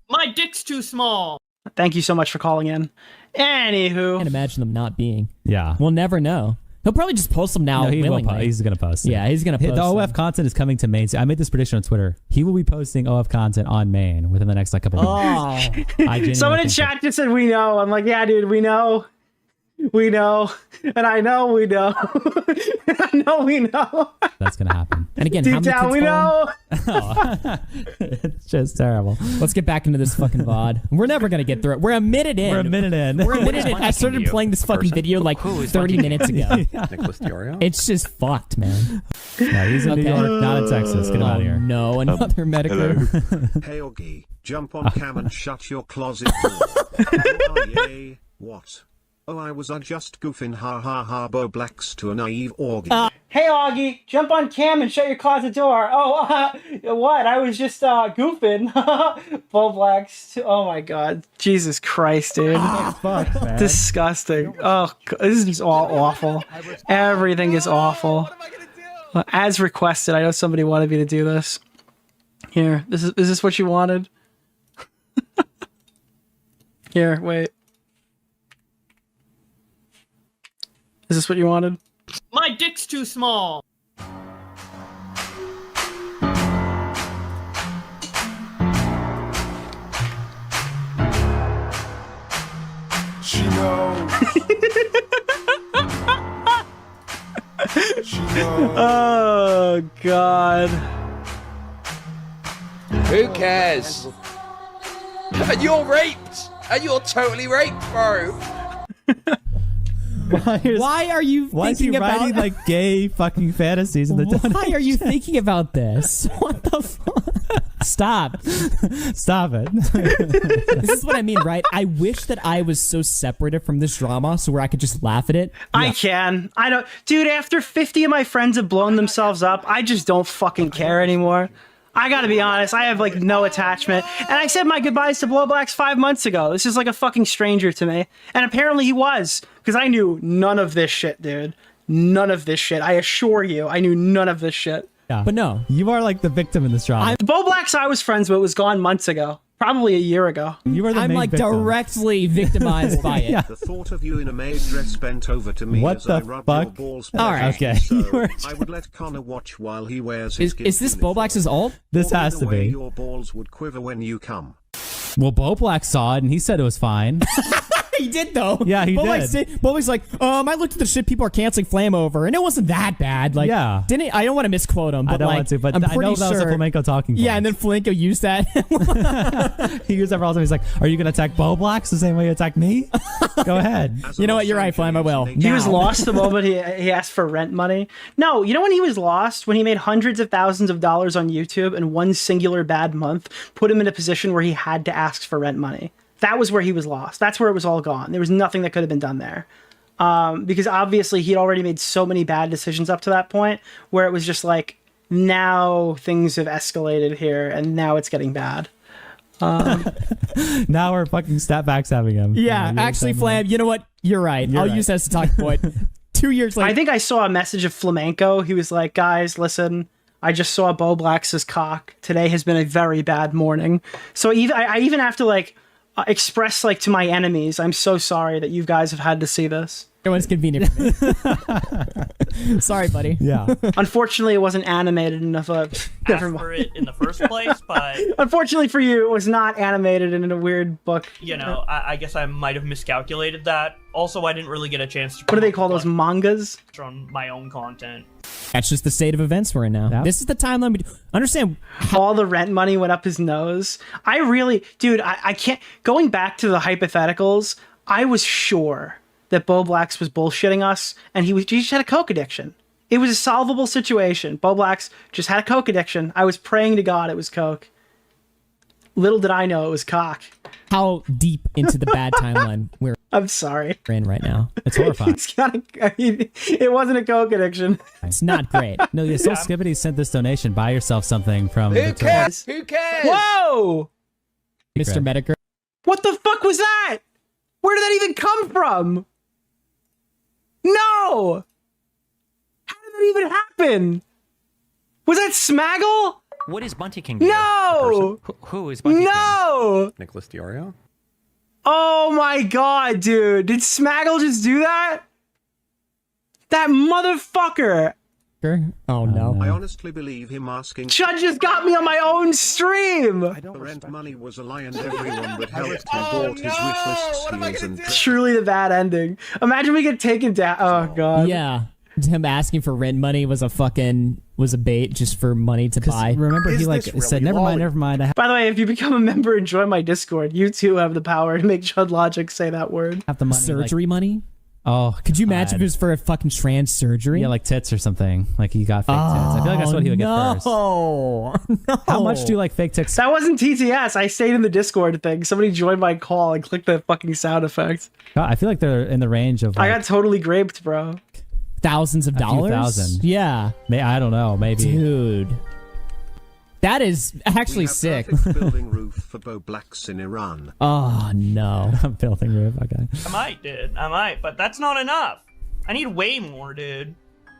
My dick's too small. Thank you so much for calling in. Anywho. I can't imagine them not being. Yeah. We'll never know. He'll probably just post them now. No, he's going to post. Yeah, he's going to post the OF them. content is coming to main. I made this prediction on Twitter. He will be posting OF content on main within the next couple of weeks. Someone in chat just said, we know. I'm like, yeah, dude, we know. We know. And I know we know. I know we know. That's going to happen. And again, deep down, we know. It's just terrible. Let's get back into this fucking VOD. We're never going to get through it. We're a minute in. I started playing this fucking video like 30 minutes ago. Nicholas DeOrio? It's just fucked, man. Yeah, he's in New York, not in Texas. Get him out of here. No, another medical. Hey, Oggy, jump on cam and shut your closet door. Oh, yay. What? Oh, I was just goofing, ha ha ha, Bowblax to a naive Augie. Hey, Augie, jump on cam and shut your closet door. Oh, what? I was just goofing. Bowblax. Oh my God, Jesus Christ, dude. Fuck, man. Disgusting. Oh, this is all awful. Everything is awful. As requested, I know somebody wanted me to do this. Here, is this what you wanted? Here, wait. Is this what you wanted? My dick's too small. She knows. She knows. Oh, God. Who cares? And you're raped! And you're totally raped, bro! Why are you thinking about writing like gay fucking fantasies in the Why are you thinking about this? What the fuck? Stop. Stop it. This is what I mean, right? I wish that I was so separated from this drama so where I could just laugh at it. I can. I don't. Dude, after 50 of my friends have blown themselves up, I just don't fucking care anymore. I gotta be honest, I have like no attachment. And I said my goodbyes to Bowblax 5 months ago. This is like a fucking stranger to me. And apparently he was, because I knew none of this shit, dude. None of this shit. I assure you, I knew none of this shit. Yeah. But no. You are like the victim in this drama. The Bowblax I was friends with was gone months ago. Probably a year ago. You are the I'm main like victim. directly victimized by it. Yeah. The thought of you in a maid dress bent over to me what as the I rub fuck? your balls. All right. Okay. So I would let Connor watch while he wears his Is this Bowblax's alt? This has to be. Your balls would quiver when you come. Well, Bowblax saw it and he said it was fine. He did though. Yeah, he did. Bowblax's like, I looked at the shit people are canceling Flame over, and it wasn't that bad. Like, yeah. I don't want to misquote him, but I don't like, want to, but I'm I know pretty that was a flamenco talking point. Yeah, and then Flamenco used that. He used that for all time. He's like, are you going to attack Bowblax the same way you attack me? Go ahead. You know what? You're right, Flame. I will. He was lost the moment he asked for rent money. No, you know when he was lost? When he made hundreds of thousands of dollars on YouTube and one singular bad month put him in a position where he had to ask for rent money. That was where he was lost. That's where it was all gone. There was nothing that could have been done there. Because obviously he'd already made so many bad decisions up to that point where it was just like, now things have escalated here and now it's getting bad. Now we're fucking backstabbing him. Yeah, actually, Flam, you know what? You're right. I'll use that as a talking point. 2 years later. I think I saw a message of Flamenco. He was like, guys, listen, I just saw Bowblax's cock. Today has been a very bad morning. So I even have to like express like to my enemies, I'm so sorry that you guys have had to see this. It was convenient for me. Sorry, buddy. Yeah. Unfortunately, it wasn't animated enough. Asked for it in the first place, but unfortunately for you, it was not animated in a weird book. You know, I guess I might have miscalculated that. Also, I didn't really get a chance to. What do they call those, mangas? On my own content. That's just the state of events we're in now. Yep. This is the timeline. Understand? All the rent money went up his nose. I really, dude, I can't. Going back to the hypotheticals, I was sure that Bowblax was bullshitting us, and he just had a coke addiction. It was a solvable situation. Bowblax just had a coke addiction. I was praying to God it was coke. Little did I know it was cock. How deep into the bad timeline I'm sorry. we're in right now? It's horrifying. It wasn't a coke addiction. It's not great. No, yeah, so Skibbity sent this donation. Buy yourself something from Who cares? Who cares? Whoa! Mr. Medicare. What the fuck was that? Where did that even come from? No! How did that even happen? Was that Smaggle? What is Bunty King to you? No! Who is Bunty King? No! Nicholas DeOrio? Oh my god, dude. Did Smaggle just do that? That motherfucker. Oh no. I honestly believe him asking. Chud just got me on my own stream. The rent money was a lie and everyone but helped him bought his wishlist skills and Truly the bad ending. Imagine we get taken down. Oh god. Yeah. Him asking for rent money was a bait just for money to buy. Remember, he said, never mind. By the way, if you become a member and join my Discord, you too have the power to make Chud Logic say that word. Have the money, surgery money? Oh, could you imagine if it was for a fucking trans surgery? Yeah, like tits or something. Like he got fake tits. I feel like that's what he would get first. No. How much do you like fake tits? That wasn't TTS. I stayed in the Discord thing. Somebody joined my call and clicked the fucking sound effect. God, I feel like they're in the range of. I got totally graped, bro. Thousands of dollars? $1,000. Yeah. I don't know. Maybe. Dude. That is actually sick. building roof for Bowblax in Iran. Oh no. Building roof. Okay. I might, dude. I might, but that's not enough. I need way more, dude.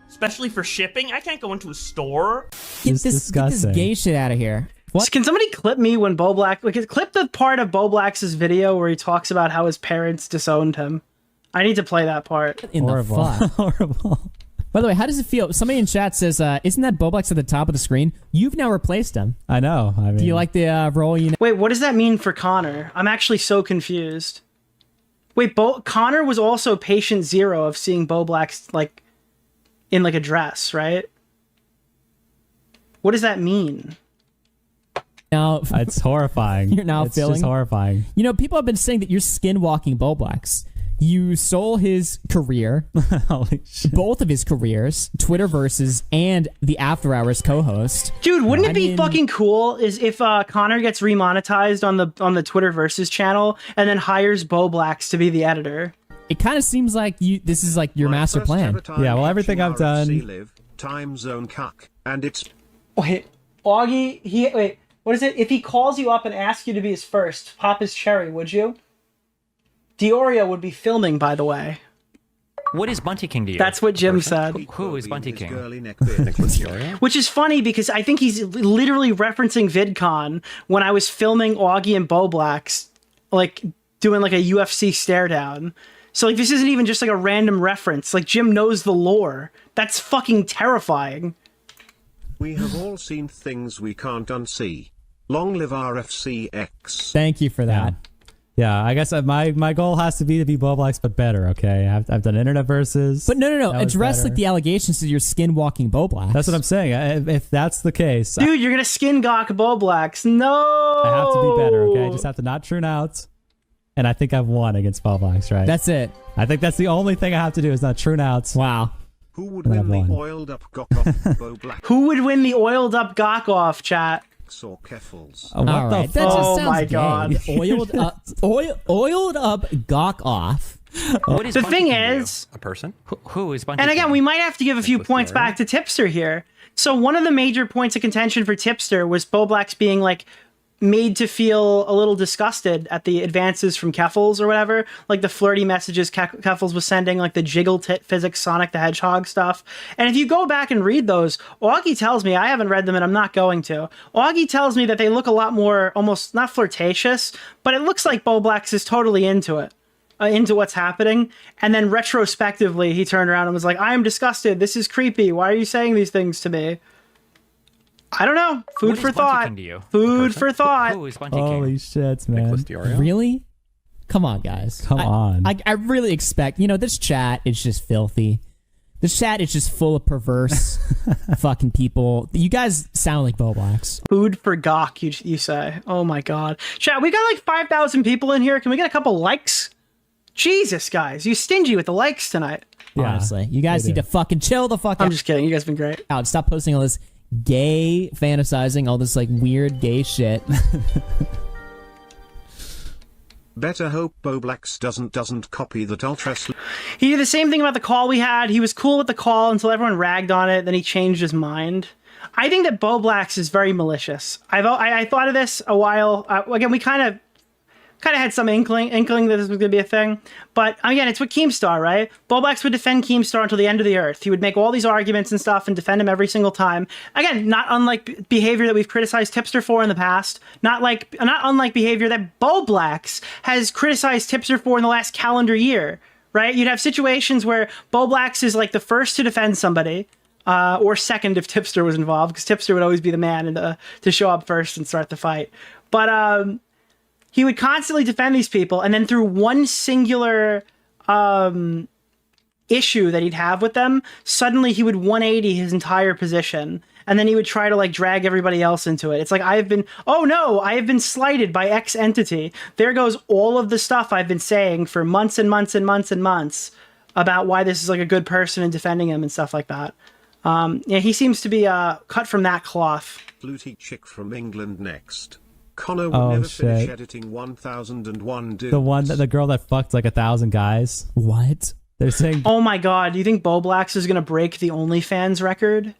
Especially for shipping. I can't go into a store. Get this gay shit out of here. What? Can somebody clip me when Bowblax... Like, clip the part of Bowblax's video where he talks about how his parents disowned him. I need to play that part. In Horrible. the fuck? Horrible. By the way, how does it feel? Somebody in chat says, isn't that Bowblax at the top of the screen? You've now replaced him. I know. I mean, do you like the role you know? Wait, what does that mean for Connor? I'm actually so confused. Wait, Connor was also patient zero of seeing Bowblax, like, in, like, a dress, right? What does that mean? Now, it's horrifying. You're now it's feeling just horrifying. You know, people have been saying that you're skinwalking Bowblax. You stole his career, Holy shit. both of his careers, Twitterverses and the After Hours co-host. Dude, wouldn't it be fucking cool is if Connor gets remonetized on the Twitterverses channel and then hires Bowblax to be the editor? It kind of seems like this is like your master plan. Yeah, well, everything I've done. Time zone cuck, and it's. Wait, Augie, wait, what is it? If he calls you up and asks you to be his first, pop his cherry, would you? DeOrio would be filming, by the way. What is Bunty King to you? That's what Jim said. Who is Bunty King? Which is funny because I think he's literally referencing VidCon when I was filming Augie and Bowblax, like doing like a UFC stare down. So like this isn't even just like a random reference. Like Jim knows the lore. That's fucking terrifying. We have all seen things we can't unsee. Long live RFCX. Thank you for that. Yeah, I guess my goal has to be Bowblax, but better, okay? I've done internet versus. But no. Address like the allegations that you're skinwalking Bowblax. That's what I'm saying. If that's the case. Dude, you're going to skin gawk Bowblax. No! I have to be better, okay? I just have to not tune out. And I think I've won against Bowblax, right? That's it. I think that's the only thing I have to do is not tune out. Wow. Who would win the oiled up gawk off Bowblax? Who would win the oiled up gawk off, chat? Or Keffels. What the that just sounds my gay. God. oiled up gawk off. What is the Bunty thing King to you? is, A person? Who is Bunty and again, King? we might have to give a few points back to Tipster here. So one of the major points of contention for Tipster was Bowblax being like made to feel a little disgusted at the advances from Keffels or whatever, like the flirty messages Keffels was sending, like the jiggle tit physics Sonic the Hedgehog stuff. And if you go back and read those, Augie tells me, I haven't read them and I'm not going to, Augie tells me that they look a lot more, almost not flirtatious, but it looks like Bowblax is totally into it. Into what's happening, and then retrospectively he turned around and was like, I am disgusted, this is creepy, why are you saying these things to me? I don't know. Food for thought. Food for thought. Who is Bunty King? Holy shit, man. Nicholas DeOrio? Really? Come on, guys. Come on. I really expect, this chat is just filthy. The chat is just full of perverse fucking people. You guys sound like Bowblax. Food for gawk, you say. Oh my god. Chat, we got like 5,000 people in here. Can we get a couple likes? Jesus, guys. You stingy with the likes tonight. Yeah, honestly. You guys need to fucking chill the fuck out. I'm just kidding. You guys have been great. Out. Stop posting all this gay fantasizing, all this like weird gay shit. Better hope Bowblax doesn't copy that ultra. He did the same thing about the call we had. He was cool with the call until everyone ragged on it. Then he changed his mind. I think that Bowblax is very malicious. I thought of this a while. Again, we kind of had some inkling that this was going to be a thing. But again, it's with Keemstar, right? Bowblax would defend Keemstar until the end of the earth. He would make all these arguments and stuff and defend him every single time. Again, not unlike behavior that we've criticized Tipster for in the past. Not unlike behavior that Bowblax has criticized Tipster for in the last calendar year, right? You'd have situations where Bowblax is like the first to defend somebody, or second if Tipster was involved, because Tipster would always be the man to show up first and start the fight. But he would constantly defend these people, and then through one singular issue that he'd have with them, suddenly he would 180 his entire position, and then he would try to like drag everybody else into it. It's like, I have been slighted by X entity. There goes all of the stuff I've been saying for months and months and months and months about why this is like a good person and defending him and stuff like that. Yeah, he seems to be cut from that cloth. Fluty chick from England next. Connor will never finish editing 1001 dudes. The girl that fucked like 1,000 guys. What? They're saying. Oh my god, do you think Bowblax is gonna break the OnlyFans record?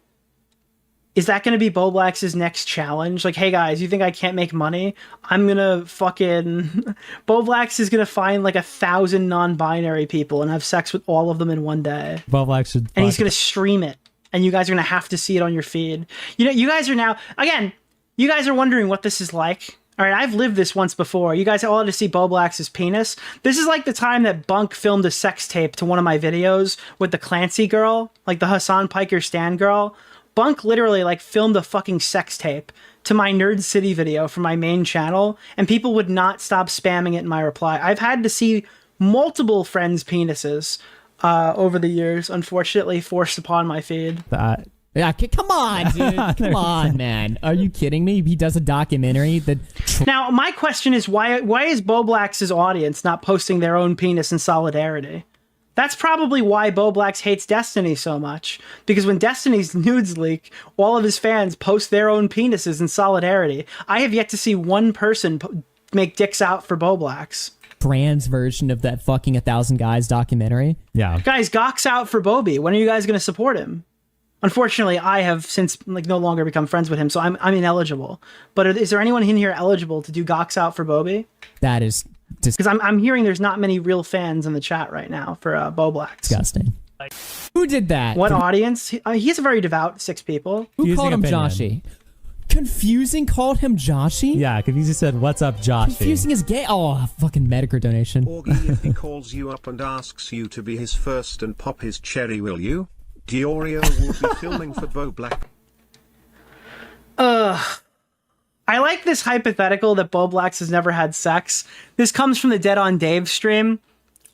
Is that gonna be Bowblax's next challenge? Like, hey guys, you think I can't make money? I'm gonna fucking... Bowblax is gonna find like 1,000 non-binary people and have sex with all of them in one day. Bowblax should... And he's gonna stream it. And you guys are gonna have to see it on your feed. You know, you guys are now... Again... You guys are wondering what this is like. All right, I've lived this once before. You guys all had to see Bowblax's penis. This is like the time that Bunk filmed a sex tape to one of my videos with the Clancy girl, like the Hassan Piker Stan girl. Bunk literally like filmed a fucking sex tape to my Nerd City video from my main channel, and people would not stop spamming it in my reply. I've had to see multiple friends' penises over the years, unfortunately forced upon my feed. Yeah, come on, dude. Come on, man. Are you kidding me? He does a documentary that... Now, my question is, why is Bowblax's audience not posting their own penis in solidarity? That's probably why Bowblax hates Destiny so much. Because when Destiny's nudes leak, all of his fans post their own penises in solidarity. I have yet to see one person make dicks out for Bowblax. Brand's version of that fucking 1,000 Guys documentary. Yeah. Guys, Gawk's out for Bobby. When are you guys going to support him? Unfortunately, I have since like no longer become friends with him, so I'm ineligible. But is there anyone in here eligible to do Gawks out for Bobby? That is because I'm hearing there's not many real fans in the chat right now for Bowblax. Disgusting. Who did that? What audience? He has a very devout 6 people. Who called him Joshy? Confusing called him Joshy? Yeah, Confusing said, "What's up, Joshy?" Confusing is gay. Oh, fucking Medicare donation. Augie, if he calls you up and asks you to be his first and pop his cherry, will you? DeOrio will be filming for Bowblax. I like this hypothetical that Bowblax has never had sex. This comes from the Dead on Dave stream.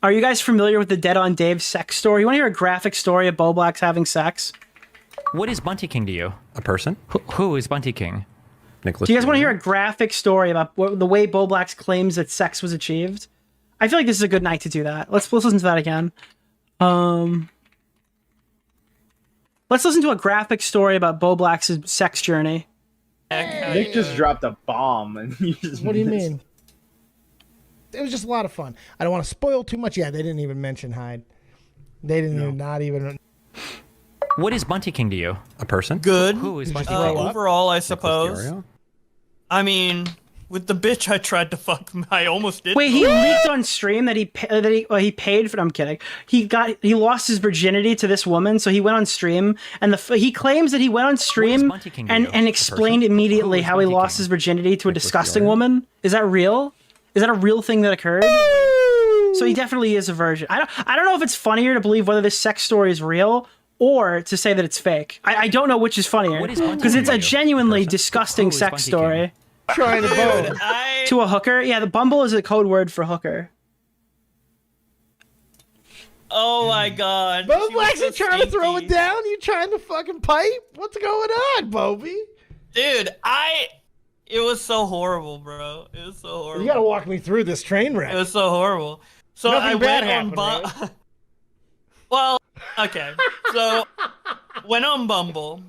Are you guys familiar with the Dead on Dave sex story? You want to hear a graphic story of Bowblax having sex? What is Bunty King to you? A person? Who is Bunty King? Nicholas. Do you guys want to hear a graphic story about the way Bowblax claims that sex was achieved? I feel like this is a good night to do that. Let's listen to that again. Let's listen to a graphic story about Bowblax's sex journey. Nick just dropped a bomb, and you just What do you mean? It was just a lot of fun. I don't want to spoil too much. Yeah, they didn't even mention Hyde. They didn't even, not even. What is Bunty King to you? A person? Good. Who is Bunty King? Overall, I suppose. I mean, with the bitch I tried to fuck, I almost did. Wait, he leaked on stream that he paid for. I'm kidding. He lost his virginity to this woman, so he went on stream, and he claims that he went on stream and explained immediately how he lost his virginity to a disgusting woman. Is that real? Is that a real thing that occurred? So he definitely is a virgin. I don't know if it's funnier to believe whether this sex story is real or to say that it's fake. I don't know which is funnier because it's a genuinely disgusting sex story. Trying to vote To a hooker? Yeah, the Bumble is a code word for hooker. Oh my god. Bowblax, you trying to throw it down? You trying to fucking pipe? What's going on, Bobby? Dude, it was so horrible, bro. It was so horrible. You gotta walk me through this train wreck. It was so horrible. So Nothing I bad went on happened, right? Well, okay. So went on Bumble.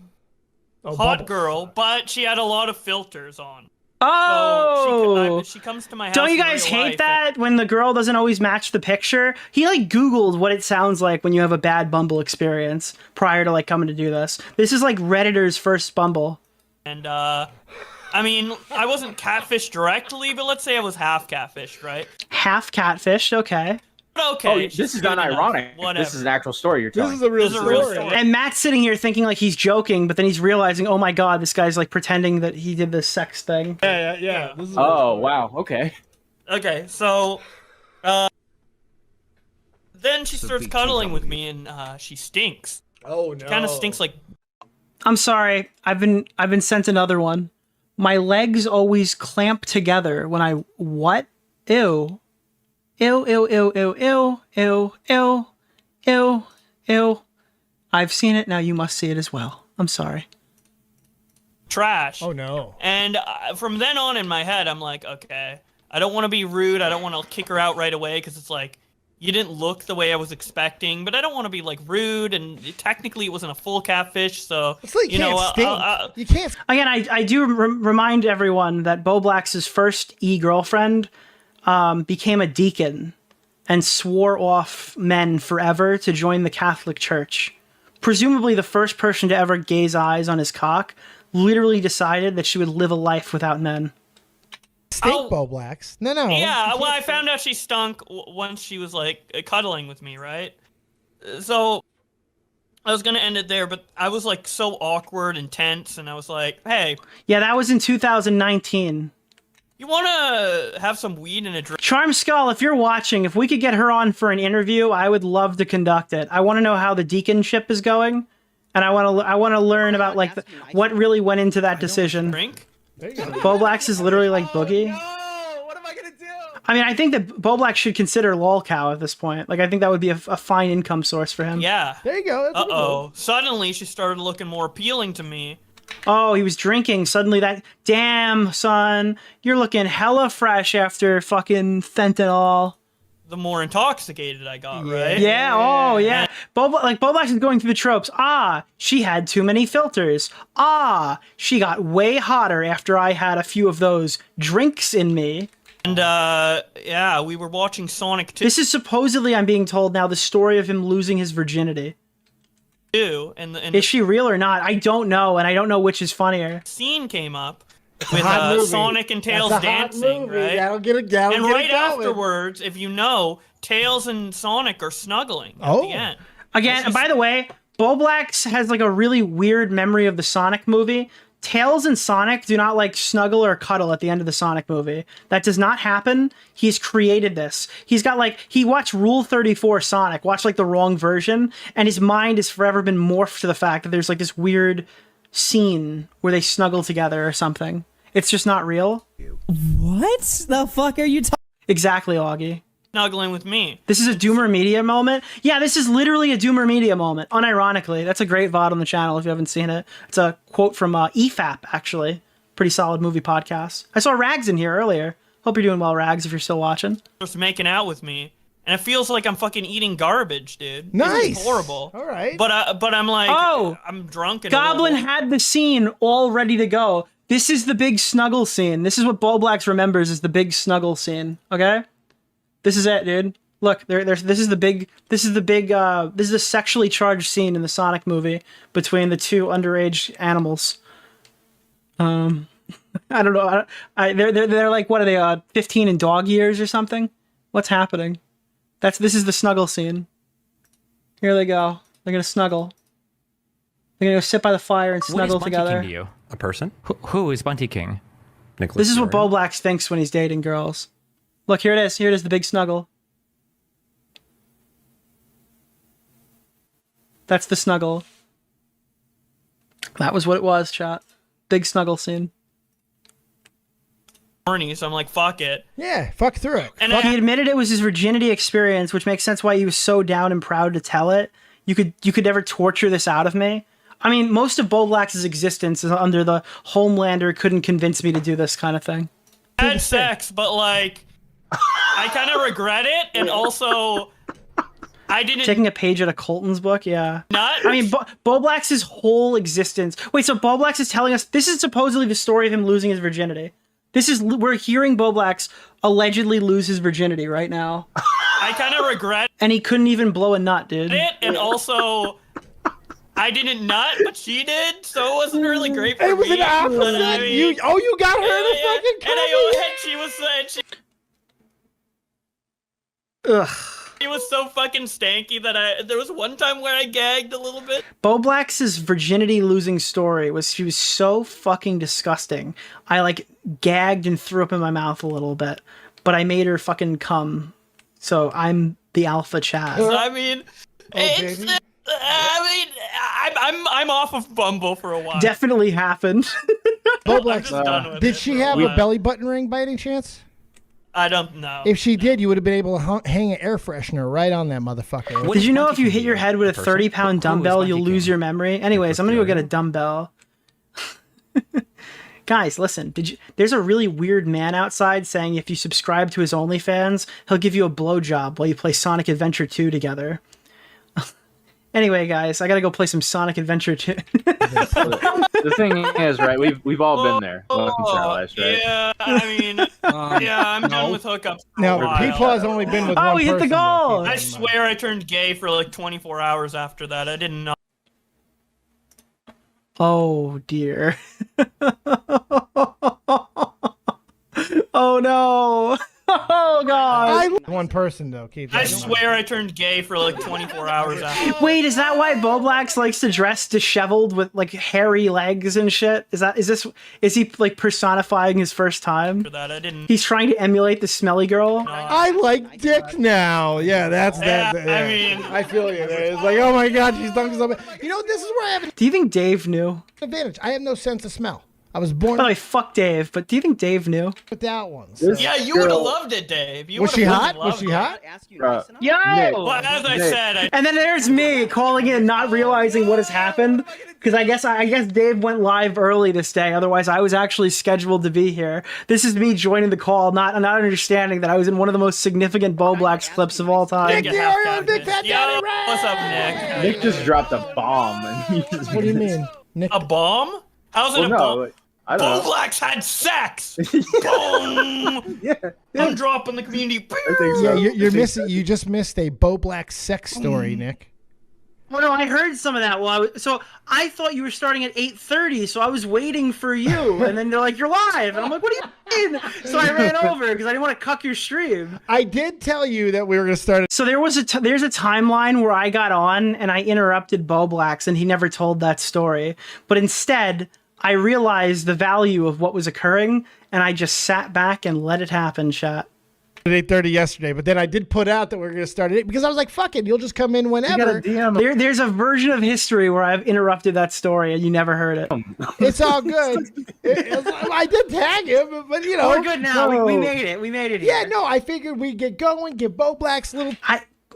Oh, Hot Bumble. girl, but she had a lot of filters on. Oh! So she comes to my house. Don't you in guys real hate life that when the girl doesn't always match the picture? He like Googled what it sounds like when you have a bad Bumble experience prior to like coming to do this. This is like Redditor's first Bumble. And I mean, I wasn't catfished directly, but let's say I was half catfished, right? Half catfished, okay. Okay. Oh, this is not ironic. Whatever. This is an actual story you're telling. This is a real story. And Matt's sitting here thinking like he's joking, but then he's realizing, oh my god, this guy's like pretending that he did this sex thing. Yeah. This is Oh, wow. Okay. Okay, so then she starts cuddling with me, and she stinks. Oh no. Kind of stinks like. I'm sorry, I've been sent another one. My legs always clamp together when I what? Ew. Ew, ew, ew, ew, ew, ew, ew, ew, ew. I've seen it, now you must see it as well. I'm sorry. Trash. Oh no. And from then on in my head, I'm like, okay, I don't want to be rude. I don't want to kick her out right away because it's like, you didn't look the way I was expecting, but I don't want to be like rude. And technically, it wasn't a full catfish, so It's like you know, you can't. Again, I do remind everyone that Bowblax's first e-girlfriend became a deacon and swore off men forever to join the Catholic Church. Presumably the first person to ever gaze eyes on his cock literally decided that she would live a life without men. Stink Bowblax. No. Yeah, well, I found out she stunk once she was like cuddling with me, right? So I was gonna end it there, but I was like so awkward and tense, and I was like, hey. Yeah, that was in 2019. You wanna have some weed and a drink? Charm Skull, if you're watching, if we could get her on for an interview, I would love to conduct it. I want to know how the deaconship is going, and I want to learn about like what really went into that decision. Drink? There you go. Bowblax is literally like Boogie. No, what am I gonna do? I mean, I think that Bowblax should consider lolcow at this point. Like, I think that would be a fine income source for him. Yeah. There you go. That's Uh-oh. Suddenly, she started looking more appealing to me. Oh, he was drinking. Suddenly that... Damn, son. You're looking hella fresh after fucking fentanyl. The more intoxicated I got, right? Yeah, oh, yeah. Bowblax is going through the tropes. Ah, she had too many filters. Ah, she got way hotter after I had a few of those drinks in me. And, yeah, we were watching Sonic 2. This is supposedly, I'm being told now, the story of him losing his virginity. And Is she real or not? I don't know, and I don't know which is funnier. Scene came up a hot with movie. Sonic and Tails That's a hot dancing, movie. right? That'll get it down. And right afterwards, if you know, Tails and Sonic are snuggling at the end. Again, and by the way, Bowblax has like a really weird memory of the Sonic movie. Tails and Sonic do not like snuggle or cuddle at the end of the Sonic movie. That does not happen. He's created this. He's got like, he watched Rule 34 Sonic, watched like the wrong version, and his mind has forever been morphed to the fact that there's like this weird scene where they snuggle together or something. It's just not real. What the fuck are you talking? Exactly, Augie. Snuggling with me. This is a Doomer Media moment. Yeah, this is literally a Doomer Media moment. Unironically, that's a great VOD on the channel if you haven't seen it. It's a quote from EFAP, actually. Pretty solid movie podcast. I saw Rags in here earlier. Hope you're doing well, Rags, if you're still watching. Just making out with me. And it feels like I'm fucking eating garbage, dude. Nice. It's horrible. All right. But I'm like, Oh, I'm drunk and Goblin old. had the scene all ready to go. This is the big snuggle scene. This is what Bowblax remembers as the big snuggle scene. Okay? This is it, dude. Look, this is the sexually charged scene in the Sonic movie between the two underage animals. I don't know. They're like, what are they, 15 in dog years or something? What's happening? This is the snuggle scene. Here they go. They're gonna snuggle. They're gonna go sit by the fire and snuggle what is together. Bunty King to you? A person? Who is Bunty King? Nicholas This is what DeOrio. Bowblax thinks when he's dating girls. Look, here it is. Here it is, the big snuggle. That's the snuggle. That was what it was, chat. Big snuggle scene. horny, so I'm like, fuck it. Yeah, fuck through it. And he admitted it was his virginity experience, which makes sense why he was so down and proud to tell it. You could never torture this out of me. I mean, most of Bowblax's existence is under the Homelander couldn't convince me to do this kind of thing. I had sex, but like, I kind of regret it, and also, I didn't. Taking a page out of Colton's book, yeah. Not. I mean, Bowblax's whole existence. Wait, so Bowblax is telling us this is supposedly the story of him losing his virginity. We're hearing Bowblax allegedly lose his virginity right now. I kind of regret and he couldn't even blow a nut, dude. it, and also, I didn't nut, but she did, so it wasn't really great for me. It was an opposite. But, I mean, You got her to fucking come. And I she was Ugh. She was so fucking stanky that there was one time where I gagged a little bit. Bowblax's virginity losing story was she was so fucking disgusting. I like gagged and threw up in my mouth a little bit, but I made her fucking come. So I'm the alpha Chad. I mean, I'm off of Bumble for a while. Definitely happened. Bowblax, did she have a belly button ring by any chance? I don't know. If she did, you would have been able to hang an air freshener right on that motherfucker. Did you know if you hit your head with a 30-pound dumbbell, you'll lose your memory? Anyways, I'm gonna go get a dumbbell. Guys, listen. There's a really weird man outside saying if you subscribe to his OnlyFans, he'll give you a blowjob while you play Sonic Adventure 2 together. Anyway, guys, I gotta go play some Sonic Adventure 2. The thing is, right? We've all been there once in our lives, right? Yeah, I mean, I'm done with hookups. Now, P-Paw has only been with one we hit the person, though. goal! I swear I turned gay for like 24 hours after that. I didn't know. Oh dear. Oh no. Oh god. One person though. I swear I turned gay for like 24 hours after. Wait, is that why Bowblax likes to dress disheveled with like hairy legs and shit? Is he like personifying his first time? For that, I didn't. He's trying to emulate the smelly girl. I like dick now. Yeah, that's that. Yeah, Yeah. I mean, I feel you there. It's like, oh my god, she's done something. You know, this is where I have an Do you think Dave knew? advantage. I have no sense of smell. I was born By the way, fuck Dave, but do you think Dave knew? without one. So. Yeah, you would have loved it, Dave. You Was she would've hot? loved Was she it. hot? Yo! Well, as I said, And then there's me calling in, not realizing what has happened, because I guess Dave went live early this day. Otherwise, I was actually scheduled to be here. This is me joining the call, not understanding that I was in one of the most significant Bowblax clips of all time. Nick DeOrio and Big Fat Yo, Daddy Ray! what's up, Nick? Nick just dropped a bomb. And What do you mean? Nick? A bomb? How's it Well, a no, bomb? like, I don't know. Bowblax had sex. Boom. I'm dropping the community. Yeah, you're missing. You just missed a Bowblax sex story, Nick. Well, no, I heard some of that. So I thought you were starting at 8:30, so I was waiting for you, and then they're like, "You're live," and I'm like, "What do you mean?" So I ran over because I didn't want to cuck your stream. I did tell you that we were going to start. So there's a timeline where I got on and I interrupted Bowblax, and he never told that story. But instead, I realized the value of what was occurring, and I just sat back and let it happen, chat. At 8:30 yesterday, but then I did put out that we were going to start at 8 because I was like, "Fuck it, you'll just come in whenever." There's a version of history where I've interrupted that story and you never heard it. It's all good. I did tag him, but you know, We're good now. No. We made it. We made it. Yeah, Here. no, I figured we'd get going, give Bowblax a little.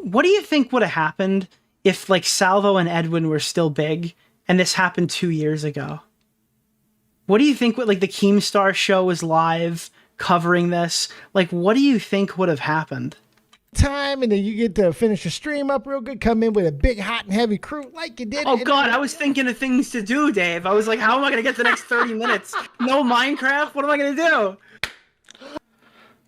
What do you think would have happened if like Salvo and Edwin were still big and this happened 2 years ago? What do you think? What like the Keemstar show was live covering this? Like, what do you think would have happened? Time, and then you get to finish your stream up real good. Come in with a big, hot, and heavy crew like you did. Oh God, I was thinking of things to do, Dave. I was like, how am I gonna get the next 30 minutes? No Minecraft? What am I gonna do?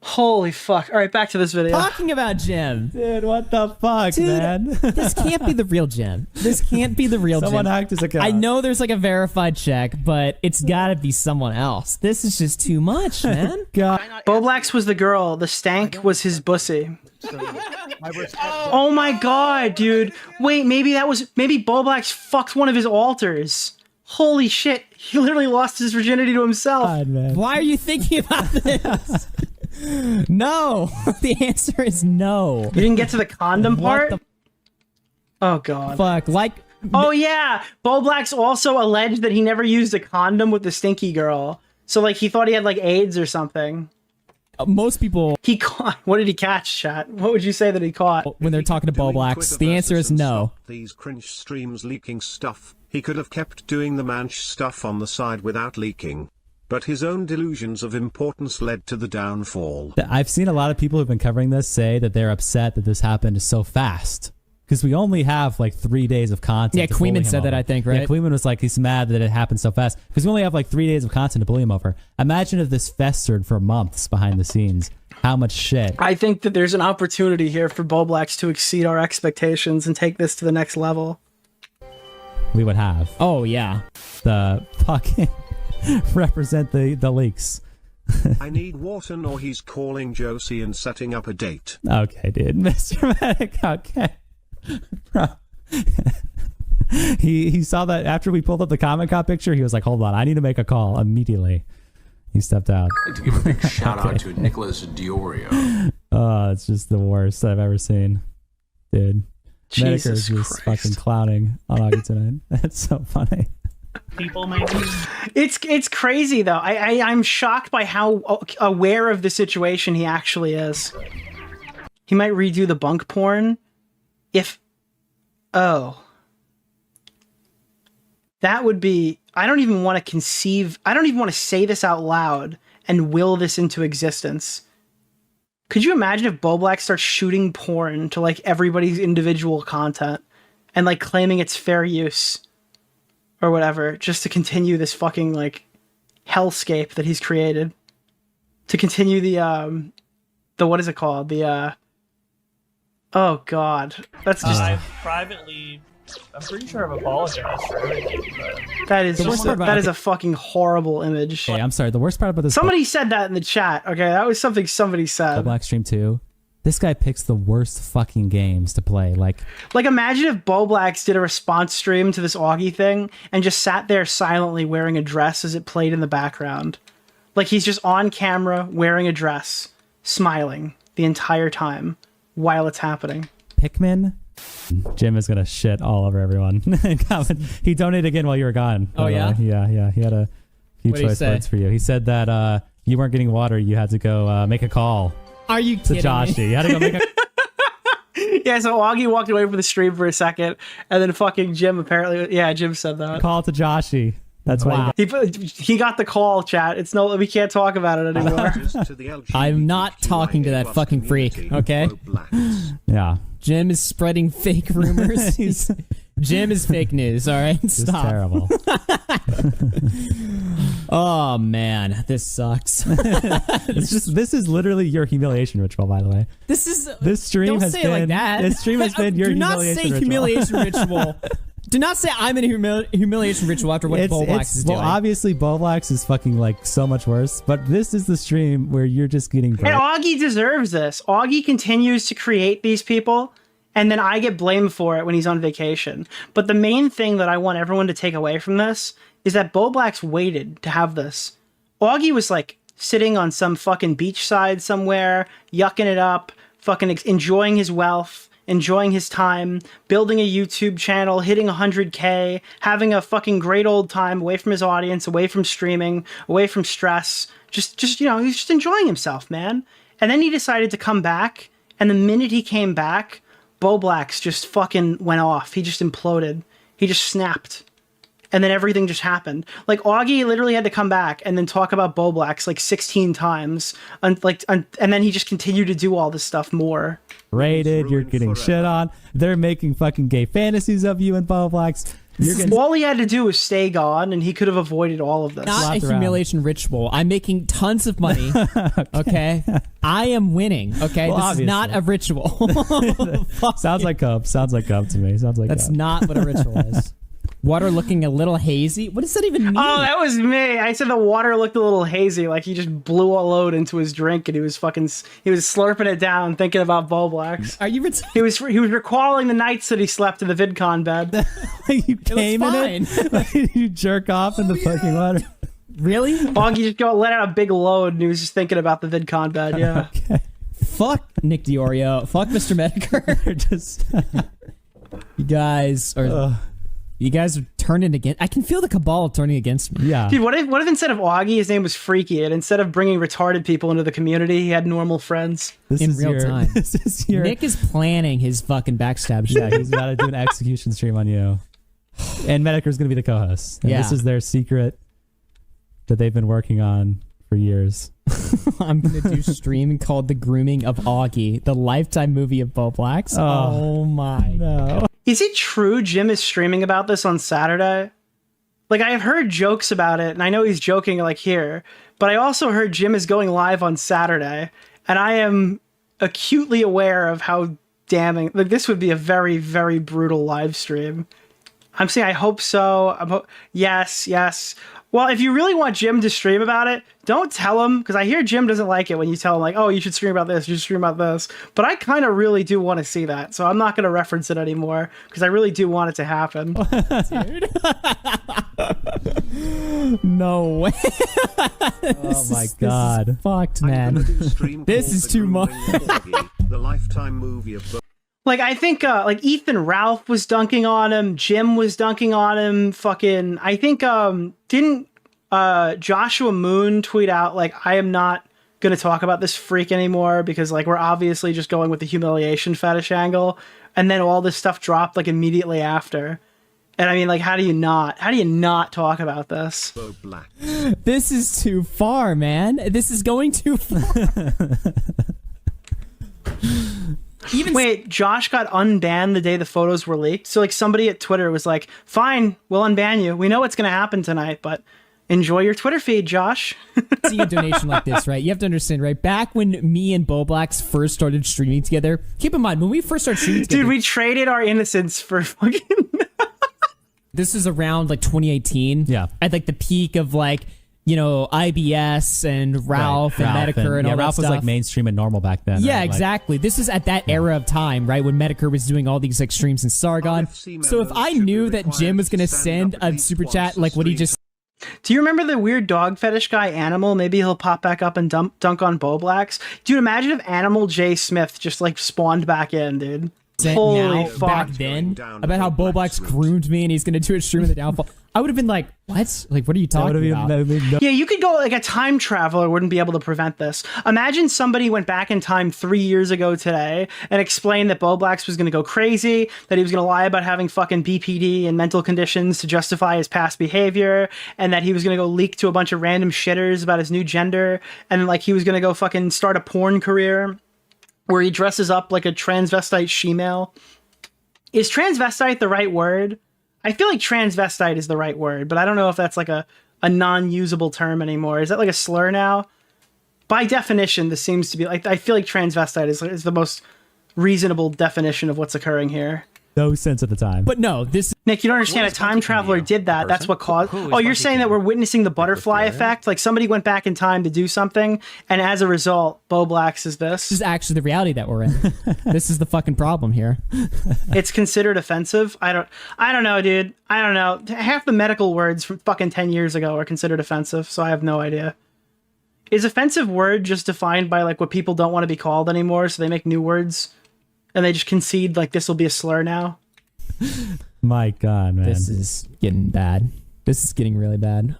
Holy fuck. All right, back to this video. Talking about Jim. Dude, what the fuck, Dude, man? This can't be the real Jim. This can't be the real Someone Jim. hacked his account. I know there's like a verified check, but it's gotta be someone else. This is just too much, man. God. Bowblax was the girl. The stank was his bussy. Oh my God, dude. Wait, maybe Bowblax fucked one of his alters. Holy shit. He literally lost his virginity to himself. God, man. Why are you thinking about this? No. The answer is no. You didn't get to the condom part? What Oh God. Fuck. Like. Oh yeah. Bowblax also alleged that he never used a condom with the stinky girl. So like he thought he had like AIDS or something. Most people. He caught. What did he catch, chat? What would you say that he caught when they're talking to Bowblax? The answer is no. These cringe streams leaking stuff. He could have kept doing the manch stuff on the side without leaking. But his own delusions of importance led to the downfall. I've seen a lot of people who've been covering this say that they're upset that this happened so fast. Because we only have like 3 days of content. Yeah, Queeman said that, I think, right? Yeah, Queeman was like, he's mad that it happened so fast. Because we only have like 3 days of content to bully him over. Imagine if this festered for months behind the scenes. How much shit. I think that there's an opportunity here for Bowblax to exceed our expectations and take this to the next level. We would have. Oh, yeah. The fucking represent the leaks. I need Wharton or he's calling Josie and setting up a date. Okay, dude. Mr. Medic, okay. Bro. he saw that after we pulled up the Comic Con picture, he was like, hold on, I need to make a call immediately. He stepped out. I'd like to give a big shout out to Nicholas DeOrio. Oh, it's just the worst I've ever seen. Dude. Jesus Medic is just Christ. fucking clowning on August tonight. That's so funny. People maybe. It's crazy though. I'm shocked by how aware of the situation he actually is. He might redo the bunk porn if that would be, I don't even want to say this out loud and will this into existence. Could you imagine if Bowblax starts shooting porn to like everybody's individual content and like claiming it's fair use or whatever, just to continue this fucking like hellscape that he's created, to continue the what is it called, oh god, that's just I've privately, I'm pretty sure I've apologized for everything. But that is a fucking horrible image. Hey, I'm sorry. The worst part about this. Somebody said that in the chat. Okay, that was something somebody said. Bowblax Stream 2. This guy picks the worst fucking games to play. Like imagine if Bowblax did a response stream to this Augie thing and just sat there silently wearing a dress as it played in the background. Like he's just on camera wearing a dress, smiling the entire time while it's happening. Pikmin. Jim is gonna shit all over everyone. He donated again while you were gone. Oh yeah? Yeah. He had a few What'd he choice say? words for you. He said that you weren't getting water. You had to go make a call. Are you kidding to Joshi? me? You had to go make a Yeah, so Augie walked away from the stream for a second, and then fucking Jim apparently, Jim said that. call to Joshi. That's why he got the call, chat. It's no, we can't talk about it anymore. I'm not talking to that fucking freak, okay? Yeah. Jim is spreading fake rumors. Jim is fake news, all right? Stop. Terrible. Oh, man. This sucks. This is literally your humiliation ritual, by the way. This stream don't has say been it like that. This stream has been your Do not humiliation say ritual. humiliation ritual. Do not say I'm in a humiliation ritual after what Bowblax is doing. Well, obviously Bowblax is fucking like so much worse, but this is the stream where you're just getting And Augie deserves this. Augie continues to create these people, and then I get blamed for it when he's on vacation. But the main thing that I want everyone to take away from this is that Bowblax waited to have this. Augie was like sitting on some fucking beachside somewhere, yucking it up, fucking enjoying his wealth, enjoying his time, building a YouTube channel, hitting 100K, having a fucking great old time away from his audience, away from streaming, away from stress. Just he's just enjoying himself, man. And then he decided to come back, and the minute he came back, Bowblax just fucking went off. He just imploded. He just snapped. And then everything just happened. Like, Augie literally had to come back and then talk about Bowblax like 16 times. And then he just continued to do all this stuff more. Rated, you're getting shit on. They're making fucking gay fantasies of you and Bowblax. All he had to do was stay gone, and he could have avoided all of this. Not a humiliation ritual. I'm making tons of money. Okay. I am winning. Okay. Well, this is not a ritual. Sounds like cope. Sounds like cope to me. Sounds like That's cope. not what a ritual is. Water looking a little hazy. What does that even mean? Oh, that was me. I said the water looked a little hazy, like he just blew a load into his drink and he was slurping it down, thinking about Bowblax. Are you? He was recalling the nights that he slept in the VidCon bed. You came in it. You jerk off in the fucking water. Really? Augie just let out a big load and he was just thinking about the VidCon bed. Yeah. Okay. Fuck Nick DeOrio. Fuck Mr. Medicare. Just You guys are turning against. I can feel the cabal turning against me. Yeah. Dude, what if instead of Augie, his name was Freaky, and instead of bringing retarded people into the community, he had normal friends? In real time. Nick is planning his fucking backstab shit. Yeah, he's about to do an execution stream on you. And Medicare's going to be the co-host. And this is their secret that they've been working on for years. I'm going to do a stream called The Grooming of Augie, the Lifetime movie of Bowblax. Oh my God. Is it true Jim is streaming about this on Saturday? Like, I have heard jokes about it, and I know he's joking, like, here, but I also heard Jim is going live on Saturday, and I am acutely aware of how damning, like, this would be a very, very brutal live stream. I'm saying I hope so. Yes. Well, if you really want Jim to stream about it, don't tell him, because I hear Jim doesn't like it when you tell him, like, oh, you should stream about this, you should stream about this. But I kind of really do want to see that, so I'm not going to reference it anymore, because I really do want it to happen. Dude. No way. Oh my God. This is fucked, man. This is too much. The Lifetime movie of Like, I think, like, Ethan Ralph was dunking on him. Jim was dunking on him. Fucking, I think, didn't Joshua Moon tweet out, like, I am not going to talk about this freak anymore because, like, we're obviously just going with the humiliation fetish angle. And then all this stuff dropped, like, immediately after. And I mean, like, how do you not talk about this? This is too far, man. This is going too far. Wait, Josh got unbanned the day the photos were leaked? So, like, somebody at Twitter was like, fine, we'll unban you. We know what's going to happen tonight, but enjoy your Twitter feed, Josh. See a donation like this, right? You have to understand, right? Back when me and Bowblax first started streaming together, keep in mind, when we first started streaming together... Dude, we traded our innocence for fucking... This is around, like, 2018. Yeah. At, like, the peak of, like... You know, IBS and Ralph and Medicare and all that Ralph stuff. was like mainstream and normal back then. Yeah, right? exactly. This is at that era of time, right, when Medicare was doing all these like streams in Sargon. So if I knew that Jim was going to send a super chat like what he just... Do you remember the weird dog fetish guy, Animal? Maybe he'll pop back up and dunk on Bowblax. Dude, imagine if Animal J. Smith just like spawned back in, dude. Holy now, fuck. back then about how Bowblax groomed me and he's going to do a stream of the downfall. I would have been like, what? Like, what are you talking about? Yeah, you could go, like, a time traveler wouldn't be able to prevent this. Imagine somebody went back in time 3 years ago today and explained that Bowblax was going to go crazy, that he was going to lie about having fucking BPD and mental conditions to justify his past behavior, and that he was going to go leak to a bunch of random shitters about his new gender, and, like, he was going to go fucking start a porn career where he dresses up like a transvestite she-male. Is transvestite the right word? I feel like transvestite is the right word, but I don't know if that's like a non-usable term anymore. Is that like a slur now? By definition, this seems to be like, I feel like transvestite is the most reasonable definition of what's occurring here. No sense at the time. But no, this... Nick, you don't understand. A time traveler did that. That's what caused... Oh, you're saying that we're witnessing the butterfly effect? Like somebody went back in time to do something, and as a result, Bowblax is this? This is actually the reality that we're in. This is the fucking problem here. It's considered offensive? I don't know, dude. I don't know. Half the medical words from fucking 10 years ago are considered offensive, so I have no idea. Is offensive word just defined by like what people don't want to be called anymore, so they make new words? And they just concede like this will be a slur now? My God, man. This is getting bad. This is getting really bad.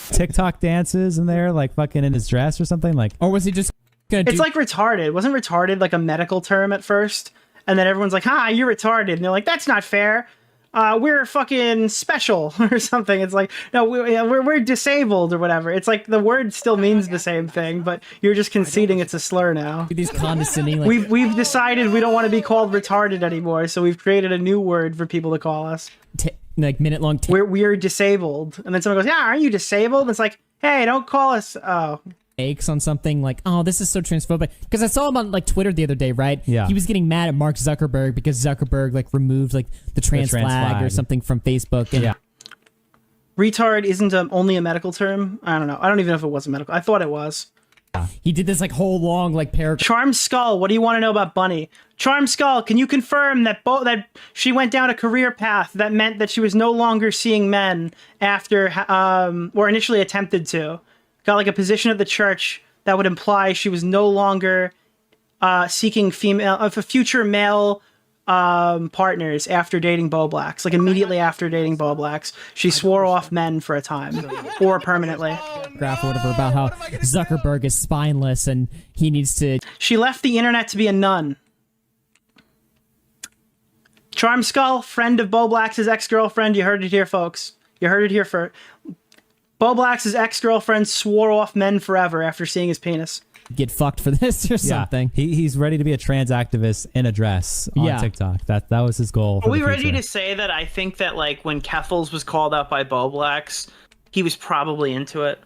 TikTok dances in there, like fucking in his dress or something? Like, or was he just gonna It's like retarded. Wasn't retarded like a medical term at first? And then everyone's like, ha, you're retarded. And they're like, that's not fair. We're fucking special or something. It's like, no, we're disabled or whatever. It's like the word still means the same thing, but you're just conceding it's a slur now. These condescending. Like, we've decided we don't want to be called retarded anymore, so we've created a new word for people to call us. Like minute-long... We're disabled. And then someone goes, yeah, aren't you disabled? And it's like, hey, don't call us... aches on something like, oh, this is so transphobic. Because I saw him on like Twitter the other day, right? Yeah. He was getting mad at Mark Zuckerberg because Zuckerberg like removed like the trans flag or something from Facebook. And yeah. Retard isn't only a medical term. I don't know. I don't even know if it was a medical. I thought it was. He did this like whole long like paragraph. Charm Skull, what do you want to know about Bunny? Charm Skull, can you confirm that that she went down a career path that meant that she was no longer seeing men after or initially attempted to? Got like a position at the church that would imply she was no longer seeking female, a future male partners after dating Bowblax. Like immediately after dating Bowblax, she swore off men for a time or permanently. Graph or whatever about how Zuckerberg is spineless and he needs to. She left the internet to be a nun. Charm Skull, friend of Bowblax's ex-girlfriend. You heard it here, folks. You heard it here first. Bowblax's ex-girlfriend swore off men forever after seeing his penis. Get fucked for this or something. He's ready to be a trans activist in a dress on TikTok. That was his goal. Are we ready to say that I think that like when Keffels was called out by Bowblax, he was probably into it?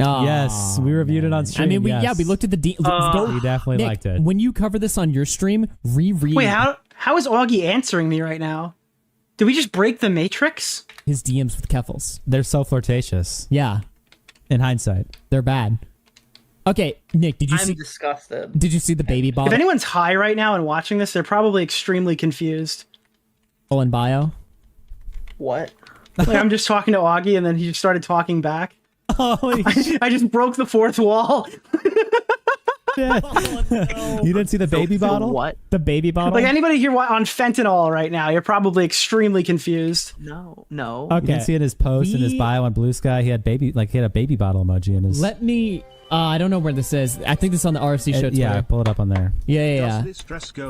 Oh, yes, we reviewed it on stream. I mean, we looked at the we definitely Nick, liked it. When you cover this on your stream, reread. Wait, how is Augie answering me right now? Did we just break the Matrix? His DMs with Keffels. They're so flirtatious. Yeah. In hindsight, they're bad. Okay, Nick, did you see? I'm disgusted. Did you see the baby bottle? If anyone's high right now and watching this, they're probably extremely confused. Oh, in bio. What? Like I'm just talking to Augie, and then he just started talking back. I just broke the fourth wall. You didn't see the baby bottle? What? The baby bottle? Like anybody here on fentanyl right now, you're probably extremely confused. No. Okay. You didn't see in his post in his bio on Blue Sky, he had a baby bottle emoji in his. Let me. I don't know where this is. I think this is on the RFC show. Yeah, pull it up on there. Yeah.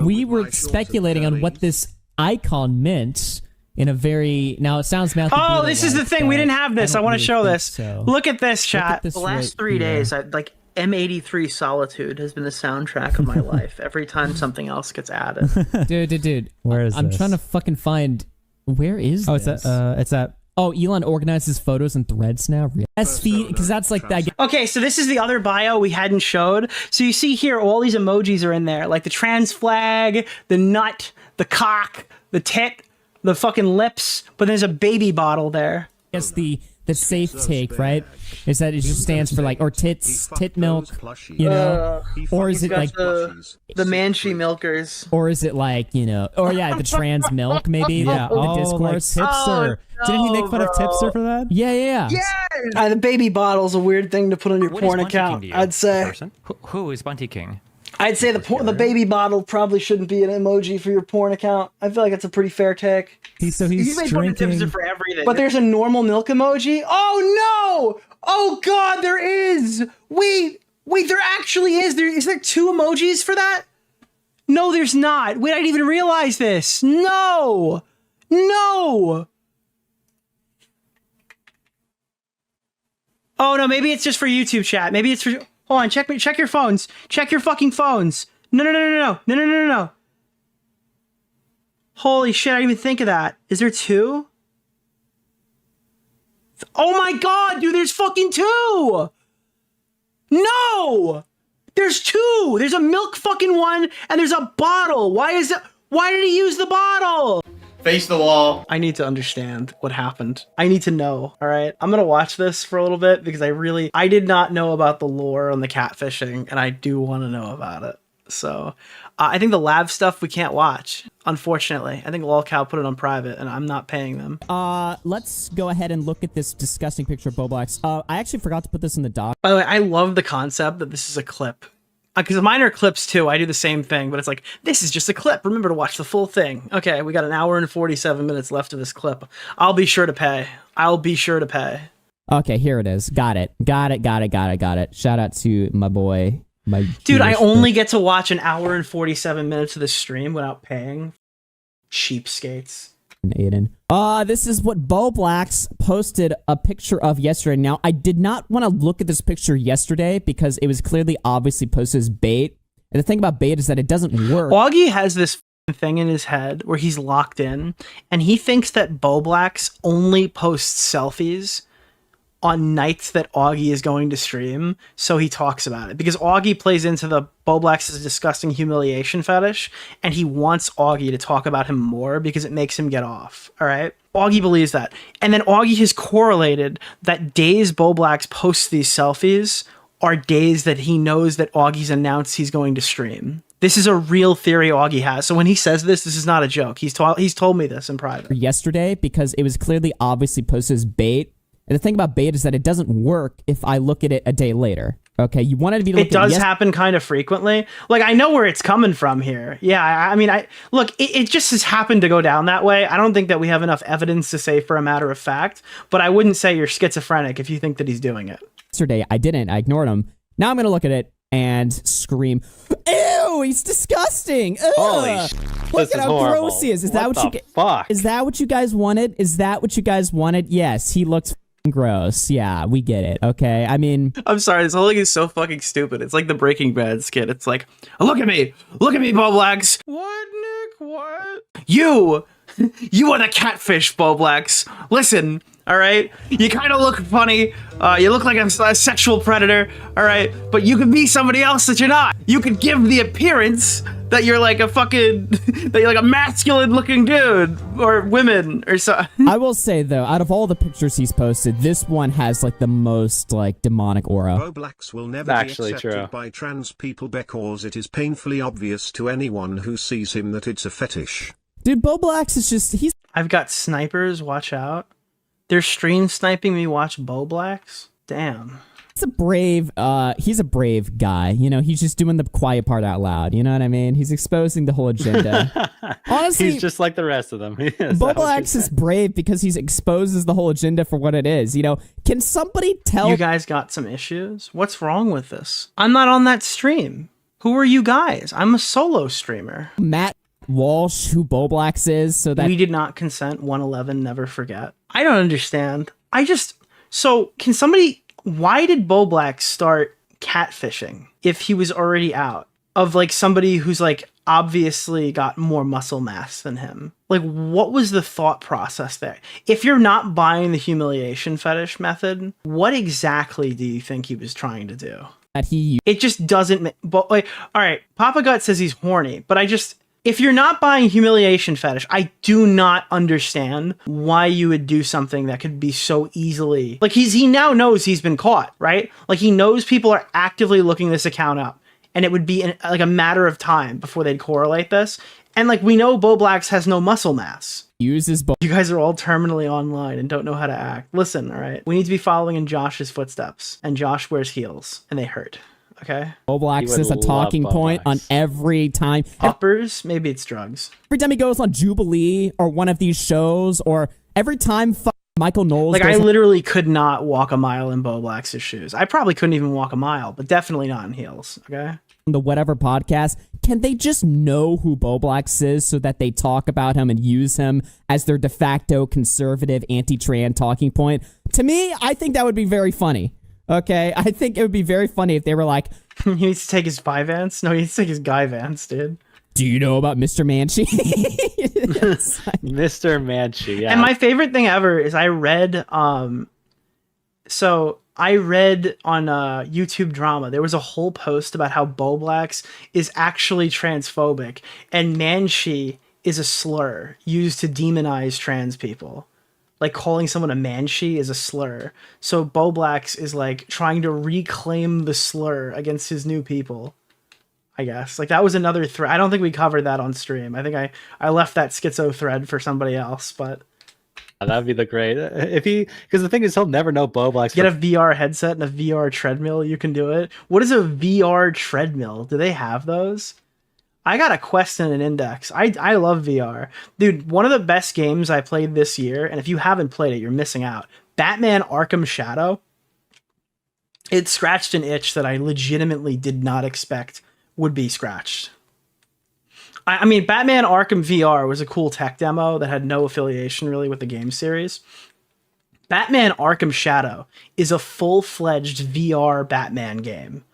We were speculating on what this icon meant. In a very now it sounds Matthew. Oh, this is the thing. We didn't have this. I want to show this. So. Look at this, chat. This the last 3 days, like M83 Solitude has been the soundtrack of my life. Every time something else gets added. Dude. Where is I'm this? trying to fucking find. Where is this? It's that. Oh, Elon organizes photos and threads now. SVD, because that's like that. Okay, so this is the other bio we hadn't showed. So you see here, all these emojis are in there, like the trans flag, the nut, the cock, the tit, the fucking lips, but there's a baby bottle there. Yes, the safe take, right? Is that it just stands for like, or tit milk, you know? Or is it like the Manchi milkers? Or is it like, you know, or yeah, the trans milk maybe? Yeah, the discourse. Like Tipster. Didn't he make fun of Tipster for that? Yeah. The baby bottle's a weird thing to put on your porn account, I'd say. Who is Bunty King? I'd say the baby bottle probably shouldn't be an emoji for your porn account. I feel like it's a pretty fair take. He's made fun of drinking. Tipster for everything. But there's a normal milk emoji. Oh no! Oh god, there is. Wait, there actually is. Is there two emojis for that? No, there's not. Wait, I didn't even realize this. No. Oh no, maybe it's just for YouTube chat. Maybe it's for. Hold on, check your phones. Check your fucking phones. No. Holy shit, I didn't even think of that. Is there two? Oh my god, dude, there's fucking two! No! There's two! There's a milk fucking one, and there's a bottle. Why did he use the bottle? Face the wall. I need to understand what happened. I need to know, all right? I'm gonna watch this for a little bit because I did not know about the lore on the catfishing, and I do want to know about it. So, I think the lab stuff we can't watch, unfortunately. I think LolCow put it on private, and I'm not paying them. Let's go ahead and look at this disgusting picture of Bowblax. I actually forgot to put this in the doc. By the way, I love the concept that this is a clip. Because mine are clips too. I do the same thing, but it's like, this is just a clip. Remember to watch the full thing. Okay, we got an hour and 47 minutes left of this clip. I'll be sure to pay. Okay, here it is. Got it. Shout out to my boy. Dude, I only get to watch an hour and 47 minutes of this stream without paying. Cheapskates. Aiden. This is what Bowblax posted a picture of yesterday. Now, I did not want to look at this picture yesterday because it was clearly obviously posted as bait. And the thing about bait is that it doesn't work. Augie has this thing in his head where he's locked in, and he thinks that Bowblax only posts selfies on nights that Augie is going to stream, so he talks about it. Because Augie plays into the Bowblax's disgusting humiliation fetish, and he wants Augie to talk about him more because it makes him get off, alright? Augie believes that. And then Augie has correlated that days Bowblax posts these selfies are days that he knows that Augie's announced he's going to stream. This is a real theory Augie has. So when he says this is not a joke. He's told me this in private. Yesterday, because it was clearly obviously posted as bait. And the thing about bait is that it doesn't work if I look at it a day later. Okay, you wanted me to. It does happen kind of frequently. Like, I know where it's coming from here. Yeah, I mean, look, it just has happened to go down that way. I don't think that we have enough evidence to say for a matter of fact, but I wouldn't say you're schizophrenic if you think that he's doing it. Yesterday, I didn't. I ignored him. Now I'm going to look at it and scream, ew, he's disgusting. Ugh. Holy shit. Look at how gross he is. Is that what you fuck? Is that what you guys wanted? Is that what you guys wanted? Yes, he looks gross. Yeah, we get it. Okay, I mean, I'm sorry, this whole thing is so fucking stupid. It's like the Breaking Bad skit. It's like, look at me, Bowblax. What, Nick? What? You are the catfish, Bowblax. Listen, all right, you kind of look funny. You look like a sexual predator, all right, but you could be somebody else that you're not. You could give the appearance that you're like a fucking, that you're like a masculine looking dude or women or so. I will say though, out of all the pictures he's posted, this one has like the most like demonic aura. Bowblax will never be accepted by trans people because it is painfully obvious to anyone who sees him that it's a fetish. Dude, Bowblax is just, I've got snipers, watch out. They're stream sniping me, watch Bowblax? Damn. He's a brave guy. You know, he's just doing the quiet part out loud. You know what I mean? He's exposing the whole agenda. Honestly, he's just like the rest of them. Bowblax is brave because he exposes the whole agenda for what it is. You know, can somebody tell? You guys got some issues? What's wrong with this? I'm not on that stream. Who are you guys? I'm a solo streamer. Matt Walsh, who Bowblax is, so that we did not consent. 111, never forget. I don't understand. So can somebody? Why did Bowblax start catfishing if he was already out of like somebody who's like obviously got more muscle mass than him? Like, what was the thought process there? If you're not buying the humiliation fetish method, what exactly do you think he was trying to do? It just doesn't. But like, all right, Papa Gut says he's horny, but if you're not buying humiliation fetish, I do not understand why you would do something that could be so easily... Like, he now knows he's been caught, right? Like, he knows people are actively looking this account up, and it would be like a matter of time before they'd correlate this. And, like, we know Bowblax has no muscle mass. You guys are all terminally online and don't know how to act. Listen, all right? We need to be following in Josh's footsteps, and Josh wears heels, and they hurt. Okay. Bowblax is a talking point on every time. Uppers? Maybe it's drugs. Every time he goes on Jubilee or one of these shows, or every time Michael Knowles. Like, I literally could not walk a mile in Bowblax's shoes. I probably couldn't even walk a mile, but definitely not in heels. Okay. The whatever podcast, can they just know who Bowblax is so that they talk about him and use him as their de facto conservative anti-trans talking point? To me, I think that would be very funny. Okay, I think it would be very funny if they were like, he needs to take his Vyvanse? No, he needs to take his Guyvanse, dude. Do you know about Mr. Manchi? Mr. Manchi, yeah. And my favorite thing ever is I read on YouTube Drama, there was a whole post about how Bowblax is actually transphobic, and Manchi is a slur used to demonize trans people. Like, calling someone a manchi is a slur. So Bowblax is like trying to reclaim the slur against his new people, I guess. Like, that was another thread. I don't think we covered that on stream. I think I left that schizo thread for somebody else, but that'd be the great because the thing is, he'll never know Bowblax. Get a VR headset and a VR treadmill. You can do it. What is a VR treadmill? Do they have those? I got a Quest and an Index. I love VR. Dude, one of the best games I played this year, and if you haven't played it, you're missing out. Batman Arkham Shadow. It scratched an itch that I legitimately did not expect would be scratched. I mean, Batman Arkham VR was a cool tech demo that had no affiliation really with the game series. Batman Arkham Shadow is a full-fledged VR Batman game.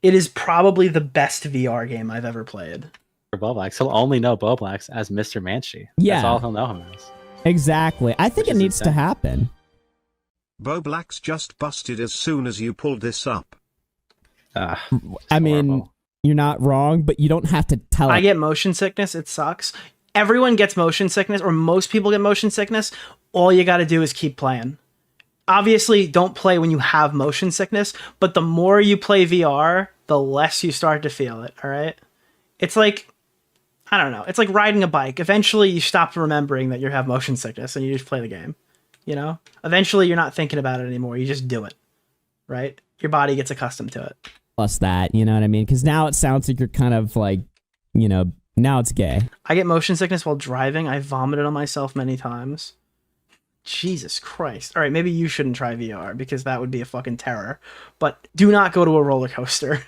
It is probably the best VR game I've ever played. For Bowblax, he'll only know Bowblax as Mr. Manchi. Yeah. That's all he'll know him as. Exactly. I think it needs to happen. Bowblax just busted as soon as you pulled this up. I mean, you're not wrong, but you don't have to tell I get motion sickness. It sucks. Everyone gets motion sickness, or most people get motion sickness. All you got to do is keep playing. Obviously, don't play when you have motion sickness, but the more you play VR, the less you start to feel it, all right? It's like, I don't know, it's like riding a bike. Eventually, you stop remembering that you have motion sickness and you just play the game, you know? Eventually, you're not thinking about it anymore. You just do it, right? your body gets accustomed to it. Plus that, you know what I mean? Because now it sounds like you're kind of like, you know, now it's gay. I get motion sickness while driving. I vomited on myself many times. Jesus Christ. All right, maybe you shouldn't try VR because that would be a fucking terror. But do not go to a roller coaster.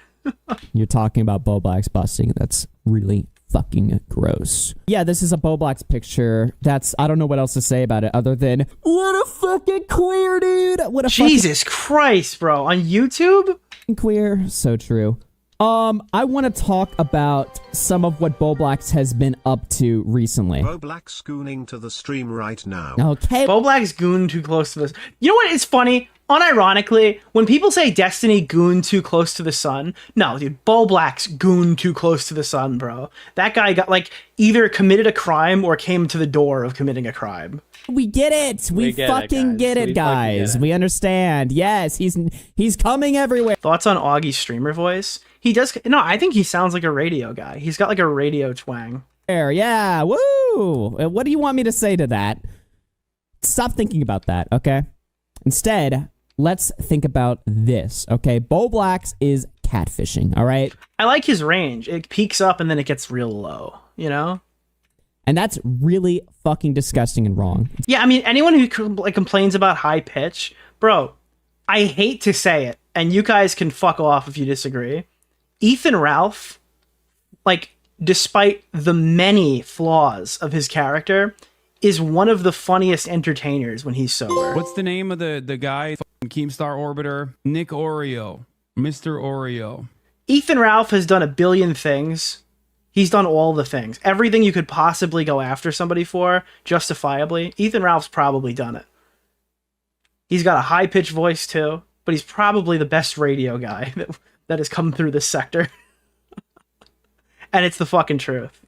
You're talking about Bowblax busting. That's really fucking gross. Yeah, this is a Bowblax picture. I don't know what else to say about it other than, what a fucking queer dude. What a Jesus Christ, bro. On YouTube? Queer. So true. I want to talk about some of what Bowblax has been up to recently. Bowblax gooning to the stream right now. Okay. Bowblax goon too close to this. You know what? It's funny. Unironically, when people say Destiny goon too close to the sun, no, dude, Bowblax goon too close to the sun, bro. That guy got like either committed a crime or came to the door of committing a crime. We get it. We fucking get it, guys. We understand. Yes, he's coming everywhere. Thoughts on Augie's streamer voice? He does. No, I think he sounds like a radio guy. He's got like a radio twang. Yeah. Woo. What do you want me to say to that? Stop thinking about that, okay? Instead, let's think about this, okay? Bowblax is catfishing, all right? I like his range. It peaks up and then it gets real low, you know? And that's really fucking disgusting and wrong. Yeah, I mean, anyone who complains about high pitch, bro, I hate to say it, and you guys can fuck off if you disagree. Ethan Ralph, like, despite the many flaws of his character, is one of the funniest entertainers when he's sober. What's the name of the guy, Keemstar Orbiter? Nick Oreo. Mr. Oreo. Ethan Ralph has done a billion things. He's done all the things. Everything you could possibly go after somebody for, justifiably, Ethan Ralph's probably done it. He's got a high-pitched voice, too, but he's probably the best radio guy that has come through this sector. And it's the fucking truth.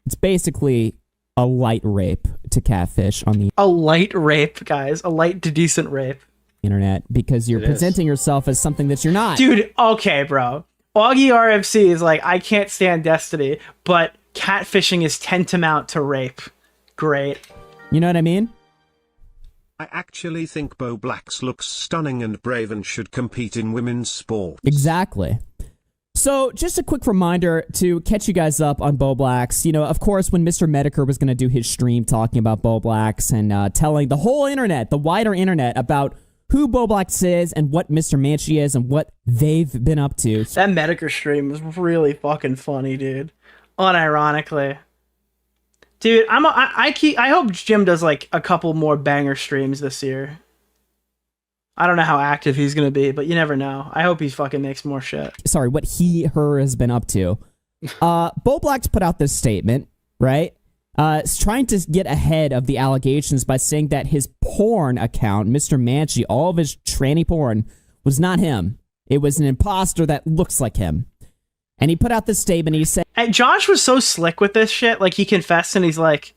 It's basically a light rape to catfish on the... A light rape, guys. A light to decent rape. Internet, because you're presenting yourself as something that you're not. Dude, okay, bro. Augie RFC is like, I can't stand Destiny, but catfishing is tantamount to rape. Great. You know what I mean? I actually think Bowblax looks stunning and brave and should compete in women's sports. Exactly. So, just a quick reminder to catch you guys up on Bowblax. You know, of course, when Mr. Mediker was going to do his stream talking about Bowblax and telling the whole internet, the wider internet, about who Bowblax is and what Mr. Manchi is and what they've been up to. That Mediker stream was really fucking funny, dude. Unironically. Dude, I hope Jim does like a couple more banger streams this year. I don't know how active he's gonna be, but you never know. I hope he fucking makes more shit. Sorry, what her has been up to. Bowblax put out this statement, right? Trying to get ahead of the allegations by saying that his porn account, Mr. Manchi, all of his tranny porn, was not him. It was an imposter that looks like him. And he put out this statement. He said, and Josh was so slick with this shit. Like, he confessed and he's like,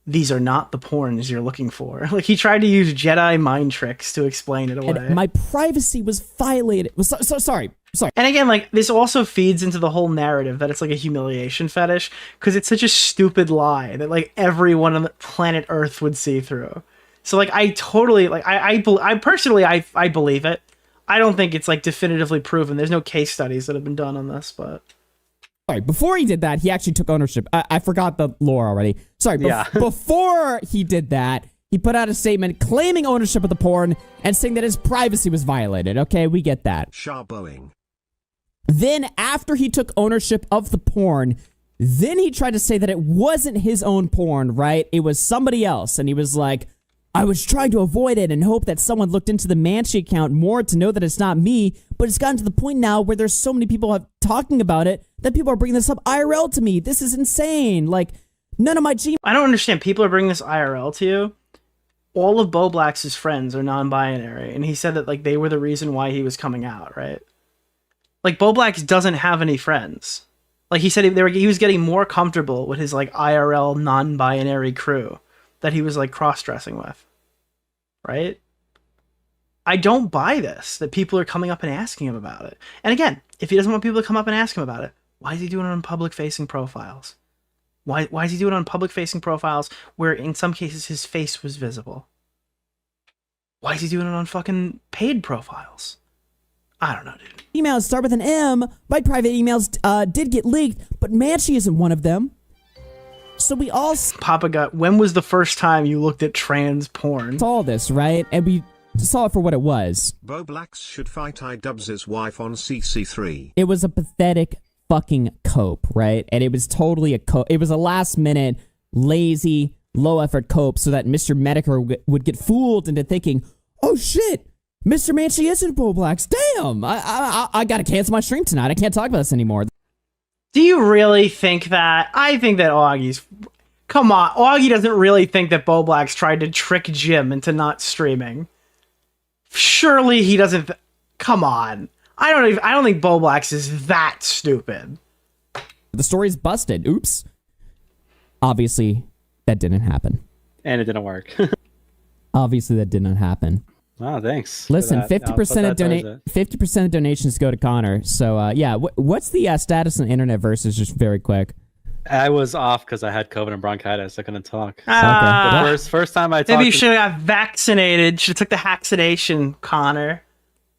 these are not the porns you're looking for. Like, he tried to use Jedi mind tricks to explain it away. And my privacy was violated. Sorry. And again, like, this also feeds into the whole narrative that it's like a humiliation fetish, because it's such a stupid lie that like everyone on the planet Earth would see through. So like, I totally like, I personally believe it. I don't think it's like definitively proven. There's no case studies that have been done on this, but. Sorry, before he did that, he actually took ownership. I forgot the lore already. Sorry, before he did that, he put out a statement claiming ownership of the porn and saying that his privacy was violated. Okay, we get that. Sharboing. Then after he took ownership of the porn, then he tried to say that it wasn't his own porn, right? It was somebody else. And he was like, I was trying to avoid it and hope that someone looked into the Manchi account more to know that it's not me, but it's gotten to the point now where there's so many people talking about it that people are bringing this up IRL to me. This is insane. Like, none of my I don't understand. People are bringing this IRL to you. All of Bowblax's friends are non-binary, and he said that like they were the reason why he was coming out, right? Like, Bowblax doesn't have any friends. Like, he said he was getting more comfortable with his like IRL non-binary crew that he was like cross-dressing with, right? I don't buy this, that people are coming up and asking him about it. And again, if he doesn't want people to come up and ask him about it, why is he doing it on public-facing profiles? Why is he doing it on public-facing profiles where in some cases his face was visible? Why is he doing it on fucking paid profiles? I don't know, dude. Emails start with an M. My private emails did get leaked, but Manchi isn't one of them. So we all Papa got. When was the first time you looked at trans porn? saw this, right? And we saw it for what it was. Bowblax should fight iDubbbz's wife on CC3. It was a pathetic fucking cope, right? And it was totally a cope. It was a last minute, lazy, low effort cope so that Mr. Medicare would get fooled into thinking, oh shit, Mr. Manchi isn't Bowblax. Damn, I gotta cancel my stream tonight. I can't talk about this anymore. Do you really think that? I think that Augie's... Come on, Augie doesn't really think that Bowblax tried to trick Jim into not streaming. Surely he doesn't... Come on. I don't think Bowblax is that stupid. The story's busted. Oops. Obviously, that didn't happen. And it didn't work. Obviously, that did not happen. Oh, thanks. Listen, 50% of donations go to Connor. So, yeah, what's the status on Internet Versus? Just very quick. I was off because I had COVID and bronchitis. I couldn't talk. Okay. The first time I talked. Maybe you should have got vaccinated. Should have took the vaccination, Connor.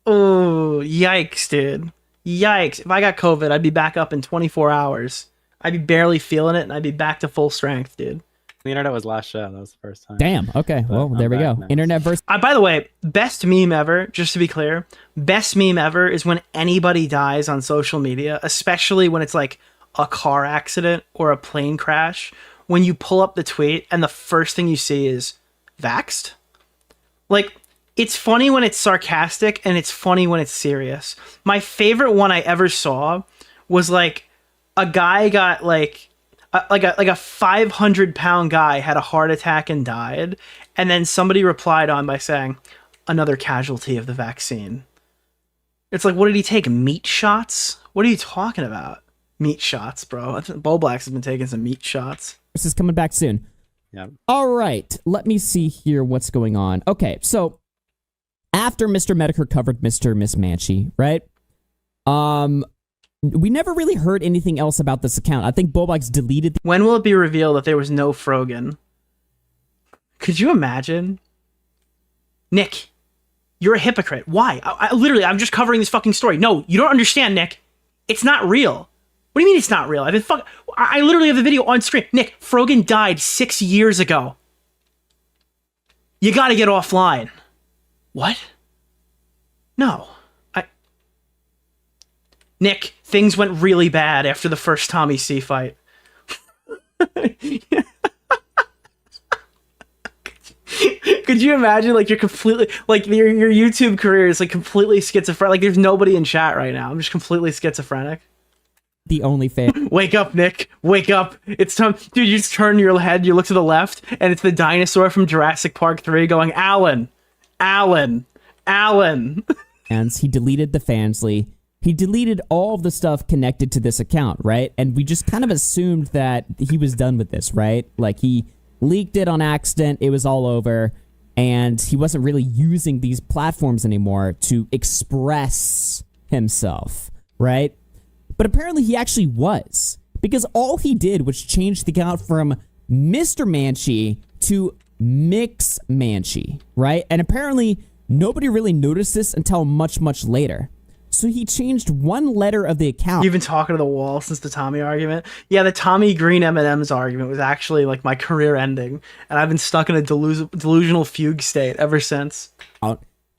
Oh, yikes, dude. Yikes. If I got COVID, I'd be back up in 24 hours. I'd be barely feeling it, and I'd be back to full strength, dude. The internet was last show. That was the first time. Damn. Okay. Well, there we go. Now. Internet Versus. By the way, best meme ever, just to be clear, best meme ever is when anybody dies on social media, especially when it's like a car accident or a plane crash, when you pull up the tweet and the first thing you see is vaxxed. Like, it's funny when it's sarcastic and it's funny when it's serious. My favorite one I ever saw was like a guy got like a 500-pound guy had a heart attack and died, and then somebody replied on by saying, another casualty of the vaccine. It's like, what did he take? Meat shots? What are you talking about? Meat shots, bro. I think Bowblax has been taking some meat shots. This is coming back soon. Yeah. All right. Let me see here what's going on. Okay, so after Mr. Medicare covered Mr. Miss Manchi, right? We never really heard anything else about this account. I think Bowblax deleted. When will it be revealed that there was no Frogan? Could you imagine? Nick, you're a hypocrite. Why? I'm just covering this fucking story. No, you don't understand, Nick. It's not real. What do you mean it's not real? I literally have the video on screen. Nick, Frogan died 6 years ago. You gotta get offline. What? No. Nick, things went really bad after the first Tommy C fight. Could you imagine, like, you're completely, like, your YouTube career is, like, completely schizophrenic. Like, there's nobody in chat right now. I'm just completely schizophrenic. The only fan. Wake up, Nick. Wake up. It's time. Dude, you just turn your head, you look to the left, and it's the dinosaur from Jurassic Park 3 going, Alan. Alan. Alan. And he deleted the Fansly. He deleted all of the stuff connected to this account, right? And we just kind of assumed that he was done with this, right? Like, he leaked it on accident, it was all over, and he wasn't really using these platforms anymore to express himself, right? But apparently he actually was, because all he did was change the account from Mr. Manchi to Mix Manchi, right? And apparently nobody really noticed this until much, much later. So he changed one letter of the account. You've been talking to the wall since the Tommy argument? Yeah, the Tommy Green M&M's argument was actually like my career ending, and I've been stuck in a delusional fugue state ever since.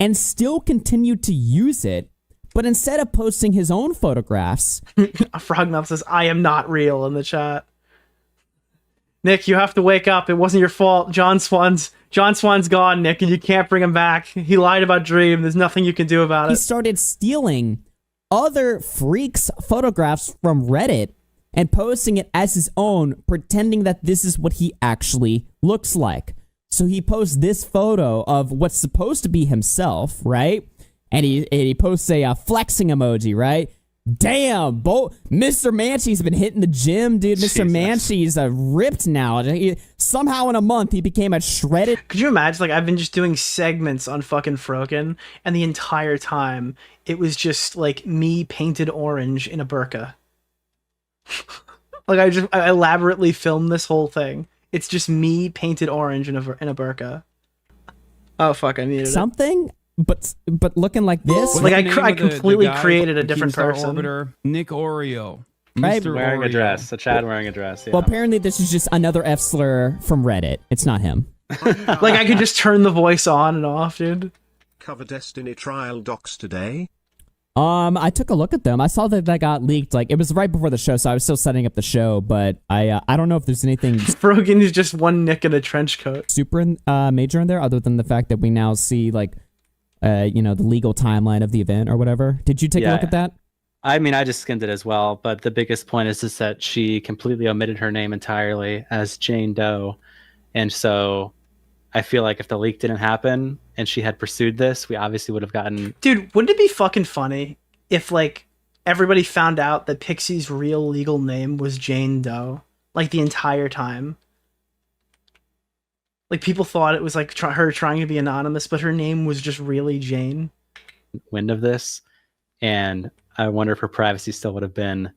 And still continued to use it, but instead of posting his own photographs... Frognup says, I am not real in the chat. Nick, you have to wake up. It wasn't your fault. John Swan's gone, Nick, and you can't bring him back. He lied about Dream. There's nothing you can do about it. He started stealing other freaks' photographs from Reddit and posting it as his own, pretending that this is what he actually looks like. So he posts this photo of what's supposed to be himself, right? And he posts a flexing emoji, right? Damn, Mr. Manchi's been hitting the gym, dude. Mr. Manchi's ripped now. Somehow in a month, he became a shredded... Could you imagine, like, I've been just doing segments on fucking Froken, and the entire time, it was just, like, me painted orange in a burqa. Like, I elaborately filmed this whole thing. It's just me painted orange in a burqa. Oh fuck, I needed something, but looking like this. Like I completely created a different Keemstar person. Orbiter, Nick Oreo. Right? Mr. Wearing a Oreo. dress. A Chad wearing a dress. Yeah. Well, apparently this is just another F slur from Reddit. It's not him. Like I could just turn the voice on and off, dude. Cover Destiny trial docs today. I took a look at them. I saw that got leaked. Like it was right before the show, so I was still setting up the show. But I don't know if there's anything. Brogan is just one Nick in a trench coat. Super major in there, other than the fact that we now see like, the legal timeline of the event or whatever. Did you take a look at that? I mean, I just skimmed it as well, but the biggest point is that she completely omitted her name entirely as Jane Doe, and so I feel like if the leak didn't happen and she had pursued this, we obviously would have gotten. Dude, wouldn't it be fucking funny if like everybody found out that Pixie's real legal name was Jane Doe, like the entire time? Like people thought it was like her trying to be anonymous, but her name was just really Jane. Wind of this, and I wonder if her privacy still would have been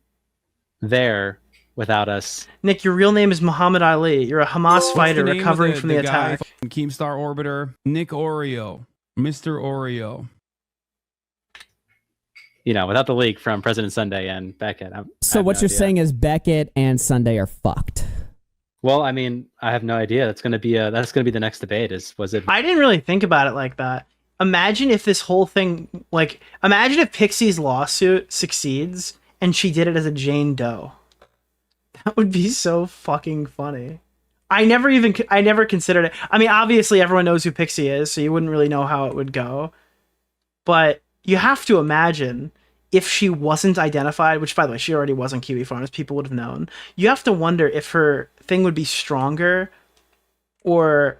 there without us. Nick, your real name is Muhammad Ali. You're a Hamas fighter recovering from the attack. Keemstar Orbiter, Nick Oreo, Mr. Oreo. Without the leak from President Sunday and Beckett. So what you're saying is Beckett and Sunday are fucked. Well, I mean, I have no idea. That's going to be the next debate. I didn't really think about it like that. Imagine if this whole thing, imagine if Pixie's lawsuit succeeds and she did it as a Jane Doe. That would be so fucking funny. I never considered it. I mean, obviously everyone knows who Pixie is, so you wouldn't really know how it would go. But you have to imagine if she wasn't identified, which by the way, she already was on Kiwi Farms, people would have known. You have to wonder if her thing would be stronger or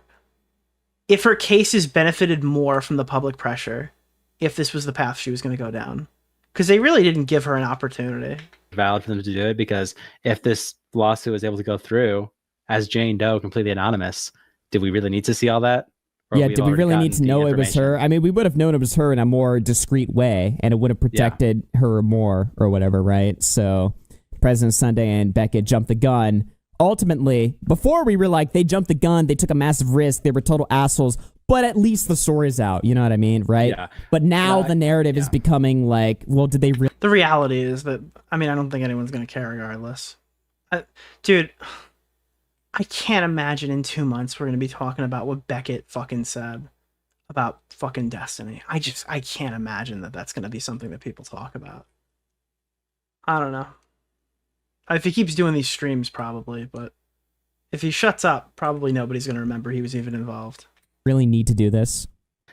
if her cases benefited more from the public pressure if this was the path she was going to go down. Because they really didn't give her an opportunity. Valid for them to do it, because if this lawsuit was able to go through as Jane Doe, completely anonymous, did we really need to see all that? Yeah, did we really need to know it was her? I mean, we would have known it was her in a more discreet way, and it would have protected her more or whatever, right? So President Sunday and Beckett jumped the gun. Ultimately, before we were like, they jumped the gun, they took a massive risk, they were total assholes, but at least the story's out, you know what I mean, right? Yeah. But now the narrative is becoming like, well, did they really? The reality is that, I mean, I don't think anyone's going to care regardless. Dude, I can't imagine in 2 months we're going to be talking about what Beckett fucking said about fucking Destiny. I can't imagine that that's going to be something that people talk about. I don't know. If he keeps doing these streams, probably, but if he shuts up, probably nobody's going to remember he was even involved. Really need to do this?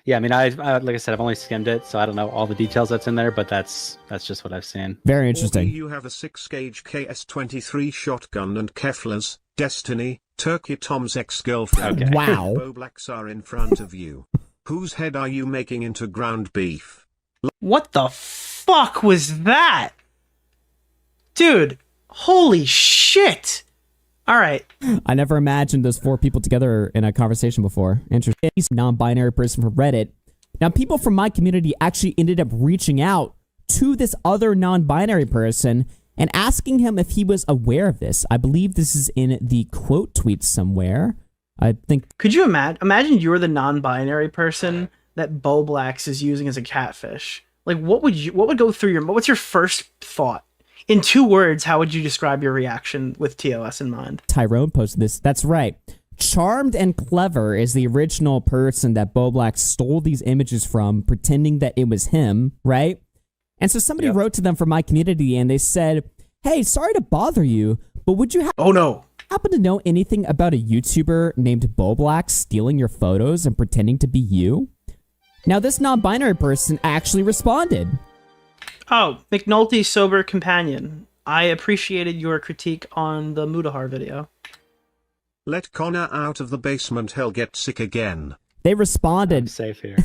Yeah, I mean, I like I said, I've only skimmed it, so I don't know all the details that's in there, but that's just what I've seen. Very interesting. You have a 6-gauge KS-23 shotgun and Keflers, Destiny, Turkey Tom's ex-girlfriend. Okay. Wow. Bowblax are in front of you. Whose head are you making into ground beef? What the fuck was that? Dude, holy shit. All right. I never imagined those four people together in a conversation before. Interesting. He's a non-binary person from Reddit. Now, people from my community actually ended up reaching out to this other non-binary person and asking him if he was aware of this. I believe this is in the quote tweet somewhere. I think. Could you imagine you're the non-binary person that Bowblax is using as a catfish? Like, what would go through what's your first thought? In 2 words, how would you describe your reaction with TOS in mind? Tyrone posted this. That's right. Charmed and Clever is the original person that Bowblax stole these images from, pretending that it was him, right? And so somebody wrote to them from my community and they said, hey, sorry to bother you, but would you happen to know anything about a YouTuber named Bowblax stealing your photos and pretending to be you? Now, this non-binary person actually responded. Oh, McNulty's sober companion. I appreciated your critique on the Mudahar video. Let Connor out of the basement, he'll get sick again. They responded. I'm safe here.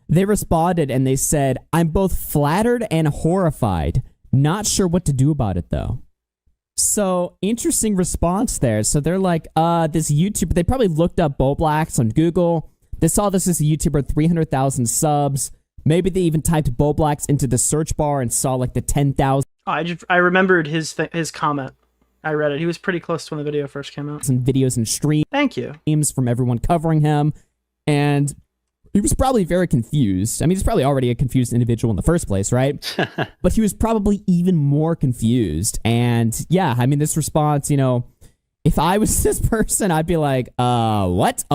They responded and they said, I'm both flattered and horrified. Not sure what to do about it, though. So, interesting response there. So they're like, this YouTuber, they probably looked up Bowblax on Google. They saw this as a YouTuber, 300,000 subs. Maybe they even typed Bowblax into the search bar and saw like the 10,000. I remembered his comment. I read it. He was pretty close to when the video first came out. Some videos and streams. Thank you. From everyone covering him. And He was probably very confused. I mean, he's probably already a confused individual in the first place, right? But he was probably even more confused. And yeah, I mean, this response, you know, if I was this person, I'd be like, what?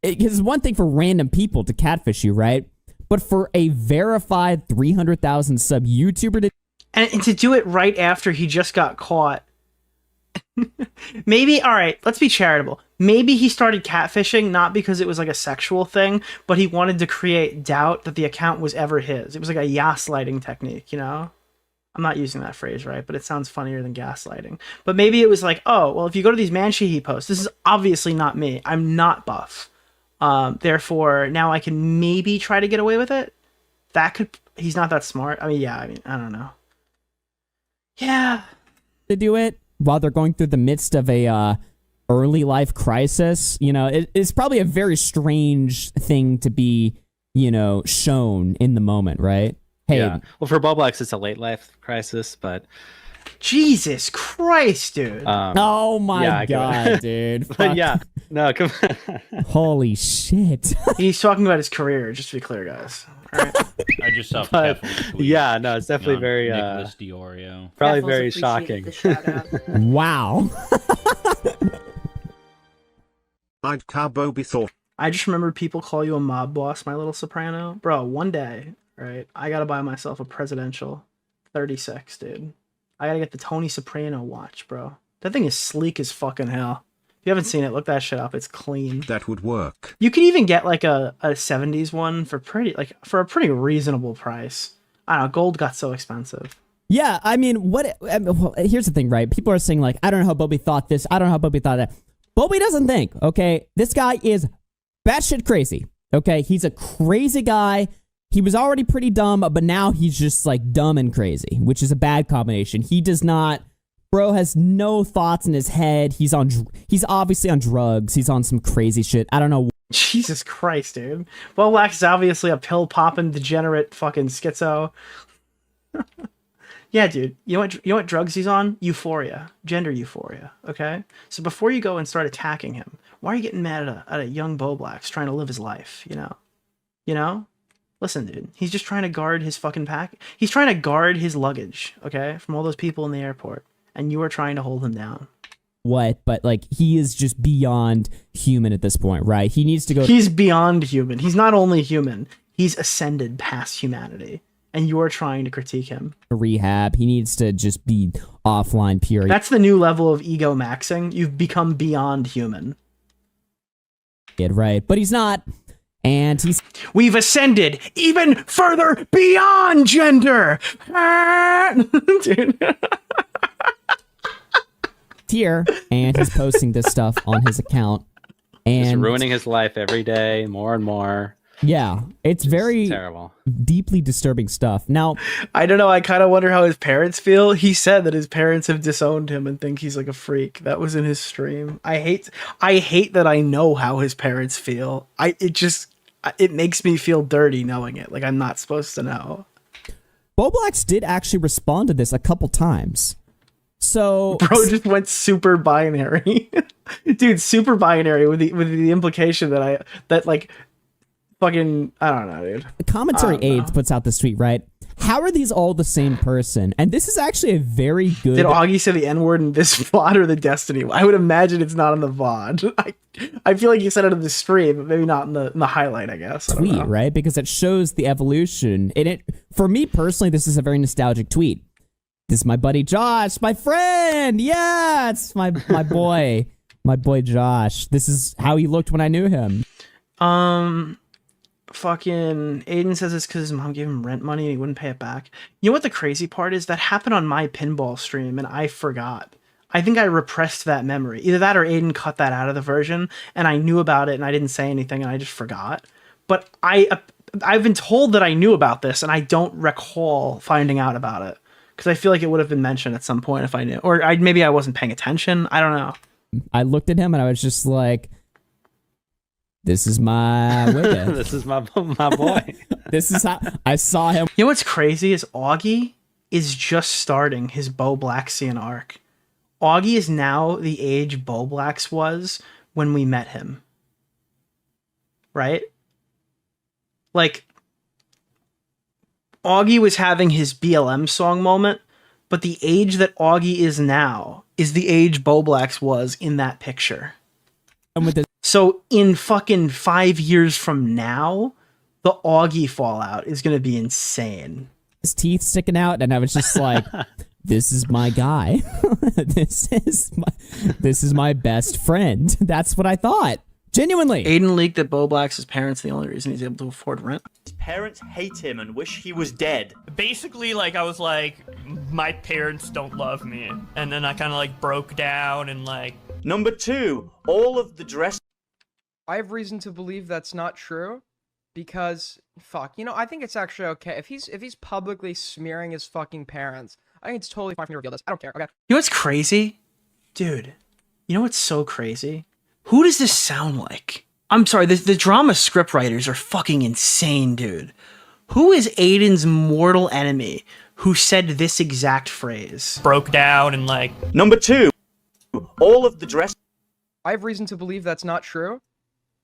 It's one thing for random people to catfish you, right? But for a verified 300,000 sub YouTuber to... And to do it right after he just got caught. Maybe, all right, let's be charitable. Maybe he started catfishing not because it was like a sexual thing, but he wanted to create doubt that the account was ever his. It was like a gaslighting technique, you know? I'm not using that phrase right, but it sounds funnier than gaslighting. But maybe it was like, oh, well, if you go to these Manshihee posts, this is obviously not me. I'm not buff. Therefore, now I can maybe try to get away with it. That could... He's not that smart. I mean, yeah, I don't know. Yeah. To do it while they're going through the midst of a early life crisis, you know, it's probably a very strange thing to be, you know, shown in the moment, right? Hey, yeah. Well, for Bowblax, it's a late life crisis, but Jesus Christ, dude! Oh my god, dude! But yeah, no, come on. Holy shit! He's talking about his career, just to be clear, guys. All right. I just saw careful. Yeah, no, it's definitely very Nicholas DeOrio. Probably very shocking. Wow. I'd Cabo be thought. I just remember people call you a mob boss, my little soprano. Bro, one day, right, I gotta buy myself a presidential 36, dude. I gotta get the Tony Soprano watch, bro. That thing is sleek as fucking hell. If you haven't seen it, look that shit up. It's clean. That would work. You can even get like a 70s one for a pretty reasonable price. I don't know, gold got so expensive. Yeah, I mean, well, here's the thing, right? People are saying like, I don't know how Bobby thought this. I don't know how Bobby thought that. Bobby doesn't think, okay? This guy is batshit crazy, okay? He's a crazy guy. He was already pretty dumb, but now he's just like dumb and crazy, which is a bad combination. He does not... Bro has no thoughts in his head. He's obviously on drugs. He's on some crazy shit. I don't know. Jesus Christ, dude. Bowblax is obviously a pill-popping, degenerate fucking schizo. Yeah, dude. You know what drugs he's on? Euphoria. Gender euphoria, okay? So before you go and start attacking him, why are you getting mad at a young Bowblax trying to live his life, you know? You know? Listen, dude. He's just trying to guard his fucking pack. He's trying to guard his luggage, okay? From all those people in the airport. And you are trying to hold him down. What? But like, he is just beyond human at this point, right? He needs to go... He's beyond human. He's not only human. He's ascended past humanity. And you are trying to critique him. Rehab. He needs to just be offline, period. That's the new level of ego maxing. You've become beyond human. Right. But he's not. And he's... We've ascended even further beyond gender. Dude. Here, and he's posting this stuff on his account. And just ruining his life every day, more and more. Yeah, it's very terrible, deeply disturbing stuff. Now, I don't know. I kind of wonder how his parents feel. He said that his parents have disowned him and think he's like a freak. That was in his stream. I hate that I know how his parents feel. It makes me feel dirty knowing it. Like I'm not supposed to know. Bowblax did actually respond to this a couple times. So bro just went super binary. Dude, super binary with the implication that like fucking I don't know, dude. Commentary Aids puts out this tweet, right? How are these all the same person? And this is actually a very good... Did Augie say the N-word in this VOD or the Destiny? I would imagine it's not in the VOD. I feel like you said it in the stream, but maybe not in the highlight, I guess. Tweet, right? Because it shows the evolution. And it, for me personally, this is a very nostalgic tweet. This is my buddy Josh, my friend. Yeah, it's my boy. My boy Josh. This is how he looked when I knew him. Fucking Aiden says it's because his mom gave him rent money and he wouldn't pay it back. You know what the crazy part is? That happened on my pinball stream and I forgot. I think I repressed that memory. Either that or Aiden cut that out of the version and I knew about it and I didn't say anything and I just forgot. But I've been told that I knew about this and I don't recall finding out about it. Because I feel like it would have been mentioned at some point if I knew. Or maybe I wasn't paying attention. I don't know. I looked at him and I was just like, this is my Wicca. This is my boy. This is how I saw him. You know what's crazy is Augie is just starting his Bowblaxian arc. Augie is now the age Bowblax was when we met him. Right? Like, Augie was having his BLM song moment, but the age that Augie is now is the age Bowblax was in that picture. So in fucking 5 years from now, the Augie fallout is going to be insane. His teeth sticking out, and I was just like, this is my guy. this is my best friend. That's what I thought. Genuinely. Aiden leaked that Bowblax's parents are the only reason he's able to afford rent. His parents hate him and wish he was dead. Basically, like, I was like, my parents don't love me. And then I kind of, like, broke down and, like... Number 2, all of the dress... I have reason to believe that's not true, because, fuck, you know, I think it's actually okay. If he's publicly smearing his fucking parents, I think it's totally fine for me to reveal this. I don't care, okay? You know what's crazy? Dude, you know what's so crazy? Who does this sound like? I'm sorry, the drama scriptwriters are fucking insane, dude. Who is Aiden's mortal enemy who said this exact phrase? Broke down and, like... Number 2, all of the dress... I have reason to believe that's not true,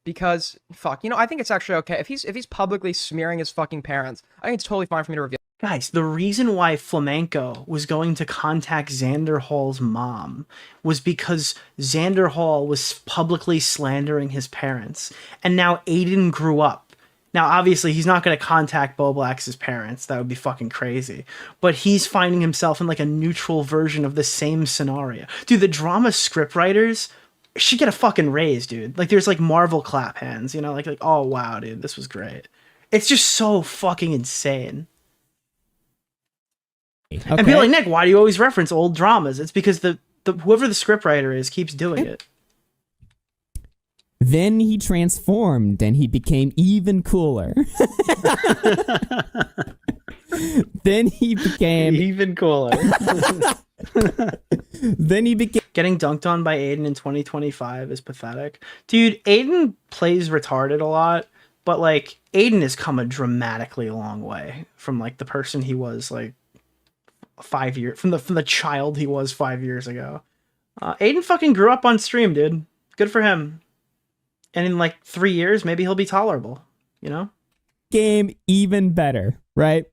because, fuck, you know, I think it's actually okay. If he's publicly smearing his fucking parents, I think it's totally fine for me to reveal. Guys, the reason why Flamenco was going to contact Xander Hall's mom was because Xander Hall was publicly slandering his parents. And now Aiden grew up. Now, obviously, he's not going to contact Bowblax's parents. That would be fucking crazy. But he's finding himself in, like, a neutral version of the same scenario. Dude, the drama scriptwriters should get a fucking raise, dude. Like, there's, like, Marvel clap hands, you know? Like, oh, wow, dude, this was great. It's just so fucking insane. Okay. And people like, Nick, why do you always reference old dramas? It's because the whoever the scriptwriter is keeps doing it. Then he transformed and he became even cooler. Then he became even cooler. Then he became... Getting dunked on by Aiden in 2025 is pathetic. Dude, Aiden plays retarded a lot, but, like, Aiden has come a dramatically long way from, like, the person he was, like, 5 years... From the child he was 5 years ago. Aiden fucking grew up on stream, dude. Good for him. And in, like, 3 years, maybe he'll be tolerable, you know? Game even better, right?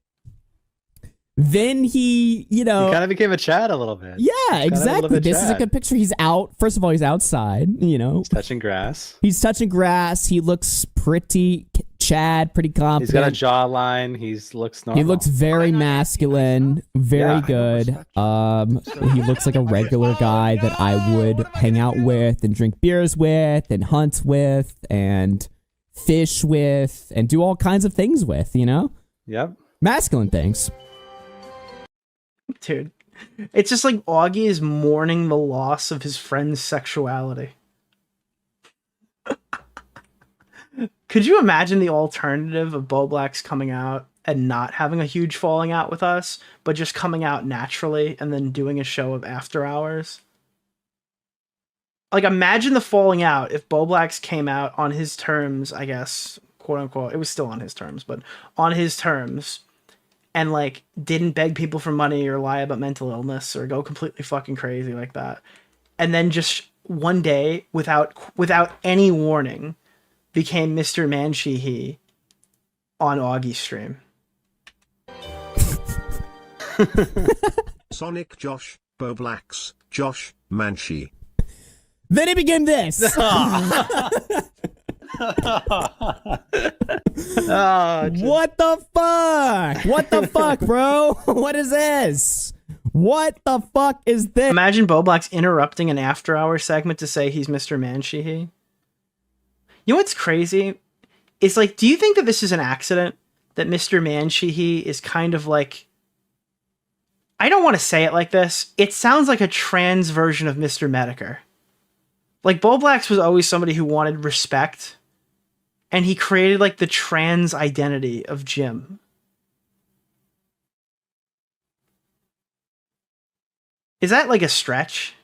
Then he, you know... He kind of became a Chad a little bit. Yeah, exactly. This is a good picture. He's out. First of all, he's outside, you know. He's touching grass. He's touching grass. He looks pretty Chad, pretty confident. He's got a jawline. He looks normal. He looks very masculine, very good. He looks like a regular guy that I would hang out with and drink beers with and hunt with and fish with and do all kinds of things with, you know? Yep. Masculine things. Dude, it's just like Augie is mourning the loss of his friend's sexuality. Could you imagine the alternative of Bowblax coming out and not having a huge falling out with us, but just coming out naturally and then doing a show of After Hours? Like, imagine the falling out if Bowblax came out on his terms, I guess, quote unquote. It was still on his terms, but on his terms, and, like, didn't beg people for money or lie about mental illness or go completely fucking crazy like that. And then just one day, without any warning, became Mr. Mancheehy on Augie's stream. Sonic Josh, Bowblax, Josh, Manchee. Then it became this. What the fuck? What the fuck, bro? What is this? What the fuck is this? Imagine Bowblax interrupting an After Hours segment to say he's Mr. Mancheehy. You know what's crazy? It's like, do you think that this is an accident? That Mr. Mancheehy is kind of like... I don't want to say it like this. It sounds like a trans version of Mr. Medicare. Like, Bowblax was always somebody who wanted respect. And he created, like, the trans identity of Jim. Is that, like, a stretch?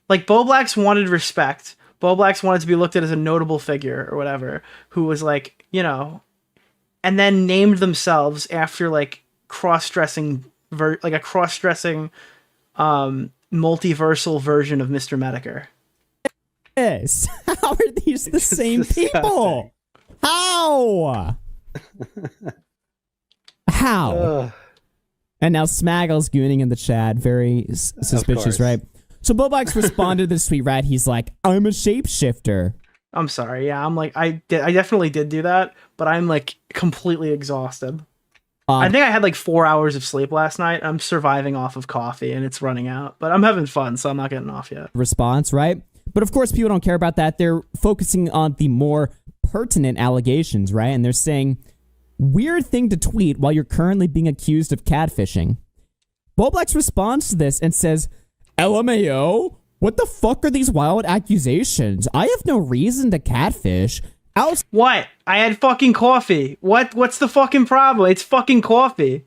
Like, Bowblax wanted respect. Bowblax wanted to be looked at as a notable figure or whatever, who was, like, you know, and then named themselves after, like, cross-dressing, like a cross-dressing, multiversal version of Mr. Medicare. Yes. How are these the same people? How? How? And now Smaggle's gooning in the chat. Very suspicious, right? So Bowblax responded to this tweet, right? He's like, I'm a shapeshifter. I'm sorry. Yeah, I'm like, I definitely did do that, but I'm like completely exhausted. I think I had like 4 hours of sleep last night. I'm surviving off of coffee and it's running out, but I'm having fun, so I'm not getting off yet. Response, right? But of course, people don't care about that. They're focusing on the more pertinent allegations, right? And they're saying, weird thing to tweet while you're currently being accused of catfishing. Bowblax responds to this and says, LMAO? What the fuck are these wild accusations? I have no reason to catfish. What? I had fucking coffee. What's the fucking problem? It's fucking coffee.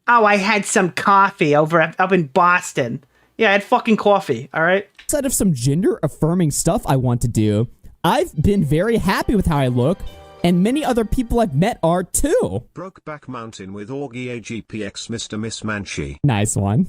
Oh, I had some coffee up in Boston. Yeah, I had fucking coffee, all right? Outside of some gender-affirming stuff I want to do, I've been very happy with how I look, and many other people I've met are too. Brokeback Mountain with Augie AGPX Mr. Miss Manchi. Nice one.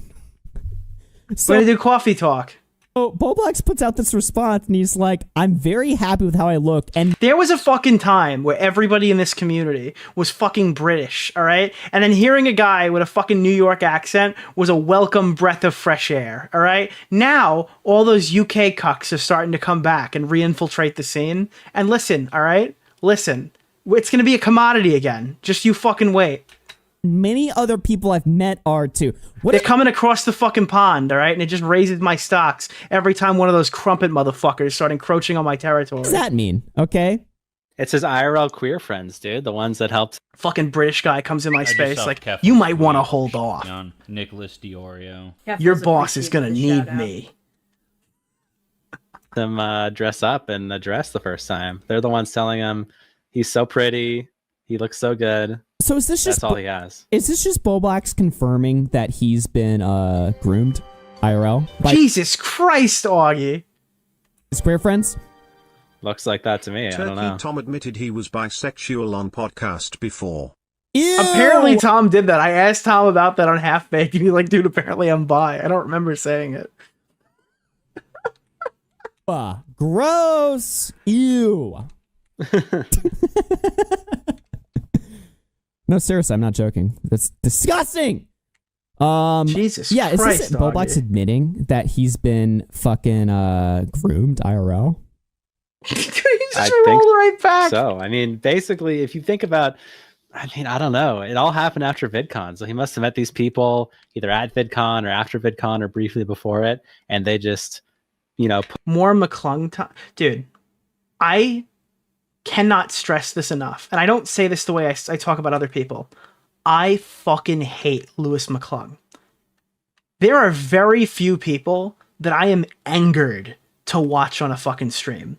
So, we're gonna do coffee talk. So Bowblax puts out this response and he's like, I'm very happy with how I look. And there was a fucking time where everybody in this community was fucking British, all right? And then hearing a guy with a fucking New York accent was a welcome breath of fresh air, all right? Now, all those UK cucks are starting to come back and re-infiltrate the scene. And listen, all right? Listen, it's gonna be a commodity again. Just you fucking wait. Many other people I've met are too. They're coming across the fucking pond, all right? And it just raises my stocks every time one of those crumpet motherfuckers start encroaching on my territory. What does that mean? Okay. It's his IRL queer friends, dude. The ones that helped. Fucking British guy comes in my space like, you might want to hold off. Nicholas DeOrio. Your boss is going to need me. Them dress up and dress the first time. They're the ones telling him he's so pretty. He looks so good. So is this That's all he has. Is this just Bowblax confirming that he's been groomed IRL? Jesus Christ, Augie. His queer friends? Looks like that to me. I don't know. Turkey Tom admitted he was bisexual on podcast before. Ew! Apparently Tom did that. I asked Tom about that on Half Baked and he's like, dude, apparently I'm bi. I don't remember saying it. Gross. Ew. No, seriously, I'm not joking. That's disgusting. Jesus yeah, Christ, is this Bowblax admitting that he's been fucking groomed IRL? I think right back. So, I mean, basically, if you think about, I mean, I don't know. It all happened after VidCon. So he must have met these people either at VidCon or after VidCon or briefly before it. And they just, you know. More McClung time. Dude, I cannot stress this enough. And I don't say this the way I talk about other people. I fucking hate Lewis McClung. There are very few people that I am angered to watch on a fucking stream.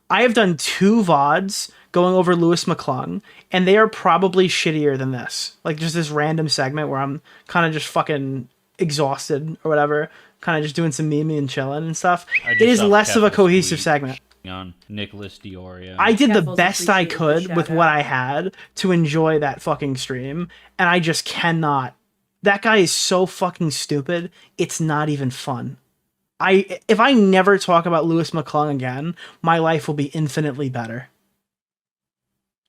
I have done 2 VODs going over Lewis McClung, and they are probably shittier than this. Like, just this random segment where I'm kind of just fucking exhausted or whatever, kind of just doing some meme and chilling and stuff. It is less of a cohesive segment. On Nicholas DeOrio. I did the best I could with what I had to enjoy that fucking stream, and I just cannot. That guy is so fucking stupid, it's not even fun. If I never talk about Lewis McClung again, my life will be infinitely better.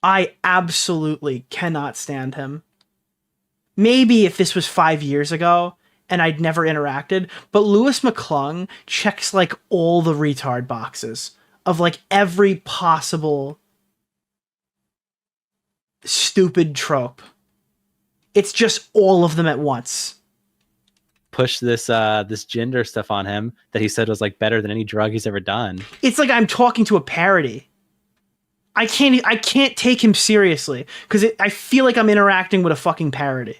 I absolutely cannot stand him. Maybe if this was 5 years ago and I'd never interacted, but Lewis McClung checks like all the retard boxes of like every possible stupid trope. It's just all of them at once. Push this this gender stuff on him that he said was like better than any drug he's ever done. It's like I'm talking to a parody. I can't take him seriously because I feel like I'm interacting with a fucking parody.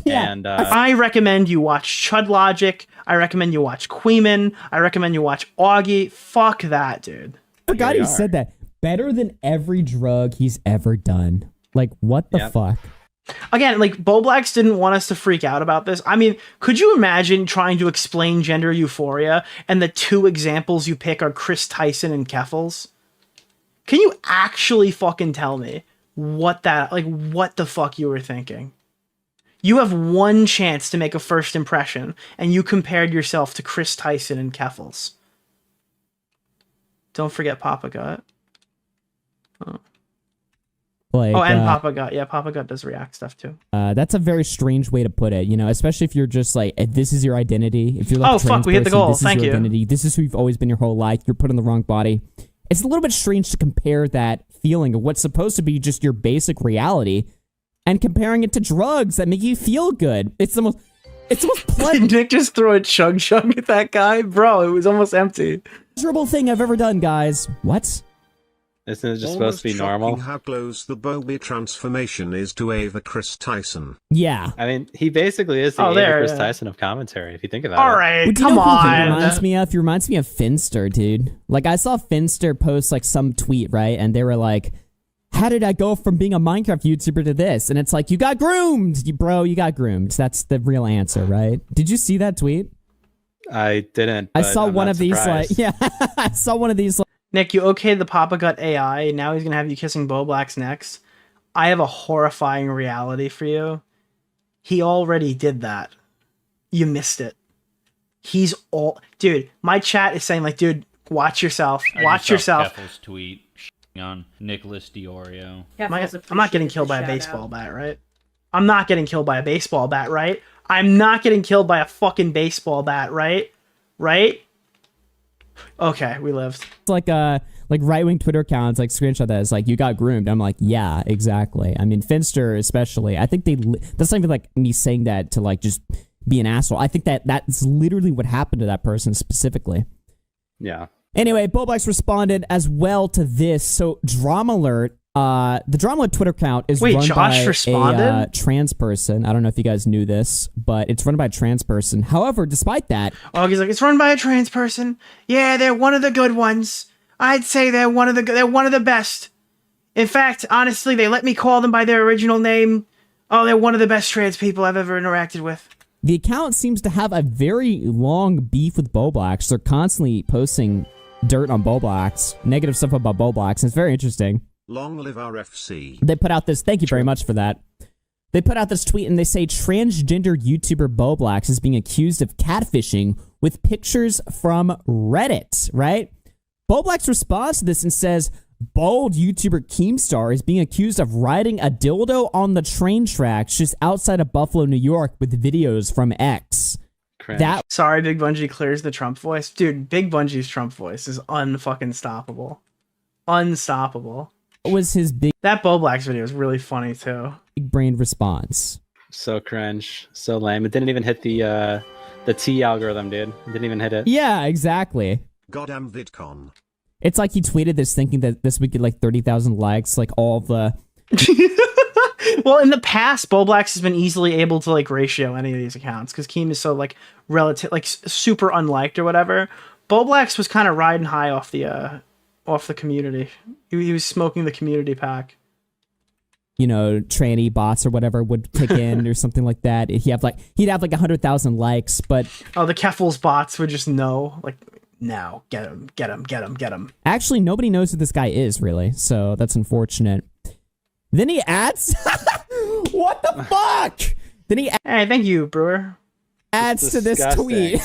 Yeah. And I recommend you watch Chud Logic. I recommend you watch Queeman. I recommend you watch Augie. Fuck that, dude. I forgot he said that. Better than every drug he's ever done. Like, what the fuck? Again, like, Bowblax didn't want us to freak out about this. I mean, could you imagine trying to explain gender euphoria and the 2 examples you pick are Chris Tyson and Keffels? Can you actually fucking tell me what the fuck you were thinking? You have one chance to make a first impression, and you compared yourself to Chris Tyson and Keffels. Don't forget Papa Gut. Like, Oh, and Papa Gut. Yeah, Papa Gut does react stuff too. That's a very strange way to put it, you know, especially if you're just like, if this is your identity. If you're like, Oh, a trans fuck, we hit the person, goal. this is Thank your you. identity. This is who you've always been your whole life. You're put in the wrong body. It's a little bit strange to compare that feeling of what's supposed to be just your basic reality and comparing it to drugs that make you feel good. It's the most Did Nick just throw a chug at that guy? Bro, it was almost empty. pleasurable thing I've ever done, guys. What? Isn't it just Almost supposed to be shocking normal? how close the Bowblax transformation is to Ava Chris Tyson. Yeah. I mean, he basically is the Oh, Ava there, Chris yeah. Tyson of commentary, if you think about All it. right, Well, do you come know who he on. reminds me of? He reminds me of Finster, dude. Like, I saw Finster post, like, some tweet, right? And they were like, how did I go from being a Minecraft YouTuber to this? And it's like, you got groomed! You got groomed. That's the real answer, right? Did you see that tweet? I didn't. I but saw I'm one not of these, like, surprised. yeah. I saw one of these, like, Nick, you okayed the Papa Gut AI. Now he's gonna have you kissing Bowblax next. I have a horrifying reality for you. He already did that. You missed it. He's all, dude. My chat is saying like, dude, watch yourself. Watch yourself. Keffel's tweet on Nicholas DeOrio. I'm not getting killed by a baseball bat, right? I'm not getting killed by a baseball bat, right? I'm not getting killed by a fucking baseball bat, right? Right? Okay, we lived. it's like right-wing Twitter accounts, like, screenshot that. It's like, you got groomed. I'm like, yeah, exactly. I mean, Finster especially. I think that's not even like me saying that to like just be an asshole. I think that's literally what happened to that person specifically. Yeah. Anyway, Bowblax responded as well to this. So, Drama Alert, the Drama Alert Twitter account is Wait, run Josh by responded? a trans person. I don't know if you guys knew this, but it's run by a trans person. However, despite that, Oh, he's like, it's run by a trans person. Yeah, they're one of the good ones. I'd say they're one of the best. In fact, honestly, they let me call them by their original name. Oh, they're one of the best trans people I've ever interacted with. the account seems to have a very long beef with Bowblax. They're constantly posting dirt on Bowblax, negative stuff about Bowblax, and it's very interesting. Long live RFC. They put out this, thank you very much for that. They put out this tweet and they say transgender YouTuber Bowblax is being accused of catfishing with pictures from Reddit, right? Bowblax responds to this and says, bald YouTuber Keemstar is being accused of riding a dildo on the train tracks just outside of Buffalo, New York with videos from X. That Sorry, Big Bungie clears the Trump voice. Dude, Big Bungie's Trump voice is unfucking stoppable. Unstoppable. was his big That Bowblax video is really funny too. brain response. So cringe. So lame. It didn't even hit the T algorithm, dude. It didn't even hit it. Yeah, exactly. Goddamn VidCon. It's like he tweeted this thinking that this would get like 30,000 likes, like all the... Well, in the past, Bowblax has been easily able to like ratio any of these accounts because Keem is so like relative, like super unliked or whatever. Bowblax was kind of riding high off the community. He was smoking the community pack. You know, tranny bots or whatever would kick in or something like that. He'd have like 100,000 likes, but Oh, the Keffel's bots would just know, like, now get him. actually nobody knows who this guy is really, so that's unfortunate. Then he adds, what the fuck? Then he Hey, thank you, Brewer. adds to this tweet.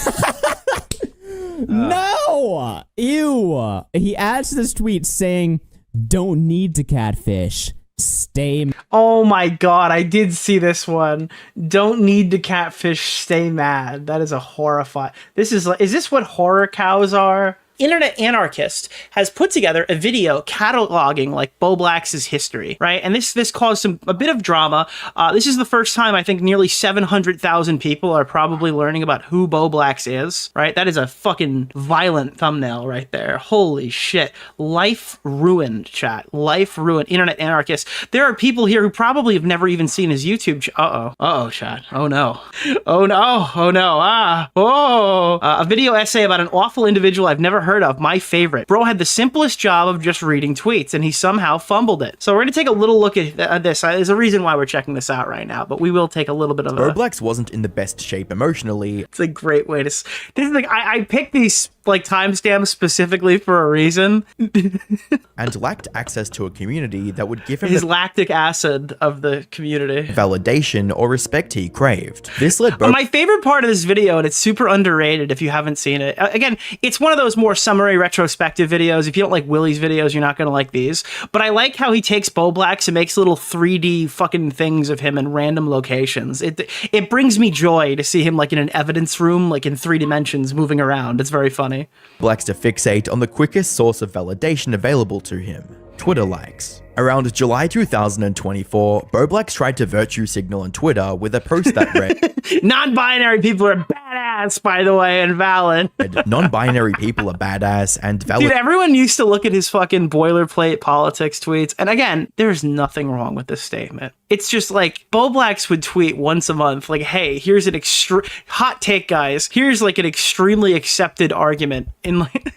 No! Ew! He adds to this tweet saying, don't need to catfish. Stay. Oh my god, I did see this one. Don't need to catfish, stay mad. That is a horrifying. Is this what horror cows are? Internet Anarchist has put together a video cataloging like Bowblax's history, right? And this caused a bit of drama. This is the first time I think nearly 700,000 people are probably learning about who Bowblax is, right? That is a fucking violent thumbnail right there. Holy shit. Life ruined, chat. Life ruined. Internet Anarchist. There are people here who probably have never even seen his YouTube. Uh-oh, chat. Oh no. Oh no. Oh no. A video essay about an awful individual I've never heard of. My favorite. Bro had the simplest job of just reading tweets and he somehow fumbled it. So we're going to take a little look at this. There's a reason why we're checking this out right now, but we will take a little bit of Bowblax wasn't in the best shape emotionally. It's a great way to... This is like, I picked these like timestamps specifically for a reason. And lacked access to a community that would give him His the lactic acid of the community. validation or respect he craved. This led My favorite part of this video, and it's super underrated if you haven't seen it. Again, it's one of those more more summary retrospective videos. If you don't like Willie's videos, you're not going to like these. But I like how he takes Bowblax and makes little 3D fucking things of him in random locations. It brings me joy to see him like in an evidence room, like in 3 dimensions, moving around. It's very funny. Bowblax to fixate on the quickest source of validation available to him: Twitter likes. Around July 2024, Bowblax tried to virtue signal on Twitter with a post that read, non-binary people are badass, by the way, and valid. non-binary people are badass and valid. Dude, everyone used to look at his fucking boilerplate politics tweets. And again, there's nothing wrong with this statement. It's just like Bowblax would tweet once a month, like, hey, here's an hot take, guys. Here's like an extremely accepted argument in like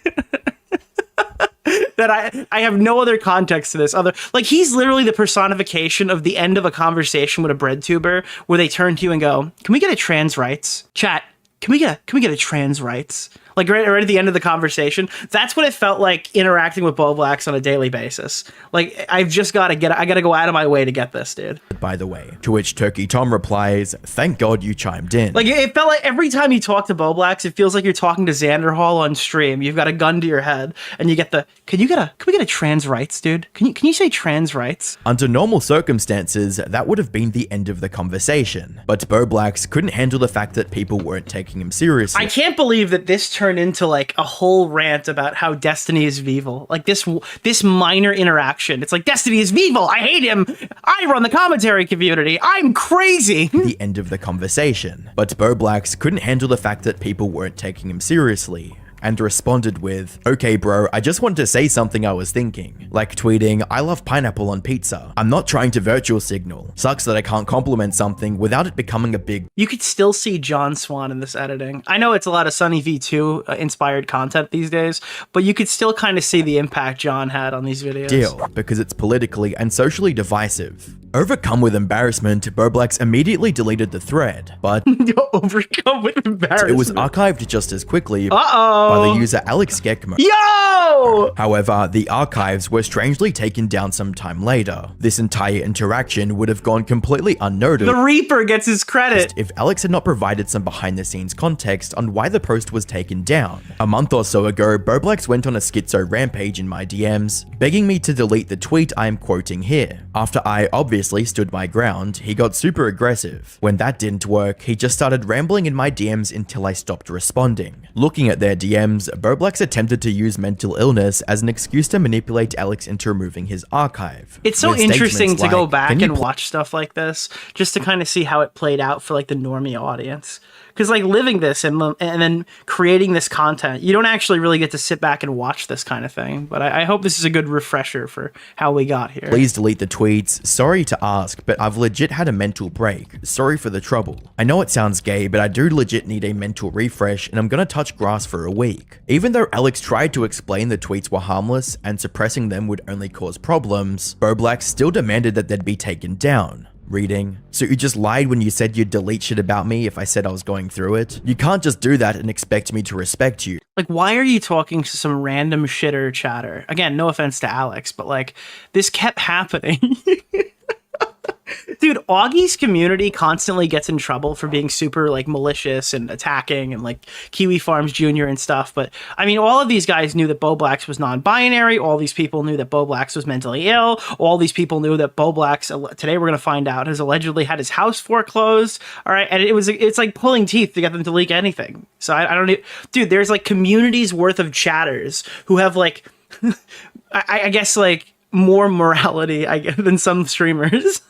that I have no other context to this other, like, he's literally the personification of the end of a conversation with a bread tuber where they turn to you and go, can we get a trans rights? Chat, can we get a trans rights? Like right at the end of the conversation. That's what it felt like interacting with Bowblax on a daily basis. Like, I gotta go out of my way to get this, dude. By the way, to which Turkey Tom replies, thank God you chimed in. Like, it felt like every time you talk to Bowblax, it feels like you're talking to Xander Hall on stream. You've got a gun to your head and you get the, can we get a trans rights, dude? Can you say trans rights? Under normal circumstances, that would have been the end of the conversation. But Bowblax couldn't handle the fact that people weren't taking him seriously. I can't believe that this turned into like a whole rant about how Destiny is evil. Like this minor interaction. It's like, Destiny is evil. I hate him. I run the commentary community. I'm crazy. The end of the conversation. But Bowblax couldn't handle the fact that people weren't taking him seriously, and responded with, okay bro, I just wanted to say something I was thinking. Like tweeting, I love pineapple on pizza. I'm not trying to virtual signal. Sucks that I can't compliment something without it becoming a big... You could still see John Swan in this editing. I know it's a lot of Sunny V2 inspired content these days, but you could still kind of see the impact John had on these videos. Deal, because it's politically and socially divisive. Overcome with embarrassment, Bowblax immediately deleted the thread, but... Overcome with embarrassment. It was archived just as quickly by the user Alex Gekmo. Yo! However, the archives were strangely taken down some time later. This entire interaction would have gone completely unnoticed. The Reaper gets his credit. If Alex had not provided some behind-the-scenes context on why the post was taken down. A month or so ago, Bowblax went on a schizo rampage in my DMs, begging me to delete the tweet I am quoting here. After I obviously stood my ground, he got super aggressive. When that didn't work, he just started rambling in my DMs until I stopped responding. Looking at their DMs, Bowblax attempted to use mental illness as an excuse to manipulate Alex into removing his archive. It's so interesting to go back and watch stuff like this, just to kind of see how it played out for like the normie audience. Because like living this and then creating this content, you don't actually really get to sit back and watch this kind of thing. But I hope this is a good refresher for how we got here. Please delete the tweets. Sorry to ask, but I've legit had a mental break. Sorry for the trouble. I know it sounds gay, but I do legit need a mental refresh and I'm gonna touch grass for a week. Even though Alex tried to explain the tweets were harmless and suppressing them would only cause problems, Bowblax still demanded that they'd be taken down. Reading, so you just lied when you said you'd delete shit about me if I said I was going through it? You can't just do that and expect me to respect you. Like, why are you talking to some random shitter chatter? Again, no offense to Alex, but like, this kept happening. Dude, Augie's community constantly gets in trouble for being super like malicious and attacking and like Kiwi Farms Jr. and stuff. But I mean, all of these guys knew that Bowblax was non-binary. All these people knew that Bowblax was mentally ill. All these people knew that Bowblax, today we're going to find out, has allegedly had his house foreclosed. All right. And it's like pulling teeth to get them to leak anything. So I don't need, dude, there's like communities worth of chatters who have like, I guess like more morality than some streamers.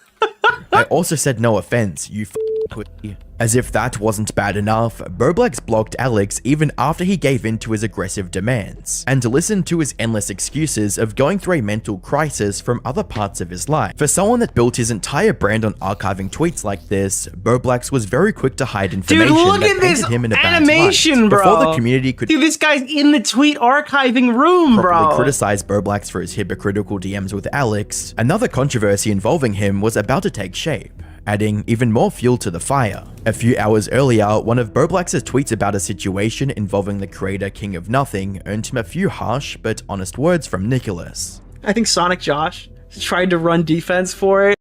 I also said no offense, you f***ing. As if that wasn't bad enough, Bowblax blocked Alex even after he gave in to his aggressive demands, and listened to his endless excuses of going through a mental crisis from other parts of his life. For someone that built his entire brand on archiving tweets like this, Bowblax was very quick to hide information that painted him in a bad light, bro. Before the community could— Dude, this guy's in the tweet archiving room, properly bro. criticize Bowblax for his hypocritical DMs with Alex. Another controversy involving him was about to take shape, adding even more fuel to the fire. A few hours earlier, one of Bowblax's tweets about a situation involving the creator King of Nothing earned him a few harsh but honest words from Nicholas. I think Sonic Josh tried to run defense for it.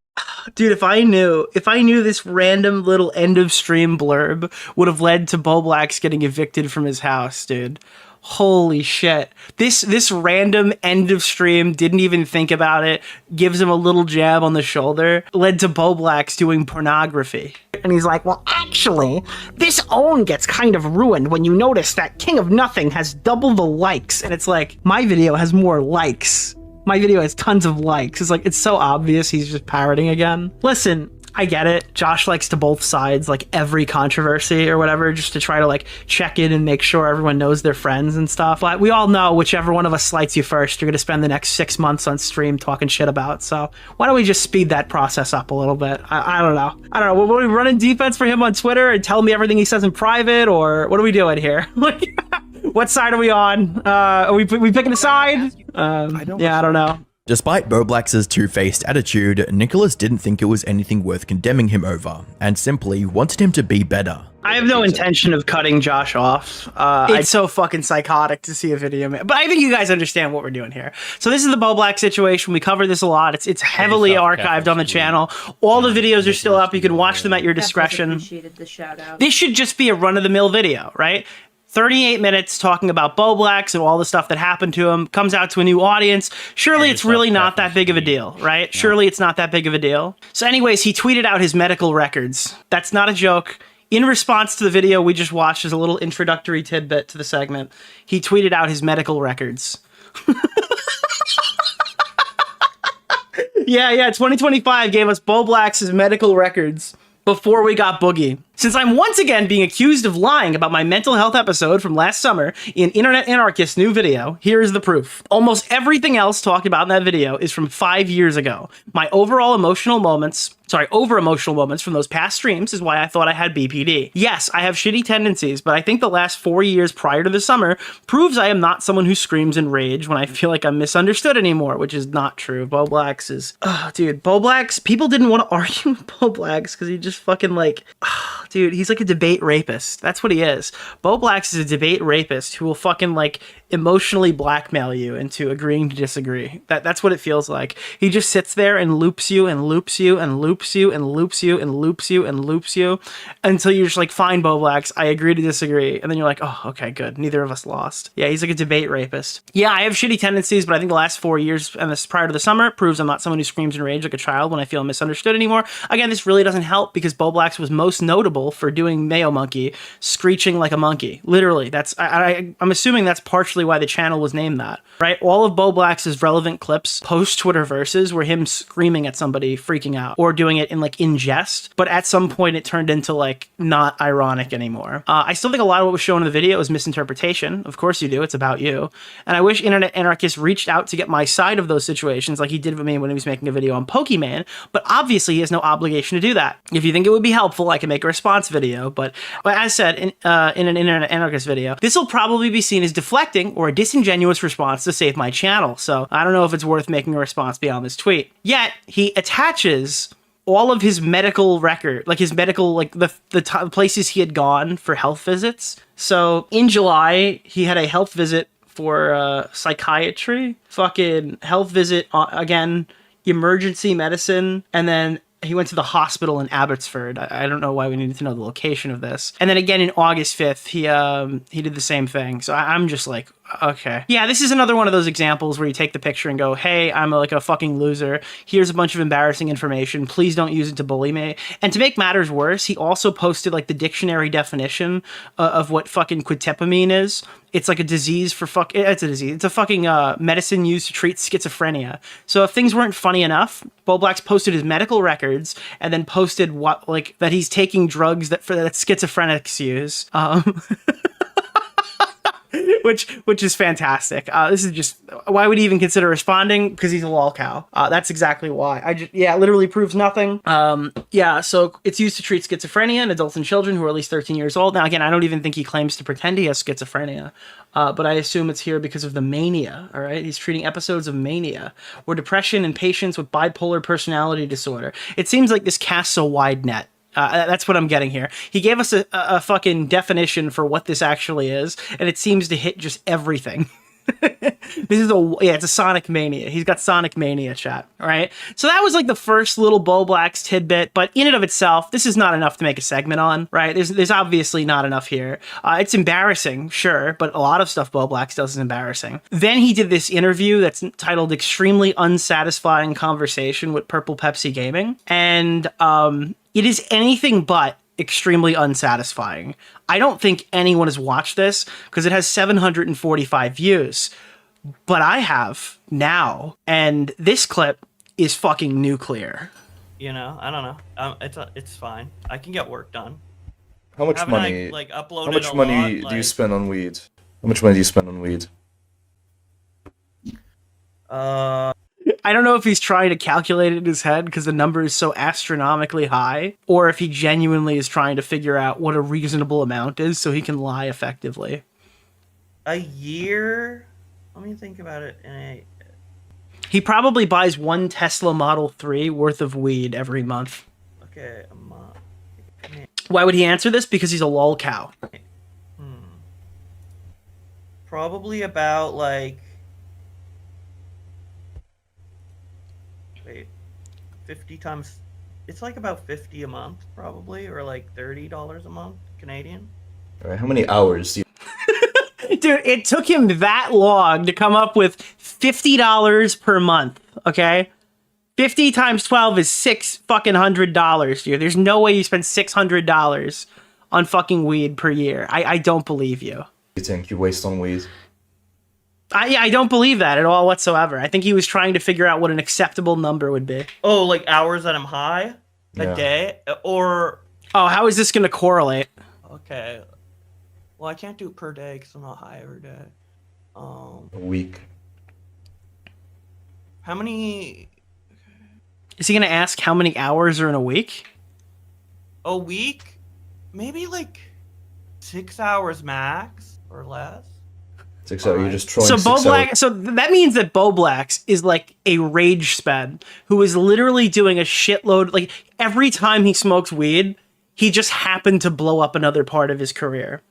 Dude, if I knew this random little end of stream blurb would have led to Bowblax getting evicted from his house, dude. Holy shit. This random end of stream, didn't even think about it, gives him a little jab on the shoulder, led to Bowblax doing pornography. And he's like, well, actually, this own gets kind of ruined when you notice that King of Nothing has double the likes. And it's like, my video has more likes. My video has tons of likes. It's like, it's so obvious he's just parroting again. Listen, I get it. Josh likes to both sides, like every controversy or whatever, just to try to like check in and make sure everyone knows their friends and stuff. But we all know whichever one of us slights you first, you're going to spend the next 6 months on stream talking shit about. So why don't we just speed that process up a little bit? I don't know. I don't know. What are we running defense for him on Twitter and tell me everything he says in private, or what are we doing here? Like, what side are we on? Are we picking a side? I don't know. Despite Bowblax's two-faced attitude, Nicholas didn't think it was anything worth condemning him over, and simply wanted him to be better. I have no intention of cutting Josh off. It's so fucking psychotic to see a video, but I think you guys understand what we're doing here. So this is the Bowblax situation. We cover this a lot. It's heavily archived on the channel. All the videos are still up. You can watch them at your discretion. Appreciated the shout out. This should just be a run-of-the-mill video, right? 38 minutes talking about Bowblax and all the stuff that happened to him, comes out to a new audience. Surely it's really not that big of a deal, right? Yeah. Surely it's not that big of a deal. So anyways, he tweeted out his medical records. That's not a joke. In response to the video we just watched as a little introductory tidbit to the segment, he tweeted out his medical records. Yeah, 2025 gave us Bowblax's medical records before we got Boogie. Since I'm once again being accused of lying about my mental health episode from last summer in Internet Anarchist's new video, here is the proof. Almost everything else talked about in that video is from 5 years ago. My over emotional moments from those past streams is why I thought I had BPD. Yes, I have shitty tendencies, but I think the last 4 years prior to the summer proves I am not someone who screams in rage when I feel like I'm misunderstood anymore, which is not true. Bowblax is... dude, Bowblax... People didn't want to argue with Bowblax because he just fucking like... dude, he's like a debate rapist. That's what he is. Bowblax is a debate rapist who will fucking like emotionally blackmail you into agreeing to disagree. That's what it feels like. He just sits there and loops you and loops you and loops you and loops you and loops you and loops you until you're just like, fine, Bowblax, I agree to disagree. And then you're like, oh, okay, good. Neither of us lost. Yeah, he's like a debate rapist. Yeah, I have shitty tendencies, but I think the last 4 years and this prior to the summer proves I'm not someone who screams in rage like a child when I feel misunderstood anymore. Again, this really doesn't help because Bowblax was most notable for doing Mayo Monkey, screeching like a monkey. Literally, that's I'm assuming that's partially why the channel was named that, right? All of Bowblax's relevant clips post Twitterverses were him screaming at somebody, freaking out, or doing it in jest. But at some point, it turned into like not ironic anymore. I still think a lot of what was shown in the video is misinterpretation. Of course you do. It's about you. And I wish Internet Anarchist reached out to get my side of those situations, like he did with me when he was making a video on Pokemon. But obviously, he has no obligation to do that. If you think it would be helpful, I can make a response video. But as said in an Internet Anarchist video, this will probably be seen as deflecting or a disingenuous response to save my channel. So I don't know if it's worth making a response beyond this tweet. Yet he attaches all of his medical record, like his medical, like the places he had gone for health visits. So in July, he had a health visit for psychiatry, fucking health visit again, emergency medicine, and then he went to the hospital in Abbotsford. I don't know why we needed to know the location of this. And then again in August 5th, he did the same thing. So I'm just like, okay. Yeah, this is another one of those examples where you take the picture and go, hey, I'm like a fucking loser. Here's a bunch of embarrassing information. Please don't use it to bully me. And to make matters worse, he also posted like the dictionary definition of what fucking quetiapine is. It's like a disease for it's a disease. It's a fucking medicine used to treat schizophrenia. So if things weren't funny enough, Bowblax posted his medical records and then posted that he's taking drugs that schizophrenics use. Which is fantastic. This is just, why would he even consider responding? Because he's a lol cow. That's exactly why. It literally proves nothing. So it's used to treat schizophrenia in adults and children who are at least 13 years old. Now, again, I don't even think he claims to pretend he has schizophrenia, but I assume it's here because of the mania, all right? He's treating episodes of mania or depression in patients with bipolar personality disorder. It seems like this casts a wide net. That's what I'm getting here. He gave us a fucking definition for what this actually is, and it seems to hit just everything. This is it's a Sonic Mania. He's got Sonic Mania, chat. All right. So that was like the first little Bowblax tidbit, but in and of itself, this is not enough to make a segment on, right? There's obviously not enough here. It's embarrassing, sure, but a lot of stuff Bowblax does is embarrassing. Then he did this interview that's titled "Extremely Unsatisfying Conversation with Purple Pepsi Gaming," and it is anything but extremely unsatisfying. I don't think anyone has watched this because it has 745 views. But I have now, and this clip is fucking nuclear. You know, I don't know. It's fine. I can get work done. How much Haven't money? I, like, uploaded how much a money lot, do you like- spend on weed? How much money do you spend on weed? I don't know if he's trying to calculate it in his head because the number is so astronomically high, or if he genuinely is trying to figure out what a reasonable amount is so he can lie effectively. A year? Let me think about it. He probably buys one Tesla Model 3 worth of weed every month. Okay, a month. Why would he answer this? Because he's a lol cow. Probably about like... Wait. 50 times... It's like about 50 a month, probably, or like $30 a month, Canadian. All right, how many hours do you... Dude, it took him that long to come up with $50 per month, okay? 50 times 12 is $600, dude. There's no way you spend $600 on fucking weed per year. I don't believe you. You think you waste on weed? I don't believe that at all whatsoever. I think he was trying to figure out what an acceptable number would be. Oh, like hours that I'm high? A day? Or... Oh, how is this going to correlate? Okay. Well, I can't do it per day because I'm not high every day. A week. How many... Is he going to ask how many hours are in a week? A week? Maybe like 6 hours max or less. 6 hours, you're just throwing So 6 hours. Bowblax, so that means that Bowblax is like a rage sped who is literally doing a shitload. Like every time he smokes weed, he just happened to blow up another part of his career.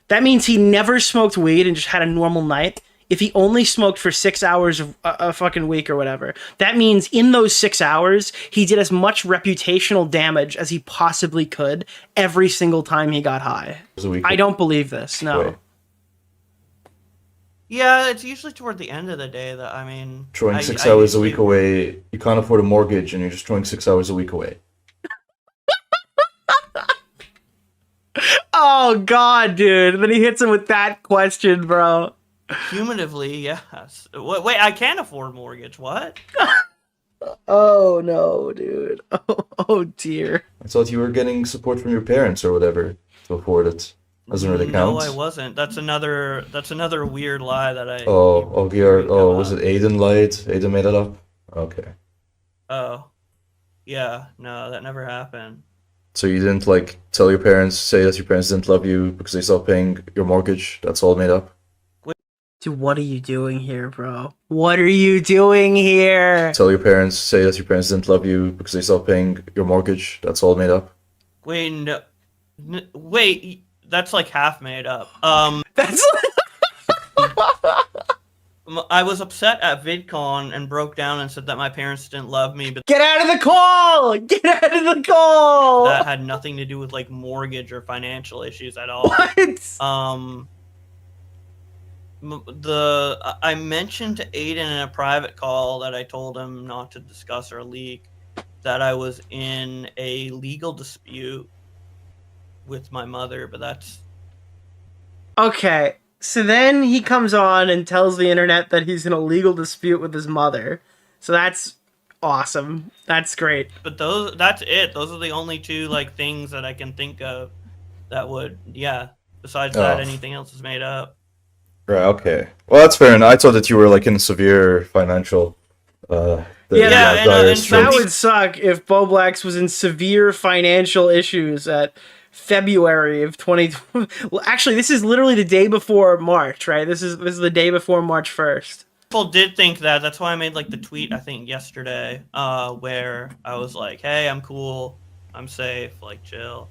That means he never smoked weed and just had a normal night. If he only smoked for 6 hours of a fucking week or whatever, that means in those 6 hours, he did as much reputational damage as he possibly could every single time he got high. I don't believe this, no. Wait. Yeah, it's usually toward the end of the day that, I mean... Throwing 6 hours a week away. You can't afford a mortgage and you're just throwing 6 hours a week away. Oh, God, dude. And then he hits him with that question, bro. Cumulatively, yes. Wait, I can't afford a mortgage. What? Oh, no, dude. Oh, dear. I thought you were getting support from your parents or whatever to afford it. Doesn't really count. No, I wasn't. That's another weird lie that I... Was it Aiden lied? Aiden made it up? Okay. Oh. Yeah, no, that never happened. So you didn't, like, tell your parents, say that your parents didn't love you because they stopped paying your mortgage? That's all made up? Dude, what are you doing here, bro? What are you doing here? Tell your parents, say that your parents didn't love you because they stopped paying your mortgage? That's all made up? Wait, no... Wait, that's like half made up. That's... I was upset at VidCon and broke down and said that my parents didn't love me, but Get out of the call! Get out of the call! that had nothing to do with like mortgage or financial issues at all. What? I mentioned to Aiden in a private call that I told him not to discuss or leak that I was in a legal dispute with my mother, but that's... Okay, so then he comes on and tells the internet that he's in a legal dispute with his mother. So that's awesome. That's great. But that's it. Those are the only two like things that I can think of that would, yeah. Besides that, anything else is made up. Right, okay. Well, that's fair enough. I thought that you were, like, in severe financial... and dire straits. that would suck if Bowblax was in severe financial issues at February of 2020. Well, actually, this is literally the day before March, right? This is the day before March 1st. People did think that. That's why I made like the tweet, I think, yesterday, where I was like, hey, I'm cool. I'm safe. Like, chill.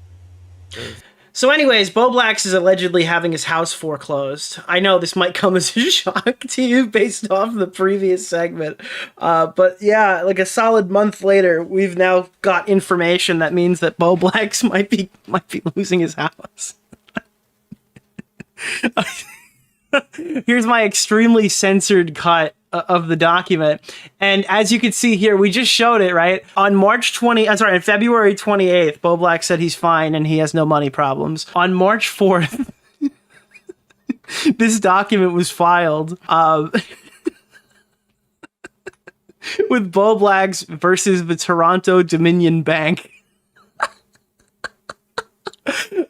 So anyways, Bowblax is allegedly having his house foreclosed. I know this might come as a shock to you based off the previous segment. But yeah, like a solid month later, we've now got information that means that Bowblax might be losing his house. Here's my extremely censored cut of the document. And as you can see here, we just showed it, right? On February 28th, Bowblax said he's fine and he has no money problems. On March 4th, this document was filed with Bowblax versus the Toronto Dominion Bank.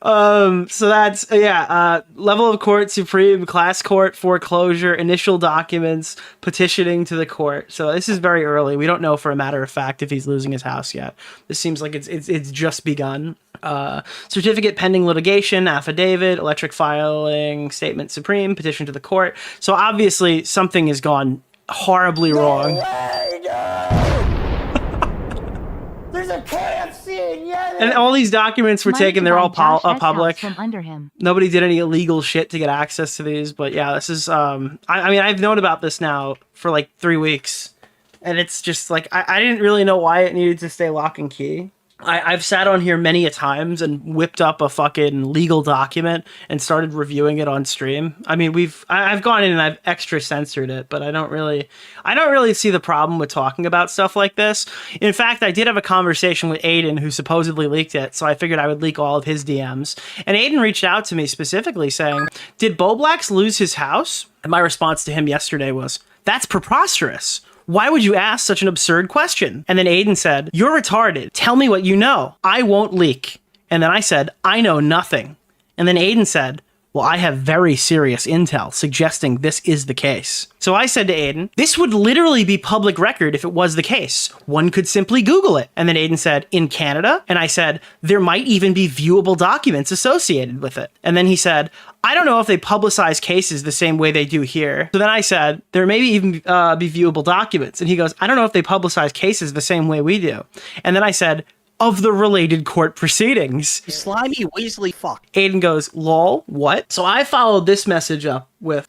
So that's, level of court, supreme, class court, foreclosure, initial documents, petitioning to the court. So this is very early. We don't know for a matter of fact if he's losing his house yet. This seems like it's just begun. Certificate pending litigation, affidavit, electric filing, statement supreme, petition to the court. So obviously something has gone horribly wrong. There's a KFC in Yemen! And all these documents were taken. They're all public. From under him. Nobody did any illegal shit to get access to these. But yeah, this is, I mean, I've known about this now for like 3 weeks. And it's just like, I didn't really know why it needed to stay lock and key. I've sat on here many a times and whipped up a fucking legal document and started reviewing it on stream. I mean, I've gone in and I've extra censored it, but I don't really see the problem with talking about stuff like this. In fact, I did have a conversation with Aiden, who supposedly leaked it, so I figured I would leak all of his DMs. And Aiden reached out to me specifically saying, "Did Bowblax lose his house?" And my response to him yesterday was, "That's preposterous. Why would you ask such an absurd question?" And then Aiden said, "You're retarded. Tell me what you know. I won't leak." And then I said, "I know nothing." And then Aiden said, "Well, I have very serious intel suggesting this is the case." So I said to Aiden, "This would literally be public record if it was the case. One could simply Google it." And then Aiden said, "In Canada?" And I said, "There might even be viewable documents associated with it." And then he said, "I don't know if they publicize cases the same way they do here." So then I said, "There may even be viewable documents." And he goes, "I don't know if they publicize cases the same way we do." And then I said, "Of the related court proceedings." Slimy Weasley fuck. Aiden goes, "Lol, what?" So I followed this message up with,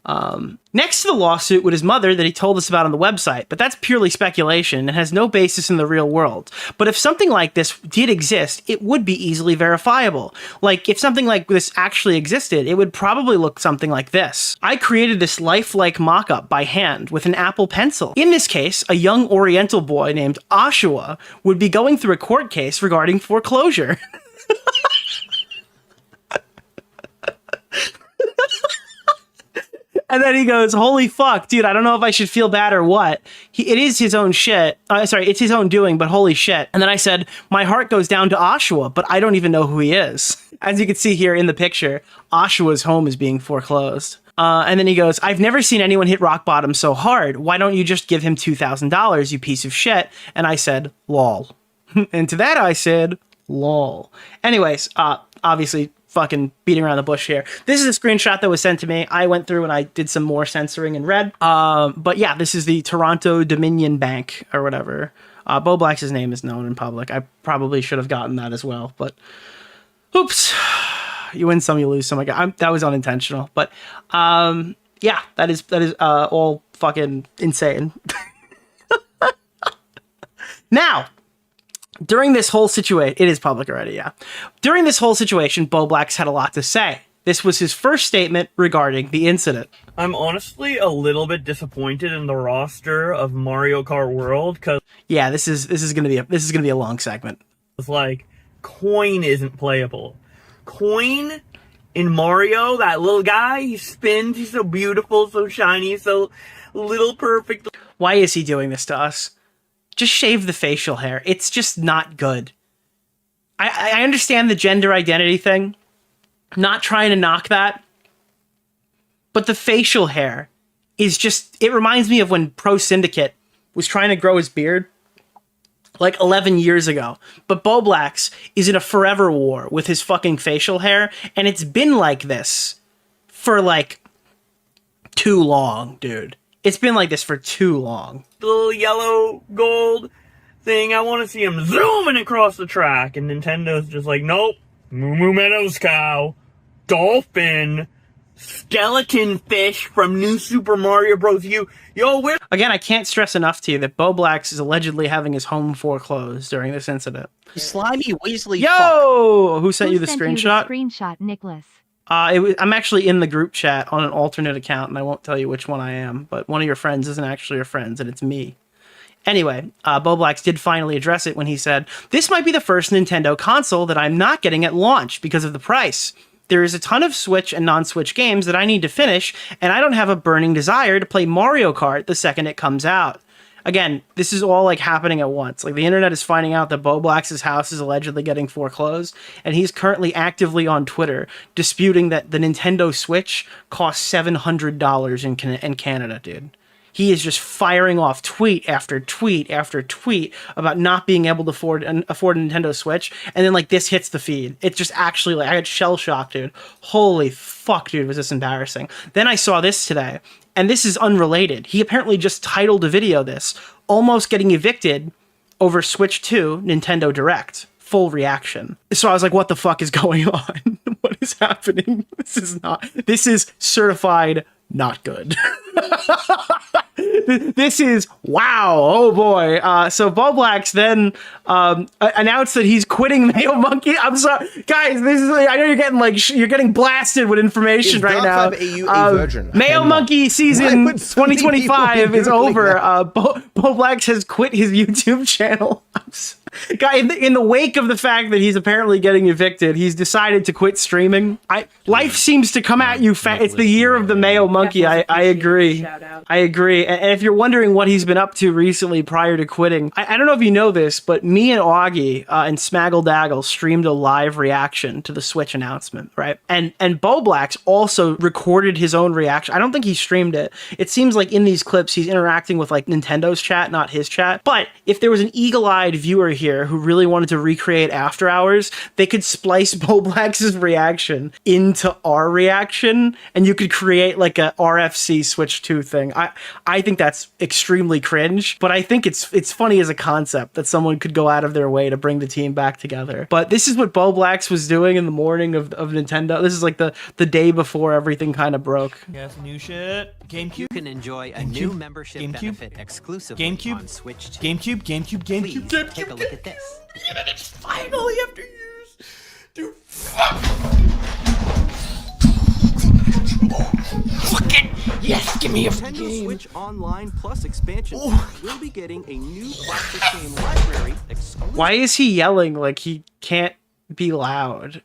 next to the lawsuit with his mother that he told us about on the website, but that's purely speculation and has no basis in the real world. But if something like this did exist, it would be easily verifiable. Like, if something like this actually existed, it would probably look something like this. I created this lifelike mock-up by hand with an Apple Pencil. In this case, a young Oriental boy named Oshua would be going through a court case regarding foreclosure. And then he goes, "Holy fuck, dude, I don't know if I should feel bad or what. It is his own shit. It's his own doing, but holy shit." And then I said, "My heart goes down to Oshua, but I don't even know who he is." As you can see here in the picture, Oshua's home is being foreclosed. And then he goes, "I've never seen anyone hit rock bottom so hard. Why don't you just give him $2,000, you piece of shit?" And I said, "Lol." And to that I said, "Lol." Anyways, obviously, fucking beating around the bush here. This is a screenshot that was sent to me. I went through and I did some more censoring and read. But yeah, this is the Toronto Dominion Bank or whatever. Bowblax's name is known in public. I probably should have gotten that as well, but oops. You win some, you lose some. That was unintentional. But yeah, that is all fucking insane. Now, during this whole situation, it is public already, yeah. During this whole situation, Bowblax had a lot to say. This was his first statement regarding the incident. I'm honestly a little bit disappointed in the roster of Mario Kart World because yeah, this is gonna be a long segment. It's like Coin isn't playable. Coin in Mario, that little guy, he spins. He's so beautiful, so shiny, so little perfect. Why is he doing this to us? Just shave the facial hair. It's just not good. I understand the gender identity thing. Not trying to knock that. But the facial hair is just... It reminds me of when Pro Syndicate was trying to grow his beard like 11 years ago. But Bowblax is in a forever war with his fucking facial hair. And it's been like this for like too long, dude. It's been like this for too long. The little yellow gold thing, I want to see him zooming across the track, and Nintendo's just like, nope, Moo Moo Meadows cow, dolphin, skeleton fish from New Super Mario Bros. U. Yo, where? Again, I can't stress enough to you that Bowblax is allegedly having his home foreclosed during this incident. Slimy Weasley. Yo! Who sent you the screenshot? Screenshot, Nicholas. I'm actually in the group chat on an alternate account, and I won't tell you which one I am, but one of your friends isn't actually your friends, and it's me. Anyway, Bowblax did finally address it when he said, "This might be the first Nintendo console that I'm not getting at launch because of the price. There is a ton of Switch and non-Switch games that I need to finish, and I don't have a burning desire to play Mario Kart the second it comes out." Again, this is all like happening at once. Like the internet is finding out that Bowblax's house is allegedly getting foreclosed, and he's currently actively on Twitter disputing that the Nintendo Switch costs $700 in Canada, dude. He is just firing off tweet after tweet after tweet about not being able to afford a Nintendo Switch, and then like this hits the feed. It's just actually like I got shell shocked, dude. Holy fuck, dude, was this embarrassing. Then I saw this today, and this is unrelated. He apparently just titled a video this, almost getting evicted over Switch 2 Nintendo Direct. Full reaction. So I was like, what the fuck is going on? What is happening? This is certified not good. This is wow. Oh boy. So Bowblax then announced that he's quitting Mayo Monkey. I'm sorry, guys. This is I know you're getting like you're getting blasted with information right now. Mayo Monkey season 2025 is over. Bowblax has quit his YouTube channel. Guy, in the wake of the fact that he's apparently getting evicted, he's decided to quit streaming. Life seems to come at you fast. It's the year of the Mayo Monkey. I agree. I agree. And if you're wondering what he's been up to recently prior to quitting, I don't know if you know this, but me and Augie and Smaggle Daggle streamed a live reaction to the Switch announcement, right? And Bowblax also recorded his own reaction. I don't think he streamed it. It seems like in these clips he's interacting with like Nintendo's chat, not his chat. But if there was an eagle-eyed viewer here who really wanted to recreate After Hours, they could splice Bowblax's reaction into our reaction, and you could create like a RFC Switch 2 thing. I think that's extremely cringe, but I think it's funny as a concept that someone could go out of their way to bring the team back together. But this is what Bowblax was doing in the morning of Nintendo. This is like the day before everything kind of broke. Yes, new shit. GameCube. You can enjoy a new membership benefit exclusively on Switch 2. GameCube. Please take a look at this. It's finally after years. Dude, fucking yes, give me a Nintendo game. Switch Online Plus expansion will be getting a new classic game library exclusive. Why is he yelling like he can't be loud?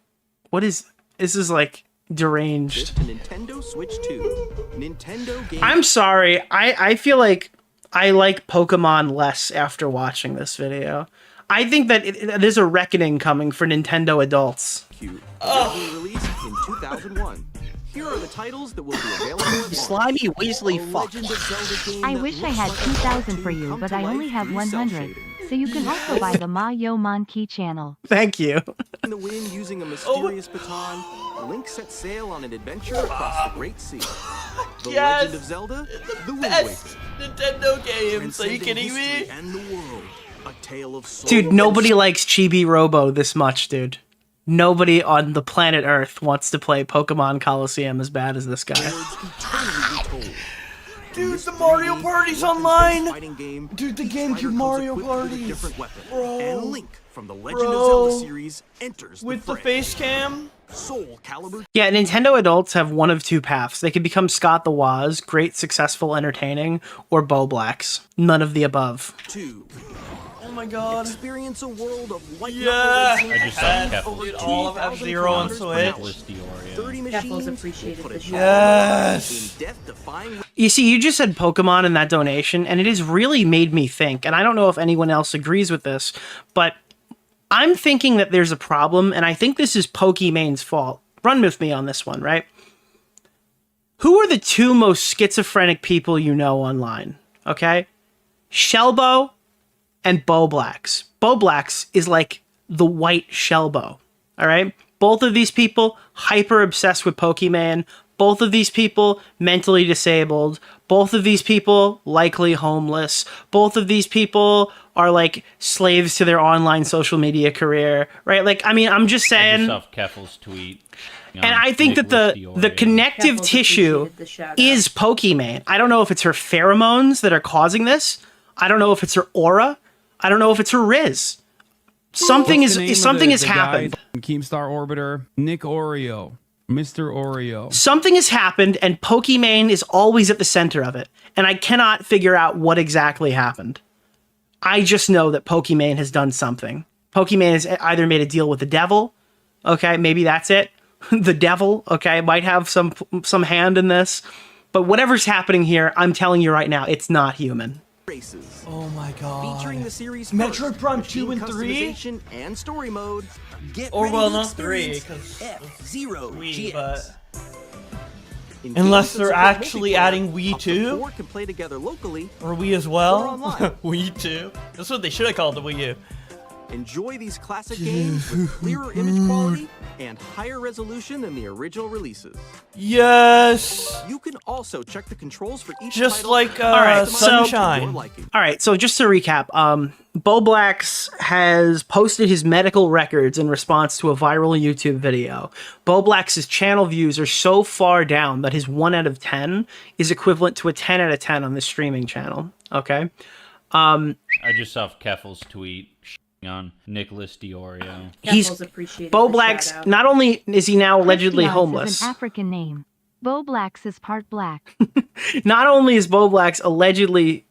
This is like deranged. Nintendo Switch 2. Nintendo game. I'm sorry. I feel like I like Pokemon less after watching this video. I think that there's a reckoning coming for Nintendo adults. Released in 2001. Here are the titles that will be available at Slimy Weasley fuck. I wish I had 2,000 for you, but I only have 100. So you can also buy the Mayo Monkey channel. Thank you. In the wind using a mysterious baton, Link sets sail on an adventure across the Great Sea. The Legend of Zelda, The Wind Waker. Nintendo games. Are you kidding me? And the world. A tale of soul. Dude, nobody likes Chibi Robo this much, dude. Nobody on the planet Earth wants to play Pokemon Coliseum as bad as this guy. Dude, the Mario Party's online. Dude, the GameCube Mario Party. Bro. And Link from the Legend of Zelda series enters with the face cam. Soul Calibur. Yeah, Nintendo adults have one of two paths. They could become Scott the Woz, great, successful, entertaining, or Bowblax. None of the above. 2. Oh my god. Experience a world of white yeah. I just saw all of F-Zero on Switch. 30 machines appreciated the yes. You see, you just said Pokemon in that donation, and it has really made me think, and I don't know if anyone else agrees with this, but I'm thinking that there's a problem, and I think this is Pokemon's fault. Run with me on this one, right? Who are the two most schizophrenic people you know online? Okay? Shelbo and Bowblax. Bowblax is like the white Shelbo. All right? Both of these people, hyper obsessed with Pokemon. Both of these people mentally disabled. Both of these people likely homeless. Both of these people are like slaves to their online social media career, right? Like, I mean, I'm just saying. Keffel's tweet. And I think that the connective tissue is Pokimane. I don't know if it's her pheromones that are causing this. I don't know if it's her aura. I don't know if it's her Riz. Something has happened. Keemstar Orbiter, Nick Oreo, Mr. Oreo. Something has happened, and Pokimane is always at the center of it. And I cannot figure out what exactly happened. I just know that Pokimane has done something. Pokimane has either made a deal with the devil. Okay, maybe that's it. The devil, okay, might have some hand in this. But whatever's happening here, I'm telling you right now, it's not human. Races. Oh my god. Featuring the series Metroid Prime 2 and 3? Customization and story mode. Get Or ready well, to not 3, experience because F-Zero Wii, GX. but In unless games they're that actually support adding multiplayer, Wii up to 2? 4 can play together locally or Wii as or well? online. Wii 2? That's what they should have called the Wii U. Enjoy these classic games with clearer image quality and higher resolution than the original releases. Yes! You can also check the controls for each Just title. like All right, Sunshine. All right, so just to recap, Bowblax has posted his medical records in response to a viral YouTube video. Bowblax's channel views are so far down that his 1 out of 10 is equivalent to a 10 out of 10 on the streaming channel. Okay? I just saw Keffel's tweet on Nicholas DeOrio. Bowblax. Not only is he now allegedly Christian homeless, is an African name. Bowblax is part black. not only is Bowblax allegedly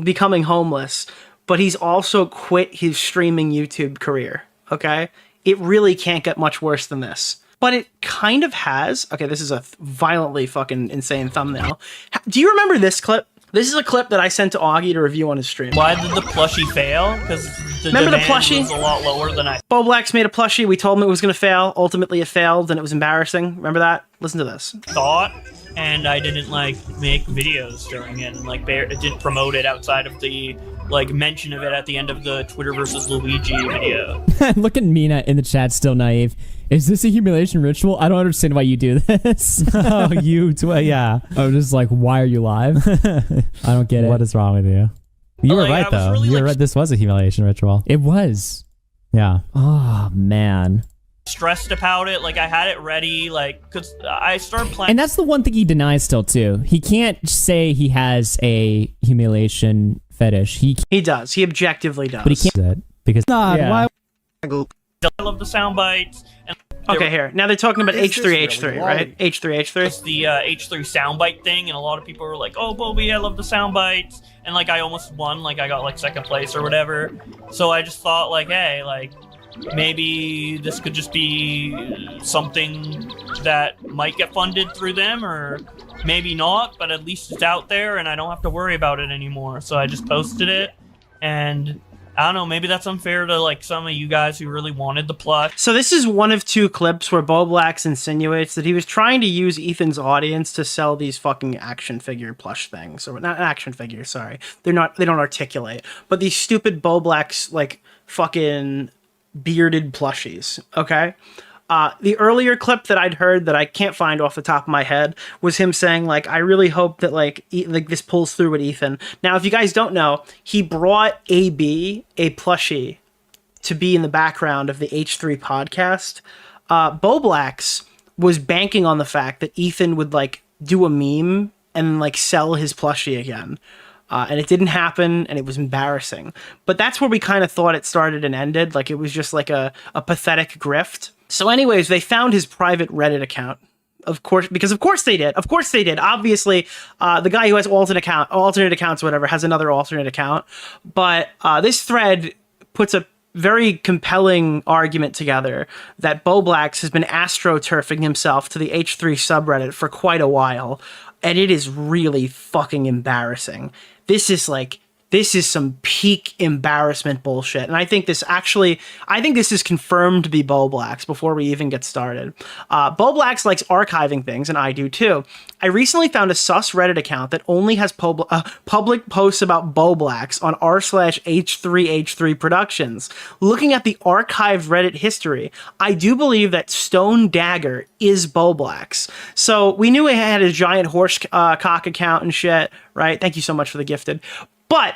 becoming homeless, but he's also quit his streaming YouTube career. Okay? It really can't get much worse than this. But it kind of has. Okay, this is a violently fucking insane thumbnail. Do you remember this clip? This is a clip that I sent to Augie to review on his stream. Why did the plushie fail? Because the Remember the demand plushie? was a lot lower than I Bowblax made a plushie. We told him it was going to fail. Ultimately, it failed, and it was embarrassing. Remember that? Listen to this. thought, and I didn't like make videos during it, and like didn't promote it outside of the like mention of it at the end of the Twitter versus Luigi video. Look at Mina in the chat, still naive. Is this a humiliation ritual? I don't understand why you do this. Oh, you too? Yeah. I'm just like, why are you live? I don't get it. What is wrong with you? You were right, though. really, you were like, right. This was a humiliation ritual. It was. Yeah. Oh, man. Stressed about it, like I had it ready, like because I started playing. And that's the one thing he denies still, too. He can't say he has a humiliation fetish. He does. He objectively does. But he can't. Because Yeah. I love the sound bites. And Okay, here. Now they're talking about H3H3, really right? H3H3. It's the H3 soundbite thing, and a lot of people were like, "Oh, Bobby, I love the sound bites," and like I almost won, like I got like second place or whatever. So I just thought, like, hey, like maybe this could just be something that might get funded through them, or maybe not, but at least it's out there, and I don't have to worry about it anymore. So I just posted it, and I don't know, maybe that's unfair to like some of you guys who really wanted the plush. So this is one of 2 clips where Bowblax insinuates that he was trying to use Ethan's audience to sell these fucking action figure plush things. Or not action figures, sorry. They don't articulate. But these stupid Bowblax like fucking bearded plushies, okay? The earlier clip that I'd heard that I can't find off the top of my head was him saying, like, I really hope that, like this pulls through with Ethan. Now, if you guys don't know, he brought AB, a plushie, to be in the background of the H3 podcast. Bowblax was banking on the fact that Ethan would, like, do a meme and, like, sell his plushie again. And it didn't happen, and it was embarrassing. But that's where we kind of thought it started and ended. Like, it was just, like, a pathetic grift. So anyways, they found his private Reddit account. Of course, because of course they did. Of course they did. Obviously, the guy who has alternate accounts or whatever has another alternate account. But this thread puts a very compelling argument together that Bowblax has been astroturfing himself to the H3 subreddit for quite a while. And it is really fucking embarrassing. This is like This is some peak embarrassment bullshit. And I think this is confirmed to be Bowblax before we even get started. Bowblax likes archiving things, and I do too. I recently found a sus Reddit account that only has public posts about Bowblax on r/h3h3 productions. Looking at the archived Reddit history, I do believe that Stone Dagger is Bowblax. So we knew he had a giant horse cock account and shit, right? Thank you so much for the gifted. But,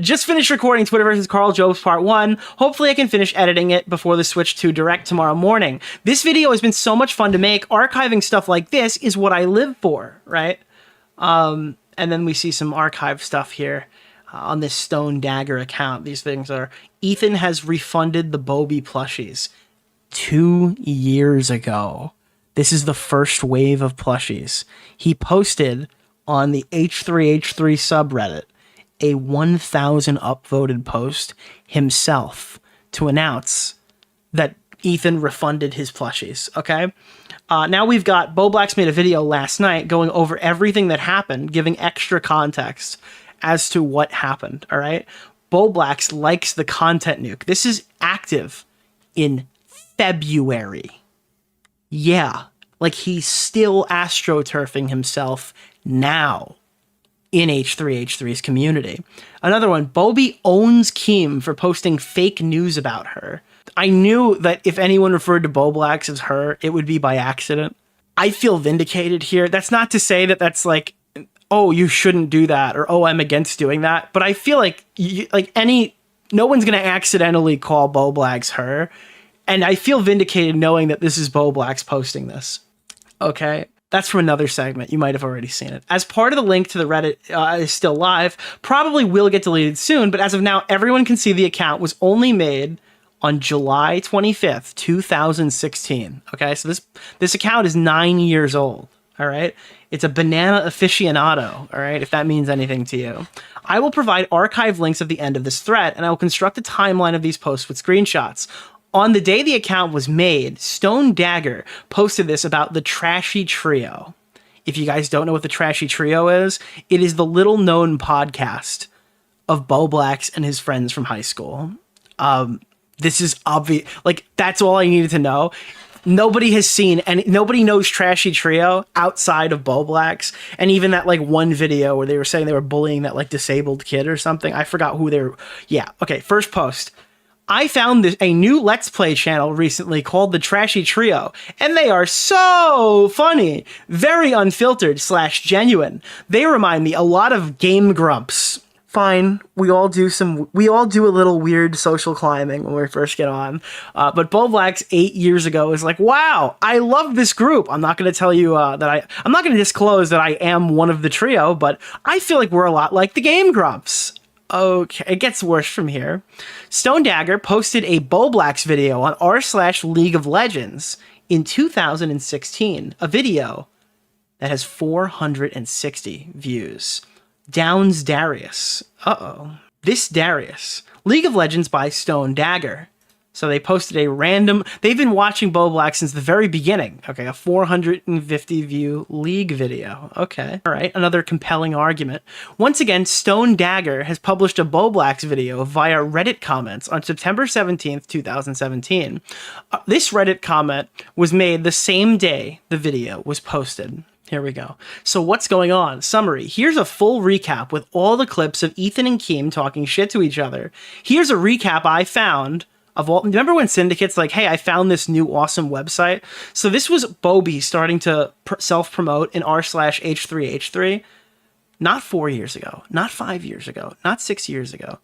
just finished recording Twitter vs. Carl Jobs Part 1. Hopefully I can finish editing it before the switch to direct tomorrow morning. This video has been so much fun to make. Archiving stuff like this is what I live for, right? And then we see some archive stuff here on this Stone Dagger account. These things are, Ethan has refunded the Bobby plushies 2 years ago. This is the first wave of plushies. He posted on the H3H3 subreddit a 1,000 upvoted post himself to announce that Ethan refunded his plushies, okay? Now we've got, Bowblax made a video last night going over everything that happened, giving extra context as to what happened, all right? Bowblax likes the content nuke. This is active in February. Yeah, like he's still astroturfing himself now in H3H3's community. Another one, Bobby owns Keem for posting fake news about her. I knew that if anyone referred to Bowblax as her, it would be by accident. I feel vindicated here. That's not to say that that's like, oh, you shouldn't do that, or oh, I'm against doing that. But I feel like no one's going to accidentally call Bowblax her. And I feel vindicated knowing that this is Bowblax posting this. Okay? That's from another segment. You might have already seen it. As part of the link to the Reddit is still live, probably will get deleted soon, but as of now, everyone can see the account was only made on July 25th, 2016. Okay? So this account is 9 years old. All right? It's a banana aficionado. All right? If that means anything to you. I will provide archive links at the end of this thread, and I will construct a timeline of these posts with screenshots. On the day the account was made, Stone Dagger posted this about the Trashy Trio. If you guys don't know what the Trashy Trio is, it is the little known podcast of Bowblax and his friends from high school. This is obvious. Like, that's all I needed to know. Nobody has seen, and nobody knows Trashy Trio outside of Bowblax. And even that like one video where they were saying they were bullying that like disabled kid or something. I forgot who they were. Yeah. Okay. First post. I found a new Let's Play channel recently called The Trashy Trio, and they are so funny, very unfiltered / genuine. They remind me a lot of Game Grumps. Fine, we all do a little weird social climbing when we first get on. But Bowblax 8 years ago was like, wow, I love this group. I'm not going to tell you I'm not going to disclose that I am one of the trio, but I feel like we're a lot like the Game Grumps. Okay, it gets worse from here. Stone Dagger posted a Bowblax video on r/League of Legends in 2016, a video that has 460 views. Downs Darius. Uh-oh. This Darius. League of Legends by Stone Dagger. So they posted a random... They've been watching Bowblax since the very beginning. Okay, a 450 view League video. Okay. All right, another compelling argument. Once again, Stone Dagger has published a Bowblax video via Reddit comments on September 17th, 2017. This Reddit comment was made the same day the video was posted. Here we go. So what's going on? Summary. Here's a full recap with all the clips of Ethan and Keem talking shit to each other. Here's a recap I found of all. Remember when Syndicate's like, hey, I found this new awesome website? So this was Bobby starting to self-promote in r/H3H3 not 4 years ago, not 5 years ago, not 6 years ago,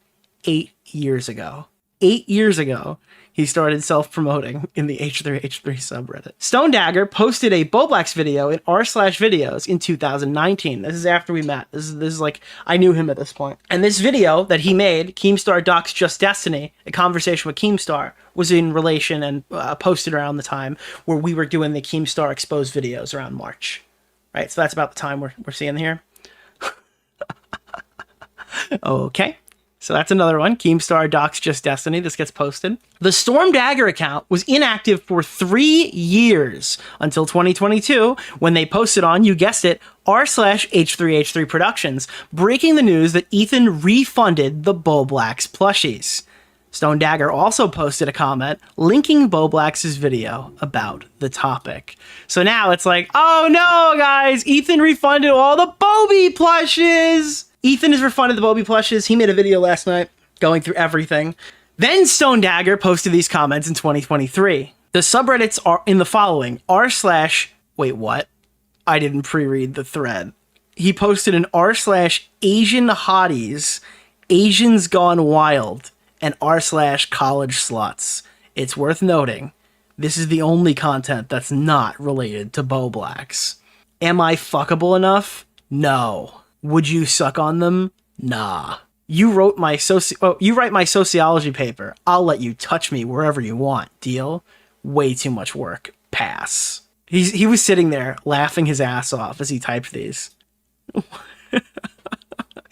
8 years ago. 8 years ago, he started self-promoting in the H3H3 subreddit. Stone Dagger posted a Bowblax video in r/videos in 2019. This is after we met. This is like, I knew him at this point. And this video that he made, Keemstar Docs Just Destiny, a conversation with Keemstar, was in relation and posted around the time where we were doing the Keemstar exposed videos around March. Right, so that's about the time we're seeing here. Okay. So that's another one. Keemstar docs Just Destiny. This gets posted. The Storm Dagger account was inactive for 3 years until 2022 when they posted on, you guessed it, r/H3H3 Productions, breaking the news that Ethan refunded the Bowblax plushies. Stone Dagger also posted a comment linking Bowblax's video about the topic. So now it's like, oh no, guys, Ethan refunded all the Bobby plushes. Ethan has refunded the Bobby plushes. He made a video last night going through everything. Then Stone Dagger posted these comments in 2023. The subreddits are in the following, wait, what? I didn't pre-read the thread. He posted an r/Asian hotties, Asians gone wild, and r/college sluts. It's worth noting, this is the only content that's not related to Bowblax. Am I fuckable enough? No. Would you suck on them? Nah. You write my sociology paper. I'll let you touch me wherever you want. Deal? Way too much work. Pass. He was sitting there laughing his ass off as he typed these.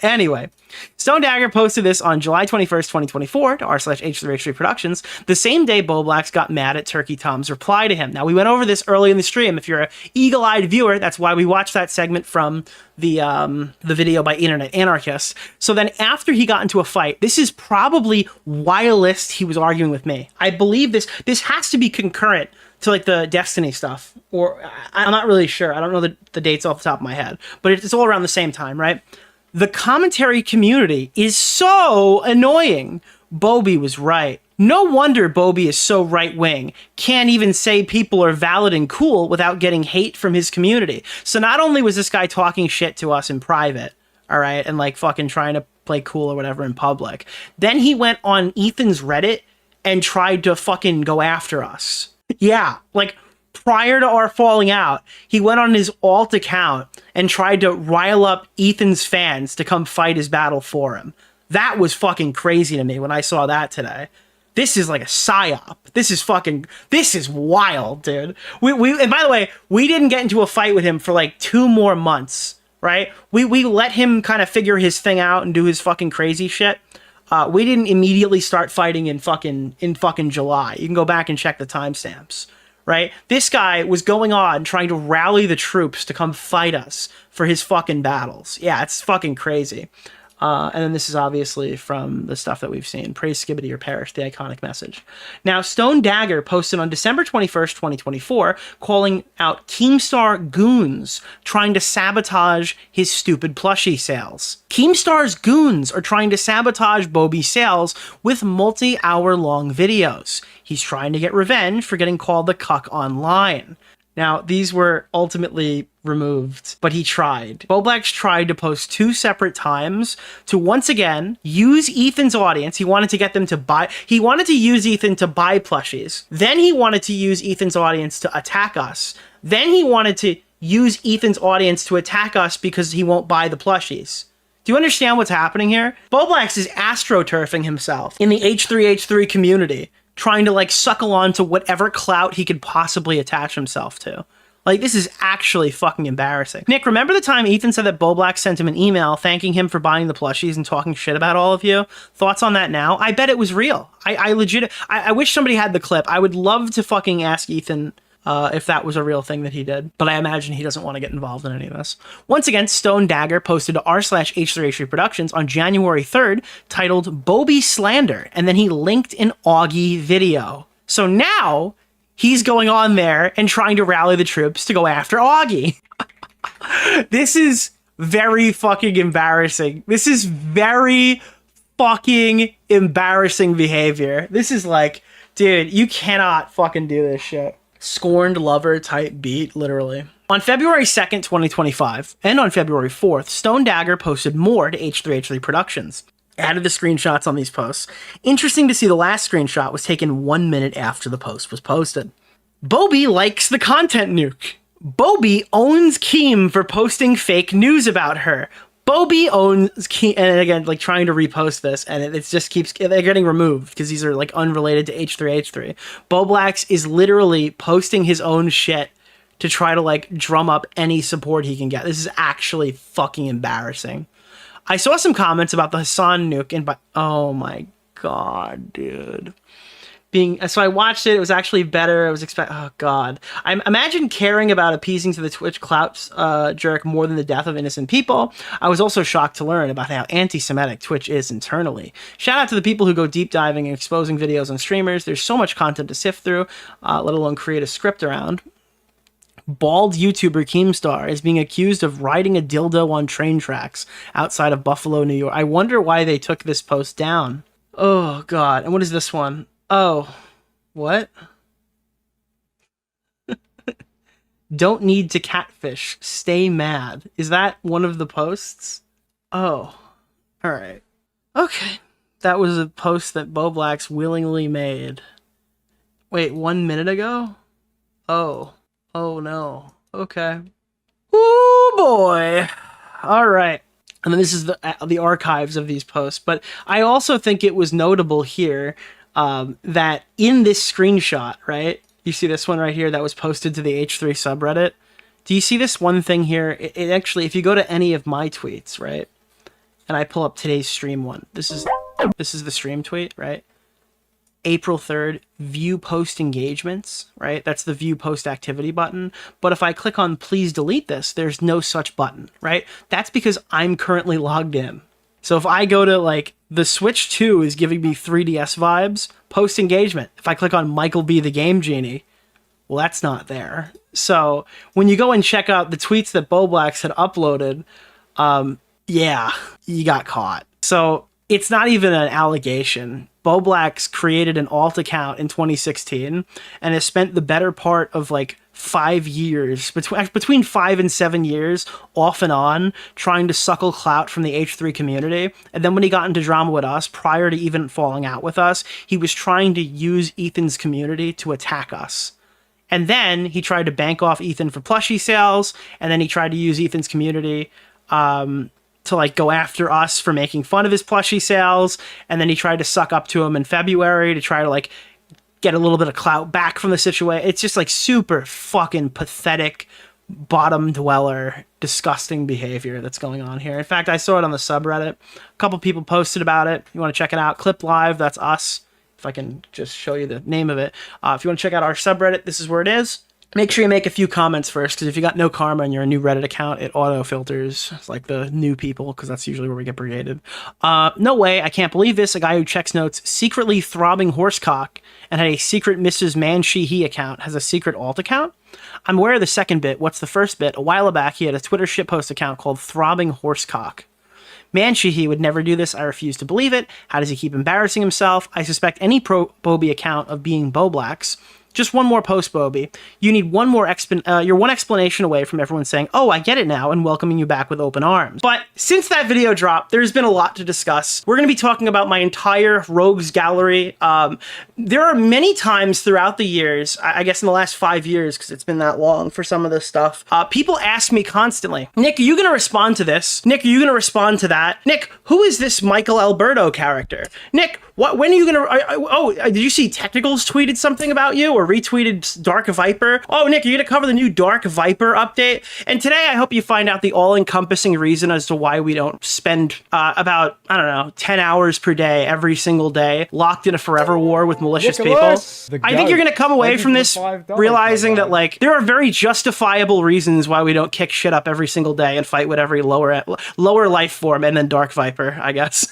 Anyway, Stone Dagger posted this on July 21st, 2024 to r/H3H3 Productions, the same day Bowblax got mad at Turkey Tom's reply to him. Now, we went over this early in the stream. If you're an eagle-eyed viewer, that's why we watched that segment from the video by Internet Anarchist. So then after he got into a fight, this is probably whilst he was arguing with me. I believe this has to be concurrent to like the Destiny stuff, or I'm not really sure. I don't know the dates off the top of my head, but it's all around the same time, right? The commentary community is so annoying. Bobby was right. No wonder Bobby is so right-wing. Can't even say people are valid and cool without getting hate from his community. So not only was this guy talking shit to us in private, all right, and like fucking trying to play cool or whatever in public, then he went on Ethan's Reddit and tried to fucking go after us. Yeah, like prior to our falling out, he went on his alt account and tried to rile up Ethan's fans to come fight his battle for him. That was fucking crazy to me when I saw that today. This is like a psyop. This is wild, dude. And by the way, we didn't get into a fight with him for like 2 more months, right? We let him kind of figure his thing out and do his fucking crazy shit. We didn't immediately start fighting in fucking July. You can go back and check the timestamps, right? This guy was going on trying to rally the troops to come fight us for his fucking battles. Yeah, it's fucking crazy. And then this is obviously from the stuff that we've seen. Praise Skibbity or perish, the iconic message. Now, Stone Dagger posted on December 21st, 2024, calling out Keemstar goons trying to sabotage his stupid plushie sales. Keemstar's goons are trying to sabotage Bobby's sales with multi-hour-long videos. He's trying to get revenge for getting called the cuck online. Now, these were ultimately removed, but he tried. Bowblax tried to post 2 separate times to once again use Ethan's audience. He wanted to get them to buy. He wanted to use Ethan to buy plushies. Then he wanted to use Ethan's audience to attack us. Then he wanted to use Ethan's audience to attack us because he won't buy the plushies. Do you understand what's happening here? Bowblax is astroturfing himself in the H3H3 community, trying to like suckle on to whatever clout he could possibly attach himself to. Like, this is actually fucking embarrassing. Nick, remember the time Ethan said that Bowblax sent him an email thanking him for buying the plushies and talking shit about all of you? Thoughts on that now? I bet it was real. I wish somebody had the clip. I would love to fucking ask Ethan if that was a real thing that he did, but I imagine he doesn't want to get involved in any of this. Once again, Stone Dagger posted to r/H3H3 Productions on January 3rd titled Bobby Slander, and then he linked an Augie video. So now he's going on there and trying to rally the troops to go after Augie. This is very fucking embarrassing. This is very fucking embarrassing behavior. This is like, dude, you cannot fucking do this shit. Scorned lover type beat, literally. On February 2nd, 2025, and on February 4th, Stone Dagger posted more to H3H3 Productions. Added the screenshots on these posts. Interesting to see the last screenshot was taken 1 minute after the post was posted. Bobby likes the content nuke. Bobby owns Keem for posting fake news about her. Bobby owns Keem, and again, like trying to repost this, and it just keeps, they're getting removed because these are like unrelated to H3H3. Bowblax is literally posting his own shit to try to like drum up any support he can get. This is actually fucking embarrassing. I saw some comments about the Hassan nuke, and oh my god, dude. So I watched it. It was actually better. I was oh god. I imagine caring about appeasing to the Twitch clout jerk more than the death of innocent people. I was also shocked to learn about how anti-Semitic Twitch is internally. Shout out to the people who go deep diving and exposing videos on streamers. There's so much content to sift through, let alone create a script around. Bald YouTuber Keemstar is being accused of riding a dildo on train tracks outside of Buffalo, New York. I wonder why they took this post down. Oh god. And what is this one? Oh, what? Don't need to catfish. Stay mad. Is that one of the posts? Oh, all right. Okay. That was a post that Bowblax willingly made. Wait, 1 minute ago? Oh. Oh no. Okay. Ooh boy. All right. And then this is the archives of these posts. But I also think it was notable here that in this screenshot, right? You see this one right here that was posted to the H3 subreddit. Do you see this one thing here? It actually, if you go to any of my tweets, right? And I pull up today's stream one. This is the stream tweet, right? April 3rd, view post engagements, right? That's the view post activity button. But if I click on please delete this, there's no such button, right? That's because I'm currently logged in. So if I go to like the Switch 2 is giving me 3DS vibes, post engagement. If I click on Michael B. the Game Genie, well, that's not there. So when you go and check out the tweets that Bowblax had uploaded, yeah, you got caught. So it's not even an allegation. Bowblax created an alt account in 2016 and has spent the better part of like 5 years, between 5 and 7 years, off and on, trying to suckle clout from the H3 community. And then when he got into drama with us, prior to even falling out with us, he was trying to use Ethan's community to attack us. And then he tried to bank off Ethan for plushie sales, and then he tried to use Ethan's community to like go after us for making fun of his plushie sales, and then he tried to suck up to him in February to try to like get a little bit of clout back from the situation. It's just like super fucking pathetic, bottom dweller, disgusting behavior that's going on here. In fact, I saw it on the subreddit. A couple people posted about it. You want to check it out? Clip Live, that's us. If I can just show you the name of it. If you want to check out our subreddit, this is where it is. Make sure you make a few comments first, because if you got no karma and you're a new Reddit account, it auto filters like the new people, because that's usually where we get brigaded. No way, I can't believe this. A guy who checks notes secretly throbbing horsecock and had a secret Mrs. Man She He account has a secret alt account. I'm aware of the second bit. What's the first bit? A while back, he had a Twitter shitpost account called Throbbing Horsecock. Man She He would never do this. I refuse to believe it. How does he keep embarrassing himself? I suspect any pro-Bobby account of being Bowblax. Just one more post, Bobby. You need one more you're one explanation away from everyone saying, oh, I get it now, and welcoming you back with open arms. But since that video dropped, there's been a lot to discuss. We're going to be talking about my entire rogues gallery. There are many times throughout the years, I guess in the last 5 years, because it's been that long for some of this stuff, people ask me constantly, Nick, are you going to respond to this? Nick, are you going to respond to that? Nick, who is this Michael Alberto character? Nick, when are you going to... did you see Technicals tweeted something about you or retweeted Dark Viper? Oh, Nick, you're going to cover the new Dark Viper update? And today I hope you find out the all-encompassing reason as to why we don't spend about, I don't know, 10 hours per day every single day locked in a forever war with malicious Nicholas, people. I think you're going to come away from this realizing that, like, there are very justifiable reasons why we don't kick shit up every single day and fight with every lower life form and then Dark Viper, I guess.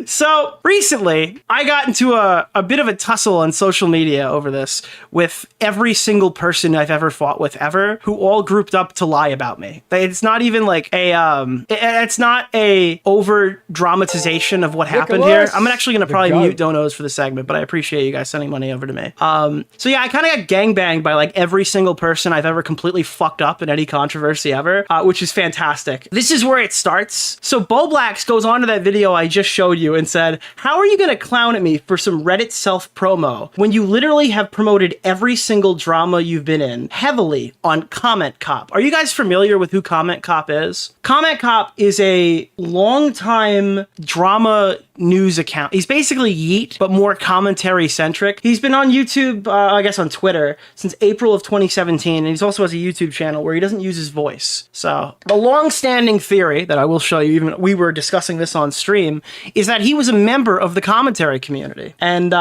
So recently, I got into a bit of a tussle on social media over this with every single person I've ever fought with ever, who all grouped up to lie about me. It's not even like it's not a over dramatization of what happened here. I'm actually going to probably mute donos for the segment, but I appreciate you guys sending money over to me. So yeah, I kind of got gangbanged by like every single person I've ever completely fucked up in any controversy ever, which is fantastic. This is where it starts. So Bowblax goes on to that video I just showed you and said, how are you going to clown at me for some Reddit self-promo when you literally have promoted every single drama you've been in heavily on Comment Cop? Are you guys familiar with who Comment Cop is? Comment Cop is a longtime drama news account. He's basically Yeet, but more commentary centric. He's been on YouTube, I guess on Twitter, since April of 2017, and he also has a YouTube channel where he doesn't use his voice. So the long-standing theory that I will show you, even we were discussing this on stream, is that he was a member of the commentary community. And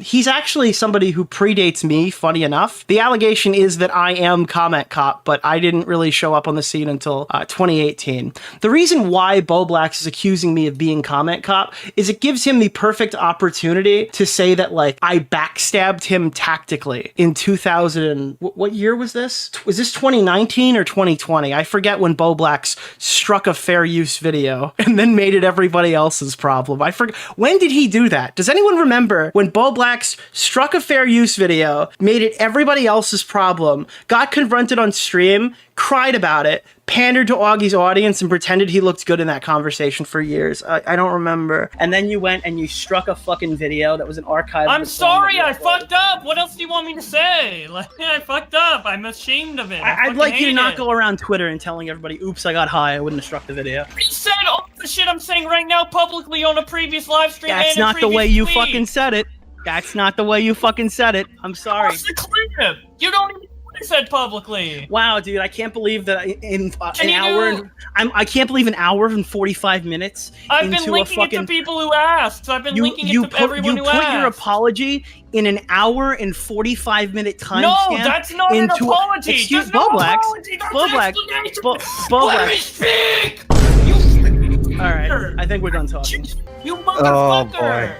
he's actually somebody who predates me, funny enough. The allegation is that I am Comment Cop, but I didn't really show up on the scene until 2018. The reason why Bowblax is accusing me of being Comment Cop is it gives him the perfect opportunity to say that, like, I backstabbed him tactically in 2000. What year was this? Was this 2019 or 2020? I forget when Bowblax struck a fair use video and then made it everybody else's problem. I forget. When did he do that? Does anyone remember when Bowblax struck a fair use video, made it everybody else's problem, got confronted on stream, cried about it, pandered to Augie's audience, and pretended he looked good in that conversation for years? I don't remember. And then you went and you struck a fucking video that was an archive. I'm sorry, I fucked up. What else do you want me to say? Like, I fucked up. I'm ashamed of it. I'd like you to not go around Twitter and telling everybody, oops, I got high, I wouldn't have struck the video. You said all the shit I'm saying right now publicly on a previous live stream. That's and a not the way you tweet. fucking said it. That's not the way you fucking said it. I'm sorry. What's the clip? You don't even know what I said publicly. Wow, dude, I can't believe that in an hour. I can't believe an hour and 45 minutes. I've been linking it to people who asked. I've been linking it to everyone who asked. You put your apology in an hour and 45 minute timestamp. No, that's not an apology. Excuse no Bowblax. Bowblax. Bowblax. All right, I think we're done talking. You motherfucker.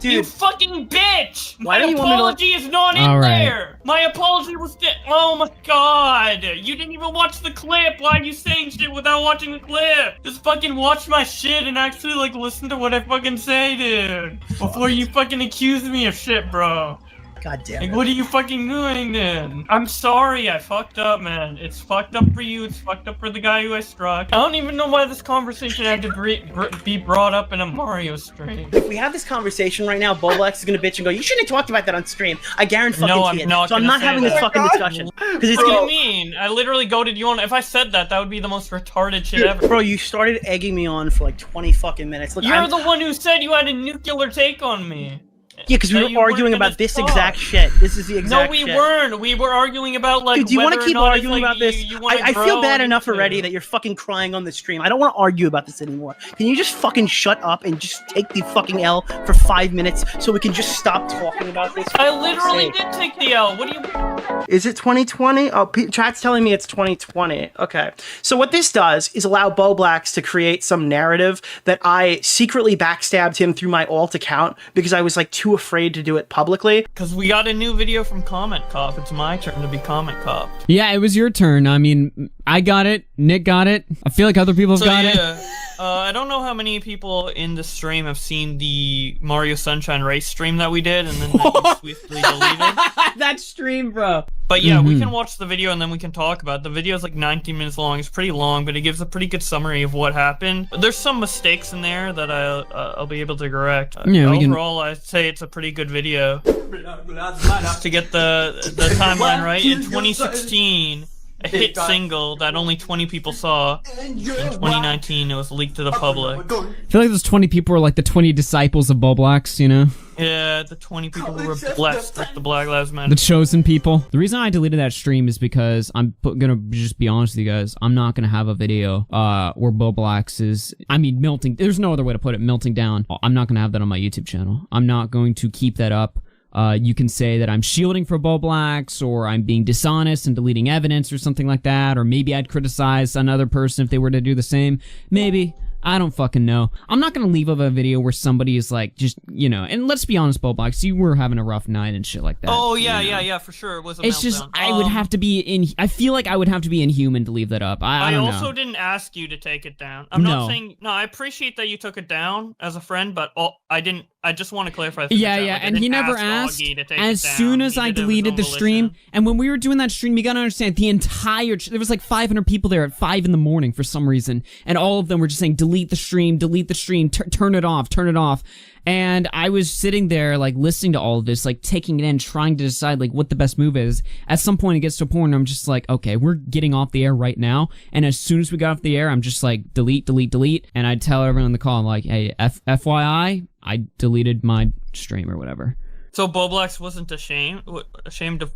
Dude, you fucking bitch! Why My do you want me to- apology is not in All right. there! My apology was oh my god! You didn't even watch the clip! Why are you saying shit without watching the clip? Just fucking watch my shit and actually, like, listen to what I fucking say, dude! Before you fucking accuse me of shit, bro! God damn Like, it. what are you fucking doing then? I'm sorry, I fucked up, man. It's fucked up for you, it's fucked up for the guy who I struck. I don't even know why this conversation had to be brought up in a Mario stream. If we have this conversation right now, Bowblax is gonna bitch and go, you shouldn't have talked about that on stream. I guarantee No, fucking I'm not So I'm gonna not say having this that. fucking discussion. Because it's What do gonna you mean? I literally goaded you on. If I said that, that would be the most retarded shit ever. Bro, you started egging me on for like 20 fucking minutes. Look, You're the one who said you had a nuclear take on me. Yeah, because we that were you weren't arguing gonna about this stop. exact shit. This is the exact No, shit. we weren't. We were arguing about, like, Dude, do you want whether to or keep not it's, arguing like, about this? you wanna I grow feel bad and enough shit. already that you're fucking crying on the stream. I don't want to argue about this anymore. Can you just fucking shut up and just take the fucking L for 5 minutes so we can just stop talking about this? I literally did take the L. What do you... Is it 2020? Oh, chat's telling me it's 2020. Okay. So what this does is allow Bowblax to create some narrative that I secretly backstabbed him through my alt account because I was, like, too afraid to do it publicly. Because we got a new video from Comment Cop. It's my turn to be Comment Cop. Yeah, it was your turn. I mean, I got it. Nick got it. I feel like other people have got it. I don't know how many people in the stream have seen the Mario Sunshine Race stream that we did, and then that you swiftly deleted. That stream, bro. But yeah, we can watch the video and then we can talk about it. The video is like 19 minutes long. It's pretty long, but it gives a pretty good summary of what happened. There's some mistakes in there that I'll be able to correct. Yeah, we can- Overall, I'd say it's a pretty good video. Just to get the timeline right, in 2016, a hit single that only 20 people saw. In 2019, it was leaked to the public. I feel like those 20 people were like the 20 disciples of Bowblax, you know? Yeah, the 20 people who were blessed with the Black Lives Matter. The chosen people. The reason I deleted that stream is because I'm gonna just be honest with you guys. I'm not gonna have a video where Bowblax is, I mean, melting. There's no other way to put it. Melting down. I'm not gonna have that on my YouTube channel. I'm not going to keep that up. You can say that I'm shielding for Bowblax, or I'm being dishonest and deleting evidence or something like that, or maybe I'd criticize another person if they were to do the same. Maybe. I don't fucking know. I'm not gonna leave up a video where somebody is like, just, you know, and let's be honest, Bowblax, you were having a rough night and shit like that. Oh, yeah, you know? yeah, for sure. It was a It's meltdown. just, I would have to be I feel like I would have to be inhuman to leave that up. I I don't also know. didn't ask you to take it down. I'm not No. saying, no, I appreciate that you took it down as a friend, but I didn't I just want to clarify. Yeah, chat, yeah, like, I and he didn't never ask asked. Augie to take As it down. soon as He I did it of his deleted own the stream, volition. and when we were doing that stream, you gotta understand the entire. There was like 500 people there at 5 in the morning for some reason, and all of them were just saying, "Delete the stream, turn it off, turn it off." And I was sitting there, like, listening to all of this, like, taking it in, trying to decide, like, what the best move is. At some point, it gets to a point where I'm just like, okay, we're getting off the air right now. And as soon as we got off the air, I'm just like, delete. And I'd tell everyone on the call, like, hey, FYI, I deleted my stream or whatever. So Bowblax wasn't ashamed of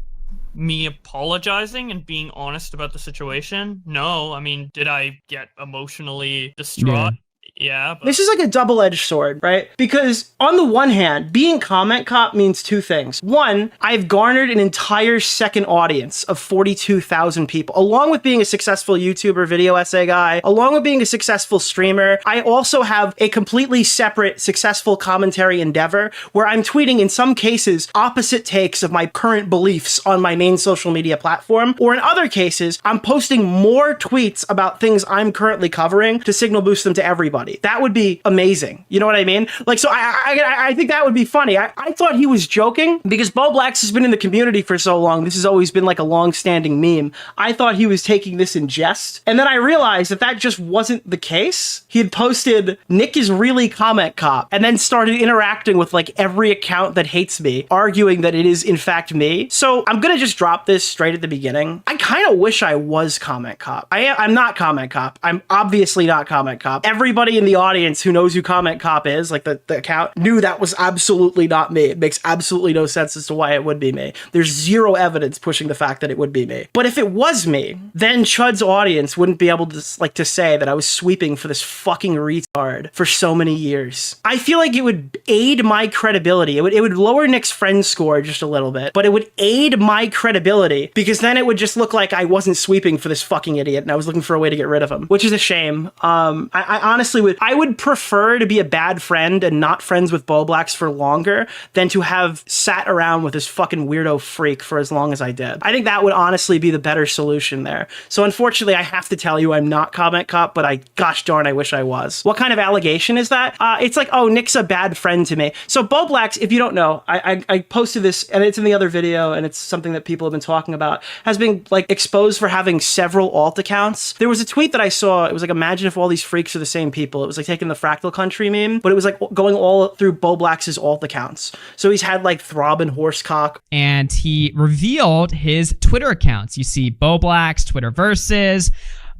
me apologizing and being honest about the situation? No. I mean, did I get emotionally distraught? Yeah, but This is like a double-edged sword, right? Because on the one hand, being comment cop means two things. One, I've garnered an entire second audience of 42,000 people. Along with being a successful YouTuber, video essay guy, along with being a successful streamer, I also have a completely separate successful commentary endeavor where I'm tweeting, in some cases, opposite takes of my current beliefs on my main social media platform, or in other cases, I'm posting more tweets about things I'm currently covering to signal boost them to everybody. That would be amazing. You know what I mean? Like, so I think that would be funny. I thought he was joking because Bowblax has been in the community for so long. This has always been like a long-standing meme. I thought he was taking this in jest. And then I realized that just wasn't the case. He had posted, Nick is really comment cop, and then started interacting with like every account that hates me, arguing that it is in fact me. So I'm gonna just drop this straight at the beginning. I kind of wish I was comment cop. I'm not comment cop. I'm obviously not comment cop. Everybody in the audience who knows who comment cop is, like the account, knew that was absolutely not me. It makes absolutely no sense as to why it would be me. There's zero evidence pushing the fact that it would be me. But if it was me, then Chud's audience wouldn't be able to say that I was sweeping for this fucking retard for so many years. I feel like it would aid my credibility. It would lower Nick's friend score just a little bit, but it would aid my credibility because then it would just look like I wasn't sweeping for this fucking idiot and I was looking for a way to get rid of him, which is a shame. I honestly would prefer to be a bad friend and not friends with Bowblax for longer than to have sat around with this fucking weirdo freak for as long as I did. I think that would honestly be the better solution there. So unfortunately, I have to tell you I'm not comment cop, but gosh darn, I wish I was. What kind of allegation is that? It's like, oh, Nick's a bad friend to me. So Bowblax, if you don't know, I posted this and it's in the other video and it's something that people have been talking about, has been like exposed for having several alt accounts. There was a tweet that I saw, it was like, imagine if all these freaks are the same people. It was like taking the Fractal Country meme, but it was like going all through Bowblax's alt accounts. So he's had like Throb and Horsecock. And he revealed his Twitter accounts. You see Bowblax, Twitter Versus,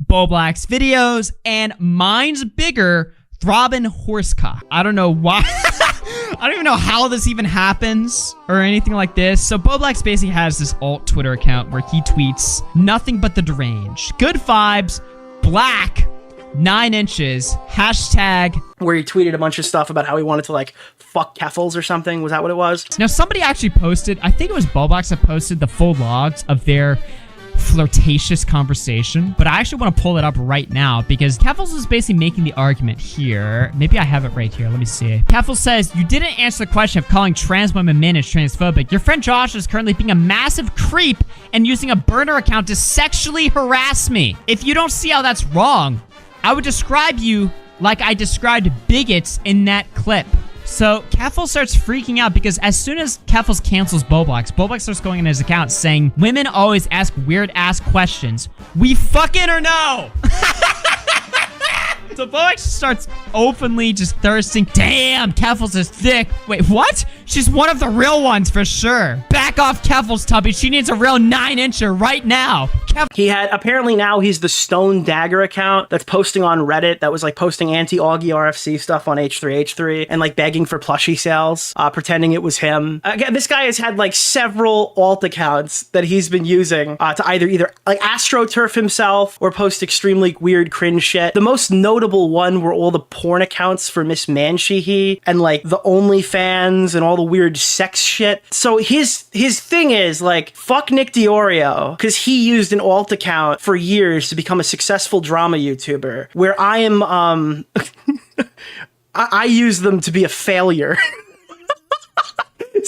Bowblax videos, and mine's bigger, Throbbin' Horsecock. I don't know why. I don't even know how this even happens or anything like this. So Bowblax basically has this alt Twitter account where he tweets nothing but the deranged. Good vibes, black, 9 inches, hashtag. Where he tweeted a bunch of stuff about how he wanted to like fuck Keffels or something. Was that what it was? Now somebody actually posted, I think it was Bowblax that posted the full logs of their flirtatious conversation, but I actually want to pull it up right now because Keffels is basically making the argument here. Maybe I have it right here. Let me see. Keffels says, you didn't answer the question of calling trans women men as transphobic. Your friend Josh is currently being a massive creep and using a burner account to sexually harass me. If you don't see how that's wrong, I would describe you like I described bigots in that clip. So Keffels starts freaking out because as soon as Keffels cancels Bowblax, Bowblax starts going in his account saying, women always ask weird ass questions. We fucking or no? So Bowblax starts openly just thirsting. Damn, Keffels is thick. Wait, what? She's one of the real ones for sure. Back off Keffels, Tubby. She needs a real 9-incher right now. He had, apparently now he's the Stone Dagger account that's posting on Reddit, that was like posting anti-Augie RFC stuff on H3H3 and like begging for plushie sales, pretending it was him. Again, this guy has had like several alt accounts that he's been using to either like AstroTurf himself or post extremely weird cringe shit. The most notable one were all the porn accounts for Miss Mansheehy and like the OnlyFans and all the weird sex shit. So his thing is like, fuck Nick DeOrio, because he used an alt account for years to become a successful drama YouTuber, where I am I use them to be a failure.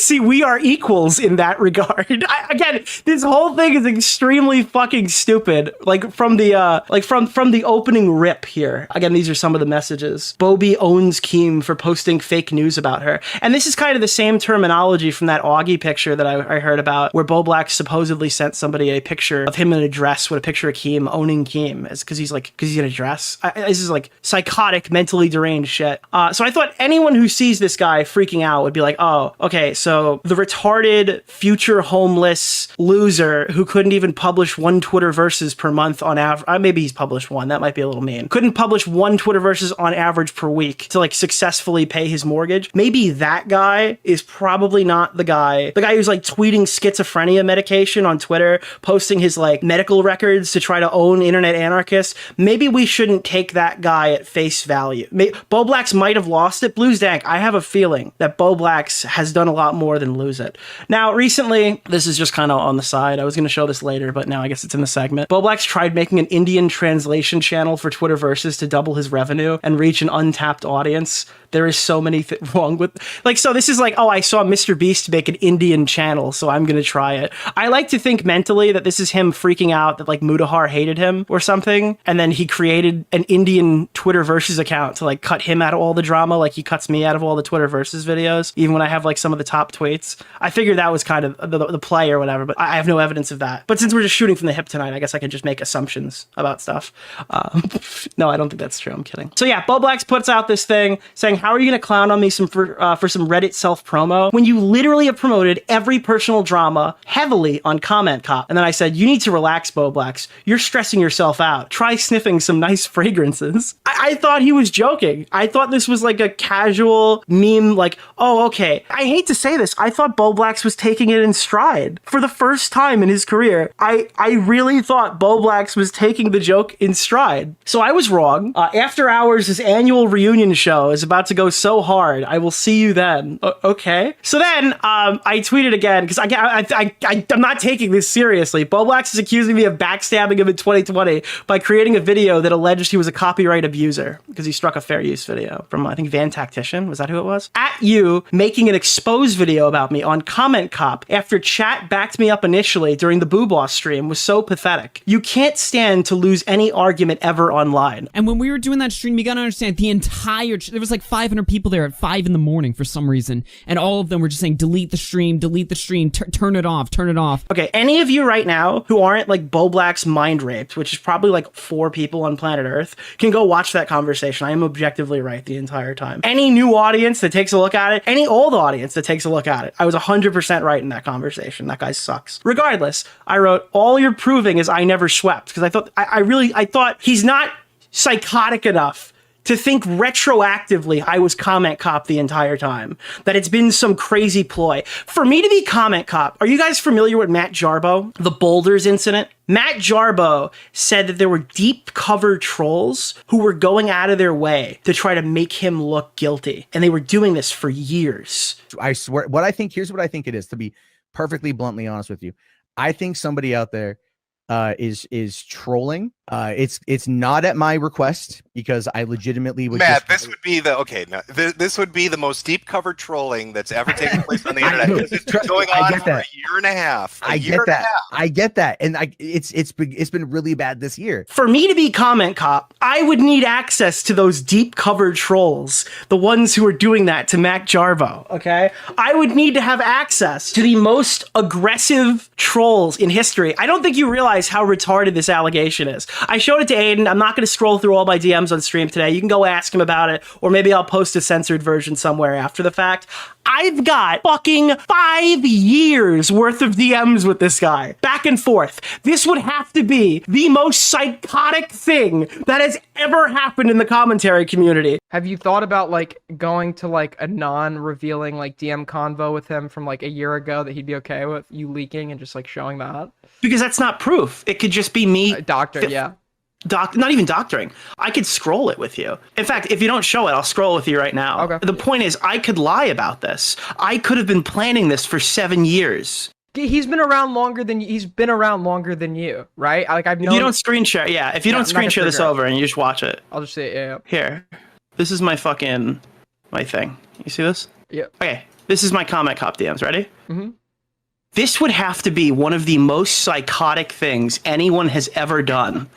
See, we are equals in that regard. Again, this whole thing is extremely fucking stupid. Like from the opening rip here. Again, these are some of the messages. Bobby owns Keem for posting fake news about her. And this is kind of the same terminology from that Augie picture that I heard about, where Bowblax supposedly sent somebody a picture of him in a dress with a picture of Keem owning Keem, because he's in a dress. This is like psychotic, mentally deranged shit. So I thought anyone who sees this guy freaking out would be like, oh, okay, so the retarded, future homeless loser who couldn't even publish one Twitter verses per month on average. Maybe he's published one. That might be a little mean. Couldn't publish one Twitter verses on average per week to like successfully pay his mortgage. Maybe that guy is probably not the guy who's like tweeting schizophrenia medication on Twitter, posting his like medical records to try to own internet anarchists. Maybe we shouldn't take that guy at face value. Bowblax might have lost it. Blues Dank, I have a feeling that Bowblax has done a lot more than lose it. Now, recently, this is just kind of on the side. I was going to show this later, but now I guess it's in the segment. Bowblax tried making an Indian translation channel for Twitter Versus to double his revenue and reach an untapped audience. There is so many wrong with, like, so this is like, oh, I saw Mr. Beast make an Indian channel, so I'm gonna try it. I like to think mentally that this is him freaking out that like Mudahar hated him or something, and then he created an Indian Twitter Versus account to like cut him out of all the drama, like he cuts me out of all the Twitter Versus videos, even when I have like some of the top tweets. I figured that was kind of the play or whatever, but I have no evidence of that. But since we're just shooting from the hip tonight, I guess I can just make assumptions about stuff. No, I don't think that's true. I'm kidding. So yeah, Bowblax puts out this thing saying, how are you going to clown on me for some Reddit self-promo when you literally have promoted every personal drama heavily on Comment Cop? And then I said, you need to relax, Bowblax. You're stressing yourself out. Try sniffing some nice fragrances. I thought he was joking. I thought this was like a casual meme, like, oh, okay. I hate to say this. I thought Bowblax was taking it in stride for the first time in his career. I really thought Bowblax was taking the joke in stride. So I was wrong. After Hours, his annual reunion show is about to go so hard. I will see you then. Okay. So then I tweeted again because I'm not taking this seriously. Bowblax is accusing me of backstabbing him in 2020 by creating a video that alleged he was a copyright abuser because he struck a fair use video from, I think, Van Tactician. Was that who it was? At you making an expose video about me on Comment Cop after chat backed me up initially during the Boo Boss stream was so pathetic. You can't stand to lose any argument ever online. And when we were doing that stream, you gotta understand the entire there was like 500 people there at 5 in the morning for some reason, and all of them were just saying delete the stream, turn it off, turn it off. Okay, any of you right now who aren't like Bowblax mind raped, which is probably like 4 people on planet Earth, can go watch that conversation. I am objectively right the entire time. Any new audience that takes a look at it, any old audience that takes a look at it, I was 100% right in that conversation. That guy sucks. Regardless, I wrote, all you're proving is I never swept, because I thought I thought he's not psychotic enough to think retroactively I was Comment Cop the entire time, that it's been some crazy ploy. For me to be Comment Cop, are you guys familiar with Matt Jarbo, the Boulders incident? Matt Jarbo said that there were deep cover trolls who were going out of their way to try to make him look guilty. And they were doing this for years. I swear, here's what I think it is, to be perfectly bluntly honest with you. I think somebody out there is trolling. It's not at my request, because I legitimately would. Matt, this would be this would be the most deep cover trolling that's ever taken place on the internet. It's been going on for a year and a half. I get that, and it's been really bad this year. For me to be Comment Cop, I would need access to those deep cover trolls, the ones who are doing that to Matt Jarbo. Okay, I would need to have access to the most aggressive trolls in history. I don't think you realize how retarded this allegation is. I showed it to Aiden. I'm not going to scroll through all my DMs on stream today. You can go ask him about it, or maybe I'll post a censored version somewhere after the fact. I've got fucking 5 years worth of DMs with this guy, back and forth. This would have to be the most psychotic thing that has ever happened in the commentary community. Have you thought about like going to like a non-revealing like DM convo with him from like a year ago that he'd be okay with you leaking and just like showing that? Because that's not proof. It could just be me. Yeah. Not even doctoring. I could scroll it with you. In fact, if you don't show it, I'll scroll with you right now. Okay. The point is, I could lie about this. I could have been planning this for 7 years. He's been around longer than you, right? Like I've known. If you don't screen share, yeah. If you don't screen share this over and you just watch it, I'll just say it. Yeah. Here, this is my thing. You see this? Yeah. Okay, this is my comment cop DMs. Ready? Mm-hmm. This would have to be one of the most psychotic things anyone has ever done.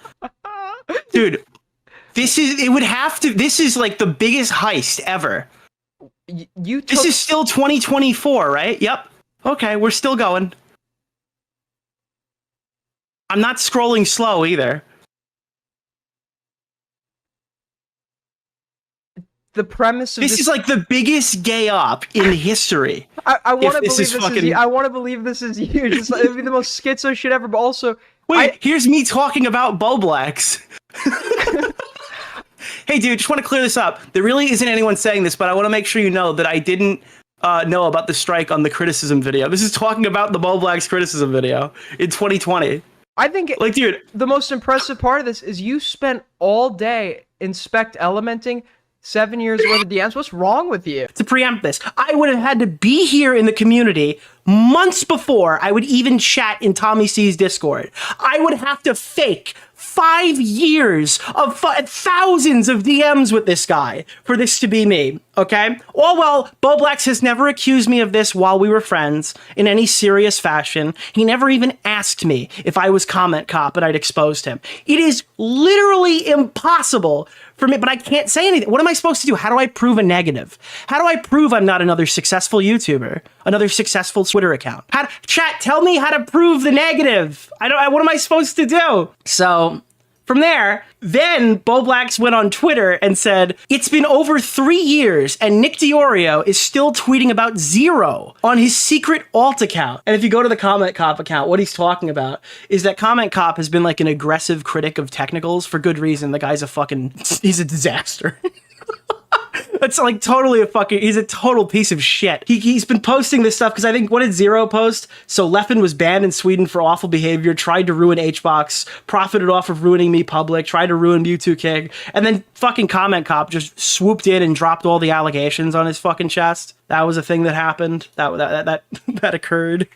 Dude, this is like the biggest heist ever. This is still 2024, right? Yep. Okay, we're still going. I'm not scrolling slow either. The premise of this is like the biggest gay op in history. I want to believe this is you. I want to believe this is you. Just like, it'd be the most schizo shit ever. But also, wait, here's me talking about Bowblax. Hey, dude, just want to clear this up. There really isn't anyone saying this, but I want to make sure you know that I didn't know about the strike on the criticism video. This is talking about the Bowblax criticism video in 2020. I think, like, dude, the most impressive part of this is you spent all day inspect elementing 7 years worth of DMs. What's wrong with you? To preempt this, I would have had to be here in the community months before I would even chat in Tommy C's Discord. I would have to fake 5 years of thousands of DMs with this guy for this to be me, okay? Oh, well, Bowblax has never accused me of this while we were friends in any serious fashion. He never even asked me if I was comment cop and I'd exposed him. It is literally impossible for me, but I can't say anything. What am I supposed to do? How do I prove a negative? How do I prove I'm not another successful YouTuber, another successful Twitter account? Chat, tell me how to prove the negative. What am I supposed to do? So from there, then Bowblax went on Twitter and said, it's been over 3 years and Nick DeOrio is still tweeting about Zero on his secret alt account. And if you go to the Comment Cop account, what he's talking about is that Comment Cop has been like an aggressive critic of technicals for good reason. The guy's he's a disaster. It's like totally he's a total piece of shit. He's been posting this stuff because I think, what did Zero post? So Leffen was banned in Sweden for awful behavior, tried to ruin HBox, profited off of ruining me public, tried to ruin Mewtwo King, and then fucking Comment Cop just swooped in and dropped all the allegations on his fucking chest. That was a thing that happened. That occurred.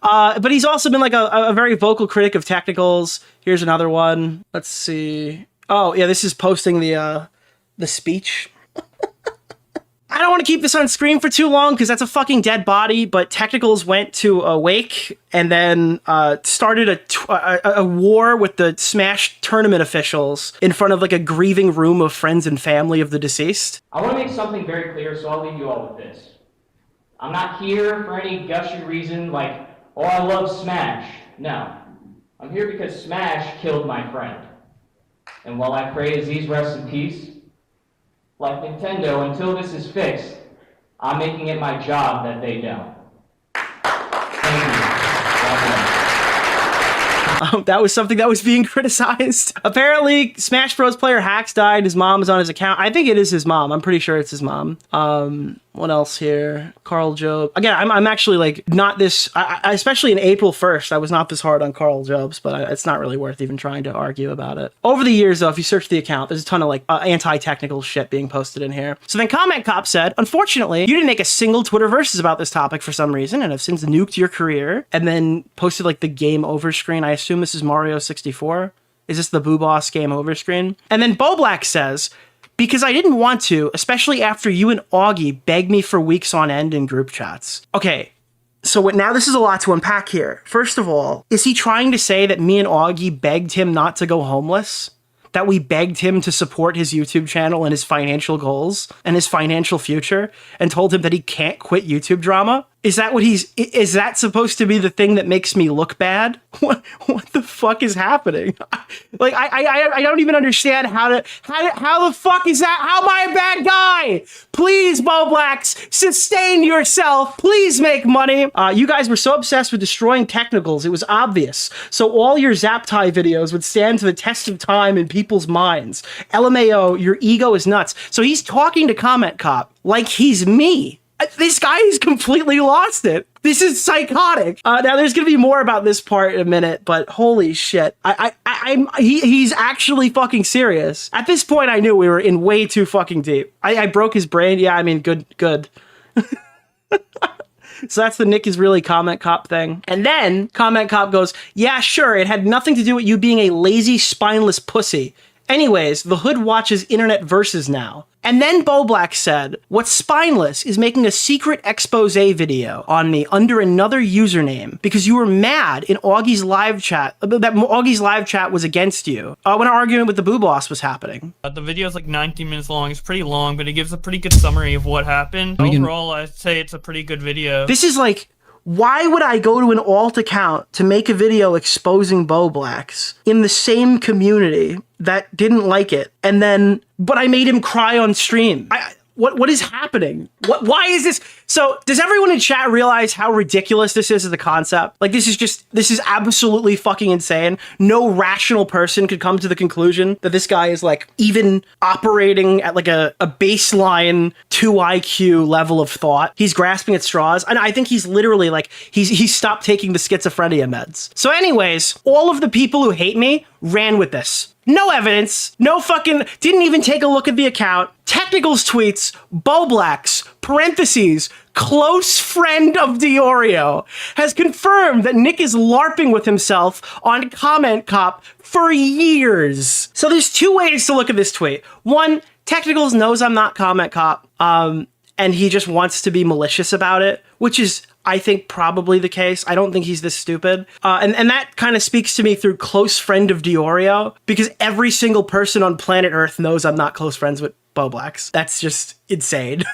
But he's also been like a very vocal critic of technicals. Here's another one. Let's see. Oh yeah, this is posting the speech. I don't want to keep this on screen for too long because that's a fucking dead body, but Technicals went to a wake and then started a war with the Smash tournament officials in front of like a grieving room of friends and family of the deceased. I want to make something very clear, so I'll leave you all with this. I'm not here for any gushy reason like, oh, I love Smash. No. I'm here because Smash killed my friend. And while I pray Aziz rests in peace, like Nintendo, until this is fixed, I'm making it my job that they don't. That was something that was being criticized. Apparently, Smash Bros. Player Hacks died. His mom is on his account. I think it is his mom. I'm pretty sure it's his mom. What else here? Carl Job. Again, I'm actually like not this, I especially in April 1st, I was not this hard on Carl Jobs, but it's not really worth even trying to argue about it. Over the years, though, if you search the account, there's a ton of like anti-technical shit being posted in here. So then Comment Cop said, unfortunately, you didn't make a single Twitter versus about this topic for some reason and have since nuked your career, and then posted like the game over screen. I assume this is Mario 64. Is this the Boo Boss game over screen? And then Bowblax says, because I didn't want to, especially after you and Augie begged me for weeks on end in group chats. Okay, so now this is a lot to unpack here. First of all, is he trying to say that me and Augie begged him not to go homeless? That we begged him to support his YouTube channel and his financial goals and his financial future and told him that he can't quit YouTube drama? Is that supposed to be the thing that makes me look bad? What the fuck is happening? Like, I don't even understand how the fuck is that? How am I a bad guy? Please, Bowblax, sustain yourself. Please make money. You guys were so obsessed with destroying technicals, it was obvious. So all your Zaptai videos would stand to the test of time in people's minds. LMAO, your ego is nuts. So he's talking to Comment Cop like he's me. This guy has completely lost it. This is psychotic. Now there's gonna be more about this part in a minute, but holy shit. He's actually fucking serious. At this point, I knew we were in way too fucking deep. I broke his brain. Yeah, I mean, good. So that's the Nick is really Comment Cop thing. And then Comment Cop goes, yeah, sure, it had nothing to do with you being a lazy, spineless pussy. Anyways, the hood watches internet versus now. And then Bowblax said, "What's spineless is making a secret expose video on me under another username because you were mad in Augie's live chat, that Augie's live chat was against you when an argument with the Boo Boss was happening." The video is like 19 minutes long. It's pretty long, but it gives a pretty good summary of what happened. Overall, I'd say it's a pretty good video. This is like, why would I go to an alt account to make a video exposing Bowblax in the same community that didn't like it, and then, but I made him cry on stream? What is happening? Why is this? So does everyone in chat realize how ridiculous this is as a concept? Like, this is absolutely fucking insane. No rational person could come to the conclusion that this guy is like even operating at like a baseline 2 IQ level of thought. He's grasping at straws. And I think he's literally like, he's stopped taking the schizophrenia meds. So anyways, all of the people who hate me ran with this. No evidence, no fucking, didn't even take a look at the account. Technicals tweets, Bowblax, parentheses, close friend of DeOrio, has confirmed that Nick is LARPing with himself on Comment Cop for years. So there's 2 ways to look at this tweet. One, Technicals knows I'm not Comment Cop, and he just wants to be malicious about it, which is, I think, probably the case. I don't think he's this stupid. And that kind of speaks to me through close friend of DeOrio, because every single person on planet Earth knows I'm not close friends with Bowblax. That's just insane.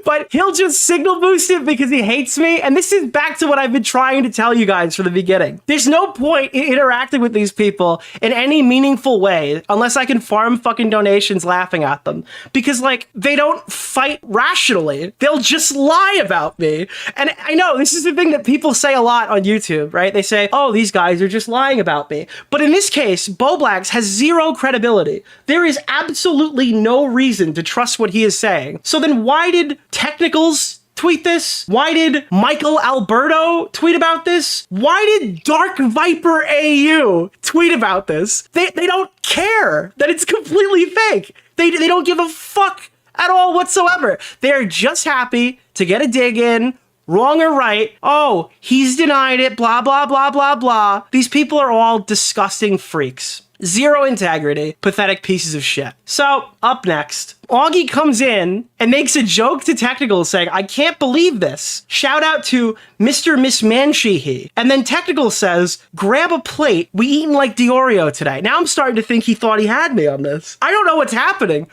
But he'll just signal boost it because he hates me. And this is back to what I've been trying to tell you guys from the beginning. There's no point in interacting with these people in any meaningful way unless I can farm fucking donations laughing at them. Because, like, they don't fight rationally. They'll just lie about me. And I know this is the thing that people say a lot on YouTube, right? They say, oh, these guys are just lying about me. But in this case, Bowblax has zero credibility. There is absolutely no reason to trust what he is saying. So then why did Technicals tweet this? Why did Michael Alberto tweet about this? Why did Dark Viper AU tweet about this? They don't care that it's completely fake. They don't give a fuck at all whatsoever. They're just happy to get a dig in, wrong or right. Oh, he's denied it, blah, blah, blah, blah, blah. These people are all disgusting freaks. Zero integrity, pathetic pieces of shit. So, up next, Augie comes in and makes a joke to Technical saying, I can't believe this. Shout out to Mr. Miss Mansheehy. And then Technical says, grab a plate. We eatin' like DeOrio today. Now I'm starting to think he thought he had me on this. I don't know what's happening.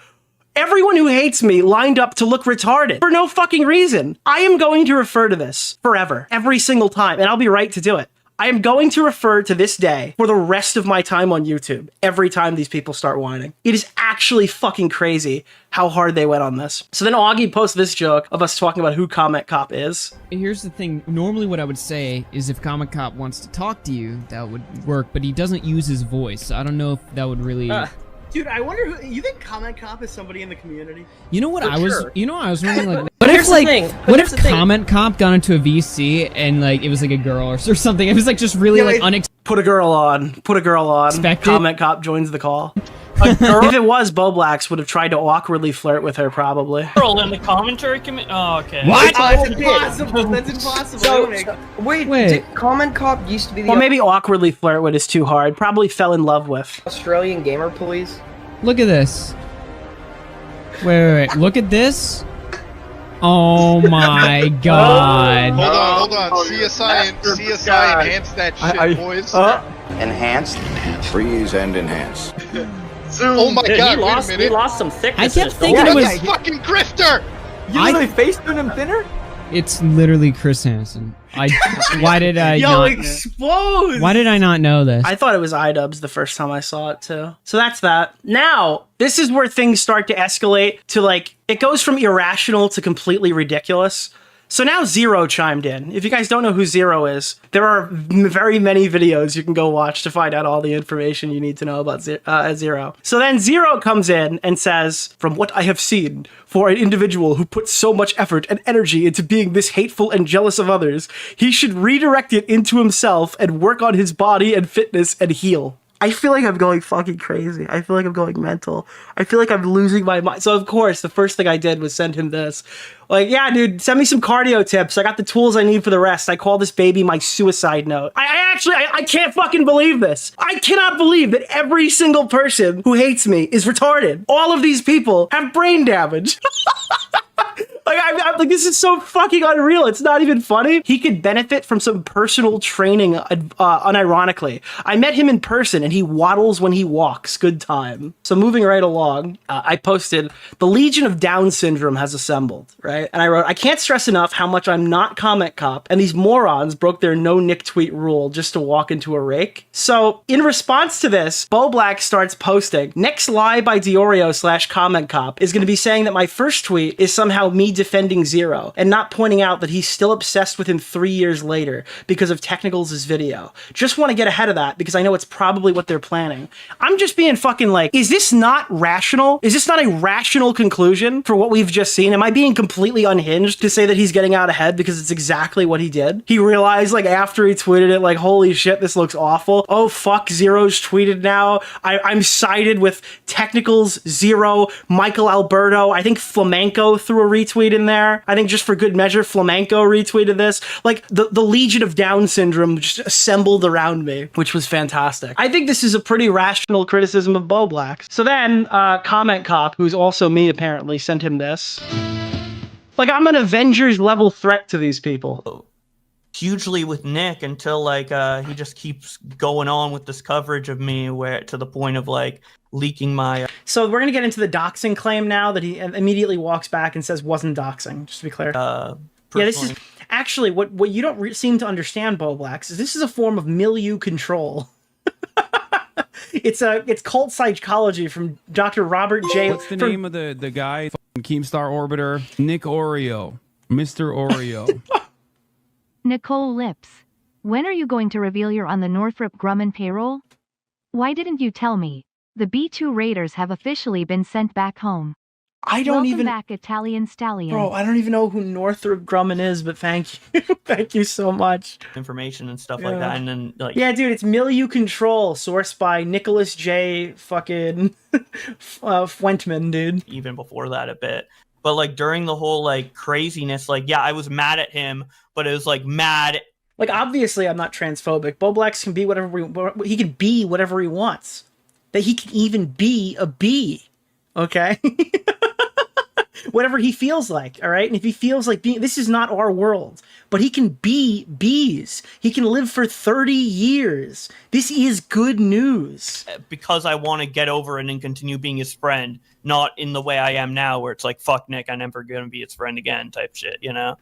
Everyone who hates me lined up to look retarded for no fucking reason. I am going to refer to this forever, every single time, and I'll be right to do it. I am going to refer to this day for the rest of my time on YouTube every time these people start whining. It is actually fucking crazy how hard they went on this. So then Augie posts this joke of us talking about who Comment Cop is. Here's the thing. Normally what I would say is if Comment Cop wants to talk to you, that would work, but he doesn't use his voice. So I don't know if that would really... Dude, I wonder who, you think Comment Cop is somebody in the community? You know what I was wondering, like, what if Comment Cop got into a VC and like it was like a girl or something? It was like just really like unexpected. Put a girl on. Comment Cop joins the call. If it was, Bowblax would have tried to awkwardly flirt with her, probably. Girl in the commentary committee. Oh, okay. What? That's impossible. That's impossible. Wait. Did Comment Cop used to be the... Well, maybe awkwardly flirt with is too hard. Probably fell in love with. Australian Gamer Police? Look at this. Wait. Look at this. Oh my god. Hold on. CSI enhance that shit, boys. Enhanced, freeze, and enhance. Oh my god, wait a minute. He lost some thickness. I kept thinking it was fucking grifter. You literally faced him thinner? It's literally Chris Hansen. Why did I explode! Why did I not know this? I thought it was iDubbbz the first time I saw it too. So that's that. Now, this is where things start to escalate to like, it goes from irrational to completely ridiculous. So now Zero chimed in. If you guys don't know who Zero is, there are very many videos you can go watch to find out all the information you need to know about Zero. So then Zero comes in and says, from what I have seen, for an individual who puts so much effort and energy into being this hateful and jealous of others, he should redirect it into himself and work on his body and fitness and heal. I feel like I'm going fucking crazy. I feel like I'm going mental. I feel like I'm losing my mind. So of course, the first thing I did was send him this. Like, yeah, dude, send me some cardio tips. I got the tools I need for the rest. I call this baby my suicide note. I can't fucking believe this. I cannot believe that every single person who hates me is retarded. All of these people have brain damage. I'm like, this is so fucking unreal. It's not even funny. He could benefit from some personal training, unironically. I met him in person, and he waddles when he walks. Good time. So moving right along, I posted, the Legion of Down Syndrome has assembled, right? And I wrote, I can't stress enough how much I'm not comment cop, and these morons broke their no Nick tweet rule just to walk into a rake. So in response to this, Bowblax starts posting, next lie by DeOrio / comment cop is going to be saying that my first tweet is somehow me defending Zero and not pointing out that he's still obsessed with him 3 years later because of Technicals' video. Just want to get ahead of that because I know it's probably what they're planning. I'm just being fucking like, is this not rational? Is this not a rational conclusion for what we've just seen? Am I being completely unhinged to say that he's getting out ahead because it's exactly what he did? He realized like after he tweeted it, like, holy shit, this looks awful. Oh fuck, Zero's tweeted now. I'm sided with Technicals, Zero, Michael Alberto. I think Flamenco threw a retweet in there. I think just for good measure, Flamenco retweeted this. Like the Legion of Down Syndrome just assembled around me, which was fantastic. I think this is a pretty rational criticism of Bowblax. So then, Comment Cop, who's also me apparently, sent him this. Like, I'm an Avengers level threat to these people. Hugely with Nick until like he just keeps going on with this coverage of me where to the point of like leaking my So we're gonna get into the doxing claim now that he immediately walks back and says wasn't doxing, just to be clear. Yeah, this is actually what you don't seem to understand, Bowblax, is this is a form of milieu control. It's cult psychology from Dr. Robert J. What's the name of the guy? Keemstar Orbiter, Nick Oreo, Mr. Oreo. Nicole Lips. When are you going to reveal you're on the Northrop Grumman payroll? Why didn't you tell me? The B-2 Raiders have officially been sent back home. I don't Welcome even back, Italian Stallion. Bro, I don't even know who Northrop Grumman is, but thank you. Thank you so much. Information and stuff like that, and then like yeah, dude, it's milieu control, sourced by Nicholas J. fucking Fuentman, dude. Even before that a bit. But like during the whole like craziness, like yeah, I was mad at him, but it was like mad. Like obviously, I'm not transphobic. Bowblax can be whatever he can be whatever he wants. That he can even be a bee, okay? Whatever he feels like, all right? And if he feels like being, this is not our world, but he can be bees. He can live for 30 years. This is good news. Because I want to get over it and continue being his friend, not in the way I am now where it's like, fuck Nick, I'm never going to be his friend again type shit, you know?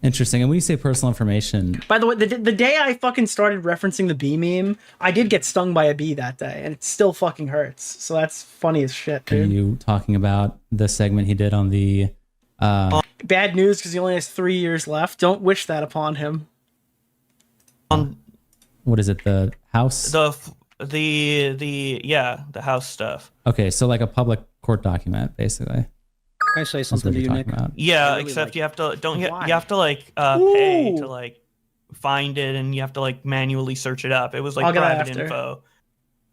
Interesting. And when you say personal information... By the way, the day I fucking started referencing the bee meme, I did get stung by a bee that day, and it still fucking hurts. So that's funny as shit, dude. Are you talking about the segment he did on the... Bad news, because he only has 3 years left. Don't wish that upon him. What is it, the House? The House stuff. Okay, so like a public court document, basically. Can I say something to you, Nick? Yeah, really except you have to you have to like pay to like find it, and you have to like manually search it up. It was like private info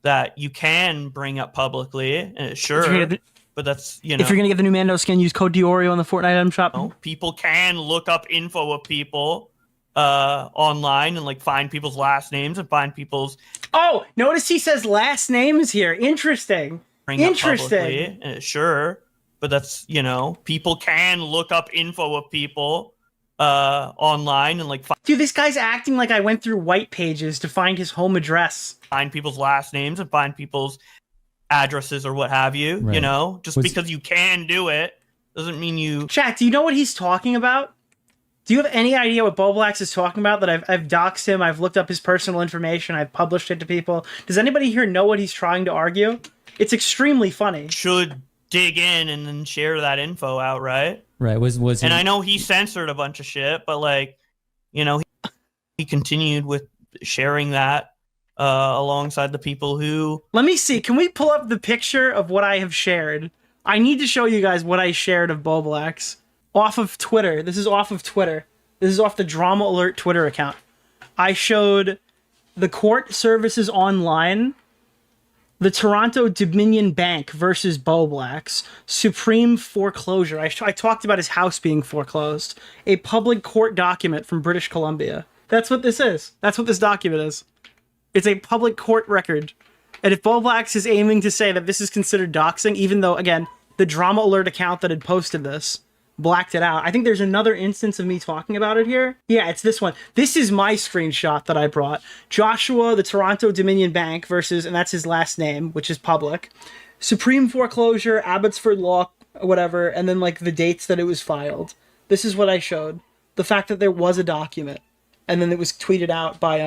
that you can bring up publicly, sure, but that's if you're gonna get the new Mando skin, use code DeOrio in the Fortnite item shop. No, people can look up info of people online and like find people's last names and find people's. Oh, notice he says last names here. Interesting. Interesting. Sure. But that's, people can look up info of people online and like... Dude, this guy's acting like I went through white pages to find his home address. Find people's last names and find people's addresses or what have you, right. Just because you can do it doesn't mean you... Chat, do you know what he's talking about? Do you have any idea what Bowblax is talking about? That I've doxed him, I've looked up his personal information, I've published it to people. Does anybody here know what he's trying to argue? It's extremely funny. Should... dig in and then share that info out, right? Right. Was and I know he censored a bunch of shit, but like, he continued with sharing that alongside the people who... Let me see. Can we pull up the picture of what I have shared? I need to show you guys what I shared of Bowblax. Off of Twitter. This is off of Twitter. This is off the Drama Alert Twitter account. I showed the court services online The Toronto Dominion Bank versus Bowblax. Supreme foreclosure. I talked about his house being foreclosed. A public court document from British Columbia. That's what this is. That's what this document is. It's a public court record. And if Bowblax is aiming to say that this is considered doxing, even though, again, the Drama Alert account that had posted this blacked it out. I think there's another instance of me talking about it here. Yeah, it's this one. This is my screenshot that I brought. Joshua, the Toronto Dominion Bank versus, and that's his last name, which is public. Supreme foreclosure, Abbotsford Law, whatever, and then like the dates that it was filed. This is what I showed. The fact that there was a document, and then it was tweeted out by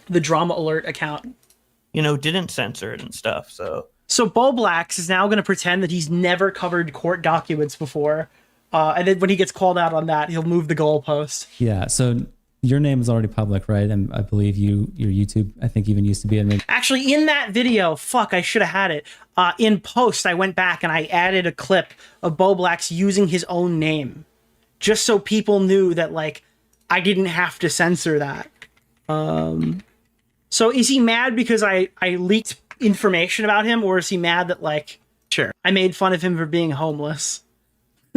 the Drama Alert account. You know, didn't censor it and stuff, so... So Bowblax is now going to pretend that he's never covered court documents before. And then when he gets called out on that, he'll move the goalpost. Yeah, so your name is already public, right? And I believe your YouTube, I think, even used to be. Actually, in that video, fuck, I should have had it. In post, I went back and I added a clip of Bowblax using his own name. Just so people knew that, like, I didn't have to censor that. So is he mad because I leaked information about him, or is he mad that, like, sure, I made fun of him for being homeless?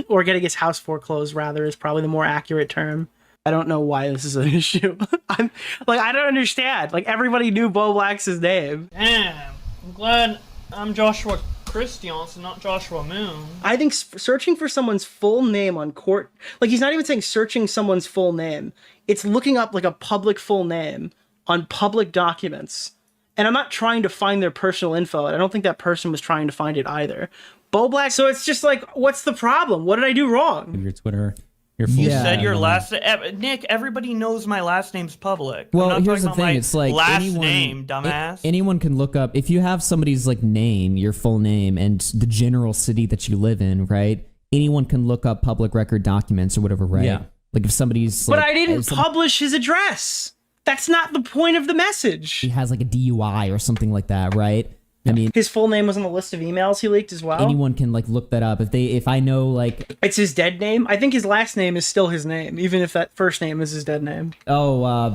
Or getting his house foreclosed, rather, is probably the more accurate term. I don't know why this is an issue. I don't understand. Like, everybody knew Bowblax's name. Damn. I'm glad I'm Joshua Christiansen, not Joshua Moon. I think searching for someone's full name on court... Like, he's not even saying searching someone's full name. It's looking up, like, a public full name on public documents. And I'm not trying to find their personal info, and I don't think that person was trying to find it either. Bowblax, so it's just like, what's the problem? What did I do wrong? Your Twitter, your full You said your last Nick, everybody knows my last name's public. Well, I'm not here's the talking about thing. my It's like last anyone, name, dumbass. Anyone can look up, if you have somebody's like name, your full name, and the general city that you live in, right? Anyone can look up public record documents or whatever, right? Yeah. Like if somebody's But like, I didn't publish his address. That's not the point of the message. he has like a DUI or something like that, right? I mean, his full name was on the list of emails he leaked as well. anyone can like look that up. If I know, like, it's his dead name. I think his last name is still his name, even if that first name is his dead name. fucking,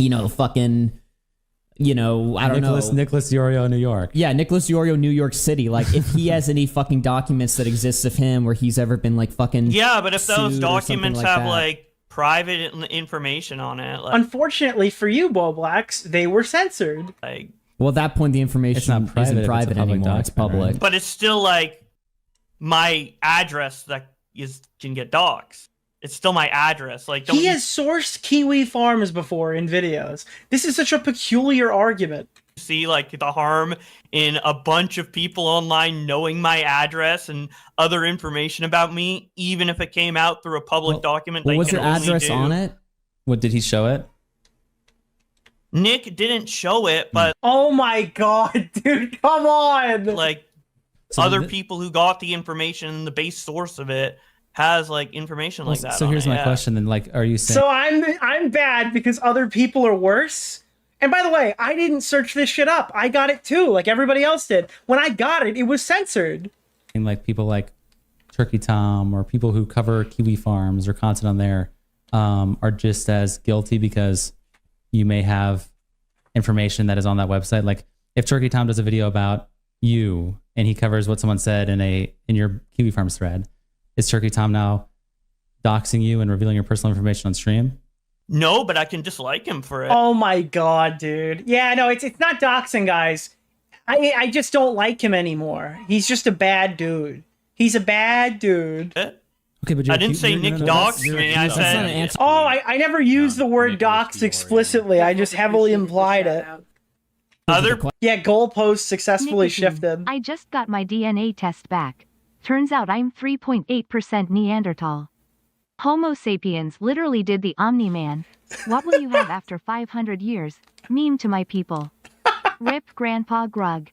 I don't know. Nicholas DeOrio, New York. Yeah, Nicholas DeOrio, New York City. Like, if he has any fucking documents that exist of him where he's ever been like fucking Yeah, but if those sued or something documents like have that. like private information on it, like, Unfortunately for you, Bowblax, they were censored. Well, at that point, the information isn't private anymore. It's public. but it's still like my address that can get doxxed. It's still my address. Like, He has sourced Kiwi Farms before in videos. This is such a peculiar argument. See, like, the harm in a bunch of people online knowing my address and other information about me, even if it came out through a public document. Well, they was can your only address do. on it? What, did he show it? Nick didn't show it, but oh my god, dude, come on! Like, other people who got the information, the base source of it has like information like that. So here's my question then, like, are you saying... So I'm bad because other people are worse? And by the way, I didn't search this shit up. I got it too, like everybody else did. When I got it, it was censored. And like people like Turkey Tom or people who cover Kiwi Farms or content on there are just as guilty because you may have information that is on that website. Like if Turkey Tom does a video about you and he covers what someone said in your Kiwi Farms thread, is Turkey Tom now doxing you and revealing your personal information on stream? No, but I can dislike him for it. Oh my god, dude. Yeah, no, it's not doxing, guys. I just don't like him anymore. He's just a bad dude. He's a bad dude. Okay, but I didn't say Nick doxed me. I said... Oh, I never used the word dox explicitly. I just heavily implied it. Yeah, goalposts successfully shifted. I just got my DNA test back. Turns out I'm 3.8% Neanderthal. Homo sapiens literally did the Omni-Man. What will you have after 500 years? Meme to my people. Rip Grandpa Grug.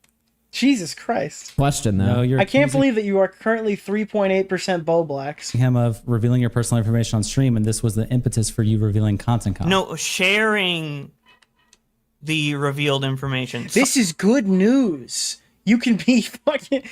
Jesus Christ. Question though. No, I can't believe that you are currently 3.8% Bowblax. Him of revealing your personal information on stream, and this was the impetus for you revealing content. No, sharing the revealed information. This is good news. You can be fucking...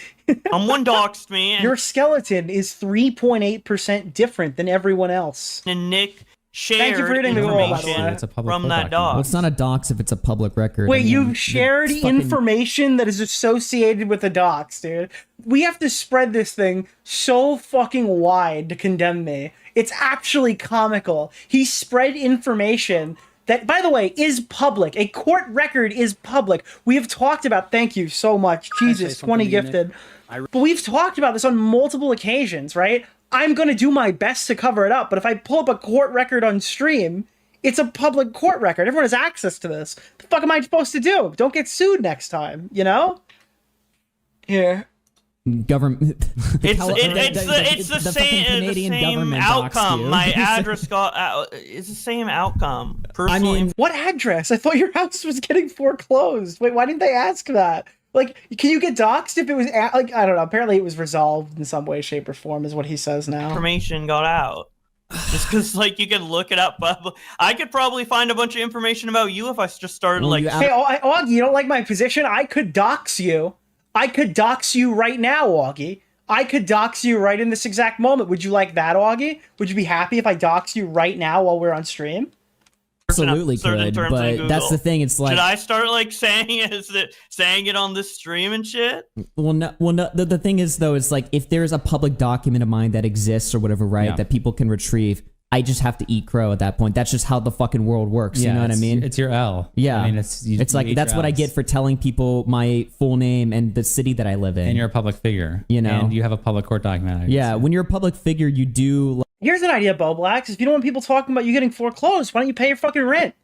Someone doxed me. Your skeleton is 3.8% different than everyone else. And Nick shared Thank you for reading the roll, by the way. It's a public from court that document. doc. Well, it's not a dox if it's a public record. Wait, I mean, you've shared it's fucking- information that is associated with the docs, dude. We have to spread this thing so fucking wide to condemn me. It's actually comical. He spread information that, by the way, is public. A court record is public. We have talked about, thank you so much. Jesus, 20 gifted. But we've talked about this on multiple occasions, right? I'm going to do my best to cover it up, but if I pull up a court record on stream, it's a public court record. Everyone has access to this. The fuck am I supposed to do? Don't get sued next time, you know? Here. Government. It's the same outcome. My address got. It's the same outcome. Personally, I mean, what address? I thought your house was getting foreclosed. Wait, why didn't they ask that? Like, can you get doxxed if it was like, I don't know. Apparently, it was resolved in some way, shape, or form, is what he says now. information got out. Just because, like, you can look it up. I could probably find a bunch of information about you if I just started, like... Hey, Augie, you don't like my position? I could dox you. I could dox you right now, Augie. I could dox you right in this exact moment. Would you like that, Augie? Would you be happy if I dox you right now while we're on stream? Absolutely could, but that's the thing. It's like, should I start like saying it on this stream and shit? Well, no. The thing is though, it's like if there's a public document of mine that exists or whatever, right, that people can retrieve, I just have to eat crow at that point. That's just how the fucking world works. You know what I mean? It's your L. Yeah, I mean, it's like that's what I get for telling people my full name and the city that I live in. And you're a public figure. You know, and you have a public court document. Yeah, when you're a public figure, you do. Here's an idea, Bowblax. If you don't want people talking about you getting foreclosed, why don't you pay your fucking rent?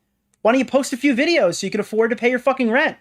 Why don't you post a few videos so you can afford to pay your fucking rent?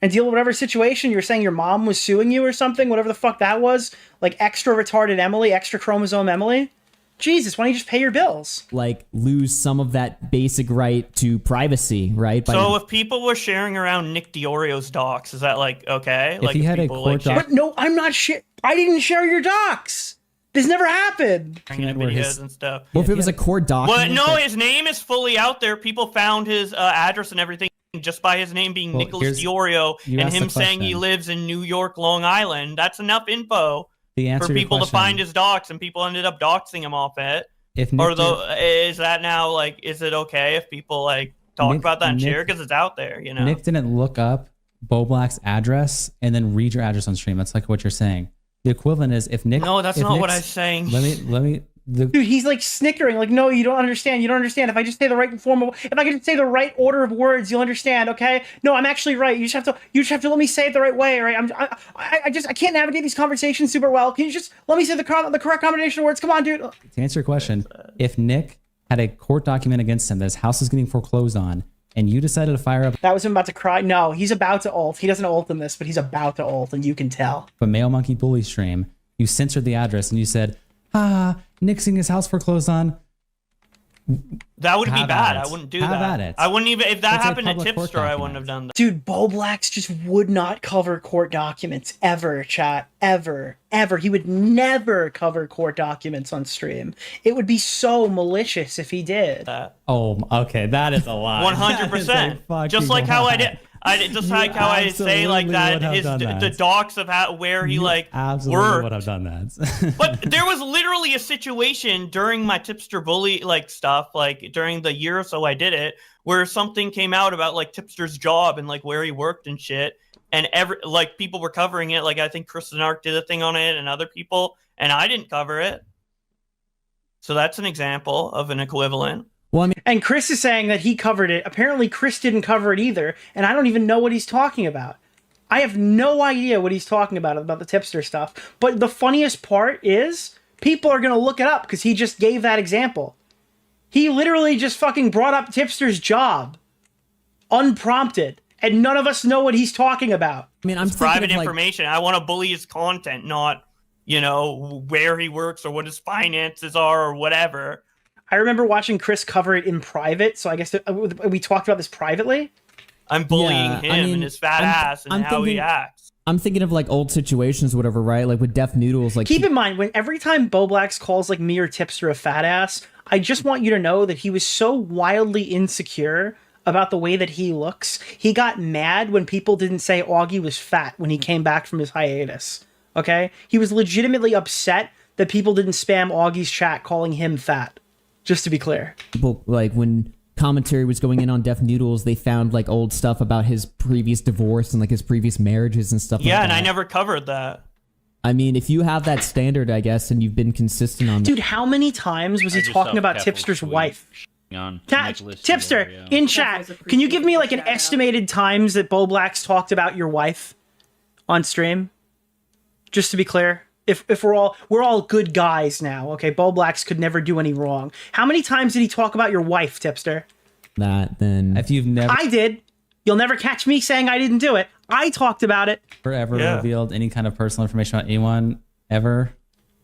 And deal with whatever situation you're saying your mom was suing you or something, whatever the fuck that was. Like extra retarded Emily, extra chromosome Emily. Jesus, why don't you just pay your bills? Like lose some of that basic right to privacy, right? So if people were sharing around Nick DeOrio's docs, is that like okay? If like he had a people, court like, But no, I'm not I didn't share your docs. This never happened. Videos and stuff. Well, if it was a court document. Well, no, his name is fully out there. People found his address and everything just by his name being Nicholas DeOrio and him saying he lives in New York, Long Island. That's enough info for people to find his docs, and people ended up doxing him off it. Is that now like? Is it okay if people like talk about that and share because it's out there? You know, Nick didn't look up Bowblax's address and then read your address on stream. That's like what you're saying. The equivalent is if Nick. No, that's not what I'm saying. Let me. Dude, he's like snickering. Like, no, you don't understand. You don't understand. If I just say the right form of, if I can just say the right order of words, you'll understand. Okay? No, I'm actually right. You just have to let me say it the right way. Right? I can't navigate these conversations super well. Can you just let me say the correct combination of words? Come on, dude. To answer your question, if Nick had a court document against him that his house is getting foreclosed on, and you decided to fire up. That was him about to cry. No, he's about to ult. He doesn't ult in this, but he's about to ult, and you can tell. A Male Monkey Bully stream, you censored the address and you said, Nick's getting his house foreclosed on. That would be bad. I wouldn't do that. I wouldn't even, if that happened at Tipster, I wouldn't have done that. Dude, Bowblax just would not cover court documents ever, chat. Ever. He would never cover court documents on stream. It would be so malicious if he did. Oh, okay. That is a lie. 100%. Just like how I did. Just like how I say like that, the docs of where he like absolutely would have done that. But there was literally a situation during my Tipster bully like stuff, like during the year or so I did it, where something came out about like Tipster's job and like where he worked and shit, and like people were covering it. Like I think Chris and Ark did a thing on it, and other people, and I didn't cover it. So that's an example of an equivalent. Well, I mean, and Chris is saying that he covered it. Apparently, Chris didn't cover it either, and I don't even know what he's talking about. I have no idea what he's talking about the tipster stuff. But the funniest part is people are going to look it up because he just gave that example. He literally just fucking brought up Tipster's job, unprompted, and none of us know what he's talking about. I mean, it's private information. I want to bully his content, not, you know, where he works or what his finances are or whatever. I remember watching Chris cover it in private, so I guess we talked about this privately. I'm bullying him and his fat ass and how he acts. I'm thinking of like old situations, whatever, right? Like with Def Noodles. Like keep in mind, when every time Bowblax calls like me or Tipster a fat ass, I just want you to know that he was so wildly insecure about the way that he looks. He got mad when people didn't say Augie was fat when he came back from his hiatus. Okay? He was legitimately upset that people didn't spam Augie's chat calling him fat. Just to be clear. People, like, when commentary was going in on Deaf Noodles, they found, like, old stuff about his previous divorce and, like, his previous marriages and stuff like that. Yeah, and I never covered that. I mean, if you have that standard, I guess, and you've been consistent on that. Dude, how many times was he talking about Tipster's wife? Tipster, in chat, can you give me like an estimated times that Bowblax talked about your wife on stream? Just to be clear, if we're all good guys now, okay? Bowblax could never do any wrong. How many times did he talk about your wife, Tipster? Then if you've never, I did. You'll never catch me saying I didn't do it. I talked about it. ever revealed any kind of personal information about anyone ever.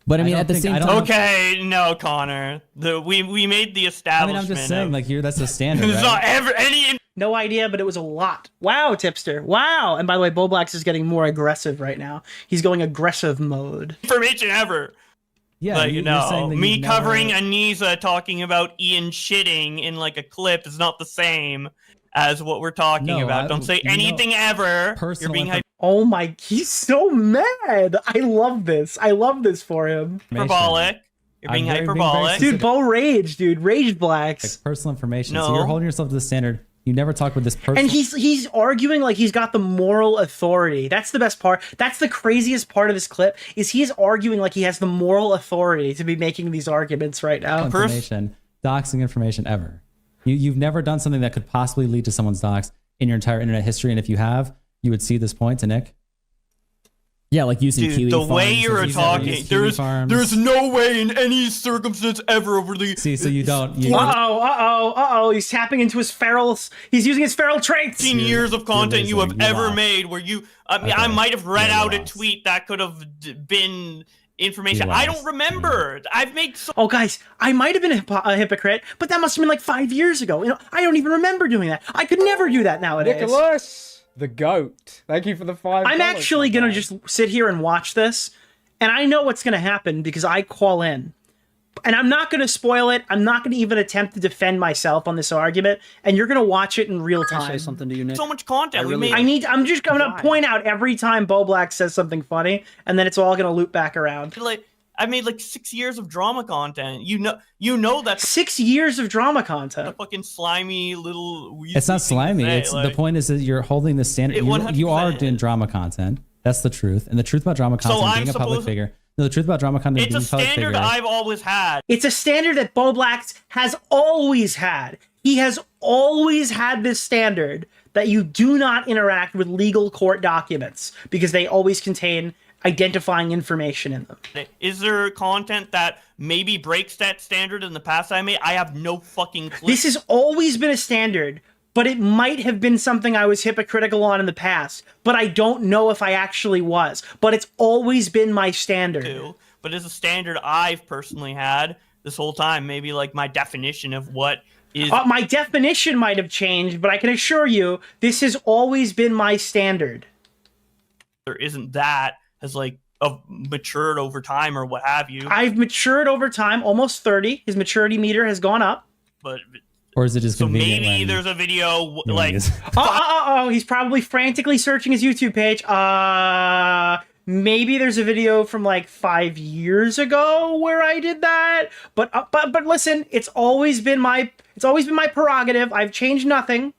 But I mean, at the same time, okay, no, Connor. We made the I establishment. mean, I'm just saying, like, that's the standard. There's right? not ever any. No idea, but it was a lot. Wow, Tipster. Wow. And by the way, Bowblax is getting more aggressive right now. He's going aggressive mode. Information ever. Yeah, but you're no, saying that me you've covering never- Anisa talking about Ian shitting in like a clip is not the same as what we're talking about. Don't say anything ever. You're being Oh my, he's so mad. I love this. I love this for him. hyperbolic. You're being hyperbolic. Dude, Bo rage, dude. Rage Blacks. Like personal information. No. So you're holding yourself to the standard. You never talk with this person. And he's arguing like he's got the moral authority. That's the best part. That's the craziest part of this clip is he's arguing like he has the moral authority to be making these arguments right now. Information, doxing information ever. You've never done something that could possibly lead to someone's dox in your entire internet history, and if you have, you would see this point to Nick. Yeah, like using Dude, Kiwi the farms. way you were talking, there's no way in any circumstance ever over the. See, so you don't. Uh-oh. He's tapping into his feral. He's using his feral traits. 15 years of content you have ever made where you. I mean, I might have read out a tweet that could have been information. I don't remember. I've made so. Oh, guys, I might have been a hypocrite, but that must have been like 5 years ago. You know, I don't even remember doing that. I could never do that nowadays. Nicholas, the goat. Thank you for the $5. I'm actually gonna just sit here and watch this, and I know what's gonna happen because I call in. And I'm not gonna spoil it. I'm not gonna even attempt to defend myself on this argument. And you're gonna watch it in real time. Say something to you, Nick. So much content. I'm just gonna point out every time Bowblax says something funny, and then it's all gonna loop back around. Like I made like 6 years of drama content. You know that 6 years of drama content. The fucking slimy little. It's not slimy. Say, It's like, the point is that you're holding the standard. You are doing drama content. That's the truth. And the truth about drama content being a public figure. No, the truth about drama content It's being a a public standard figure. I've always had. It's a standard that Bowblax has always had. He has always had this standard that you do not interact with legal court documents because they always contain identifying information in them. Is there content that maybe breaks that standard in the past I made? I have no fucking clue. This has always been a standard, but it might have been something I was hypocritical on in the past, but I don't know if I actually was. But it's always been my standard. But it's a standard I've personally had this whole time. Maybe like my definition of what is. My definition might have changed, but I can assure you, this has always been my standard. There isn't that has like matured over time or what have you. I've matured over time, almost 30. His maturity meter has gone up. But or is it just so convenient maybe when- there's a video like he's probably frantically searching his YouTube page. Maybe there's a video from like 5 years ago where I did that. But listen, it's always been my prerogative. I've changed nothing.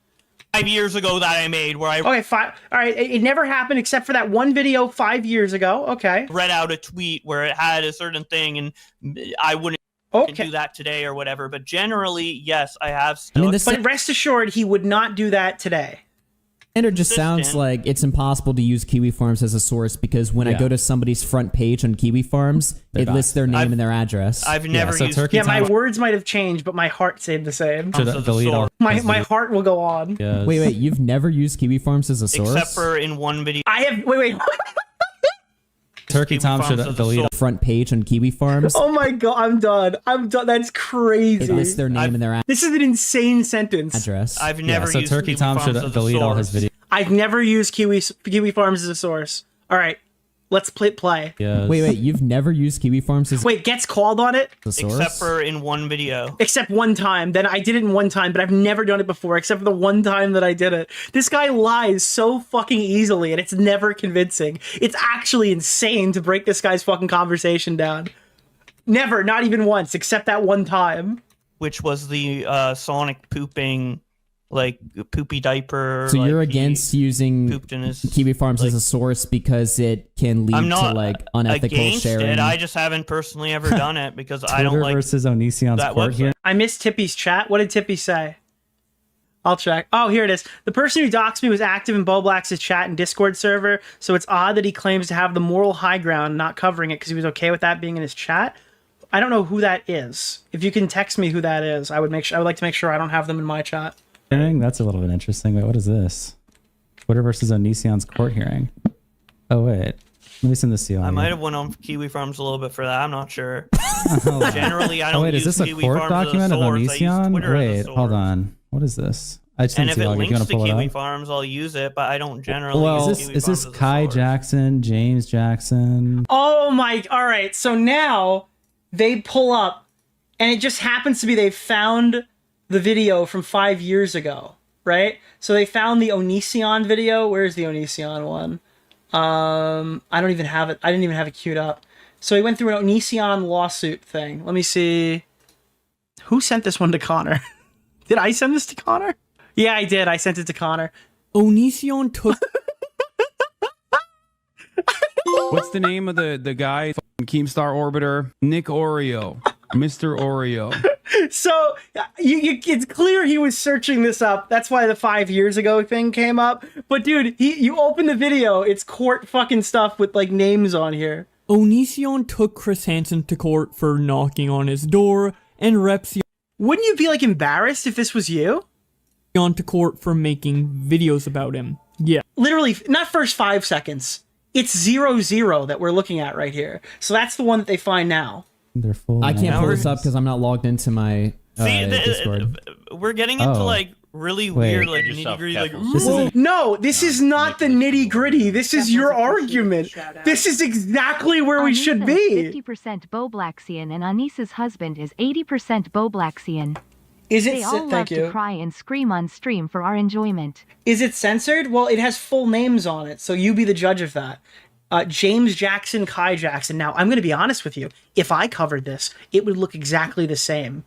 5 years ago that I made where I Okay, fine. All right, it never happened except for that one video 5 years ago. Okay. read out a tweet where it had a certain thing and I wouldn't do that today or whatever. But generally, yes, I have still. But rest assured, he would not do that today. Standard just sounds like it's impossible to use Kiwi Farms as a source because when I go to somebody's front page on Kiwi Farms, it lists their name and their address. I've never used. Yeah, my words might have changed, but my heart stayed the same. delete all. My heart will go on. Yes. Wait, you've never used Kiwi Farms as a source? Except for in one video. I have. Wait. Turkey Tom should delete all. Front page on Kiwi Farms. Oh my god, I'm done. That's crazy. It lists their name and their This is an insane sentence. address. I've never so used Turkey Kiwi Tom Farms should as a delete all his source. videos. I've never used Kiwi Farms as a source. All right, let's play. Yes. Wait, you've never used Kiwi Farms as gets called on it? a source? Except for in one video. Except one time. Then I did it in one time, but I've never done it before, except for the one time that I did it. This guy lies so fucking easily, and it's never convincing. It's actually insane to break this guy's fucking conversation down. Never, not even once, except that one time. which was the Sonic pooping, like poopy diaper. So like, you're against using pooped in his, Kiwi Farms as a source because it can lead I'm not to like unethical against sharing. it. I just haven't personally ever done it because I don't Twitter like versus Onision's that court website. here. I missed Tippy's chat. What did Tippy say? I'll check. Oh, here it is. The person who doxed me was active in Bowblax's chat and Discord server, so it's odd that he claims to have the moral high ground not covering it because he was okay with that being in his chat. I don't know who that is. If you can text me who that is, I would like to make sure I don't have them in my chat. Hearing? That's a little bit interesting. Wait, what is this? Twitter versus Onision's court hearing. Oh, wait. Let me send this to you. I might have went on Kiwi Farms a little bit for that. I'm not sure. Generally, I Oh, don't wait, is use this a Kiwi court Farms as a document of source. I use Onision? Twitter as a Wait, hold on. What is this? I just And didn't if see it log. You links want to to pull Kiwi it up? Farms, I'll use it, but I don't generally Well, use is Kiwi this Farms as a Kai source. Jackson, James Jackson? Oh my, all right. So now they pull up and it just happens to be they found the video from 5 years ago, right? So they found the Onision video. Where's the Onision one? I don't even have it. I didn't even have it queued up. So he went through an Onision lawsuit thing. Let me see. Who sent this one to Connor? Did I send this to Connor? Yeah, I did. I sent it to Connor. Onision took... What's the name of the guy? Keemstar Orbiter, Nick Oreo, Mr. Oreo. So it's clear he was searching this up. That's why the 5 years ago thing came up. But dude, you open the video, it's court fucking stuff with like names on here. Onision took Chris Hansen to court for knocking on his door, and Repsion Wouldn't you be like embarrassed if this was you? On to court for making videos about him. Yeah. Literally, not first 5 seconds. It's 00 that we're looking at right here. So that's the one that they find now. They're full. I can't pull this up because I'm not logged into my Discord. We're getting into like really weird, like nitty gritty, like. This is not the nitty gritty. This is your argument. This is exactly where we should be. 50% Bowblaxian and Anissa's husband is 80% Bowblaxian. Is it? They all love Thank to you. cry and scream on stream for our enjoyment. Is it censored? Well, it has full names on it, so you be the judge of that. James Jackson, Kai Jackson. Now, I'm going to be honest with you. If I covered this, it would look exactly the same.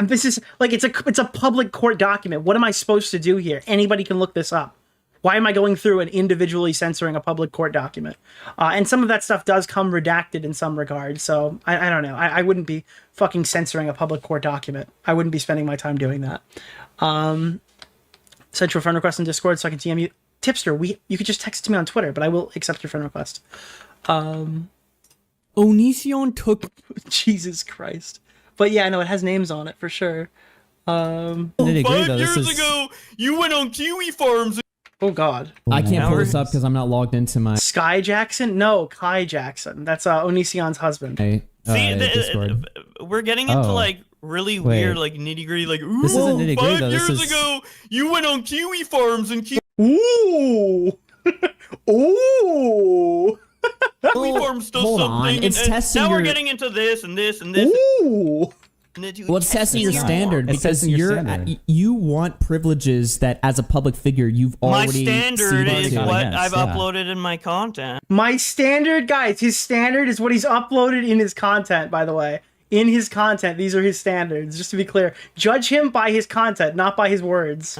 This is like it's a public court document. What am I supposed to do here? Anybody can look this up. Why am I going through and individually censoring a public court document? And some of that stuff does come redacted in some regards. So I don't know. I wouldn't be fucking censoring a public court document. I wouldn't be spending my time doing that. Send you a friend request in Discord so I can DM you. Tipster, you could just text it to me on Twitter, but I will accept your friend request. Onision took... Jesus Christ. But yeah, no, it has names on it for sure. 5 years ago, you went on Kiwi Farms. Oh God. I can't pull this up because I'm not logged into my Sky Jackson? No, Kai Jackson. That's Onision's husband. Discord. We're getting into like really weird, like nitty gritty, like ooh, This isn't nitty-gritty, 5 though. This years is- ago, you went on Kiwi Farms and Ooh. Ooh. Kiwi Farms does hold something. on. It's and testing now we're your- getting into this and this and this. Ooh. Well, it's testing your standard It's because testing your standard. you want privileges that as a public figure you've My already standard ceded is to. what Yes, I've yeah. uploaded in my content. My standard, guys, his standard is what he's uploaded in his content, by the way. In his content, these are his standards, just to be clear. Judge him by his content, not by his words.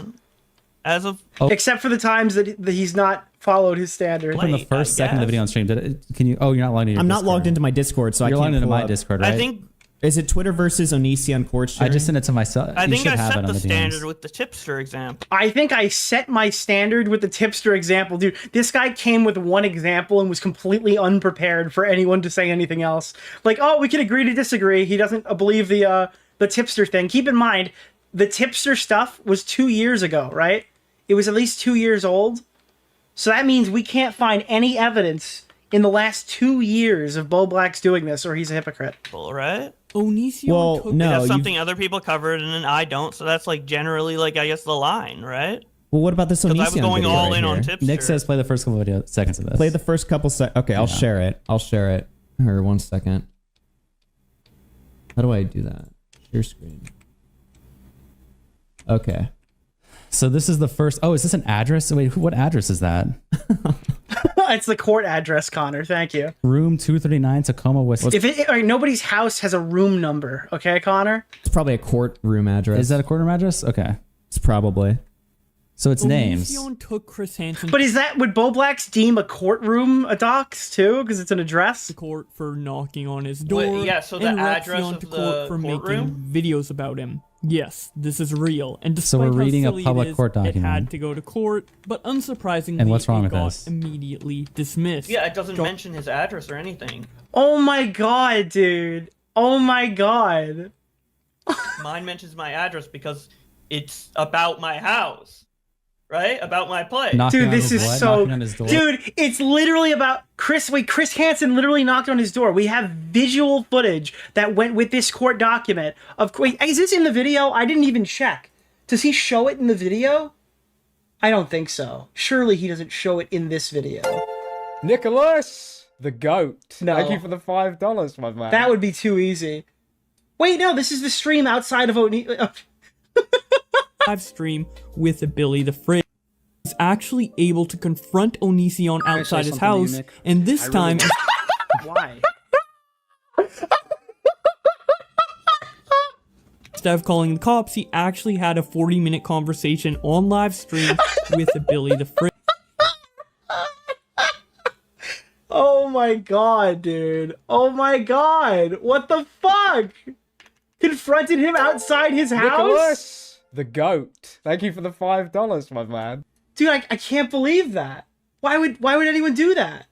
As of Except for the times that he's not followed his standard. From the first second of the video on stream, can you? Oh, you're not logged into. I'm not logged into my Discord, so You're I logged can't into pull my up. Discord, right? I think Is it Twitter versus Onision court I just sent it to myself. I You think should I have set it on the DMs. standard with the tipster example. I think I set my standard with the tipster example. Dude, this guy came with one example and was completely unprepared for anyone to say anything else. Like, oh, we can agree to disagree. He doesn't believe the tipster thing. Keep in mind, the tipster stuff was 2 years ago, right? It was at least 2 years old. So that means we can't find any evidence in the last 2 years of Bowblax doing this, or he's a hypocrite. All right. Onision Well, took... no, That's you've- something other people covered and then I don't. So that's like generally like I guess the line, right? Well, what about this Because Onision I was going video all right in on here? tipster. Nick says play the first couple video seconds of this. Play the first couple Okay, I'll share it. I'll share it. Or 1 second. How do I do that? Share screen. Okay. So this is the first. Oh, is this an address? Wait, what address is that? It's the court address, Connor. Thank you. Room 239, Tacoma, Wisconsin. If all right, nobody's house has a room number, okay, Connor? It's probably a courtroom address. Is that a courtroom address? Okay. It's probably. So it's names. Took Chris Hansen But would Bowblax deem a courtroom a dox too? Because it's an address? to court for knocking on his door. Wait, yeah, so the and address Rexion of to the court for courtroom? making videos about him. Yes, this is real. And So despite we're reading how a silly public it is, court it document. had to go to court, but unsurprisingly, And what's wrong it with got this? immediately dismissed. Yeah, it doesn't mention his address or anything. Oh my god, dude. Oh my god. Mine mentions my address because it's about my house. Right? About my place. Dude, this is so. Dude, it's literally about Chris. Wait, Chris Hansen literally knocked on his door. We have visual footage that went with this court document. Wait, is this in the video? I didn't even check. Does he show it in the video? I don't think so. Surely he doesn't show it in this video. Nicholas, the goat. No. Thank you for the $5, my man. That would be too easy. Wait, no, this is the stream outside of Live stream with Billy the Fridge. He's actually able to confront Onision outside his house, and this time. Why? Instead of calling the cops, he actually had a 40-minute conversation on live stream with Billy the Fridge. Oh my god, dude. Oh my god. What the fuck? Confronted him outside his house? Nicholas, the goat. Thank you for the $5, my man. Dude, I can't believe that. Why would anyone do that?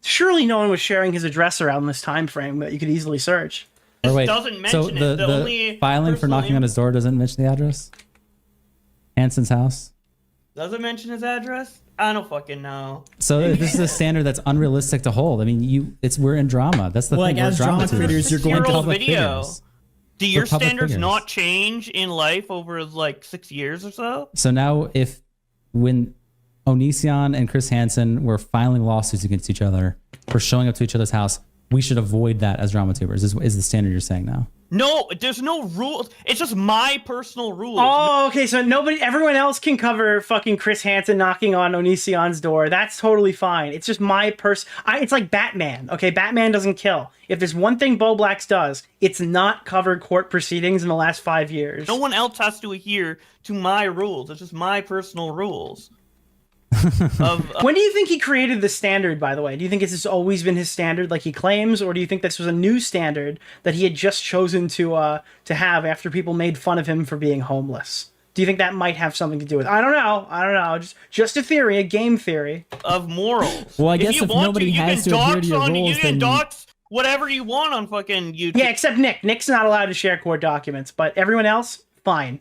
Surely no one was sharing his address around this time frame that you could easily search. Or wait, doesn't so mention the, it. The only filing for knocking on his door doesn't mention the address? Hansen's house? Does it mention his address? I don't fucking know. So this is a standard that's unrealistic to hold. I mean, we're in drama. That's the Well, thing. like, we're as drama drama creators, you're going to public video. figures. Do your We're public standards figures. not change in life over like 6 years or so? So now when Onision and Chris Hansen were filing lawsuits against each other for showing up to each other's house, we should avoid that as drama tubers, is the standard you're saying now. No, there's no rules. It's just my personal rules. Oh, okay, so everyone else can cover fucking Chris Hansen knocking on Onision's door. That's totally fine. It's just my it's like Batman, okay? Batman doesn't kill. If there's one thing Bowblax does, it's not covered court proceedings in the last 5 years. No one else has to adhere to my rules. It's just my personal rules. When do you think he created the standard, by the way? Do you think it's just always been his standard like he claims, or do you think this was a new standard that he had just chosen to have after people made fun of him for being homeless? Do you think that might have something to do with it? I don't know. Just a theory, a game theory. Of morals. Well, I guess you if want nobody you has can to adhere to dox your on, rules, you can then dox whatever you want on fucking YouTube. Yeah, except Nick. Nick's not allowed to share court documents, but everyone else, fine.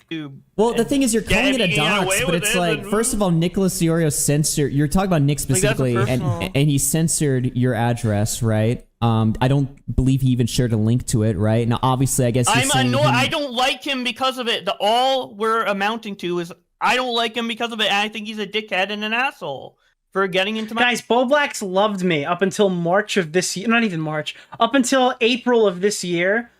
Well, the thing is, you're calling it a dox, but it's like, first of all, Nicholas DeOrio censored. You're talking about Nick specifically, and he censored your address, right? I don't believe he even shared a link to it, right? Now, obviously, I guess I'm annoyed. I don't like him because of it. All we're amounting to is I don't like him because of it, and I think he's a dickhead and an asshole for getting into my... Guys, Bowblax loved me up until March of this year. Not even March. Up until April of this year.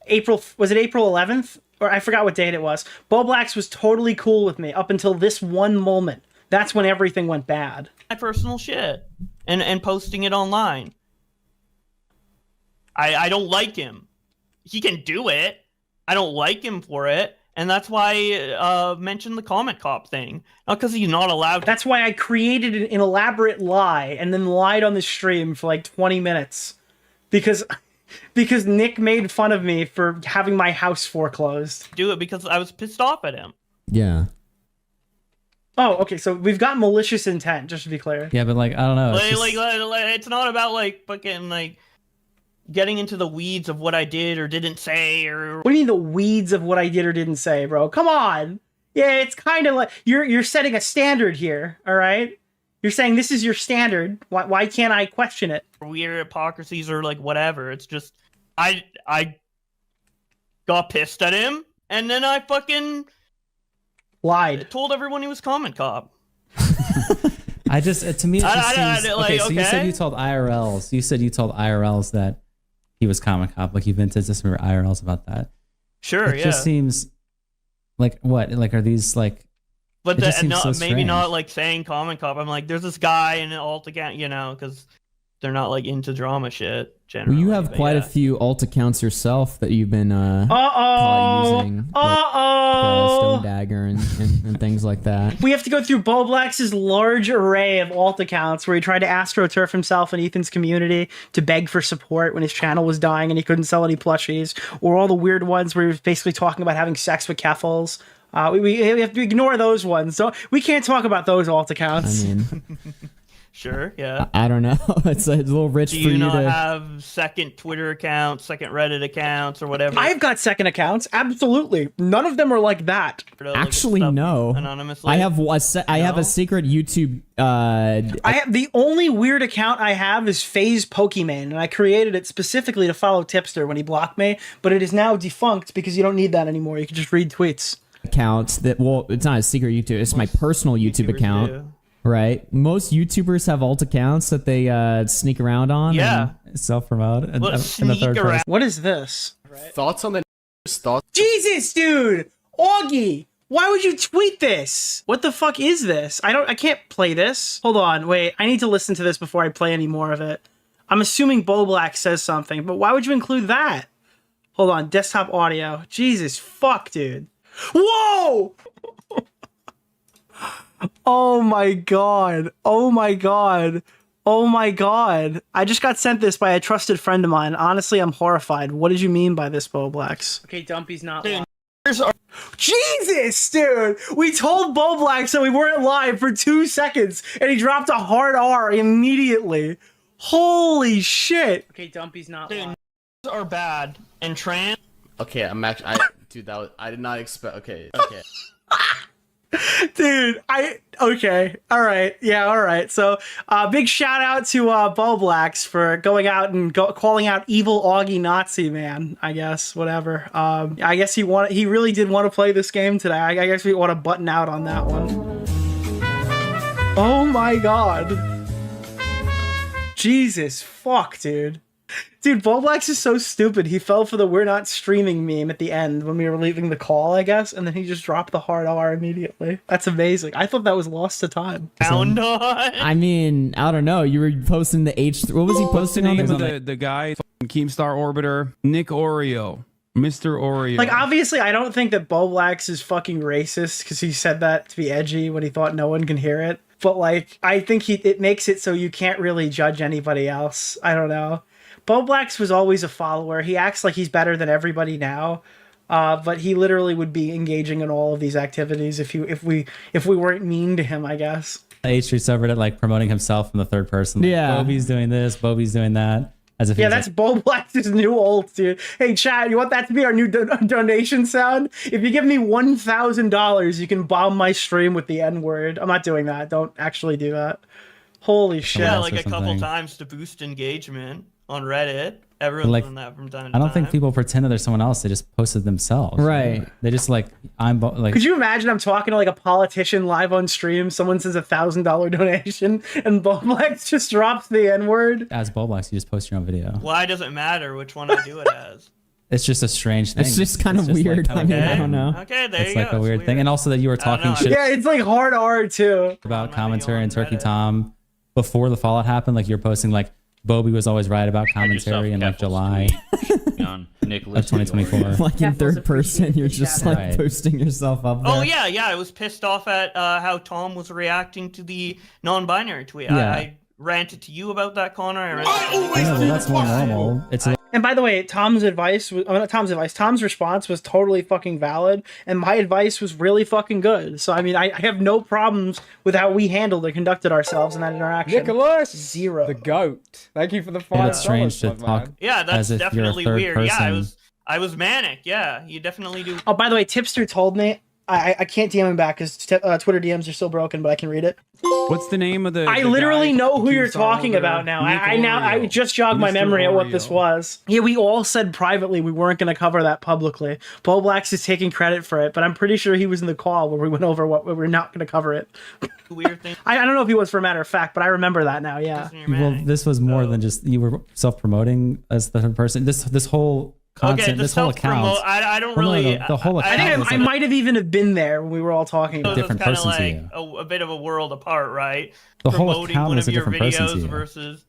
Was it April 11th? Or I forgot what date it was. Bowblax was totally cool with me up until this one moment. That's when everything went bad. My personal shit and posting it online. I don't like him. He can do it. I don't like him for it. And that's why I mentioned the comment cop thing. Not because he's not allowed. That's why I created an elaborate lie and then lied on the stream for like 20 minutes. Because Nick made fun of me for having my house foreclosed. Do it because I was pissed off at him. Yeah. Oh, okay, so we've got malicious intent, just to be clear. Yeah, but like, I don't know. It's not about like fucking like getting into the weeds of what I did or didn't say or... What do you mean the weeds of what I did or didn't say, bro? Come on. Yeah, it's kind of like you're setting a standard here, all right? You're saying this is your standard. Why can't I question it? Weird hypocrisies or like whatever. It's just I got pissed at him and then I fucking lied. Told everyone he was comment cop. I just to me it just seems, like, so you said you told IRLs. You said you told IRLs that he was comment cop. Like you vented to some IRLs about that. Sure, it just seems like what? Like are these like But It just seems so maybe strange. not like saying Common Cop. I'm like, there's this guy in an alt account, you know, because they're not like into drama shit generally. Well, you have but quite yeah. a few alt accounts yourself that you've been caught using. Stone Dagger and things like that. We have to go through Bowblax's large array of alt accounts where he tried to astroturf himself in Ethan's community to beg for support when his channel was dying and he couldn't sell any plushies, or all the weird ones where he was basically talking about having sex with Keffels. We have to ignore those ones. So we can't talk about those alt accounts. I mean, Sure, yeah. I don't know. It's a little rich Do for you you not to. have second Twitter accounts, second Reddit accounts, or whatever? I've got second accounts. Absolutely. None of them are like that. Actually, no. Anonymously? I have I have a secret YouTube. I have the only weird account I have is FaZe Pokemon, and I created it specifically to follow Tipster when he blocked me, but it is now defunct because you don't need that anymore. You can just read tweets. Accounts that, well, it's not a secret YouTube. It's my personal YouTube account. do. Right. Most YouTubers have alt accounts that they sneak around on. Yeah. And self-promote. Well, in the sneak third around. person. What is this? Thoughts on the thoughts? Jesus, dude! Augie! Why would you tweet this? What the fuck is this? I can't play this. Hold on, wait. I need to listen to this before I play any more of it. I'm assuming Bowblax says something, but why would you include that? Hold on, desktop audio. Jesus fuck, dude. Whoa! Oh my god. Oh my god. Oh my god. I just got sent this by a trusted friend of mine. Honestly, I'm horrified. What did you mean by this, Bowblax? Okay, Dumpy's not live. Jesus, dude! We told Bowblax that we weren't live for 2 seconds, and he dropped a hard R immediately. Holy shit! Okay, Dumpy's not live. Are bad and trans. Okay, I'm actually. Dude, I did not expect. Okay. Dude, okay, all right, yeah, all right. So, big shout out to Bowblax for going out and calling out evil Augie Nazi man. I guess whatever. I guess he really did want to play this game today. I guess we want to button out on that one. Oh my god, Jesus fuck, dude. Dude, Bowblax is so stupid. He fell for the "we're not streaming" meme at the end when we were leaving the call, I guess, and then he just dropped the hard R immediately. That's amazing. I thought that was lost to time. I mean, I don't know. You were posting the H. What was he posting on there? The guy, Keemstar Orbiter, Nick Oreo, Mr. Oreo. Like, obviously, I don't think that Bowblax is fucking racist because he said that to be edgy when he thought no one can hear it. But, like, I think it makes it so you can't really judge anybody else. I don't know. Bowblax was always a follower. He acts like he's better than everybody now, but he literally would be engaging in all of these activities if we weren't mean to him, I guess. The H Street subreddit, like promoting himself in the third person. Like, Yeah. Bobby's doing this, Bobby's doing that. As if Yeah, he's that's Bowblax's new ult, dude. Hey, chat, you want that to be our new donation sound? If you give me $1,000, you can bomb my stream with the N-word. I'm not doing that. Don't actually do that. Holy shit. Yeah, like a couple times to boost engagement on Reddit. Everyone's like, done that from time to I time. don't think people pretend that there's someone else. They just posted themselves. Right. They just like, like. Could you imagine I'm talking to like a politician live on stream, someone sends $1,000 donation, and Bowblax just drops the N-word? As Bowblax, you just post your own video. Why does it matter which one I do it as? It's just a strange thing. It's just kind of weird. Like, I mean, I don't know. Okay, there it's you like go. a weird thing. And also that you were talking shit Yeah, it's like hard R too. about commentary and Turkey Tom before the fallout happened. Like you're posting like Bobby was always right about commentary in like July on Nicholas of 2024. Like in third person, you're just like Right. posting yourself up there. Oh yeah, I was pissed off at how Tom was reacting to the non-binary tweet. Yeah. I ranted to you about that, Connor. I ranted Yeah, well, that's more normal. It's And by the way, Tom's response was totally fucking valid, and my advice was really fucking good. So, I mean, I have no problems with how we handled or conducted ourselves in that interaction. Nicholas, zero. The goat. Thank you for the $5. Yeah, it's strange to my talk. man. Yeah, that's as if you're a definitely third weird. Yeah, person. I was manic. Yeah, you definitely do. Oh, by the way, Tipster told me I can't DM him back because Twitter DMs are still broken, but I can read it. What's the name of the? I the literally guy, know who you're Keemstar talking Orbiter, about now. Nick I just jogged my Mr. memory at what Oreo. this was. Yeah, we all said privately we weren't going to cover that publicly. Bowblax is taking credit for it, but I'm pretty sure he was in the call where we went over what we were not going to cover it. Weird thing. I don't know if he was for a matter of fact, but I remember that now. Yeah. well, this was more than just you were self-promoting as the third person. This whole content. the This whole account. self-promote, I don't Well, no, really. the whole I account. think was I like- might have even have been there when we were all talking. It's different kind of person to like you. a bit of a world apart, right? The whole Promoting account one was of a your different person to videos you. versus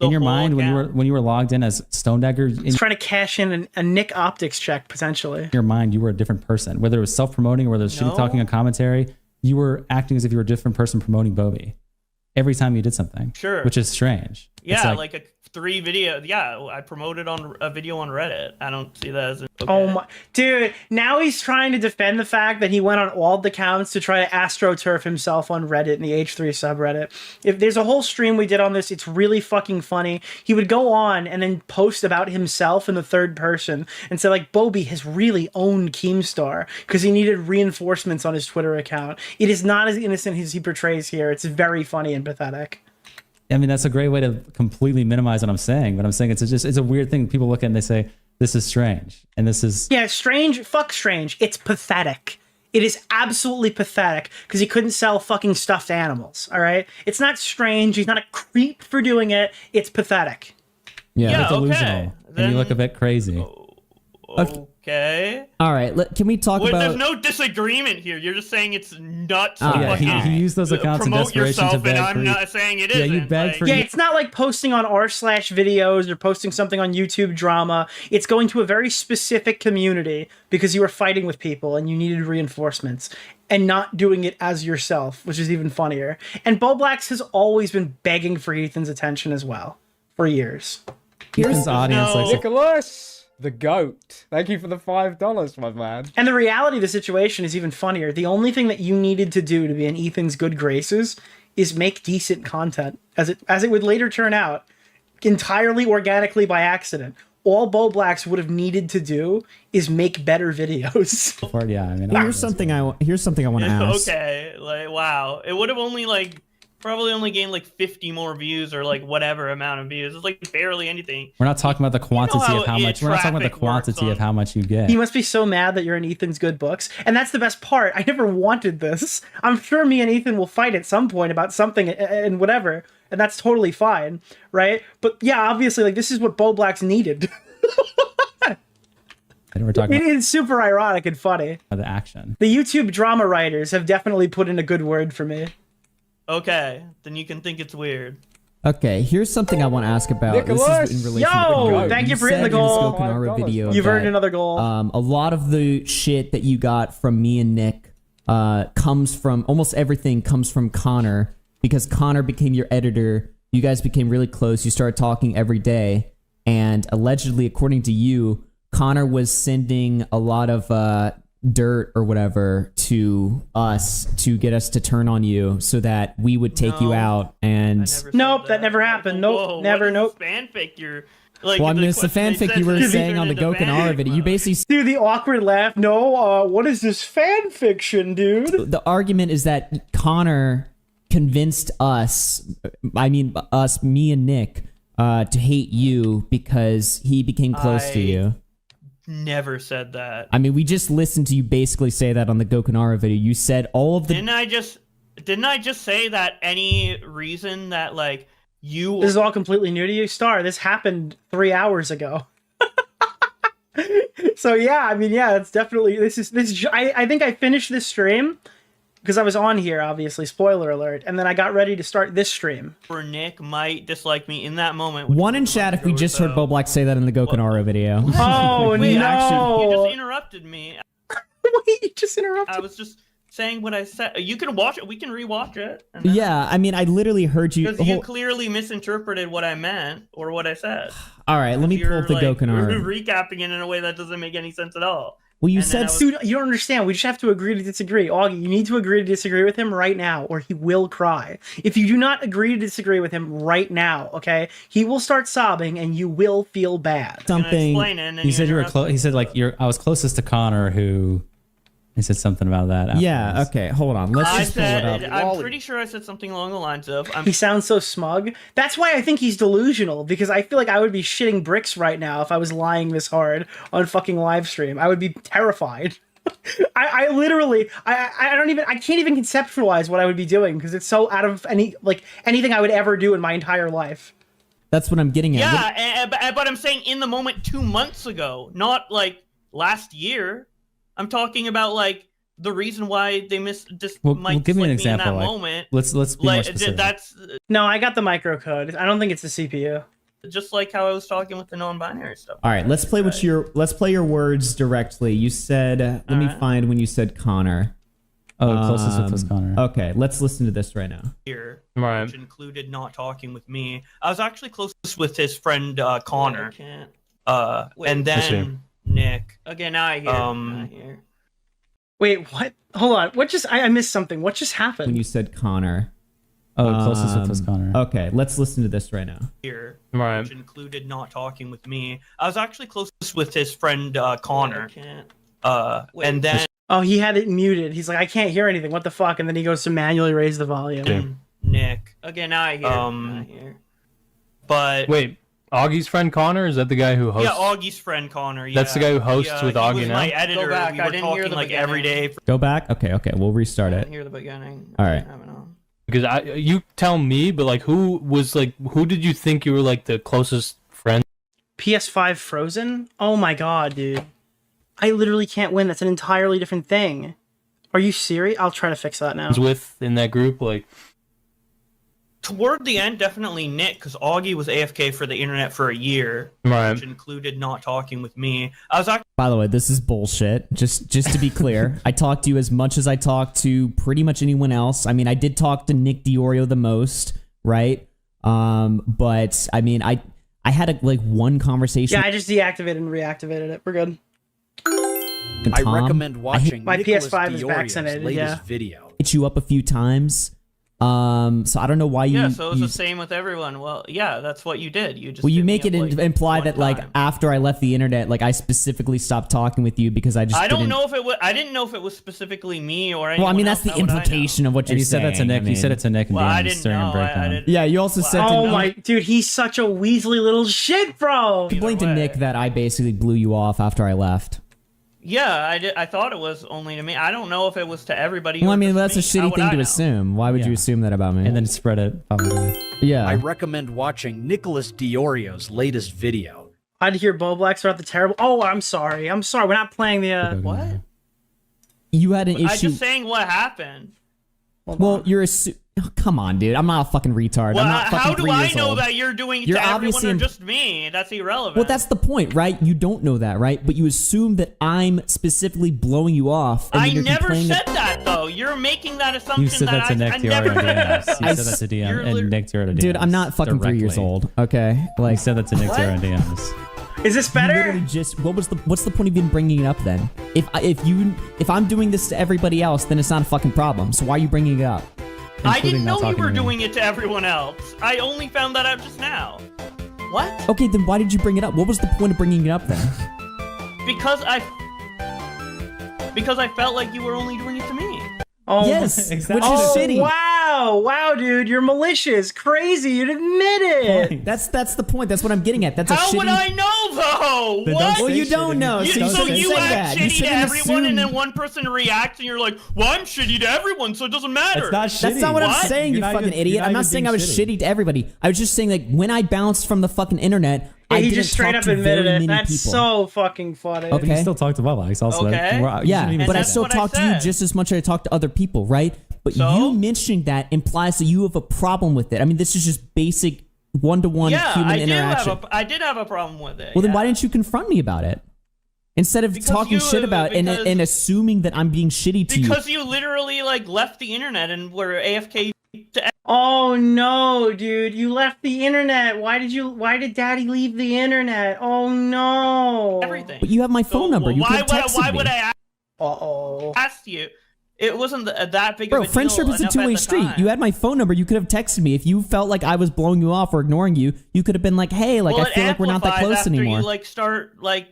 in your mind when you were logged in as Stone Dagger. He's trying to cash in a Nick Optics check potentially. In your mind, you were a different person. Whether it was self-promoting or whether it was shitty talking on commentary, you were acting as if you were a different person promoting Bobby every time you did something. Sure. Which is strange. It's Yeah, like a 3 video. Yeah, I promoted on a video on Reddit. I don't see that as. Oh my dude! Now he's trying to defend the fact that he went on all the accounts to try to astroturf himself on Reddit and the H3 subreddit. If there's a whole stream we did on this, it's really fucking funny. He would go on and then post about himself in the third person and say like, Bobby has really owned Keemstar because he needed reinforcements on his Twitter account. It is not as innocent as he portrays here. It's very funny and pathetic. I mean, that's a great way to completely minimize what I'm saying. But I'm saying it's a weird thing. People look at it and they say, this is strange. And this is... Yeah, strange. Fuck strange. It's pathetic. It is absolutely pathetic because he couldn't sell fucking stuffed animals, all right? It's not strange. He's not a creep for doing it. It's pathetic. Yeah, Yeah, delusional. okay. And you look a bit crazy. Okay. All right, can we talk Well, about? there's no disagreement here. You're just saying it's nuts. to Yeah, fucking he used those accounts in promote desperation to yourself, beg and for... I'm not saying it Yeah, isn't. you beg for... Yeah, it's not like posting on r/videos or posting something on YouTube drama. It's going to a very specific community because you were fighting with people and you needed reinforcements and not doing it as yourself, which is even funnier. And Bowblax has always been begging for Ethan's attention as well for years. Ethan's audience likes... Nicholas, the goat. Thank you for the $5, my man. And the reality of the situation is even funnier. The only thing that you needed to do to be in Ethan's good graces is make decent content, as it would later turn out, entirely organically by accident. All Bowblax would have needed to do is make better videos. Yeah, I mean, here's something I want to ask. Okay, like wow, it would have only probably only gained like 50 more views or like whatever amount of views. It's like barely anything. We're not talking about the quantity of how much. We're not talking about the traffic quantity of how much you get. He must be so mad that you're in Ethan's good books. And that's the best part. I never wanted this. I'm sure me and Ethan will fight at some point about something and whatever. And that's totally fine, right? But yeah, obviously, like this is what Bowblax needed. And we're talking It is super ironic and funny. about the action. The YouTube drama writers have definitely put in a good word for me. Okay, then you can think it's weird. Okay, here's something I want to ask about. Nicholas! This is in relation to Yo! the goat. Thank you for hitting the said in this goal. Gokunara video You've earned that, another goal. A lot of the shit that you got from me and Nick comes from, almost everything comes from Connor, because Connor became your editor. You guys became really close. You started talking every day. And allegedly, according to you, Connor was sending a lot of dirt or whatever to us to get us to turn on you so that we would take you out. And Nope, that never happened. Nope, Whoa, never, what is nope. this fanfic you're like. well, I mean, the it's the question they fanfic said you were to saying turn on the into Gokunara fanfic video. You basically Dude, the awkward laugh. No, what is this fan fiction, dude? the argument is that Connor convinced us, I mean us, me and Nick, to hate you because he became close to you. Never said that. I mean, we just listened to you basically say that on the Gokunara video. You said all of the... Didn't I just say that any reason that like you... This is all completely new to you, Star. This happened 3 hours ago. So yeah, I mean, yeah, it's definitely I think I finished this stream because I was on here, obviously, spoiler alert, and then I got ready to start this stream. For Nick might dislike me in that moment. One in chat if we just heard Bowblax say that in the Gokunara video. Oh, Wait, no. You just interrupted me. Wait, you just interrupted. I was just saying what I said. You can watch it. We can rewatch it. And then- Yeah, I mean, I literally heard you... Because you clearly misinterpreted what I meant or what I said. All right, let me pull up the Gokunara. Recapping it in a way that doesn't make any sense at all. Well, you And then said... Dude, you don't understand. We just have to agree to disagree. Augie, you need to agree to disagree with him right now, or he will cry. If you do not agree to disagree with him right now, okay, he will start sobbing, and you will feel bad. Something... He said you were close. He said like I was closest to Connor, who... He said something about that. Yeah, okay, hold on. Let's just pull it up. I'm pretty sure I said something along the lines of... He sounds so smug. That's why I think he's delusional, because I feel like I would be shitting bricks right now if I was lying this hard on fucking live stream. I would be terrified. I literally, I can't even conceptualize what I would be doing, because it's so out of anything I would ever do in my entire life. That's what I'm getting at. Yeah, but I'm saying in the moment 2 months ago, not like last year. I'm talking about like the reason why they missed this. Well, might give me an slip example. in that Like, moment. let's be more specific. That's No, I got the microcode. I don't think it's the CPU. just like how I was talking with the non-binary stuff. All right, let's play your words directly. You said, let me find when you said Connor. Oh, closest with was Connor. Okay, let's listen to this right now. Here, Right. which included not talking with me. I was actually closest with his friend Connor. And then Nick. Okay, now I hear. Wait, what? Hold on. What just? I missed something. What just happened? When you said Connor. Oh, closest with was Connor. Okay, let's listen to this right now. Here, Right. which included not talking with me. I was actually closest with his friend Connor. And then Oh, he had it muted. He's like, I can't hear anything. What the fuck? And then he goes to manually raise the volume. Nick. Okay, now I hear. But Wait, Augie's friend Connor, is that the guy who hosts? yeah, Augie's friend Connor. Yeah. That's the guy who hosts with he Augie was now? my editor. Go back, We I were didn't hear talking the like every beginning. day. Go back? Okay, we'll restart I it. didn't hear the beginning. All right. Because you tell me, but like, who did you think you were like the closest friend? PS5 Frozen? Oh my god, dude. I literally can't win. That's an entirely different thing. Are you serious? I'll try to fix that now. With in that group, like Toward the end, definitely Nick, because Augie was AFK for the internet for a year, Right. which included not talking with me. I was actually By the way, this is bullshit. Just to be clear, I talked to you as much as I talked to pretty much anyone else. I mean, I did talk to Nick DeOrio the most, right? But I mean, I had one conversation. Yeah, I just deactivated and reactivated it. We're good. with I Tom. recommend watching My Nicholas PS5 is DeOrio's vaccinated, latest yeah. video. Hit you up a few times. So I don't know why you. Yeah, so it was you, the same with everyone. Well, yeah, that's what you did. You just Well, you hit me make it up, like, imply one that like time. after I left the internet, like I specifically stopped talking with you because I just. I don't didn't- know if it was. I didn't know if it was specifically me or anyone Well, I mean that's else. the How would I know? implication of what you're And you said saying. that to Nick. I You said mean- it to Nick and Well, I Dan didn't during know. breakdown. Yeah, you also said to Oh me. my, dude, he's such a Weasley little shit, bro. Complained to Nick that I basically blew you off after I left. Yeah, I did. I thought it was only to me. I don't know if it was to everybody. Well, or I mean just that's a me. How shitty would thing I to know? assume. Why would you assume that about me? And then spread it publicly. Yeah. I recommend watching Nicholas DeOrio's latest video. I'd hear Bowblax about the terrible. Oh, I'm sorry. I'm sorry. We're not playing the. What? You had an I'm issue. just saying what happened. Well, you're come on, dude. I'm not a fucking retard. Well, I'm not fucking how do 3 I years know old. that you're doing it You're to everyone obviously or in- just me? That's irrelevant. Well, that's the point, right? You don't know that, right? But you assume that I'm specifically blowing you off. And I then you're never complaining said that though. You're making that assumption. You said that to Nick I DeOrio never and said DMs. that. You said that to DM and Nick DeOrio to DMs. Dude, I'm not fucking 3 years directly. old. Okay, like You said that to Nick What? DeOrio and DMs. Is this you better? literally just what's the point of even bringing it up then? If I'm doing this to everybody else, then it's not a fucking problem. So why are you bringing it up? I Including didn't not know you talking were to me. doing it to everyone else. I only found that out just now. What? Okay, then why did you bring it up? What was the point of bringing it up then? Because I felt like you were only doing it to me. Oh, Yes, exactly. which is shitty. Wow, dude, you're malicious, crazy. You'd admit it. That's the point. That's what I'm getting at. That's a How shitty. would I know though? Then What? don't Well, say you shit don't if know. you- So you So shouldn't you say act that. You shitty to shouldn't everyone, and assume- then one person reacts, and you're like, "Well, I'm shitty to everyone, so it doesn't matter." It's not shitty. That's not what I'm What? saying, You're you not fucking even- idiot. you're not I'm not even saying being I was shitty to everybody. I was just saying, like, when I bounced from the fucking internet, Yeah, I he didn't just straight talk up to admitted very it. many That's people. so fucking funny. Okay. But you still talk to Bowblax also. Okay. You Yeah, shouldn't even but say I that. still what I talk to you said. just as much as I talk to other people, right? But So? you mentioning that implies that you have a problem with it. I mean, this is just basic one-to-one Yeah, human I did interaction. I did have a problem with it. Well, then yeah. why didn't you confront me about it? Instead of Because talking you- shit about it because- and assuming that I'm being shitty to you. Because you literally like left the internet and were AFK to Oh no, dude, you left the internet. Why did Daddy leave the internet? Oh no. everything. But you have my phone number. You could have texted why me. would I Uh-oh. ask you? It wasn't that big Bro, of a friendship deal is a enough at two-way the street. time. You had my phone number. You could have texted me. If you felt like I was blowing you off or ignoring you, you could have been like, hey, like, Well, I feel like we're not that amplifies close after anymore. You like start like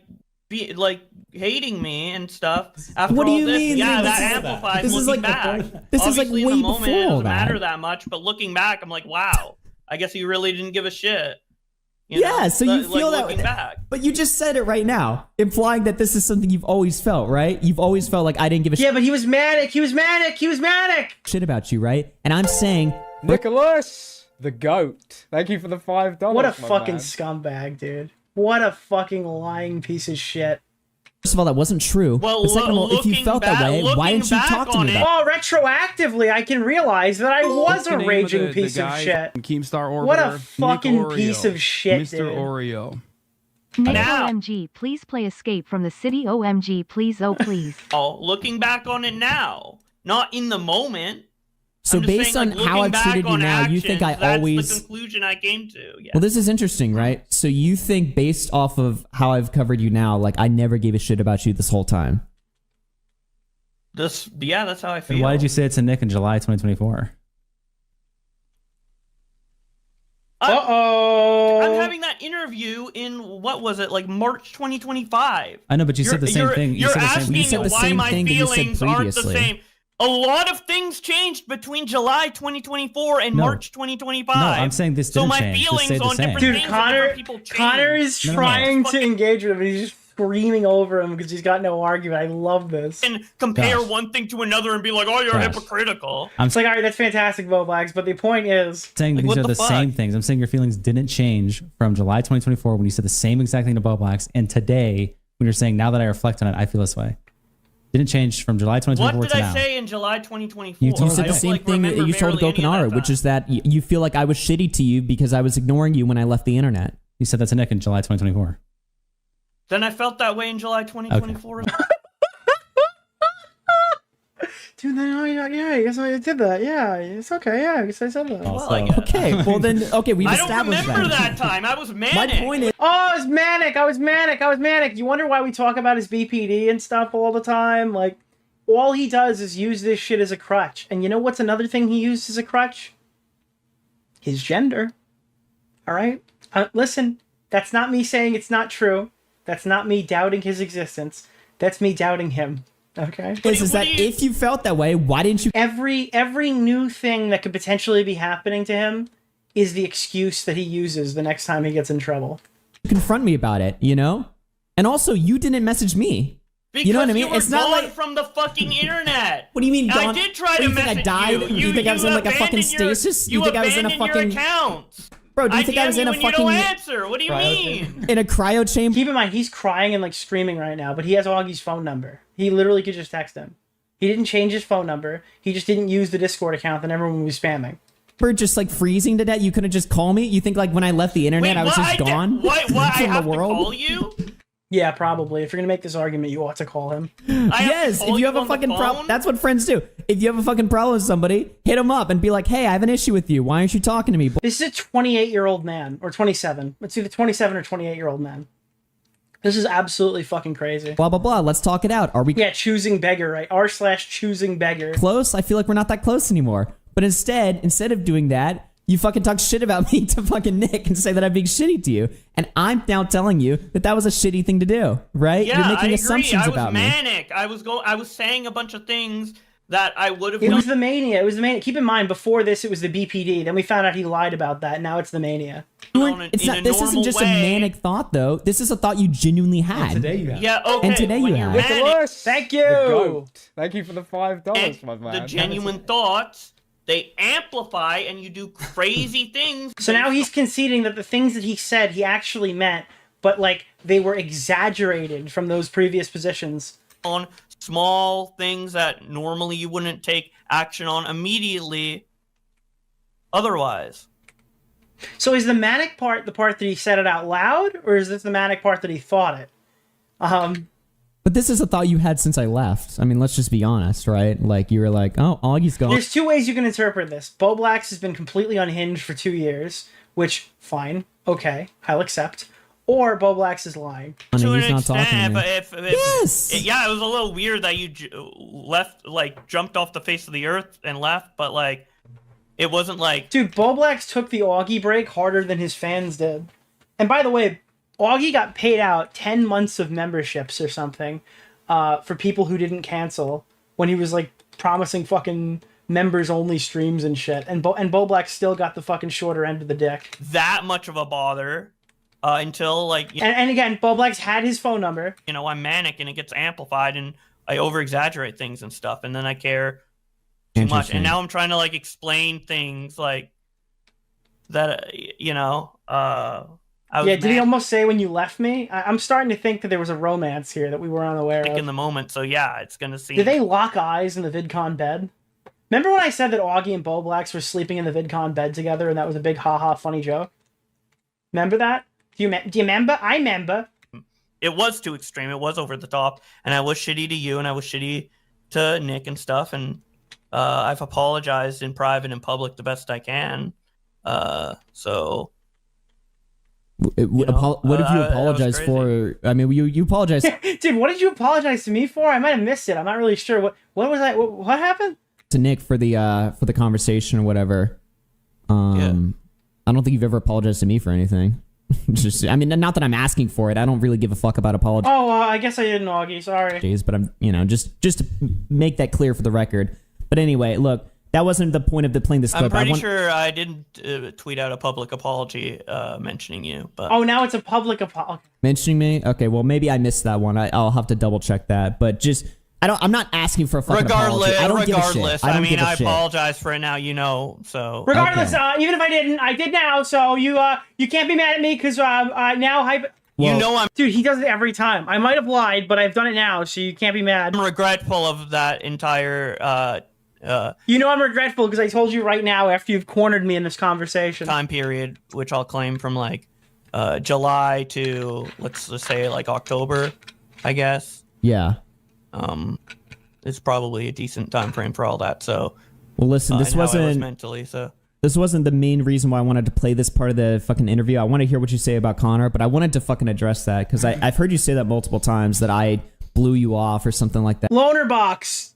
hating me and stuff. After What do all you this, mean? Yeah, This that is- amplifies. this is looking like- back. this is like Obviously, in way the moment, before it all doesn't that. matter that much. But looking back, I'm like, wow. I guess you really didn't give a shit. Yeah, so you feel that looking way. back. But you just said it right now, implying that this is something you've always felt, right? You've always felt like I didn't give a Yeah, but he was manic. He was manic. He was manic. shit about you, right? And I'm saying, Nicholas, The goat. Thank you for the $5. What a my fucking man. scumbag, dude. What a fucking lying piece of shit. First of all, that wasn't true. Well, but second of all, if you felt that way, why didn't you talk to me about it? Well, retroactively, I can realize that I was a raging piece of shit. Keemstar Orbiter, What a Nick fucking Oreo, piece of shit, Mr. dude. Oreo. Nick OMG, please play Escape from the City. OMG, please, oh please. Oh, looking back on it now, not in the moment. So I'm just based saying, on like, how looking I've treated back you on now, you think I actions, that's always... the conclusion I came to. Yeah. Well, this is interesting, right? So you think based off of how I've covered you now, like I never gave a shit about you this whole time. Yeah, that's how I feel. And why did you say it to Nick in July 2024? I'm having that interview in, what was it, like March 2025. I know, but you said the same thing. You're asking said the why same my thing that you said feelings aren't the previously. same. A lot of things changed between July 2024 and No. March 2025. No, I'm saying this So didn't my change. Just feelings say the on same. different Dude, things Connor, different people change. Connor is trying to engage with him, and he's just screaming over him because he's got no argument. I love this. And compare Gosh. one thing to another and be like, oh, you're Gosh. hypocritical. It's like, all right, that's fantastic, Bowblax, but the point is... saying Like, these what are the the fuck? same things. I'm saying your feelings didn't change from July 2024 when you said the same exact thing to Bowblax, and today when you're saying now that I reflect on it, I feel this way. Didn't change from July 2024 What did to I now. say in July 2024? You You said I the don't, same like, thing that remember you told barely any of that Gokanara, which time. is that you feel like I was shitty to you because I was ignoring you when I left the internet. You said that to Nick in July 2024. Then I felt that way in July 2024. Dude, then, yeah, I guess I did that. Yeah, it's okay. Yeah, I guess I said that. Well, I guess. Okay, well then, okay, we've I don't established remember that. that time. I was manic. My point is, Oh, I was manic. I was manic. I was manic. You wonder why we talk about his BPD and stuff all the time? Like, all he does is use this shit as a crutch. And you know what's another thing he used as a crutch? His gender. All right? Listen, that's not me saying it's not true. That's not me doubting his existence. That's me doubting him. Okay? is that if you felt that way, why didn't you? Every new thing that could potentially be happening to him is the excuse that he uses the next time he gets in trouble. Confront me about it, you know? And also, you didn't message me. Because you know what I mean? you were It's not gone like from the fucking internet. What do you mean I gone? did try What, to you think I message died? you. You think I was in like a fucking abandoned your- stasis? You You think I was in a abandoned fucking your accounts. Bro, do you think I was in a DM you and fucking you don't answer? What do you mean? in a cryo chamber? Keep in mind, he's crying and like screaming right now, but he has Augie's phone number. He literally could just text him. He didn't change his phone number. He just didn't use the Discord account that everyone was spamming. We're just like freezing to death. You couldn't just call me? You think like when I left the internet, Wait, I was what? just gone Why I from have the to world? call you? Yeah, probably. If you're gonna make this argument, you ought to call him. Yes, if you have a fucking problem, that's what friends do. If you have a fucking problem with somebody, hit them up and be like, "Hey, I have an issue with you. Why aren't you talking to me?" This is a 28-year-old man, or 27. It's either 27 or 28-year-old man. This is absolutely fucking crazy. Blah blah blah. Let's talk it out. Are we Yeah, choosing beggar, right? r/choosing beggar. close? I feel like we're not that close anymore. But instead of doing that, you fucking talk shit about me to fucking Nick and say that I'm being shitty to you. And I'm now telling you that that was a shitty thing to do, right? Yeah, You're making I agree. assumptions I was about me. manic. I was saying a bunch of things that I would have It done. was the mania. It was the mania. Keep in mind, before this, it was the BPD. Then we found out he lied about that. Now it's the mania. It's not. This isn't just a manic thought, though. This is a thought you genuinely had. today you have. Yeah, okay. And today when you you're have. manic, Thank you. The goat. Thank you for the $5, my man. the genuine thoughts, they amplify and you do crazy things. So now he's conceding that the things that he said he actually meant, but like they were exaggerated from those previous positions. On small things that normally you wouldn't take action on immediately otherwise. So is the manic part the part that he said it out loud, or is this the manic part that he thought it? But this is a thought you had since I left. I mean, let's just be honest, right? Like you were like, "Oh, Augie's gone." There's two ways you can interpret this. Bowblax has been completely unhinged for 2 years, which, fine, okay, I'll accept. Or Bowblax is lying. To an he's not talking to extent, me. but if yeah, it was a little weird that you left, like, jumped off the face of the earth and left, but, like, it wasn't like... Dude, Bowblax took the Augie break harder than his fans did. And by the way, Augie got paid out 10 months of memberships or something for people who didn't cancel when he was, like, promising fucking members-only streams and shit. And Bowblax still got the fucking shorter end of the dick. That much of a bother until, like... And again, Bowblax had his phone number. You know, I'm manic and it gets amplified and I over-exaggerate things and stuff, and then I care too much. And now I'm trying to, like, explain things, like... that you know, I was Yeah, did he mad almost say when you left me? I'm starting to think that there was a romance here that we were unaware in of. the moment. So yeah, it's gonna seem. Did they lock eyes in the VidCon bed? Remember when I said that Augie and Bowblax were sleeping in the VidCon bed together, and that was a big haha funny joke? Remember that? Do you remember? I remember. It was too extreme. It was over the top, and I was shitty to you, and I was shitty to Nick and stuff, and I've apologized in private and public the best I can. So. What did you apologize for? I mean, you apologized. Dude, what did you apologize to me for? I might have missed it. I'm not really sure. What was I? What happened? To Nick for the conversation or whatever. I don't think you've ever apologized to me for anything. Just, I mean, not that I'm asking for it. I don't really give a fuck about apologies. Oh, I guess I didn't, Augie. Sorry. But I'm, just to make that clear for the record. But anyway, look, that wasn't the point of playing this clip. I'm pretty sure I didn't tweet out a public apology mentioning you. But oh, now it's a public apology. Mentioning me? Okay, well maybe I missed that one. I'll have to double check that. But just I'm not asking for a fucking apology. I don't give a shit. I mean, I apologize for it now. You know, so regardless, even if I didn't, I did now. So you can't be mad at me because now you know I'm. Dude, he does it every time. I might have lied, but I've done it now, so you can't be mad. I'm regretful of that entire. You know I'm regretful because I told you right now after you've cornered me in this conversation. Time period, which I'll claim from like July to let's just say like October, I guess. Yeah. It's probably a decent time frame for all that. So. Well, listen, this wasn't mentally so. This wasn't the main reason why I wanted to play this part of the fucking interview. I want to hear what you say about Connor, but I wanted to fucking address that because I've heard you say that multiple times that I blew you off or something like that. Loner Box.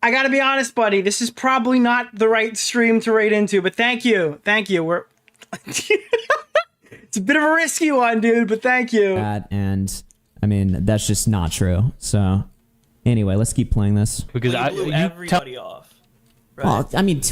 I gotta be honest, buddy. This is probably not the right stream to raid into, but thank you. Thank you. We're it's a bit of a risky one, dude, but thank you. And I mean, that's just not true. So anyway, let's keep playing this. Because you blew everybody off. Right? Well, I mean,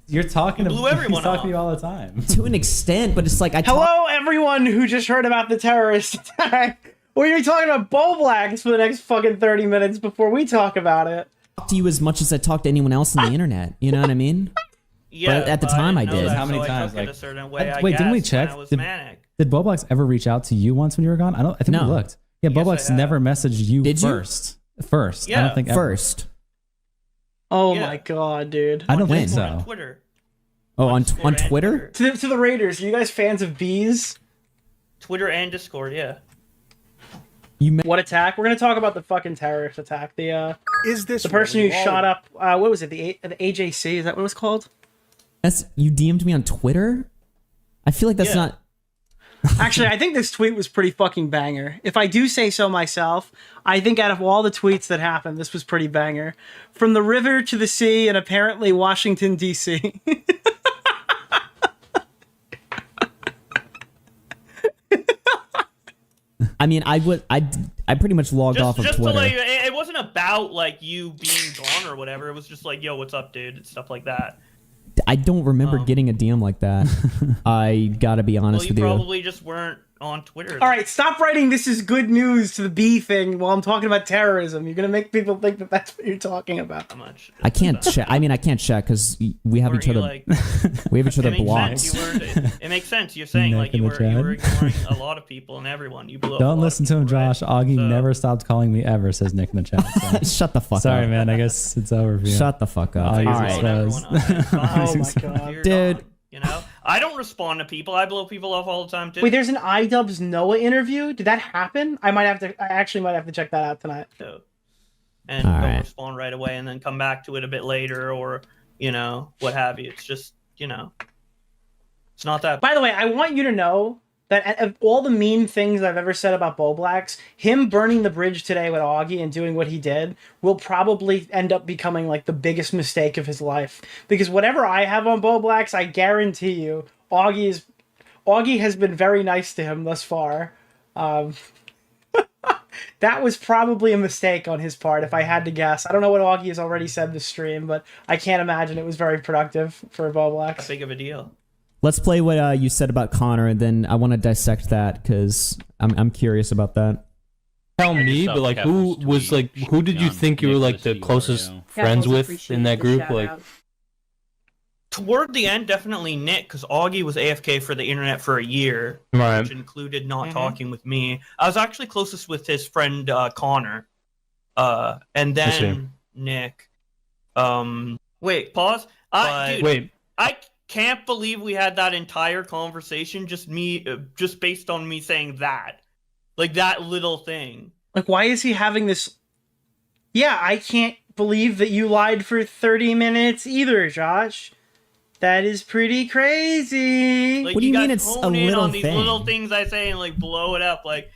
You're talking to everyone talking to you all the time. To an extent, but it's like hello, everyone who just heard about the terrorist attack. We're gonna be talking about Bowblax for the next fucking 30 minutes before we talk about it. To you as much as I talk to anyone else on the internet. You know what I mean? Yeah. But at the time, I did. How many times? Like, a certain way, wait, didn't we check? Did Bowblax ever reach out to you once when you were gone? I think we looked. Yeah, Bowblax never messaged you first. First, yeah. I don't think first. Oh my god, dude! I don't think so. On Twitter. Oh, on Twitter? To the Raiders, are you guys fans of bees? Twitter and Discord, yeah. What attack? We're gonna talk about the fucking terrorist attack. The is this the person really who shot up? What was it? The AJC? Is that what it was called? That's you DM'd me on Twitter. I feel like that's not. Actually, I think this tweet was pretty fucking banger. If I do say so myself, I think out of all the tweets that happened, this was pretty banger. From the river to the sea, and apparently Washington D.C. I mean, I pretty much logged off of Twitter. It wasn't about like you being gone or whatever. It was just like, yo, what's up, dude? And stuff like that. I don't remember getting a DM like that. I gotta be honest with you. You probably just weren't on Twitter. All right, stop writing "this is good news" to the B thing while I'm talking about terrorism. You're gonna make people think that that's what you're talking about. How much? I can't check. I mean, I can't check because we have each other. Like, we have each other it makes blocked. sense. It makes sense. You're saying like you were ignoring a lot of people and everyone. You blew up. Don't listen to him, Josh. Augie never stopped calling me ever, says Nick in the chat. So. Shut the fuck up. Sorry, man. I guess it's over for you. Shut the fuck up. All right. Oh my god, dude. You know, I don't respond to people. I blow people off all the time too. Wait, there's an iDubbbz Noah interview. Did that happen? I actually might have to check that out tonight. And don't respond right away, and then come back to it a bit later, or you know, what have you. It's just, you know, it's not that. By the way, I want you to know that of all the mean things I've ever said about Bowblax, him burning the bridge today with Augie and doing what he did will probably end up becoming like the biggest mistake of his life. Because whatever I have on Bowblax, I guarantee you, Augie has been very nice to him thus far. That was probably a mistake on his part, if I had to guess. I don't know what Augie has already said this stream, but I can't imagine it was very productive for Bowblax. Big of a deal. Let's play what you said about Connor, and then I want to dissect that because I'm curious about that. Tell me, but like, who did you think you were like the closest friends with in that group? Like, toward the end, definitely Nick, because Augie was AFK for the internet for a year, Right. which included not talking with me. I was actually closest with his friend Connor, and then Nick. Wait, pause. Dude, I can't believe we had that entire conversation just based on me saying that, like that little thing. Like, why is he having this? Yeah, I can't believe that you lied for 30 minutes either, Josh. That is pretty crazy. Like, What do you mean guys it's a hone in little on these thing? little things I say and like blow it up, like.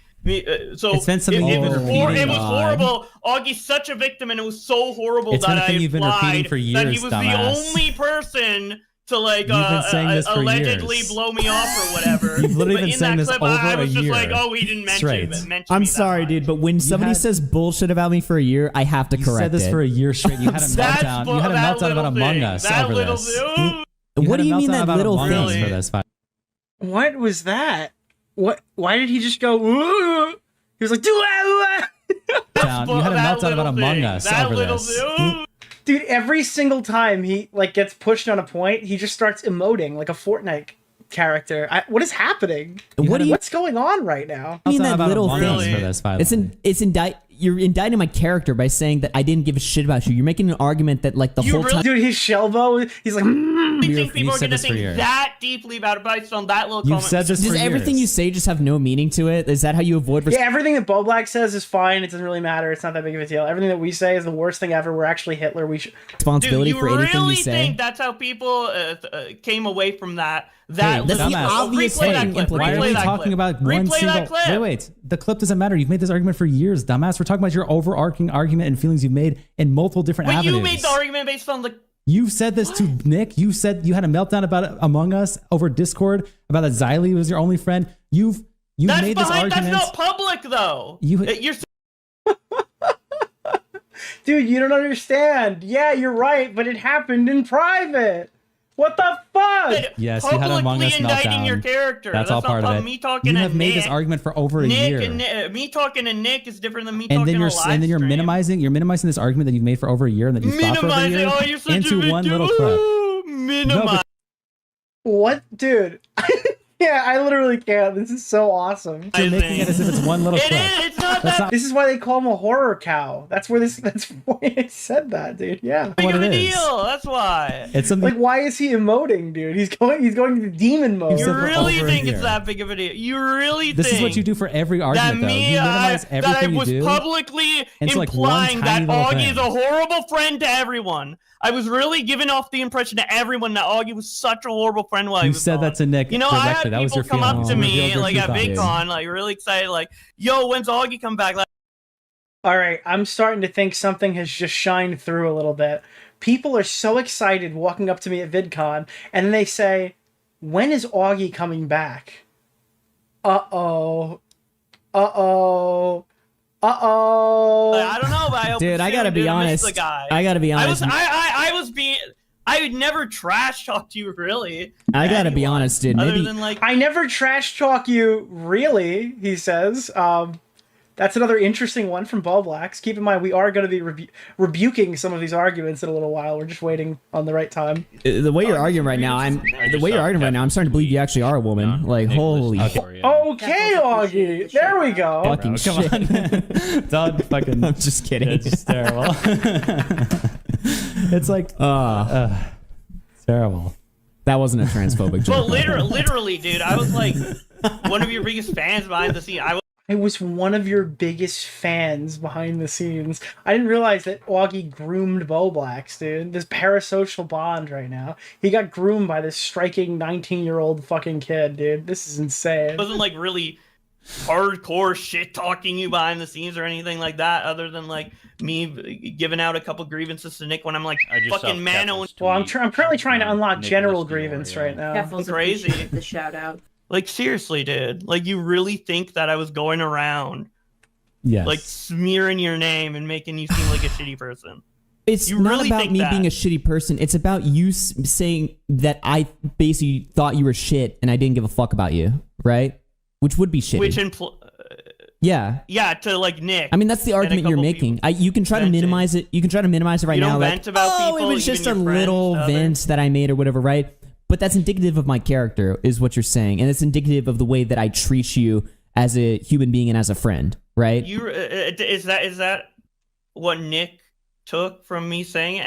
So It's been something you've been repeating it was on. horrible. Augie's such a victim, and it was so horrible It's been that a thing I you've been repeating lied for that he years, was dumbass. the only person to like You've been saying this for allegedly years. blow me off or whatever. You've literally But been in saying that this clip, over I was a just year. like, oh, he didn't mention me I'm that sorry, much. dude, but when somebody says bullshit about me for a year, I have to You correct said this it. for a year straight. You had a meltdown. You had a meltdown about Among Us over this. What do you mean that little thing? thing? For this fight. What was that? What? Why did he just go? Ooh? He was like, "Do Down. You had a meltdown about Among Us over this. Dude, every single time he like gets pushed on a point, he just starts emoting like a Fortnite character. What is happening? What's going on right now? I mean that little For thing. this, by the way. You're indicting my character by saying that I didn't give a shit about you. You're making an argument that like the whole time. Dude, his Shelbo, he's like, I think people are said gonna this for think years. that deeply about it based on that little You've comment. said this Does for everything years. you say just have no meaning to it? Is that how you avoid? yeah, everything that Bowblax says is fine. It doesn't really matter. It's not that big of a deal. Everything that we say is the worst thing ever. We're actually Hitler. We should responsibility Dude, for anything really you say? think that's how people came away from that? Hey, that's the dumbass. obvious Replay that thing. clip. Why are we Replay that talking clip. about one Replay single? that clip. Wait. The clip doesn't matter. You've made this argument for years, dumbass. We're talking about your overarching argument and feelings you've made in multiple different But avenues. you made the argument based on the. You've said this to Nick. You said you had a meltdown about Among Us over Discord about that Xylee was your only friend. You've That's made this behind. argument. That's not public though. You're. Dude, you don't understand. Yeah, you're right, but it happened in private. What the fuck? Yes, you had Among Us indicting meltdown. your character. That's all not part of it. Me talking You to have made this Nick. argument for over a Nick year. and me talking to Nick is different than me and talking then you're to live and then you're minimizing this argument that you've made for over a year and that you've thought for over a year Oh, you're such into a one victim. little clip. Minimize. What, dude? Yeah, I literally can't. This is so awesome. You're making it as if it's one little clip. It's not That's that This is why they call him a horror cow. That's why it said that, dude. Yeah. big what of a it is. deal. That's why. It's something. Like, why is he emoting, dude? He's going to demon mode. You You said for really over a think year. it's that big of a deal? You really This think is what you do for every that argument, though. me, You minimize that everything I was you do. publicly into, like, one implying that tiny little Augie is thing. a horrible friend to everyone. I was really giving off the impression to everyone that Augie was such a horrible friend while he You was said gone. that to Nick. You know, I had directly. That was people your come up feelings. to You me revealed your like true at thoughts. VidCon, like really excited, like, "Yo, when's Augie come back?" Like, All right, I'm starting to think something has just shined through a little bit. People are so excited walking up to me at VidCon, and then they say, "When is Augie coming back?" Uh-oh. Uh-oh. Uh-oh. I don't know, but I hope Dude, it's I gotta soon, be dude. I miss honest. the guy. I gotta be honest. I would never trash talk to you, really. I gotta be honest, dude. Other Maybe than like, I never trash talk you, really, he says. That's another interesting one from Bowblax. Keep in mind, we are going to be rebuking some of these arguments in a little while. We're just waiting on the right time. the way you're arguing right now, I'm starting to believe you actually are a woman. Like, holy Okay, Augie. There we go. fucking Come shit. on. Don't fucking. I'm just kidding. It's just terrible. It's like terrible. That wasn't a transphobic joke. well, literally, dude, I was like one of your biggest fans behind the scene. I was one of your biggest fans behind the scenes. I didn't realize that Augie groomed Bowblax, dude. This parasocial bond right now. He got groomed by this striking 19-year-old fucking kid, dude. This is insane. wasn't like really hardcore shit talking you behind the scenes or anything like that, other than like me giving out a couple grievances to Nick when I'm like fucking mano. Well, I'm currently trying to unlock general grievance right now. I'm crazy. The shout out. Like seriously, dude. Like you really think that I was going around, like smearing your name and making you seem like a shitty person? It's You not really about think me that? being a shitty person. It's about you saying that I basically thought you were shit and I didn't give a fuck about you, right? Which would be shitty. Which Yeah. Yeah, to like Nick. I mean, that's the argument you're making. You can try to minimize it. You can try to minimize it right You don't now. Like, vent about oh, people, it was even just a your friends, little others. vent that I made or whatever, right? But that's indicative of my character, is what you're saying, and it's indicative of the way that I treat you as a human being and as a friend, right? You is that what Nick took from me saying?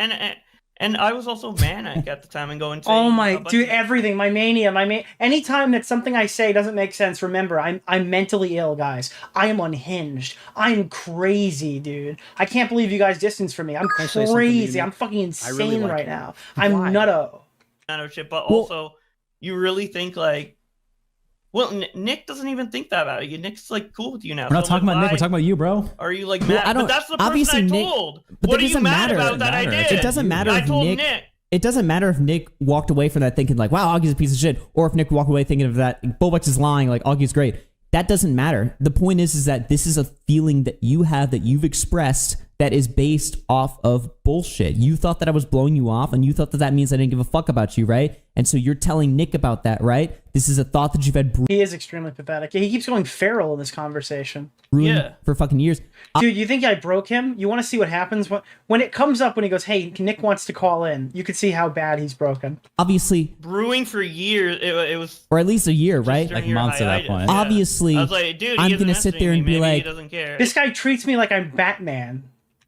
And I was also manic at the time and going. Oh my dude, everything, my mania, anytime that something I say doesn't make sense, remember, I'm mentally ill, guys. I am unhinged. I'm crazy, dude. I can't believe you guys distance from me. I'm I say something to you, crazy. Nick? I'm fucking insane really like right you. now. I'm Why? nutto. Shit, but also, you really think like, well, Nick doesn't even think that about you. Nick's like cool with you now. We're not So, talking like, about Nick. why We're talking about you, bro. Are you like Well, mad? I don't- But that's the person obviously I Nick- told. but What that are you doesn't mad matter. about that I did? It doesn't matter I if told Nick. It doesn't matter if Nick walked away from that thinking like, "Wow, Augie's a piece of shit," or if Nick walked away thinking of that, "Bowblax is lying," like Augie's great. That doesn't matter. The point is that this is a feeling that you have, that you've expressed, that is based off of bullshit. You thought that I was blowing you off, and you thought that that means I didn't give a fuck about you, right? And so you're telling Nick about that, right? This is a thought that you've had He is extremely pathetic. He keeps going feral in this conversation. brewing for fucking years. Dude, you think I broke him? You want to see what happens when it comes up when he goes, "Hey, Nick wants to call in." You could see how bad he's broken. Obviously, brewing for years. It was or at least a year, right? during your hiatus. Yeah. Obviously, I was like, dude, he I'm isn't gonna sit there messaging and me. be Maybe he like, doesn't care. This guy treats me like I'm Batman.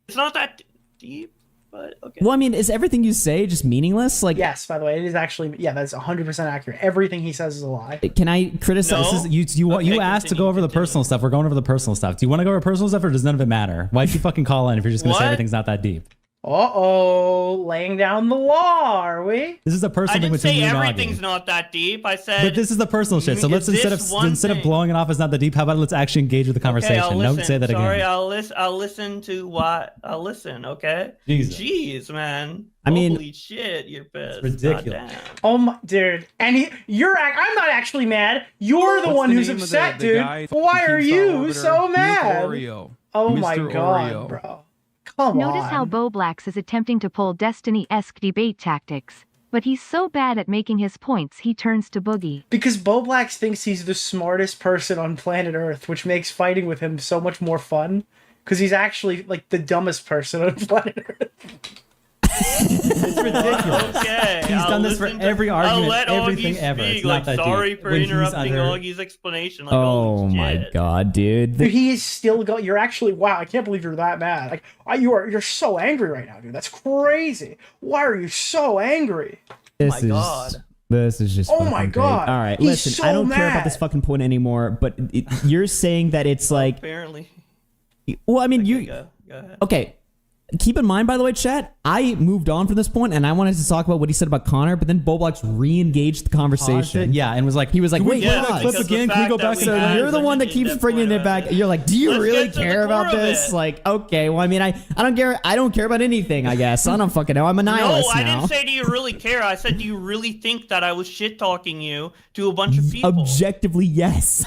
It's not that deep, but okay. well, I mean, is everything you say just meaningless? Like, Yes, by the way, it is actually, yeah, that's 100% accurate. Everything he says is a lie. can I criticize? This is, you asked to go over the personal stuff. We're going over the personal stuff. Do you want to go over personal stuff, or does none of it matter? Why'd you fucking call in if you're just going to say What? everything's not that deep? Uh-oh, laying down the law, are we? This is a I personal thing didn't between say you and everything's Augie. not that deep. I said. But this is the personal shit. So let's instead of blowing it off as not that deep, how about let's actually engage with the conversation? Okay, I'll listen. Don't say that Sorry, again. I'll listen to what I'll listen. Okay. Jesus. Jeez, man. I mean, holy shit, you're pissed. ridiculous. Goddamn. Oh my, dude, and I'm not actually mad. You're the What's one the who's name of upset, the dude. guy Why from are Keemstar you Orbiter? so Nick mad? Oreo. Oh my Mr. god, Oreo. bro. Come Notice on. how Bowblax is attempting to pull Destiny-esque debate tactics, but he's so bad at making his points he turns to Boogie. Because Bowblax thinks he's the smartest person on planet Earth, which makes fighting with him so much more fun. Because he's actually like the dumbest person on planet Earth. It's ridiculous. Okay. He's done this for every argument, I'll let everything Augie ever. speak. It's Like, not that sorry deep. for When he's interrupting under- Augie's explanation. Like, oh holy my shit. god, dude. Dude, he is still going. You're actually, wow, I can't believe you're that mad. Like, you're so angry right now, dude. That's crazy. Why are you so angry? This This is just. Oh fucking my great. God. All right, He's listen. so I don't care about mad. this fucking point anymore. But you're saying that it's like. Apparently. Well, I mean, you. Go ahead. Okay. Keep in mind, by the way, chat, I moved on from this point and I wanted to talk about what he said about Connor, but then Bowblax re-engaged the conversation. Yeah, and was like, he was like, "Can we wait, play pause." that clip again? Can we go back So and you're the one that keeps bringing it back. You're like, do you Let's really get to the care about core of this? it. Like, okay, well, I mean, I don't care. I don't care about anything, I guess. I don't fucking know. I'm a nihilist No, I now. didn't say do you really care. I said do you really think that I was shit talking you to a bunch of people? Objectively, yes.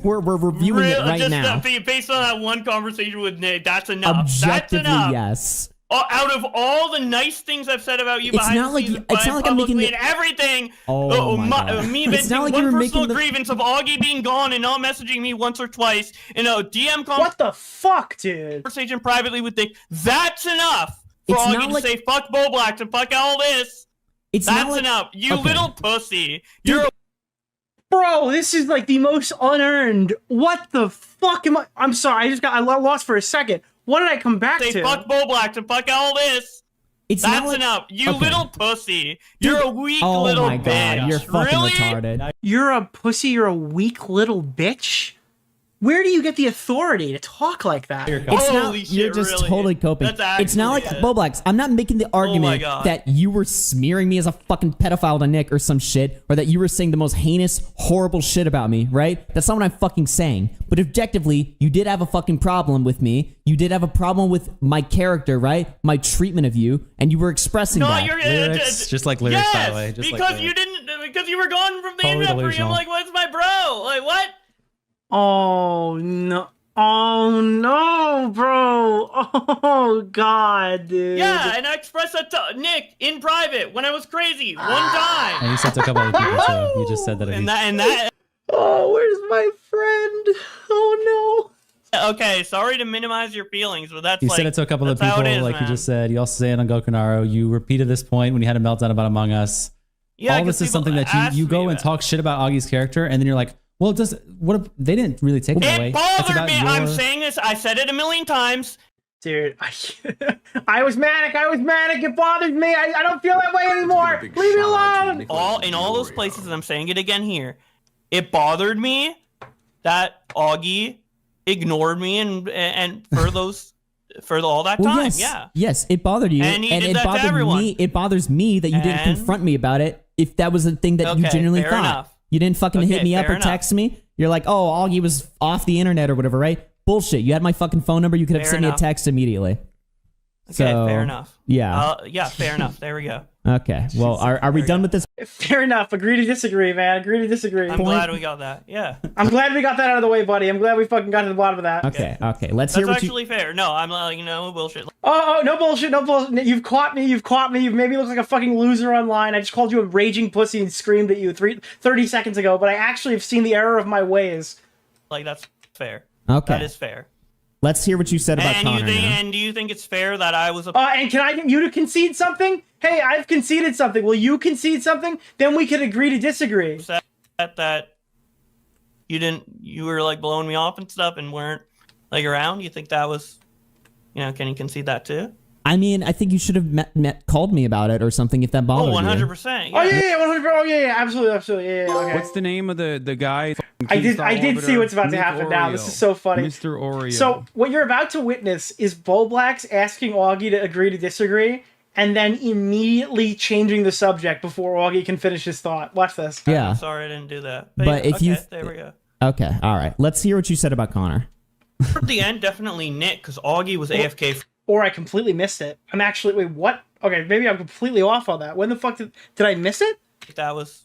we're reviewing it right just now. Based on that one conversation with Nick, that's enough. Objectively, that's enough. yes. Out of all the nice things I've said about you It's behind not the like scenes, you- it's not like I'm making publicly the- and everything. Oh my God. Me It's not like one you were personal making the- grievance of Augie being gone and not messaging me once or twice in a DM What the fuck, dude? conversation privately with Nick. That's enough for It's Augie not to like- say fuck Bowblax and fuck all this. It's not That's like- enough. You Okay. little pussy. You're a Bro, this is like the most unearned. What the fuck am I? I'm sorry, I lost for a second. What did I come back say to? fuck Bowblax and fuck all this. It's not That's like- enough. You Okay. little pussy. You're a weak Oh little my God, bitch. you're fucking really? retarded. You're a pussy, you're a weak little bitch? Where do you get the authority to talk like that? It's not, Holy shit, you're just really? totally coping. That's It's not like actually it. Bowblax. I'm not making the argument God. that you were smearing me as a fucking pedophile to Nick or some shit, or that you were saying the most heinous, horrible shit about me, right? That's not what I'm fucking saying. But objectively, you did have a fucking problem with me. You did have a problem with my character, right? My treatment of you, and you were expressing No, that. you're Lyrics, just like lyrics, yes, by the way. Just because like you didn't, because you were gone from the Totally internet for you. I'm delusional. like, what's my bro? Like, what? Oh no. Oh no, bro. Oh god, dude. Yeah, and I expressed that to Nick in private when I was crazy one And time. you said to a couple other people too. You just said that. And that, Oh, where's my friend? Oh Okay, sorry to minimize your feelings, but that's You like, said it to a couple of that's how people, it is, like man. you just said. You also say it on Gokunaro. You repeated this point when you had a meltdown about Among Us. Yeah, all 'cause this is something people that ask you go me and talk shit about Augie's character, and then you're like, well, they didn't really take it away. It It's bothered about me. your- I'm saying this. I said it a million times. Dude, I was manic. It bothered me. I don't feel that way anymore. Leave me alone. In all those places, and I'm saying it again here, it bothered me that Augie ignored me and for all that Well, time. yes, Yeah. yes, it bothered you, And he did it that to bothered everyone. me. It bothers me that you didn't And- confront me about it. If that was a thing that you Okay, genuinely fair thought, enough. you didn't fucking hit Okay, me up or fair enough. text me. You're like, oh, Augie was off the internet or whatever, right? Bullshit. You had my fucking phone number. You could have Fair sent me a enough. text immediately. Okay, So, fair enough. Yeah. Yeah, fair enough. There we go. Okay. Well, are we done with this? Fair enough. Agree to disagree, man. Agree to disagree. I'm glad we got that. Yeah. I'm glad we got that out of the way, buddy. I'm glad we fucking got to the bottom of that. Okay. Okay. Let's That's hear what actually fair. No, I'm like, bullshit. Oh, no bullshit, no bullshit. You've caught me. You've made me look like a fucking loser online. I just called you a raging pussy and screamed at you 30 seconds ago, but I actually have seen the error of my ways. Like, that's fair. Okay. That is fair. Let's hear what you said about Connor. now. And do you think it's fair that I was a... And can I get you to concede something? Hey, I've conceded something. Will you concede something? Then we could agree to disagree. upset that you were like blowing me off and stuff and weren't like around? You think that was, can you concede that too? I mean, I think you should have called me about it or something if that bothered you. 100%. Oh yeah, 100%. Oh yeah, absolutely. Yeah. Okay. What's the name of the guy? I did see what's about to happen now. This is so funny. Mr. Oreo. So what you're about to witness is Bowblax asking Augie to agree to disagree, and then immediately changing the subject before Augie can finish his thought. Watch this. Yeah. I'm sorry I didn't do that. But if you... there we go. Okay. All right. Let's hear what you said about Connor. At the end, definitely Nick, because Augie was AFK. Or I completely missed it. I'm actually... Wait, what? Okay, maybe I'm completely off on that. When the fuck did I miss it? That was...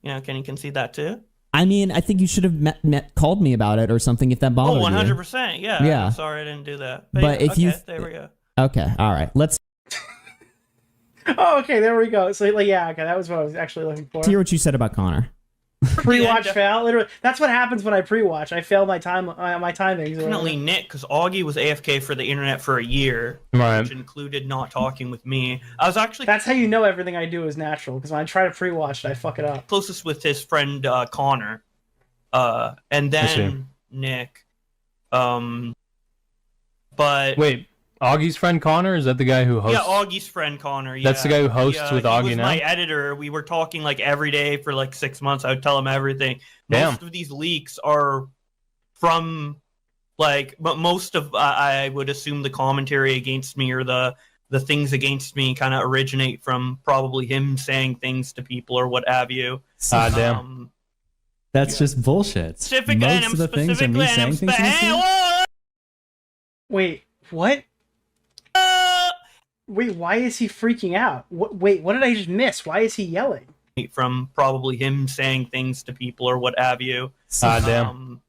can you concede that too? I mean, I think you should have called me about it or something if that bothered you. 100%. Yeah. Yeah. I'm sorry I didn't do that. But if you... there we go. Okay. All right. Let's Oh, okay, there we go. So, okay, that was what I was actually looking for. hear what you said about Connor. Pre-watch fail. Literally, that's what happens when I pre-watch. I fail my timings. Definitely Nick, because Augie was AFK for the internet for a year, Right. which included not talking with me. I was actually That's how you know everything I do is natural. Because when I try to pre-watch it, I fuck it up. closest with his friend Connor, and then Nick. But Wait, Augie's friend Connor? Is that the guy who hosts? yeah, Augie's friend Connor. Yeah. That's the guy who hosts with he Augie was now? my editor. We were talking like every day for like 6 months. I would tell him everything. Damn. Most of these leaks are from but most of I would assume the commentary against me or the things against me kind of originate from probably him saying things to people or what have you. Damn. That's just bullshit. Most of the things are me saying things against you? Wait, what? Wait, why is he freaking out? Wait, what did I just miss? Why is he yelling? From probably him saying things to people or what have you. Damn.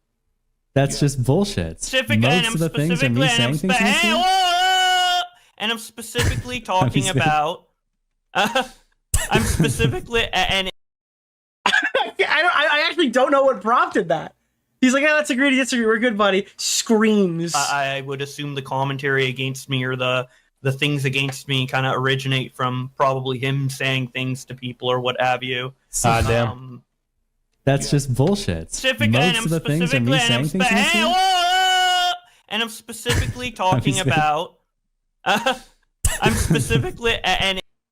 That's just bullshit. Most of the things are me saying things against you? And I'm specifically talking about. I'm specifically and. I actually don't know what prompted that. He's like, yeah, let's agree to disagree. We're good, buddy. Screams. I would assume the commentary against me or the things against me kind of originate from probably him saying things to people or what have you. Damn. That's just bullshit. Most of the things are me saying things against you? And I'm specifically talking about. I'm specifically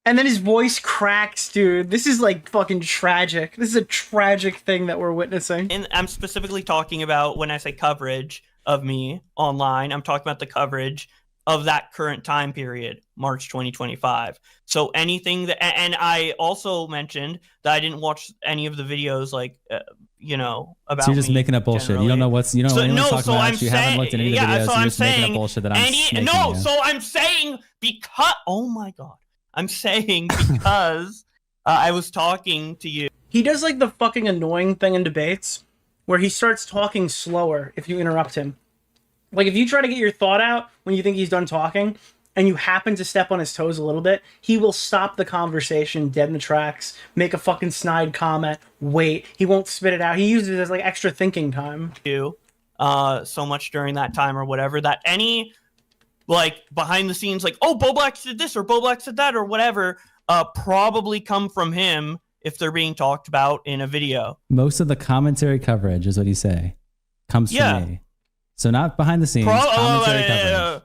and then his voice cracks, dude. This is like fucking tragic. This is a tragic thing that we're witnessing. And I'm specifically talking about when I say coverage of me online, I'm talking about the coverage of that current time period, March 2025. So anything that, and I also mentioned that I didn't watch any of the videos, about. So you're just me making up bullshit. generally. You don't know what's. You don't know anyone's talking about. I'm You haven't looked at any of the videos. so You're I'm just making up saying, bullshit that I'm making. so I'm saying because. Oh my god. I'm saying because I was talking to you. He does like the fucking annoying thing in debates where he starts talking slower if you interrupt him. Like if you try to get your thought out when you think he's done talking and you happen to step on his toes a little bit, he will stop the conversation dead in the tracks, make a fucking snide comment, wait. He won't spit it out. He uses it as like extra thinking time. so much during that time or whatever, that any like behind the scenes, like, oh, Bowblax did this or Bowblax did that or whatever, probably come from him if they're being talked about in a video. Most of the commentary coverage is what you say comes from me. So not behind the scenes, commentary coverage.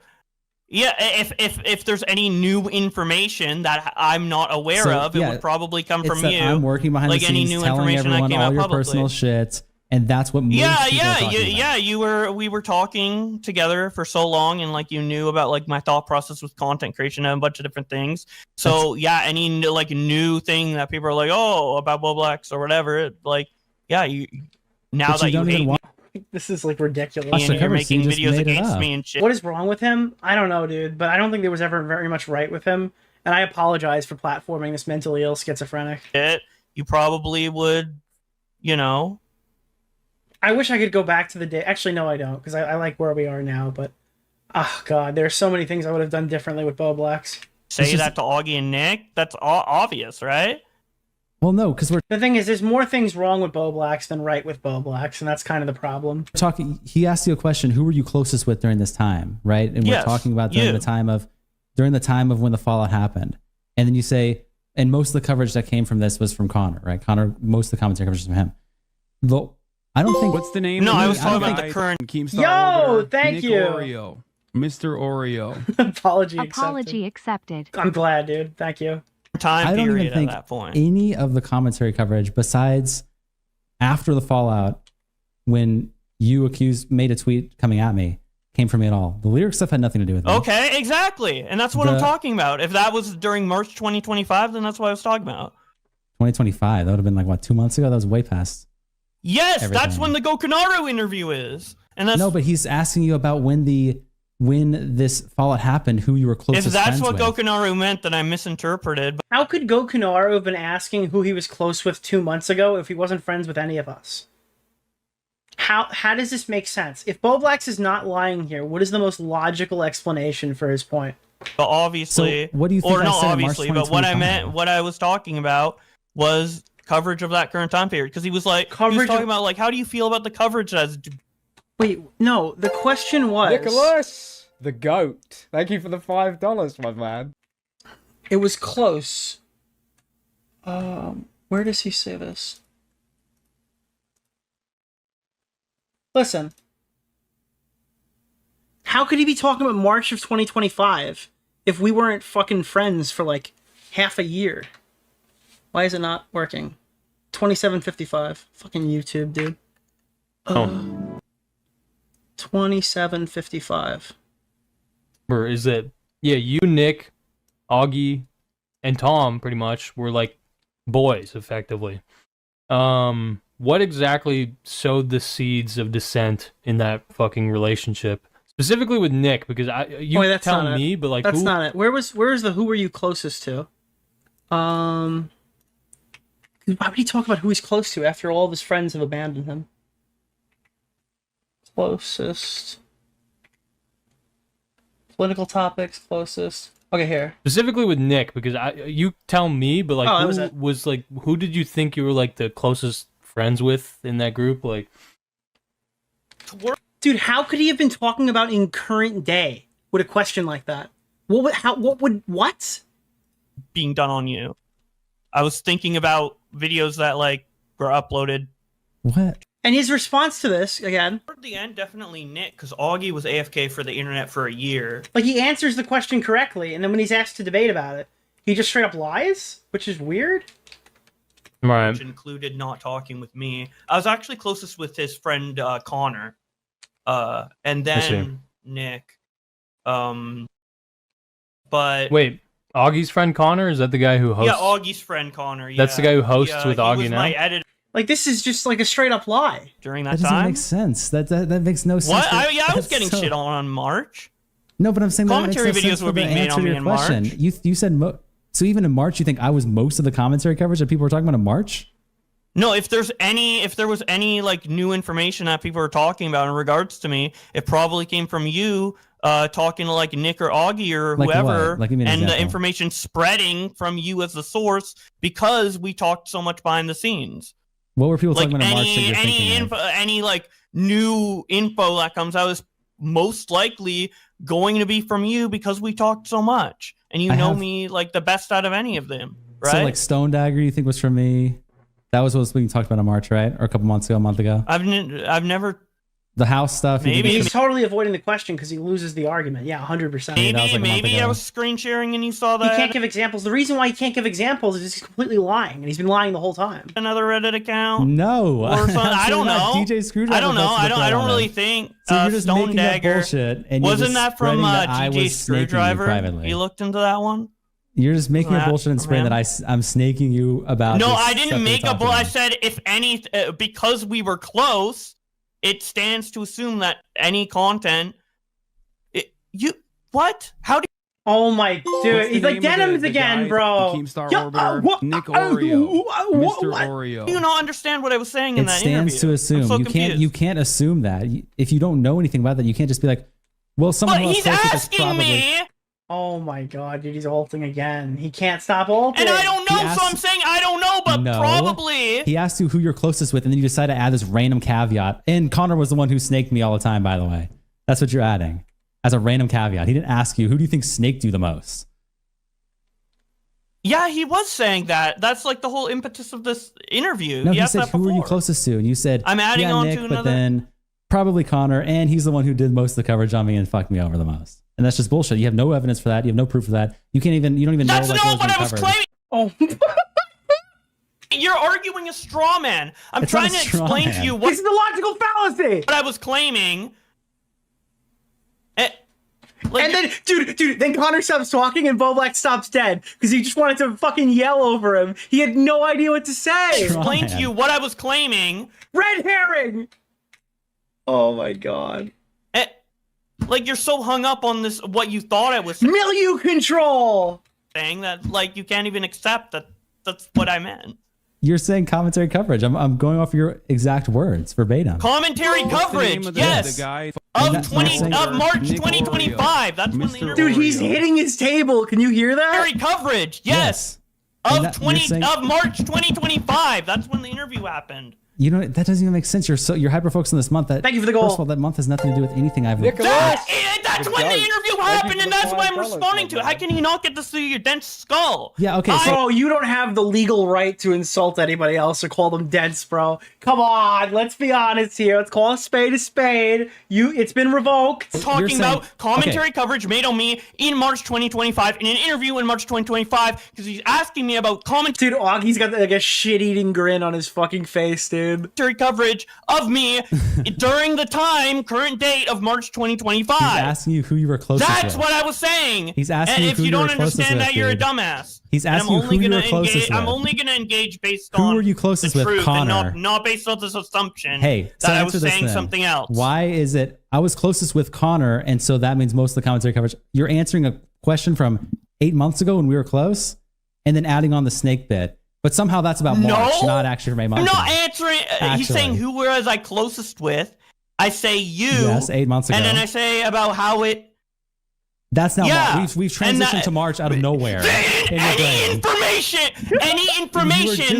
Yeah, if there's any new information that I'm not aware of, it would probably come It's from that you. I'm working behind the scenes, telling everyone all your personal shit, and that's what most people are talking about. We were talking together for so long, and like you knew about like my thought process with content creation and a bunch of different things. So any new thing that people are like, oh, about Bowblax or whatever, like you now that you hate me. This is like ridiculous. And you're making videos against me and shit. What is wrong with him? I don't know, dude, but I don't think there was ever very much right with him. And I apologize for platforming this mentally ill schizophrenic. You probably would, I wish I could go back to the day. Actually, no, I don't, because I like where we are now. But, oh god, there's so many things I would have done differently with Bowblax. Say that to Augie and Nick. That's obvious, right? Well, no, because the thing is, there's more things wrong with Bowblax than right with Bowblax, and that's kind of the problem. He asked you a question: who were you closest with during this time, right? And we're talking about during the time of when the fallout happened, and then you say, and most of the coverage that came from this was from Connor, right? Connor, most of the commentary coverage was from him. Though I don't think. What's the name? No, I was talking about the current. Yo, thank you, Oreo. Mr. Oreo. Apology accepted. I'm glad, dude. Thank you. Time I don't period even think at that point. any of the commentary coverage besides after the fallout when you made a tweet coming at me came from me at all. The lyric stuff had nothing to do with me. Okay, exactly. And that's what I'm talking about. If that was during March 2025, then that's what I was talking about. 2025, that would have been like, what, 2 months ago? That was way past. Yes, that's when the Gokanaro interview is. And that's no, but he's asking you about when this fallout happened, who you were closest If that's friends what with. Gokanaro meant, then I misinterpreted. How could Gokanaro have been asking who he was close with 2 months ago if he wasn't friends with any of us? How does this make sense? If Bowblax is not lying here, what is the most logical explanation for his point? But obviously, so what do you think or I not said in obviously, March but what I 2025? meant, what I was talking about was coverage of that current time period. Because he was like, he was talking about like, how do you feel about the coverage that's... Wait, no, the question was... Nicholas, the goat. Thank you for the $5, my man. It was close. Where does he say this? Listen. How could he be talking about March of 2025 if we weren't fucking friends for like half a year? Why is it not working? 2755. Fucking YouTube, dude. 2755. Or is it? Yeah, you, Nick, Augie, and Tom pretty much were like boys, effectively. What exactly sowed the seeds of dissent in that fucking relationship? Specifically with Nick, because you tell me, but like that's who? not it. Where's the who were you closest to? Why would he talk about who he's close to after all of his friends have abandoned him? Closest. Political topics, closest. Okay, here. Specifically with Nick, because you tell me, but like who did you think you were like the closest friends with in that group? Like, dude, how could he have been talking about in current day with a question like that? What? Being done on you. I was thinking about videos that like were uploaded. What? And his response to this, again... Toward the end, definitely Nick, because Augie was AFK for the internet for a year. Like, he answers the question correctly, and then when he's asked to debate about it, he just straight up lies, which is weird. Right. Which included not talking with me. I was actually closest with his friend Connor, and then Nick. But wait, Augie's friend Connor, is that the guy who hosts? Yeah, Augie's friend Connor. Yeah. That's the guy who hosts with Augie now. My editor. Like, this is just like a straight up lie. During that doesn't time? make sense. That makes no sense. What? I was getting shit on March. No, but I'm saying commentary that makes no videos sense were for the being made answer on to me your in question. March. You said so even in March you think I was most of the commentary coverage that people were talking about in March? No, if there was any like new information that people were talking about in regards to me, it probably came from you talking to like Nick or Augie or Like whoever, what? Like, give me an and the example. information spreading from you as the source because we talked so much behind the scenes. What were people Like talking about in March that you're thinking of? any like new info that comes out is most likely going to be from you because we talked so much and you know me like the best out of any of them, right? So like Stone Dagger, you think was from me? That was what we talked about in March, right? Or a couple months ago, a month ago. I've never. The house stuff. Maybe he's totally avoiding the question because he loses the argument. Yeah, 100%. Maybe I was screen sharing and you saw that. He can't give examples. The reason why he can't give examples is he's completely lying, and he's been lying the whole time. Another Reddit account? No, or something. I don't know. DJ Screwdriver. I don't know. I don't really think. So you're just Stone making Dagger. up bullshit. And Wasn't that from DJ DJ Screwdriver? You looked into that one. You're just making up bullshit and spreading that I'm snaking you about. No, I didn't make up. I said if any, because we were close, it stands to assume that any content. What? How do? Oh my dude, he's like denims again, bro. Keemstar Orbiter, Nick Oreo, Mr. Oreo. Do you not understand what I was saying in that interview? It stands to assume. So you can't assume that if you don't know anything about that. You can't just be like, well, someone but else he's posted this asking probably. me. Oh my god, dude, he's ulting again. He can't stop ulting. And I don't know, so I'm saying I don't know, but probably. He asked you who you're closest with, and then you decide to add this random caveat. And Connor was the one who snaked me all the time, by the way. That's what you're adding as a random caveat. He didn't ask you, who do you think snaked you the most? Yeah, he was saying that. That's like the whole impetus of this interview. No, he said, who are you closest to? And you said, I'm adding on Nick, to another. But then probably Connor, and he's the one who did most of the coverage on me and fucked me over the most. And that's just bullshit. You have no evidence for that. You have no proof of that. You don't even know. That's like, not what I was covered. claiming. Oh. You're arguing a straw man. I'm It's trying not to a straw explain man. to you what This is the logical fallacy. What I was claiming. And then, dude, then Connor stops talking and Bowblax stops dead because he just wanted to fucking yell over him. He had no idea what to say. Explain to you what I was claiming. Red herring. Oh my god. Like you're so hung up on this, what you thought I was milieu control saying that, like you can't even accept that. That's what I meant. You're saying commentary coverage. I'm going off your exact words verbatim. Commentary coverage. Yes. Of March 2025. That's when the interview. Dude, he's hitting his table. Can you hear that? Commentary coverage. Yes. Of March 2025. That's when the interview happened. You know that doesn't even make sense. You're hyper focused on this month. Thank you for the goal. First of all, that month has nothing to do with anything I've. That's when the interview happened, and that's why I'm responding to it. How can he not get to see your dense skull? Yeah, okay. Bro, you don't have the legal right to insult anybody else or call them dense, bro. Come on, let's be honest here. Let's call a spade a spade. It's been revoked. Talking about commentary coverage made on me in March 2025 in an interview in March 2025 because he's asking me about commentary. Dude, Augie's got like a shit-eating grin on his fucking face, dude. Coverage of me during the current date of March 2025. He's asking you who you were closest with. That's what I was saying. He's asking and you if who you you were don't closest understand with, that, you're a dude. dumbass. He's asking you who you were closest with. I'm only gonna engage based Who on were you closest the with, truth Connor? and not based on this assumption Hey, so that I was answer this saying then. something else. Why is it I was closest with Connor, and so that means most of the commentary coverage? You're answering a question from 8 months ago when we were close, and then adding on the snake bit. But somehow that's about March, not actually from 8 months I'm ago. not answering. He's saying who was I closest with. I say you. Yes, 8 months ago. And then I say about how it. That's not Yeah, March. We've transitioned to March out of nowhere. Any information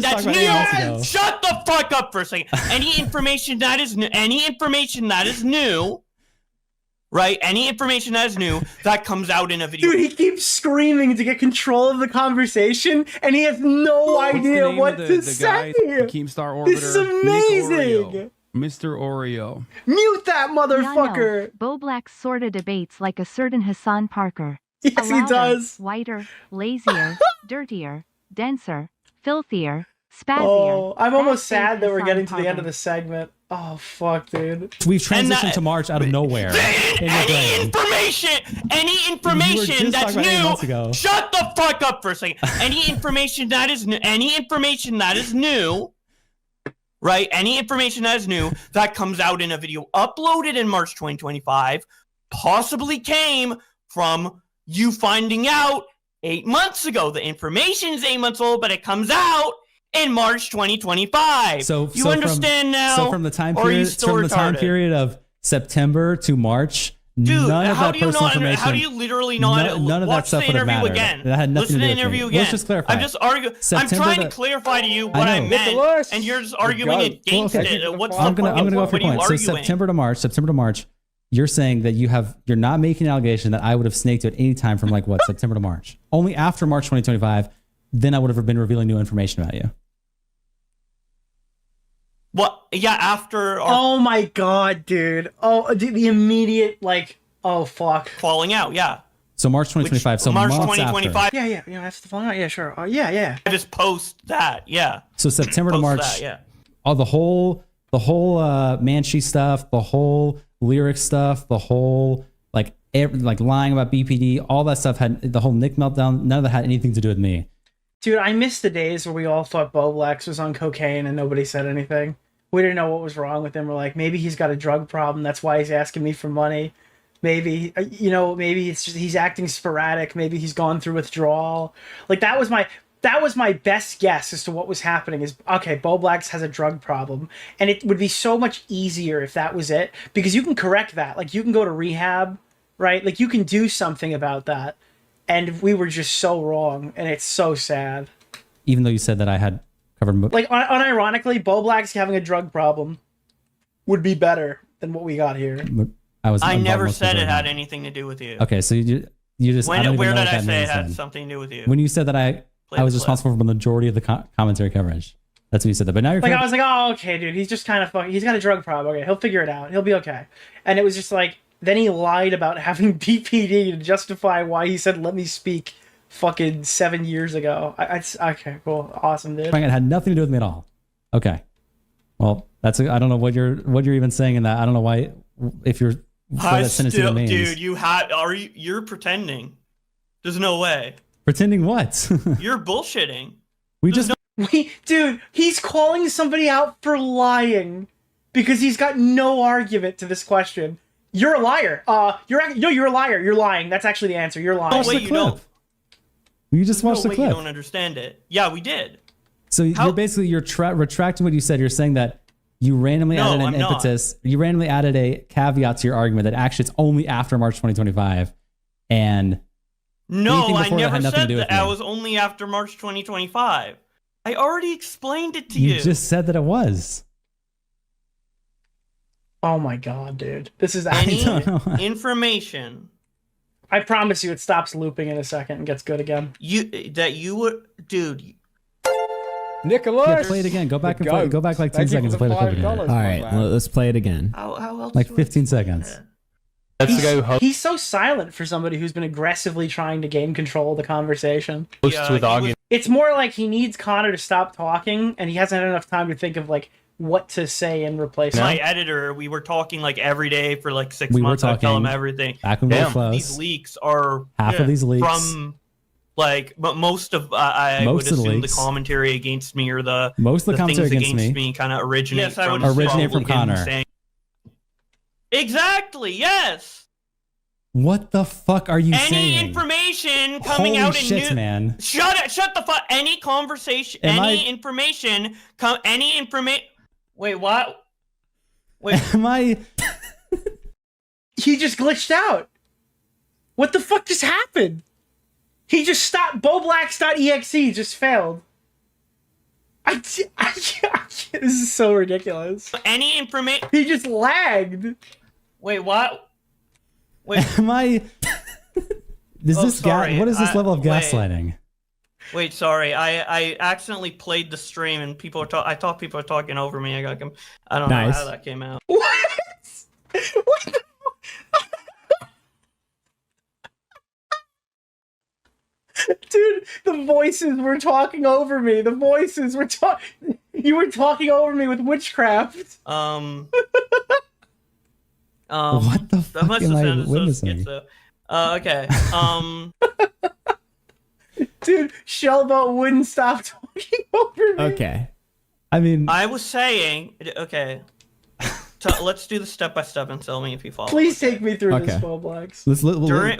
that's new. Shut the fuck up for a second. Any information that is new. Right? Any information that is new that comes out in a video. Dude, he keeps screaming to get control of the conversation, and he has no idea what to say. Keemstar Orbiter, This is amazing. Mr. Oreo. Mute that motherfucker. Bowblax sorta debates like a certain Hassan Parker. Yes, he does. Whiter, lazier, dirtier, denser, filthier, spazzier. Oh, I'm almost sad that we're Hassan getting to the end Parker. of the segment. Oh, fuck, dude. We've transitioned to March out of nowhere. Any information that's new. Shut the fuck up for a second. Any information that is new. Right? Any information that is new that comes out in a video uploaded in March 2025 possibly came from you finding out 8 months ago. The information's 8 months old, but it comes out in March 2025. So you understand now? So from the time or are you period, still from the time retarded? period of September to March, Dude, none of how that do you personal not? information. How do you literally not? None of that watch stuff the would have interview mattered. again. That had nothing Listen to to do the with me. interview again. Let's just clarify. I'm just arguing. I'm September trying the- to clarify to you what I know. meant, and you're just arguing against it. What's I'm the gonna fucking go off point? your What point. are you So arguing? September to March, you're saying that you're not making an allegation that I would have snaked you at any time from like what September to March. Only after March 2025, then I would have been revealing new information about you. What? Yeah, after our Oh my god, dude. Oh, the immediate like. Oh fuck. falling out. Yeah. So March 2025. So March months 2025. after. Yeah, that's the falling out. Yeah, sure. Yeah. I just post that. Yeah. So September to Post March. that, yeah. Oh, the whole Manchi stuff, the whole lyric stuff, the whole like lying about BPD, all that stuff had the whole Nick meltdown. None of that had anything to do with me. Dude, I miss the days where we all thought Bowblax was on cocaine and nobody said anything. We didn't know what was wrong with him. We're like, maybe he's got a drug problem. That's why he's asking me for money. Maybe, maybe it's just he's acting sporadic. Maybe he's gone through withdrawal. Like that was my best guess as to what was happening is, okay, Bowblax has a drug problem. And it would be so much easier if that was it. Because you can correct that. Like you can go to rehab, right? Like you can do something about that. And we were just so wrong. And it's so sad. Even though you said that I had covered. Like unironically, Bowblax having a drug problem would be better than what we got here. I never said it had anything to do with you. Okay, so you just I don't even Where know did what I that say means it had then. something to do with you? When you said that I was responsible for the majority of the commentary coverage. That's when you said that. But now you're Like I was like, oh, okay, dude, he's just kind of fucking. He's got a drug problem. Okay, he'll figure it out. He'll be okay. And it was just like, then he lied about having BPD to justify why he said, "Let me speak," fucking 7 years ago. Okay, cool, awesome, dude. It had nothing to do with me at all. Okay, well, I don't know what you're even saying in that. I don't know why if you're. That sentence even means. Dude, you're pretending. There's no way. Pretending what? You're bullshitting. Dude, he's calling somebody out for lying because he's got no argument to this question. You're a liar. You're a liar. You're lying. That's actually the answer. You're lying. No way you don't. You just watched the No way clip. you don't understand it. Yeah, we did. So you're basically retracting what you said. You're saying that you randomly added an impetus. You randomly added a caveat to your argument that actually it's only after March 2025, and no, I never said that. I was only after March 2025. I already explained it to you. You just said that it was. Oh my god, dude, this is any information. I promise you, it stops looping in a second and gets good again. You would, dude. Nicholas, yeah, play it again. Go back and play. Go back like 10 seconds and play the clip again. All right, let's play it again. How else like 15 seconds. That's the guy who He's so silent for somebody who's been aggressively trying to gain control of the conversation. hosts with Augie. It's more like he needs Connor to stop talking, and he hasn't had enough time to think of like what to say in replacement. My editor, we were talking like every day for like 6 We were months. I tell him talking everything. back when we were close. These leaks are half of these leaks from like, but most of I would assume the commentary against me or most of the commentary things against me kind of originate from Connor. Saying, exactly. Yes. What the fuck are you saying? Any information coming Holy out shit, in new man. Shut the fuck. Any conversation. Information. Any information. Wait, what? Wait. Am I? He just glitched out. What the fuck just happened? He just stopped. Bowblax.exe just failed. This is so ridiculous. Any information. He just lagged. Wait, what? Wait. Am I? Is this what is this level of gaslighting? Wait, sorry. I accidentally played the stream and people are I thought people were talking over me. I don't know how that came out. What? What the? Dude, the voices were talking over me. The voices were talking. You were talking over me with witchcraft. What the fuck am I witnessing? Okay. Dude, Shellboat wouldn't stop talking over me. Okay. I mean, I was saying, okay. Let's do the step by step and tell me if you follow. Please take me through this, Bowblax.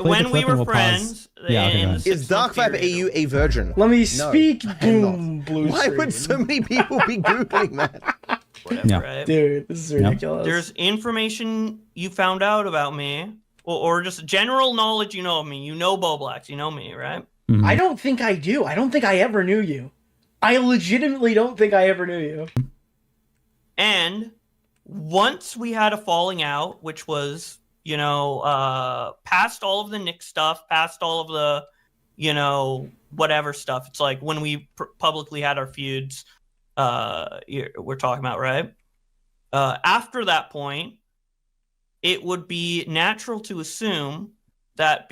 When we were friends, is Dark Vibe AU a virgin? Let me speak. Boom, blue Why screen. would so many people be googling that? Whatever, right? Dude, this is ridiculous. There's information you found out about me or just general knowledge you know of me. You know Bowblax, you know me, right? I don't think I do. I don't think I ever knew you. I legitimately don't think I ever knew you. And once we had a falling out, which was, you know, past all of the Nick stuff, past all of the, you know, whatever stuff. It's like when we publicly had our feuds, we're talking about, right? After that point, it would be natural to assume that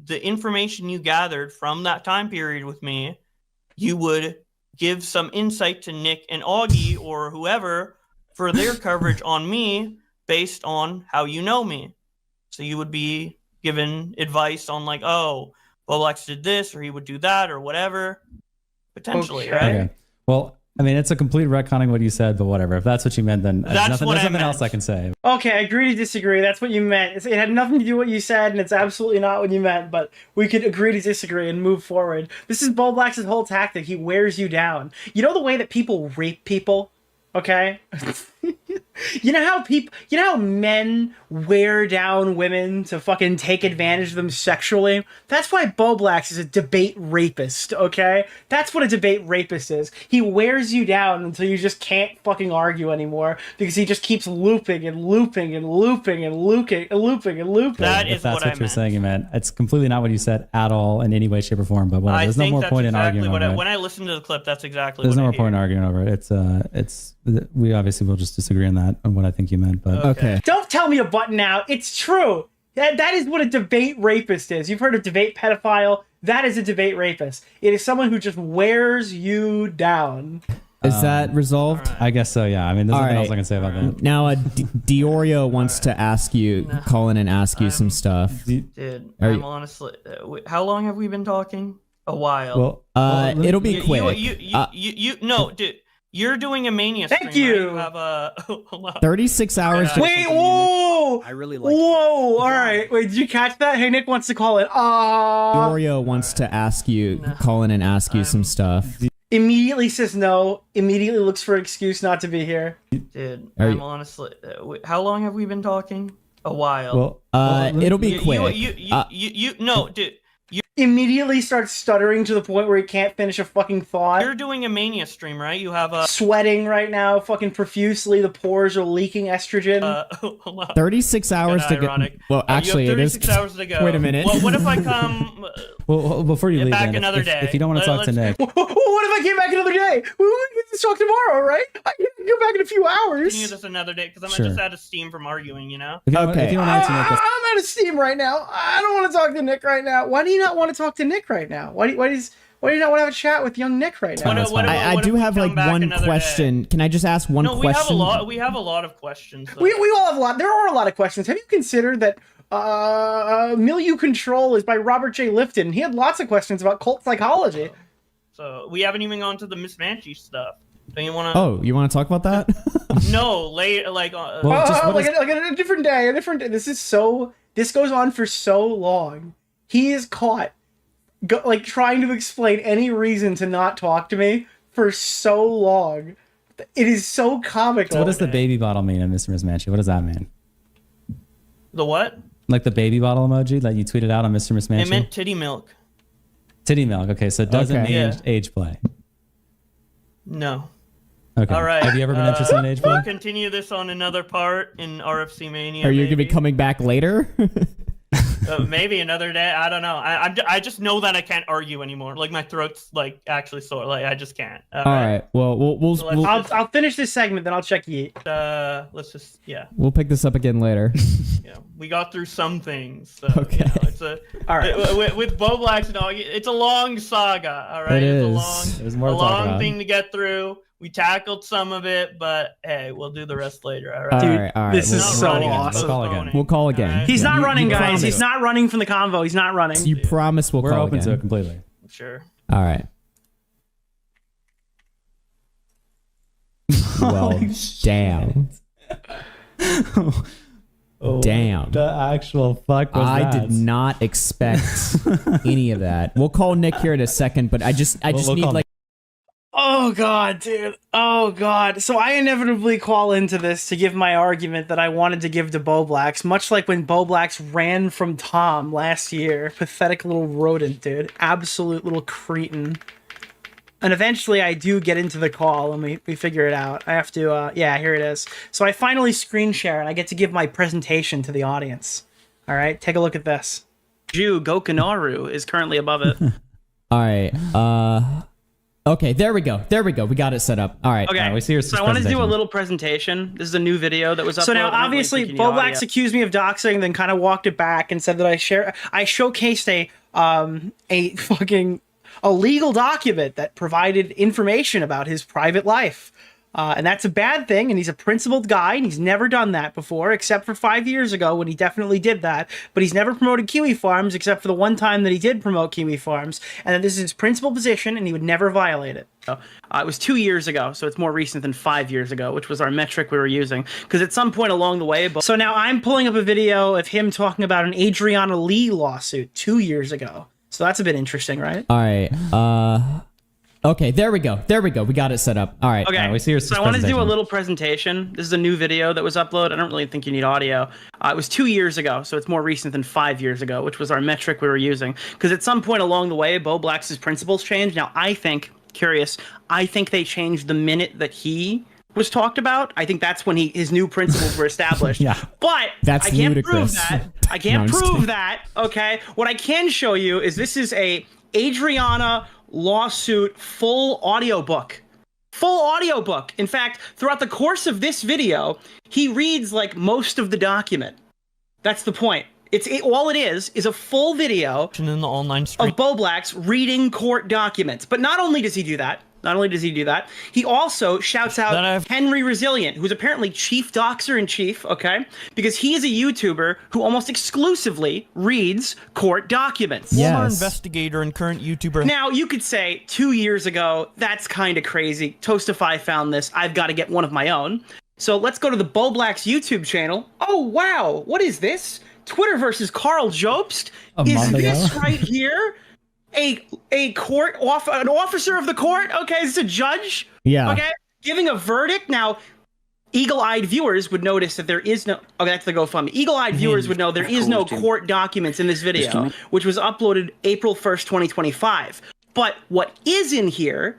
the information you gathered from that time period with me, you would give some insight to Nick and Augie or whoever for their coverage on me based on how you know me. So you would be given advice on like, oh, Bowblax did this or he would do that or whatever, potentially, right? Okay. Well, I mean, it's a complete retconning what you said, but whatever. If that's what you meant, then there's nothing else I can say. Okay, I agree to disagree. That's what you meant. It had nothing to do with what you said, and it's absolutely not what you meant, but we could agree to disagree and move forward. This is Bowblax's whole tactic. He wears you down. You know the way that people rape people? Okay? You know how men wear down women to fucking take advantage of them sexually? That's why Bowblax is a debate rapist, okay? That's what a debate rapist is. He wears you down until you just can't fucking argue anymore because he just keeps looping and looping and looping and looping and looping and looping. If that's what you're saying, you meant. It's completely not what you said at all in any way, shape, or form, but whatever. There's no more point in arguing over it. When I listened to the clip, that's exactly There's what no I more point in arguing over it. We obviously will just disagree on that, on what I think you meant, but okay. Don't tell me to button out. It's true. That is what a debate rapist is. You've heard of debate pedophile. That is a debate rapist. It is someone who just wears you down. Is that resolved? I guess so, yeah. I mean, there's nothing else I can say about that. Now, DeOrio wants to ask you, call in and ask you some stuff. Dude, I'm honestly... how long have we been talking? A while. Well, it'll be quick. No, dude. You're doing a Mania stream. Thank you. Right? You have a 36 hours. Wait, whoa! I really like. Whoa! All right. Wait, did you catch that? Hey, Nick wants to call it. DeOrio wants to ask you, call in and ask you some stuff. Immediately says no. Immediately looks for an excuse not to be here. Dude, I'm honestly... how long have we been talking? A while. It'll be quick. No, dude. You immediately starts stuttering to the point where he can't finish a fucking thought. You're doing a Mania stream, right? You have a... Sweating right now, fucking profusely. The pores are leaking estrogen. 36 hours to go. Well, actually, you have 36 it is. hours to go. Wait a minute. Well, what if I come... well, before you leave, back then, another day. If you don't want to talk to Nick... What if I came back another day? We can talk tomorrow, right? I can go back in a few hours. Continue this another day, because I'm just out of steam from arguing, you know? Okay. If you want to answer Nick, I'm out of steam right now. I don't want to talk to Nick right now. Why do you not want to talk to Nick right now? Why do you not want to have a chat with young Nick right now? I do have like one question. Can I just ask one question? We have a lot of questions. We all have a lot. There are a lot of questions. Have you considered that Milieu Control is by Robert J. Lifton? He had lots of questions about cult psychology. So we haven't even gone to the Miss Manchi stuff. Don't you want to? Oh, you want to talk about that? No, later, like like a different day. A different day. This goes on for so long. He is caught, trying to explain any reason to not talk to me for so long. It is so comical. So what does the baby bottle mean in Mr. Miss Manchi? What does that mean? The what? Like the baby bottle emoji that you tweeted out on Mr. Miss Manchi? It meant titty milk. Titty milk. Okay, so it doesn't mean age play. No. Okay. All right. Have you ever been interested in age play? We'll continue this on another part in RFC Mania. Are you going to be coming back later? Maybe another day. I don't know. I just know that I can't argue anymore. Like my throat's actually sore. Like I just can't. All right. Well, I'll finish this segment, then I'll check Yeet. Let's just We'll pick this up again later. Yeah, we got through some things. So, okay. It's all right. With Bowblax and all, it's a long saga. All right. It's a long thing to get through. We tackled some of it, but hey, we'll do the rest later. All right. All right. This is so awesome. We'll call again. He's not running, guys. He's not running from the convo. He's not running. You promise we're call open again. to it completely. Sure. All right. Well, damn. Damn. The actual fuck was I that? did not expect any of that. We'll call Nick here in a second, but I just need like. Oh god, dude. Oh god. So I inevitably call into this to give my argument that I wanted to give to Bowblax, much like when Bowblax ran from Tom last year. Pathetic little rodent, dude. Absolute little cretin. And eventually I do get into the call and we figure it out. I have to, yeah, here it is. So I finally screen share and I get to give my presentation to the audience. All right, take a look at this. Jew Gokinaru is currently above it. All right. Okay, there we go. There we go. We got it set up. All right. Okay, we see your so I wanted to do a little presentation. This is a new video that was uploaded. So now, obviously, Bowblax accused me of doxing, then kind of walked it back and said that I showcased a legal document that provided information about his private life. And that's a bad thing, and he's a principled guy, and he's never done that before, except for 5 years ago when he definitely did that. But he's never promoted Kiwi Farms, except for the one time that he did promote Kiwi Farms, and that this is his principal position, and he would never violate it. So, it was 2 years ago, so it's more recent than 5 years ago, which was our metric we were using, because at some point along the way... So now I'm pulling up a video of him talking about an Adriana Lee lawsuit 2 years ago. So that's a bit interesting, right? All right. Okay, there we go. There we go. We got it set up. All right. Okay, we see your so I wanted to do a little presentation. This is a new video that was uploaded. I don't really think you need audio. It was 2 years ago, so it's more recent than 5 years ago, which was our metric we were using. Because at some point along the way, Bowblax's principles changed. Now, I think they changed the minute that he was talked about. I think that's when his new principles were established. Yeah. But That's I can't ludicrous. prove that. I can't No, I'm just prove kidding. that, okay? What I can show you is this is a Adriana lawsuit full audiobook. Full audiobook. In fact, throughout the course of this video, he reads like most of the document. That's the point. All it is a full video in the online stream of Bowblax reading court documents. But not only does he do that, he also shouts out Henry Resilient, who's apparently chief doxer-in-chief, okay? Because he is a YouTuber who almost exclusively reads court documents. Former investigator and current YouTuber. Now, you could say 2 years ago, that's kind of crazy. Toastify found this. I've got to get one of my own. So let's go to the Bowblax YouTube channel. Oh, wow. What is this? Twitter versus Carl Jobst? Is this right here? An officer of the court? Okay, is this a judge? Yeah. Okay, giving a verdict. Now, eagle-eyed viewers would notice that there is no... Okay, that's the GoFundMe. Eagle-eyed viewers would know there is no court documents in this video, which was uploaded April 1st, 2025. But what is in here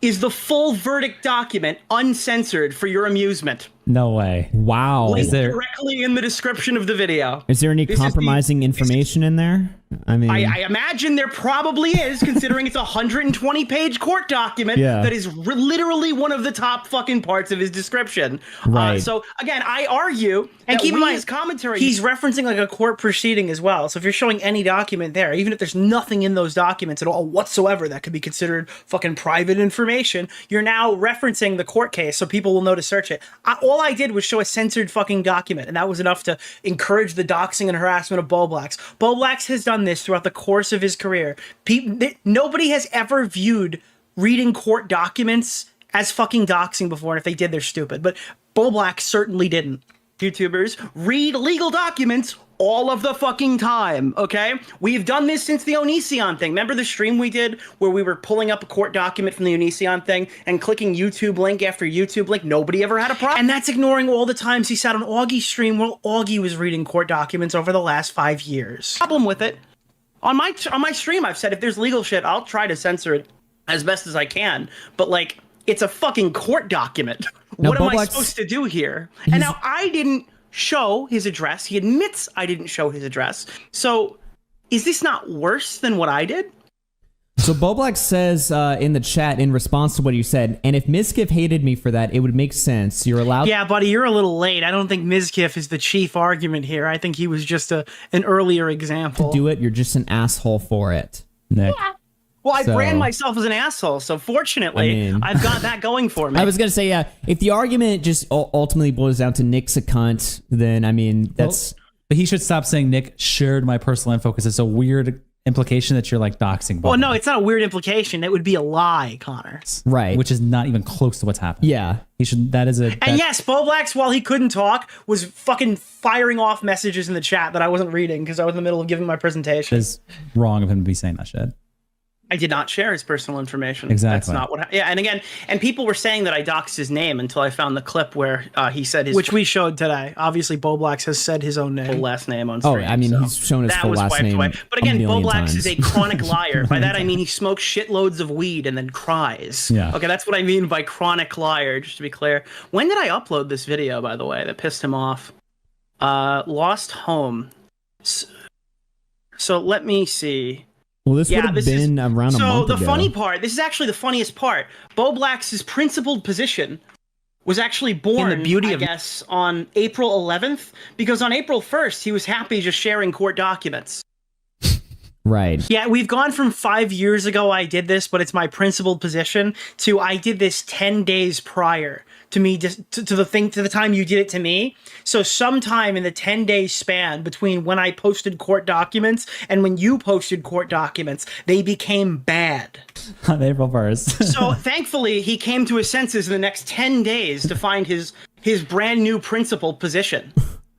is the full verdict document, uncensored, for your amusement. No way. Wow. Linked directly in the description of the video. Is there any compromising information in there? I mean, I imagine there probably is, considering it's a 120-page court document that is literally one of the top fucking parts of his description. Right. So again, I argue, and keep in mind his commentary, he's referencing like a court proceeding as well. So if you're showing any document there, even if there's nothing in those documents at all whatsoever that could be considered fucking private information, you're now referencing the court case, so people will know to search it. All I did was show a censored fucking document, and that was enough to encourage the doxing and harassment of Bowblax. Bowblax has done this throughout the course of his career. Nobody has ever viewed reading court documents as fucking doxing before, and if they did, they're stupid. But Bowblax certainly didn't. YouTubers read legal documents all of the fucking time, okay? We've done this since the Onision thing. Remember the stream we did where we were pulling up a court document from the Onision thing and clicking YouTube link after YouTube link? Nobody ever had a problem. And that's ignoring all the times he sat on Augie's stream while Augie was reading court documents over the last 5 years. Problem with it. On my stream, I've said if there's legal shit, I'll try to censor it as best as I can. But, like, it's a fucking court document. Now, what am I supposed to do here? And now I didn't show his address. He admits I didn't show his address. So is this not worse than what I did? So Bowblax says in the chat in response to what you said, and if Mizkif hated me for that, it would make sense. You're allowed... Yeah, buddy, you're a little late. I don't think Mizkif is the chief argument here. I think he was just an earlier example. To do it, you're just an asshole for it. Nick. Yeah. Well, I brand myself as an asshole, so fortunately, I've got that going for me. I was going to say, yeah, if the argument just ultimately boils down to Nick's a cunt, then, I mean, that's... But he should stop saying Nick shared my personal info, because it's a weird implication that you're, like, doxing. Well, no, it's not a weird implication. It would be a lie, Connor. Right. Which is not even close to what's happening. Yeah. He should... That is a... And yes, Bowblax, while he couldn't talk, was fucking firing off messages in the chat that I wasn't reading because I was in the middle of giving my presentation. It's wrong of him to be saying that shit. I did not share his personal information. Exactly. That's not what. Yeah, and again, and people were saying that I doxed his name until I found the clip where he said his, which we showed today. Obviously, Bowblax has said his own name, full last name on stream. Oh, I mean, he's shown his full last name. But again, Bowblax times. is a chronic liar. By that I mean he smokes shitloads of weed and then cries. Yeah. Okay, that's what I mean by chronic liar. Just to be clear, when did I upload this video? By the way, that pissed him off. Lost home. So let me see. Well, this would have been around a month ago. So the funny part, this is actually the funniest part. Bowblax's principled position was actually born, I guess, on April 11th, because on April 1st, he was happy just sharing court documents. Right. Yeah, we've gone from 5 years ago I did this, but it's my principled position, to I did this 10 days prior to me, to the time you did it to me. So sometime in the 10-day span between when I posted court documents and when you posted court documents, they became bad. On April 1st. So thankfully, he came to his senses in the next 10 days to find his brand new principled position.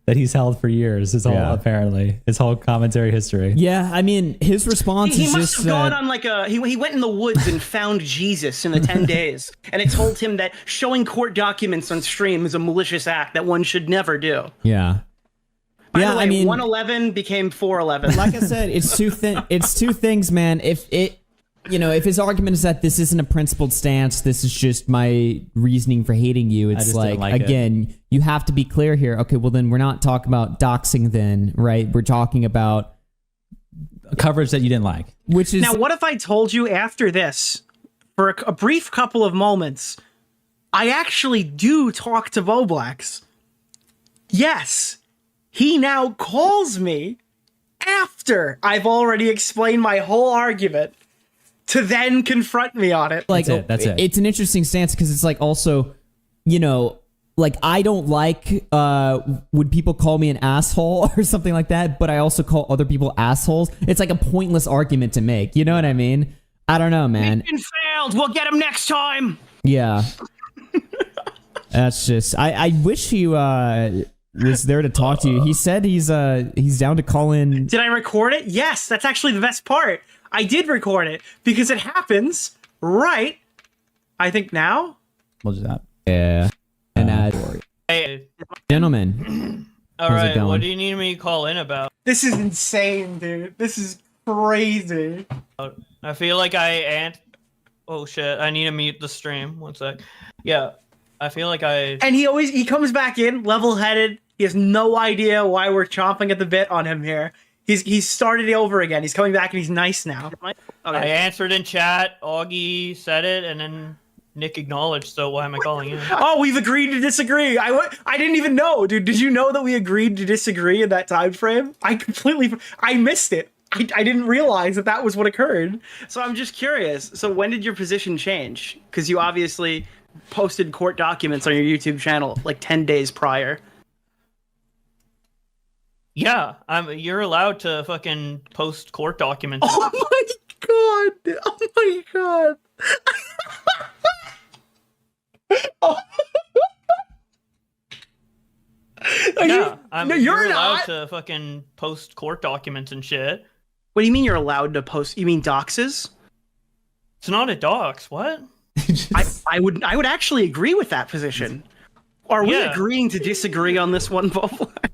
That he's held for years, apparently. His whole commentary history. Yeah, I mean, his response He is must just have gone on like a... He went in the woods and found Jesus in the 10 days. And it told him that showing court documents on stream is a malicious act that one should never do. Yeah. By Yeah, the way, I mean... 111 became 411. Like I said, it's two things, man. If his argument is that this isn't a principled stance, this is just my reasoning for hating you, it's like again, you have to be clear here. Okay, well then we're not talking about doxing then, right? We're talking about coverage that you didn't like. Which is... Now, what if I told you after this, for a brief couple of moments, I actually do talk to Bowblax? Yes, he now calls me after I've already explained my whole argument to then confront me on it. Like, that's it. It's an interesting stance because it's like also, like I don't like would people call me an asshole or something like that, but I also call other people assholes. It's like a pointless argument to make. You know what I mean? I don't know, man. Mission failed. We'll get him next time. Yeah. That's just I wish he was there to talk to you. He said he's down to call in. Did I record it? Yes, that's actually the best part. I did record it because it happens right. I think now. We'll do that. Yeah. And Hey, gentlemen. all how's it right, going? what do you need me to call in about? This is insane, dude. This is crazy. I feel like oh shit, I need to mute the stream. 1 sec. Yeah, I feel like And he comes back in level-headed. He has no idea why we're chomping at the bit on him here. He's started it over again. He's coming back and he's nice now. Okay. I answered in chat. Augie said it, and then Nick acknowledged. So why am I calling in? Oh, we've agreed to disagree. I didn't even know, dude. Did you know that we agreed to disagree in that time frame? I missed it. I didn't realize that was what occurred. So I'm just curious. So when did your position change? Because you obviously posted court documents on your YouTube channel like 10 days prior. Yeah, you're allowed to fucking post court documents. Oh my god! Oh my god! Oh. You're allowed to fucking post court documents and shit. What do you mean you're allowed to post? You mean doxes? It's not a dox. What? I would actually agree with that position. Are we agreeing to disagree on this one, Bowblax?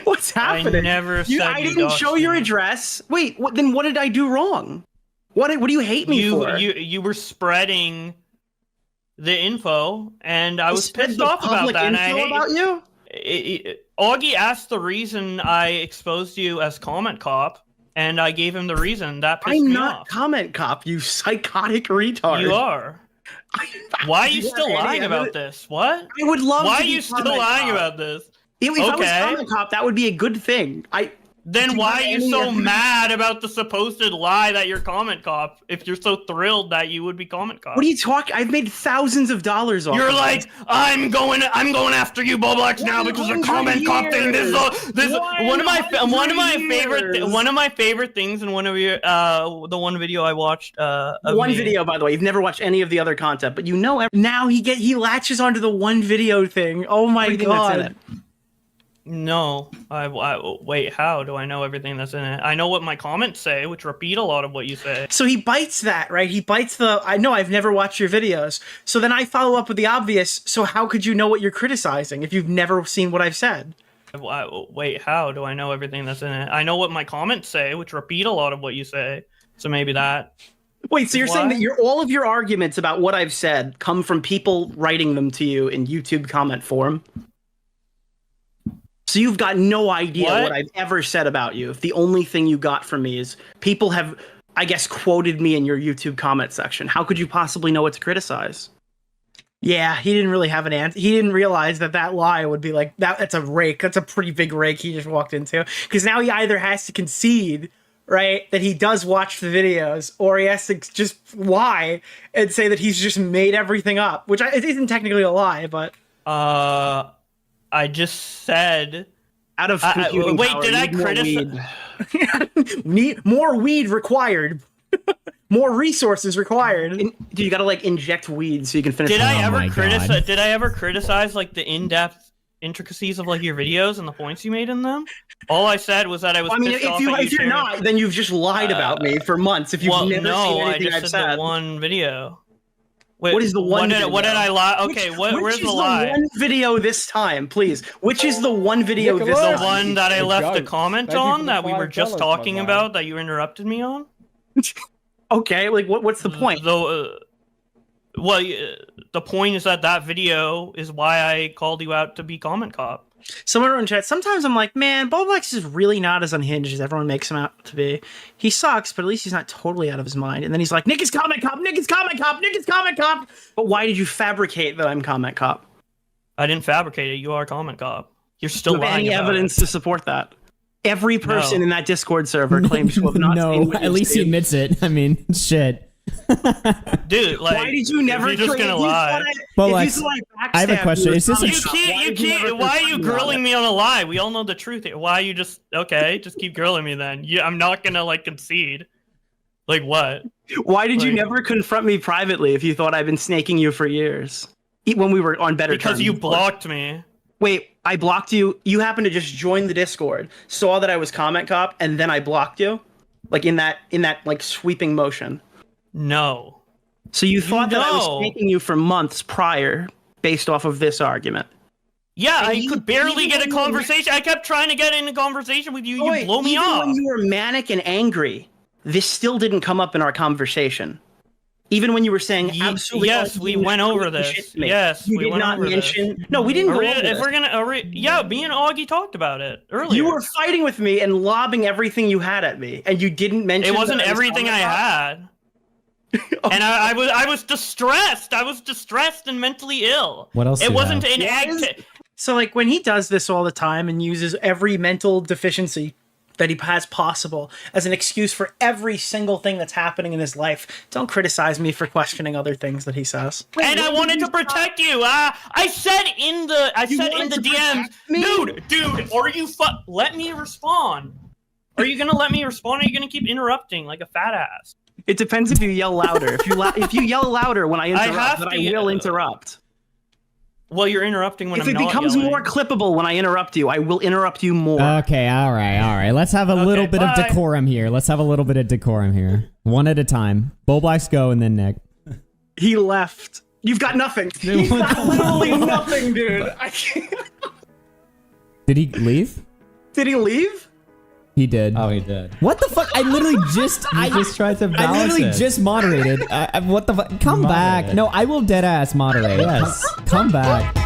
What's happening? I didn't show your address. Wait, then what did I do wrong? What do you hate me for? You were spreading the info, and I was pissed off about that. About you? Augie asked the reason I exposed you as comment cop, and I gave him the reason. That pissed me off. I'm not comment cop, you psychotic retard. You are. Why are you still lying about this? What? I would love. Why to are you still lying about this? If I was comment cop, that would be a good thing. Then why are you so mad about the supposed lie that you're comment cop if you're so thrilled that you would be comment cop? What are you talking? I've made thousands of dollars off. You're like, I'm going after you, Bowblax, now because of comment cop thing. This is one of my favorite things in one of your the one video I watched. Video, by the way, you've never watched any of the other content, but now he latches onto the one video thing. Oh my god. No. Wait, how do I know everything that's in it? I know what my comments say, which repeat a lot of what you say. So he bites that, right? He bites I know I've never watched your videos. So then I follow up with the obvious. So how could you know what you're criticizing if you've never seen what I've said? Wait, how do I know everything that's in it? I know what my comments say, which repeat a lot of what you say. So maybe that. Wait, so you're saying that all of your arguments about what I've said come from people writing them to you in YouTube comment form? So you've got no idea what I've ever said about you. If the only thing you got from me is people have, I guess, quoted me in your YouTube comment section. How could you possibly know what to criticize? Yeah, he didn't really have an answer. He didn't realize that lie would be like, that's a rake. That's a pretty big rake he just walked into. Because now he either has to concede, right, that he does watch the videos, or he has to just lie and say that he's just made everything up, which it isn't technically a lie, but... I just said... Out of wait, power, did I criticize... Need more weed required. More resources required. Dude, you gotta like inject weed so you can finish. Did I ever criticize like the in-depth intricacies of like your videos and the points you made in them? All I said was that I was. I mean, if you're not, then you've just lied about me for months. If you've never seen anything I've said. The one video. Wait, what is the one? What did I lie? Okay, where's the lie? One video this time, please. Which is the one video this time? The one that I left a comment on that we were just talking about that you interrupted me on. Okay, like what's the point? The point is that video is why I called you out to be comment cop. Someone in chat, sometimes I'm like, man, Bowblax is really not as unhinged as everyone makes him out to be. He sucks, but at least he's not totally out of his mind. And then he's like, Nick is comment cop, Nick is comment cop, Nick is comment cop. But why did you fabricate that I'm comment cop? I didn't fabricate it. You are comment cop. You're still lying. Any evidence to support that? Every person in that Discord server claims to have not seen at least he admits it. I mean, shit. Dude, like, why did you never? You're just gonna lie. Bowblax, I have a question. Is this why are you grilling me on a lie? We all know the truth. Why you just keep grilling me then? I'm not gonna like concede. Like what? Why did you never confront me privately if you thought I've been snaking you for years? When we were on better terms. Because you blocked me. Wait, I blocked you. You happened to just join the Discord, saw that I was comment cop, and then I blocked you, like in that like sweeping motion. No. So you thought that I was taking you for months prior, based off of this argument. Yeah, I could barely get a conversation. I kept trying to get in a conversation with you. You blow me off. Even when you were manic and angry, this still didn't come up in our conversation. Even when you were saying absolutely. Yes, we went over this. Yes, we did not mention. No, we didn't go over this. If we're gonna, yeah, me and Augie talked about it earlier. You were fighting with me and lobbing everything you had at me, and you didn't mention. It wasn't everything I had. And I was distressed. I was distressed and mentally ill. What else? It wasn't an act. So like when he does this all the time and uses every mental deficiency that he has possible as an excuse for every single thing that's happening in his life, don't criticize me for questioning other things that he says. And I wanted to protect you. I said in the DMs, dude, or you let me respond. Are you gonna let me respond? Or are you gonna keep interrupting like a fat ass? It depends if you yell louder. If you yell louder when I interrupt, then I will interrupt. Well, you're interrupting when I'm not yelling. If it becomes more clippable when I interrupt you, I will interrupt you more. Okay, all right. Let's have a little bit of decorum here. One at a time. Bowblax go, and then Nick. He left. You've got nothing. He's got literally nothing, dude. I can't. Did he leave? Did he leave? He did. Oh, he did. What the fuck? I literally just... I just tried to balance I literally just moderated. What the fuck? Come back. No, I will deadass moderate. Yes. Come back.